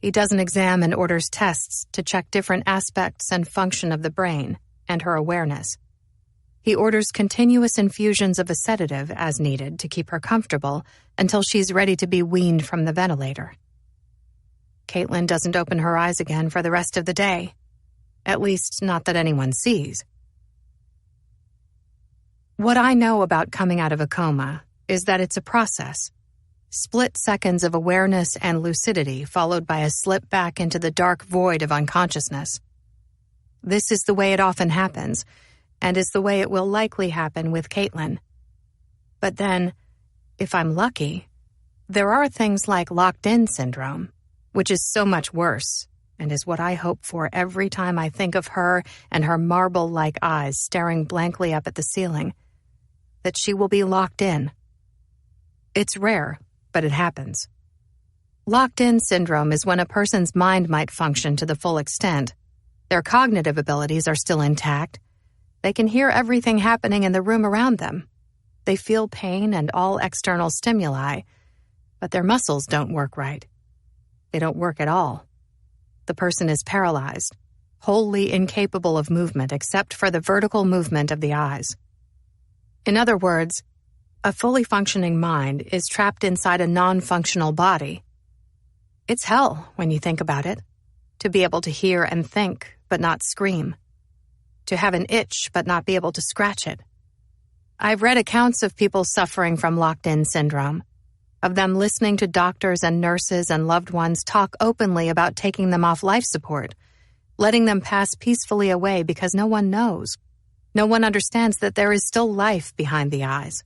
He does an exam and orders tests to check different aspects and function of the brain and her awareness. He orders continuous infusions of a sedative as needed to keep her comfortable until she's ready to be weaned from the ventilator. Caitlin doesn't open her eyes again for the rest of the day. At least, not that anyone sees. What I know about coming out of a coma is that it's a process. Split seconds of awareness and lucidity followed by a slip back into the dark void of unconsciousness. This is the way it often happens, and is the way it will likely happen with Caitlin. But then, if I'm lucky, there are things like locked-in syndrome, which is so much worse, and is what I hope for every time I think of her and her marble-like eyes staring blankly up at the ceiling, that she will be locked in. It's rare, but it happens. Locked-in syndrome is when a person's mind might function to the full extent. Their cognitive abilities are still intact. They can hear everything happening in the room around them. They feel pain and all external stimuli, but their muscles don't work right. They don't work at all. The person is paralyzed, wholly incapable of movement except for the vertical movement of the eyes. In other words, a fully functioning mind is trapped inside a non-functional body. It's hell when you think about it, to be able to hear and think but not scream, to have an itch but not be able to scratch it. I've read accounts of people suffering from locked-in syndrome, of them listening to doctors and nurses and loved ones talk openly about taking them off life support, letting them pass peacefully away because no one knows. No one understands that there is still life behind the eyes.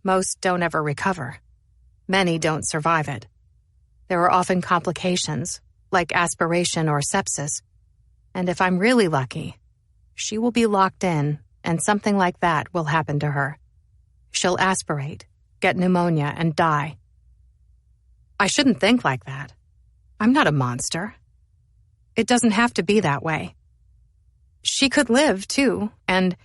Most don't ever recover. Many don't survive it. There are often complications, like aspiration or sepsis. And if I'm really lucky, she will be locked in, and something like that will happen to her. She'll aspirate, get pneumonia, and die. I shouldn't think like that. I'm not a monster. It doesn't have to be that way. She could live, too, and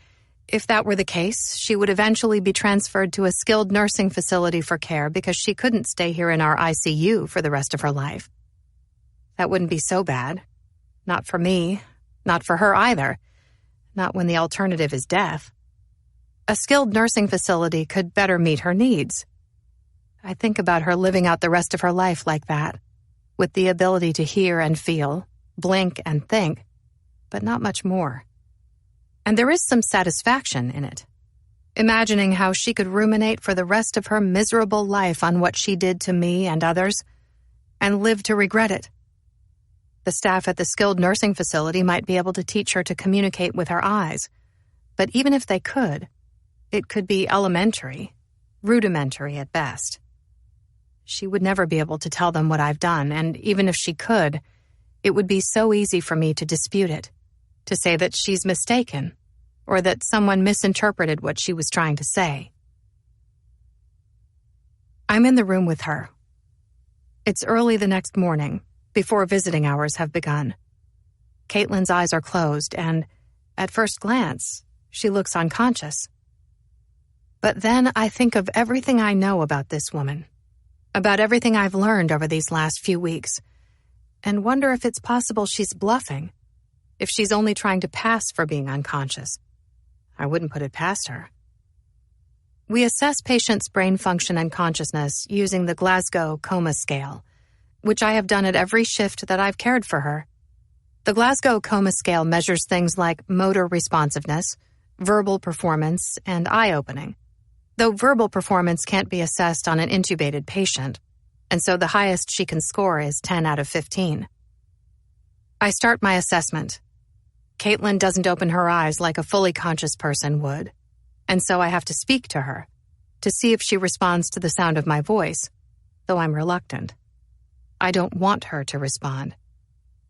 if that were the case, she would eventually be transferred to a skilled nursing facility for care because she couldn't stay here in our ICU for the rest of her life. That wouldn't be so bad. Not for me, not for her either, not when the alternative is death. A skilled nursing facility could better meet her needs. I think about her living out the rest of her life like that, with the ability to hear and feel, blink and think, but not much more. And there is some satisfaction in it. Imagining how she could ruminate for the rest of her miserable life on what she did to me and others, and live to regret it. The staff at the skilled nursing facility might be able to teach her to communicate with her eyes, but even if they could, it could be elementary, rudimentary at best. She would never be able to tell them what I've done, and even if she could, it would be so easy for me to dispute it, to say that she's mistaken, or that someone misinterpreted what she was trying to say. I'm in the room with her. It's early the next morning, before visiting hours have begun. Caitlin's eyes are closed, and, at first glance, she looks unconscious. But then I think of everything I know about this woman, about everything I've learned over these last few weeks, and wonder if it's possible she's bluffing, if she's only trying to pass for being unconscious. I wouldn't put it past her. We assess patients' brain function and consciousness using the Glasgow Coma Scale, which I have done at every shift that I've cared for her. The Glasgow Coma Scale measures things like motor responsiveness, verbal performance, and eye-opening, though verbal performance can't be assessed on an intubated patient, and so the highest she can score is 10 out of 15. I start my assessment. Caitlin doesn't open her eyes like a fully conscious person would, and so I have to speak to her to see if she responds to the sound of my voice, though I'm reluctant. I don't want her to respond.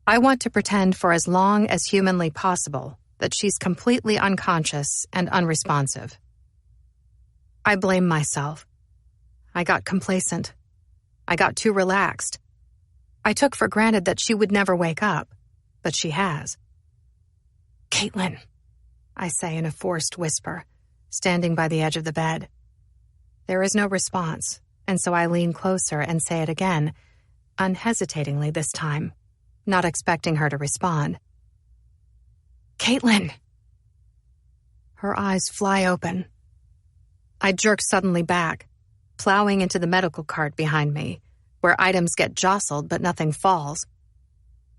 I want to pretend for as long as humanly possible that she's completely unconscious and unresponsive. I blame myself. I got complacent. I got too relaxed. I took for granted that she would never wake up, but she has. "Caitlin," I say in a forced whisper, standing by the edge of the bed. There is no response, and so I lean closer and say it again, unhesitatingly this time, not expecting her to respond. "Caitlin." Her eyes fly open. I jerk suddenly back, plowing into the medical cart behind me, where items get jostled but nothing falls.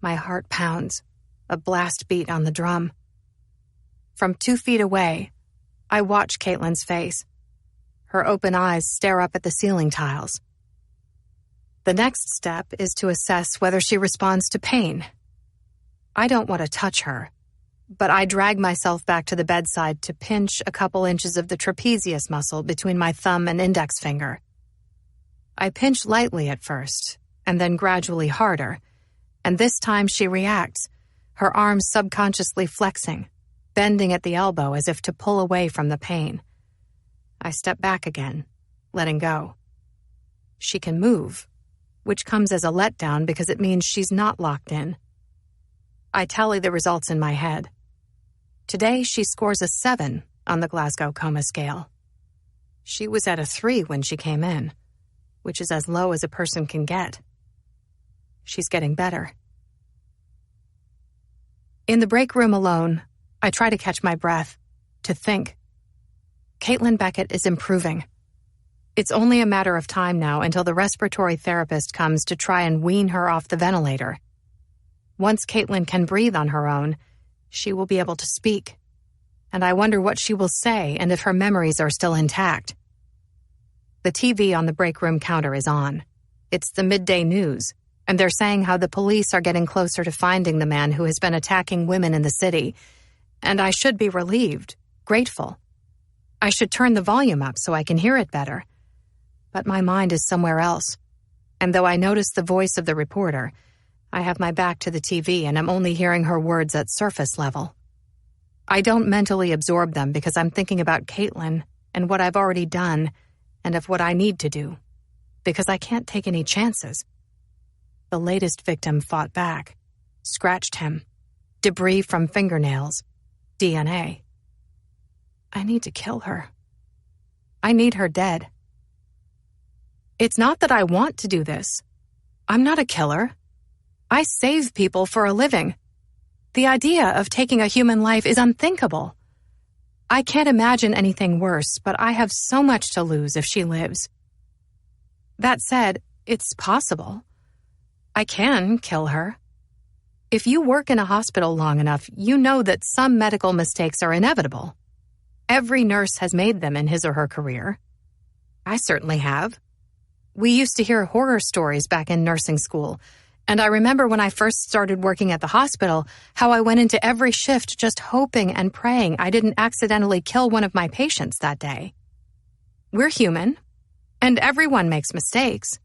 My heart pounds, a blast beat on the drum. From 2 feet away, I watch Caitlin's face. Her open eyes stare up at the ceiling tiles. The next step is to assess whether she responds to pain. I don't want to touch her, but I drag myself back to the bedside to pinch a couple inches of the trapezius muscle between my thumb and index finger. I pinch lightly at first, and then gradually harder, and this time she reacts, her arms subconsciously flexing, bending at the elbow as if to pull away from the pain. I step back again, letting go. She can move, which comes as a letdown because it means she's not locked in. I tally the results in my head. Today she scores a 7 on the Glasgow Coma Scale. She was at a 3 when she came in, which is as low as a person can get. She's getting better. In the break room alone, I try to catch my breath, to think. Caitlin Beckett is improving. It's only a matter of time now until the respiratory therapist comes to try and wean her off the ventilator. Once Caitlin can breathe on her own, she will be able to speak. And I wonder what she will say and if her memories are still intact. The TV on the break room counter is on. It's the midday news, and they're saying how the police are getting closer to finding the man who has been attacking women in the city. And I should be relieved, grateful. I should turn the volume up so I can hear it better. But my mind is somewhere else. And though I notice the voice of the reporter, I have my back to the TV and I'm only hearing her words at surface level. I don't mentally absorb them because I'm thinking about Caitlin and what I've already done and of what I need to do. Because I can't take any chances. The latest victim fought back, scratched him, debris from fingernails, DNA. I need to kill her. I need her dead. It's not that I want to do this. I'm not a killer. I save people for a living. The idea of taking a human life is unthinkable. I can't imagine anything worse, but I have so much to lose if she lives. That said, it's possible. I can kill her. If you work in a hospital long enough, you know that some medical mistakes are inevitable. Every nurse has made them in his or her career. I certainly have. We used to hear horror stories back in nursing school, and I remember when I first started working at the hospital, how I went into every shift just hoping and praying I didn't accidentally kill one of my patients that day. We're human, and everyone makes mistakes.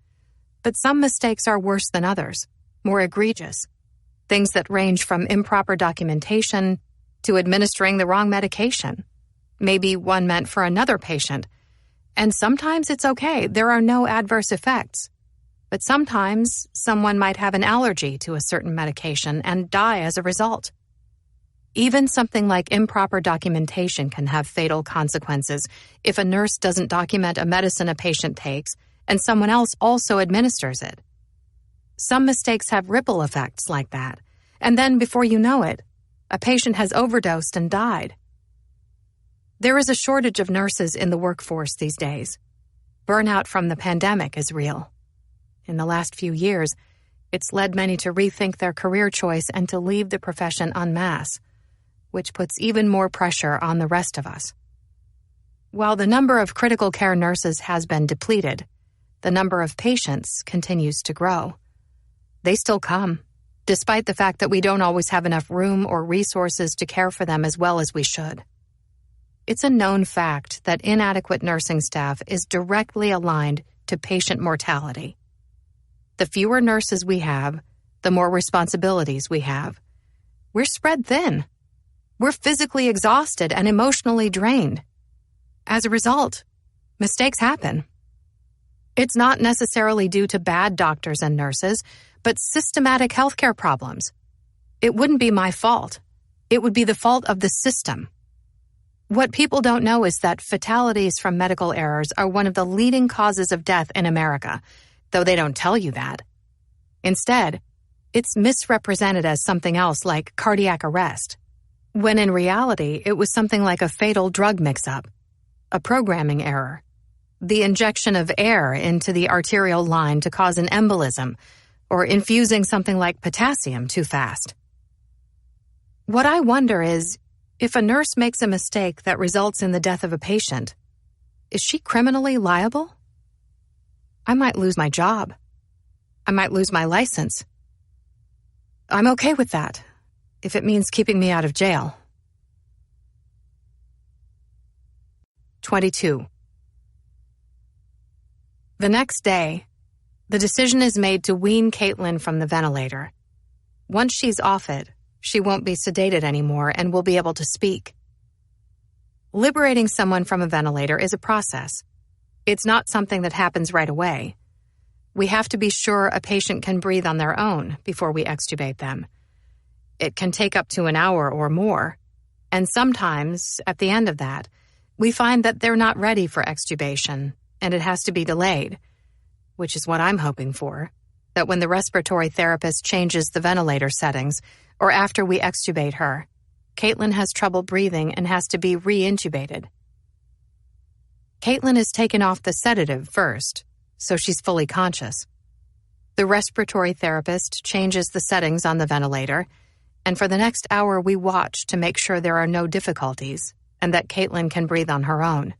But some mistakes are worse than others, more egregious. Things that range from improper documentation to administering the wrong medication. Maybe one meant for another patient. And sometimes it's okay, there are no adverse effects. But sometimes someone might have an allergy to a certain medication and die as a result. Even something like improper documentation can have fatal consequences if a nurse doesn't document a medicine a patient takes and someone else also administers it. Some mistakes have ripple effects like that, and then before you know it, a patient has overdosed and died. There is a shortage of nurses in the workforce these days. Burnout from the pandemic is real. In the last few years, it's led many to rethink their career choice and to leave the profession en masse, which puts even more pressure on the rest of us. While the number of critical care nurses has been depleted, the number of patients continues to grow. They still come, despite the fact that we don't always have enough room or resources to care for them as well as we should. It's a known fact that inadequate nursing staff is directly aligned to patient mortality. The fewer nurses we have, the more responsibilities we have. We're spread thin. We're physically exhausted and emotionally drained. As a result, mistakes happen. It's not necessarily due to bad doctors and nurses, but systematic healthcare problems. It wouldn't be my fault. It would be the fault of the system. What people don't know is that fatalities from medical errors are one of the leading causes of death in America, though they don't tell you that. Instead, it's misrepresented as something else like cardiac arrest, when in reality it was something like a fatal drug mix-up, a programming error, the injection of air into the arterial line to cause an embolism, or infusing something like potassium too fast. What I wonder is, if a nurse makes a mistake that results in the death of a patient, is she criminally liable? I might lose my job. I might lose my license. I'm okay with that, if it means keeping me out of jail. 22. The next day, the decision is made to wean Caitlin from the ventilator. Once she's off it, she won't be sedated anymore and will be able to speak. Liberating someone from a ventilator is a process. It's not something that happens right away. We have to be sure a patient can breathe on their own before we extubate them. It can take up to an hour or more, and sometimes, at the end of that, we find that they're not ready for extubation, and it has to be delayed, which is what I'm hoping for, that when the respiratory therapist changes the ventilator settings, or after we extubate her, Caitlin has trouble breathing and has to be re-intubated. Caitlin is taken off the sedative first, so she's fully conscious. The respiratory therapist changes the settings on the ventilator, and for the next hour we watch to make sure there are no difficulties and that Caitlin can breathe on her own,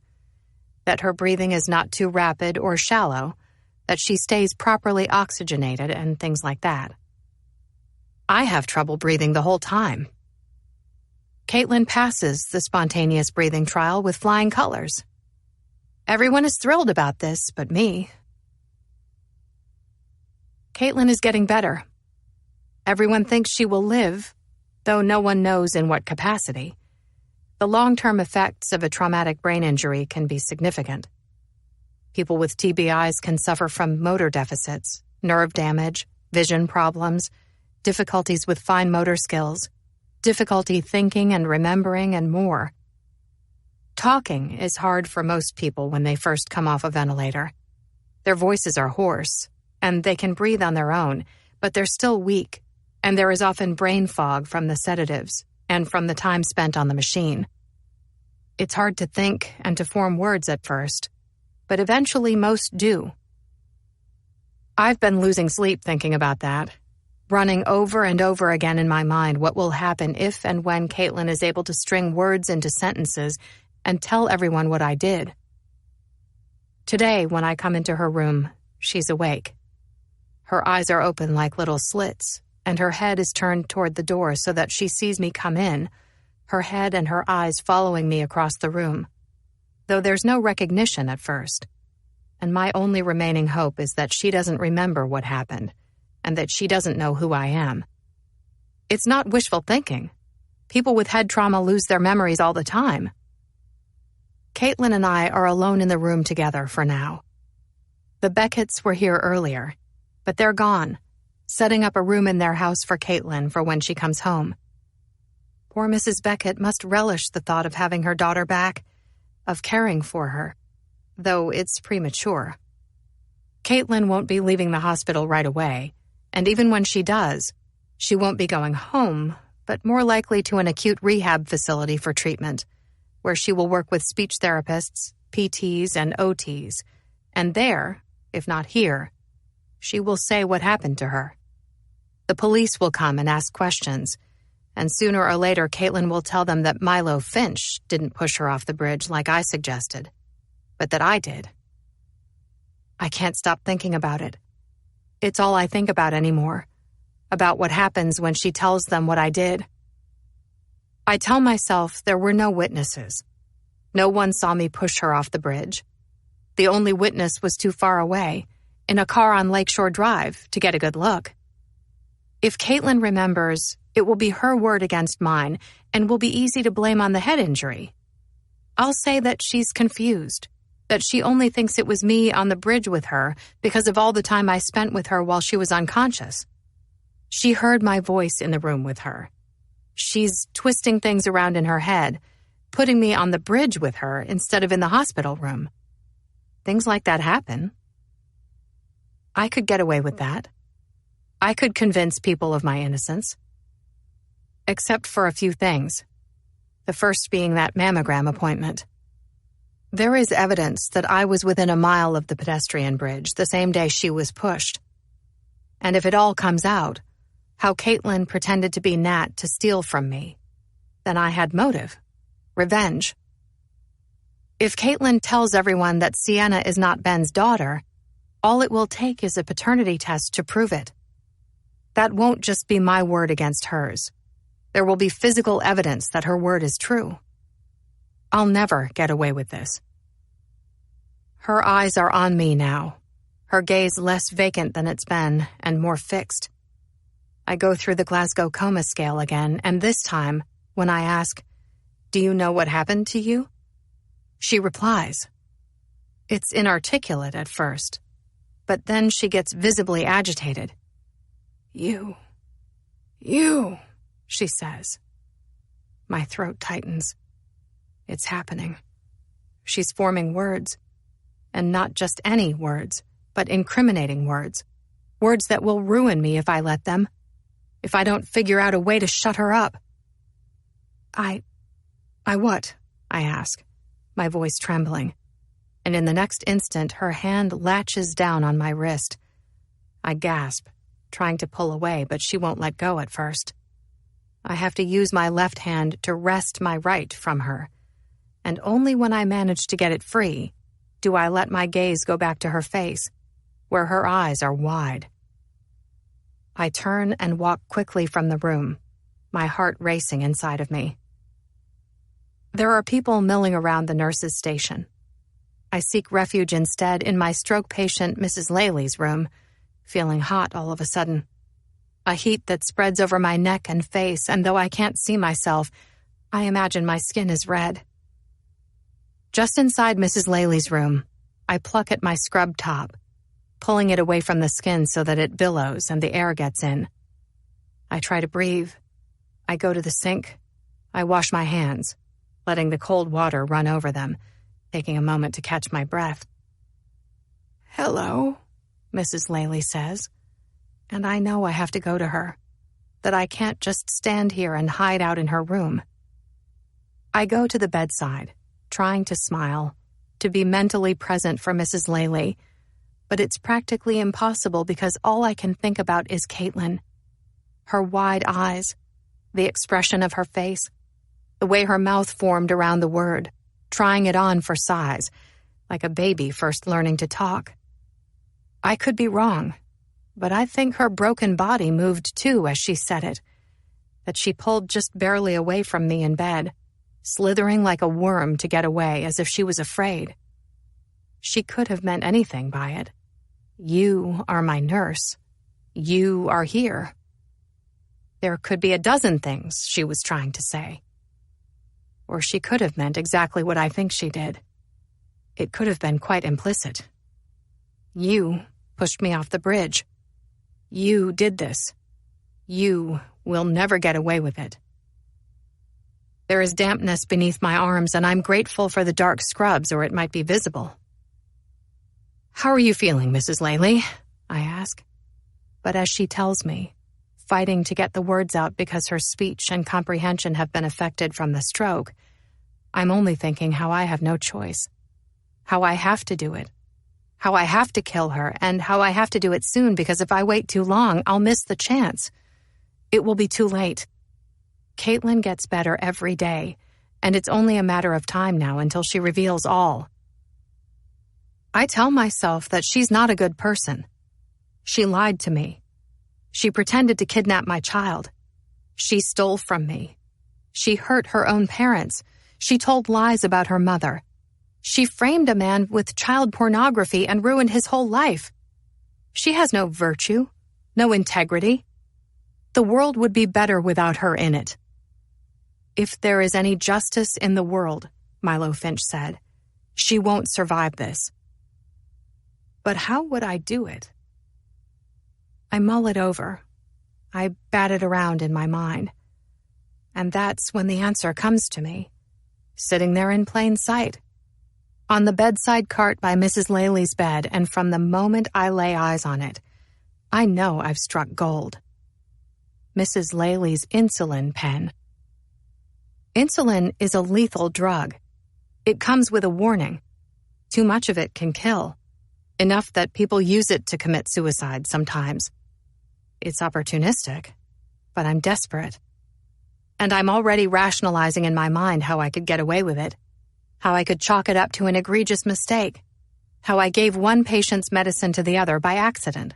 that her breathing is not too rapid or shallow, that she stays properly oxygenated and things like that. I have trouble breathing the whole time. Caitlin passes the spontaneous breathing trial with flying colors. Everyone is thrilled about this but me. Caitlin is getting better. Everyone thinks she will live, though no one knows in what capacity. The long-term effects of a traumatic brain injury can be significant. People with TBIs can suffer from motor deficits, nerve damage, vision problems, difficulties with fine motor skills, difficulty thinking and remembering, and more. Talking is hard for most people when they first come off a ventilator. Their voices are hoarse, and they can breathe on their own, but they're still weak, and there is often brain fog from the sedatives and from the time spent on the machine. It's hard to think and to form words at first, but eventually most do. I've been losing sleep thinking about that, running over and over again in my mind what will happen if and when Caitlin is able to string words into sentences and tell everyone what I did. Today, when I come into her room, she's awake. Her eyes are open like little slits, and her head is turned toward the door so that she sees me come in, her head and her eyes following me across the room, though there's no recognition at first. And my only remaining hope is that she doesn't remember what happened, and that she doesn't know who I am. It's not wishful thinking. People with head trauma lose their memories all the time. Caitlin and I are alone in the room together for now. The Becketts were here earlier, but they're gone, setting up a room in their house for Caitlin for when she comes home. Poor Mrs. Beckett must relish the thought of having her daughter back, of caring for her, though it's premature. Caitlin won't be leaving the hospital right away, and even when she does, she won't be going home, but more likely to an acute rehab facility for treatment, where she will work with speech therapists, PTs, and OTs. And there, if not here, she will say what happened to her. The police will come and ask questions, and sooner or later Caitlin will tell them that Milo Finch didn't push her off the bridge like I suggested, but that I did. I can't stop thinking about it. It's all I think about anymore, about what happens when she tells them what I did. I tell myself there were no witnesses. No one saw me push her off the bridge. The only witness was too far away, in a car on Lakeshore Drive, to get a good look. If Caitlin remembers, it will be her word against mine and will be easy to blame on the head injury. I'll say that she's confused, that she only thinks it was me on the bridge with her because of all the time I spent with her while she was unconscious. She heard my voice in the room with her. She's twisting things around in her head, putting me on the bridge with her instead of in the hospital room. Things like that happen. I could get away with that. I could convince people of my innocence. Except for a few things. The first being that mammogram appointment. There is evidence that I was within a mile of the pedestrian bridge the same day she was pushed. And if it all comes out, how Caitlin pretended to be Nat to steal from me, then I had motive. Revenge. If Caitlin tells everyone that Sienna is not Ben's daughter, all it will take is a paternity test to prove it. That won't just be my word against hers. There will be physical evidence that her word is true. I'll never get away with this. Her eyes are on me now, her gaze less vacant than it's been and more fixed. I go through the Glasgow Coma Scale again, and this time, when I ask, "Do you know what happened to you?" she replies. It's inarticulate at first, but then she gets visibly agitated. You, she says. My throat tightens. It's happening. She's forming words, and not just any words, but incriminating words. Words that will ruin me if I let them, if I don't figure out a way to shut her up. I what? I ask, my voice trembling. And in the next instant, her hand latches down on my wrist. I gasp, trying to pull away, but she won't let go at first. I have to use my left hand to wrest my right from her. And only when I manage to get it free do I let my gaze go back to her face, where her eyes are wide. I turn and walk quickly from the room, my heart racing inside of me. There are people milling around the nurse's station. I seek refuge instead in my stroke patient Mrs. Laley's room, feeling hot all of a sudden. A heat that spreads over my neck and face, and though I can't see myself, I imagine my skin is red. Just inside Mrs. Laley's room, I pluck at my scrub top, pulling it away from the skin so that it billows and the air gets in. I try to breathe. I go to the sink. I wash my hands, letting the cold water run over them, taking a moment to catch my breath. "Hello," Mrs. Laley says, and I know I have to go to her, that I can't just stand here and hide out in her room. I go to the bedside, trying to smile, to be mentally present for Mrs. Laley, but it's practically impossible because all I can think about is Caitlin. Her wide eyes, the expression of her face, the way her mouth formed around the word, trying it on for size, like a baby first learning to talk. I could be wrong, but I think her broken body moved too as she said it, that she pulled just barely away from me in bed, slithering like a worm to get away as if she was afraid. She could have meant anything by it. You are my nurse. You are here. There could be a dozen things she was trying to say. Or she could have meant exactly what I think she did. It could have been quite implicit. You pushed me off the bridge. You did this. You will never get away with it. There is dampness beneath my arms, and I'm grateful for the dark scrubs, or it might be visible. "How are you feeling, Mrs. Laley?" I ask. But as she tells me, fighting to get the words out because her speech and comprehension have been affected from the stroke, I'm only thinking how I have no choice, how I have to do it, how I have to kill her, and how I have to do it soon because if I wait too long, I'll miss the chance. It will be too late. Caitlin gets better every day, and it's only a matter of time now until she reveals all. I tell myself that she's not a good person. She lied to me. She pretended to kidnap my child. She stole from me. She hurt her own parents. She told lies about her mother. She framed a man with child pornography and ruined his whole life. She has no virtue, no integrity. The world would be better without her in it. If there is any justice in the world, Milo Finch said, she won't survive this. But how would I do it? I mull it over. I bat it around in my mind. And that's when the answer comes to me, sitting there in plain sight, on the bedside cart by Mrs. Laley's bed, and from the moment I lay eyes on it, I know I've struck gold. Mrs. Laley's insulin pen. Insulin is a lethal drug. It comes with a warning. Too much of it can kill. Enough that people use it to commit suicide sometimes. It's opportunistic, but I'm desperate. And I'm already rationalizing in my mind how I could get away with it, how I could chalk it up to an egregious mistake, how I gave one patient's medicine to the other by accident.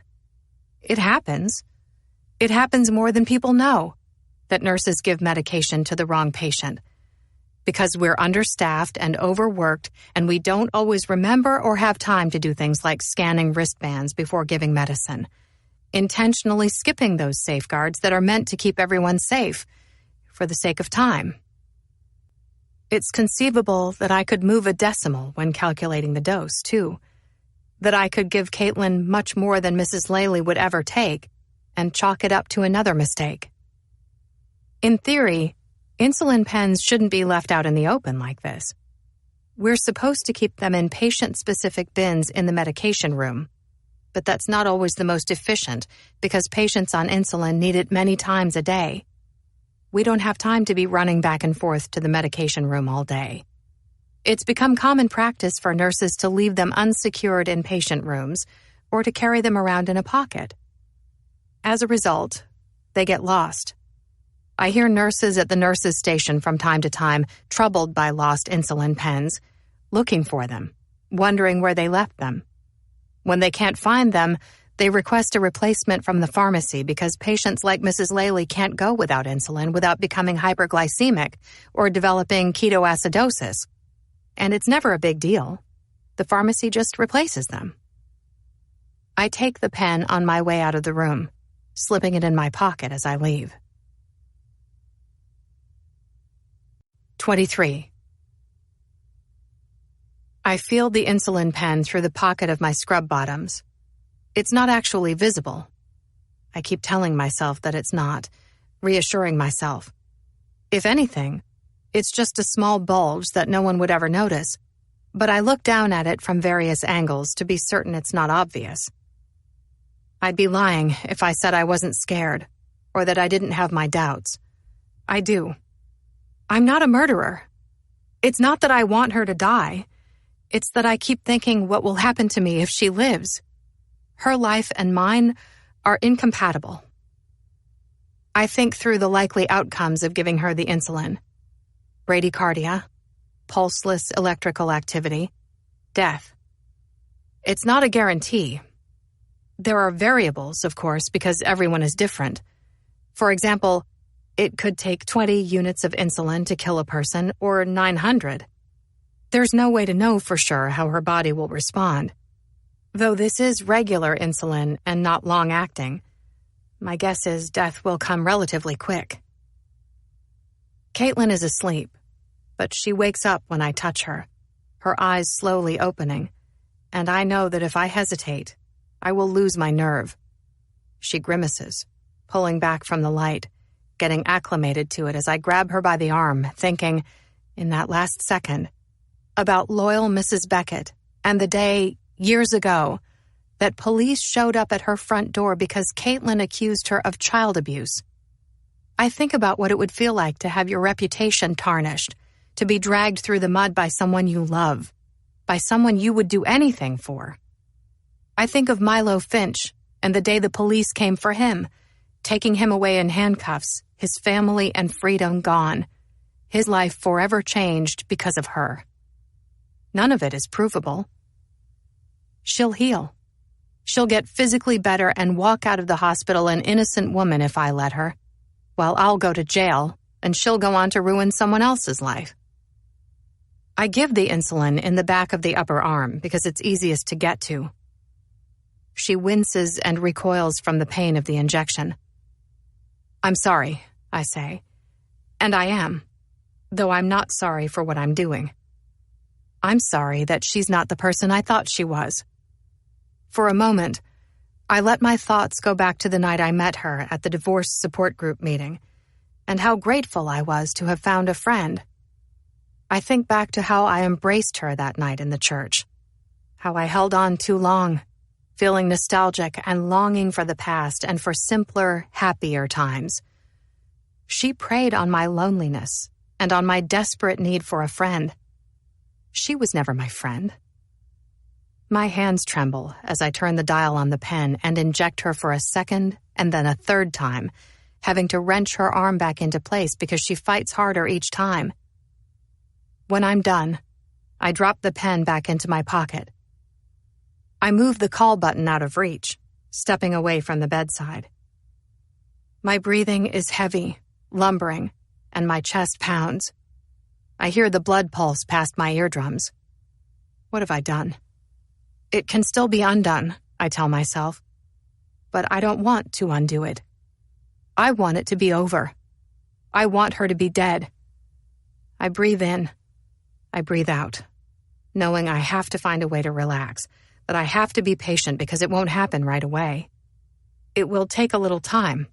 It happens. It happens more than people know, that nurses give medication to the wrong patient. Because we're understaffed and overworked, and we don't always remember or have time to do things like scanning wristbands before giving medicine, intentionally skipping those safeguards that are meant to keep everyone safe, for the sake of time. It's conceivable that I could move a decimal when calculating the dose, too, that I could give Caitlin much more than Mrs. Laley would ever take, and chalk it up to another mistake. In theory, insulin pens shouldn't be left out in the open like this. We're supposed to keep them in patient-specific bins in the medication room, but that's not always the most efficient because patients on insulin need it many times a day. We don't have time to be running back and forth to the medication room all day. It's become common practice for nurses to leave them unsecured in patient rooms or to carry them around in a pocket. As a result, they get lost. I hear nurses at the nurses' station from time to time, troubled by lost insulin pens, looking for them, wondering where they left them. When they can't find them, they request a replacement from the pharmacy because patients like Mrs. Laley can't go without insulin without becoming hyperglycemic or developing ketoacidosis. And it's never a big deal. The pharmacy just replaces them. I take the pen on my way out of the room, slipping it in my pocket as I leave. 23. I feel the insulin pen through the pocket of my scrub bottoms. It's not actually visible. I keep telling myself that it's not, reassuring myself. If anything, it's just a small bulge that no one would ever notice, but I look down at it from various angles to be certain it's not obvious. I'd be lying if I said I wasn't scared, or that I didn't have my doubts. I do. I'm not a murderer. It's not that I want her to die. It's that I keep thinking what will happen to me if she lives. Her life and mine are incompatible. I think through the likely outcomes of giving her the insulin. Bradycardia, pulseless electrical activity, death. It's not a guarantee. There are variables, of course, because everyone is different. For example, it could take 20 units of insulin to kill a person, or 900. There's no way to know for sure how her body will respond. Though this is regular insulin and not long-acting, my guess is death will come relatively quick. Caitlin is asleep, but she wakes up when I touch her, her eyes slowly opening, and I know that if I hesitate, I will lose my nerve. She grimaces, pulling back from the light, getting acclimated to it as I grab her by the arm, thinking, in that last second, about loyal Mrs. Beckett and the day, years ago, that police showed up at her front door because Caitlin accused her of child abuse. I think about what it would feel like to have your reputation tarnished, to be dragged through the mud by someone you love, by someone you would do anything for. I think of Milo Finch and the day the police came for him, taking him away in handcuffs, his family and freedom gone, his life forever changed because of her. None of it is provable. She'll heal. She'll get physically better and walk out of the hospital an innocent woman if I let her, while I'll go to jail and she'll go on to ruin someone else's life. I give the insulin in the back of the upper arm because it's easiest to get to. She winces and recoils from the pain of the injection. I'm sorry, I say. And I am, though I'm not sorry for what I'm doing. I'm sorry that she's not the person I thought she was. For a moment, I let my thoughts go back to the night I met her at the divorce support group meeting, and how grateful I was to have found a friend. I think back to how I embraced her that night in the church, how I held on too long, feeling nostalgic and longing for the past and for simpler, happier times. She preyed on my loneliness and on my desperate need for a friend. She was never my friend. My hands tremble as I turn the dial on the pen and inject her for a second and then a third time, having to wrench her arm back into place because she fights harder each time. When I'm done, I drop the pen back into my pocket. I move the call button out of reach, stepping away from the bedside. My breathing is heavy, lumbering, and my chest pounds. I hear the blood pulse past my eardrums. What have I done? It can still be undone, I tell myself. But I don't want to undo it. I want it to be over. I want her to be dead. I breathe in. I breathe out, knowing I have to find a way to relax, that I have to be patient because it won't happen right away. It will take a little time,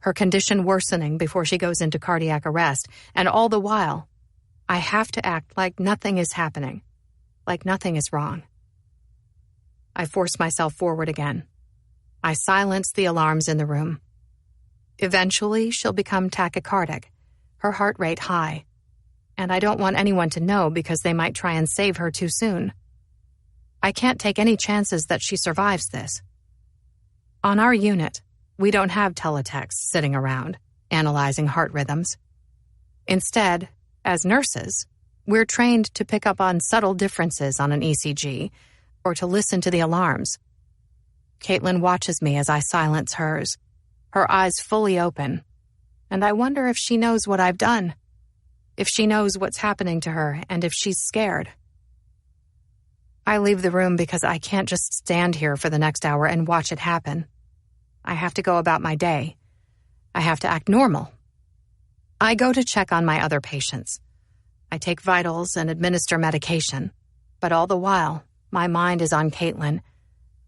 her condition worsening before she goes into cardiac arrest, and all the while, I have to act like nothing is happening, like nothing is wrong. I force myself forward again. I silence the alarms in the room. Eventually, she'll become tachycardic, her heart rate high, and I don't want anyone to know because they might try and save her too soon. I can't take any chances that she survives this. On our unit, we don't have teletechs sitting around, analyzing heart rhythms. Instead, as nurses, we're trained to pick up on subtle differences on an ECG or to listen to the alarms. Caitlin watches me as I silence hers, her eyes fully open, and I wonder if she knows what I've done, if she knows what's happening to her, and if she's scared. I leave the room because I can't just stand here for the next hour and watch it happen. I have to go about my day. I have to act normal. I go to check on my other patients. I take vitals and administer medication, but all the while, my mind is on Caitlin,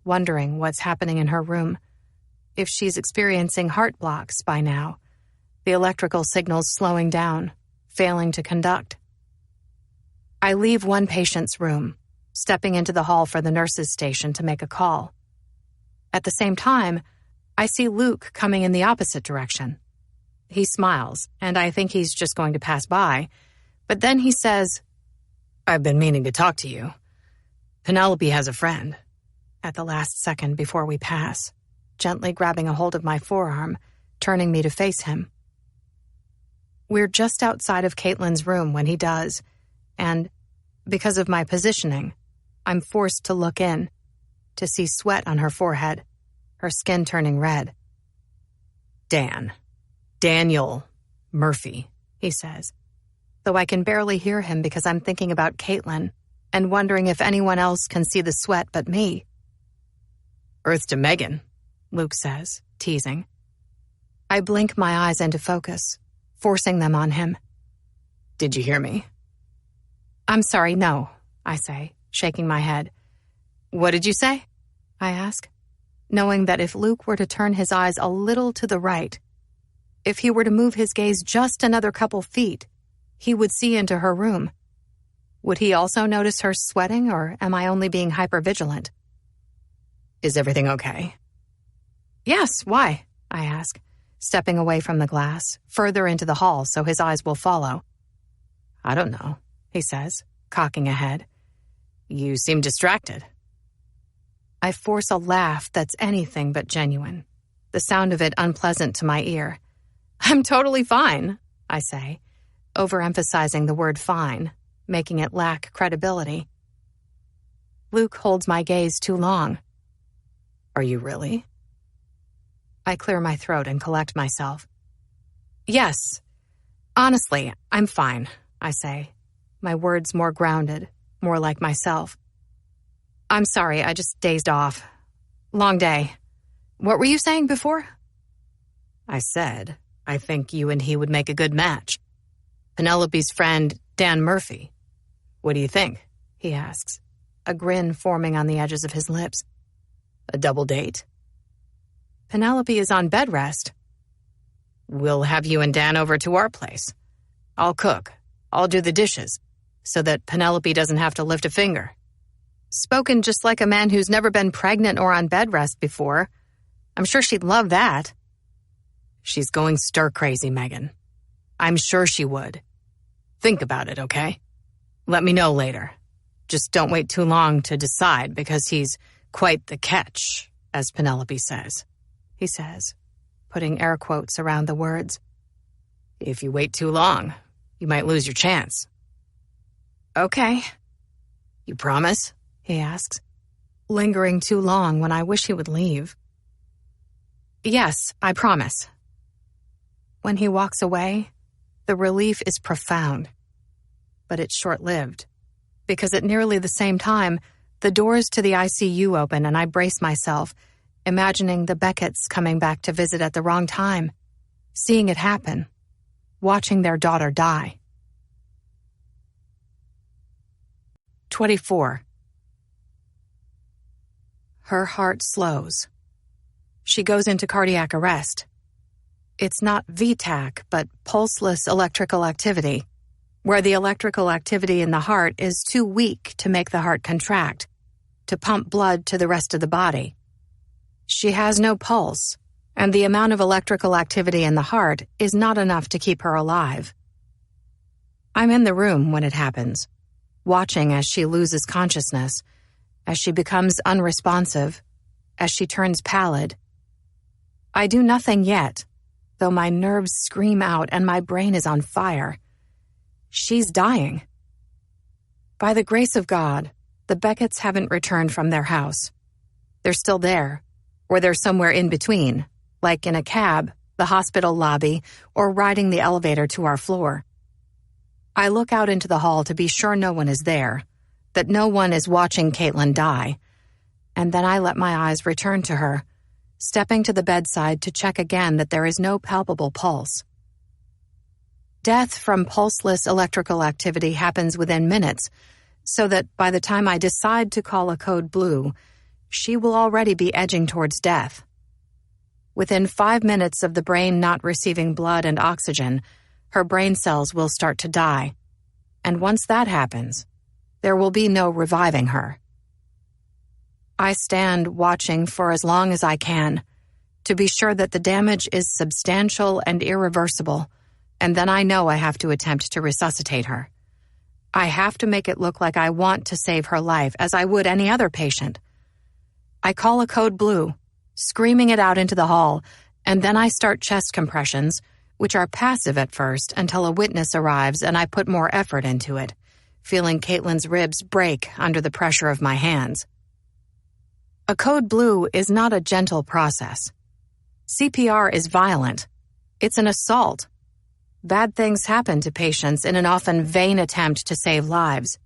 wondering what's happening in her room, if she's experiencing heart blocks by now, the electrical signals slowing down, failing to conduct. I leave one patient's room, stepping into the hall for the nurse's station to make a call. At the same time, I see Luke coming in the opposite direction. He smiles, and I think he's just going to pass by, but then he says, "I've been meaning to talk to you. Penelope has a friend," at the last second before we pass, gently grabbing a hold of my forearm, turning me to face him. We're just outside of Caitlin's room when he does, and because of my positioning, I'm forced to look in, to see sweat on her forehead, her skin turning red. Daniel Murphy, he says, though I can barely hear him because I'm thinking about Caitlin and wondering if anyone else can see the sweat but me. "Earth to Megan," Luke says, teasing. I blink my eyes into focus, forcing them on him. "Did you hear me?" "I'm sorry, no," I say, shaking my head. "What did you say?" I ask, knowing that if Luke were to turn his eyes a little to the right, if he were to move his gaze just another couple feet, he would see into her room. Would he also notice her sweating, or am I only being hypervigilant? "Is everything okay?" "Yes, why?" I ask, stepping away from the glass, further into the hall so his eyes will follow. I don't know, he says, cocking a head. You seem distracted. I force a laugh that's anything but genuine, the sound of it unpleasant to my ear. I'm totally fine, I say, overemphasizing the word fine, making it lack credibility. Luke holds my gaze too long. Are you really? I clear my throat and collect myself. Yes. Honestly, I'm fine, I say, my words more grounded, more like myself. I'm sorry, I just dazed off. Long day. What were you saying before? I said, I think you and he would make a good match. Penelope's friend, Dan Murphy. What do you think? He asks, a grin forming on the edges of his lips. A double date? Penelope is on bed rest. We'll have you and Dan over to our place. I'll cook. I'll do the dishes, so that Penelope doesn't have to lift a finger. Spoken just like a man who's never been pregnant or on bed rest before. I'm sure she'd love that. She's going stir-crazy, Megan. I'm sure she would. Think about it, okay? Let me know later. Just don't wait too long to decide, because he's quite the catch, as Penelope says. He says, putting air quotes around the words. If you wait too long, you might lose your chance. Okay. You promise? He asks, lingering too long when I wish he would leave. Yes, I promise. When he walks away, the relief is profound. But it's short-lived, because at nearly the same time, the doors to the ICU open and I brace myself, imagining the Becketts coming back to visit at the wrong time, seeing it happen, watching their daughter die. 24. Her heart slows. She goes into cardiac arrest. It's not VTAC, but pulseless electrical activity, where the electrical activity in the heart is too weak to make the heart contract, to pump blood to the rest of the body. She has no pulse, and the amount of electrical activity in the heart is not enough to keep her alive. I'm in the room when it happens, watching as she loses consciousness, as she becomes unresponsive, as she turns pallid. I do nothing yet, though my nerves scream out and my brain is on fire. She's dying. By the grace of God, the Becketts haven't returned from their house. They're still there, or they're somewhere in between, like in a cab, the hospital lobby, or riding the elevator to our floor. I look out into the hall to be sure no one is there, that no one is watching Caitlin die, and then I let my eyes return to her, stepping to the bedside to check again that there is no palpable pulse. Death from pulseless electrical activity happens within minutes, so that by the time I decide to call a code blue, she will already be edging towards death. Within 5 minutes of the brain not receiving blood and oxygen, her brain cells will start to die, and once that happens, there will be no reviving her. I stand watching for as long as I can, to be sure that the damage is substantial and irreversible, and then I know I have to attempt to resuscitate her. I have to make it look like I want to save her life as I would any other patient. I call a code blue, screaming it out into the hall, and then I start chest compressions, which are passive at first until a witness arrives and I put more effort into it, feeling Caitlin's ribs break under the pressure of my hands. A code blue is not a gentle process. CPR is violent. It's an assault. Bad things happen to patients in an often vain attempt to save lives.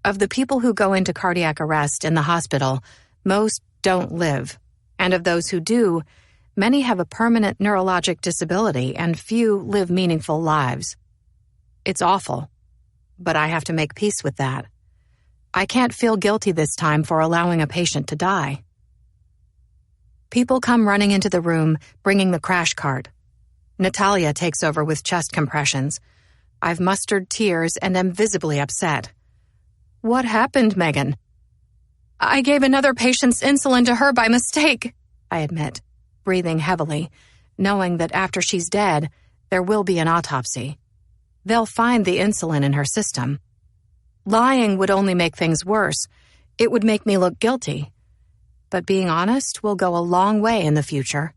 Of the people who go into cardiac arrest in the hospital, most don't live, and of those who do, many have a permanent neurologic disability and few live meaningful lives. It's awful, but I have to make peace with that. I can't feel guilty this time for allowing a patient to die. People come running into the room, bringing the crash cart. Natalia takes over with chest compressions. I've mustered tears and am visibly upset. What happened, Megan? I gave another patient's insulin to her by mistake, I admit, breathing heavily, knowing that after she's dead, there will be an autopsy. They'll find the insulin in her system. Lying would only make things worse. It would make me look guilty. But being honest will go a long way in the future.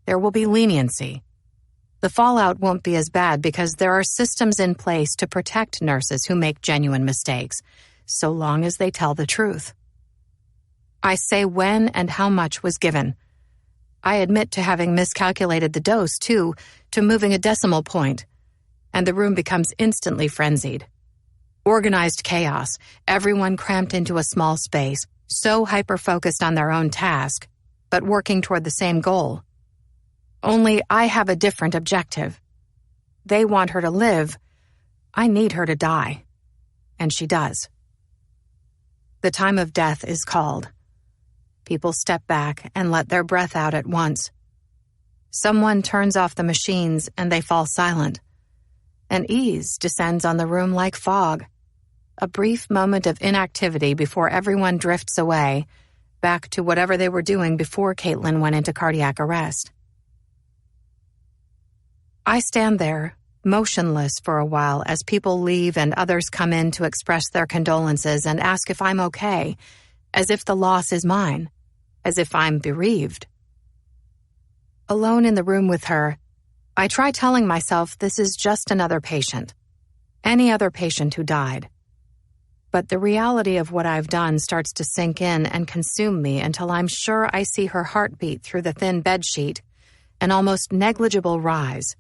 There will be leniency. The fallout won't be as bad because there are systems in place to protect nurses who make genuine mistakes, so long as they tell the truth. I say when and how much was given. I admit to having miscalculated the dose, too, to moving a decimal point, and the room becomes instantly frenzied. Organized chaos, everyone cramped into a small space, so hyper-focused on their own task, but working toward the same goal. Only I have a different objective. They want her to live. I need her to die. And she does. The time of death is called. People step back and let their breath out at once. Someone turns off the machines and they fall silent. An ease descends on the room like fog. A brief moment of inactivity before everyone drifts away, back to whatever they were doing before Caitlin went into cardiac arrest. I stand there, motionless for a while as people leave and others come in to express their condolences and ask if I'm okay, as if the loss is mine, as if I'm bereaved. Alone in the room with her, I try telling myself this is just another patient, any other patient who died. But the reality of what I've done starts to sink in and consume me until I'm sure I see her heartbeat through the thin bedsheet, an almost negligible rise,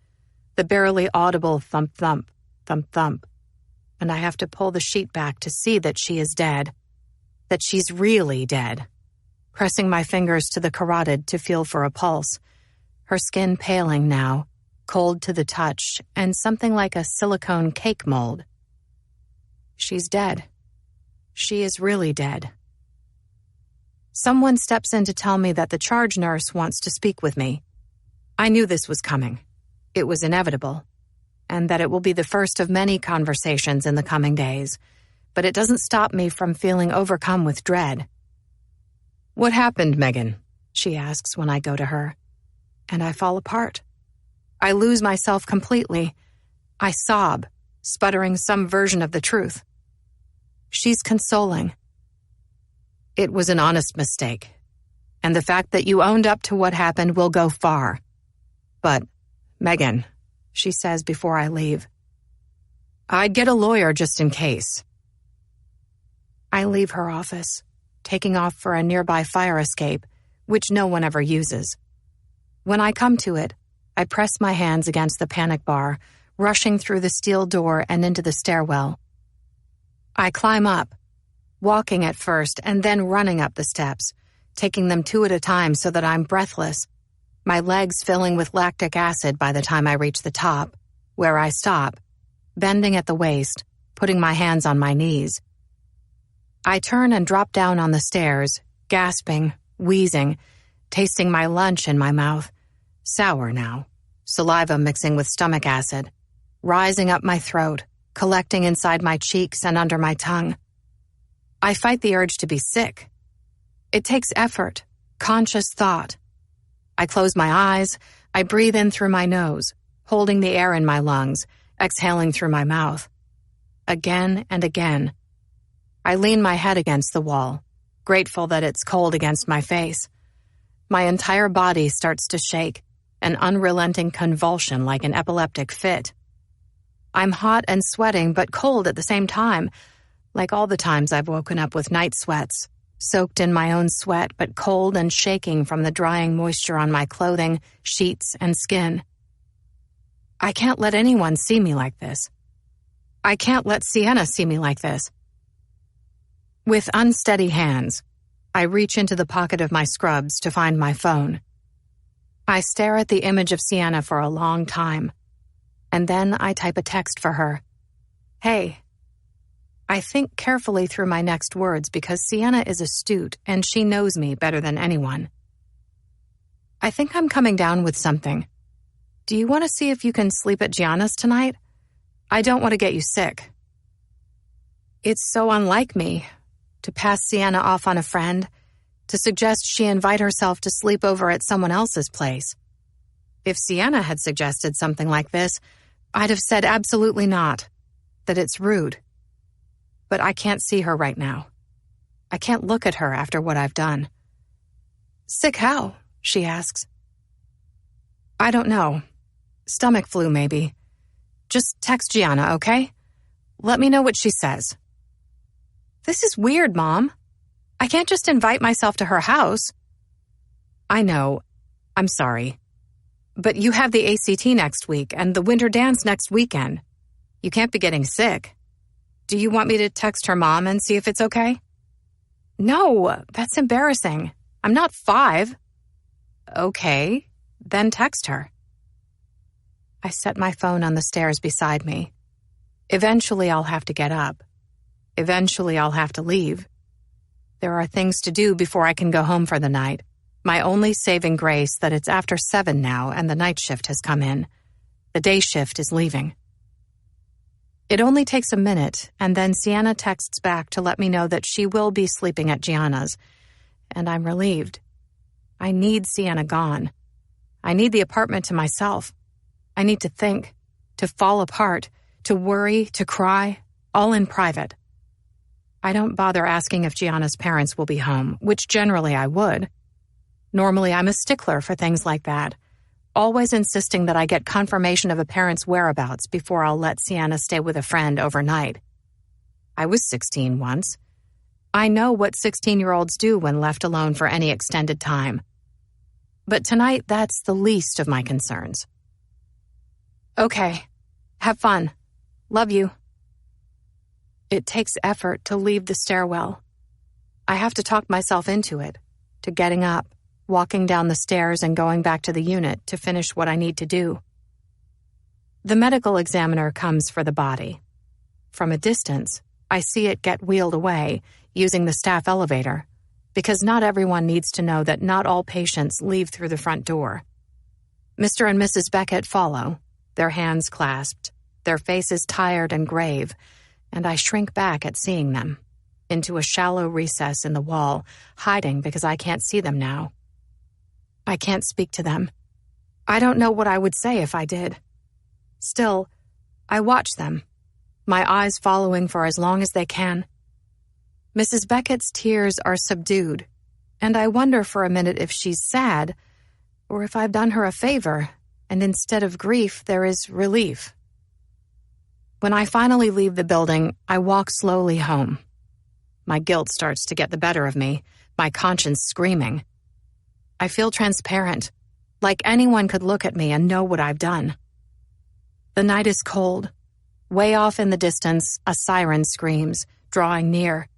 the barely audible thump-thump, thump-thump, and I have to pull the sheet back to see that she is dead, that she's really dead, pressing my fingers to the carotid to feel for a pulse, her skin paling now, cold to the touch, and something like a silicone cake mold. She's dead. She is really dead. Someone steps in to tell me that the charge nurse wants to speak with me. I knew this was coming. It was inevitable, and that it will be the first of many conversations in the coming days, but it doesn't stop me from feeling overcome with dread. "What happened, Megan?" she asks when I go to her, and I fall apart. I lose myself completely. I sob, sputtering some version of the truth. She's consoling. "It was an honest mistake, and the fact that you owned up to what happened will go far. But, Megan," she says before I leave, "I'd get a lawyer just in case." I leave her office, taking off for a nearby fire escape, which no one ever uses. When I come to it, I press my hands against the panic bar, rushing through the steel door and into the stairwell. I climb up, walking at first and then running up the steps, taking them two at a time so that I'm breathless, my legs filling with lactic acid by the time I reach the top, where I stop, bending at the waist, putting my hands on my knees. I turn and drop down on the stairs, gasping, wheezing, tasting my lunch in my mouth, sour now, saliva mixing with stomach acid, rising up my throat, collecting inside my cheeks and under my tongue. I fight the urge to be sick. It takes effort, conscious thought. I close my eyes, I breathe in through my nose, holding the air in my lungs, exhaling through my mouth. Again and again. I lean my head against the wall, grateful that it's cold against my face. My entire body starts to shake, an unrelenting convulsion like an epileptic fit. I'm hot and sweating, but cold at the same time, like all the times I've woken up with night sweats, soaked in my own sweat, but cold and shaking from the drying moisture on my clothing, sheets, and skin. I can't let anyone see me like this. I can't let Sienna see me like this. With unsteady hands, I reach into the pocket of my scrubs to find my phone. I stare at the image of Sienna for a long time, and then I type a text for her. Hey. I think carefully through my next words because Sienna is astute and she knows me better than anyone. I think I'm coming down with something. Do you want to see if you can sleep at Gianna's tonight? I don't want to get you sick. It's so unlike me to pass Sienna off on a friend, to suggest she invite herself to sleep over at someone else's place. If Sienna had suggested something like this, I'd have said absolutely not, that it's rude. But I can't see her right now. I can't look at her after what I've done. Sick how? She asks. I don't know. Stomach flu, maybe. Just text Gianna, okay? Let me know what she says. This is weird, Mom. I can't just invite myself to her house. I know. I'm sorry. But you have the ACT next week and the winter dance next weekend. You can't be getting sick. Do you want me to text her mom and see if it's okay? No, that's embarrassing. I'm not 5. Okay, then text her. I set my phone on the stairs beside me. Eventually I'll have to get up. Eventually I'll have to leave. There are things to do before I can go home for the night. My only saving grace that it's after 7 now and the night shift has come in. The day shift is leaving. It only takes a minute, and then Sienna texts back to let me know that she will be sleeping at Gianna's, and I'm relieved. I need Sienna gone. I need the apartment to myself. I need to think, to fall apart, to worry, to cry, all in private. I don't bother asking if Gianna's parents will be home, which generally I would. Normally, I'm a stickler for things like that, always insisting that I get confirmation of a parent's whereabouts before I'll let Sienna stay with a friend overnight. I was 16 once. I know what 16-year-olds do when left alone for any extended time. But tonight, that's the least of my concerns. Okay, have fun. Love you. It takes effort to leave the stairwell. I have to talk myself into it, to getting up, walking down the stairs and going back to the unit to finish what I need to do. The medical examiner comes for the body. From a distance, I see it get wheeled away using the staff elevator, because not everyone needs to know that not all patients leave through the front door. Mr. and Mrs. Beckett follow, their hands clasped, their faces tired and grave, and I shrink back at seeing them, into a shallow recess in the wall, hiding because I can't see them now. I can't speak to them. I don't know what I would say if I did. Still, I watch them, my eyes following for as long as they can. Mrs. Beckett's tears are subdued, and I wonder for a minute if she's sad, or if I've done her a favor, and instead of grief, there is relief. When I finally leave the building, I walk slowly home. My guilt starts to get the better of me, my conscience screaming. I feel transparent, like anyone could look at me and know what I've done. The night is cold. Way off in the distance, a siren screams, drawing near.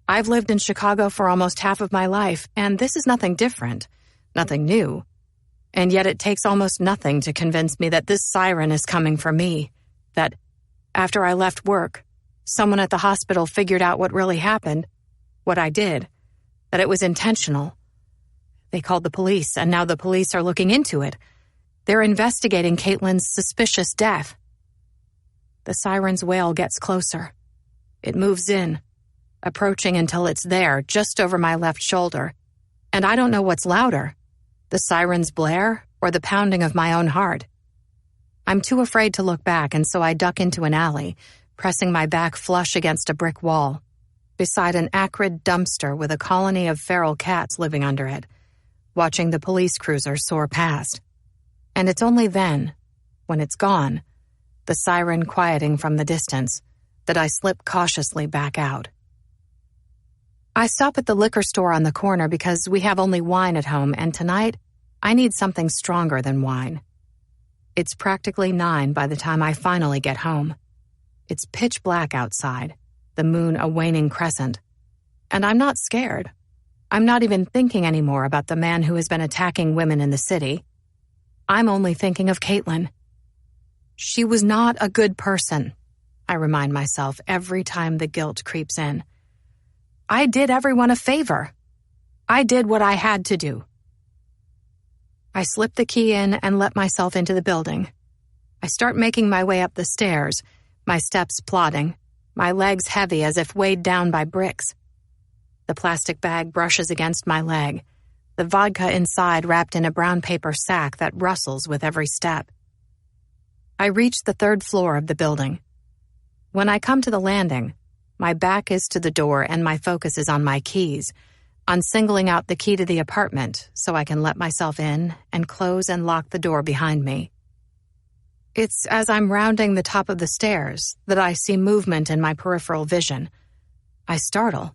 I've lived in Chicago for almost half of my life, and this is nothing different, nothing new. And yet it takes almost nothing to convince me that this siren is coming for me, that after I left work, someone at the hospital figured out what really happened, what I did, that it was intentional. They called the police, and now the police are looking into it. They're investigating Caitlin's suspicious death. The siren's wail gets closer. It moves in, approaching until it's there, just over my left shoulder. And I don't know what's louder, the siren's blare or the pounding of my own heart. I'm too afraid to look back, and so I duck into an alley, pressing my back flush against a brick wall, beside an acrid dumpster with a colony of feral cats living under it, watching the police cruiser soar past. And it's only then, when it's gone, the siren quieting from the distance, that I slip cautiously back out. I stop at the liquor store on the corner because we have only wine at home, and tonight, I need something stronger than wine. It's practically 9 by the time I finally get home. It's pitch black outside, the moon a waning crescent. And I'm not scared. I'm not even thinking anymore about the man who has been attacking women in the city. I'm only thinking of Caitlin. She was not a good person, I remind myself every time the guilt creeps in. I did everyone a favor. I did what I had to do. I slip the key in and let myself into the building. I start making my way up the stairs, my steps plodding, my legs heavy as if weighed down by bricks. The plastic bag brushes against my leg, the vodka inside wrapped in a brown paper sack that rustles with every step. I reach the third floor of the building. When I come to the landing, my back is to the door and my focus is on my keys, on singling out the key to the apartment so I can let myself in and close and lock the door behind me. It's as I'm rounding the top of the stairs that I see movement in my peripheral vision. I startle,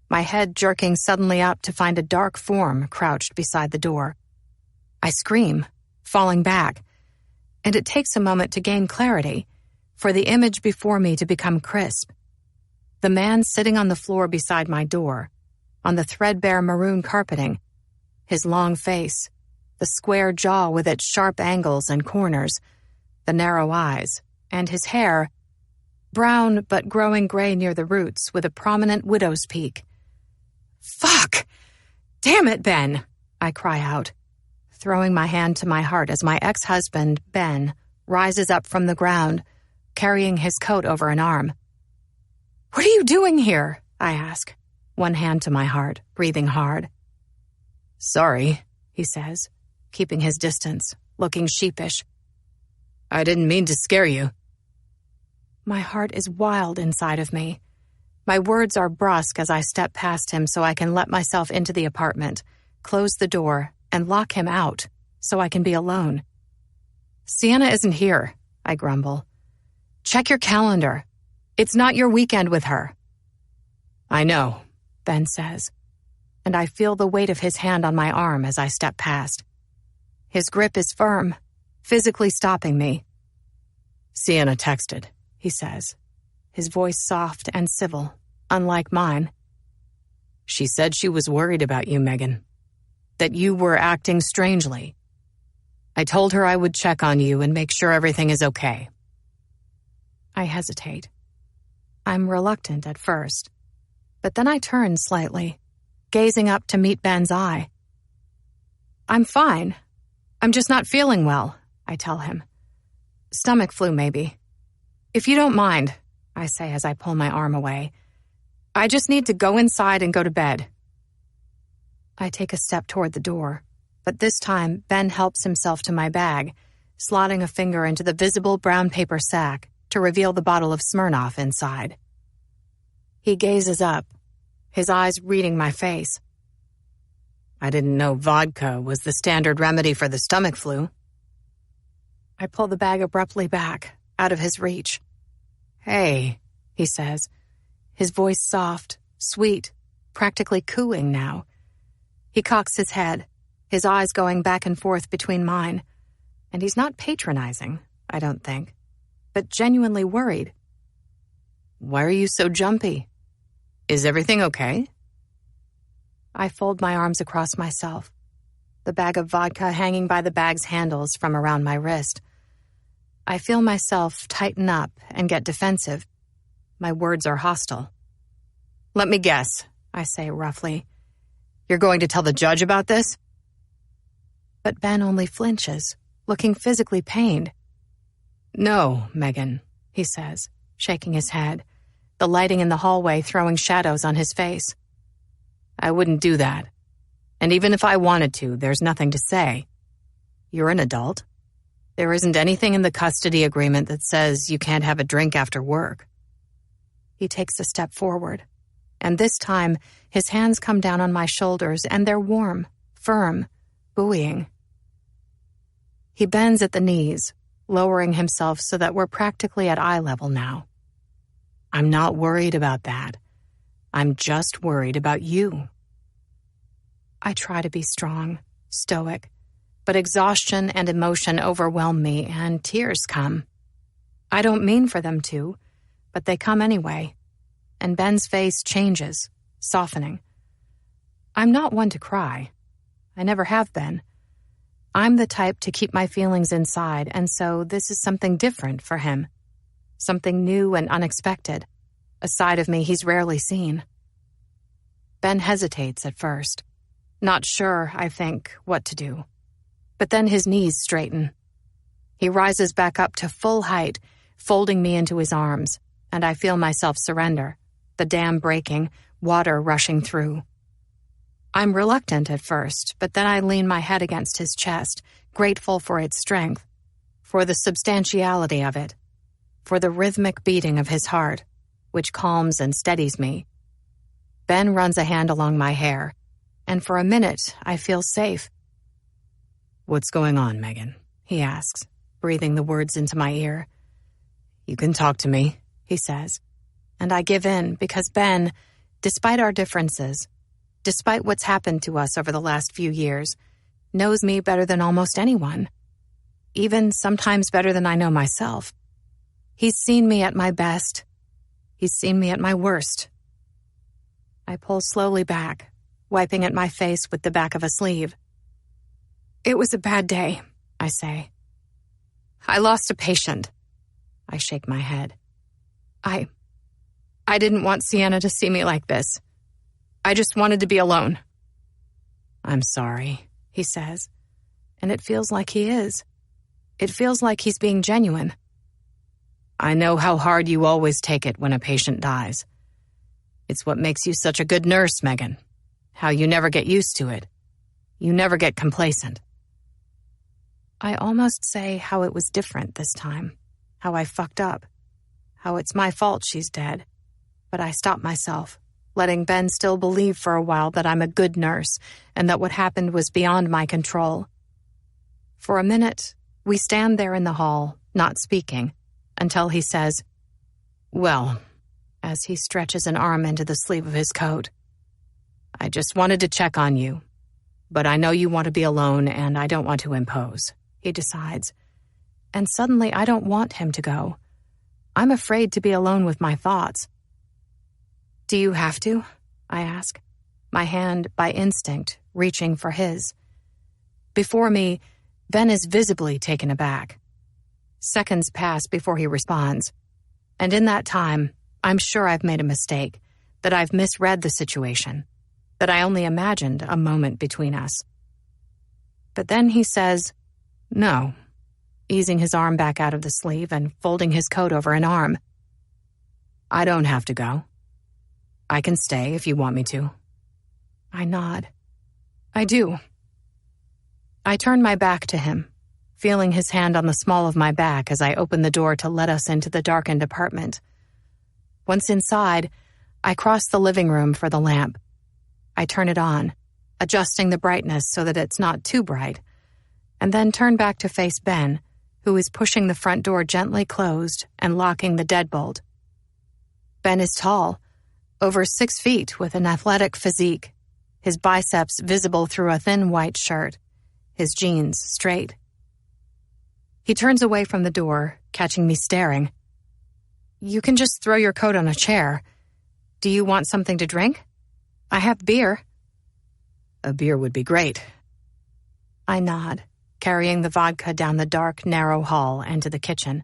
my head jerking suddenly up to find a dark form crouched beside the door. I scream, falling back, and it takes a moment to gain clarity, for the image before me to become crisp. The man sitting on the floor beside my door, on the threadbare maroon carpeting, his long face, the square jaw with its sharp angles and corners, the narrow eyes, and his hair, brown but growing gray near the roots with a prominent widow's peak. "Fuck! Damn it, Ben!" I cry out, throwing my hand to my heart as my ex-husband, Ben, rises up from the ground, carrying his coat over an arm. "What are you doing here?" I ask, one hand to my heart, breathing hard. "Sorry," he says, keeping his distance, looking sheepish. "I didn't mean to scare you." My heart is wild inside of me. My words are brusque as I step past him so I can let myself into the apartment, close the door, and lock him out so I can be alone. "Sienna isn't here," I grumble. "Check your calendar. It's not your weekend with her." "I know," Ben says, and I feel the weight of his hand on my arm as I step past. His grip is firm, physically stopping me. "Sienna texted," he says, his voice soft and civil, unlike mine. "She said she was worried about you, Megan. That you were acting strangely. I told her I would check on you and make sure everything is okay." I hesitate. I'm reluctant at first, but then I turn slightly, gazing up to meet Ben's eye. "I'm fine. I'm just not feeling well," I tell him. "Stomach flu, maybe. If you don't mind," I say as I pull my arm away, "I just need to go inside and go to bed." I take a step toward the door, but this time Ben helps himself to my bag, slotting a finger into the visible brown paper sack to reveal the bottle of Smirnoff inside. He gazes up, his eyes reading my face. "I didn't know vodka was the standard remedy for the stomach flu." I pull the bag abruptly back, out of his reach. "Hey," he says, his voice soft, sweet, practically cooing now. He cocks his head, his eyes going back and forth between mine, and he's not patronizing, I don't think, but genuinely worried. "Why are you so jumpy? Is everything okay?" I fold my arms across myself, the bag of vodka hanging by the bag's handles from around my wrist. I feel myself tighten up and get defensive. My words are hostile. "Let me guess," I say roughly. "You're going to tell the judge about this?" But Ben only flinches, looking physically pained. "No, Megan," he says, shaking his head, the lighting in the hallway throwing shadows on his face. "I wouldn't do that. And even if I wanted to, there's nothing to say. You're an adult. There isn't anything in the custody agreement that says you can't have a drink after work." He takes a step forward, and this time his hands come down on my shoulders and they're warm, firm, buoying. He bends at the knees, lowering himself so that we're practically at eye level now. "I'm not worried about that. I'm just worried about you." I try to be strong, stoic, but exhaustion and emotion overwhelm me and tears come. I don't mean for them to, but they come anyway, and Ben's face changes, softening. I'm not one to cry. I never have been. I'm the type to keep my feelings inside, and so this is something different for him. Something new and unexpected, a side of me he's rarely seen. Ben hesitates at first, not sure, I think, what to do. But then his knees straighten. He rises back up to full height, folding me into his arms, and I feel myself surrender, the dam breaking, water rushing through. I'm reluctant at first, but then I lean my head against his chest, grateful for its strength, for the substantiality of it, for the rhythmic beating of his heart, which calms and steadies me. Ben runs a hand along my hair, and for a minute I feel safe. "What's going on, Megan?" he asks, breathing the words into my ear. "You can talk to me," he says, and I give in because Ben, despite our differences, despite what's happened to us over the last few years, knows me better than almost anyone, even sometimes better than I know myself. He's seen me at my best. He's seen me at my worst. I pull slowly back, wiping at my face with the back of a sleeve. "It was a bad day," I say. "I lost a patient." I shake my head. I didn't want Sienna to see me like this. I just wanted to be alone." "I'm sorry," he says, and it feels like he is. It feels like he's being genuine. "I know how hard you always take it when a patient dies. It's what makes you such a good nurse, Megan. How you never get used to it. You never get complacent." I almost say how it was different this time, how I fucked up, how it's my fault she's dead. But I stop myself, letting Ben still believe for a while that I'm a good nurse and that what happened was beyond my control. For a minute, we stand there in the hall, not speaking, until he says, "Well," as he stretches an arm into the sleeve of his coat, "I just wanted to check on you. But I know you want to be alone and I don't want to impose," he decides. And suddenly I don't want him to go. I'm afraid to be alone with my thoughts. "Do you have to?" I ask, my hand, by instinct, reaching for his. Before me, Ben is visibly taken aback. Seconds pass before he responds, and in that time, I'm sure I've made a mistake, that I've misread the situation, that I only imagined a moment between us. But then he says, "No," easing his arm back out of the sleeve and folding his coat over an arm. "I don't have to go. I can stay if you want me to." I nod. "I do." I turn my back to him, feeling his hand on the small of my back as I open the door to let us into the darkened apartment. Once inside, I cross the living room for the lamp. I turn it on, adjusting the brightness so that it's not too bright, and then turn back to face Ben, who is pushing the front door gently closed and locking the deadbolt. Ben is tall, over 6 feet with an athletic physique, his biceps visible through a thin white shirt, his jeans straight. He turns away from the door, catching me staring. "You can just throw your coat on a chair. Do you want something to drink? I have beer." "A beer would be great." I nod, carrying the vodka down the dark, narrow hall and to the kitchen.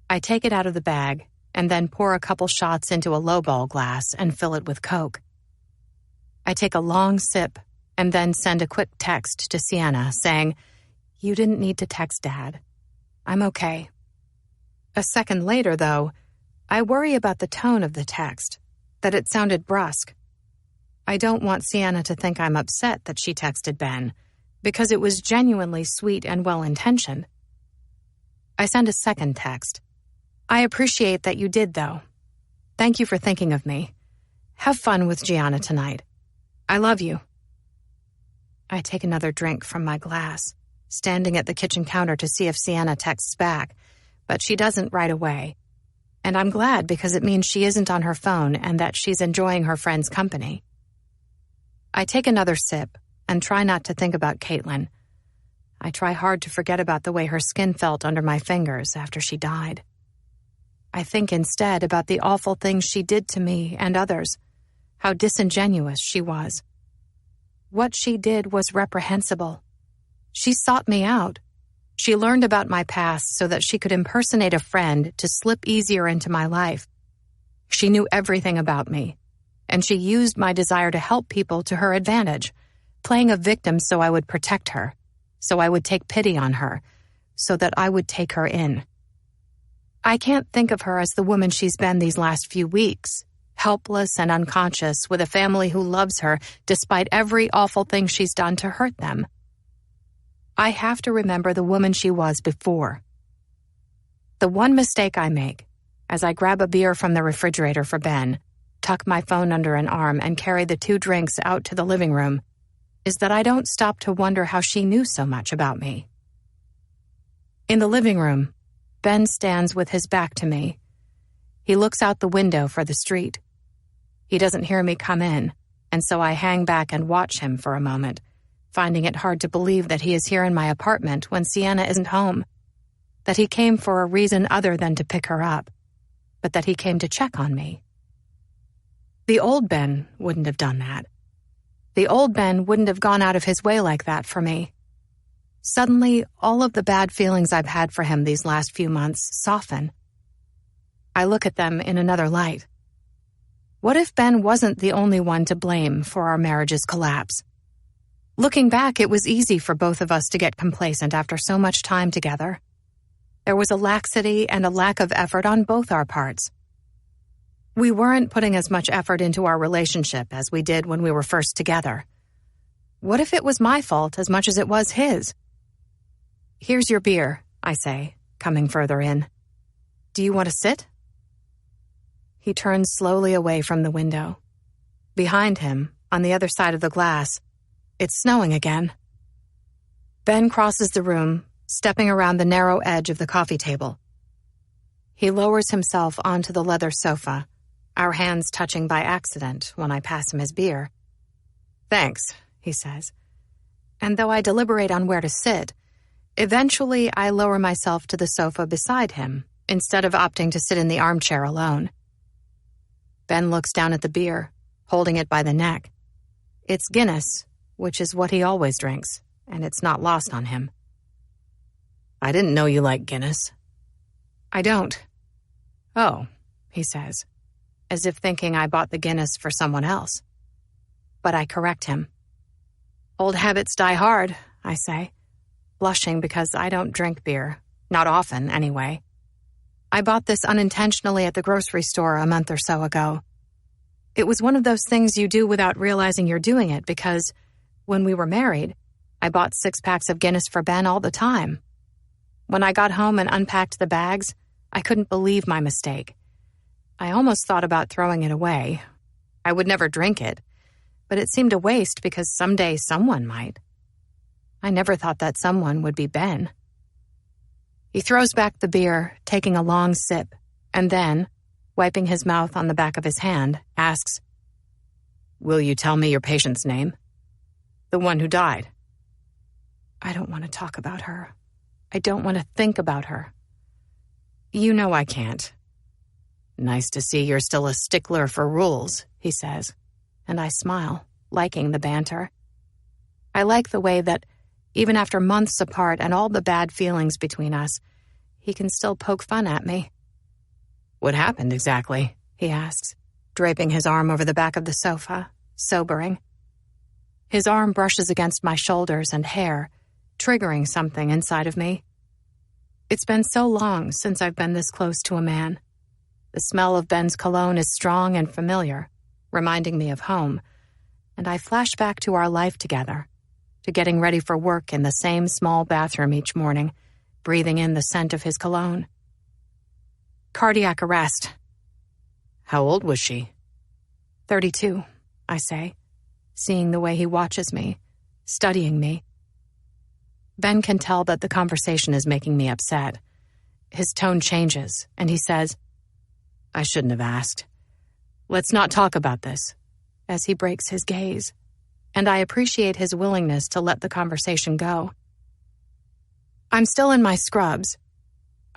I take it out of the bag and then pour a couple shots into a lowball glass and fill it with Coke. I take a long sip and then send a quick text to Sienna saying, "You didn't need to text Dad. I'm okay." A second later, though, I worry about the tone of the text, that it sounded brusque. I don't want Sienna to think I'm upset that she texted Ben, because it was genuinely sweet and well-intentioned. I send a second text. "I appreciate that you did, though. Thank you for thinking of me. Have fun with Gianna tonight. I love you." I take another drink from my glass, standing at the kitchen counter to see if Sienna texts back, but she doesn't right away. And I'm glad because it means she isn't on her phone and that she's enjoying her friend's company. I take another sip and try not to think about Caitlin. I try hard to forget about the way her skin felt under my fingers after she died. I think instead about the awful things she did to me and others, how disingenuous she was. What she did was reprehensible. She sought me out. She learned about my past so that she could impersonate a friend to slip easier into my life. She knew everything about me, and she used my desire to help people to her advantage, playing a victim so I would protect her, so I would take pity on her, so that I would take her in. I can't think of her as the woman she's been these last few weeks, helpless and unconscious with a family who loves her despite every awful thing she's done to hurt them. I have to remember the woman she was before, The one mistake I make, as I grab a beer from the refrigerator for Ben, tuck my phone under an arm, and carry the 2 drinks out to the living room, is that I don't stop to wonder how she knew so much about me. In the living room, Ben stands with his back to me. He looks out the window for the street. He doesn't hear me come in, and so I hang back and watch him for a moment, finding it hard to believe that he is here in my apartment when Sienna isn't home, that he came for a reason other than to pick her up, but that he came to check on me. The old Ben wouldn't have done that. The old Ben wouldn't have gone out of his way like that for me. Suddenly, all of the bad feelings I've had for him these last few months soften. I look at them in another light. What if Ben wasn't the only one to blame for our marriage's collapse? Looking back, it was easy for both of us to get complacent after so much time together. There was a laxity and a lack of effort on both our parts. We weren't putting as much effort into our relationship as we did when we were first together. What if it was my fault as much as it was his? "Here's your beer," I say, coming further in. "Do you want to sit?" He turns slowly away from the window. Behind him, on the other side of the glass, it's snowing again. Ben crosses the room, stepping around the narrow edge of the coffee table. He lowers himself onto the leather sofa, our hands touching by accident when I pass him his beer. "Thanks," he says. And though I deliberate on where to sit, eventually I lower myself to the sofa beside him, instead of opting to sit in the armchair alone. Ben looks down at the beer, holding it by the neck. It's Guinness, which is what he always drinks, and it's not lost on him. "I didn't know you liked Guinness." "I don't." "Oh," he says, as if thinking I bought the Guinness for someone else. But I correct him. "Old habits die hard," I say, blushing because I don't drink beer, not often anyway. I bought this unintentionally at the grocery store a month or so ago. It was one of those things you do without realizing you're doing it because, when we were married, I bought 6 packs of Guinness for Ben all the time. When I got home and unpacked the bags, I couldn't believe my mistake. I almost thought about throwing it away. I would never drink it, but it seemed a waste because someday someone might. I never thought that someone would be Ben. He throws back the beer, taking a long sip, and then, wiping his mouth on the back of his hand, asks, "Will you tell me your patient's name?" "The one who died." I don't want to talk about her. I don't want to think about her. "You know I can't." "Nice to see you're still a stickler for rules," he says, and I smile, liking the banter. I like the way that, even after months apart and all the bad feelings between us, he can still poke fun at me. "What happened exactly?" he asks, draping his arm over the back of the sofa, sobering. His arm brushes against my shoulders and hair, triggering something inside of me. It's been so long since I've been this close to a man. The smell of Ben's cologne is strong and familiar, reminding me of home, and I flash back to our life together, to getting ready for work in the same small bathroom each morning, breathing in the scent of his cologne. "Cardiac arrest." "How old was she?" 32, I say, seeing the way he watches me, studying me. Ben can tell that the conversation is making me upset. His tone changes, and he says, "I shouldn't have asked. Let's not talk about this," as he breaks his gaze, and I appreciate his willingness to let the conversation go. I'm still in my scrubs.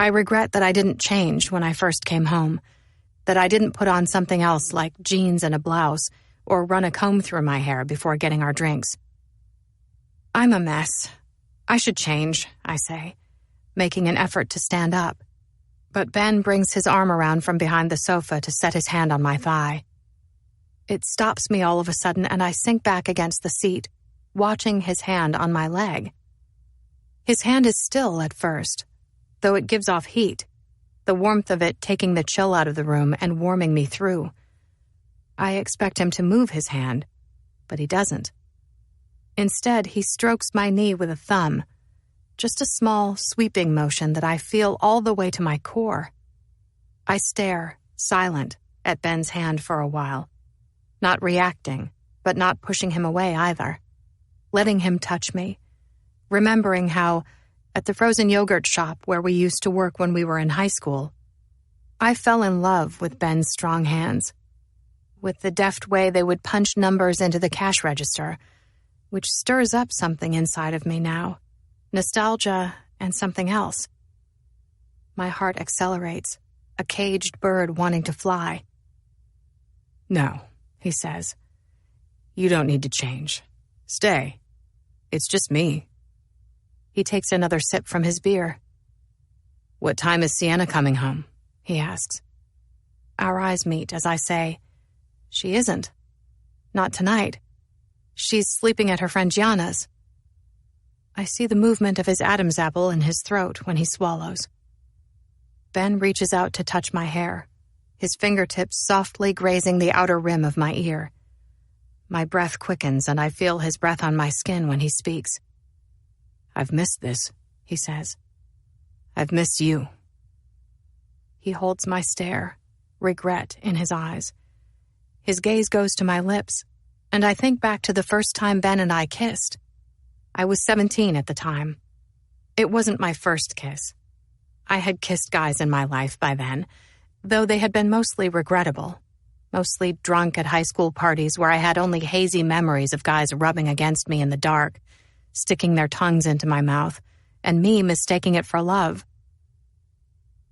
I regret that I didn't change when I first came home, that I didn't put on something else like jeans and a blouse or run a comb through my hair before getting our drinks. I'm a mess. I should change, I say, making an effort to stand up. But Ben brings his arm around from behind the sofa to set his hand on my thigh. It stops me all of a sudden, and I sink back against the seat, watching his hand on my leg. His hand is still at first, though it gives off heat, the warmth of it taking the chill out of the room and warming me through. I expect him to move his hand, but he doesn't. Instead, he strokes my knee with a thumb, just a small, sweeping motion that I feel all the way to my core. I stare, silent, at Ben's hand for a while, not reacting, but not pushing him away either, letting him touch me, remembering how, at the frozen yogurt shop where we used to work when we were in high school, I fell in love with Ben's strong hands, with the deft way they would punch numbers into the cash register, which stirs up something inside of me now, nostalgia and something else. My heart accelerates, a caged bird wanting to fly. "No," he says. "You don't need to change. Stay. It's just me." He takes another sip from his beer. "What time is Sienna coming home?" he asks. Our eyes meet as I say, "She isn't. Not tonight. She's sleeping at her friend Gianna's." I see the movement of his Adam's apple in his throat when he swallows. Ben reaches out to touch my hair, his fingertips softly grazing the outer rim of my ear. My breath quickens and I feel his breath on my skin when he speaks. "I've missed this," he says. "I've missed you." He holds my stare, regret in his eyes. His gaze goes to my lips, and I think back to the first time Ben and I kissed. I was 17 at the time. It wasn't my first kiss. I had kissed guys in my life by then, though they had been mostly regrettable, mostly drunk at high school parties where I had only hazy memories of guys rubbing against me in the dark, sticking their tongues into my mouth, and me mistaking it for love.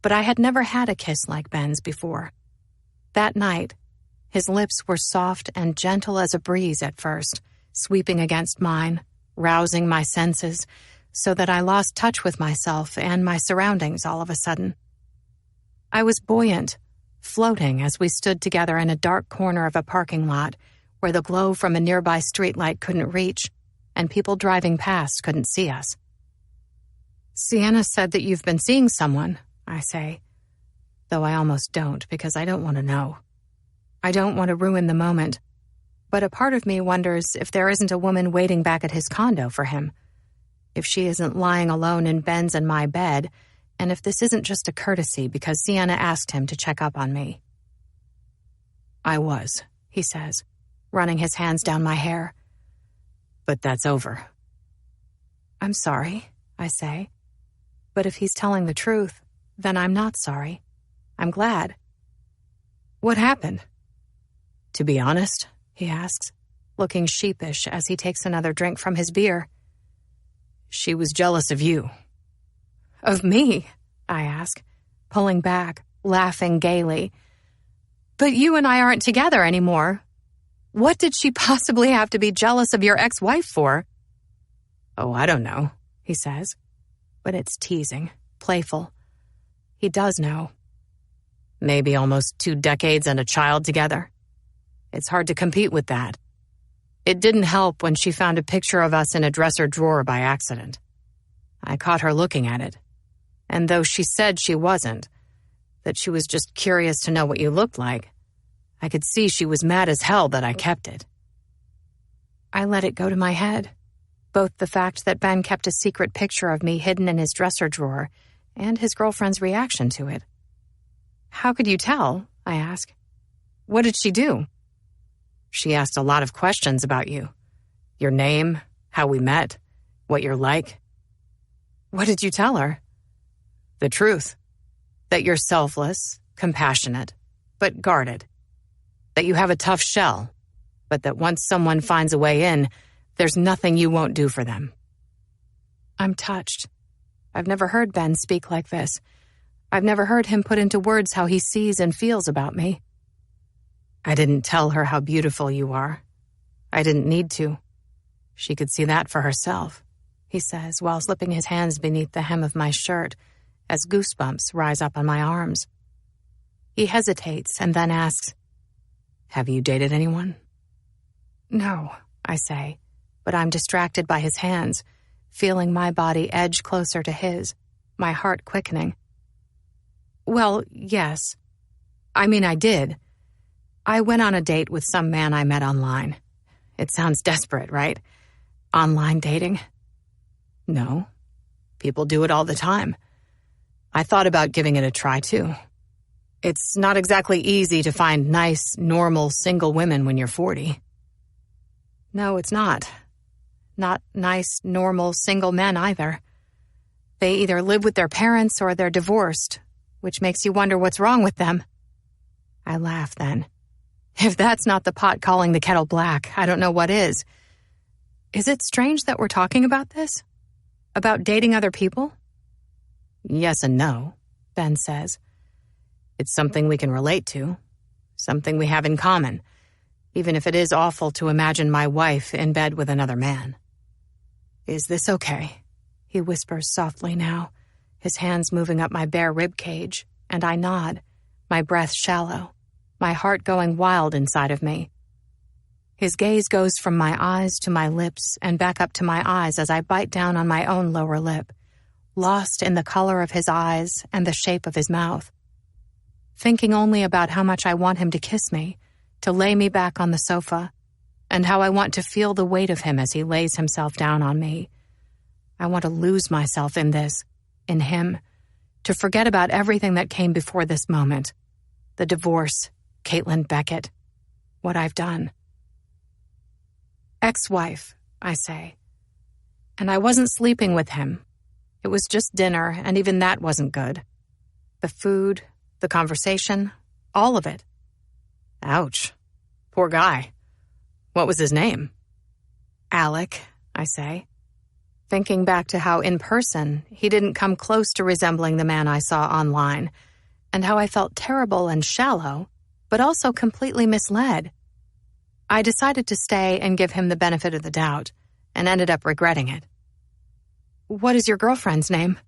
But I had never had a kiss like Ben's before. That night, his lips were soft and gentle as a breeze at first, sweeping against mine, rousing my senses, so that I lost touch with myself and my surroundings all of a sudden. I was buoyant, floating as we stood together in a dark corner of a parking lot where the glow from a nearby streetlight couldn't reach, and people driving past couldn't see us. "Sienna said that you've been seeing someone," I say, though I almost don't because I don't want to know. I don't want to ruin the moment, but a part of me wonders if there isn't a woman waiting back at his condo for him, if she isn't lying alone in Ben's and my bed, and if this isn't just a courtesy because Sienna asked him to check up on me. "I was," he says, running his hands down my hair. "But that's over." "I'm sorry," I say. But if he's telling the truth, then I'm not sorry. I'm glad. "What happened?" "To be honest," he asks, looking sheepish as he takes another drink from his beer. "She was jealous of you." "Of me?" I ask, pulling back, laughing gaily. "But you and I aren't together anymore. What did she possibly have to be jealous of your ex-wife for?" "Oh, I don't know," he says. But it's teasing, playful. He does know. "Maybe almost 2 decades and a child together. It's hard to compete with that. It didn't help when she found a picture of us in a dresser drawer by accident. I caught her looking at it. And though she said she wasn't, that she was just curious to know what you looked like, I could see she was mad as hell that I kept it." I let it go to my head. Both the fact that Ben kept a secret picture of me hidden in his dresser drawer and his girlfriend's reaction to it. "How could you tell?" I ask. "What did she do?" "She asked a lot of questions about you. Your name, how we met, what you're like." "What did you tell her?" "The truth. That you're selfless, compassionate, but guarded. That you have a tough shell, but that once someone finds a way in, there's nothing you won't do for them." I'm touched. I've never heard Ben speak like this. I've never heard him put into words how he sees and feels about me. "I didn't tell her how beautiful you are. I didn't need to. She could see that for herself," he says while slipping his hands beneath the hem of my shirt as goosebumps rise up on my arms. He hesitates and then asks, "Have you dated anyone?" "No," I say, but I'm distracted by his hands, feeling my body edge closer to his, my heart quickening. "Well, yes. I mean, I did. I went on a date with some man I met online. It sounds desperate, right? Online dating." "No." People do it all the time. I thought about giving it a try, too. It's not exactly easy to find nice, normal, single women when you're 40. No, it's not. Not nice, normal, single men either. They either live with their parents or they're divorced, which makes you wonder what's wrong with them. I laugh then. If that's not the pot calling the kettle black, I don't know what is. Is it strange that we're talking about this? About dating other people? Yes and no, Ben says. It's something we can relate to, something we have in common, even if it is awful to imagine my wife in bed with another man. Is this okay? He whispers softly now, his hands moving up my bare rib cage, and I nod, my breath shallow, my heart going wild inside of me. His gaze goes from my eyes to my lips and back up to my eyes as I bite down on my own lower lip, lost in the color of his eyes and the shape of his mouth. Thinking only about how much I want him to kiss me, to lay me back on the sofa, and how I want to feel the weight of him as he lays himself down on me. I want to lose myself in this, in him, to forget about everything that came before this moment. The divorce, Caitlin Beckett, what I've done. Ex-wife, I say. And I wasn't sleeping with him. It was just dinner, and even that wasn't good. The food, the conversation, all of it. Ouch. Poor guy. What was his name? Alec, I say. Thinking back to how in person he didn't come close to resembling the man I saw online, and how I felt terrible and shallow, but also completely misled. I decided to stay and give him the benefit of the doubt, and ended up regretting it. What is your girlfriend's name?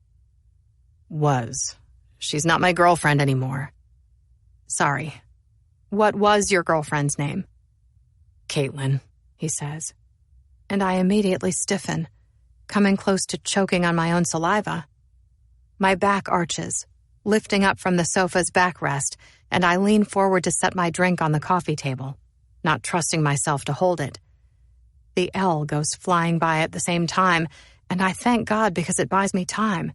Was. She's not my girlfriend anymore. Sorry. What was your girlfriend's name? Caitlin, he says. And I immediately stiffen, coming close to choking on my own saliva. My back arches, lifting up from the sofa's backrest, and I lean forward to set my drink on the coffee table, not trusting myself to hold it. The L goes flying by at the same time, and I thank God because it buys me time.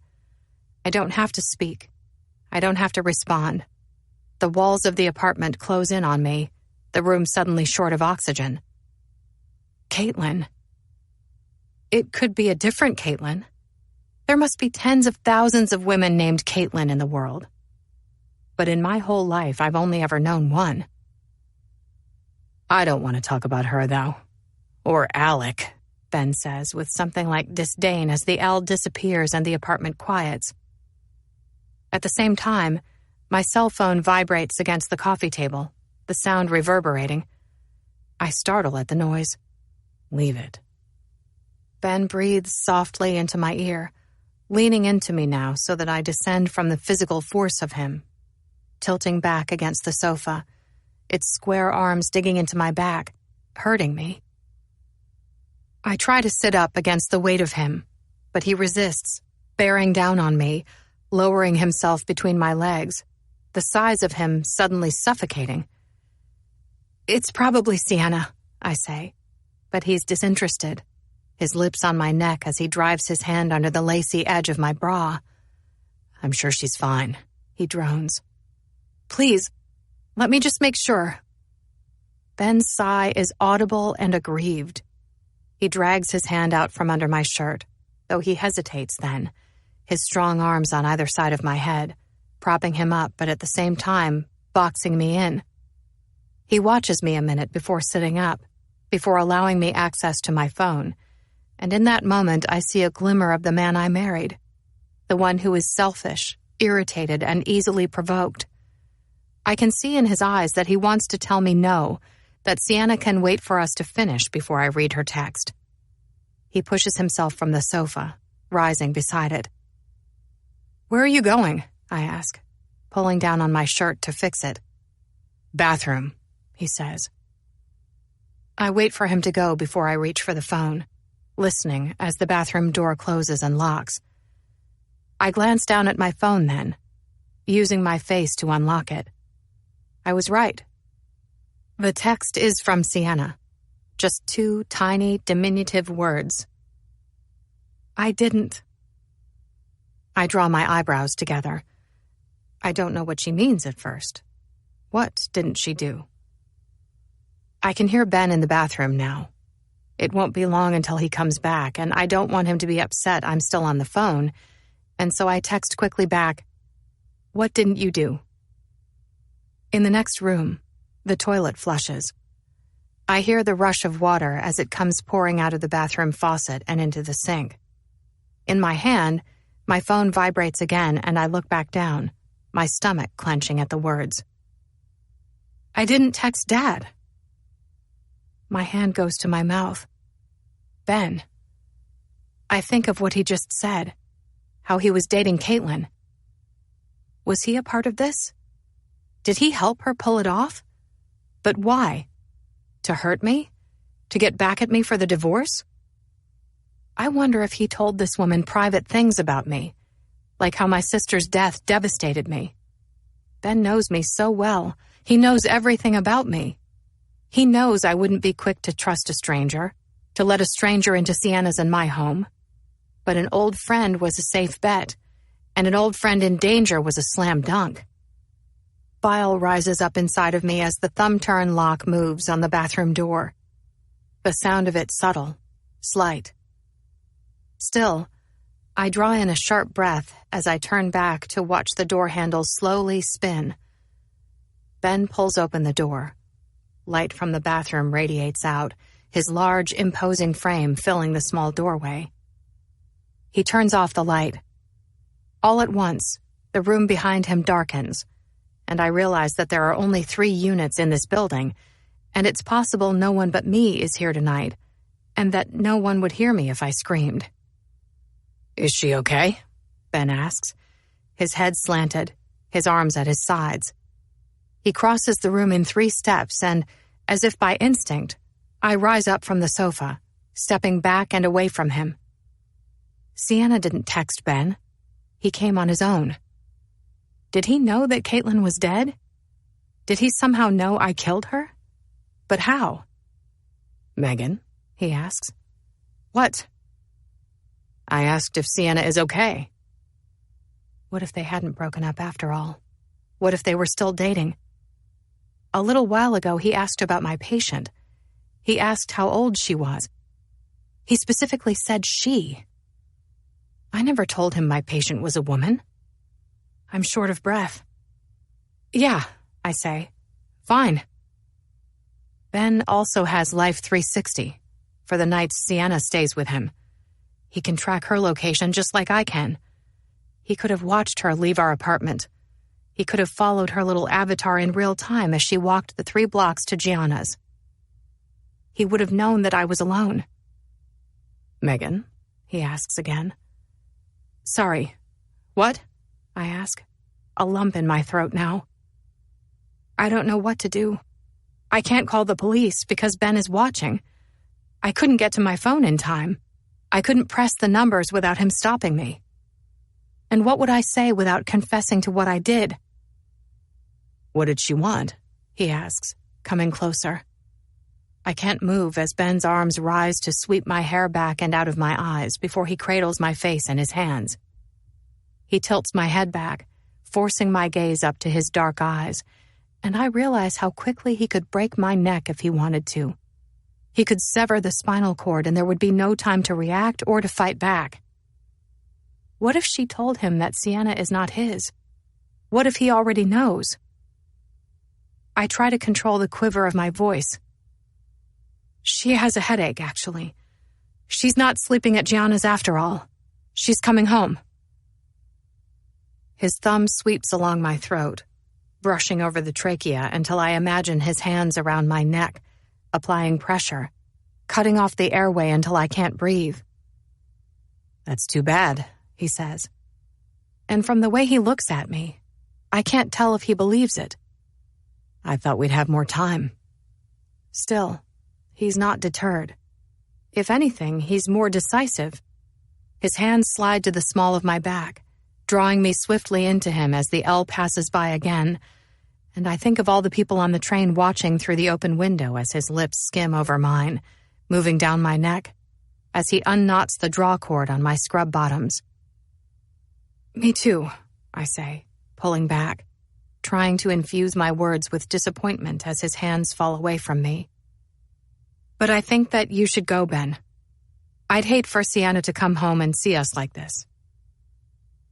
I don't have to speak. I don't have to respond. The walls of the apartment close in on me, the room suddenly short of oxygen. Caitlin. It could be a different Caitlin. There must be tens of thousands of women named Caitlin in the world. But in my whole life, I've only ever known one. I don't want to talk about her, though. Or Alec, Ben says, with something like disdain as the L disappears and the apartment quiets. At the same time, my cell phone vibrates against the coffee table, the sound reverberating. I startle at the noise. Leave it. Ben breathes softly into my ear, leaning into me now so that I descend from the physical force of him, tilting back against the sofa, its square arms digging into my back, hurting me. I try to sit up against the weight of him, but he resists, bearing down on me, lowering himself between my legs, the size of him suddenly suffocating. It's probably Sienna, I say, but he's disinterested, his lips on my neck as he drives his hand under the lacy edge of my bra. I'm sure she's fine, he drones. Please, let me just make sure. Ben's sigh is audible and aggrieved. He drags his hand out from under my shirt, though he hesitates then, his strong arms on either side of my head, propping him up but at the same time boxing me in. He watches me a minute before sitting up, before allowing me access to my phone, and in that moment I see a glimmer of the man I married, the one who is selfish, irritated, and easily provoked. I can see in his eyes that he wants to tell me no, that Sienna can wait for us to finish before I read her text. He pushes himself from the sofa, rising beside it. Where are you going? I ask, pulling down on my shirt to fix it. Bathroom, he says. I wait for him to go before I reach for the phone, listening as the bathroom door closes and locks. I glance down at my phone then, using my face to unlock it. I was right. The text is from Sienna. Just 2 tiny, diminutive words. I didn't. I draw my eyebrows together. I don't know what she means at first. What didn't she do? I can hear Ben in the bathroom now. It won't be long until he comes back, and I don't want him to be upset I'm still on the phone, and so I text quickly back, "What didn't you do?" In the next room, the toilet flushes. I hear the rush of water as it comes pouring out of the bathroom faucet and into the sink. In my hand, my phone vibrates again, and I look back down, my stomach clenching at the words. I didn't text Dad. My hand goes to my mouth. Ben. I think of what he just said, how he was dating Caitlin. Was he a part of this? Did he help her pull it off? But why? To hurt me? To get back at me for the divorce? I wonder if he told this woman private things about me, like how my sister's death devastated me. Ben knows me so well. He knows everything about me. He knows I wouldn't be quick to trust a stranger, to let a stranger into Sienna's and my home. But an old friend was a safe bet, and an old friend in danger was a slam dunk. Bile rises up inside of me as the thumb-turn lock moves on the bathroom door. The sound of it subtle, slight. Still, I draw in a sharp breath as I turn back to watch the door handle slowly spin. Ben pulls open the door. Light from the bathroom radiates out, his large, imposing frame filling the small doorway. He turns off the light. All at once, the room behind him darkens, and I realize that there are only 3 units in this building, and it's possible no one but me is here tonight, and that no one would hear me if I screamed. Is she okay? Ben asks, his head slanted, his arms at his sides. He crosses the room in 3 steps, and, as if by instinct, I rise up from the sofa, stepping back and away from him. Sienna didn't text Ben. He came on his own. Did he know that Caitlin was dead? Did he somehow know I killed her? But how? Megan, he asks. What? I asked if Sienna is okay. What if they hadn't broken up after all? What if they were still dating? A little while ago, he asked about my patient. He asked how old she was. He specifically said she. I never told him my patient was a woman. I'm short of breath. Yeah, I say. Fine. Ben also has Life 360, for the nights Sienna stays with him. He can track her location just like I can. He could have watched her leave our apartment. He could have followed her little avatar in real time as she walked the 3 blocks to Gianna's. He would have known that I was alone. Megan, he asks again. Sorry. What? I ask, a lump in my throat now. I don't know what to do. I can't call the police because Ben is watching. I couldn't get to my phone in time. I couldn't press the numbers without him stopping me. And what would I say without confessing to what I did? What did she want? He asks, coming closer. I can't move as Ben's arms rise to sweep my hair back and out of my eyes before he cradles my face in his hands. He tilts my head back, forcing my gaze up to his dark eyes, and I realize how quickly he could break my neck if he wanted to. He could sever the spinal cord and there would be no time to react or to fight back. What if she told him that Sienna is not his? What if he already knows? I try to control the quiver of my voice. She has a headache, actually. She's not sleeping at Gianna's after all. She's coming home. His thumb sweeps along my throat, brushing over the trachea until I imagine his hands around my neck, applying pressure, cutting off the airway until I can't breathe. That's too bad, he says. And from the way he looks at me, I can't tell if he believes it. I thought we'd have more time. Still, he's not deterred. If anything, he's more decisive. His hands slide to the small of my back, drawing me swiftly into him as the L passes by again, and I think of all the people on the train watching through the open window as his lips skim over mine, moving down my neck, as he unknots the draw cord on my scrub bottoms. Me too, I say, pulling back, trying to infuse my words with disappointment as his hands fall away from me. But I think that you should go, Ben. I'd hate for Sienna to come home and see us like this.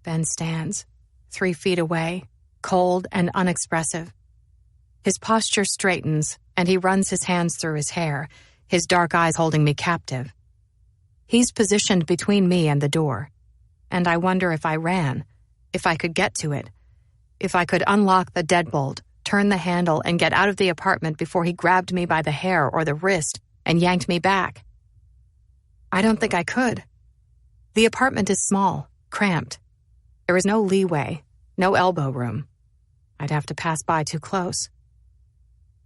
Ben stands, 3 feet away, cold and unexpressive. His posture straightens, and he runs his hands through his hair, his dark eyes holding me captive. He's positioned between me and the door, and I wonder if I ran, if I could get to it, if I could unlock the deadbolt, turn the handle, and get out of the apartment before he grabbed me by the hair or the wrist and yanked me back. I don't think I could. The apartment is small, cramped. There is no leeway, no elbow room. I'd have to pass by too close.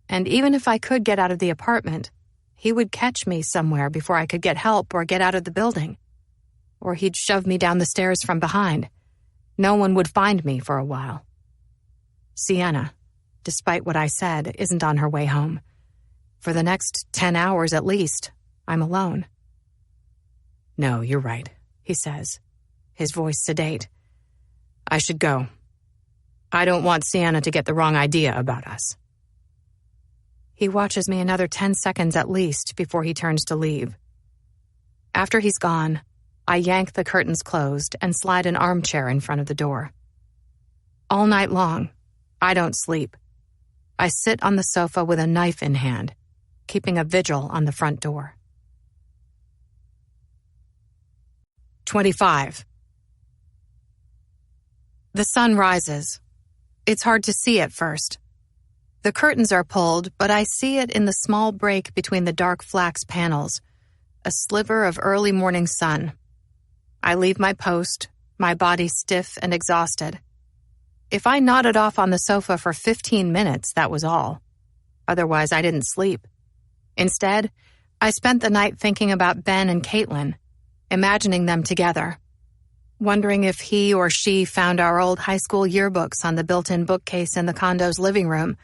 And even if I could get out of the apartment, he would catch me somewhere before I could get help or get out of the building. Or he'd shove me down the stairs from behind. No one would find me for a while. Sienna, despite what I said, isn't on her way home. For the next 10 hours at least, I'm alone. No, you're right, he says, his voice sedate. I should go. I don't want Sienna to get the wrong idea about us. He watches me another 10 seconds at least before he turns to leave. After he's gone, I yank the curtains closed and slide an armchair in front of the door. All night long, I don't sleep. I sit on the sofa with a knife in hand, keeping a vigil on the front door. 25. The sun rises. It's hard to see at first. The curtains are pulled, but I see it in the small break between the dark flax panels, a sliver of early morning sun. I leave my post, my body stiff and exhausted. If I nodded off on the sofa for 15 minutes, that was all. Otherwise, I didn't sleep. Instead, I spent the night thinking about Ben and Caitlin, imagining them together, wondering if he or she found our old high school yearbooks on the built-in bookcase in the condo's living room,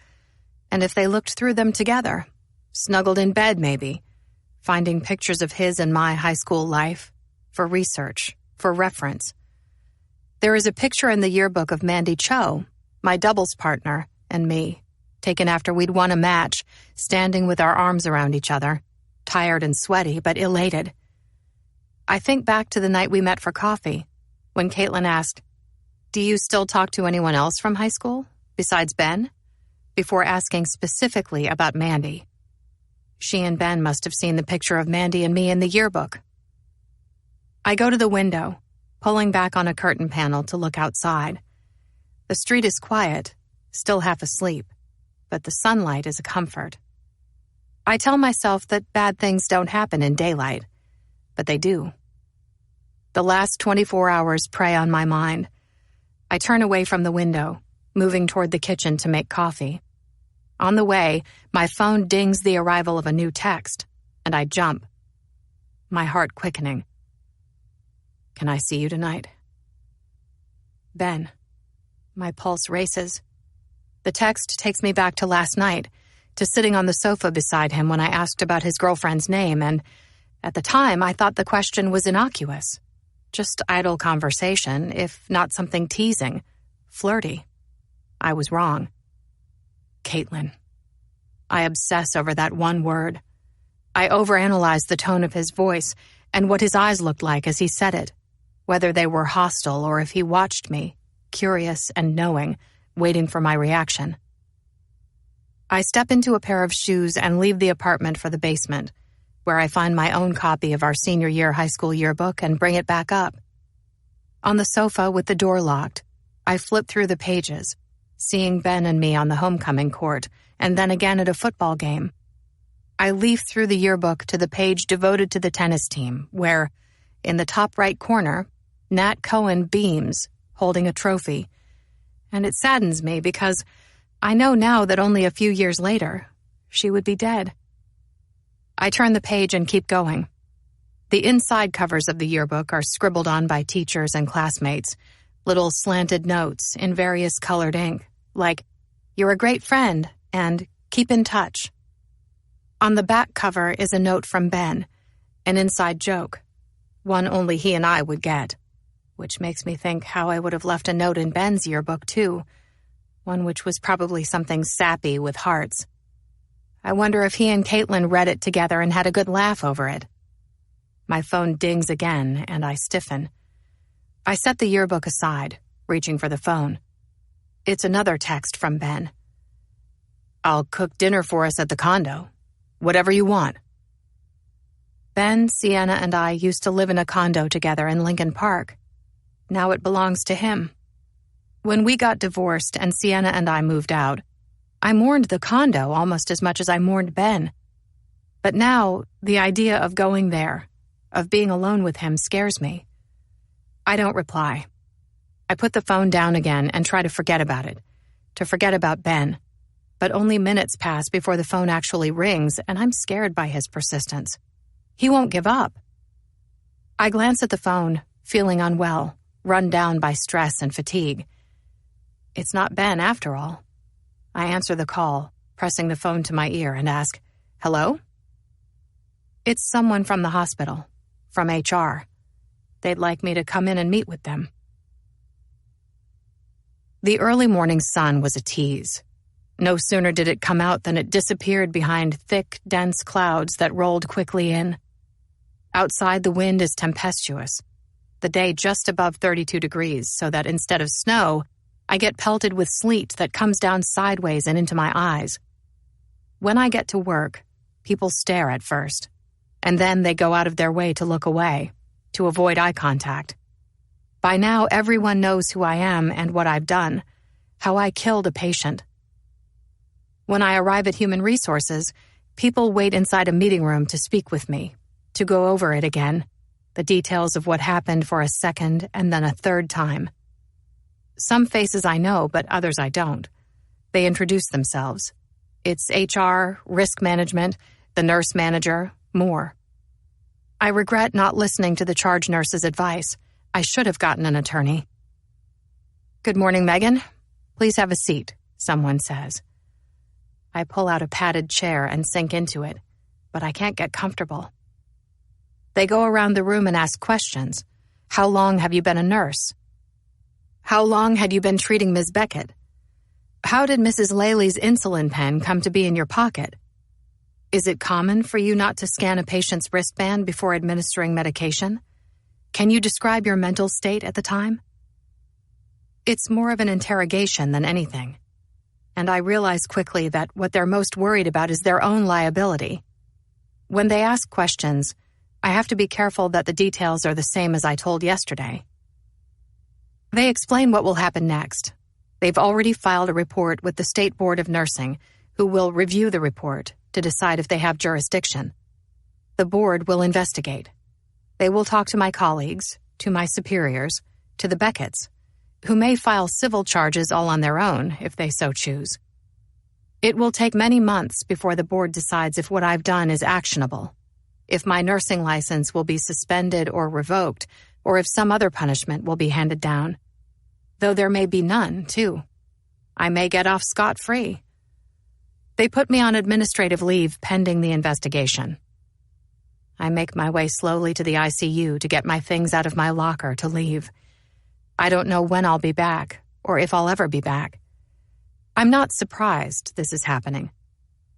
and if they looked through them together, snuggled in bed maybe, finding pictures of his and my high school life, for research, for reference. There is a picture in the yearbook of Mandy Cho, my doubles partner, and me, taken after we'd won a match, standing with our arms around each other, tired and sweaty, but elated. I think back to the night we met for coffee, when Caitlin asked, "Do you still talk to anyone else from high school, besides Ben?" before asking specifically about Mandy. She and Ben must have seen the picture of Mandy and me in the yearbook. I go to the window, pulling back on a curtain panel to look outside. The street is quiet, still half asleep, but the sunlight is a comfort. I tell myself that bad things don't happen in daylight, but they do. The last 24 hours prey on my mind. I turn away from the window, moving toward the kitchen to make coffee. On the way, my phone dings the arrival of a new text, and I jump, my heart quickening. Can I see you tonight? Ben. My pulse races. The text takes me back to last night, to sitting on the sofa beside him when I asked about his girlfriend's name, and at the time I thought the question was innocuous. Just idle conversation, if not something teasing, flirty. I was wrong. Caitlin. I obsess over that one word. I overanalyze the tone of his voice and what his eyes looked like as he said it, whether they were hostile or if he watched me, curious and knowing, waiting for my reaction. I step into a pair of shoes and leave the apartment for the basement, where I find my own copy of our senior year high school yearbook and bring it back up. On the sofa with the door locked, I flip through the pages, seeing Ben and me on the homecoming court, and then again at a football game. I leaf through the yearbook to the page devoted to the tennis team, where, in the top right corner, Nat Cohen beams, holding a trophy. And it saddens me because I know now that only a few years later, she would be dead. I turn the page and keep going. The inside covers of the yearbook are scribbled on by teachers and classmates, little slanted notes in various colored ink, like, "You're a great friend," and "Keep in touch." On the back cover is a note from Ben, an inside joke, one only he and I would get, which makes me think how I would have left a note in Ben's yearbook, too. One which was probably something sappy with hearts. I wonder if he and Caitlin read it together and had a good laugh over it. My phone dings again, and I stiffen. I set the yearbook aside, reaching for the phone. It's another text from Ben. "I'll cook dinner for us at the condo. Whatever you want." Ben, Sienna, and I used to live in a condo together in Lincoln Park. Now it belongs to him. When we got divorced and Sienna and I moved out, I mourned the condo almost as much as I mourned Ben. But now, the idea of going there, of being alone with him, scares me. I don't reply. I put the phone down again and try to forget about it, to forget about Ben. But only minutes pass before the phone actually rings, and I'm scared by his persistence. He won't give up. I glance at the phone, feeling unwell, run down by stress and fatigue. It's not Ben after all. I answer the call, pressing the phone to my ear, and ask, "Hello?" It's someone from the hospital, from HR. They'd like me to come in and meet with them. The early morning sun was a tease. No sooner did it come out than it disappeared behind thick, dense clouds that rolled quickly in. Outside, the wind is tempestuous. The day just above 32 degrees, so that instead of snow, I get pelted with sleet that comes down sideways and into my eyes. When I get to work, people stare at first, and then they go out of their way to look away, to avoid eye contact. By now, everyone knows who I am and what I've done, how I killed a patient. When I arrive at Human Resources, people wait inside a meeting room to speak with me, to go over it again, the details of what happened for a second and then a third time. Some faces I know, but others I don't. They introduce themselves. It's HR, risk management, the nurse manager, more. I regret not listening to the charge nurse's advice. I should have gotten an attorney. "Good morning, Megan. Please have a seat," someone says. I pull out a padded chair and sink into it, but I can't get comfortable. They go around the room and ask questions. How long have you been a nurse? How long had you been treating Ms. Beckett? How did Mrs. Laley's insulin pen come to be in your pocket? Is it common for you not to scan a patient's wristband before administering medication? Can you describe your mental state at the time? It's more of an interrogation than anything. And I realize quickly that what they're most worried about is their own liability. When they ask questions, I have to be careful that the details are the same as I told yesterday. They explain what will happen next. They've already filed a report with the State Board of Nursing, who will review the report to decide if they have jurisdiction. The board will investigate. They will talk to my colleagues, to my superiors, to the Becketts, who may file civil charges all on their own if they so choose. It will take many months before the board decides if what I've done is actionable, if my nursing license will be suspended or revoked, or if some other punishment will be handed down. Though there may be none, too. I may get off scot-free. They put me on administrative leave pending the investigation. I make my way slowly to the ICU to get my things out of my locker to leave. I don't know when I'll be back, or if I'll ever be back. I'm not surprised this is happening.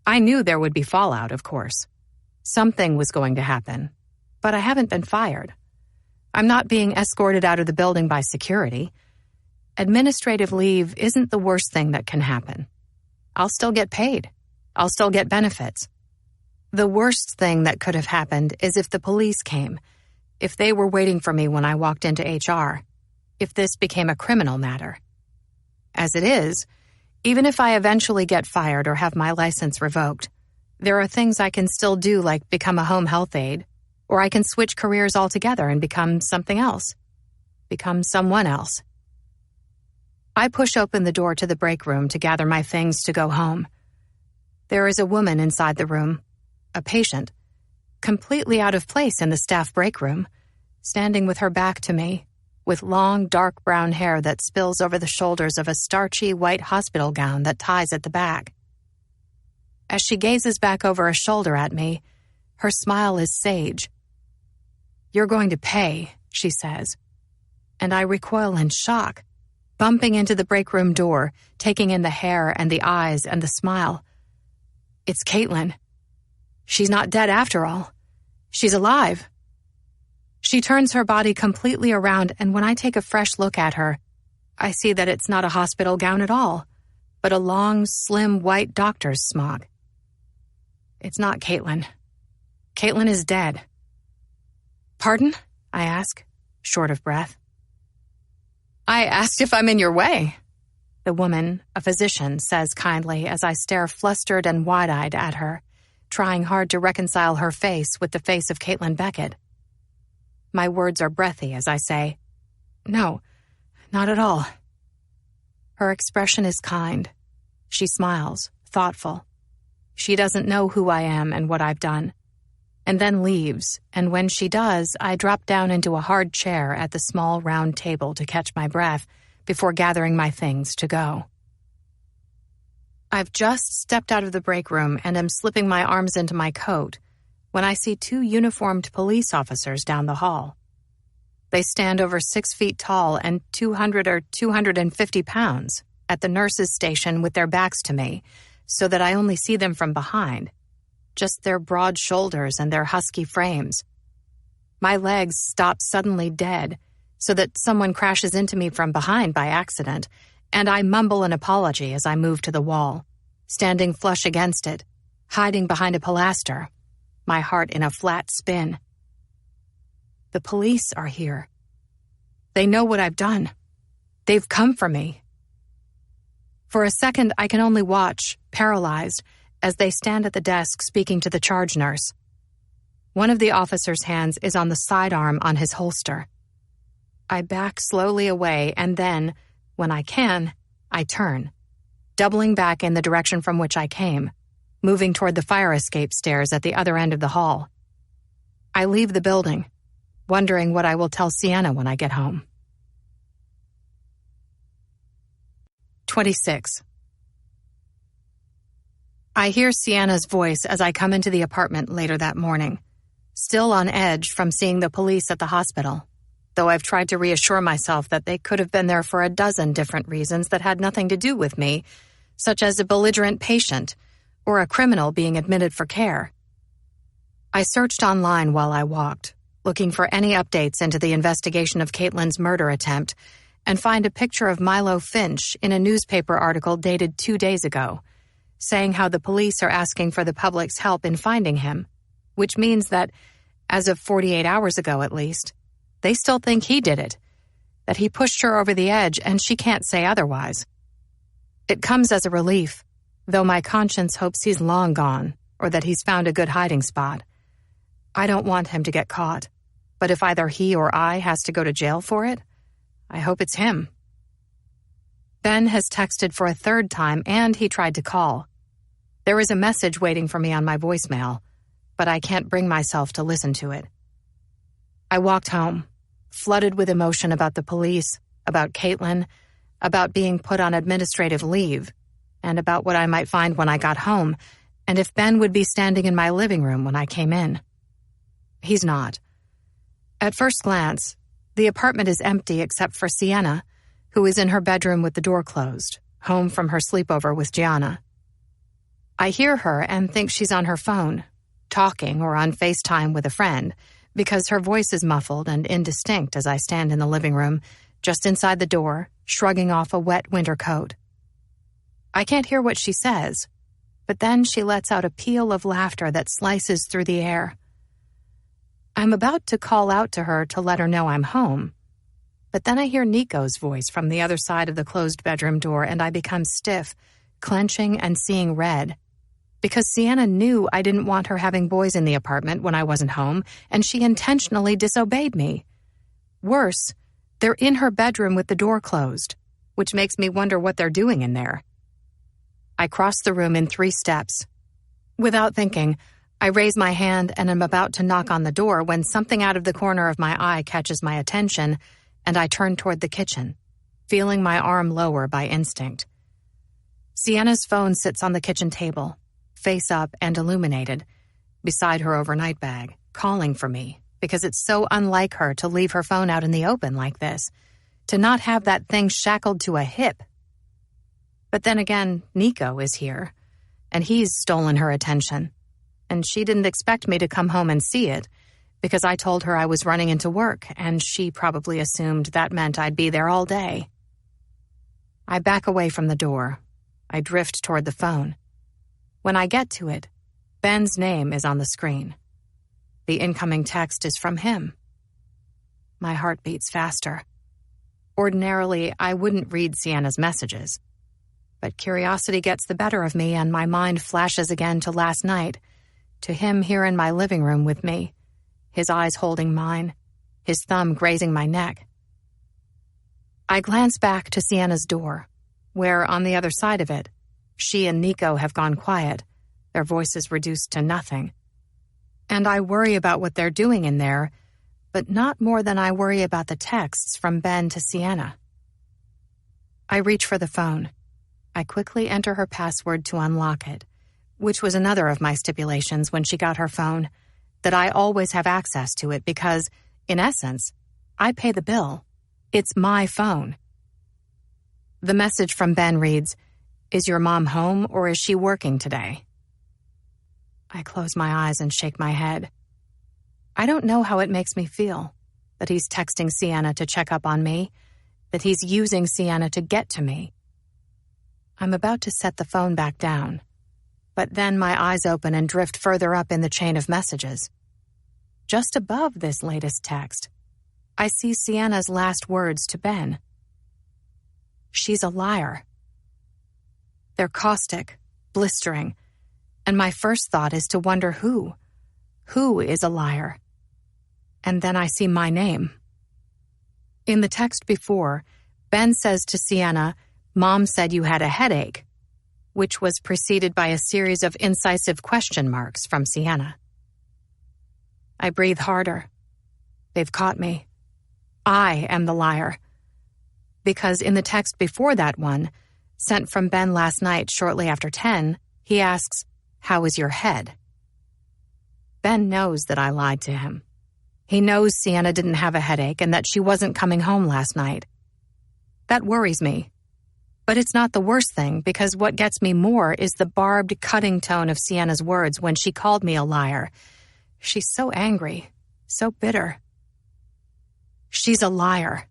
I knew there would be fallout, of course. Something was going to happen, but I haven't been fired. I'm not being escorted out of the building by security. Administrative leave isn't the worst thing that can happen. I'll still get paid. I'll still get benefits. The worst thing that could have happened is if the police came, if they were waiting for me when I walked into HR, if this became a criminal matter. As it is, even if I eventually get fired or have my license revoked, there are things I can still do, like become a home health aide, or I can switch careers altogether and become something else, become someone else. I push open the door to the break room to gather my things to go home. There is a woman inside the room, a patient, completely out of place in the staff break room, standing with her back to me, with long, dark brown hair that spills over the shoulders of a starchy white hospital gown that ties at the back. As she gazes back over a shoulder at me, her smile is sage. "You're going to pay," she says. and I recoil in shock, bumping into the break room door, taking in the hair and the eyes and the smile. It's Caitlin. She's not dead after all. She's alive. She turns her body completely around, and when I take a fresh look at her, I see that it's not a hospital gown at all, but a long, slim, white doctor's smock. It's not Caitlin. Caitlin is dead. Pardon? I ask, short of breath. I asked if I'm in your way, the woman, a physician, says kindly as I stare flustered and wide-eyed at her, trying hard to reconcile her face with the face of Caitlin Beckett. My words are breathy as I say, "No, not at all." Her expression is kind. She smiles, thoughtful. She doesn't know who I am and what I've done, and then leaves, and when she does, I drop down into a hard chair at the small round table to catch my breath before gathering my things to go. I've just stepped out of the break room and am slipping my arms into my coat when I see two uniformed police officers down the hall. They stand over 6 feet tall and 200 or 250 pounds at the nurse's station with their backs to me, so that I only see them from behind, just their broad shoulders and their husky frames. My legs stop suddenly dead, so that someone crashes into me from behind by accident, and I mumble an apology as I move to the wall, standing flush against it, hiding behind a pilaster, my heart in a flat spin. The police are here. They know what I've done. They've come for me. For a second, I can only watch, paralyzed, as they stand at the desk speaking to the charge nurse. One of the officer's hands is on the sidearm on his holster. I back slowly away, and then, when I can, I turn, doubling back in the direction from which I came, moving toward the fire escape stairs at the other end of the hall. I leave the building, wondering what I will tell Sienna when I get home. 26. I hear Sienna's voice as I come into the apartment later that morning, still on edge from seeing the police at the hospital, though I've tried to reassure myself that they could have been there for a dozen different reasons that had nothing to do with me, such as a belligerent patient or a criminal being admitted for care. I searched online while I walked, looking for any updates into the investigation of Caitlin's murder attempt, and find a picture of Milo Finch in a newspaper article dated 2 days ago, saying how the police are asking for the public's help in finding him, which means that, as of 48 hours ago at least, they still think he did it, that he pushed her over the edge and she can't say otherwise. It comes as a relief, though my conscience hopes he's long gone or that he's found a good hiding spot. I don't want him to get caught, but if either he or I has to go to jail for it, I hope it's him. Ben has texted for a third time and he tried to call. There is a message waiting for me on my voicemail, but I can't bring myself to listen to it. I walked home, flooded with emotion about the police, about Caitlin, about being put on administrative leave, and about what I might find when I got home, and if Ben would be standing in my living room when I came in. He's not. At first glance, the apartment is empty except for Sienna, who is in her bedroom with the door closed, home from her sleepover with Gianna. I hear her and think she's on her phone, talking or on FaceTime with a friend, because her voice is muffled and indistinct as I stand in the living room, just inside the door, shrugging off a wet winter coat. I can't hear what she says, but then she lets out a peal of laughter that slices through the air. I'm about to call out to her to let her know I'm home, but then I hear Nico's voice from the other side of the closed bedroom door and I become stiff, clenching and seeing red, because Sienna knew I didn't want her having boys in the apartment when I wasn't home, and she intentionally disobeyed me. Worse, they're in her bedroom with the door closed, which makes me wonder what they're doing in there. I cross the room in 3 steps. Without thinking, I raise my hand and am about to knock on the door when something out of the corner of my eye catches my attention, and I turn toward the kitchen, feeling my arm lower by instinct. Sienna's phone sits on the kitchen table, face up and illuminated, beside her overnight bag, calling for me, because it's so unlike her to leave her phone out in the open like this, to not have that thing shackled to a hip. But then again, Nico is here, and he's stolen her attention, and she didn't expect me to come home and see it, because I told her I was running into work, and she probably assumed that meant I'd be there all day. I back away from the door. I drift toward the phone. When I get to it, Ben's name is on the screen. The incoming text is from him. My heart beats faster. Ordinarily, I wouldn't read Sienna's messages. But curiosity gets the better of me, and my mind flashes again to last night, to him here in my living room with me, his eyes holding mine, his thumb grazing my neck. I glance back to Sienna's door, where, on the other side of it, she and Nico have gone quiet, their voices reduced to nothing. And I worry about what they're doing in there, but not more than I worry about the texts from Ben to Sienna. I reach for the phone. I quickly enter her password to unlock it, which was another of my stipulations when she got her phone, that I always have access to it because, in essence, I pay the bill. It's my phone. The message from Ben reads, "Is your mom home or is she working today?" I close my eyes and shake my head. I don't know how it makes me feel, that he's texting Sienna to check up on me, that he's using Sienna to get to me. I'm about to set the phone back down, but then my eyes open and drift further up in the chain of messages. Just above this latest text, I see Sienna's last words to Ben. She's a liar. They're caustic, blistering, and my first thought is to wonder who. Who is a liar? And then I see my name. In the text before, Ben says to Sienna, "Mom said you had a headache," which was preceded by a series of incisive question marks from Sienna. I breathe harder. They've caught me. I am the liar. Because in the text before that one, sent from Ben last night shortly after 10, he asks, "How is your head?" Ben knows that I lied to him. He knows Sienna didn't have a headache and that she wasn't coming home last night. That worries me. But it's not the worst thing, because what gets me more is the barbed, cutting tone of Sienna's words when she called me a liar. She's so angry, so bitter. She's a liar.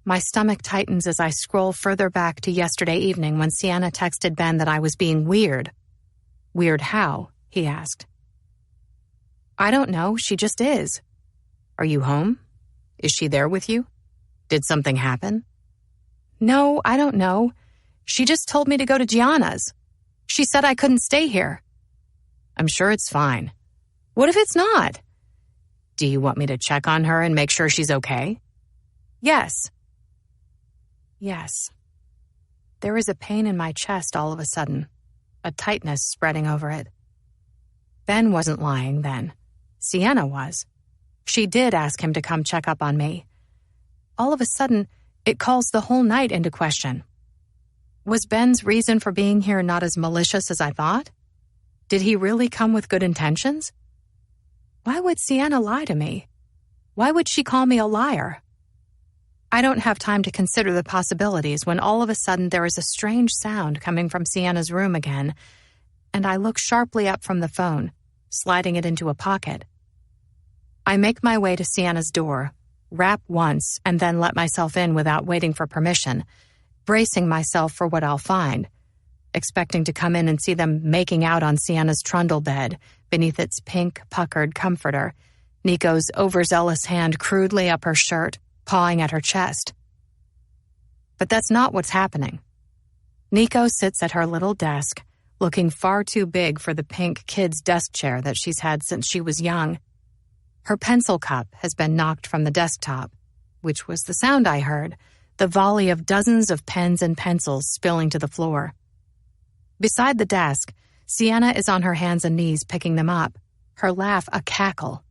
My stomach tightens as I scroll further back to yesterday evening when Sienna texted Ben that I was being weird. Weird how? He asked. I don't know, she just is. Are you home? Is she there with you? Did something happen? No, I don't know. She just told me to go to Gianna's. She said I couldn't stay here. I'm sure it's fine. What if it's not? Do you want me to check on her and make sure she's okay? Yes. Yes. There is a pain in my chest all of a sudden, a tightness spreading over it. Ben wasn't lying then. Sienna was. She did ask him to come check up on me. All of a sudden, it calls the whole night into question. Was Ben's reason for being here not as malicious as I thought? Did he really come with good intentions? Why would Sienna lie to me? Why would she call me a liar? I don't have time to consider the possibilities when all of a sudden there is a strange sound coming from Sienna's room again, and I look sharply up from the phone, sliding it into a pocket. I make my way to Sienna's door, rap once, and then let myself in without waiting for permission, bracing myself for what I'll find, expecting to come in and see them making out on Sienna's trundle bed beneath its pink, puckered comforter, Nico's overzealous hand crudely up her shirt, pawing at her chest. But that's not what's happening. Nico sits at her little desk, looking far too big for the pink kid's desk chair that she's had since she was young. Her pencil cup has been knocked from the desktop, which was the sound I heard, the volley of dozens of pens and pencils spilling to the floor. Beside the desk, Sienna is on her hands and knees picking them up, her laugh a cackle.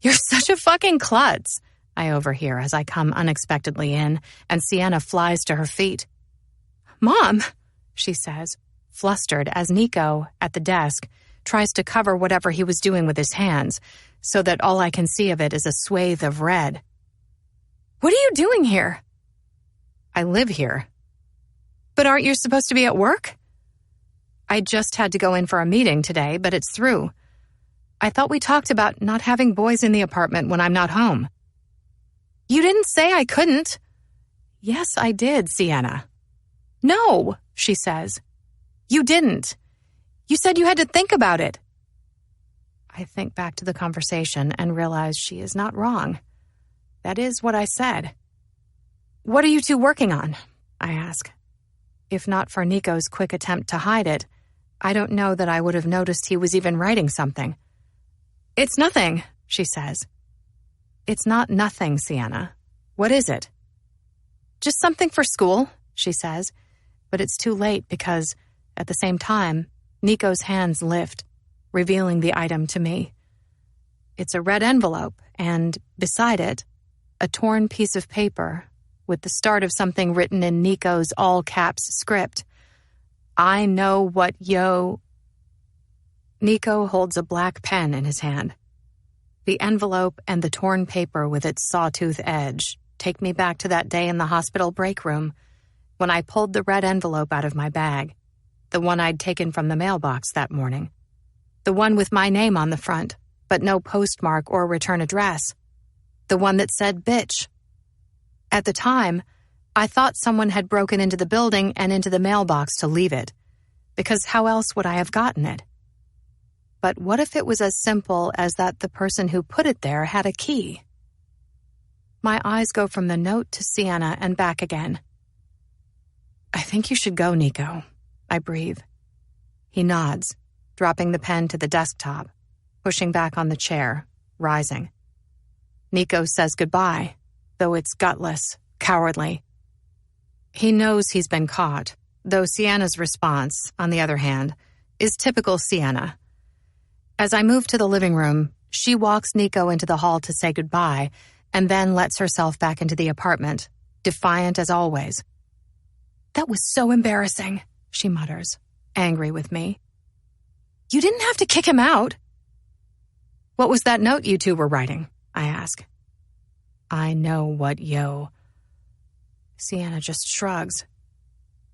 "You're such a fucking klutz," I overhear as I come unexpectedly in, and Sienna flies to her feet. "Mom," she says, flustered as Nico, at the desk, tries to cover whatever he was doing with his hands, so that all I can see of it is a swathe of red. "What are you doing here?" "I live here." "But aren't you supposed to be at work?" "I just had to go in for a meeting today, but it's through. I thought we talked about not having boys in the apartment when I'm not home." "You didn't say I couldn't." "Yes, I did, Sienna." "No," she says. "You didn't. You said you had to think about it." I think back to the conversation and realize she is not wrong. That is what I said. "What are you two working on?" I ask. If not for Nico's quick attempt to hide it, I don't know that I would have noticed he was even writing something. "It's nothing," she says. "It's not nothing, Sienna. What is it?" "Just something for school," she says, but it's too late because, at the same time, Nico's hands lift, revealing the item to me. It's a red envelope, and, beside it, a torn piece of paper with the start of something written in Nico's all-caps script. "I know what yo..." Nico holds a black pen in his hand. The envelope and the torn paper with its sawtooth edge take me back to that day in the hospital break room when I pulled the red envelope out of my bag, the one I'd taken from the mailbox that morning, the one with my name on the front, but no postmark or return address, the one that said bitch. At the time, I thought someone had broken into the building and into the mailbox to leave it, because how else would I have gotten it? But what if it was as simple as that the person who put it there had a key? My eyes go from the note to Sienna and back again. "I think you should go, Nico," I breathe. He nods, dropping the pen to the desktop, pushing back on the chair, rising. Nico says goodbye, though it's gutless, cowardly. He knows he's been caught, though Sienna's response, on the other hand, is typical Sienna. As I move to the living room, she walks Nico into the hall to say goodbye and then lets herself back into the apartment, defiant as always. "That was so embarrassing," she mutters, angry with me. "You didn't have to kick him out." "What was that note you two were writing?" I ask. "I know what yo..." Sienna just shrugs.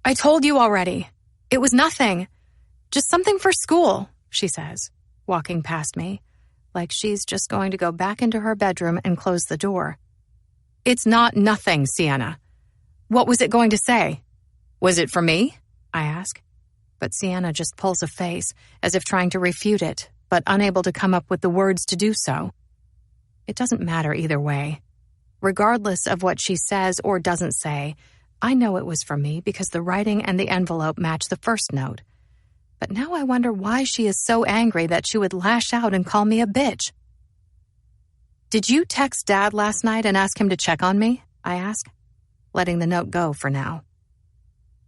"I told you already. It was nothing. Just something for school," she says, walking past me, like she's just going to go back into her bedroom and close the door. "It's not nothing, Sienna. What was it going to say? Was it for me?" I ask. But Sienna just pulls a face, as if trying to refute it, but unable to come up with the words to do so. It doesn't matter either way. Regardless of what she says or doesn't say, I know it was for me because the writing and the envelope match the first note. But now I wonder why she is so angry that she would lash out and call me a bitch. "Did you text Dad last night and ask him to check on me?" I ask, letting the note go for now.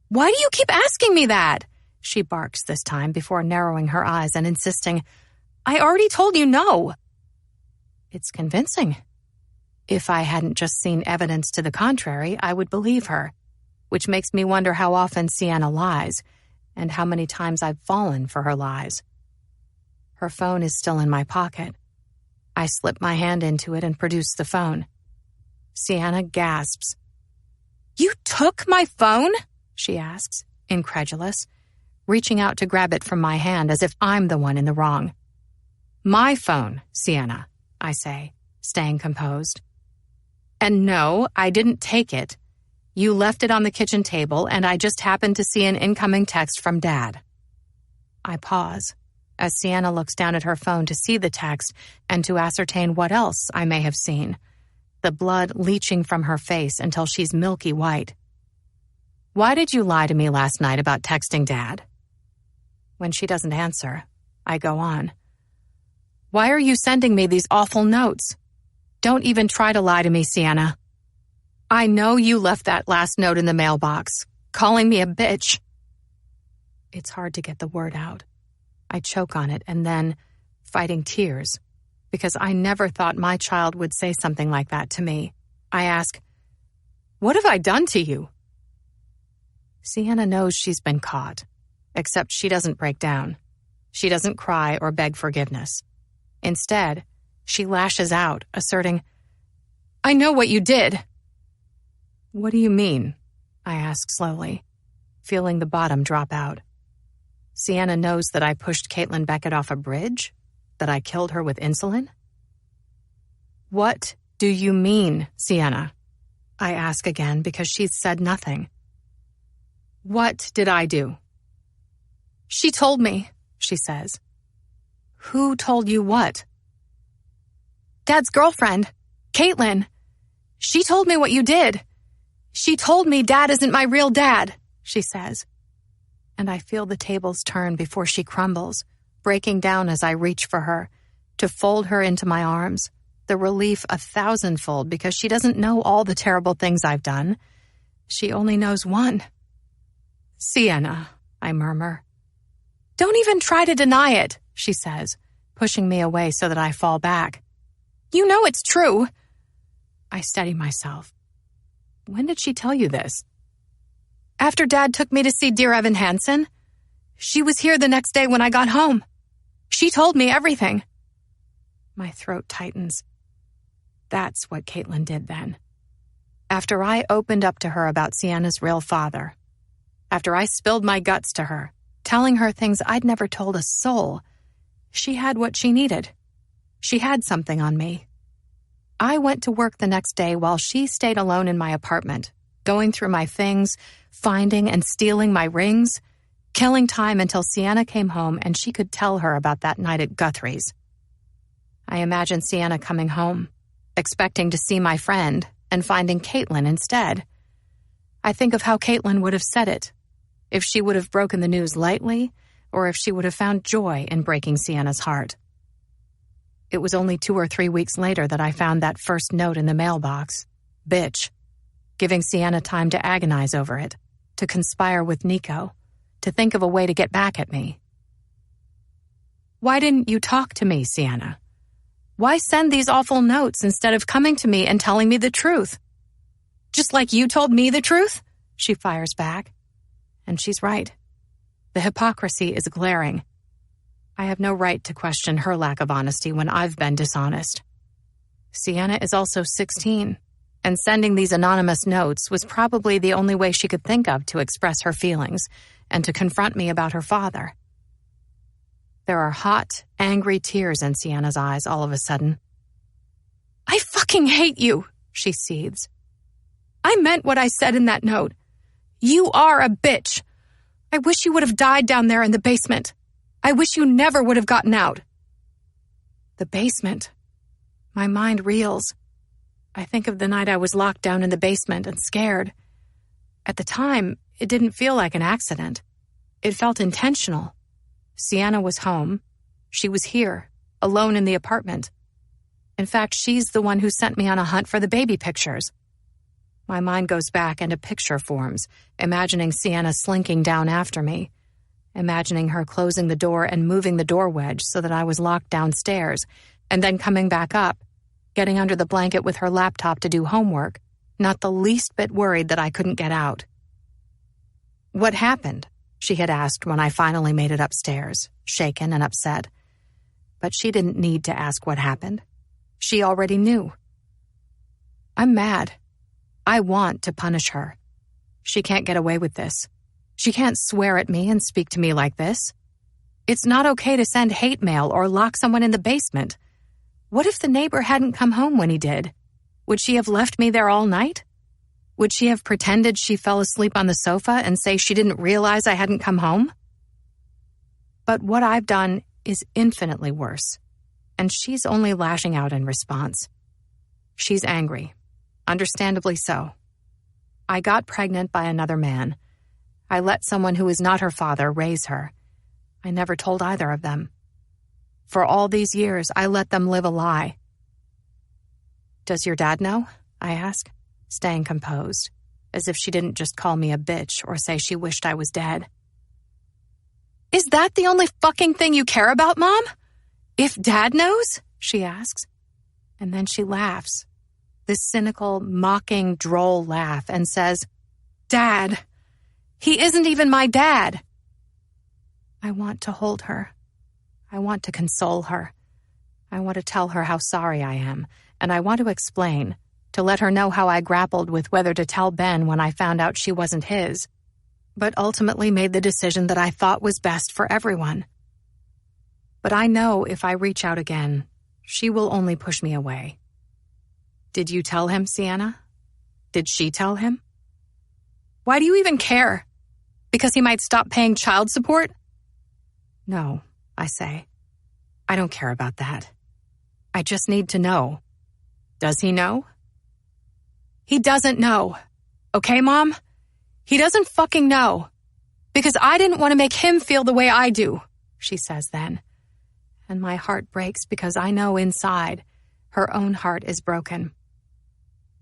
"Why do you keep asking me that?" she barks this time before narrowing her eyes and insisting, "I already told you no." It's convincing. If I hadn't just seen evidence to the contrary, I would believe her, which makes me wonder how often Sienna lies and how many times I've fallen for her lies. Her phone is still in my pocket. I slip my hand into it and produce the phone. Sienna gasps. "You took my phone?" she asks, incredulous, reaching out to grab it from my hand as if I'm the one in the wrong. "My phone, Sienna," I say, staying composed. "And no, I didn't take it. You left it on the kitchen table, and I just happened to see an incoming text from Dad." I pause, as Sienna looks down at her phone to see the text and to ascertain what else I may have seen, the blood leaching from her face until she's milky white. "Why did you lie to me last night about texting Dad?" When she doesn't answer, I go on. "Why are you sending me these awful notes? Don't even try to lie to me, Sienna. I know you left that last note in the mailbox, calling me a bitch." It's hard to get the word out. I choke on it and then, fighting tears, because I never thought my child would say something like that to me, I ask, "What have I done to you?" Sienna knows she's been caught, except she doesn't break down. She doesn't cry or beg forgiveness. Instead, she lashes out, asserting, "I know what you did." "What do you mean?" I ask slowly, feeling the bottom drop out. Sienna knows that I pushed Caitlin Beckett off a bridge? That I killed her with insulin? "What do you mean, Sienna?" I ask again because she's said nothing. "What did I do?" "She told me," she says. "Who told you what?" "Dad's girlfriend, Caitlin. She told me what you did. She told me Dad isn't my real dad," she says. And I feel the tables turn before she crumbles, breaking down as I reach for her, to fold her into my arms, the relief 1,000-fold because she doesn't know all the terrible things I've done. She only knows one. "Sienna," I murmur. "Don't even try to deny it," she says, pushing me away so that I fall back. "You know it's true." I steady myself. "When did she tell you this?" "After Dad took me to see Dear Evan Hansen. She was here the next day when I got home. She told me everything." My throat tightens. That's what Caitlin did then. After I opened up to her about Sienna's real father, after I spilled my guts to her, telling her things I'd never told a soul, she had what she needed. She had something on me. I went to work the next day while she stayed alone in my apartment, going through my things, finding and stealing my rings, killing time until Sienna came home and she could tell her about that night at Guthrie's. I imagine Sienna coming home, expecting to see my friend, and finding Caitlin instead. I think of how Caitlin would have said it, if she would have broken the news lightly, or if she would have found joy in breaking Sienna's heart. It was only 2 or 3 weeks later that I found that first note in the mailbox. Bitch. Giving Sienna time to agonize over it, to conspire with Nico, to think of a way to get back at me. "Why didn't you talk to me, Sienna? Why send these awful notes instead of coming to me and telling me the truth? Just like you told me the truth?" she fires back. And she's right. The hypocrisy is glaring. I have no right to question her lack of honesty when I've been dishonest. Sienna is also 16, and sending these anonymous notes was probably the only way she could think of to express her feelings and to confront me about her father. There are hot, angry tears in Sienna's eyes all of a sudden. "I fucking hate you," she seethes. "I meant what I said in that note. You are a bitch. I wish you would have died down there in the basement. I wish you never would have gotten out." The basement. My mind reels. I think of the night I was locked down in the basement and scared. At the time, it didn't feel like an accident. It felt intentional. Sienna was home. She was here, alone in the apartment. In fact, she's the one who sent me on a hunt for the baby pictures. My mind goes back and a picture forms, imagining Sienna slinking down after me, imagining her closing the door and moving the door wedge so that I was locked downstairs, and then coming back up, getting under the blanket with her laptop to do homework, not the least bit worried that I couldn't get out. "What happened?" she had asked when I finally made it upstairs, shaken and upset. But she didn't need to ask what happened. She already knew. I'm mad. I want to punish her. She can't get away with this. She can't swear at me and speak to me like this. It's not okay to send hate mail or lock someone in the basement. What if the neighbor hadn't come home when he did? Would she have left me there all night? Would she have pretended she fell asleep on the sofa and say she didn't realize I hadn't come home? But what I've done is infinitely worse, and she's only lashing out in response. She's angry, understandably so. I got pregnant by another man. I let someone who is not her father raise her. I never told either of them. For all these years, I let them live a lie. "Does your dad know?" I ask, staying composed, as if she didn't just call me a bitch or say she wished I was dead. "Is that the only fucking thing you care about, Mom? If Dad knows?" she asks. And then she laughs, this cynical, mocking, droll laugh, and says, "Dad. He isn't even my dad." I want to hold her, I want to console her. I want to tell her how sorry I am, and I want to explain, to let her know how I grappled with whether to tell Ben when I found out she wasn't his, but ultimately made the decision that I thought was best for everyone. But I know if I reach out again, she will only push me away. Did you tell him, Sienna? Did she tell him? Why do you even care? Because he might stop paying child support? No, I say. I don't care about that. I just need to know. Does he know? He doesn't know. Okay, Mom? He doesn't fucking know. Because I didn't want to make him feel the way I do, she says then. And my heart breaks because I know inside her own heart is broken.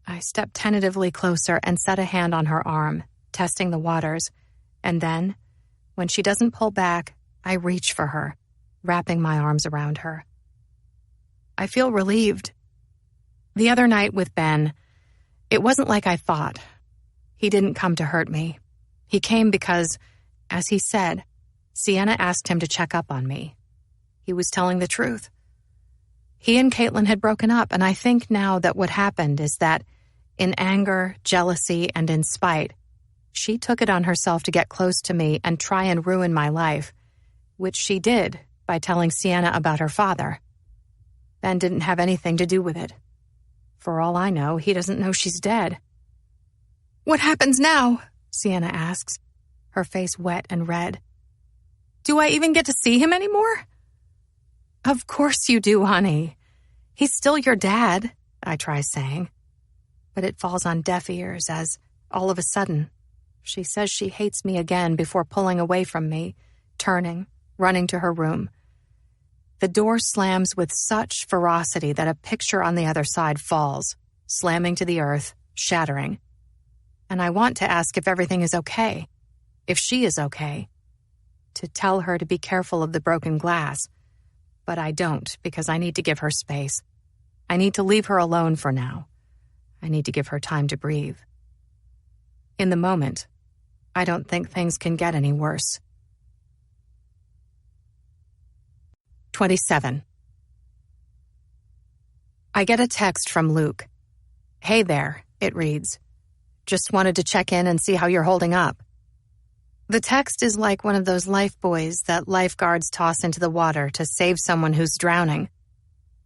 I step tentatively closer and set a hand on her arm, testing the waters, and then, when she doesn't pull back, I reach for her, wrapping my arms around her. I feel relieved. The other night with Ben, it wasn't like I thought. He didn't come to hurt me. He came because, as he said, Sienna asked him to check up on me. He was telling the truth. He and Caitlin had broken up, and I think now that what happened is that, in anger, jealousy, and in spite, she took it on herself to get close to me and try and ruin my life, which she did by telling Sienna about her father. Ben didn't have anything to do with it. For all I know, he doesn't know she's dead. What happens now? Sienna asks, her face wet and red. Do I even get to see him anymore? Of course you do, honey. He's still your dad, I try saying. But it falls on deaf ears as, all of a sudden, she says she hates me again before pulling away from me, turning, running to her room. The door slams with such ferocity that a picture on the other side falls, slamming to the earth, shattering. And I want to ask if everything is okay, if she is okay, to tell her to be careful of the broken glass. But I don't, because I need to give her space. I need to leave her alone for now. I need to give her time to breathe. In the moment, I don't think things can get any worse. 27. I get a text from Luke. Hey there, it reads. Just wanted to check in and see how you're holding up. The text is like one of those life buoys that lifeguards toss into the water to save someone who's drowning.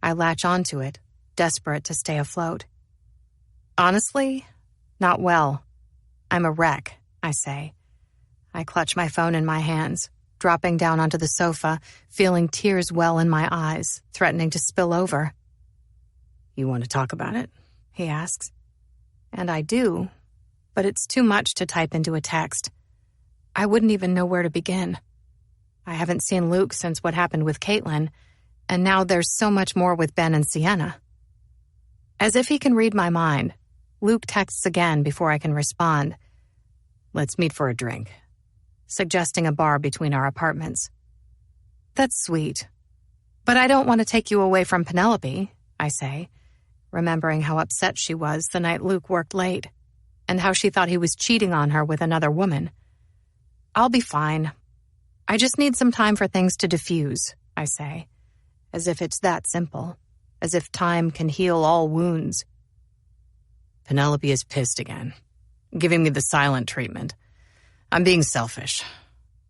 I latch onto it, desperate to stay afloat. Honestly, not well. I'm a wreck, I say. I clutch my phone in my hands, dropping down onto the sofa, feeling tears well in my eyes, threatening to spill over. You want to talk about it? He asks. And I do, but it's too much to type into a text. I wouldn't even know where to begin. I haven't seen Luke since what happened with Caitlin, and now there's so much more with Ben and Sienna. As if he can read my mind, Luke texts again before I can respond. Let's meet for a drink, suggesting a bar between our apartments. That's sweet. But I don't want to take you away from Penelope, I say, remembering how upset she was the night Luke worked late, and how she thought he was cheating on her with another woman. I'll be fine. I just need some time for things to diffuse, I say, as if it's that simple, as if time can heal all wounds. Penelope is pissed again, giving me the silent treatment. I'm being selfish.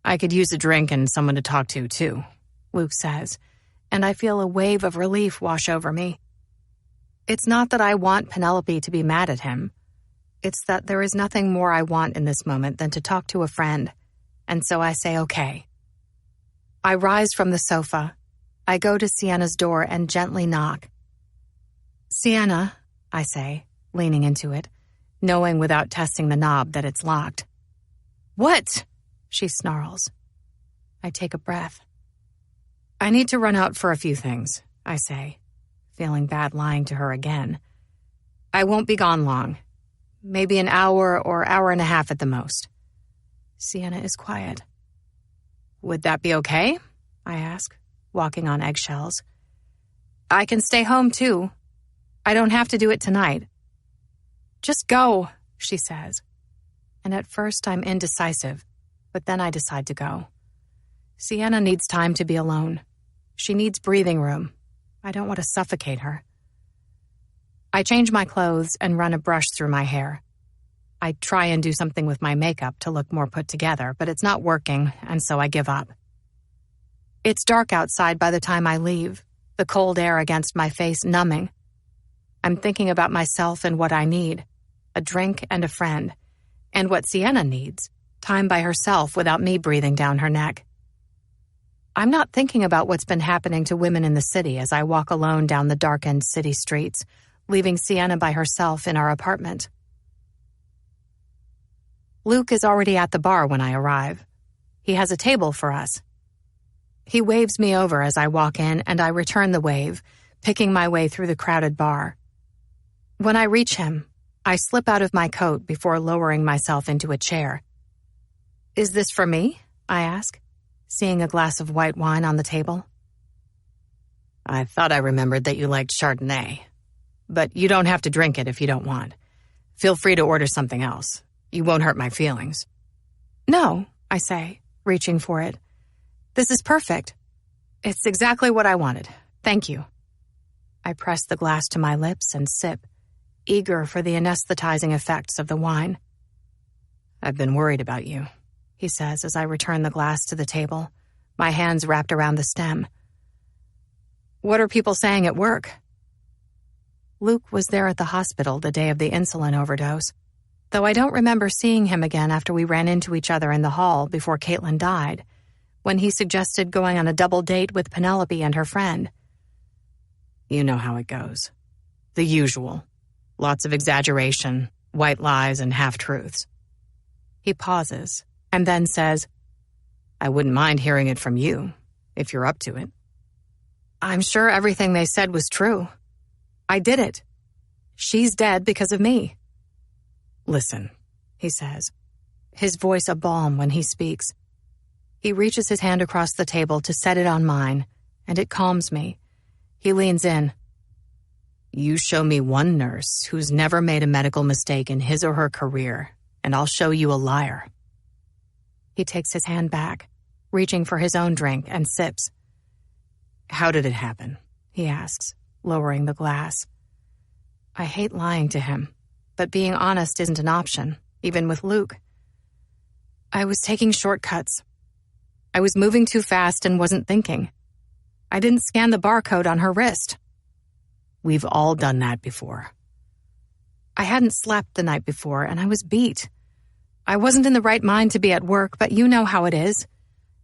I could use a drink and someone to talk to, too, Luke says, and I feel a wave of relief wash over me. It's not that I want Penelope to be mad at him. It's that there is nothing more I want in this moment than to talk to a friend, and so I say okay. I rise from the sofa. I go to Sienna's door and gently knock. Sienna, I say, leaning into it, knowing without testing the knob that it's locked. What? She snarls. I take a breath. I need to run out for a few things, I say, feeling bad lying to her again. I won't be gone long. Maybe an hour or hour and a half at the most. Sienna is quiet. Would that be okay? I ask, walking on eggshells. I can stay home too. I don't have to do it tonight. Just go, she says. And at first I'm indecisive, but then I decide to go. Sienna needs time to be alone. She needs breathing room. I don't want to suffocate her. I change my clothes and run a brush through my hair. I try and do something with my makeup to look more put together, but it's not working, and so I give up. It's dark outside by the time I leave, the cold air against my face numbing. I'm thinking about myself and what I need, a drink and a friend, and what Sienna needs, time by herself without me breathing down her neck. I'm not thinking about what's been happening to women in the city as I walk alone down the darkened city streets, leaving Sienna by herself in our apartment. Luke is already at the bar when I arrive. He has a table for us. He waves me over as I walk in, and I return the wave, picking my way through the crowded bar. When I reach him, I slip out of my coat before lowering myself into a chair. "Is this for me?" I ask, seeing a glass of white wine on the table. "I thought I remembered that you liked Chardonnay. But you don't have to drink it if you don't want. Feel free to order something else. You won't hurt my feelings." "No," I say, reaching for it. "This is perfect. It's exactly what I wanted. Thank you." I press the glass to my lips and sip, eager for the anesthetizing effects of the wine. "I've been worried about you," he says as I return the glass to the table, my hands wrapped around the stem. "What are people saying at work?" Luke was there at the hospital the day of the insulin overdose, though I don't remember seeing him again after we ran into each other in the hall before Caitlin died, when he suggested going on a double date with Penelope and her friend. "You know how it goes. The usual. Lots of exaggeration, white lies, and half-truths." He pauses, and then says, "I wouldn't mind hearing it from you, if you're up to it." "I'm sure everything they said was true. I did it. She's dead because of me." "Listen," he says, his voice a balm when he speaks. He reaches his hand across the table to set it on mine, and it calms me. He leans in. "You show me one nurse who's never made a medical mistake in his or her career, and I'll show you a liar." He takes his hand back, reaching for his own drink, and sips. "How did it happen?" he asks, lowering the glass. I hate lying to him, but being honest isn't an option, even with Luke. "I was taking shortcuts. I was moving too fast and wasn't thinking. I didn't scan the barcode on her wrist." "We've all done that before." "I hadn't slept the night before, and I was beat. I wasn't in the right mind to be at work, but you know how it is.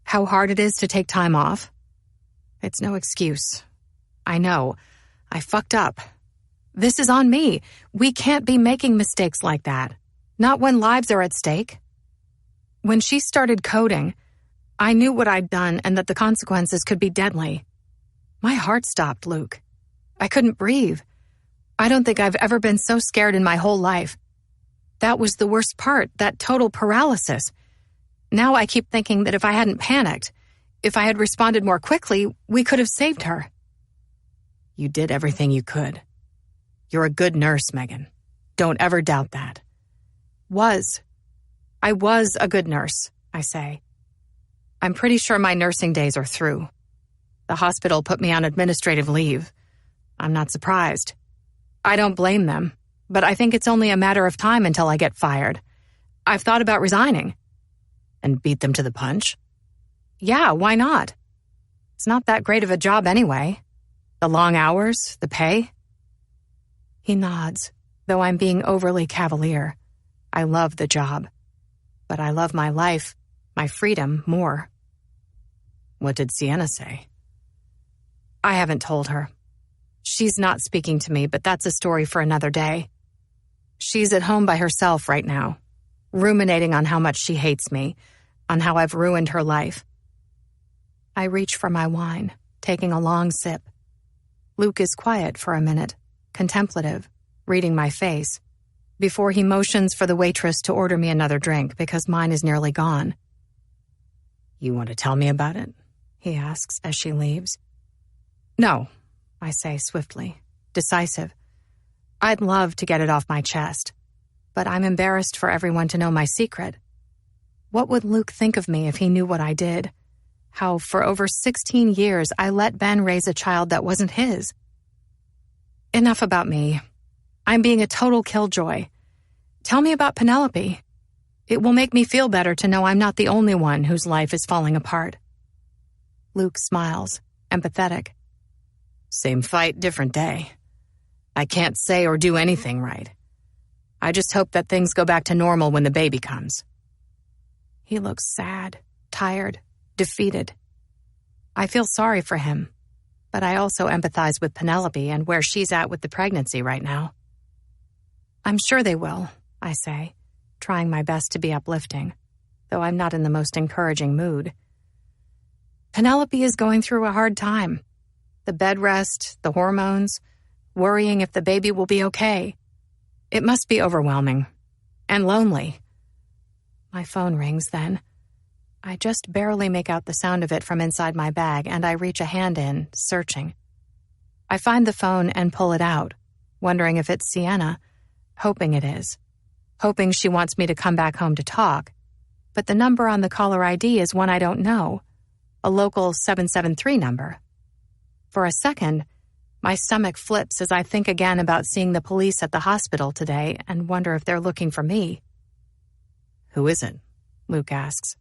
How hard it is to take time off. It's no excuse. I know. I fucked up. This is on me. We can't be making mistakes like that. Not when lives are at stake." When she started coding, I knew what I'd done and that the consequences could be deadly. My heart stopped, Luke. I couldn't breathe. I don't think I've ever been so scared in my whole life. That was the worst part, that total paralysis. Now I keep thinking that if I hadn't panicked, if I had responded more quickly, we could have saved her. "You did everything you could. You're a good nurse, Megan. Don't ever doubt that." I was a good nurse, I say. I'm pretty sure my nursing days are through. The hospital put me on administrative leave. I'm not surprised. I don't blame them, but I think it's only a matter of time until I get fired. I've thought about resigning. And beat them to the punch? Yeah, why not? It's not that great of a job anyway. The long hours, the pay. He nods, though I'm being overly cavalier. I love the job. But I love my life, my freedom, more. What did Sienna say? I haven't told her. She's not speaking to me, but that's a story for another day. She's at home by herself right now, ruminating on how much she hates me, on how I've ruined her life. I reach for my wine, taking a long sip. Luke is quiet for a minute, contemplative, reading my face, before he motions for the waitress to order me another drink because mine is nearly gone. You want to tell me about it? He asks as she leaves. No, I say swiftly, decisive. I'd love to get it off my chest, but I'm embarrassed for everyone to know my secret. What would Luke think of me if he knew what I did? How for over 16 years I let Ben raise a child that wasn't his. Enough about me. I'm being a total killjoy. Tell me about Penelope. It will make me feel better to know I'm not the only one whose life is falling apart. Luke smiles, empathetic. Same fight, different day. I can't say or do anything right. I just hope that things go back to normal when the baby comes. He looks sad, tired, defeated. I feel sorry for him, but I also empathize with Penelope and where she's at with the pregnancy right now. I'm sure they will, I say, trying my best to be uplifting, though I'm not in the most encouraging mood. Penelope is going through a hard time. The bed rest, the hormones, worrying if the baby will be okay. It must be overwhelming and lonely. My phone rings then. I just barely make out the sound of it from inside my bag, and I reach a hand in, searching. I find the phone and pull it out, wondering if it's Sienna, hoping it is, hoping she wants me to come back home to talk. But the number on the caller ID is one I don't know, a local 773 number. For a second, my stomach flips as I think again about seeing the police at the hospital today and wonder if they're looking for me. Who is it? Luke asks,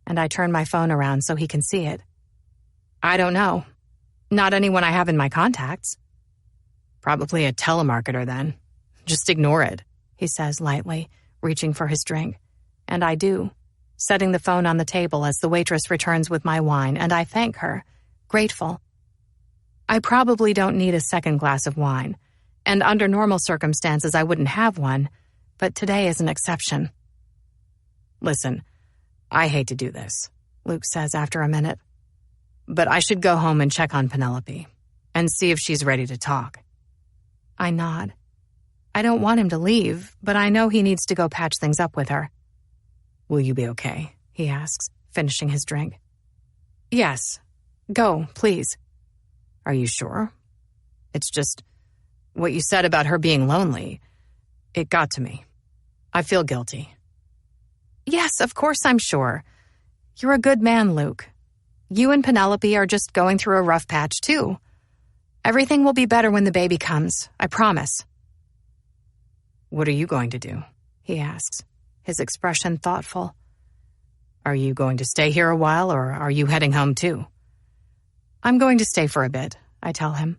and I turn my phone around so he can see it. I don't know. Not anyone I have in my contacts. Probably a telemarketer then. Just ignore it, he says lightly, reaching for his drink. And I do, setting the phone on the table as the waitress returns with my wine, and I thank her, grateful. I probably don't need a second glass of wine, and under normal circumstances I wouldn't have one, but today is an exception. Listen, I hate to do this, Luke says after a minute, but I should go home and check on Penelope and see if she's ready to talk. I nod. I don't want him to leave, but I know he needs to go patch things up with her. Will you be okay? He asks, finishing his drink. Yes. Go, please. Are you sure? It's just what you said about her being lonely. It got to me. I feel guilty. Yes, of course I'm sure. You're a good man, Luke. You and Penelope are just going through a rough patch, too. Everything will be better when the baby comes, I promise. What are you going to do? He asks, his expression thoughtful. Are you going to stay here a while, or are you heading home too? I'm going to stay for a bit, I tell him.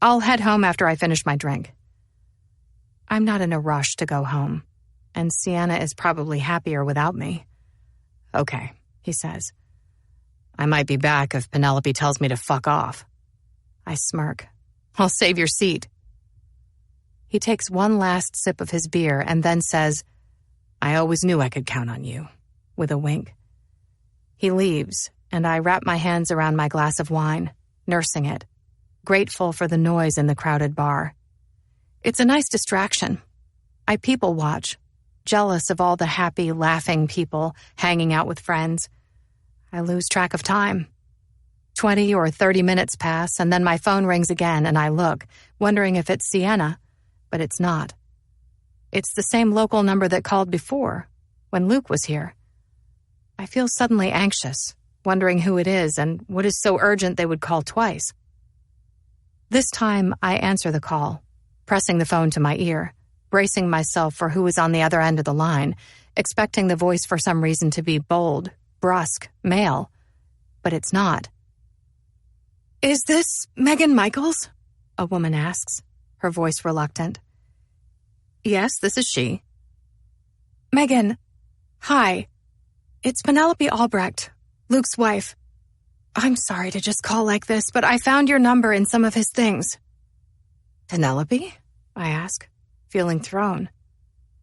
I'll head home after I finish my drink. I'm not in a rush to go home, and Sienna is probably happier without me. Okay, he says. I might be back if Penelope tells me to fuck off. I smirk. I'll save your seat. He takes one last sip of his beer and then says, I always knew I could count on you, with a wink. He leaves, and I wrap my hands around my glass of wine, nursing it, grateful for the noise in the crowded bar. It's a nice distraction. I people watch, jealous of all the happy, laughing people hanging out with friends. I lose track of time. 20 or 30 minutes pass, and then my phone rings again, and I look, wondering if it's Sienna, but it's not. It's the same local number that called before, when Luke was here. I feel suddenly anxious, wondering who it is and what is so urgent they would call twice. This time, I answer the call, pressing the phone to my ear, bracing myself for who is on the other end of the line, expecting the voice for some reason to be bold, brusque, male, but it's not. Is this Megan Michaels? A woman asks, her voice reluctant. Yes, this is she. Megan, hi. It's Penelope Albrecht, Luke's wife. I'm sorry to just call like this, but I found your number in some of his things. Penelope? I ask, feeling thrown.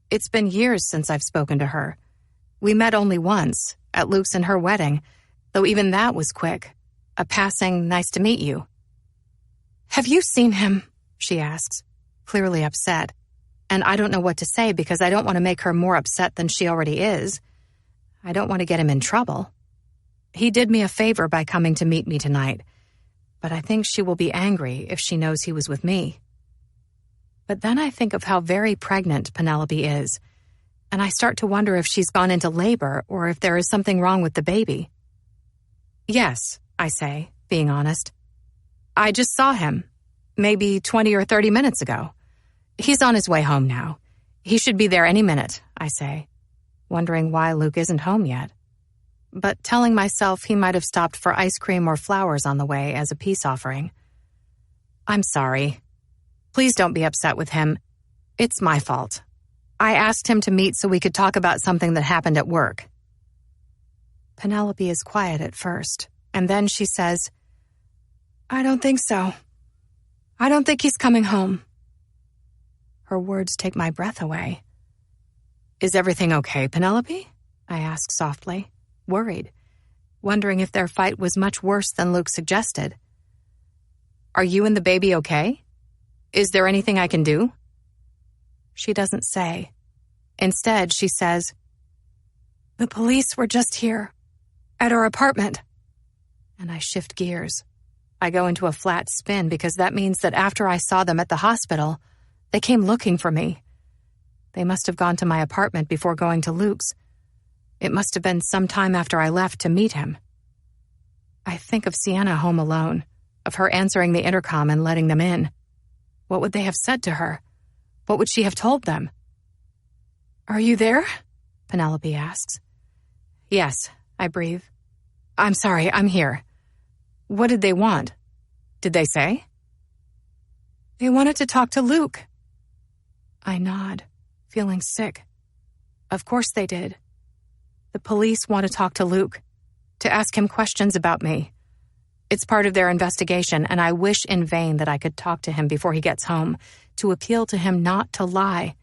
It's been years since I've spoken to her. We met only once, at Luke's and her wedding, though even that was quick. A passing, nice to meet you. Have you seen him? She asks, clearly upset. And I don't know what to say because I don't want to make her more upset than she already is. I don't want to get him in trouble. He did me a favor by coming to meet me tonight, but I think she will be angry if she knows he was with me. But then I think of how very pregnant Penelope is, and I start to wonder if she's gone into labor or if there is something wrong with the baby. Yes, I say, being honest. I just saw him, maybe 20 or 30 minutes ago. He's on his way home now. He should be there any minute, I say, wondering why Luke isn't home yet. But telling myself he might have stopped for ice cream or flowers on the way as a peace offering. I'm sorry. Please don't be upset with him. It's my fault. I asked him to meet so we could talk about something that happened at work. Penelope is quiet at first, and then she says, I don't think so. I don't think he's coming home. Her words take my breath away. Is everything okay, Penelope? I ask softly, worried, wondering if their fight was much worse than Luke suggested. Are you and the baby okay? Is there anything I can do? She doesn't say. Instead, she says, The police were just here, at our apartment. And I shift gears. I go into a flat spin because that means that after I saw them at the hospital, they came looking for me. They must have gone to my apartment before going to Luke's. It must have been some time after I left to meet him. I think of Sienna home alone, of her answering the intercom and letting them in. What would they have said to her? What would she have told them? Are you there? Penelope asks. Yes, I breathe. I'm sorry, I'm here. What did they want? Did they say? They wanted to talk to Luke. I nod, feeling sick. Of course they did. The police want to talk to Luke, to ask him questions about me. It's part of their investigation, and I wish in vain that I could talk to him before he gets home, to appeal to him not to lie.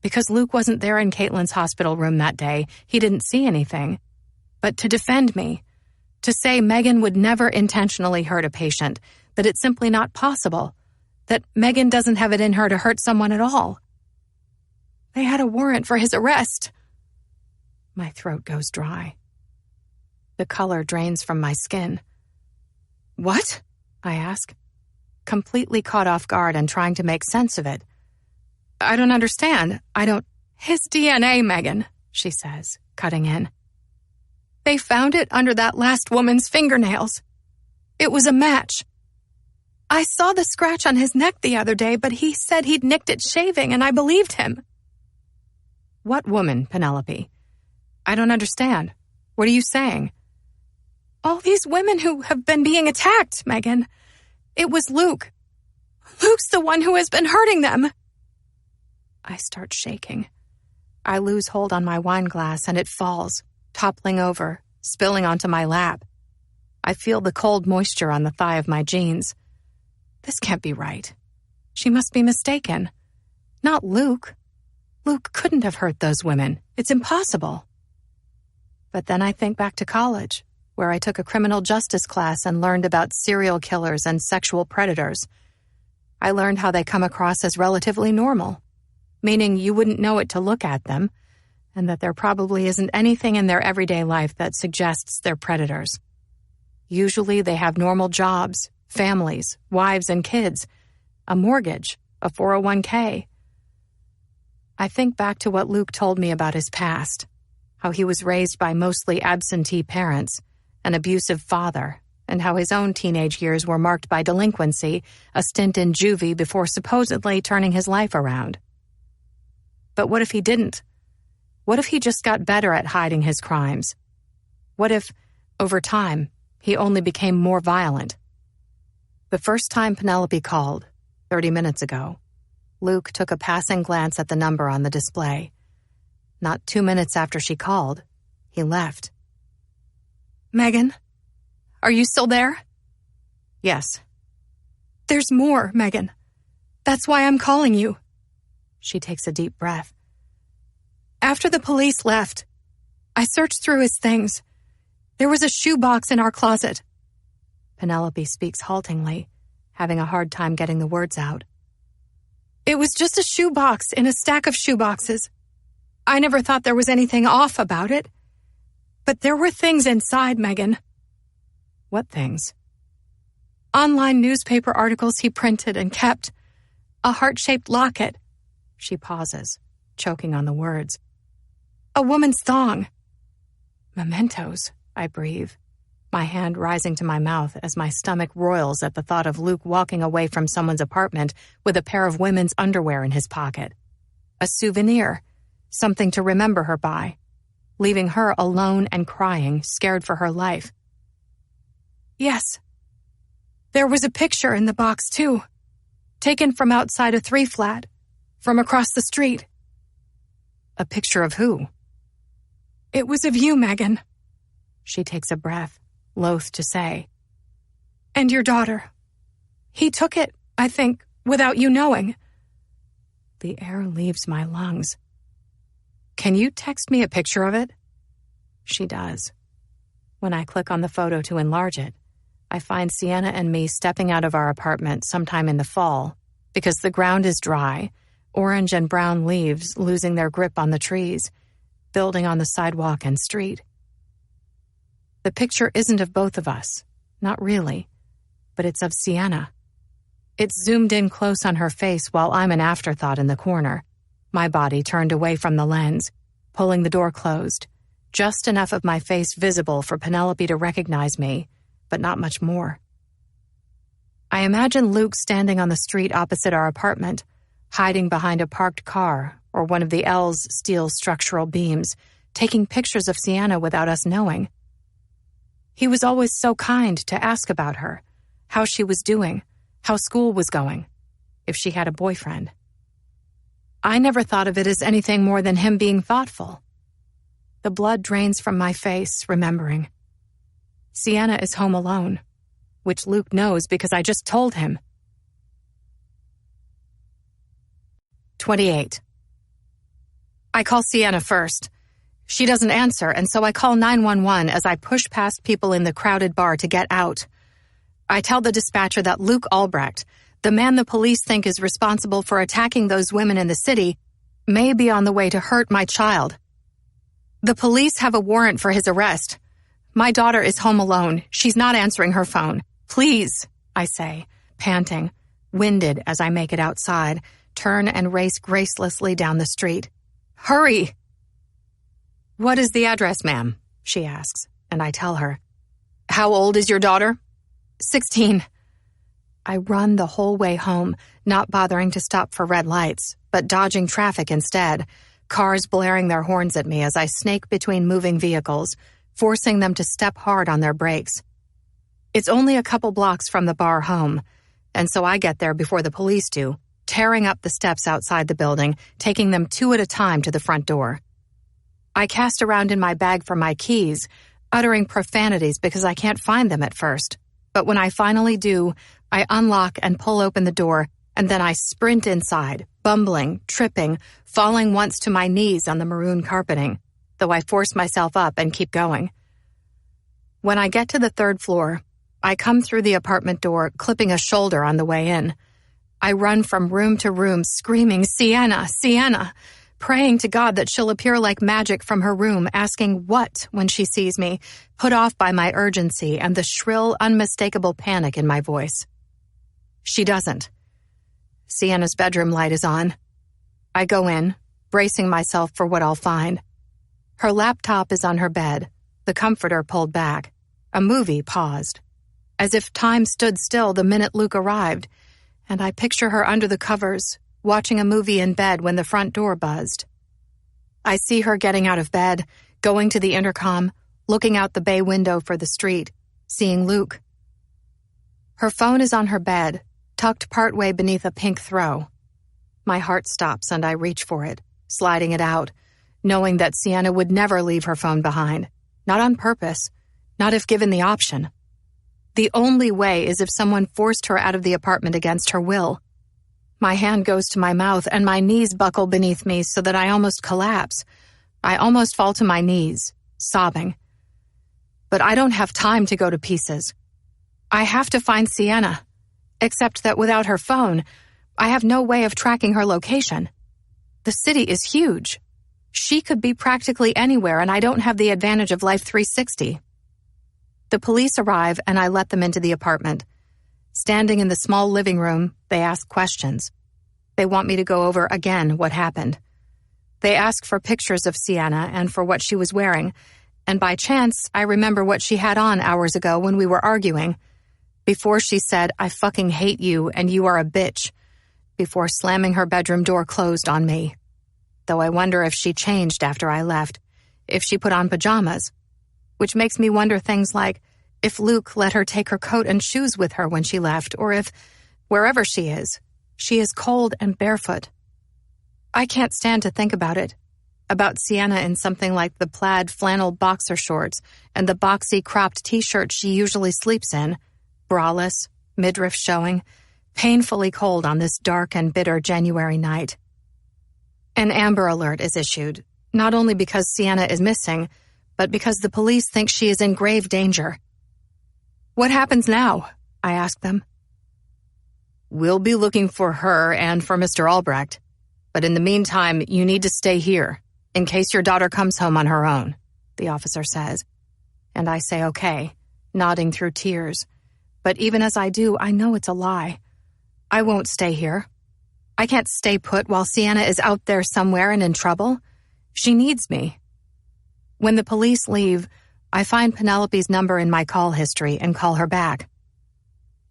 Because Luke wasn't there in Caitlin's hospital room that day, he didn't see anything. But to defend me, to say Megan would never intentionally hurt a patient, that it's simply not possible, that Megan doesn't have it in her to hurt someone at all. They had a warrant for his arrest. My throat goes dry. The color drains from my skin. What? I ask, completely caught off guard and trying to make sense of it. I don't understand. His DNA, Megan, she says, cutting in. They found it under that last woman's fingernails. It was a match. I saw the scratch on his neck the other day, but he said he'd nicked it shaving, and I believed him. What woman, Penelope? I don't understand. What are you saying? All these women who have been being attacked, Megan. It was Luke. Luke's the one who has been hurting them. I start shaking. I lose hold on my wine glass and it falls, toppling over, spilling onto my lap. I feel the cold moisture on the thigh of my jeans. This can't be right. She must be mistaken. Not Luke. Luke couldn't have hurt those women. It's impossible. But then I think back to college, where I took a criminal justice class and learned about serial killers and sexual predators. I learned how they come across as relatively normal, meaning you wouldn't know it to look at them, and that there probably isn't anything in their everyday life that suggests they're predators. Usually they have normal jobs, families, wives and kids, a mortgage, a 401k. I think back to what Luke told me about his past, how he was raised by mostly absentee parents, an abusive father, and how his own teenage years were marked by delinquency, a stint in juvie before supposedly turning his life around. But what if he didn't? What if he just got better at hiding his crimes? What if, over time, he only became more violent? The first time Penelope called, 30 minutes ago, Luke took a passing glance at the number on the display. Not 2 minutes after she called, he left. Megan, are you still there? Yes. There's more, Megan. That's why I'm calling you. She takes a deep breath. After the police left, I searched through his things. There was a shoebox in our closet. Penelope speaks haltingly, having a hard time getting the words out. It was just a shoebox in a stack of shoeboxes. I never thought there was anything off about it. But there were things inside, Megan. What things? Online newspaper articles he printed and kept. A heart-shaped locket. She pauses, choking on the words. A woman's thong. Mementos, I breathe. my hand rising to my mouth as my stomach roils at the thought of Luke walking away from someone's apartment with a pair of women's underwear in his pocket. A souvenir, something to remember her by, leaving her alone and crying, scared for her life. Yes. There was a picture in the box, too. Taken from outside a 3-flat, from across the street. A picture of who? It was of you, Megan. She takes a breath, loath to say. And your daughter. He took it, I think, without you knowing. The air leaves my lungs. Can you text me a picture of it? She does. When I click on the photo to enlarge it, I find Sienna and me stepping out of our apartment sometime in the fall because the ground is dry, orange and brown leaves losing their grip on the trees, building on the sidewalk and street. The picture isn't of both of us, not really, but it's of Sienna. It's zoomed in close on her face while I'm an afterthought in the corner, my body turned away from the lens, pulling the door closed, just enough of my face visible for Penelope to recognize me, but not much more. I imagine Luke standing on the street opposite our apartment, hiding behind a parked car or one of the L's steel structural beams, taking pictures of Sienna without us knowing. He was always so kind to ask about her, how she was doing, how school was going, if she had a boyfriend. I never thought of it as anything more than him being thoughtful. The blood drains from my face, remembering. Sienna is home alone, which Luke knows because I just told him. 28. I call Sienna first. She doesn't answer, and so I call 911 as I push past people in the crowded bar to get out. I tell the dispatcher that Luke Albrecht, the man the police think is responsible for attacking those women in the city, may be on the way to hurt my child. The police have a warrant for his arrest. My daughter is home alone. She's not answering her phone. Please, I say, panting, winded as I make it outside, turn and race gracelessly down the street. Hurry! What is the address, ma'am? She asks, and I tell her. How old is your daughter? 16. I run the whole way home, not bothering to stop for red lights, but dodging traffic instead, cars blaring their horns at me as I snake between moving vehicles, forcing them to step hard on their brakes. It's only a couple blocks from the bar home, and so I get there before the police do, tearing up the steps outside the building, taking them 2 at a time to the front door. I cast around in my bag for my keys, uttering profanities because I can't find them at first. But when I finally do, I unlock and pull open the door, and then I sprint inside, bumbling, tripping, falling once to my knees on the maroon carpeting, though I force myself up and keep going. When I get to the 3rd floor, I come through the apartment door, clipping a shoulder on the way in. I run from room to room, screaming, Sienna, Sienna, praying to God that she'll appear like magic from her room, asking what when she sees me, put off by my urgency and the shrill, unmistakable panic in my voice. She doesn't. Sienna's bedroom light is on. I go in, bracing myself for what I'll find. Her laptop is on her bed, the comforter pulled back, a movie paused, as if time stood still the minute Luke arrived, and I picture her under the covers, watching a movie in bed when the front door buzzed. I see her getting out of bed, going to the intercom, looking out the bay window for the street, seeing Luke. Her phone is on her bed, tucked partway beneath a pink throw. My heart stops and I reach for it, sliding it out, knowing that Sienna would never leave her phone behind, not on purpose, not if given the option. The only way is if someone forced her out of the apartment against her will. My hand goes to my mouth and my knees buckle beneath me so that I almost collapse. I almost fall to my knees, sobbing. But I don't have time to go to pieces. I have to find Sienna, except that without her phone, I have no way of tracking her location. The city is huge. She could be practically anywhere, and I don't have the advantage of Life 360. The police arrive, and I let them into the apartment. Standing in the small living room, they ask questions. They want me to go over again what happened. They ask for pictures of Sienna and for what she was wearing, and by chance, I remember what she had on hours ago when we were arguing. Before she said, "I fucking hate you and you are a bitch," before slamming her bedroom door closed on me. Though I wonder if she changed after I left, if she put on pajamas. Which makes me wonder things like if Luke let her take her coat and shoes with her when she left, or if, wherever she is cold and barefoot. I can't stand to think about it. About Sienna in something like the plaid flannel boxer shorts and the boxy cropped t-shirt she usually sleeps in, braless, midriff showing, painfully cold on this dark and bitter January night. An Amber Alert is issued, not only because Sienna is missing, but because the police think she is in grave danger. "What happens now?" I ask them. "We'll be looking for her and for Mr. Albrecht. But in the meantime, you need to stay here, in case your daughter comes home on her own," the officer says. And I say okay, nodding through tears. But even as I do, I know it's a lie. I won't stay here. I can't stay put while Sienna is out there somewhere and in trouble. She needs me. When the police leave, I find Penelope's number in my call history and call her back.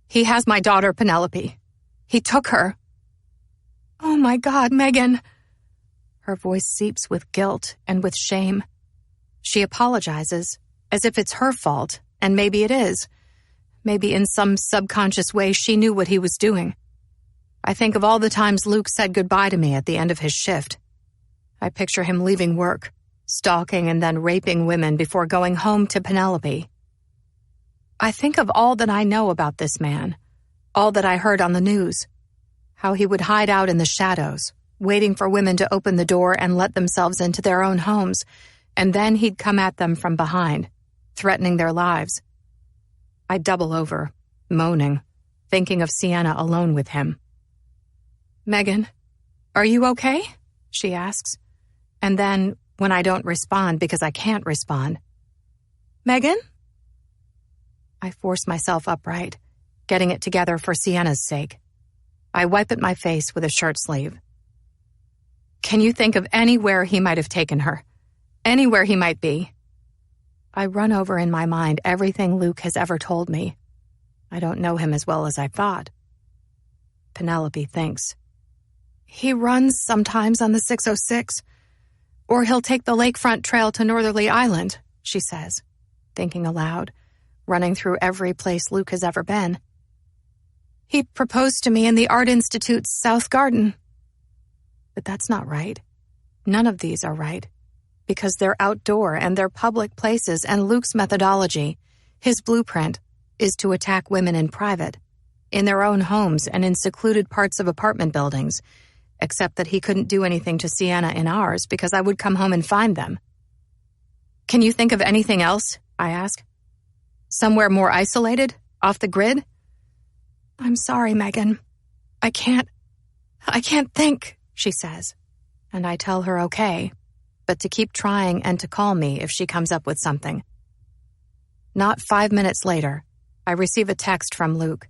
"He has my daughter, Penelope. He took her." "Oh my God, Megan." Her voice seeps with guilt and with shame. She apologizes, as if it's her fault, and maybe it is. Maybe in some subconscious way she knew what he was doing. I think of all the times Luke said goodbye to me at the end of his shift. I picture him leaving work, stalking and then raping women before going home to Penelope. I think of all that I know about this man, all that I heard on the news, how he would hide out in the shadows, waiting for women to open the door and let themselves into their own homes, and then he'd come at them from behind, threatening their lives. I double over, moaning, thinking of Sienna alone with him. "Megan, are you okay?" she asks. And then, when I don't respond because I can't respond, "Megan?" I force myself upright, getting it together for Sienna's sake. I wipe at my face with a shirt sleeve. "Can you think of anywhere he might have taken her? Anywhere he might be?" I run over in my mind everything Luke has ever told me. I don't know him as well as I thought. Penelope thinks. "He runs sometimes on the 606. Or he'll take the lakefront trail to Northerly Island," she says, thinking aloud, running through every place Luke has ever been. "He proposed to me in the Art Institute's South Garden." But that's not right. None of these are right. Because they're outdoor and they're public places, and Luke's methodology, his blueprint, is to attack women in private, in their own homes and in secluded parts of apartment buildings, except that he couldn't do anything to Sienna in ours because I would come home and find them. "Can you think of anything else?" I ask. "Somewhere more isolated, off the grid?" "I'm sorry, Megan. I can't think," she says. And I tell her okay, but to keep trying and to call me if she comes up with something. Not 5 minutes later, I receive a text from Luke,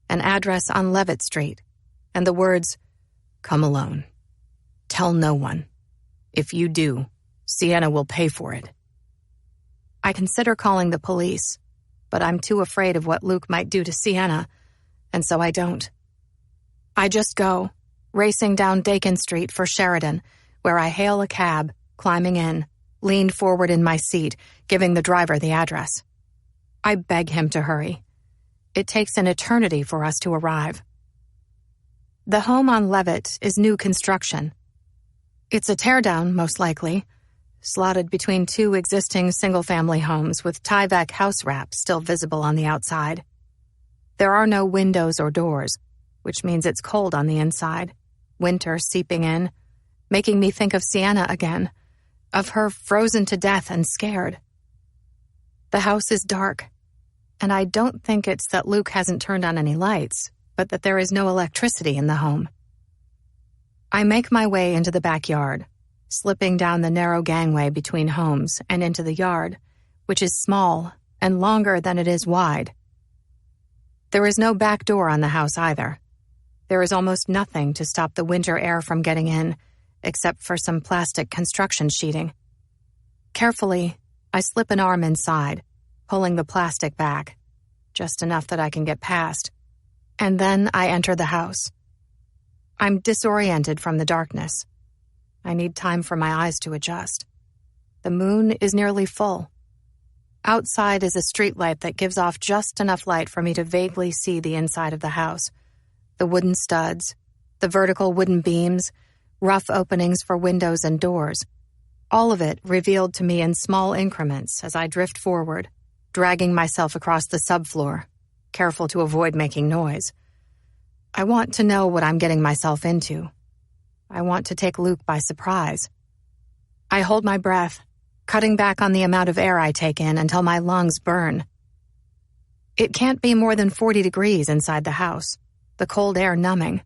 an address on Levitt Street, and the words, "Come alone. Tell no one. If you do, Sienna will pay for it." I consider calling the police, but I'm too afraid of what Luke might do to Sienna, and so I don't. I just go, racing down Dakin Street for Sheridan, where I hail a cab, climbing in, leaned forward in my seat, giving the driver the address. I beg him to hurry. It takes an eternity for us to arrive. The home on Levitt is new construction. It's a teardown, most likely, slotted between two existing single-family homes with Tyvek house wrap still visible on the outside. There are no windows or doors, which means it's cold on the inside, winter seeping in, making me think of Sienna again, of her frozen to death and scared. The house is dark, and I don't think it's that Luke hasn't turned on any lights, but that there is no electricity in the home. I make my way into the backyard, slipping down the narrow gangway between homes and into the yard, which is small and longer than it is wide. There is no back door on the house either. There is almost nothing to stop the winter air from getting in, except for some plastic construction sheeting. Carefully, I slip an arm inside, pulling the plastic back, just enough that I can get past. And then I enter the house. I'm disoriented from the darkness. I need time for my eyes to adjust. The moon is nearly full. Outside is a streetlight that gives off just enough light for me to vaguely see the inside of the house. The wooden studs, the vertical wooden beams, rough openings for windows and doors. All of it revealed to me in small increments as I drift forward, dragging myself across the subfloor, careful to avoid making noise. I want to know what I'm getting myself into. I want to take Luke by surprise. I hold my breath, cutting back on the amount of air I take in until my lungs burn. It can't be more than 40 degrees inside the house, the cold air numbing.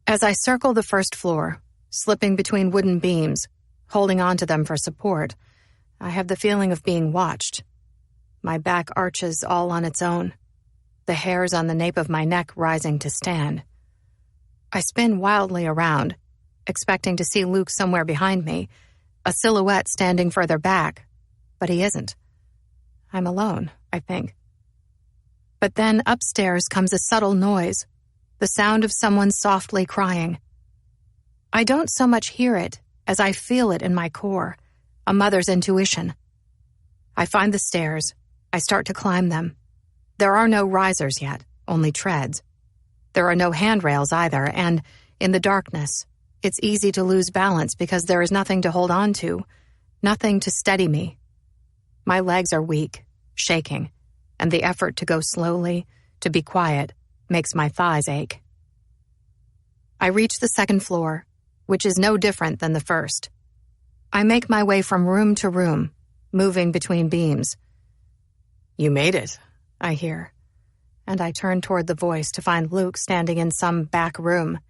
As I circle the first floor, slipping between wooden beams, holding onto them for support, I have the feeling of being watched. My back arches all on its own, the hairs on the nape of my neck rising to stand. I spin wildly around, expecting to see Luke somewhere behind me, a silhouette standing further back, but he isn't. I'm alone, I think. But then upstairs comes a subtle noise, the sound of someone softly crying. I don't so much hear it as I feel it in my core, a mother's intuition. I find the stairs. I start to climb them. There are no risers yet, only treads. There are no handrails either, and in the darkness, it's easy to lose balance because there is nothing to hold on to, nothing to steady me. My legs are weak, shaking, and the effort to go slowly, to be quiet, makes my thighs ache. I reach the second floor, which is no different than the first. I make my way from room to room, moving between beams. "You made it," I hear, and I turn toward the voice to find Luke standing in some back room,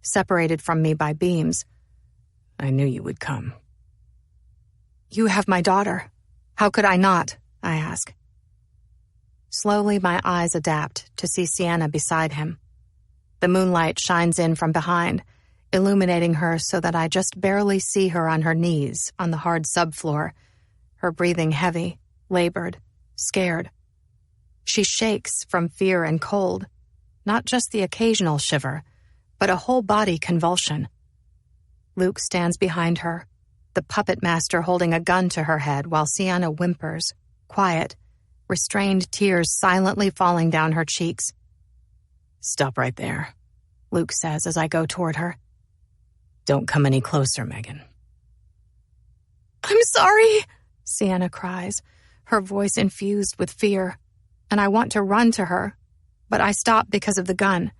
separated from me by beams. "I knew you would come." "You have my daughter. How could I not?" I ask. Slowly my eyes adapt to see Sienna beside him. The moonlight shines in from behind, illuminating her so that I just barely see her on her knees on the hard subfloor, her breathing heavy, labored, scared. She shakes from fear and cold, not just the occasional shiver, but a whole body convulsion. Luke stands behind her, the puppet master holding a gun to her head while Sienna whimpers, quiet, restrained tears silently falling down her cheeks. "Stop right there," Luke says as I go toward her. "Don't come any closer, Megan." "I'm sorry," Sienna cries, her voice infused with fear, and I want to run to her, but I stop because of the gun,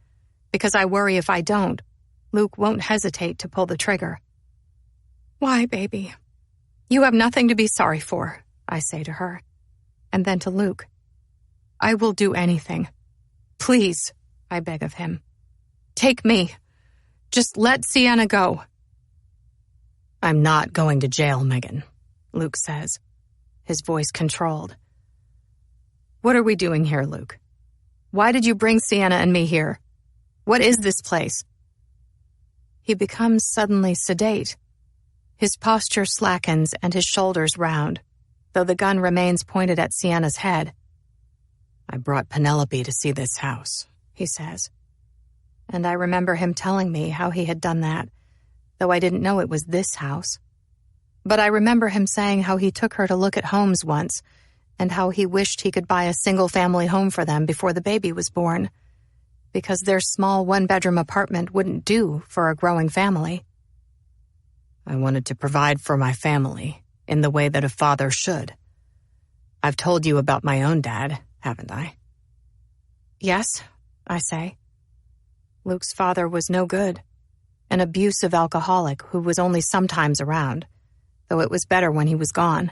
because I worry if I don't, Luke won't hesitate to pull the trigger. "Why, baby? You have nothing to be sorry for," I say to her, and then to Luke. "I will do anything. Please," I beg of him. "Take me. Just let Sienna go." "I'm not going to jail, Megan," Luke says, his voice controlled. "What are we doing here, Luke? Why did you bring Sienna and me here? What is this place?" He becomes suddenly sedate. His posture slackens and his shoulders round, though the gun remains pointed at Sienna's head. "I brought Penelope to see this house," he says. And I remember him telling me how he had done that, though I didn't know it was this house. But I remember him saying how he took her to look at homes once, and how he wished he could buy a single-family home for them before the baby was born, because their small one-bedroom apartment wouldn't do for a growing family. "I wanted to provide for my family in the way that a father should. I've told you about my own dad, haven't I?" "Yes," I say. Luke's father was no good, an abusive alcoholic who was only sometimes around, though it was better when he was gone.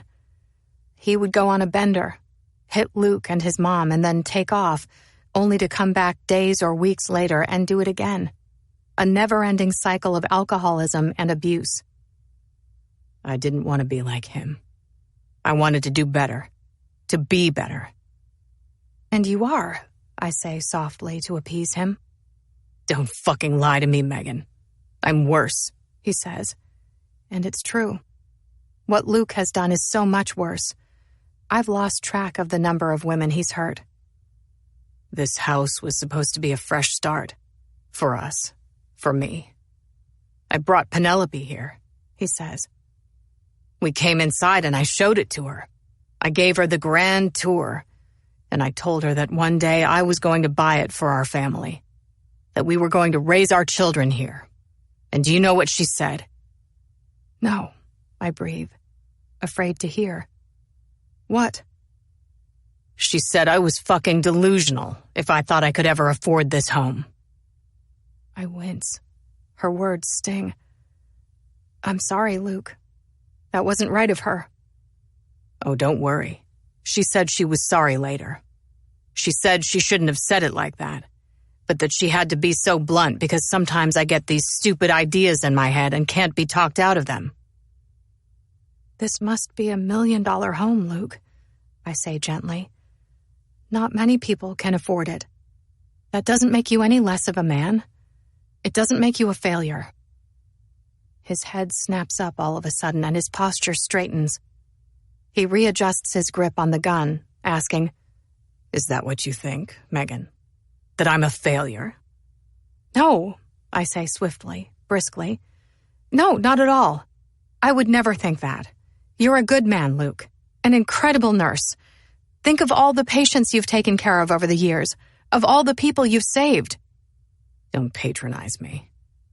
He would go on a bender, hit Luke and his mom, and then take off, only to come back days or weeks later and do it again. A never-ending cycle of alcoholism and abuse. I didn't want to be like him. I wanted to do better, to be better. "And you are," I say softly to appease him. "Don't fucking lie to me, Megan. I'm worse," he says. And it's true. What Luke has done is so much worse. I've lost track of the number of women he's hurt. This house was supposed to be a fresh start. For us. For me. I brought Penelope here, he says. We came inside and I showed it to her. I gave her the grand tour, and I told her that one day I was going to buy it for our family. That we were going to raise our children here. And do you know what she said? No, I breathe, afraid to hear. What? She said I was fucking delusional if I thought I could ever afford this home. I wince. Her words sting. I'm sorry, Luke. That wasn't right of her. Oh, don't worry. She said she was sorry later. She said she shouldn't have said it like that, but that she had to be so blunt because sometimes I get these stupid ideas in my head and can't be talked out of them. This must be $1 million home, Luke, I say gently. Not many people can afford it. That doesn't make you any less of a man. It doesn't make you a failure. His head snaps up all of a sudden and his posture straightens. He readjusts his grip on the gun, asking, Is that what you think, Megan? That I'm a failure? No, I say swiftly, briskly. No, not at all. I would never think that. You're a good man, Luke. An incredible nurse. Think of all the patients you've taken care of over the years, of all the people you've saved. Don't patronize me.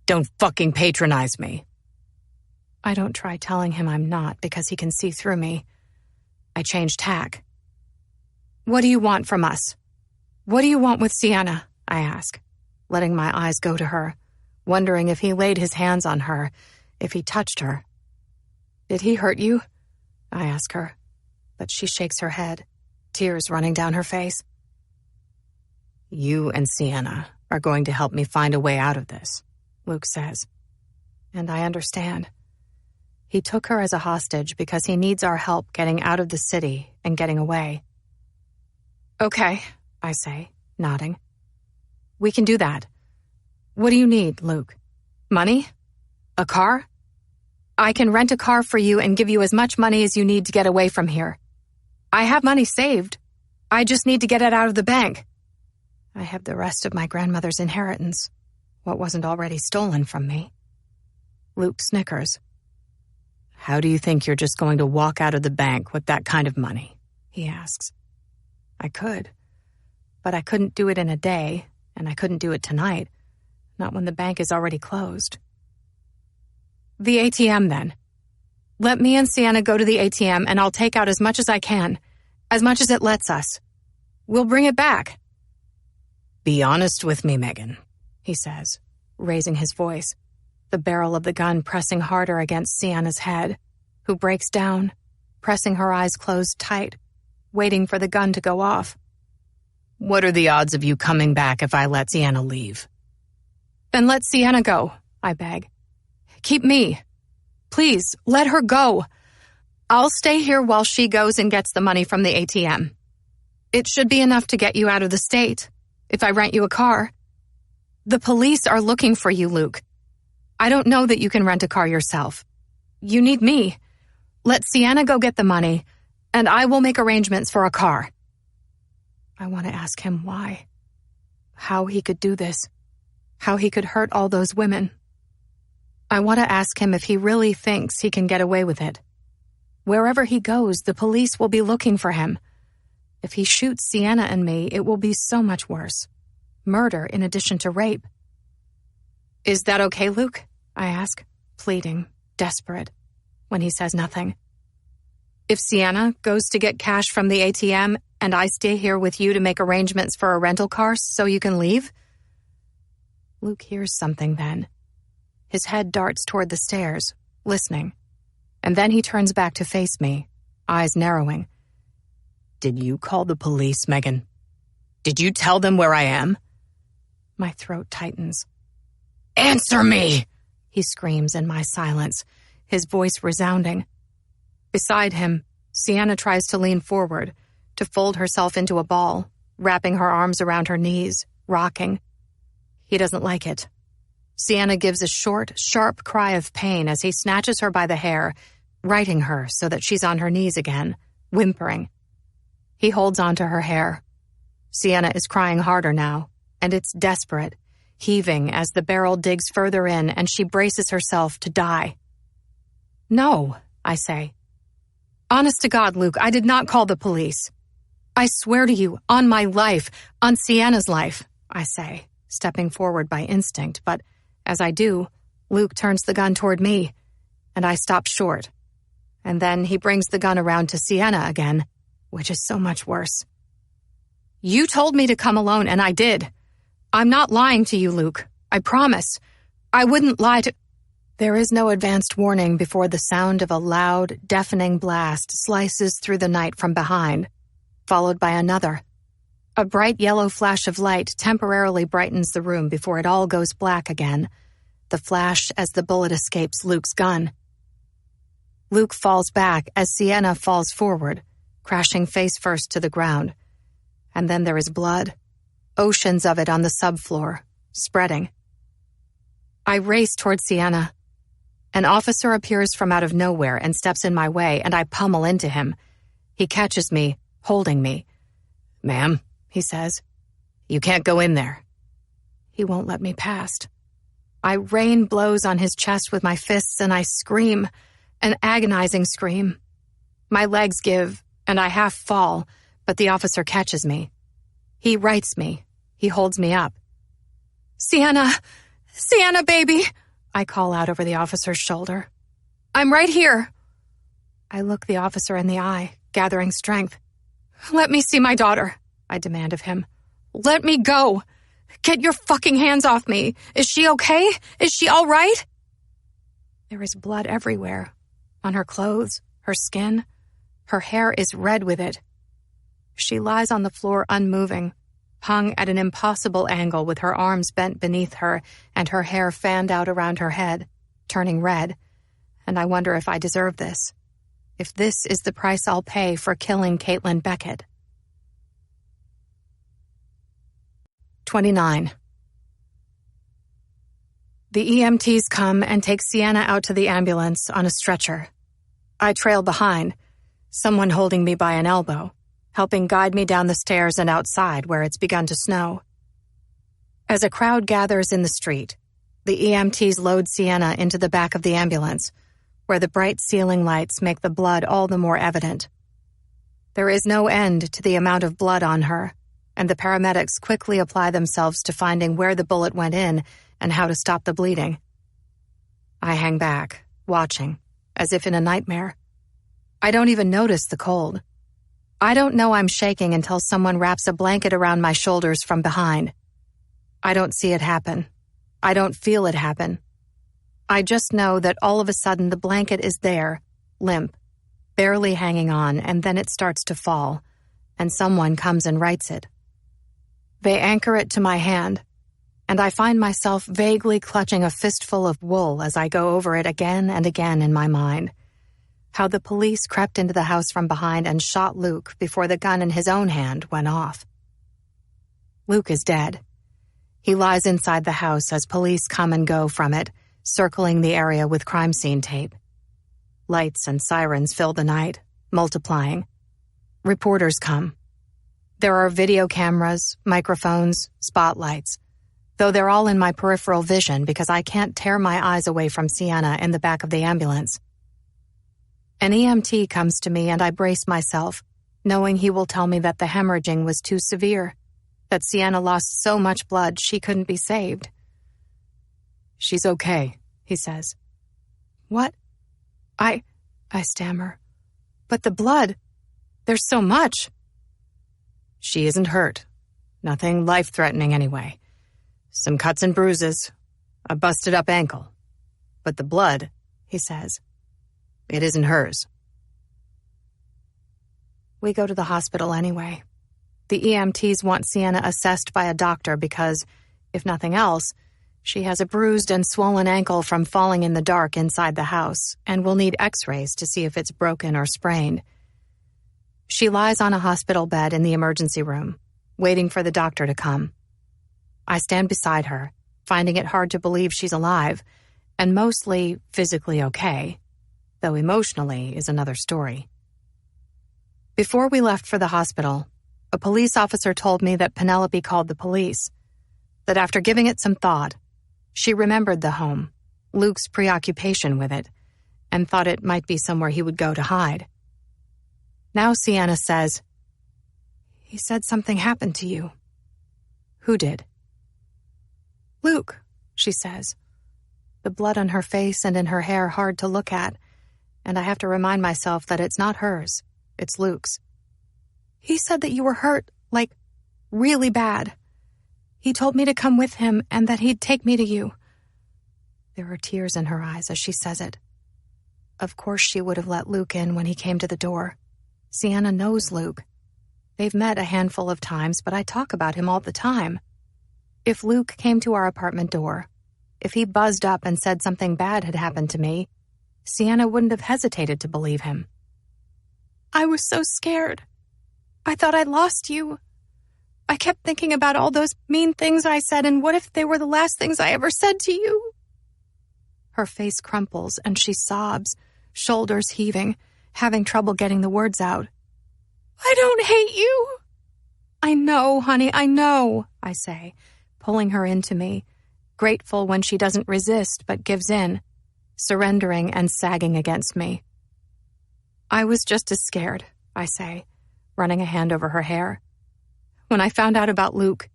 Don't fucking patronize me. I don't try telling him I'm not because he can see through me. I change tack. What do you want from us? What do you want with Sienna? I ask, letting my eyes go to her, wondering if he laid his hands on her, if he touched her. Did he hurt you? I ask her, but she shakes her head, tears running down her face. You and Sienna are going to help me find a way out of this, Luke says. And I understand. He took her as a hostage because he needs our help getting out of the city and getting away. Okay, I say, nodding. We can do that. What do you need, Luke? Money? A car? I can rent a car for you and give you as much money as you need to get away from here. I have money saved. I just need to get it out of the bank. I have the rest of my grandmother's inheritance, what wasn't already stolen from me. Luke snickers. How do you think you're just going to walk out of the bank with that kind of money? He asks. I could, but I couldn't do it in a day, and I couldn't do it tonight, not when the bank is already closed. The ATM, then. Let me and Sienna go to the ATM, and I'll take out as much as I can, as much as it lets us. We'll bring it back. Be honest with me, Megan, he says, raising his voice, the barrel of the gun pressing harder against Sienna's head, who breaks down, pressing her eyes closed tight, waiting for the gun to go off. What are the odds of you coming back if I let Sienna leave? Then let Sienna go, I beg. Keep me. Please, let her go. I'll stay here while she goes and gets the money from the ATM. It should be enough to get you out of the state, if I rent you a car. The police are looking for you, Luke. I don't know that you can rent a car yourself. You need me. Let Sienna go get the money, and I will make arrangements for a car. I want to ask him why. How he could do this. How he could hurt all those women. I want to ask him if he really thinks he can get away with it. Wherever he goes, the police will be looking for him. If he shoots Sienna and me, it will be so much worse. Murder in addition to rape. Is that okay, Luke? I ask, pleading, desperate, when he says nothing. If Sienna goes to get cash from the ATM and I stay here with you to make arrangements for a rental car so you can leave? Luke hears something then. His head darts toward the stairs, listening. And then he turns back to face me, eyes narrowing. Did you call the police, Megan? Did you tell them where I am? My throat tightens. Answer me! He screams in my silence, his voice resounding. Beside him, Sienna tries to lean forward, to fold herself into a ball, wrapping her arms around her knees, rocking. He doesn't like it. Sienna gives a short, sharp cry of pain as he snatches her by the hair, righting her so that she's on her knees again, whimpering. He holds onto her hair. Sienna is crying harder now, and it's desperate, heaving as the barrel digs further in and she braces herself to die. "No," I say. "Honest to God, Luke, I did not call the police. I swear to you, on my life, on Sienna's life," I say, stepping forward by instinct, but as I do, Luke turns the gun toward me, and I stop short. And then he brings the gun around to Sienna again, which is so much worse. "You told me to come alone, and I did. I'm not lying to you, Luke. I promise. I wouldn't lie to—" There is no advanced warning before the sound of a loud, deafening blast slices through the night from behind, followed by another. A bright yellow flash of light temporarily brightens the room before it all goes black again, the flash as the bullet escapes Luke's gun. Luke falls back as Sienna falls forward, crashing face first to the ground. And then there is blood, oceans of it on the subfloor, spreading. I race toward Sienna. An officer appears from out of nowhere and steps in my way, and I pummel into him. He catches me, holding me. "Ma'am," he says, "you can't go in there." He won't let me past. I rain blows on his chest with my fists, and I scream, an agonizing scream. My legs give, and I half fall, but the officer catches me. He rights me. He holds me up. "Sienna! Sienna, baby!" I call out over the officer's shoulder. "I'm right here." I look the officer in the eye, gathering strength. "Let me see my daughter," I demand of him. "Let me go. Get your fucking hands off me. Is she okay? Is she all right?" There is blood everywhere. On her clothes, her skin. Her hair is red with it. She lies on the floor unmoving, hung at an impossible angle with her arms bent beneath her and her hair fanned out around her head, turning red. And I wonder if I deserve this. If this is the price I'll pay for killing Caitlin Beckett. 29. The EMTs come and take Sienna out to the ambulance on a stretcher. I trail behind, someone holding me by an elbow, helping guide me down the stairs and outside where it's begun to snow. As a crowd gathers in the street, the EMTs load Sienna into the back of the ambulance, where the bright ceiling lights make the blood all the more evident. There is no end to the amount of blood on her, and the paramedics quickly apply themselves to finding where the bullet went in and how to stop the bleeding. I hang back, watching, as if in a nightmare. I don't even notice the cold. I don't know I'm shaking until someone wraps a blanket around my shoulders from behind. I don't see it happen. I don't feel it happen. I just know that all of a sudden the blanket is there, limp, barely hanging on, and then it starts to fall, and someone comes and rights it. They anchor it to my hand, and I find myself vaguely clutching a fistful of wool as I go over it again and again in my mind. How the police crept into the house from behind and shot Luke before the gun in his own hand went off. Luke is dead. He lies inside the house as police come and go from it, circling the area with crime scene tape. Lights and sirens fill the night, multiplying. Reporters come. There are video cameras, microphones, spotlights, though they're all in my peripheral vision because I can't tear my eyes away from Sienna in the back of the ambulance. An EMT comes to me and I brace myself, knowing he will tell me that the hemorrhaging was too severe, that Sienna lost so much blood she couldn't be saved. "She's okay," he says. "What?" I stammer. "But the blood, there's so much." "She isn't hurt. Nothing life-threatening anyway. Some cuts and bruises, a busted-up ankle. But the blood," he says, "it isn't hers." We go to the hospital anyway. The EMTs want Sienna assessed by a doctor because, if nothing else, she has a bruised and swollen ankle from falling in the dark inside the house and will need x-rays to see if it's broken or sprained. She lies on a hospital bed in the emergency room, waiting for the doctor to come. I stand beside her, finding it hard to believe she's alive, and mostly physically okay. though emotionally is another story. Before we left for the hospital, a police officer told me that Penelope called the police, that after giving it some thought, she remembered the home, Luke's preoccupation with it, and thought it might be somewhere he would go to hide. Now Sienna says, "He said something happened to you." "Who did?" "Luke," she says. The blood on her face and in her hair hard to look at, and I have to remind myself that it's not hers, it's Luke's. "He said that you were hurt, like, really bad. He told me to come with him and that he'd take me to you." There are tears in her eyes as she says it. Of course she would have let Luke in when he came to the door. Sienna knows Luke. They've met a handful of times, but I talk about him all the time. If Luke came to our apartment door, if he buzzed up and said something bad had happened to me, Sienna wouldn't have hesitated to believe him. "I was so scared. I thought I'd lost you. I kept thinking about all those mean things I said, and what if they were the last things I ever said to you?" Her face crumples and she sobs, shoulders heaving, having trouble getting the words out. "I don't hate you." "I know, honey, I know," I say, pulling her into me, grateful when she doesn't resist but gives in, surrendering and sagging against me. "I was just as scared," I say, running a hand over her hair. "When I found out about Luke,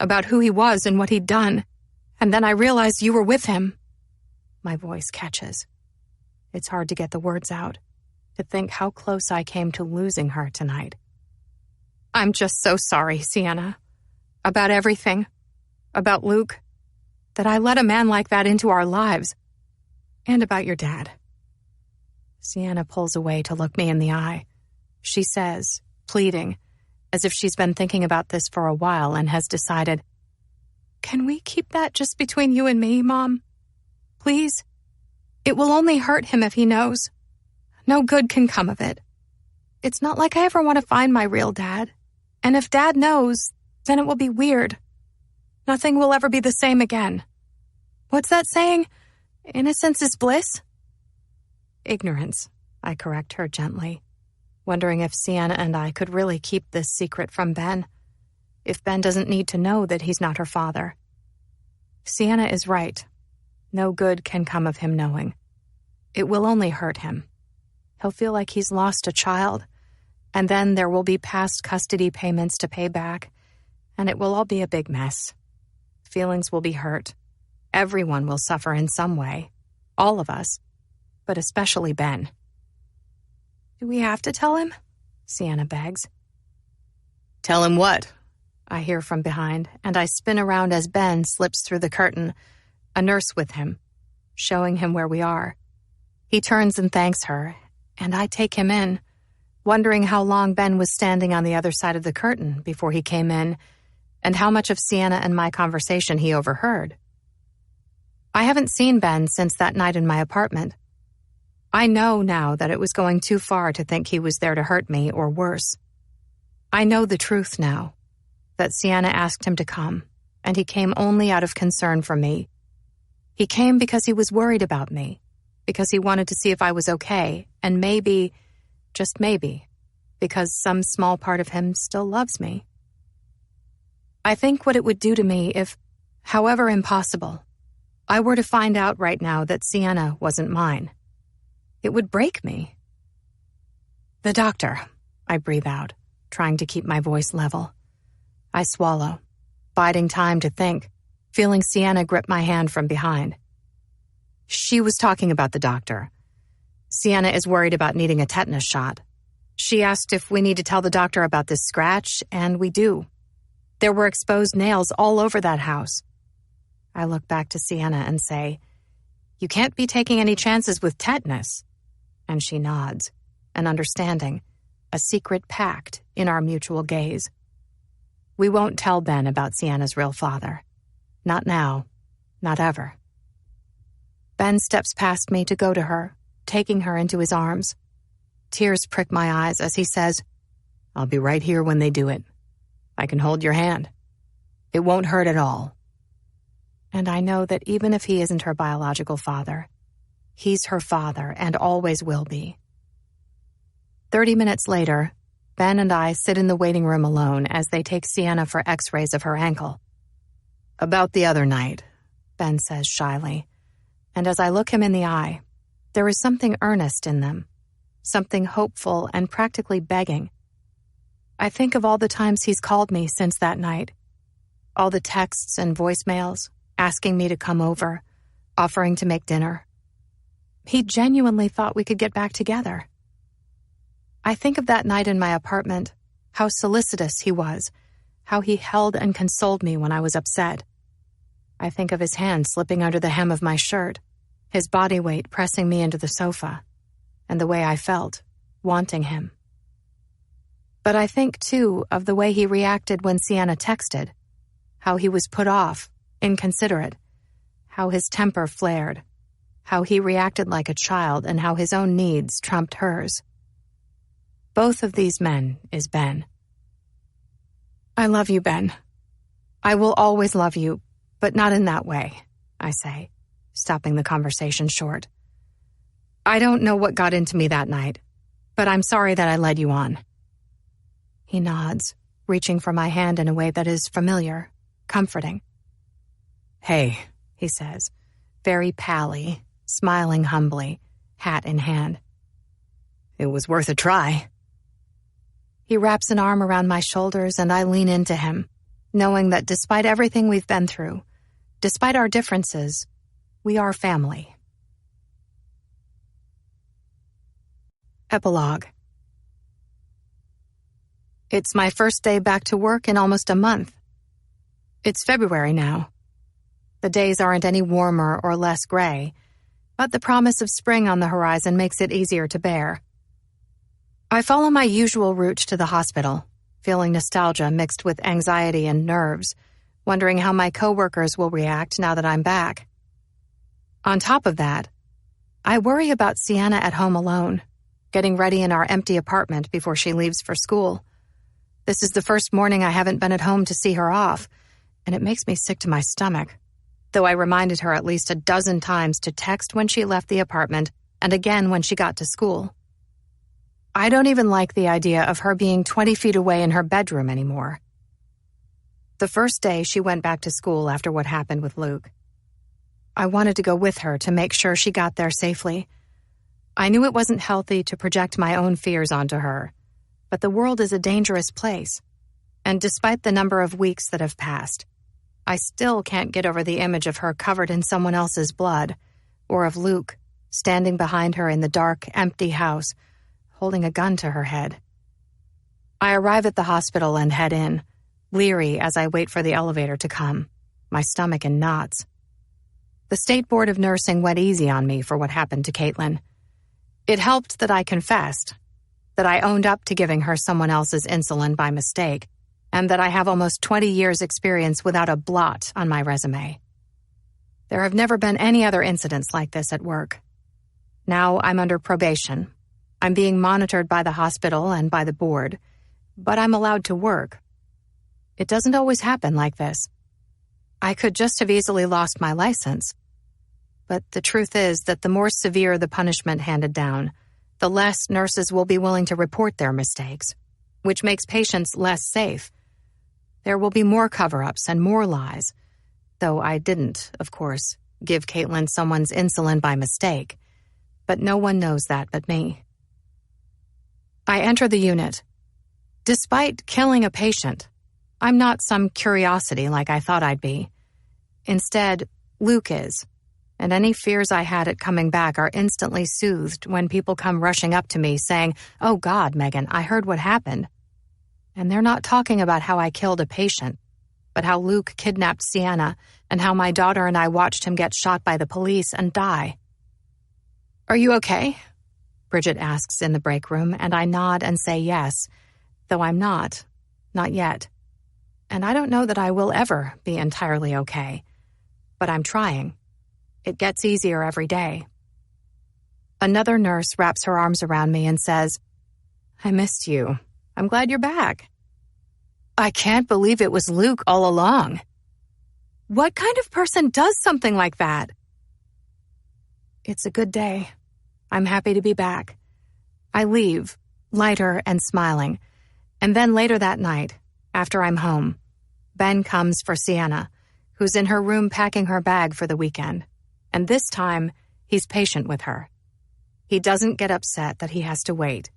about who he was and what he'd done, and then I realized you were with him." My voice catches. It's hard to get the words out, to think how close I came to losing her tonight. "I'm just so sorry, Sienna. About everything. About Luke. That I let a man like that into our lives. And about your dad." Sienna pulls away to look me in the eye. She says, pleading, as if she's been thinking about this for a while and has decided, "Can we keep that just between you and me, Mom? Please? It will only hurt him if he knows. No good can come of it. It's not like I ever want to find my real dad. And if Dad knows, then it will be weird. Nothing will ever be the same again. What's that saying? Innocence is bliss?" "Ignorance," I correct her gently, wondering if Sienna and I could really keep this secret from Ben, if Ben doesn't need to know that he's not her father. Sienna is right. No good can come of him knowing. It will only hurt him. He'll feel like he's lost a child, and then there will be past custody payments to pay back, and it will all be a big mess. Feelings will be hurt. Everyone will suffer in some way. All of us. But especially Ben. "Do we have to tell him?" Sienna begs. "Tell him what?" I hear from behind, and I spin around as Ben slips through the curtain, a nurse with him, showing him where we are. He turns and thanks her, and I take him in, wondering how long Ben was standing on the other side of the curtain before he came in, and how much of Sienna and my conversation he overheard. I haven't seen Ben since that night in my apartment. I know now that it was going too far to think he was there to hurt me, or worse. I know the truth now, that Sienna asked him to come, and he came only out of concern for me. He came because he was worried about me, because he wanted to see if I was okay, and maybe, just maybe, because some small part of him still loves me. I think what it would do to me if, however impossible, I were to find out right now that Sienna wasn't mine. It would break me. "The doctor," I breathe out, trying to keep my voice level. I swallow, biding time to think, feeling Sienna grip my hand from behind. She was talking about the doctor. Sienna is worried about needing a tetanus shot. She asked if we need to tell the doctor about this scratch, and we do. There were exposed nails all over that house. I look back to Sienna and say, "You can't be taking any chances with tetanus." And she nods, an understanding, a secret pact in our mutual gaze. We won't tell Ben about Sienna's real father. Not now, not ever. Ben steps past me to go to her, taking her into his arms. Tears prick my eyes as he says, "I'll be right here when they do it. I can hold your hand. It won't hurt at all." And I know that even if he isn't her biological father, He's her father and always will be. 30 minutes later, Ben and I sit in the waiting room alone as they take Sienna for x-rays of her ankle. About the other night, Ben says shyly, and as I look him in the eye, there is something earnest in them, something hopeful and practically begging. I think of all the times he's called me since that night, all the texts and voicemails, asking me to come over, offering to make dinner. He genuinely thought we could get back together. I think of that night in my apartment, how solicitous he was, how he held and consoled me when I was upset. I think of his hand slipping under the hem of my shirt, his body weight pressing me into the sofa, and the way I felt, wanting him. But I think, too, of the way he reacted when Sienna texted, how he was put off, inconsiderate, how his temper flared, how he reacted like a child, and how his own needs trumped hers. Both of these men is Ben. I love you, Ben. I will always love you, but not in that way, I say, stopping the conversation short. I don't know what got into me that night, but I'm sorry that I led you on. He nods, reaching for my hand in a way that is familiar, comforting. Hey, he says, very pally, smiling humbly, hat in hand. It was worth a try. He wraps an arm around my shoulders and I lean into him, knowing that despite everything we've been through, despite our differences, we are family. Epilogue. It's my first day back to work in almost a month. It's February now. The days aren't any warmer or less gray, but the promise of spring on the horizon makes it easier to bear. I follow my usual route to the hospital, feeling nostalgia mixed with anxiety and nerves, wondering how my coworkers will react now that I'm back. On top of that, I worry about Sienna at home alone, getting ready in our empty apartment before she leaves for school. This is the first morning I haven't been at home to see her off, and it makes me sick to my stomach, though I reminded her at least a dozen times to text when she left the apartment and again when she got to school. I don't even like the idea of her being 20 feet away in her bedroom anymore. The first day she went back to school after what happened with Luke, I wanted to go with her to make sure she got there safely. I knew it wasn't healthy to project my own fears onto her, but the world is a dangerous place, and despite the number of weeks that have passed, I still can't get over the image of her covered in someone else's blood, or of Luke standing behind her in the dark, empty house, holding a gun to her head. I arrive at the hospital and head in, leery as I wait for the elevator to come, my stomach in knots. The State Board of Nursing went easy on me for what happened to Caitlin. It helped that I confessed, that I owned up to giving her someone else's insulin by mistake, and that I have almost 20 years' experience without a blot on my resume. There have never been any other incidents like this at work. Now I'm under probation. I'm being monitored by the hospital and by the board, but I'm allowed to work. It doesn't always happen like this. I could just have easily lost my license. But the truth is that the more severe the punishment handed down, the less nurses will be willing to report their mistakes, which makes patients less safe. There will be more cover-ups and more lies, though I didn't, of course, give Caitlin someone's insulin by mistake. But no one knows that but me. I enter the unit. Despite killing a patient, I'm not some curiosity like I thought I'd be. Instead, Luke is, and any fears I had at coming back are instantly soothed when people come rushing up to me saying, "Oh God, Megan, I heard what happened." And they're not talking about how I killed a patient, but how Luke kidnapped Sienna and how my daughter and I watched him get shot by the police and die. "Are you okay?" Bridget asks in the break room, and I nod and say yes, though I'm not yet. And I don't know that I will ever be entirely okay, but I'm trying. It gets easier every day. Another nurse wraps her arms around me and says, "I missed you. I'm glad you're back." I can't believe it was Luke all along. What kind of person does something like that? It's a good day. I'm happy to be back. I leave, lighter and smiling. And then later that night, after I'm home, Ben comes for Sienna, who's in her room packing her bag for the weekend. And this time, he's patient with her. He doesn't get upset that he has to wait,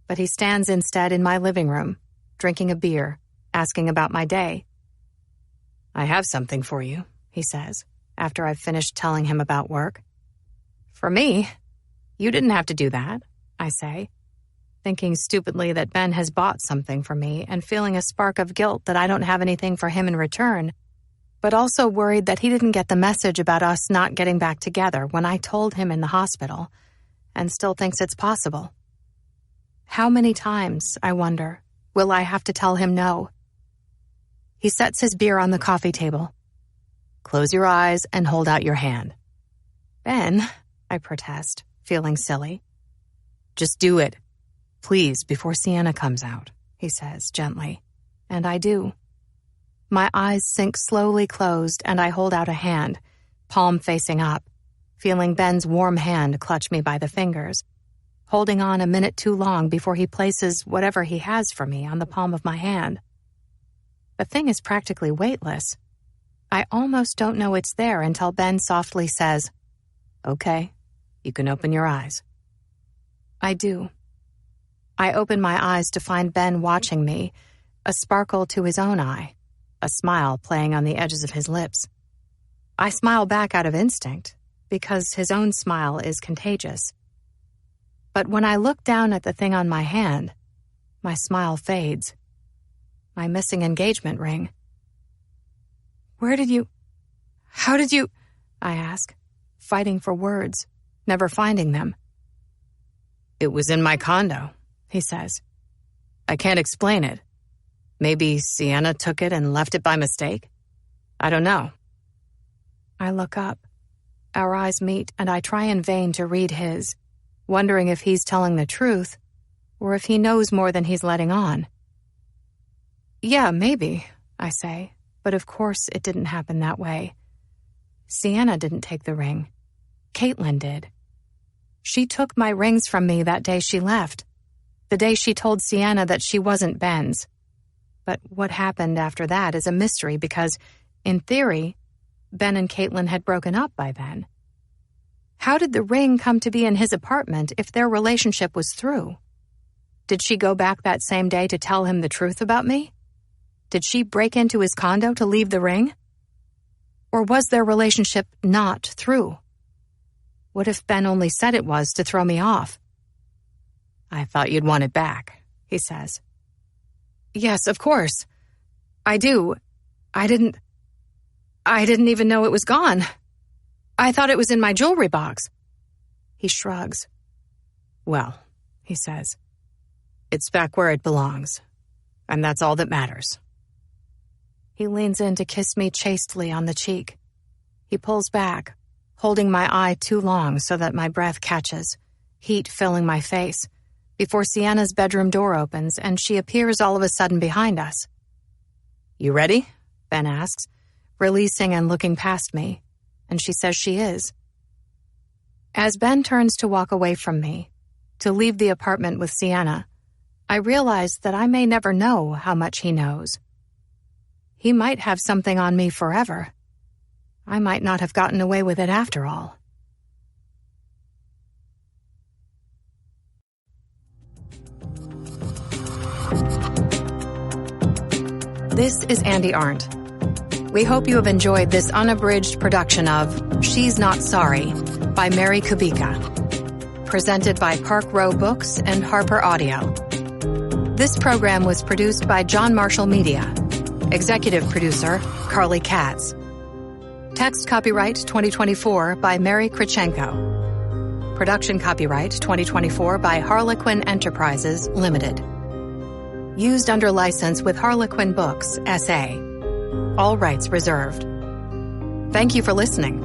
but he stands instead in my living room, drinking a beer, asking about my day. I have something for you, he says, after I've finished telling him about work. For me? You didn't have to do that, I say, thinking stupidly that Ben has bought something for me and feeling a spark of guilt that I don't have anything for him in return, but also worried that he didn't get the message about us not getting back together when I told him in the hospital, and still thinks it's possible. How many times, I wonder, will I have to tell him no? He sets his beer on the coffee table. Close your eyes and hold out your hand. Ben, I protest, feeling silly. Just do it, please, before Sienna comes out, he says gently. And I do. My eyes sink slowly closed and I hold out a hand, palm facing up, feeling Ben's warm hand clutch me by the fingers, holding on a minute too long before he places whatever he has for me on the palm of my hand. The thing is practically weightless. I almost don't know it's there until Ben softly says, "Okay, you can open your eyes." I do. I open my eyes to find Ben watching me, a sparkle to his own eye, a smile playing on the edges of his lips. I smile back out of instinct, because his own smile is contagious. But when I look down at the thing on my hand, my smile fades. My missing engagement ring. How did you, I ask, fighting for words, never finding them. It was in my condo, he says. I can't explain it. Maybe Sienna took it and left it by mistake? I don't know. I look up. Our eyes meet and I try in vain to read his, wondering if he's telling the truth or if he knows more than he's letting on. Yeah, maybe, I say, but of course it didn't happen that way. Sienna didn't take the ring. Caitlin did. She took my rings from me that day she left, the day she told Sienna that she wasn't Ben's. But what happened after that is a mystery because, in theory, Ben and Caitlin had broken up by then. How did the ring come to be in his apartment if their relationship was through? Did she go back that same day to tell him the truth about me? Did she break into his condo to leave the ring? Or was their relationship not through? What if Ben only said it was to throw me off? I thought you'd want it back, he says. Yes, of course. I do. I didn't even know it was gone. I thought it was in my jewelry box. He shrugs. Well, he says, it's back where it belongs, and that's all that matters. He leans in to kiss me chastely on the cheek. He pulls back, holding my eye too long so that my breath catches, heat filling my face, before Sienna's bedroom door opens and she appears all of a sudden behind us. You ready? Ben asks, releasing and looking past me, and she says she is. As Ben turns to walk away from me, to leave the apartment with Sienna, I realize that I may never know how much he knows. He might have something on me forever. I might not have gotten away with it after all. This is Andy Arndt. We hope you have enjoyed this unabridged production of She's Not Sorry by Mary Kubica, presented by Park Row Books and Harper Audio. This program was produced by John Marshall Media. Executive producer, Carly Katz. Text copyright 2024 by Mary Krichenko. Production copyright 2024 by Harlequin Enterprises, Limited. Used under license with Harlequin Books, S.A. All rights reserved. Thank you for listening.